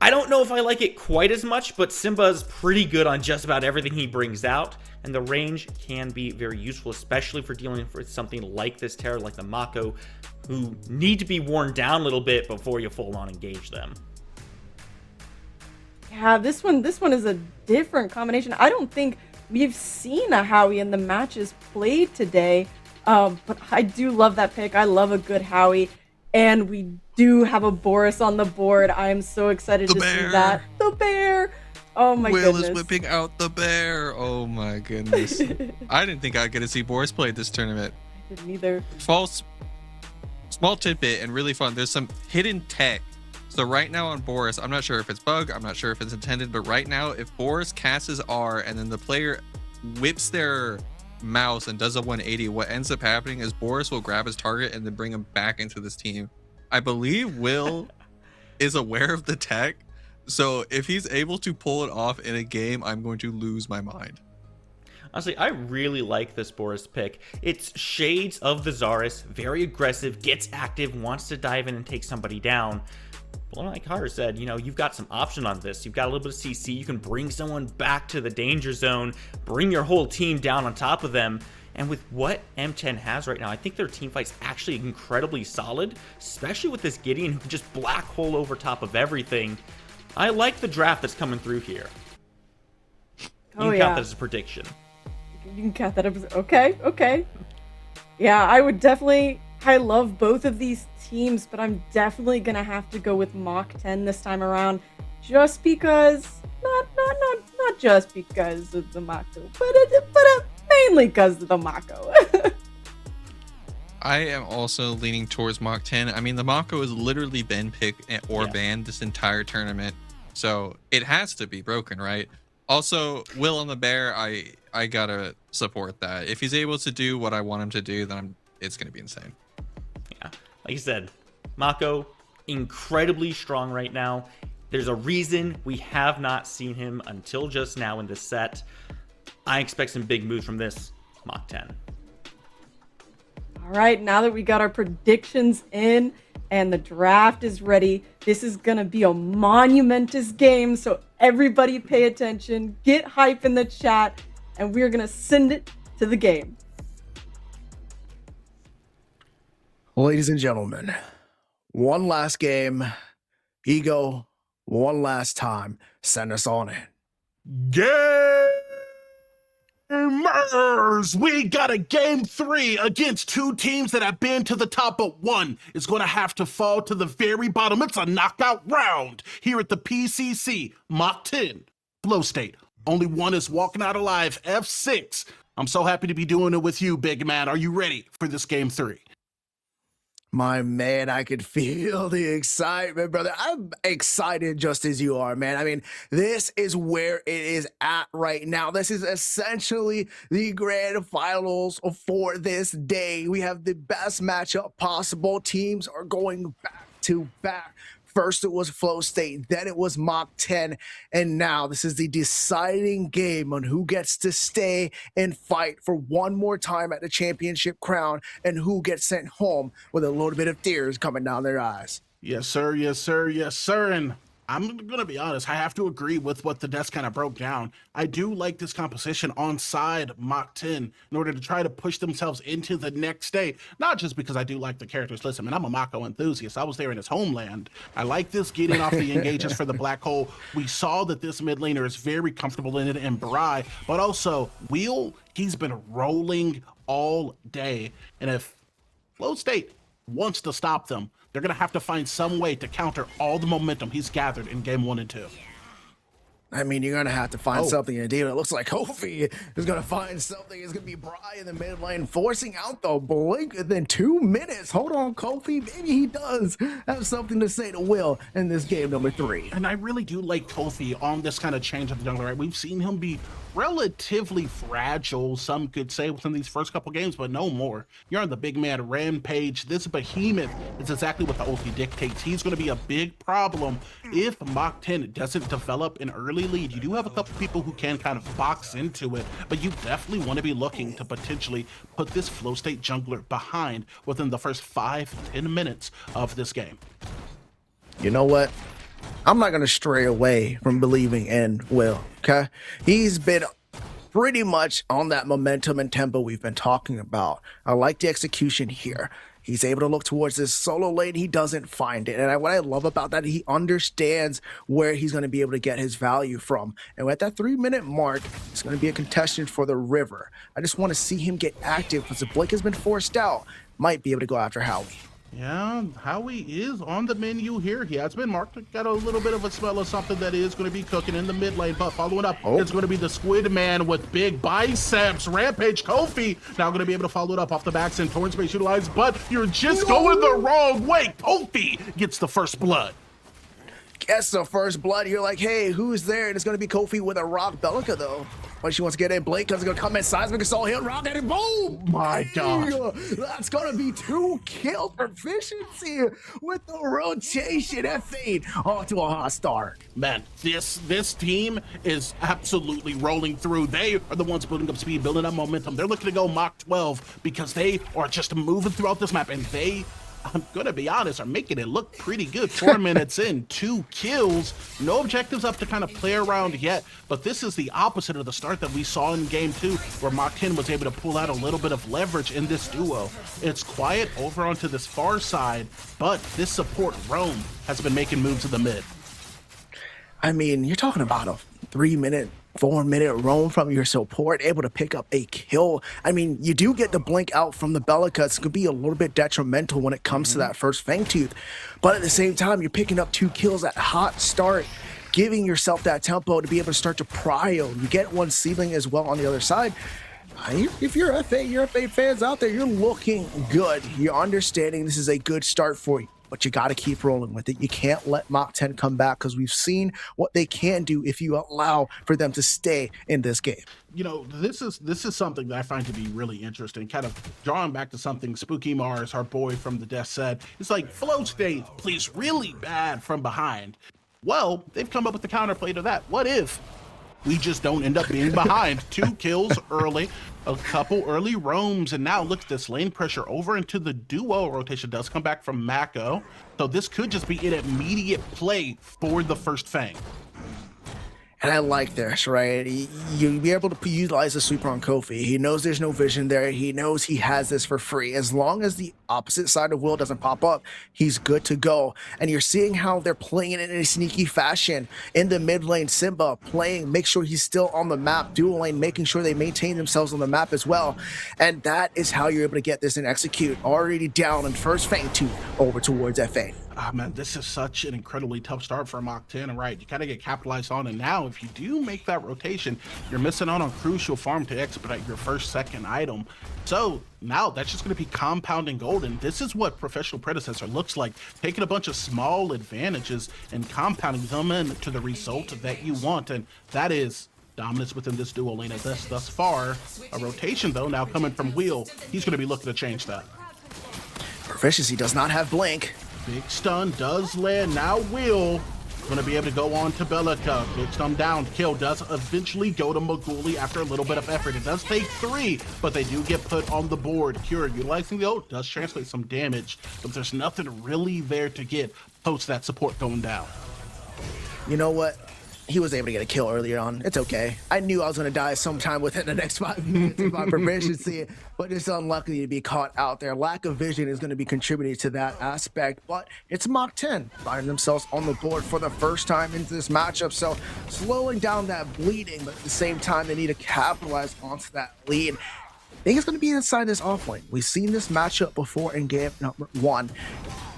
I don't know if I like it quite as much, but Simba's pretty good on just about everything he brings out. And the range can be very useful, especially for dealing with something like this Terror, like the Mako, who need to be worn down a little bit before you full-on engage them. Yeah, this one is a different combination. I don't think we've seen a Howie in the matches played today, but I do love that pick. I love a good Howie, and we do have a Boris on the board. I am so excited to see that. The bear! Oh my goodness. Will is whipping out the bear. Oh my goodness. I didn't think I'd get to see Boris play this tournament. I didn't either. Small tidbit and really fun. There's some hidden tech. So right now on Boris, I'm not sure if it's bug, I'm not sure if it's intended, but right now, if Boris casts his R and then the player whips their mouse and does a 180, what ends up happening is Boris will grab his target and then bring him back into this team. I believe Will is aware of the tech, so if he's able to pull it off in a game, I'm going to lose my mind. Honestly, I really like this Boris pick. It's shades of the Zarus, very aggressive, gets active, wants to dive in and take somebody down. But like Carter said, you know, you've got some option on this. You've got a little bit of CC. You can bring someone back to the danger zone, bring your whole team down on top of them. And with what M10 has right now, I think their team fight's actually incredibly solid, especially with this Gideon who can just black hole over top of everything. I like the draft that's coming through here. You can count that as a prediction. You can count that up as okay. Yeah, I love both of these teams, but I'm definitely gonna have to go with Mach 10 this time around, just because, not just because of the Mako, but mainly because of the Mako. I am also leaning towards Mach 10. I mean, the Mako has literally been picked or banned this entire tournament, so it has to be broken, right? Also, Will on the bear, I gotta support that. If he's able to do what I want him to do, then it's gonna be insane. Yeah, like you said, Mako, incredibly strong right now. There's a reason we have not seen him until just now in this set. I expect some big moves from this. Mach 10. All right, now that we got our predictions in and the draft is ready, this is going to be a monumentous game. So everybody pay attention, get hype in the chat, and we're going to send it to the game. Ladies and gentlemen, one last game. Ego, one last time. Send us on it. Gamers! We got a game 3 against 2 teams that have been to the top, but one is going to have to fall to the very bottom. It's a knockout round here at the PCC Mach 10 Flow State. Only one is walking out alive, F6. I'm so happy to be doing it with you, big man. Are you ready for this game 3? My man, I could feel the excitement, brother. I'm excited just as you are, man. I mean, this is where it is at right now. This is essentially the grand finals for this day. We have the best matchup possible. Teams are going back to back. First it was Flow State, then it was Mach 10, and now this is the deciding game on who gets to stay and fight for one more time at the championship crown and who gets sent home with a little bit of tears coming down their eyes. Yes, sir. Yes, sir. Yes, sir. And I'm going to be honest, I have to agree with what the desk kind of broke down. I do like this composition on side Mach 10 in order to try to push themselves into the next day. Not just because I do like the characters. Listen, man, I'm a Mako enthusiast. I was there in his homeland. I like this getting off the engages for the black hole. We saw that this mid laner is very comfortable in it, and Barai, but also Wheel, he's been rolling all day. And if Flow State wants to stop them, they're going to have to find some way to counter all the momentum he's gathered in game 1 and 2. I mean, you're going to have to find something to do. It looks like Kofi is going to find something. It's going to be Bry in the mid lane, forcing out the blink within 2 minutes. Hold on, Kofi. Maybe he does have something to say to Will in this game number 3. And I really do like Kofi on this kind of change of the jungler, right? We've seen him be relatively fragile, some could say, within these first couple games, but no more. You're on the big man rampage. This behemoth is exactly what the ulti dictates. He's going to be a big problem if Mach 10 doesn't develop an early lead. You do have a couple people who can kind of box into it, but you definitely want to be looking to potentially put this Flow State jungler behind within the first 5-10 minutes of this game. You know what? I'm not going to stray away from believing in Will, okay? He's been pretty much on that momentum and tempo we've been talking about. I like the execution here. He's able to look towards this solo lane. He doesn't find it. And what I love about that, he understands where he's going to be able to get his value from. And at that 3-minute mark, it's going to be a contestant for the river. I just want to see him get active because if Blake has been forced out, might be able to go after Howie. Yeah, Howie is on the menu here. He has been marked. Got a little bit of a smell of something that is going to be cooking in the mid lane. But following up, it's going to be the Squid Man with big biceps. Rampage Kofi now going to be able to follow it up off the backs and torrent space utilized. But you're just going the wrong way. Kofi gets the first blood. Gets the first blood. You're like, hey, who's there? And it's going to be Kofi with a Rock Belica, though. When she wants to get in, Blake comes going to come in, Seismic Assault, hit Rock, and boom! My God. That's going to be 2 kill proficiency with the rotation F8 onto a hot start. Man, this team is absolutely rolling through. They are the ones building up speed, building up momentum. They're looking to go Mach 12 because they are just moving throughout this map, and they, I'm gonna be honest, are making it look pretty good. 4 minutes in, 2 kills, no objectives up to kind of play around yet, but this is the opposite of the start that we saw in game 2, where Mach 10 was able to pull out a little bit of leverage in this duo. It's quiet over onto this far side, but this support Rome has been making moves in the mid. I mean, you're talking about a 3-minute, 4-minute roam from your support, able to pick up a kill. I mean, you do get the blink out from the Belica. It's going to be a little bit detrimental when it comes to that first Fangtooth. But at the same time, you're picking up 2 kills at hot start, giving yourself that tempo to be able to start to prio. You get one ceiling as well on the other side. If you're FA fans out there, you're looking good. You're understanding this is a good start for you. But you got to keep rolling with it. You can't let Mach 10 come back because we've seen what they can do if you allow for them to stay in this game. You know, this is something that I find to be really interesting, kind of drawing back to something Spooky Mars, our boy from the desk, said. It's like Flow State plays really bad from behind. Well, they've come up with the counterplay to that. What if we just don't end up being behind. 2 kills early, a couple early roams, and now look at this lane pressure over into the duo. Rotation does come back from Mako, so this could just be an immediate play for the first Fang. And I like this, right? You'll be able to utilize the sweeper on Kofi. He knows there's no vision there. He knows he has this for free. As long as the opposite side of Will doesn't pop up, he's good to go. And you're seeing how they're playing it in a sneaky fashion. In the mid lane, Simba playing, make sure he's still on the map. Dual lane, making sure they maintain themselves on the map as well. And that is how you're able to get this and execute. Already down in first Fang 2 over towards FA. Ah, man, this is such an incredibly tough start for Mach 10, and right, you kind of get capitalized on, and now if you do make that rotation, you're missing out on crucial farm to expedite your first, second item. So now that's just going to be compounding gold, and this is what Professional Predecessor looks like, taking a bunch of small advantages and compounding them into the result that you want, and that is dominance within this duo lane. At this thus far, a rotation though now coming from Wheel, he's going to be looking to change that. Proficiency does not have blink. Big stun does land. Now Will going to be able to go on to Bellica. Big stun down. Kill does eventually go to Maguli after a little bit of effort. It does take 3, but they do get put on the board. Cure utilizing the ult does translate some damage, but there's nothing really there to get post that support going down. You know what? He was able to get a kill earlier on. It's okay. I knew I was going to die sometime within the next 5 minutes of my proficiency, but it's unlucky to be caught out there. Lack of vision is going to be contributing to that aspect, but it's Mach 10 finding themselves on the board for the first time into this matchup, so slowing down that bleeding, but at the same time, they need to capitalize onto that lead. I think it's going to be inside this offlane. We've seen this matchup before in game number 1.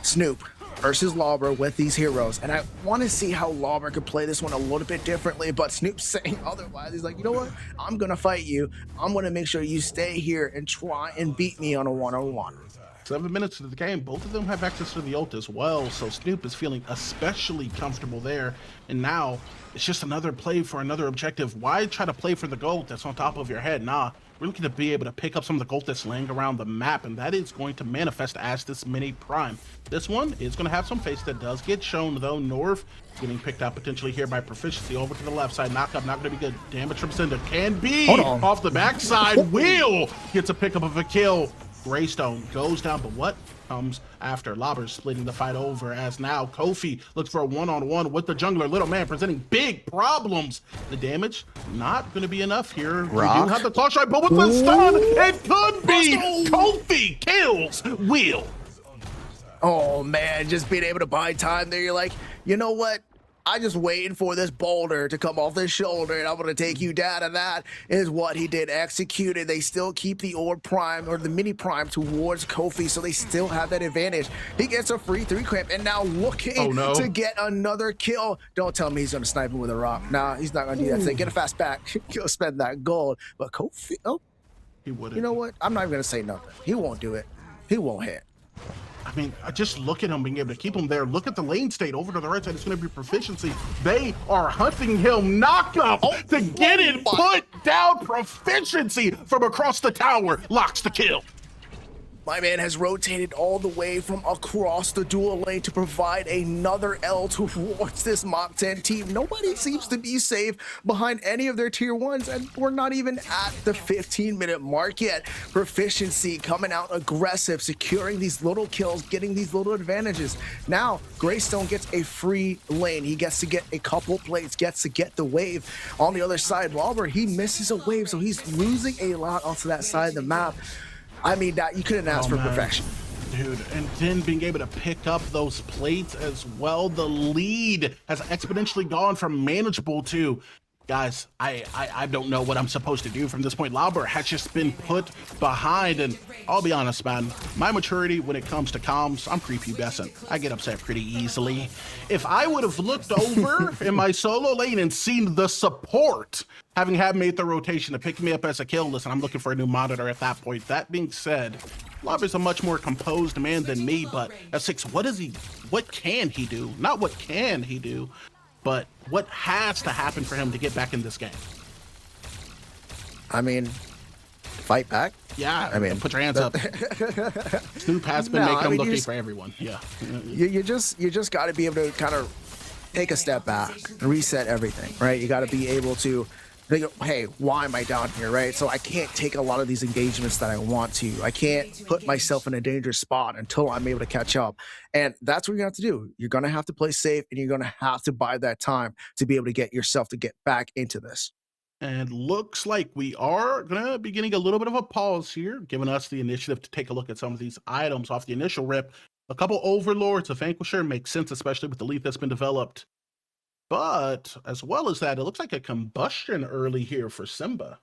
Snoop versus Lauber with these heroes, and I want to see how Lauber could play this one a little bit differently, but Snoop's saying otherwise. He's like, you know what, I'm gonna fight you. I'm gonna make sure you stay here and try and beat me on a one-on-one. 7 minutes into the game, both of them have access to the ult as well, so Snoop is feeling especially comfortable there, and now it's just another play for another objective. Why try to play for the gold that's on top of your head? Nah, we're looking to be able to pick up some of the gold that's laying around the map, and that is going to manifest as this mini prime. This one is going to have some face that does get shown, though. North getting picked up potentially here by Proficiency over to the left side. Knockup not going to be good. Damage from Cinder can be off the backside. Will gets a pickup of a kill. Greystone goes down, but what comes after? Lauber splitting the fight over as now Kofi looks for a one-on-one with the jungler. Little man presenting big problems. The damage not going to be enough here. Rock. We do have the clutch right, but with the stun, it could be. Kofi kills Will. Oh man, just being able to buy time there. You're like, you know what? I just waiting for this boulder to come off this shoulder, and I'm going to take you down, and that is what he did. Executed. They still keep the orb prime, or the mini prime, towards Kofi, so they still have that advantage. He gets a free 3 cramp, and now looking to get another kill. Don't tell me he's going to snipe him with a rock. Nah, he's not going to do that thing. Get a fast back. He'll spend that gold. But Kofi, he wouldn't. You know what? I'm not even going to say nothing. He won't do it. He won't hit. I mean, just look at him being able to keep him there. Look at the lane state over to the right side. It's going to be Proficiency. They are hunting him. Knockup to get it put down. Proficiency from across the tower locks the kill. My man has rotated all the way from across the dual lane to provide another L towards this Mach 10 team. Nobody seems to be safe behind any of their tier 1s, and we're not even at the 15-minute mark yet. Proficiency coming out aggressive, securing these little kills, getting these little advantages. Now, Greystone gets a free lane. He gets to get a couple plates, gets to get the wave. On the other side, Lauber, he misses a wave, so he's losing a lot onto that side of the map. I mean, that you couldn't ask for perfection. Dude, and then being able to pick up those plates as well. The lead has exponentially gone from manageable to, guys, I don't know what I'm supposed to do from this point. Lauber has just been put behind, and I'll be honest, man, my maturity when it comes to comms, I'm prepubescent. I get upset pretty easily. If I would have looked over in my solo lane and seen the support having had made the rotation to pick me up as a kill list, and I'm looking for a new monitor at that point. That being said, Lauber's a much more composed man than me, but at 6, what can he do? Not what can he do, but what has to happen for him to get back in this game? I mean, fight back? Yeah, I mean, put your hands up. Snoop has been making him looking for everyone. Yeah. You just got to be able to kind of take a step back and reset everything, right? You got to be able to think, hey, why am I down here, right? So I can't take a lot of these engagements that I want to. I can't put myself in a dangerous spot until I'm able to catch up. And that's what you have to do. You're going to have to play safe, and you're going to have to buy that time to be able to get yourself to get back into this. And looks like we are going to be getting a little bit of a pause here, giving us the initiative to take a look at some of these items off the initial rip. A couple Overlords, a Vanquisher makes sense, especially with the lead that's been developed. But as well as that, it looks like a Combustion early here for Simba.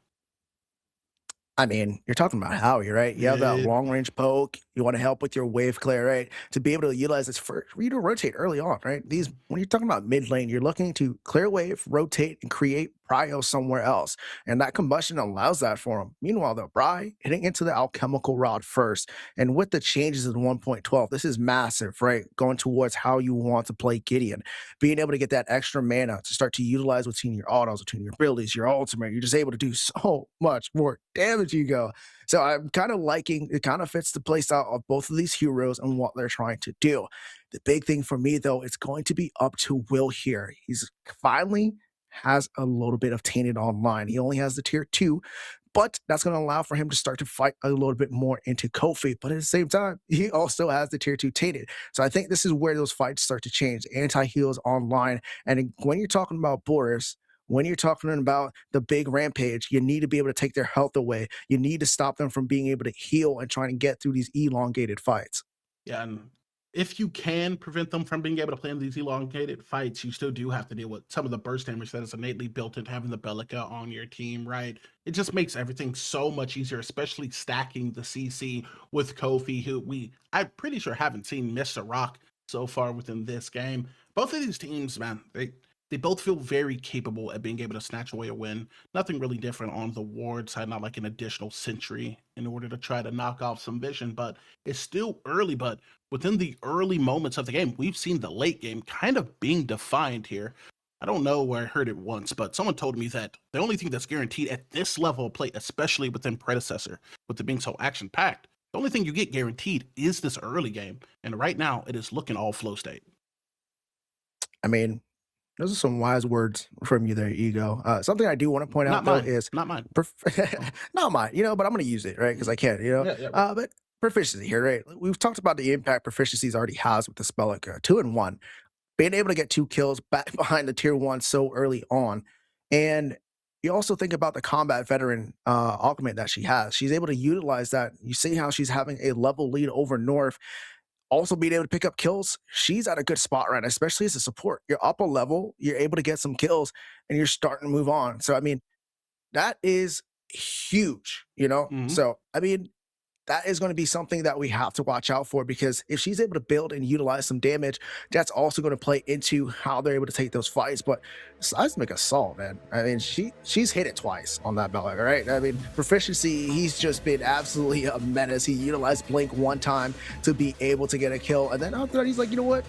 I mean, you're talking about Howie, right? You have that long-range poke. You want to help with your wave clear, right? To be able to utilize this for you to rotate early on, right? These, when you're talking about mid lane, you're looking to clear wave, rotate, and create prio somewhere else. And that Combustion allows that for him. Meanwhile, the Bri hitting into the alchemical rod first. And with the changes in 1.12, this is massive, right? Going towards how you want to play Gideon. Being able to get that extra mana to start to utilize between your autos, between your abilities, your ultimate, you're just able to do so much more damage, you go. So I'm kind of liking, it kind of fits the playstyle of both of these heroes and what they're trying to do. The big thing for me, though, it's going to be up to Will here. He's finally has a little bit of Tainted online. He only has the tier 2, but that's going to allow for him to start to fight a little bit more into Kofi. But at the same time, he also has the tier 2 Tainted. So I think this is where those fights start to change. Anti-heals online. And when you're talking about Boris, when you're talking about the big rampage, you need to be able to take their health away. You need to stop them from being able to heal and trying to get through these elongated fights. Yeah, and if you can prevent them from being able to play in these elongated fights, you still do have to deal with some of the burst damage that is innately built into having the Bellica on your team, right? It just makes everything so much easier, especially stacking the CC with Kofi, who I'm pretty sure haven't seen miss a rock so far within this game. Both of these teams, man, they both feel very capable at being able to snatch away a win. Nothing really different on the ward side, not like an additional sentry in order to try to knock off some vision, but it's still early. But within the early moments of the game, we've seen the late game kind of being defined here. I don't know where I heard it once, but someone told me that the only thing that's guaranteed at this level of play, especially within Predecessor, with it being so action-packed, the only thing you get guaranteed is this early game. And right now, it is looking all flow state. I mean, those are some wise words from you there, Ego. Something I do want to point out, though, is not mine. Not mine, but I'm going to use it, right? Because I can, but proficiency here, right? We've talked about the impact proficiencies already has with the Spellica. 2 and 1. Being able to get 2 kills back behind the tier 1 so early on. And you also think about the combat veteran augment that she has. She's able to utilize that. You see how she's having a level lead over North. Also being able to pick up kills, she's at a good spot right now, especially as a support. You're up a level, you're able to get some kills, and you're starting to move on. So, I mean, that is huge, So, I mean, that is going to be something that we have to watch out for, because if she's able to build and utilize some damage, that's also going to play into how they're able to take those fights. But Seismic Assault, man, I mean, she's hit it twice on that Bellica, right? I mean, proficiency, he's just been absolutely a menace. He utilized Blink one time to be able to get a kill, and then after that, he's like, you know what,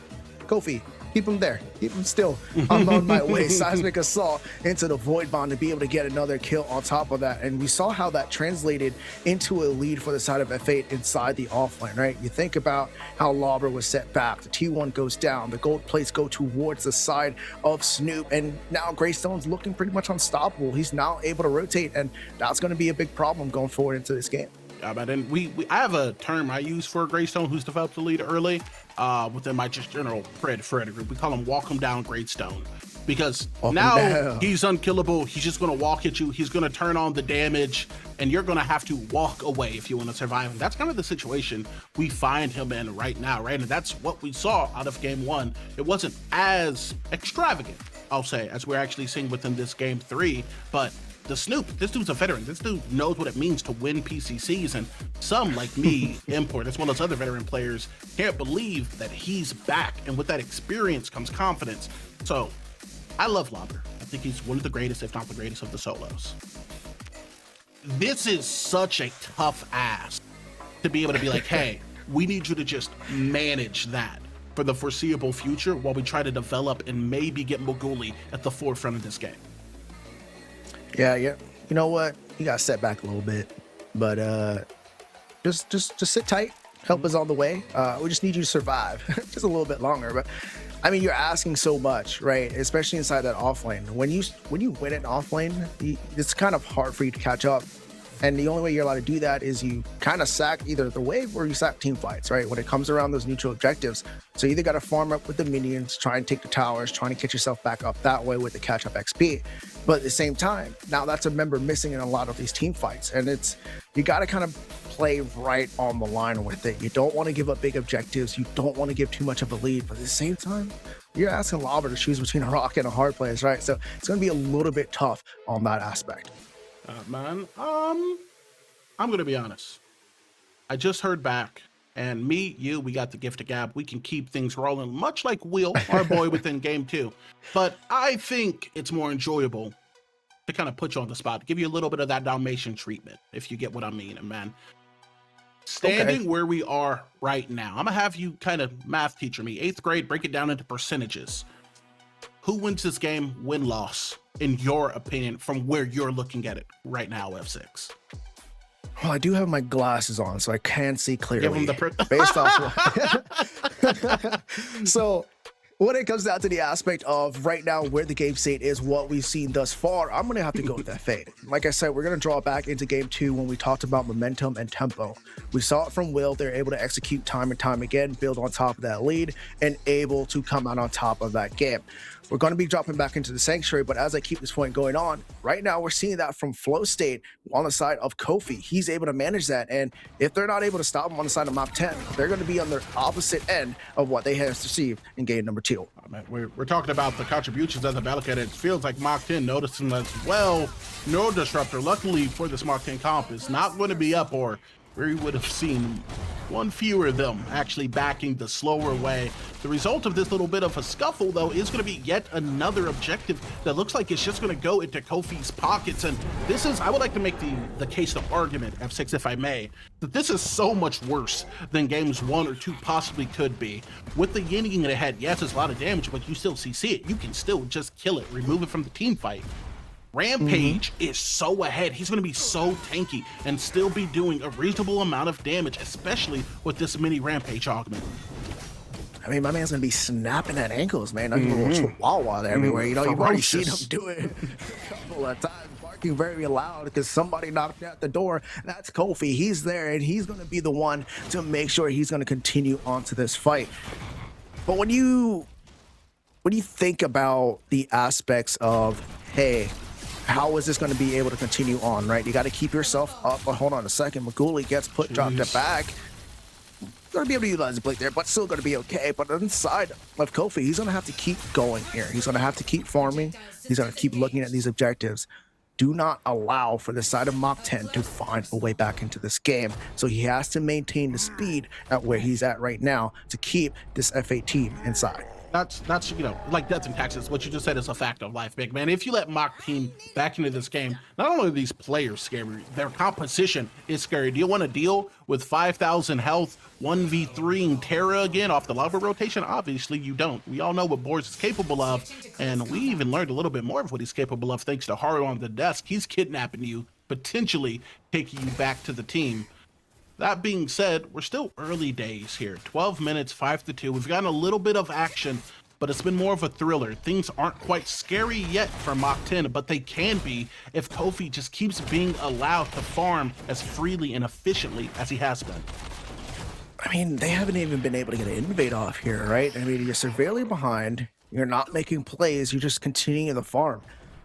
Kofi, keep him there. Keep him still. I'm on my way. Seismic Assault into the Void Bond to be able to get another kill on top of that. And we saw how that translated into a lead for the side of F8 inside the offlane, right? You think about how Lauber was set back. The T1 goes down. The gold plates go towards the side of Snoop. And now Greystone's looking pretty much unstoppable. He's now able to rotate, and that's going to be a big problem going forward into this game. Yeah, but then I have a term I use for Greystone who's developed the lead early within my just general Fred group. We call him Walk Him Down Greystone, because now he's unkillable. He's just going to walk at you. He's going to turn on the damage, and you're going to have to walk away if you want to survive. And that's kind of the situation we find him in right now, right? And that's what we saw out of game 1. It wasn't as extravagant, I'll say, as we're actually seeing within this game 3, but the Snoop, this dude's a veteran. This dude knows what it means to win PCCs, and some, like me, Import, as well as other veteran players, can't believe that he's back. And with that experience comes confidence. So, I love Lauber. I think he's one of the greatest, if not the greatest, of the solos. This is such a tough ask to be able to be like, hey, we need you to just manage that for the foreseeable future while we try to develop and maybe get Moguli at the forefront of this game. Yeah. You know what? You got to set back a little bit, but just sit tight. Help is on the way. We just need you to survive just a little bit longer. But I mean, you're asking so much, right? Especially inside that off lane. When you win an off lane, it's kind of hard for you to catch up. And the only way you're allowed to do that is you kind of sack either the wave or you sack team fights, right? When it comes around those neutral objectives. So you either got to farm up with the minions, try and take the towers, trying to get yourself back up that way with the catch up XP. But at the same time, now that's a member missing in a lot of these team fights. And you got to kind of play right on the line with it. You don't want to give up big objectives. You don't want to give too much of a lead. But at the same time, you're asking Lobber to choose between a rock and a hard place, right? So it's going to be a little bit tough on that aspect. Man, I'm gonna be honest. I just heard back, and we got the gift of gab. We can keep things rolling, much like Will, our boy, within game 2. But I think it's more enjoyable to kind of put you on the spot, give you a little bit of that Dalmatian treatment, if you get what I mean, man. Standing where we are right now, I'm gonna have you kind of math teacher me, 8th grade, break it down into percentages. Who wins this game, win-loss, in your opinion, from where you're looking at it right now, F6? Well, I do have my glasses on, so I can see clearly. Give him the based off. So when it comes down to the aspect of right now where the game state is, what we've seen thus far, I'm going to have to go with that fade. Like I said, we're going to draw back into game 2 when we talked about momentum and tempo. We saw it from Will. They're able to execute time and time again, build on top of that lead, and able to come out on top of that game. We're going to be dropping back into the Sanctuary, but as I keep this point going on, right now we're seeing that from Flow State on the side of Kofi. He's able to manage that, and if they're not able to stop him on the side of map 10, they're going to be on the opposite end of what they have received in game number 2. We're talking about the contributions as a battle cat. It feels like Mach 10 noticed him as well. No Disruptor, luckily for this Mach 10 comp, is not going to be up, or we would have seen one fewer of them actually backing the slower way. The result of this little bit of a scuffle, though, is going to be yet another objective that looks like it's just going to go into Kofi's pockets. And this is, I would like to make the case of argument, F6, if I may, that this is so much worse than games 1 or 2 possibly could be. With the Yin in ahead, yes, it's a lot of damage, but you still CC it. You can still just kill it, remove it from the team fight. Rampage is so ahead. He's going to be so tanky and still be doing a reasonable amount of damage, especially with this mini Rampage augment. I mean, my man's going to be snapping at ankles, man. Like a little chihuahua there everywhere. You know, you've already seen him do it a couple of times, barking very loud because somebody knocked at the door. That's Kofi. He's there, and he's going to be the one to make sure he's going to continue on to this fight. But when you think about the aspects of, hey, how is this going to be able to continue on, right? You got to keep yourself up. But hold on a second. Maguli gets dropped it back. Going to be able to utilize the blade there, but still going to be okay. But inside of Kofi, he's going to have to keep going here. He's going to have to keep farming. He's going to keep looking at these objectives. Do not allow for the side of Mach 10 to find a way back into this game. So he has to maintain the speed at where he's at right now to keep this F18 inside. That's you know, like death and taxes. What you just said is a fact of life, big man. If you let Mach Team back into this game, not only are these players scary, their composition is scary. Do you want to deal with 5,000 health, 1v3 Terra again off the lava rotation? Obviously you don't. We all know what Boris is capable of, and we even learned a little bit more of what he's capable of thanks to Haru on the desk. He's kidnapping you, potentially taking you back to the team. That being said, we're still early days here. 12 minutes, 5-2. We've gotten a little bit of action, but it's been more of a thriller. Things aren't quite scary yet for Mach 10, but they can be if Kofi just keeps being allowed to farm as freely and efficiently as he has been. I mean, they haven't even been able to get an invade off here, right? I mean, you're severely behind. You're not making plays. You're just continuing to farm.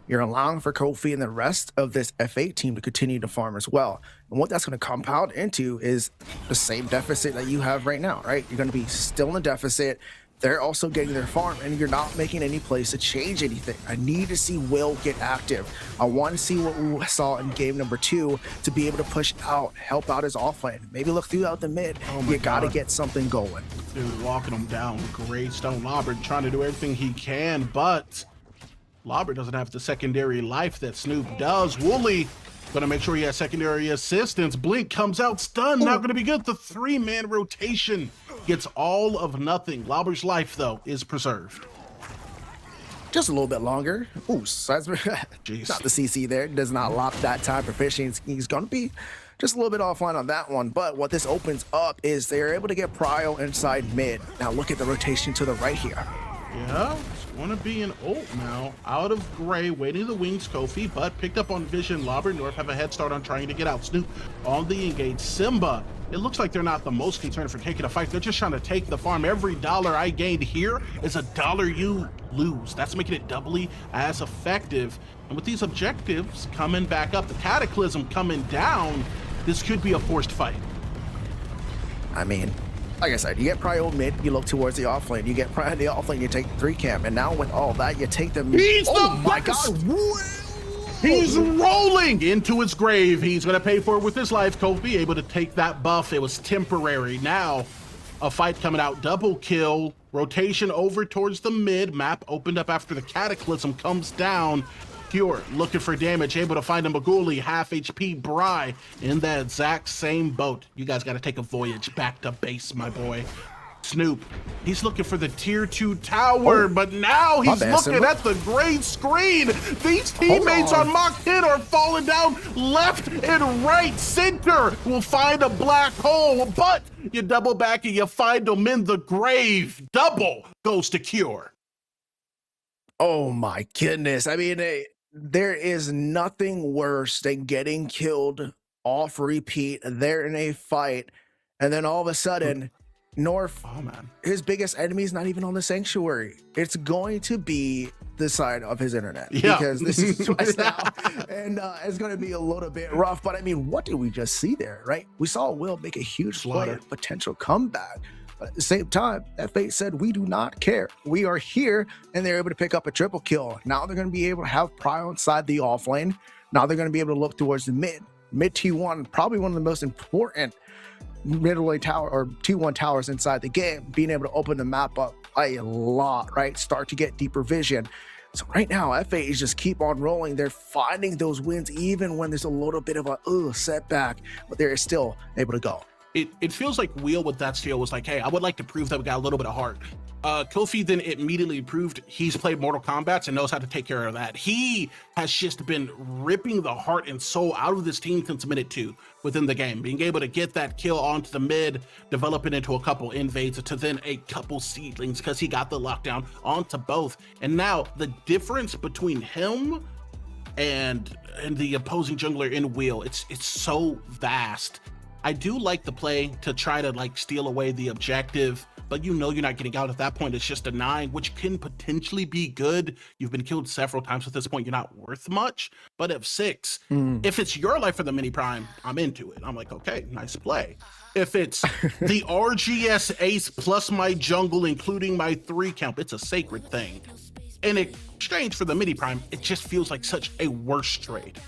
You're allowing for Kofi and the rest of this F8 team to continue to farm as well. And what that's going to compound into is the same deficit that you have right now, right? You're going to be still in the deficit. They're also getting their farm, and you're not making any plays to change anything. I need to see Will get active. I want to see what we saw in game number 2 to be able to push out, help out his offlane. Maybe look throughout the mid. You got to get something going. Dude, walking him down. Greystone Lobber trying to do everything he can, but Lobber doesn't have the secondary life that Snoop does. Wooly gonna make sure he has secondary assistance. Blink comes out stunned, not gonna be good. The 3-man rotation gets all of nothing. Lobber's life, though, is preserved. Just a little bit longer. Ooh, Seismic. Not the CC there. Does not lock that time proficient. He's gonna be just a little bit offline on that one. But what this opens up is they're able to get Prio inside mid. Now look at the rotation to the right here. Yeah, it's gonna be an ult now. Out of gray, waiting the wings, Kofi, but picked up on vision. Lobber North have a head start on trying to get out. Snoop on the engage. Simba, it looks like they're not the most concerned for taking a fight. They're just trying to take the farm. Every dollar I gained here is a dollar you lose. That's making it doubly as effective. And with these objectives coming back up, the Cataclysm coming down, this could be a forced fight. I mean, like I said, you get Prio mid, you look towards the off lane. You get Prio in the off lane, you take the 3 camp. And now with all that, you take the mid. He's oh the my best. God. He's rolling into his grave. He's going to pay for it with his life. Kofi able to take that buff. It was temporary. Now, a fight coming out. Double kill. Rotation over towards the mid. Map opened up after the Cataclysm comes down. Pure looking for damage, able to find a Maguli, half HP Bry in that exact same boat. You guys got to take a voyage back to base, my boy. Snoop, he's looking for the tier 2 tower, but now he's looking at the gray screen. These teammates on Mach 10 are falling down left and right. Center will find a black hole, but you double back and you find them in the grave. Double goes to Cure. Oh my goodness. I mean, there is nothing worse than getting killed off repeat. They're in a fight, and then all of a sudden, North, his biggest enemy is not even on the sanctuary. It's going to be the side of his internet, because this is twice now, and it's going to be a little bit rough. But I mean, what did we just see there, right? We saw Will make a huge play, potential comeback. But at the same time, that Fate said, we do not care. We are here, and they're able to pick up a triple kill. Now they're going to be able to have Prio inside the off lane. Now they're going to be able to look towards the mid. Mid T1, probably one of the most important middle lane tower or T1 towers inside the game, being able to open the map up a lot, right? Start to get deeper vision. So right now, F8 is just keep on rolling. They're finding those wins even when there's a little bit of a setback, but they're still able to go. It feels like Wheel with that steal was like, hey, I would like to prove that we got a little bit of heart. Kofi then immediately proved he's played Mortal Kombat and knows how to take care of that. He has just been ripping the heart and soul out of this team since minute 2 within the game. Being able to get that kill onto the mid, develop it into a couple invades to then a couple seedlings because he got the lockdown onto both. And now the difference between him and the opposing jungler in Wheel, it's so vast. I do like the play to try to like steal away the objective, but you know you're not getting out at that point. It's just a 9, which can potentially be good. You've been killed several times at this point. You're not worth much, but if 6, if it's your life for the mini prime, I'm into it. I'm like, okay, nice play. If it's the RGS ace plus my jungle, including my 3 count, it's a sacred thing. In exchange for the mini prime, it just feels like such a worse trade.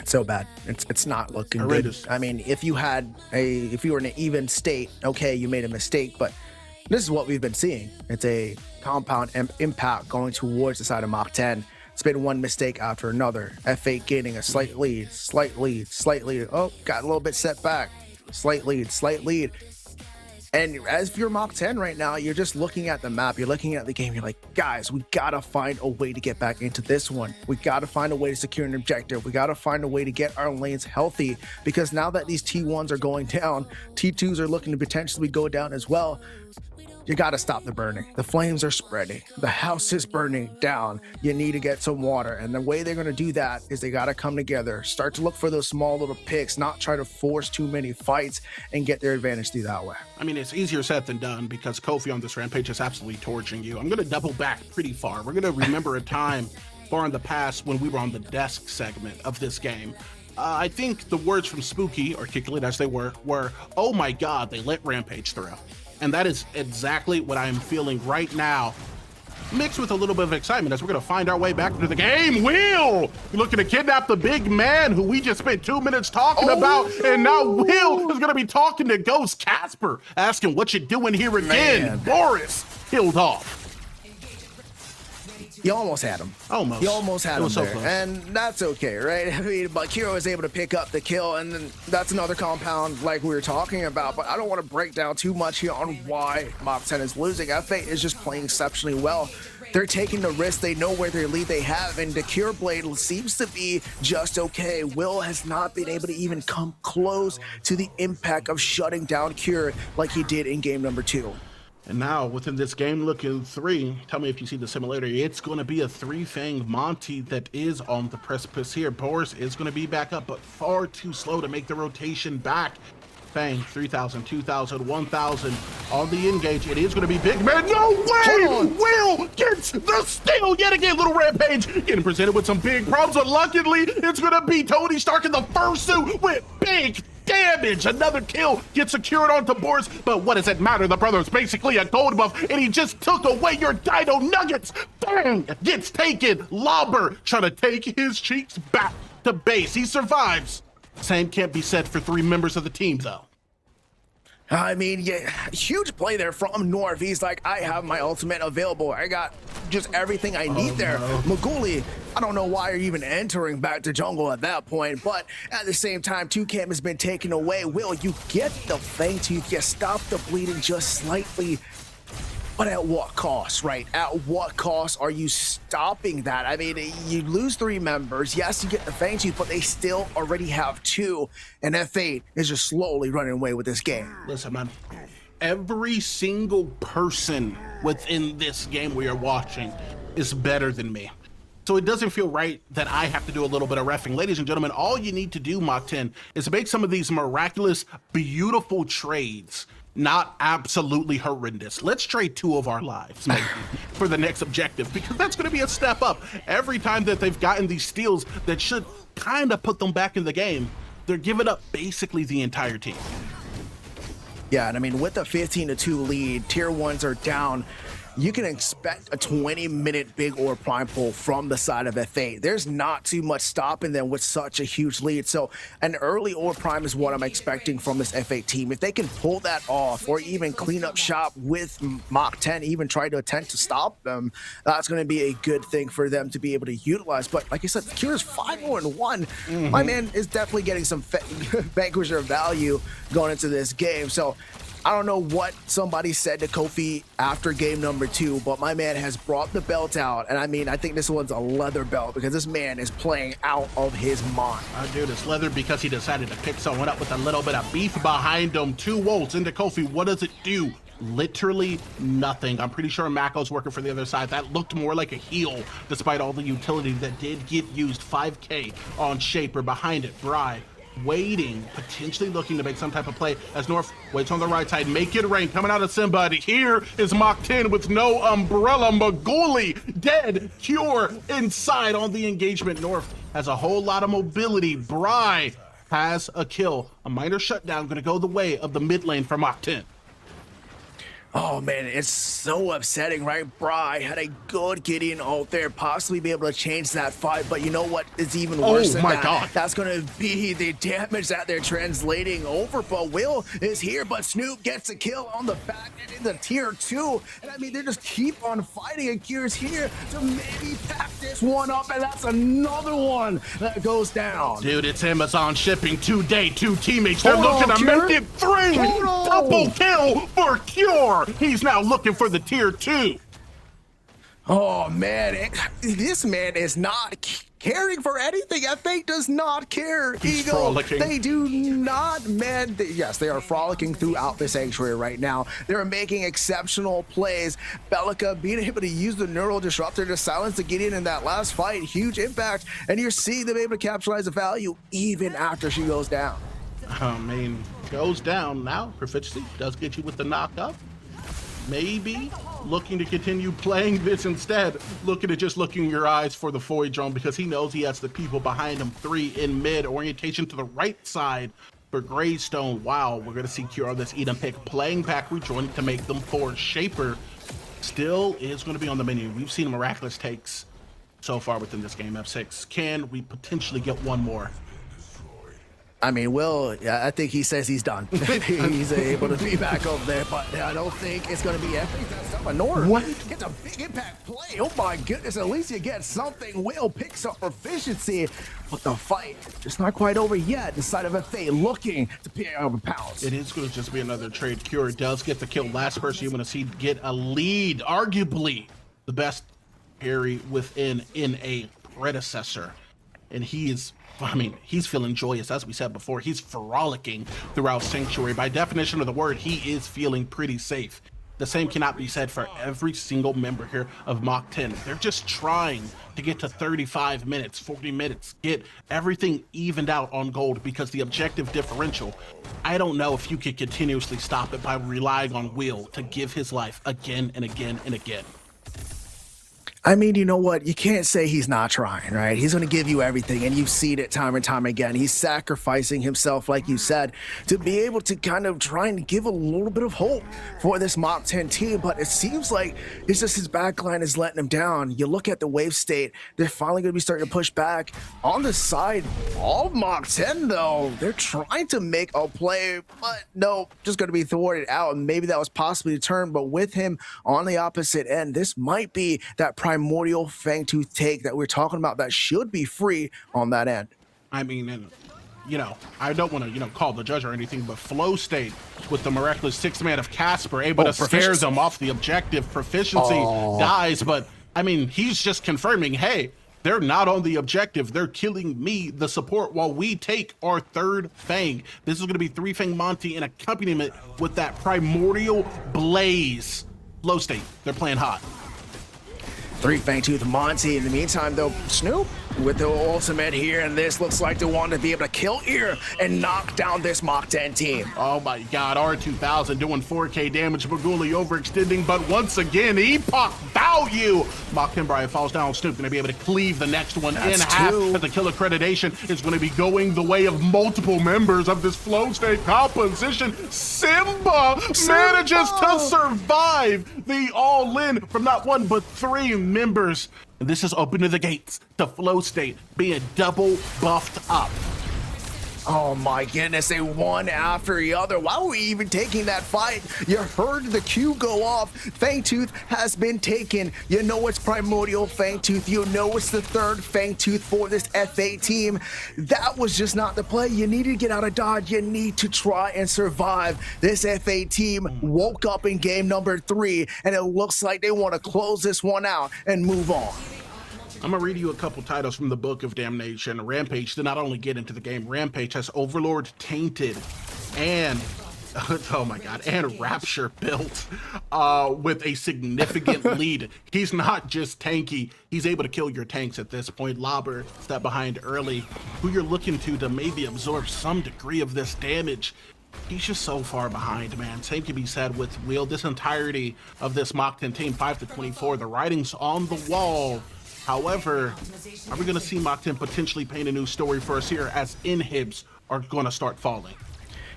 It's so bad. It's not looking good. I mean, if you were in an even state, okay, you made a mistake, but this is what we've been seeing. It's a compound impact going towards the side of Mach 10. It's been one mistake after another. F8 gaining a slight lead. Oh, got a little bit set back. Slight lead. And as if you're Mach 10 right now, you're just looking at the map, you're looking at the game, you're like, guys, we gotta find a way to get back into this one. We gotta find a way to secure an objective. We gotta find a way to get our lanes healthy, because now that these T1s are going down, T2s are looking to potentially go down as well. You gotta stop the burning. The flames are spreading. The house is burning down. You need to get some water. And the way they're gonna do that is they gotta come together, start to look for those small little picks, not try to force too many fights and get their advantage through that way. I mean, it's easier said than done because Kofi on this rampage is absolutely torching you. I'm gonna double back pretty far. We're gonna remember a time far in the past when we were on the desk segment of this game. I think the words from Spooky, articulate as they were, oh my God, they let Rampage through. And that is exactly what I am feeling right now, mixed with a little bit of excitement as we're going to find our way back into the game. Will, you're looking to kidnap the big man who we just spent 2 minutes talking about. And now Will is going to be talking to Ghost Casper, asking what you doing here again. Man. Boris killed off. You almost had him. Almost. You almost had him so there. close. And that's okay, right? I mean, but Kiro was able to pick up the kill, and then that's another compound like we were talking about, but I don't want to break down too much here on why Mach 10 is losing. F8 is just playing exceptionally well. They're taking the risk. They know where their lead they have, and the Cure Blade seems to be just okay. Will has not been able to even come close to the impact of shutting down Cure like he did in game number 2. And now within this game looking 3, tell me if you see the similarity. It's going to be a 3-fang Monty that is on the precipice here. Boris is going to be back up, but far too slow to make the rotation back. Fang, 3,000, 2,000, 1,000 on the engage. It is going to be big man. No way! Will gets the steal yet again. Little Rampage getting presented with some big problems. Luckily, it's going to be Tony Stark in the fursuit with big damage. Another kill gets secured onto Boris, but what does it matter? The brother's basically a gold buff, and he just took away your Dino Nuggets. Bang! Gets taken. Lobber trying to take his cheeks back to base. He survives. Same can't be said for 3 members of the team, though. I mean, yeah, huge play there from North. He's like, I have my ultimate available. I got just everything I need there. No. Maguli, I don't know why you're even entering back to jungle at that point, but at the same time, 2Cam has been taken away. Will, you get the Fang Tooth, you stop the bleeding just slightly, but at what cost, right? At what cost are you stopping that? I mean, you lose 3 members. Yes, you get the Fang Tooth, but they still already have 2. And F8 is just slowly running away with this game. Listen, man. Every single person within this game we are watching is better than me. So it doesn't feel right that I have to do a little bit of reffing. Ladies and gentlemen, all you need to do, Mach 10, is make some of these miraculous, beautiful trades not absolutely horrendous. Let's trade 2 of our lives maybe for the next objective, because that's going to be a step up. Every time that they've gotten these steals that should kind of put them back in the game, they're giving up basically the entire team. Yeah, and I mean, with the 15-2 lead, tier 1s are down. You can expect a 20-minute big or prime pull from the side of F8. There's not too much stopping them with such a huge lead. So an early or prime is what I'm expecting from this F8 team. If they can pull that off or even clean up shop with Mach 10, even try to attempt to stop them, that's going to be a good thing for them to be able to utilize. But like I said, Cure's 5-1. My man is definitely getting some Vanquisher value going into this game. So I don't know what somebody said to Kofi after game number 2, but my man has brought the belt out. And I mean, I think this one's a leather belt because this man is playing out of his mind. Dude, it's leather because he decided to pick someone up with a little bit of beef behind him. 2 volts into Kofi. What does it do? Literally nothing. I'm pretty sure Mako's working for the other side. That looked more like a heal, despite all the utility that did get used. 5K on Shaper behind it. Bry waiting, potentially looking to make some type of play as North waits on the right side. Make it rain coming out of Simba. Here is Mach 10 with no umbrella. Maguli dead. Cure inside on the engagement. North has a whole lot of mobility. Bry has a kill. A minor shutdown going to go the way of the mid lane for Mach 10. Oh man, it's so upsetting, right? Bry had a good Gideon ult there, possibly be able to change that fight, but you know what is even worse than that? God. That's gonna be the damage that they're translating over, but Will is here, but Snoop gets a kill on the back end in the tier 2, and I mean, they just keep on fighting, and Cure's here to maybe pack this one up, and that's another one that goes down. Dude, it's Amazon shipping 2-day, 2 teammates. They're looking to make it 3. Double kill for Cure. He's now looking for the tier 2. Oh man, this man is not caring for anything. F8 does not care. He's frolicking. They do not, man. Yes, they are frolicking throughout the sanctuary right now. They're making exceptional plays. Bellica being able to use the neural disruptor to silence the Gideon in that last fight. Huge impact. And you're seeing them able to capitalize the value even after she goes down. I mean, goes down now. Proficiency does get you with the knockup. Maybe looking to continue playing this instead, looking at just looking your eyes for the Void Drone because he knows he has the people behind him. 3 in mid, orientation to the right side for Greystone. Wow, we're going to see Cure on this Eden pick. Playing back rejoin to make them 4. Shaper still is going to be on the menu. We've seen miraculous takes so far within this game, F6. Can we potentially get one more? I mean, Will, yeah, I think he says he's done. He's able to be back over there, but I don't think it's going to be epic. That's not North. What? It's a big impact play. Oh my goodness, at least you get something. Will picks up proficiency, but the fight just not quite over yet. The side of F8 looking to pay over pounds. It is going to just be another trade. Cure does get the kill. Last person you want to see get a lead. Arguably the best carry within in a Predecessor. And he is, I mean, he's feeling joyous. As we said before, he's frolicking throughout Sanctuary. By definition of the word, he is feeling pretty safe. The same cannot be said for every single member here of Mach 10. They're just trying to get to 35 minutes, 40 minutes, get everything evened out on gold, because the objective differential, I don't know if you could continuously stop it by relying on Will to give his life again and again and again. I mean, you know what? You can't say he's not trying, right? He's going to give you everything, and you've seen it time and time again. He's sacrificing himself, like you said, to be able to kind of try and give a little bit of hope for this Mach 10 team, but it seems like it's just his backline is letting him down. You look at the wave state, they're finally going to be starting to push back. On the side of Mach 10, though, they're trying to make a play, but no, just going to be thwarted out, and maybe that was possibly a turn, but with him on the opposite end, this might be that primordial Fangtooth take that we're talking about that should be free on that end. I mean, and, you know, I don't want to, call the judge or anything, but Flow State with the miraculous 6-man of Casper able to scare them off the objective. Proficiency dies, but I mean, he's just confirming, hey, they're not on the objective. They're killing me, the support, while we take our third Fang. This is going to be 3 Fang Monty in accompaniment with that primordial blaze. Flow State, they're playing hot. 3 Fangtooth Monty. In the meantime, though, Snoop with the ultimate here, and this looks like they want to be able to kill here and knock down this Mach 10 team. Oh my God, R2000 doing 4K damage, Baguli overextending, but once again, Epoch value. Mach 10 Brian falls down. Snoop going to be able to cleave the next one in half, as the kill accreditation is going to be going the way of multiple members of this Flow State composition. Simba manages to survive the all-in from not 1 but 3 members. And this is open to the gates to Flow State being double buffed up. Oh my goodness, they one after the other. Why were we even taking that fight? You heard the cue go off. Fangtooth has been taken. You know it's primordial Fangtooth. You know it's the third Fangtooth for this FA team. That was just not the play. You need to get out of Dodge. You need to try and survive. This FA team woke up in game number 3, and it looks like they want to close this one out and move on. I'm going to read you a couple titles from the Book of Damnation. Rampage did not only get into the game, Rampage has Overlord Tainted and, oh my God, and Rapture built with a significant lead. He's not just tanky, he's able to kill your tanks at this point. Lobber, step behind early, who you're looking to maybe absorb some degree of this damage. He's just so far behind, man. Same can be said with Wheel. This entirety of this Mach 10 team, 5-24, the writing's on the wall. However, are we going to see Mach 10 potentially paint a new story for us here as inhibs are going to start falling?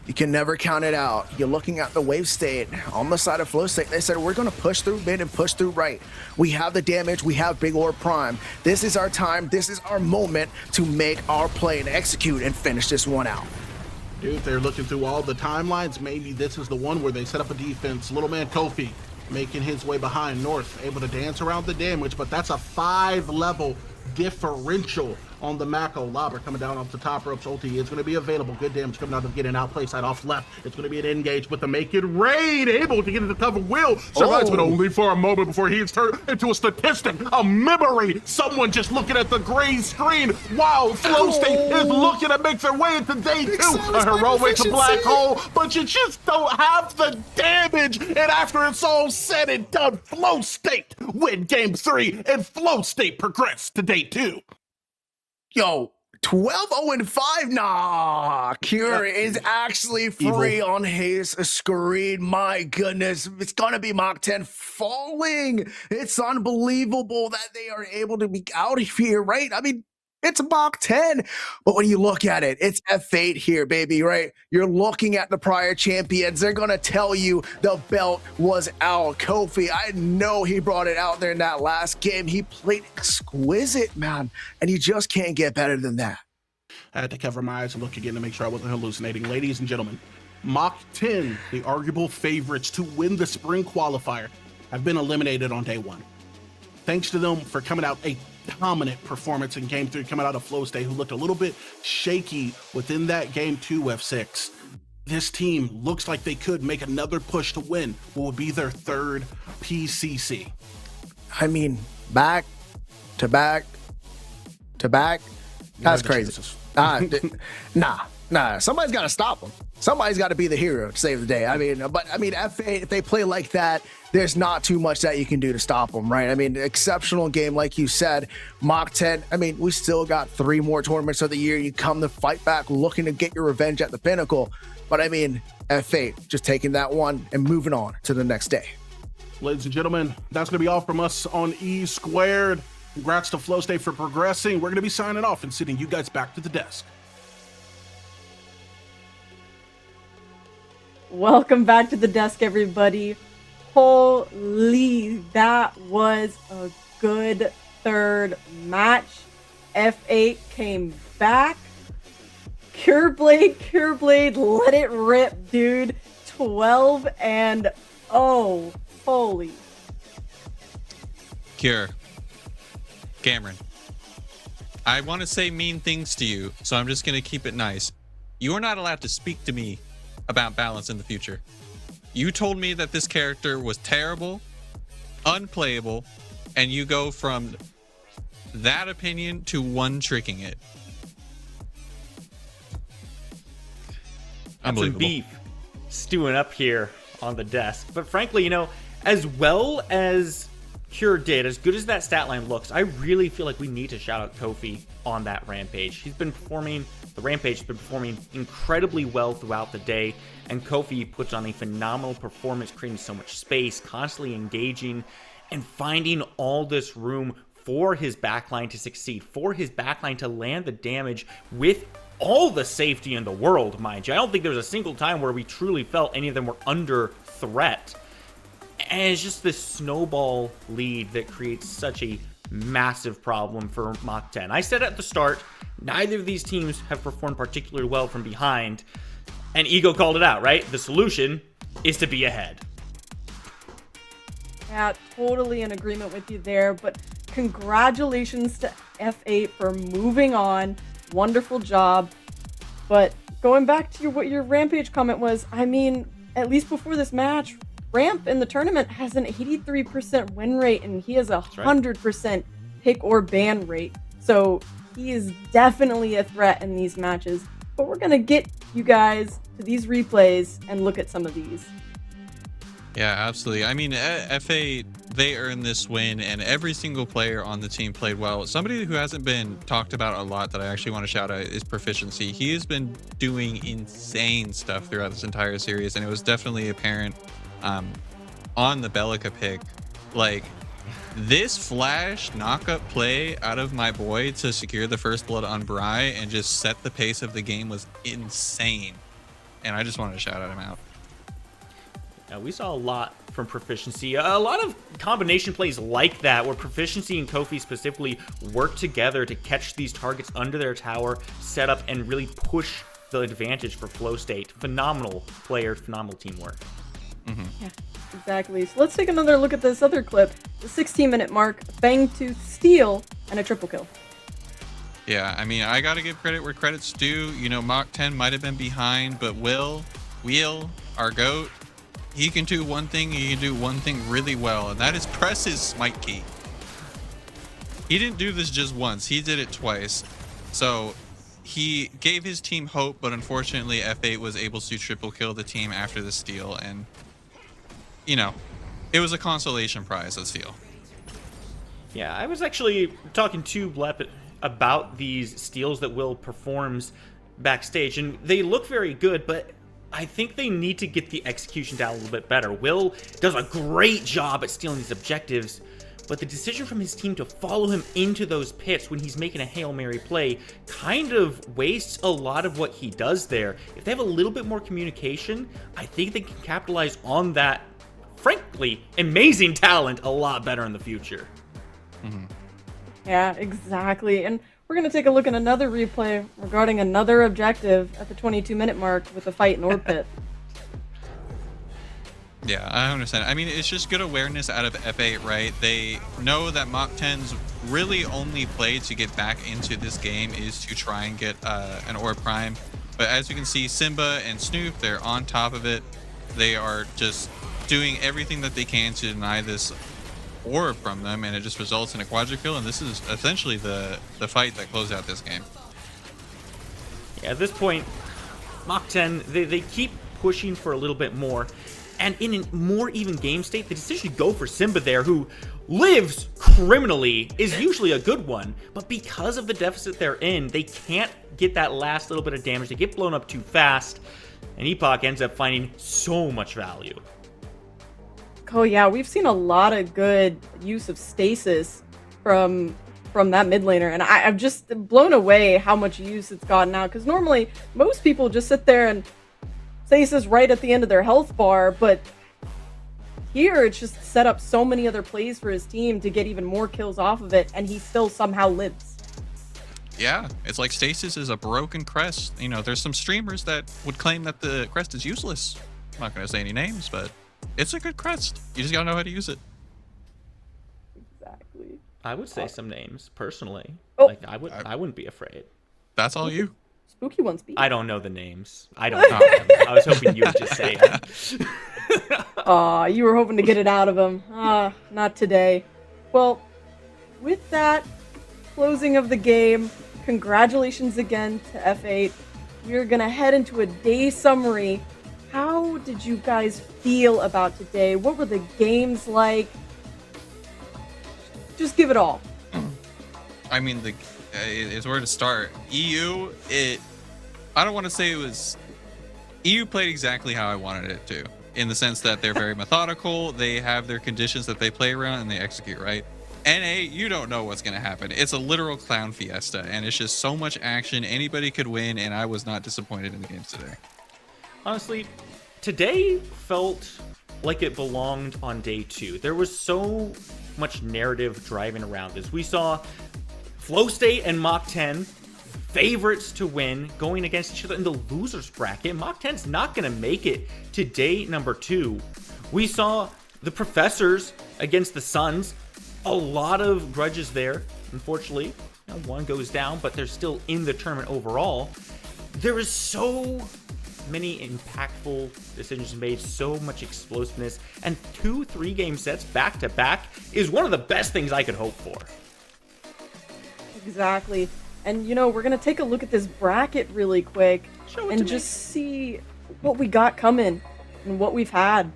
You can never count it out. You're looking at the wave state on the side of Flow State. They said, we're going to push through mid and push through right. We have the damage. We have Big Orb Prime. This is our time. This is our moment to make our play and execute and finish this one out. Dude, they're looking through all the timelines. Maybe this is the one where they set up a defense. Little man Kofi making his way behind North, able to dance around the damage, but that's a 5-level differential on the Mako. Lobber coming down off the top ropes. Ulti is going to be available. Good damage coming out of getting out play side off left. It's going to be an engage with the Make It Rain, able to get into cover. Will survives, but only for a moment before he's turned into a statistic, a memory. Someone just looking at the gray screen while Flow State is looking to make their way into day 2. A heroic black hole, but you just don't have the damage. And after it's all said and done, Flow State win game 3, and Flow State progress to day 2. Yo, 12-0-5. Nah, Cure is actually free on his screen. My goodness, it's gonna be Mach 10 falling. It's unbelievable that they are able to be out of here, right? I mean, it's Mach 10, but when you look at it, it's F8 here, baby, right? You're looking at the prior champions. They're going to tell you the belt was out. Kofi, I know he brought it out there in that last game. He played exquisite, man, and you just can't get better than that. I had to cover my eyes and look again to make sure I wasn't hallucinating. Ladies and gentlemen, Mach 10, the arguable favorites to win the spring qualifier, have been eliminated on day 1. Thanks to them for coming out a dominant performance in game 3, coming out of Flow State, who looked a little bit shaky within that game 2 F6. This team looks like they could make another push to win what would be their 3rd PCC. I mean, back to back to back. That's crazy. Nah, Nah, somebody's got to stop them. Somebody's got to be the hero to save the day. I mean, F8, if they play like that, there's not too much that you can do to stop them, right? I mean, exceptional game, like you said. Mach 10, I mean, we still got 3 more tournaments of the year. You come to fight back, looking to get your revenge at the Pinnacle. But I mean, F8, just taking that one and moving on to the next day. Ladies and gentlemen, that's going to be all from us on E Squared. Congrats to Flow State for progressing. We're going to be signing off and sending you guys back to the desk. Welcome back to the desk, everybody. Holy, that was a good third match. F8 came back. Cureblade, let it rip, dude. 12-0. Holy. Cure. Cameron. I want to say mean things to you, so I'm just going to keep it nice. You are not allowed to speak to me about balance in the future. You told me that this character was terrible, unplayable, and you go from that opinion to one tricking it. Some beef stewing up here on the desk. But frankly, you know, as well as Cure did, as good as that stat line looks, I really feel like we need to shout out Kofi on that Rampage. The Rampage has been performing incredibly well throughout the day, and Kofi puts on a phenomenal performance, creating so much space, constantly engaging, and finding all this room for his backline to succeed, for his backline to land the damage with all the safety in the world, mind you. I don't think there was a single time where we truly felt any of them were under threat. And it's just this snowball lead that creates such a massive problem for Mach 10. I said at the start, neither of these teams have performed particularly well from behind, and Ego called it out, right? The solution is to be ahead. Yeah, totally in agreement with you there, but congratulations to F8 for moving on. Wonderful job. But going back to what your Rampage comment was, I mean, at least before this match, Ramp in the tournament has an 83% win rate, and he has a 100% pick or ban rate. So he is definitely a threat in these matches. But we're going to get you guys to these replays and look at some of these. Yeah, absolutely. I mean, FA, they earned this win, and every single player on the team played well. Somebody who hasn't been talked about a lot that I actually want to shout out is Proficiency. He has been doing insane stuff throughout this entire series, and it was definitely apparent on the Bellica pick. Like, this flash knock-up play out of my boy to secure the first blood on Bry and just set the pace of the game was insane. And I just wanted to shout him out. We saw a lot from Proficiency. A lot of combination plays like that, where Proficiency and Kofi specifically work together to catch these targets under their tower, set up, and really push the advantage for Flow State. Phenomenal player, phenomenal teamwork. Yeah, exactly. So let's take another look at this other clip. The 16-minute mark, Fang Tooth steal, and a triple kill. Yeah, I mean, I gotta give credit where credit's due. You know, Mach 10 might have been behind, but Wheel, our GOAT, he can do one thing, he can do one thing really well, and that is press his smite key. He didn't do this just once, he did it twice. So he gave his team hope, but unfortunately F8 was able to triple kill the team after the steal, and you know, it was a consolation prize, a steal. Yeah, I was actually talking to Blep about these steals that Will performs backstage, and they look very good, but I think they need to get the execution down a little bit better. Will does a great job at stealing these objectives, but the decision from his team to follow him into those pits when he's making a Hail Mary play kind of wastes a lot of what he does there. If they have a little bit more communication, I think they can capitalize on that, frankly, amazing talent a lot better in the future. Yeah, exactly. And we're going to take a look at another replay regarding another objective at the 22-minute mark with a fight in Orb Pit. Yeah, I understand. I mean, it's just good awareness out of F8, right? They know that Mach 10's really only play to get back into this game is to try and get an Orb Prime. But as you can see, Simba and Snoop, they're on top of it. They are just doing everything that they can to deny this orb from them, and it just results in a quadra kill, and this is essentially the fight that closed out this game. Yeah, at this point, Mach 10, they keep pushing for a little bit more. And in a more even game state, the decision to go for Simba there, who lives criminally, is usually a good one. But because of the deficit they're in, they can't get that last little bit of damage. They get blown up too fast. And Epoch ends up finding so much value. Oh yeah, we've seen a lot of good use of stasis from that mid laner, and I'm just blown away how much use it's gotten now, because normally most people just sit there and stasis right at the end of their health bar, but here it's just set up so many other plays for his team to get even more kills off of it, and he still somehow lives. Yeah, it's like stasis is a broken crest. You know, there's some streamers that would claim that the crest is useless. I'm not going to say any names, but it's a good crest. You just got to know how to use it. Exactly. I would say some names, personally. Oh. Like, I wouldn't be afraid. That's all you. Spooky one speak. I don't know the names. I don't know them. I was hoping you would just say them. Aw, you were hoping to get it out of him. Not today. Well, with that closing of the game, congratulations again to F8. We're going to head into a day summary. How did you guys feel about today? What were the games like? Just give it all. I mean, it's where to start. EU, I don't want to say it was... EU played exactly how I wanted it to, in the sense that they're very methodical, they have their conditions that they play around, and they execute, right? NA, you don't know what's going to happen. It's a literal clown fiesta, and it's just so much action. Anybody could win, and I was not disappointed in the games today. Honestly, today felt like it belonged on day 2. There was so much narrative driving around this. We saw Flow State and Mach 10 favorites to win going against each other in the losers bracket. Mach 10's not going to make it to day number 2. We saw the Professors against the Suns. A lot of grudges there. Unfortunately, one goes down, but they're still in the tournament overall. There is so many impactful decisions made, so much explosiveness, and 2-3 game sets back to back is one of the best things I could hope for. Exactly. And we're going to take a look at this bracket really quick and just see what we got coming and what we've had.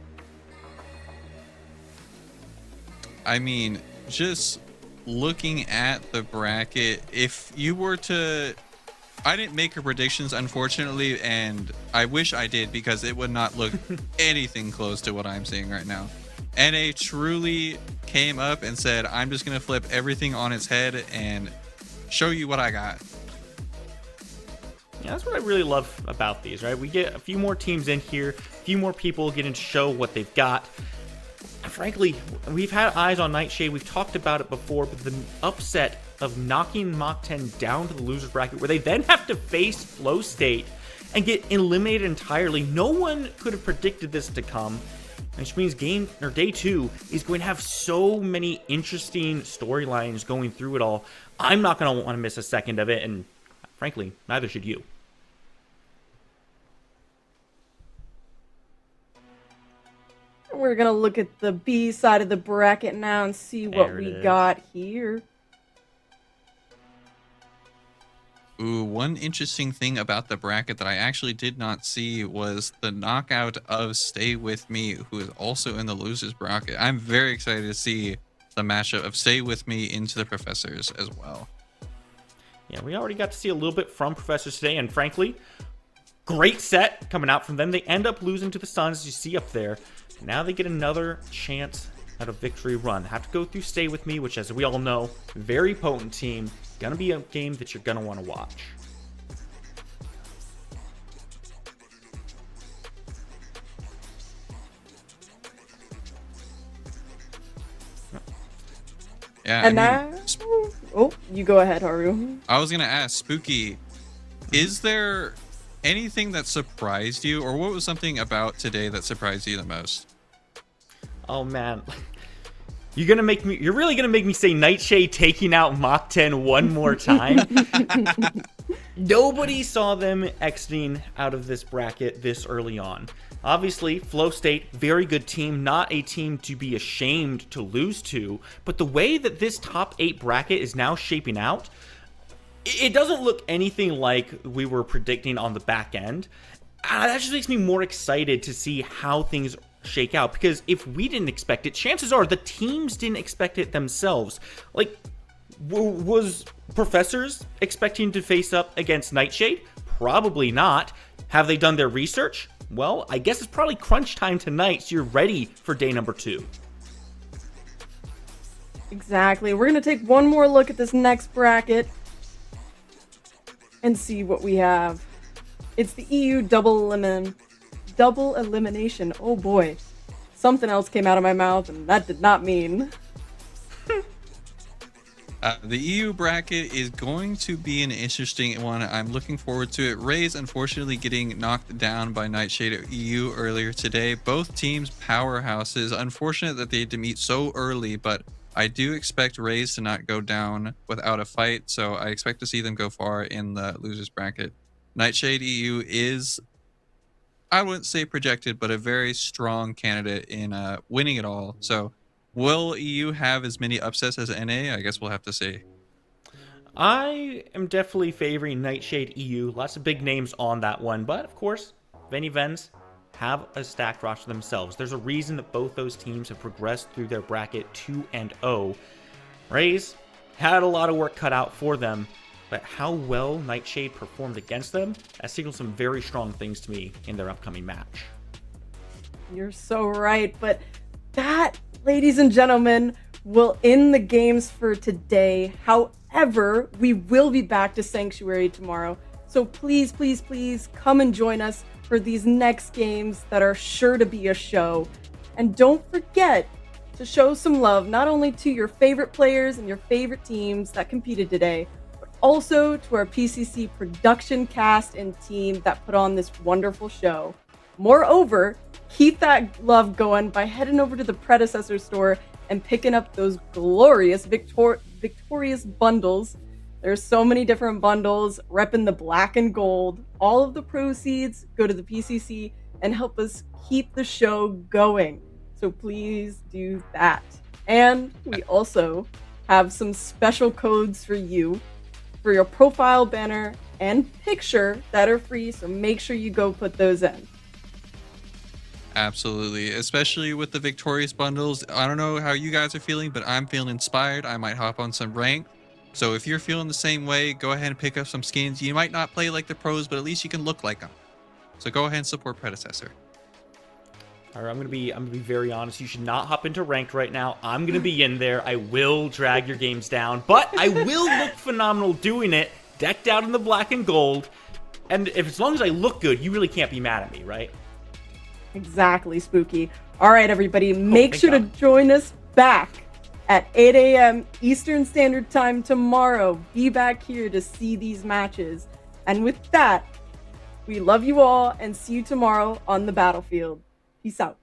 I mean, just looking at the bracket, if you were to... I didn't make her predictions, unfortunately, and I wish I did, because it would not look anything close to what I'm seeing right now. NA truly came up and said, I'm just going to flip everything on its head and show you what I got. Yeah, that's what I really love about these, right? We get a few more teams in here, a few more people getting to show what they've got. Frankly, we've had eyes on Nightshade. We've talked about it before, but the upset of knocking Mach 10 down to the losers bracket, where they then have to face Flow State and get eliminated entirely. No one could have predicted this to come, which means day 2 is going to have so many interesting storylines going through it all. I'm not going to want to miss a second of it, and frankly, neither should you. We're going to look at the B side of the bracket now and see what we got here. Ooh, one interesting thing about the bracket that I actually did not see was the knockout of Stay With Me, who is also in the losers bracket. I'm very excited to see the matchup of Stay With Me into the Professors as well. Yeah, we already got to see a little bit from Professors today, and frankly, great set coming out from them. They end up losing to the Suns, as you see up there. Now they get another chance at a victory run. Have to go through Stay With Me, which, as we all know, very potent team. Gonna be a game that you're gonna want to watch. Yeah, And oh, you go ahead, Haru. I was gonna ask, Spooky, is there anything that surprised you, or what was something about today that surprised you the most? Oh man, you're really gonna make me say Nightshade taking out Mach 10 one more time. Nobody saw them exiting out of this bracket this early on. Obviously, Flow State, very good team, not a team to be ashamed to lose to, but the way that this top 8 bracket is now shaping out, it doesn't look anything like we were predicting on the back end. That just makes me more excited to see how things shake out, because if we didn't expect it, chances are the teams didn't expect it themselves. Like, was Professors expecting to face up against Nightshade? Probably not. Have they done their research? Well, I guess it's probably crunch time tonight, so you're ready for day number 2. Exactly. We're going to take one more look at this next bracket and see what we have. It's the EU double elimination. Oh boy. Something else came out of my mouth, and that did not mean. The EU bracket is going to be an interesting one. I'm looking forward to it. Rays, unfortunately, getting knocked down by Nightshade EU earlier today. Both teams powerhouses. Unfortunate that they had to meet so early, but I do expect Rays to not go down without a fight, so I expect to see them go far in the losers bracket. Nightshade EU is, I wouldn't say projected, but a very strong candidate in winning it all. So will EU have as many upsets as NA? I guess we'll have to see. I am definitely favoring Nightshade EU. Lots of big names on that one, but of course, Veni Vens have a stacked roster themselves. There's a reason that both those teams have progressed through their bracket 2-0. Rays had a lot of work cut out for them, but how well Nightshade performed against them, that signals some very strong things to me in their upcoming match. You're so right, but that, ladies and gentlemen, will end the games for today. However, we will be back to Sanctuary tomorrow, so please, please, please come and join us for these next games that are sure to be a show. And don't forget to show some love, not only to your favorite players and your favorite teams that competed today, but also to our PCC production cast and team that put on this wonderful show. Moreover, keep that love going by heading over to the Predecessor store and picking up those glorious victorious bundles. There's so many different bundles, repping the black and gold. All of the proceeds go to the PCC and help us keep the show going. So please do that. And we also have some special codes for you for your profile banner and picture that are free. So make sure you go put those in. Absolutely, especially with the victorious bundles. I don't know how you guys are feeling, but I'm feeling inspired. I might hop on some rank. So if you're feeling the same way, go ahead and pick up some skins. You might not play like the pros, but at least you can look like them. So go ahead and support Predecessor. All right, I'm gonna be very honest. You should not hop into ranked right now. I'm gonna be in there. I will drag your games down, but I will look phenomenal doing it, decked out in the black and gold. And if as long as I look good, you really can't be mad at me, right? Exactly, Spooky. All right, everybody, make sure to join us back at 8 a.m. Eastern Standard Time tomorrow. Be back here to see these matches. And with that, we love you all and see you tomorrow on the battlefield. Peace out.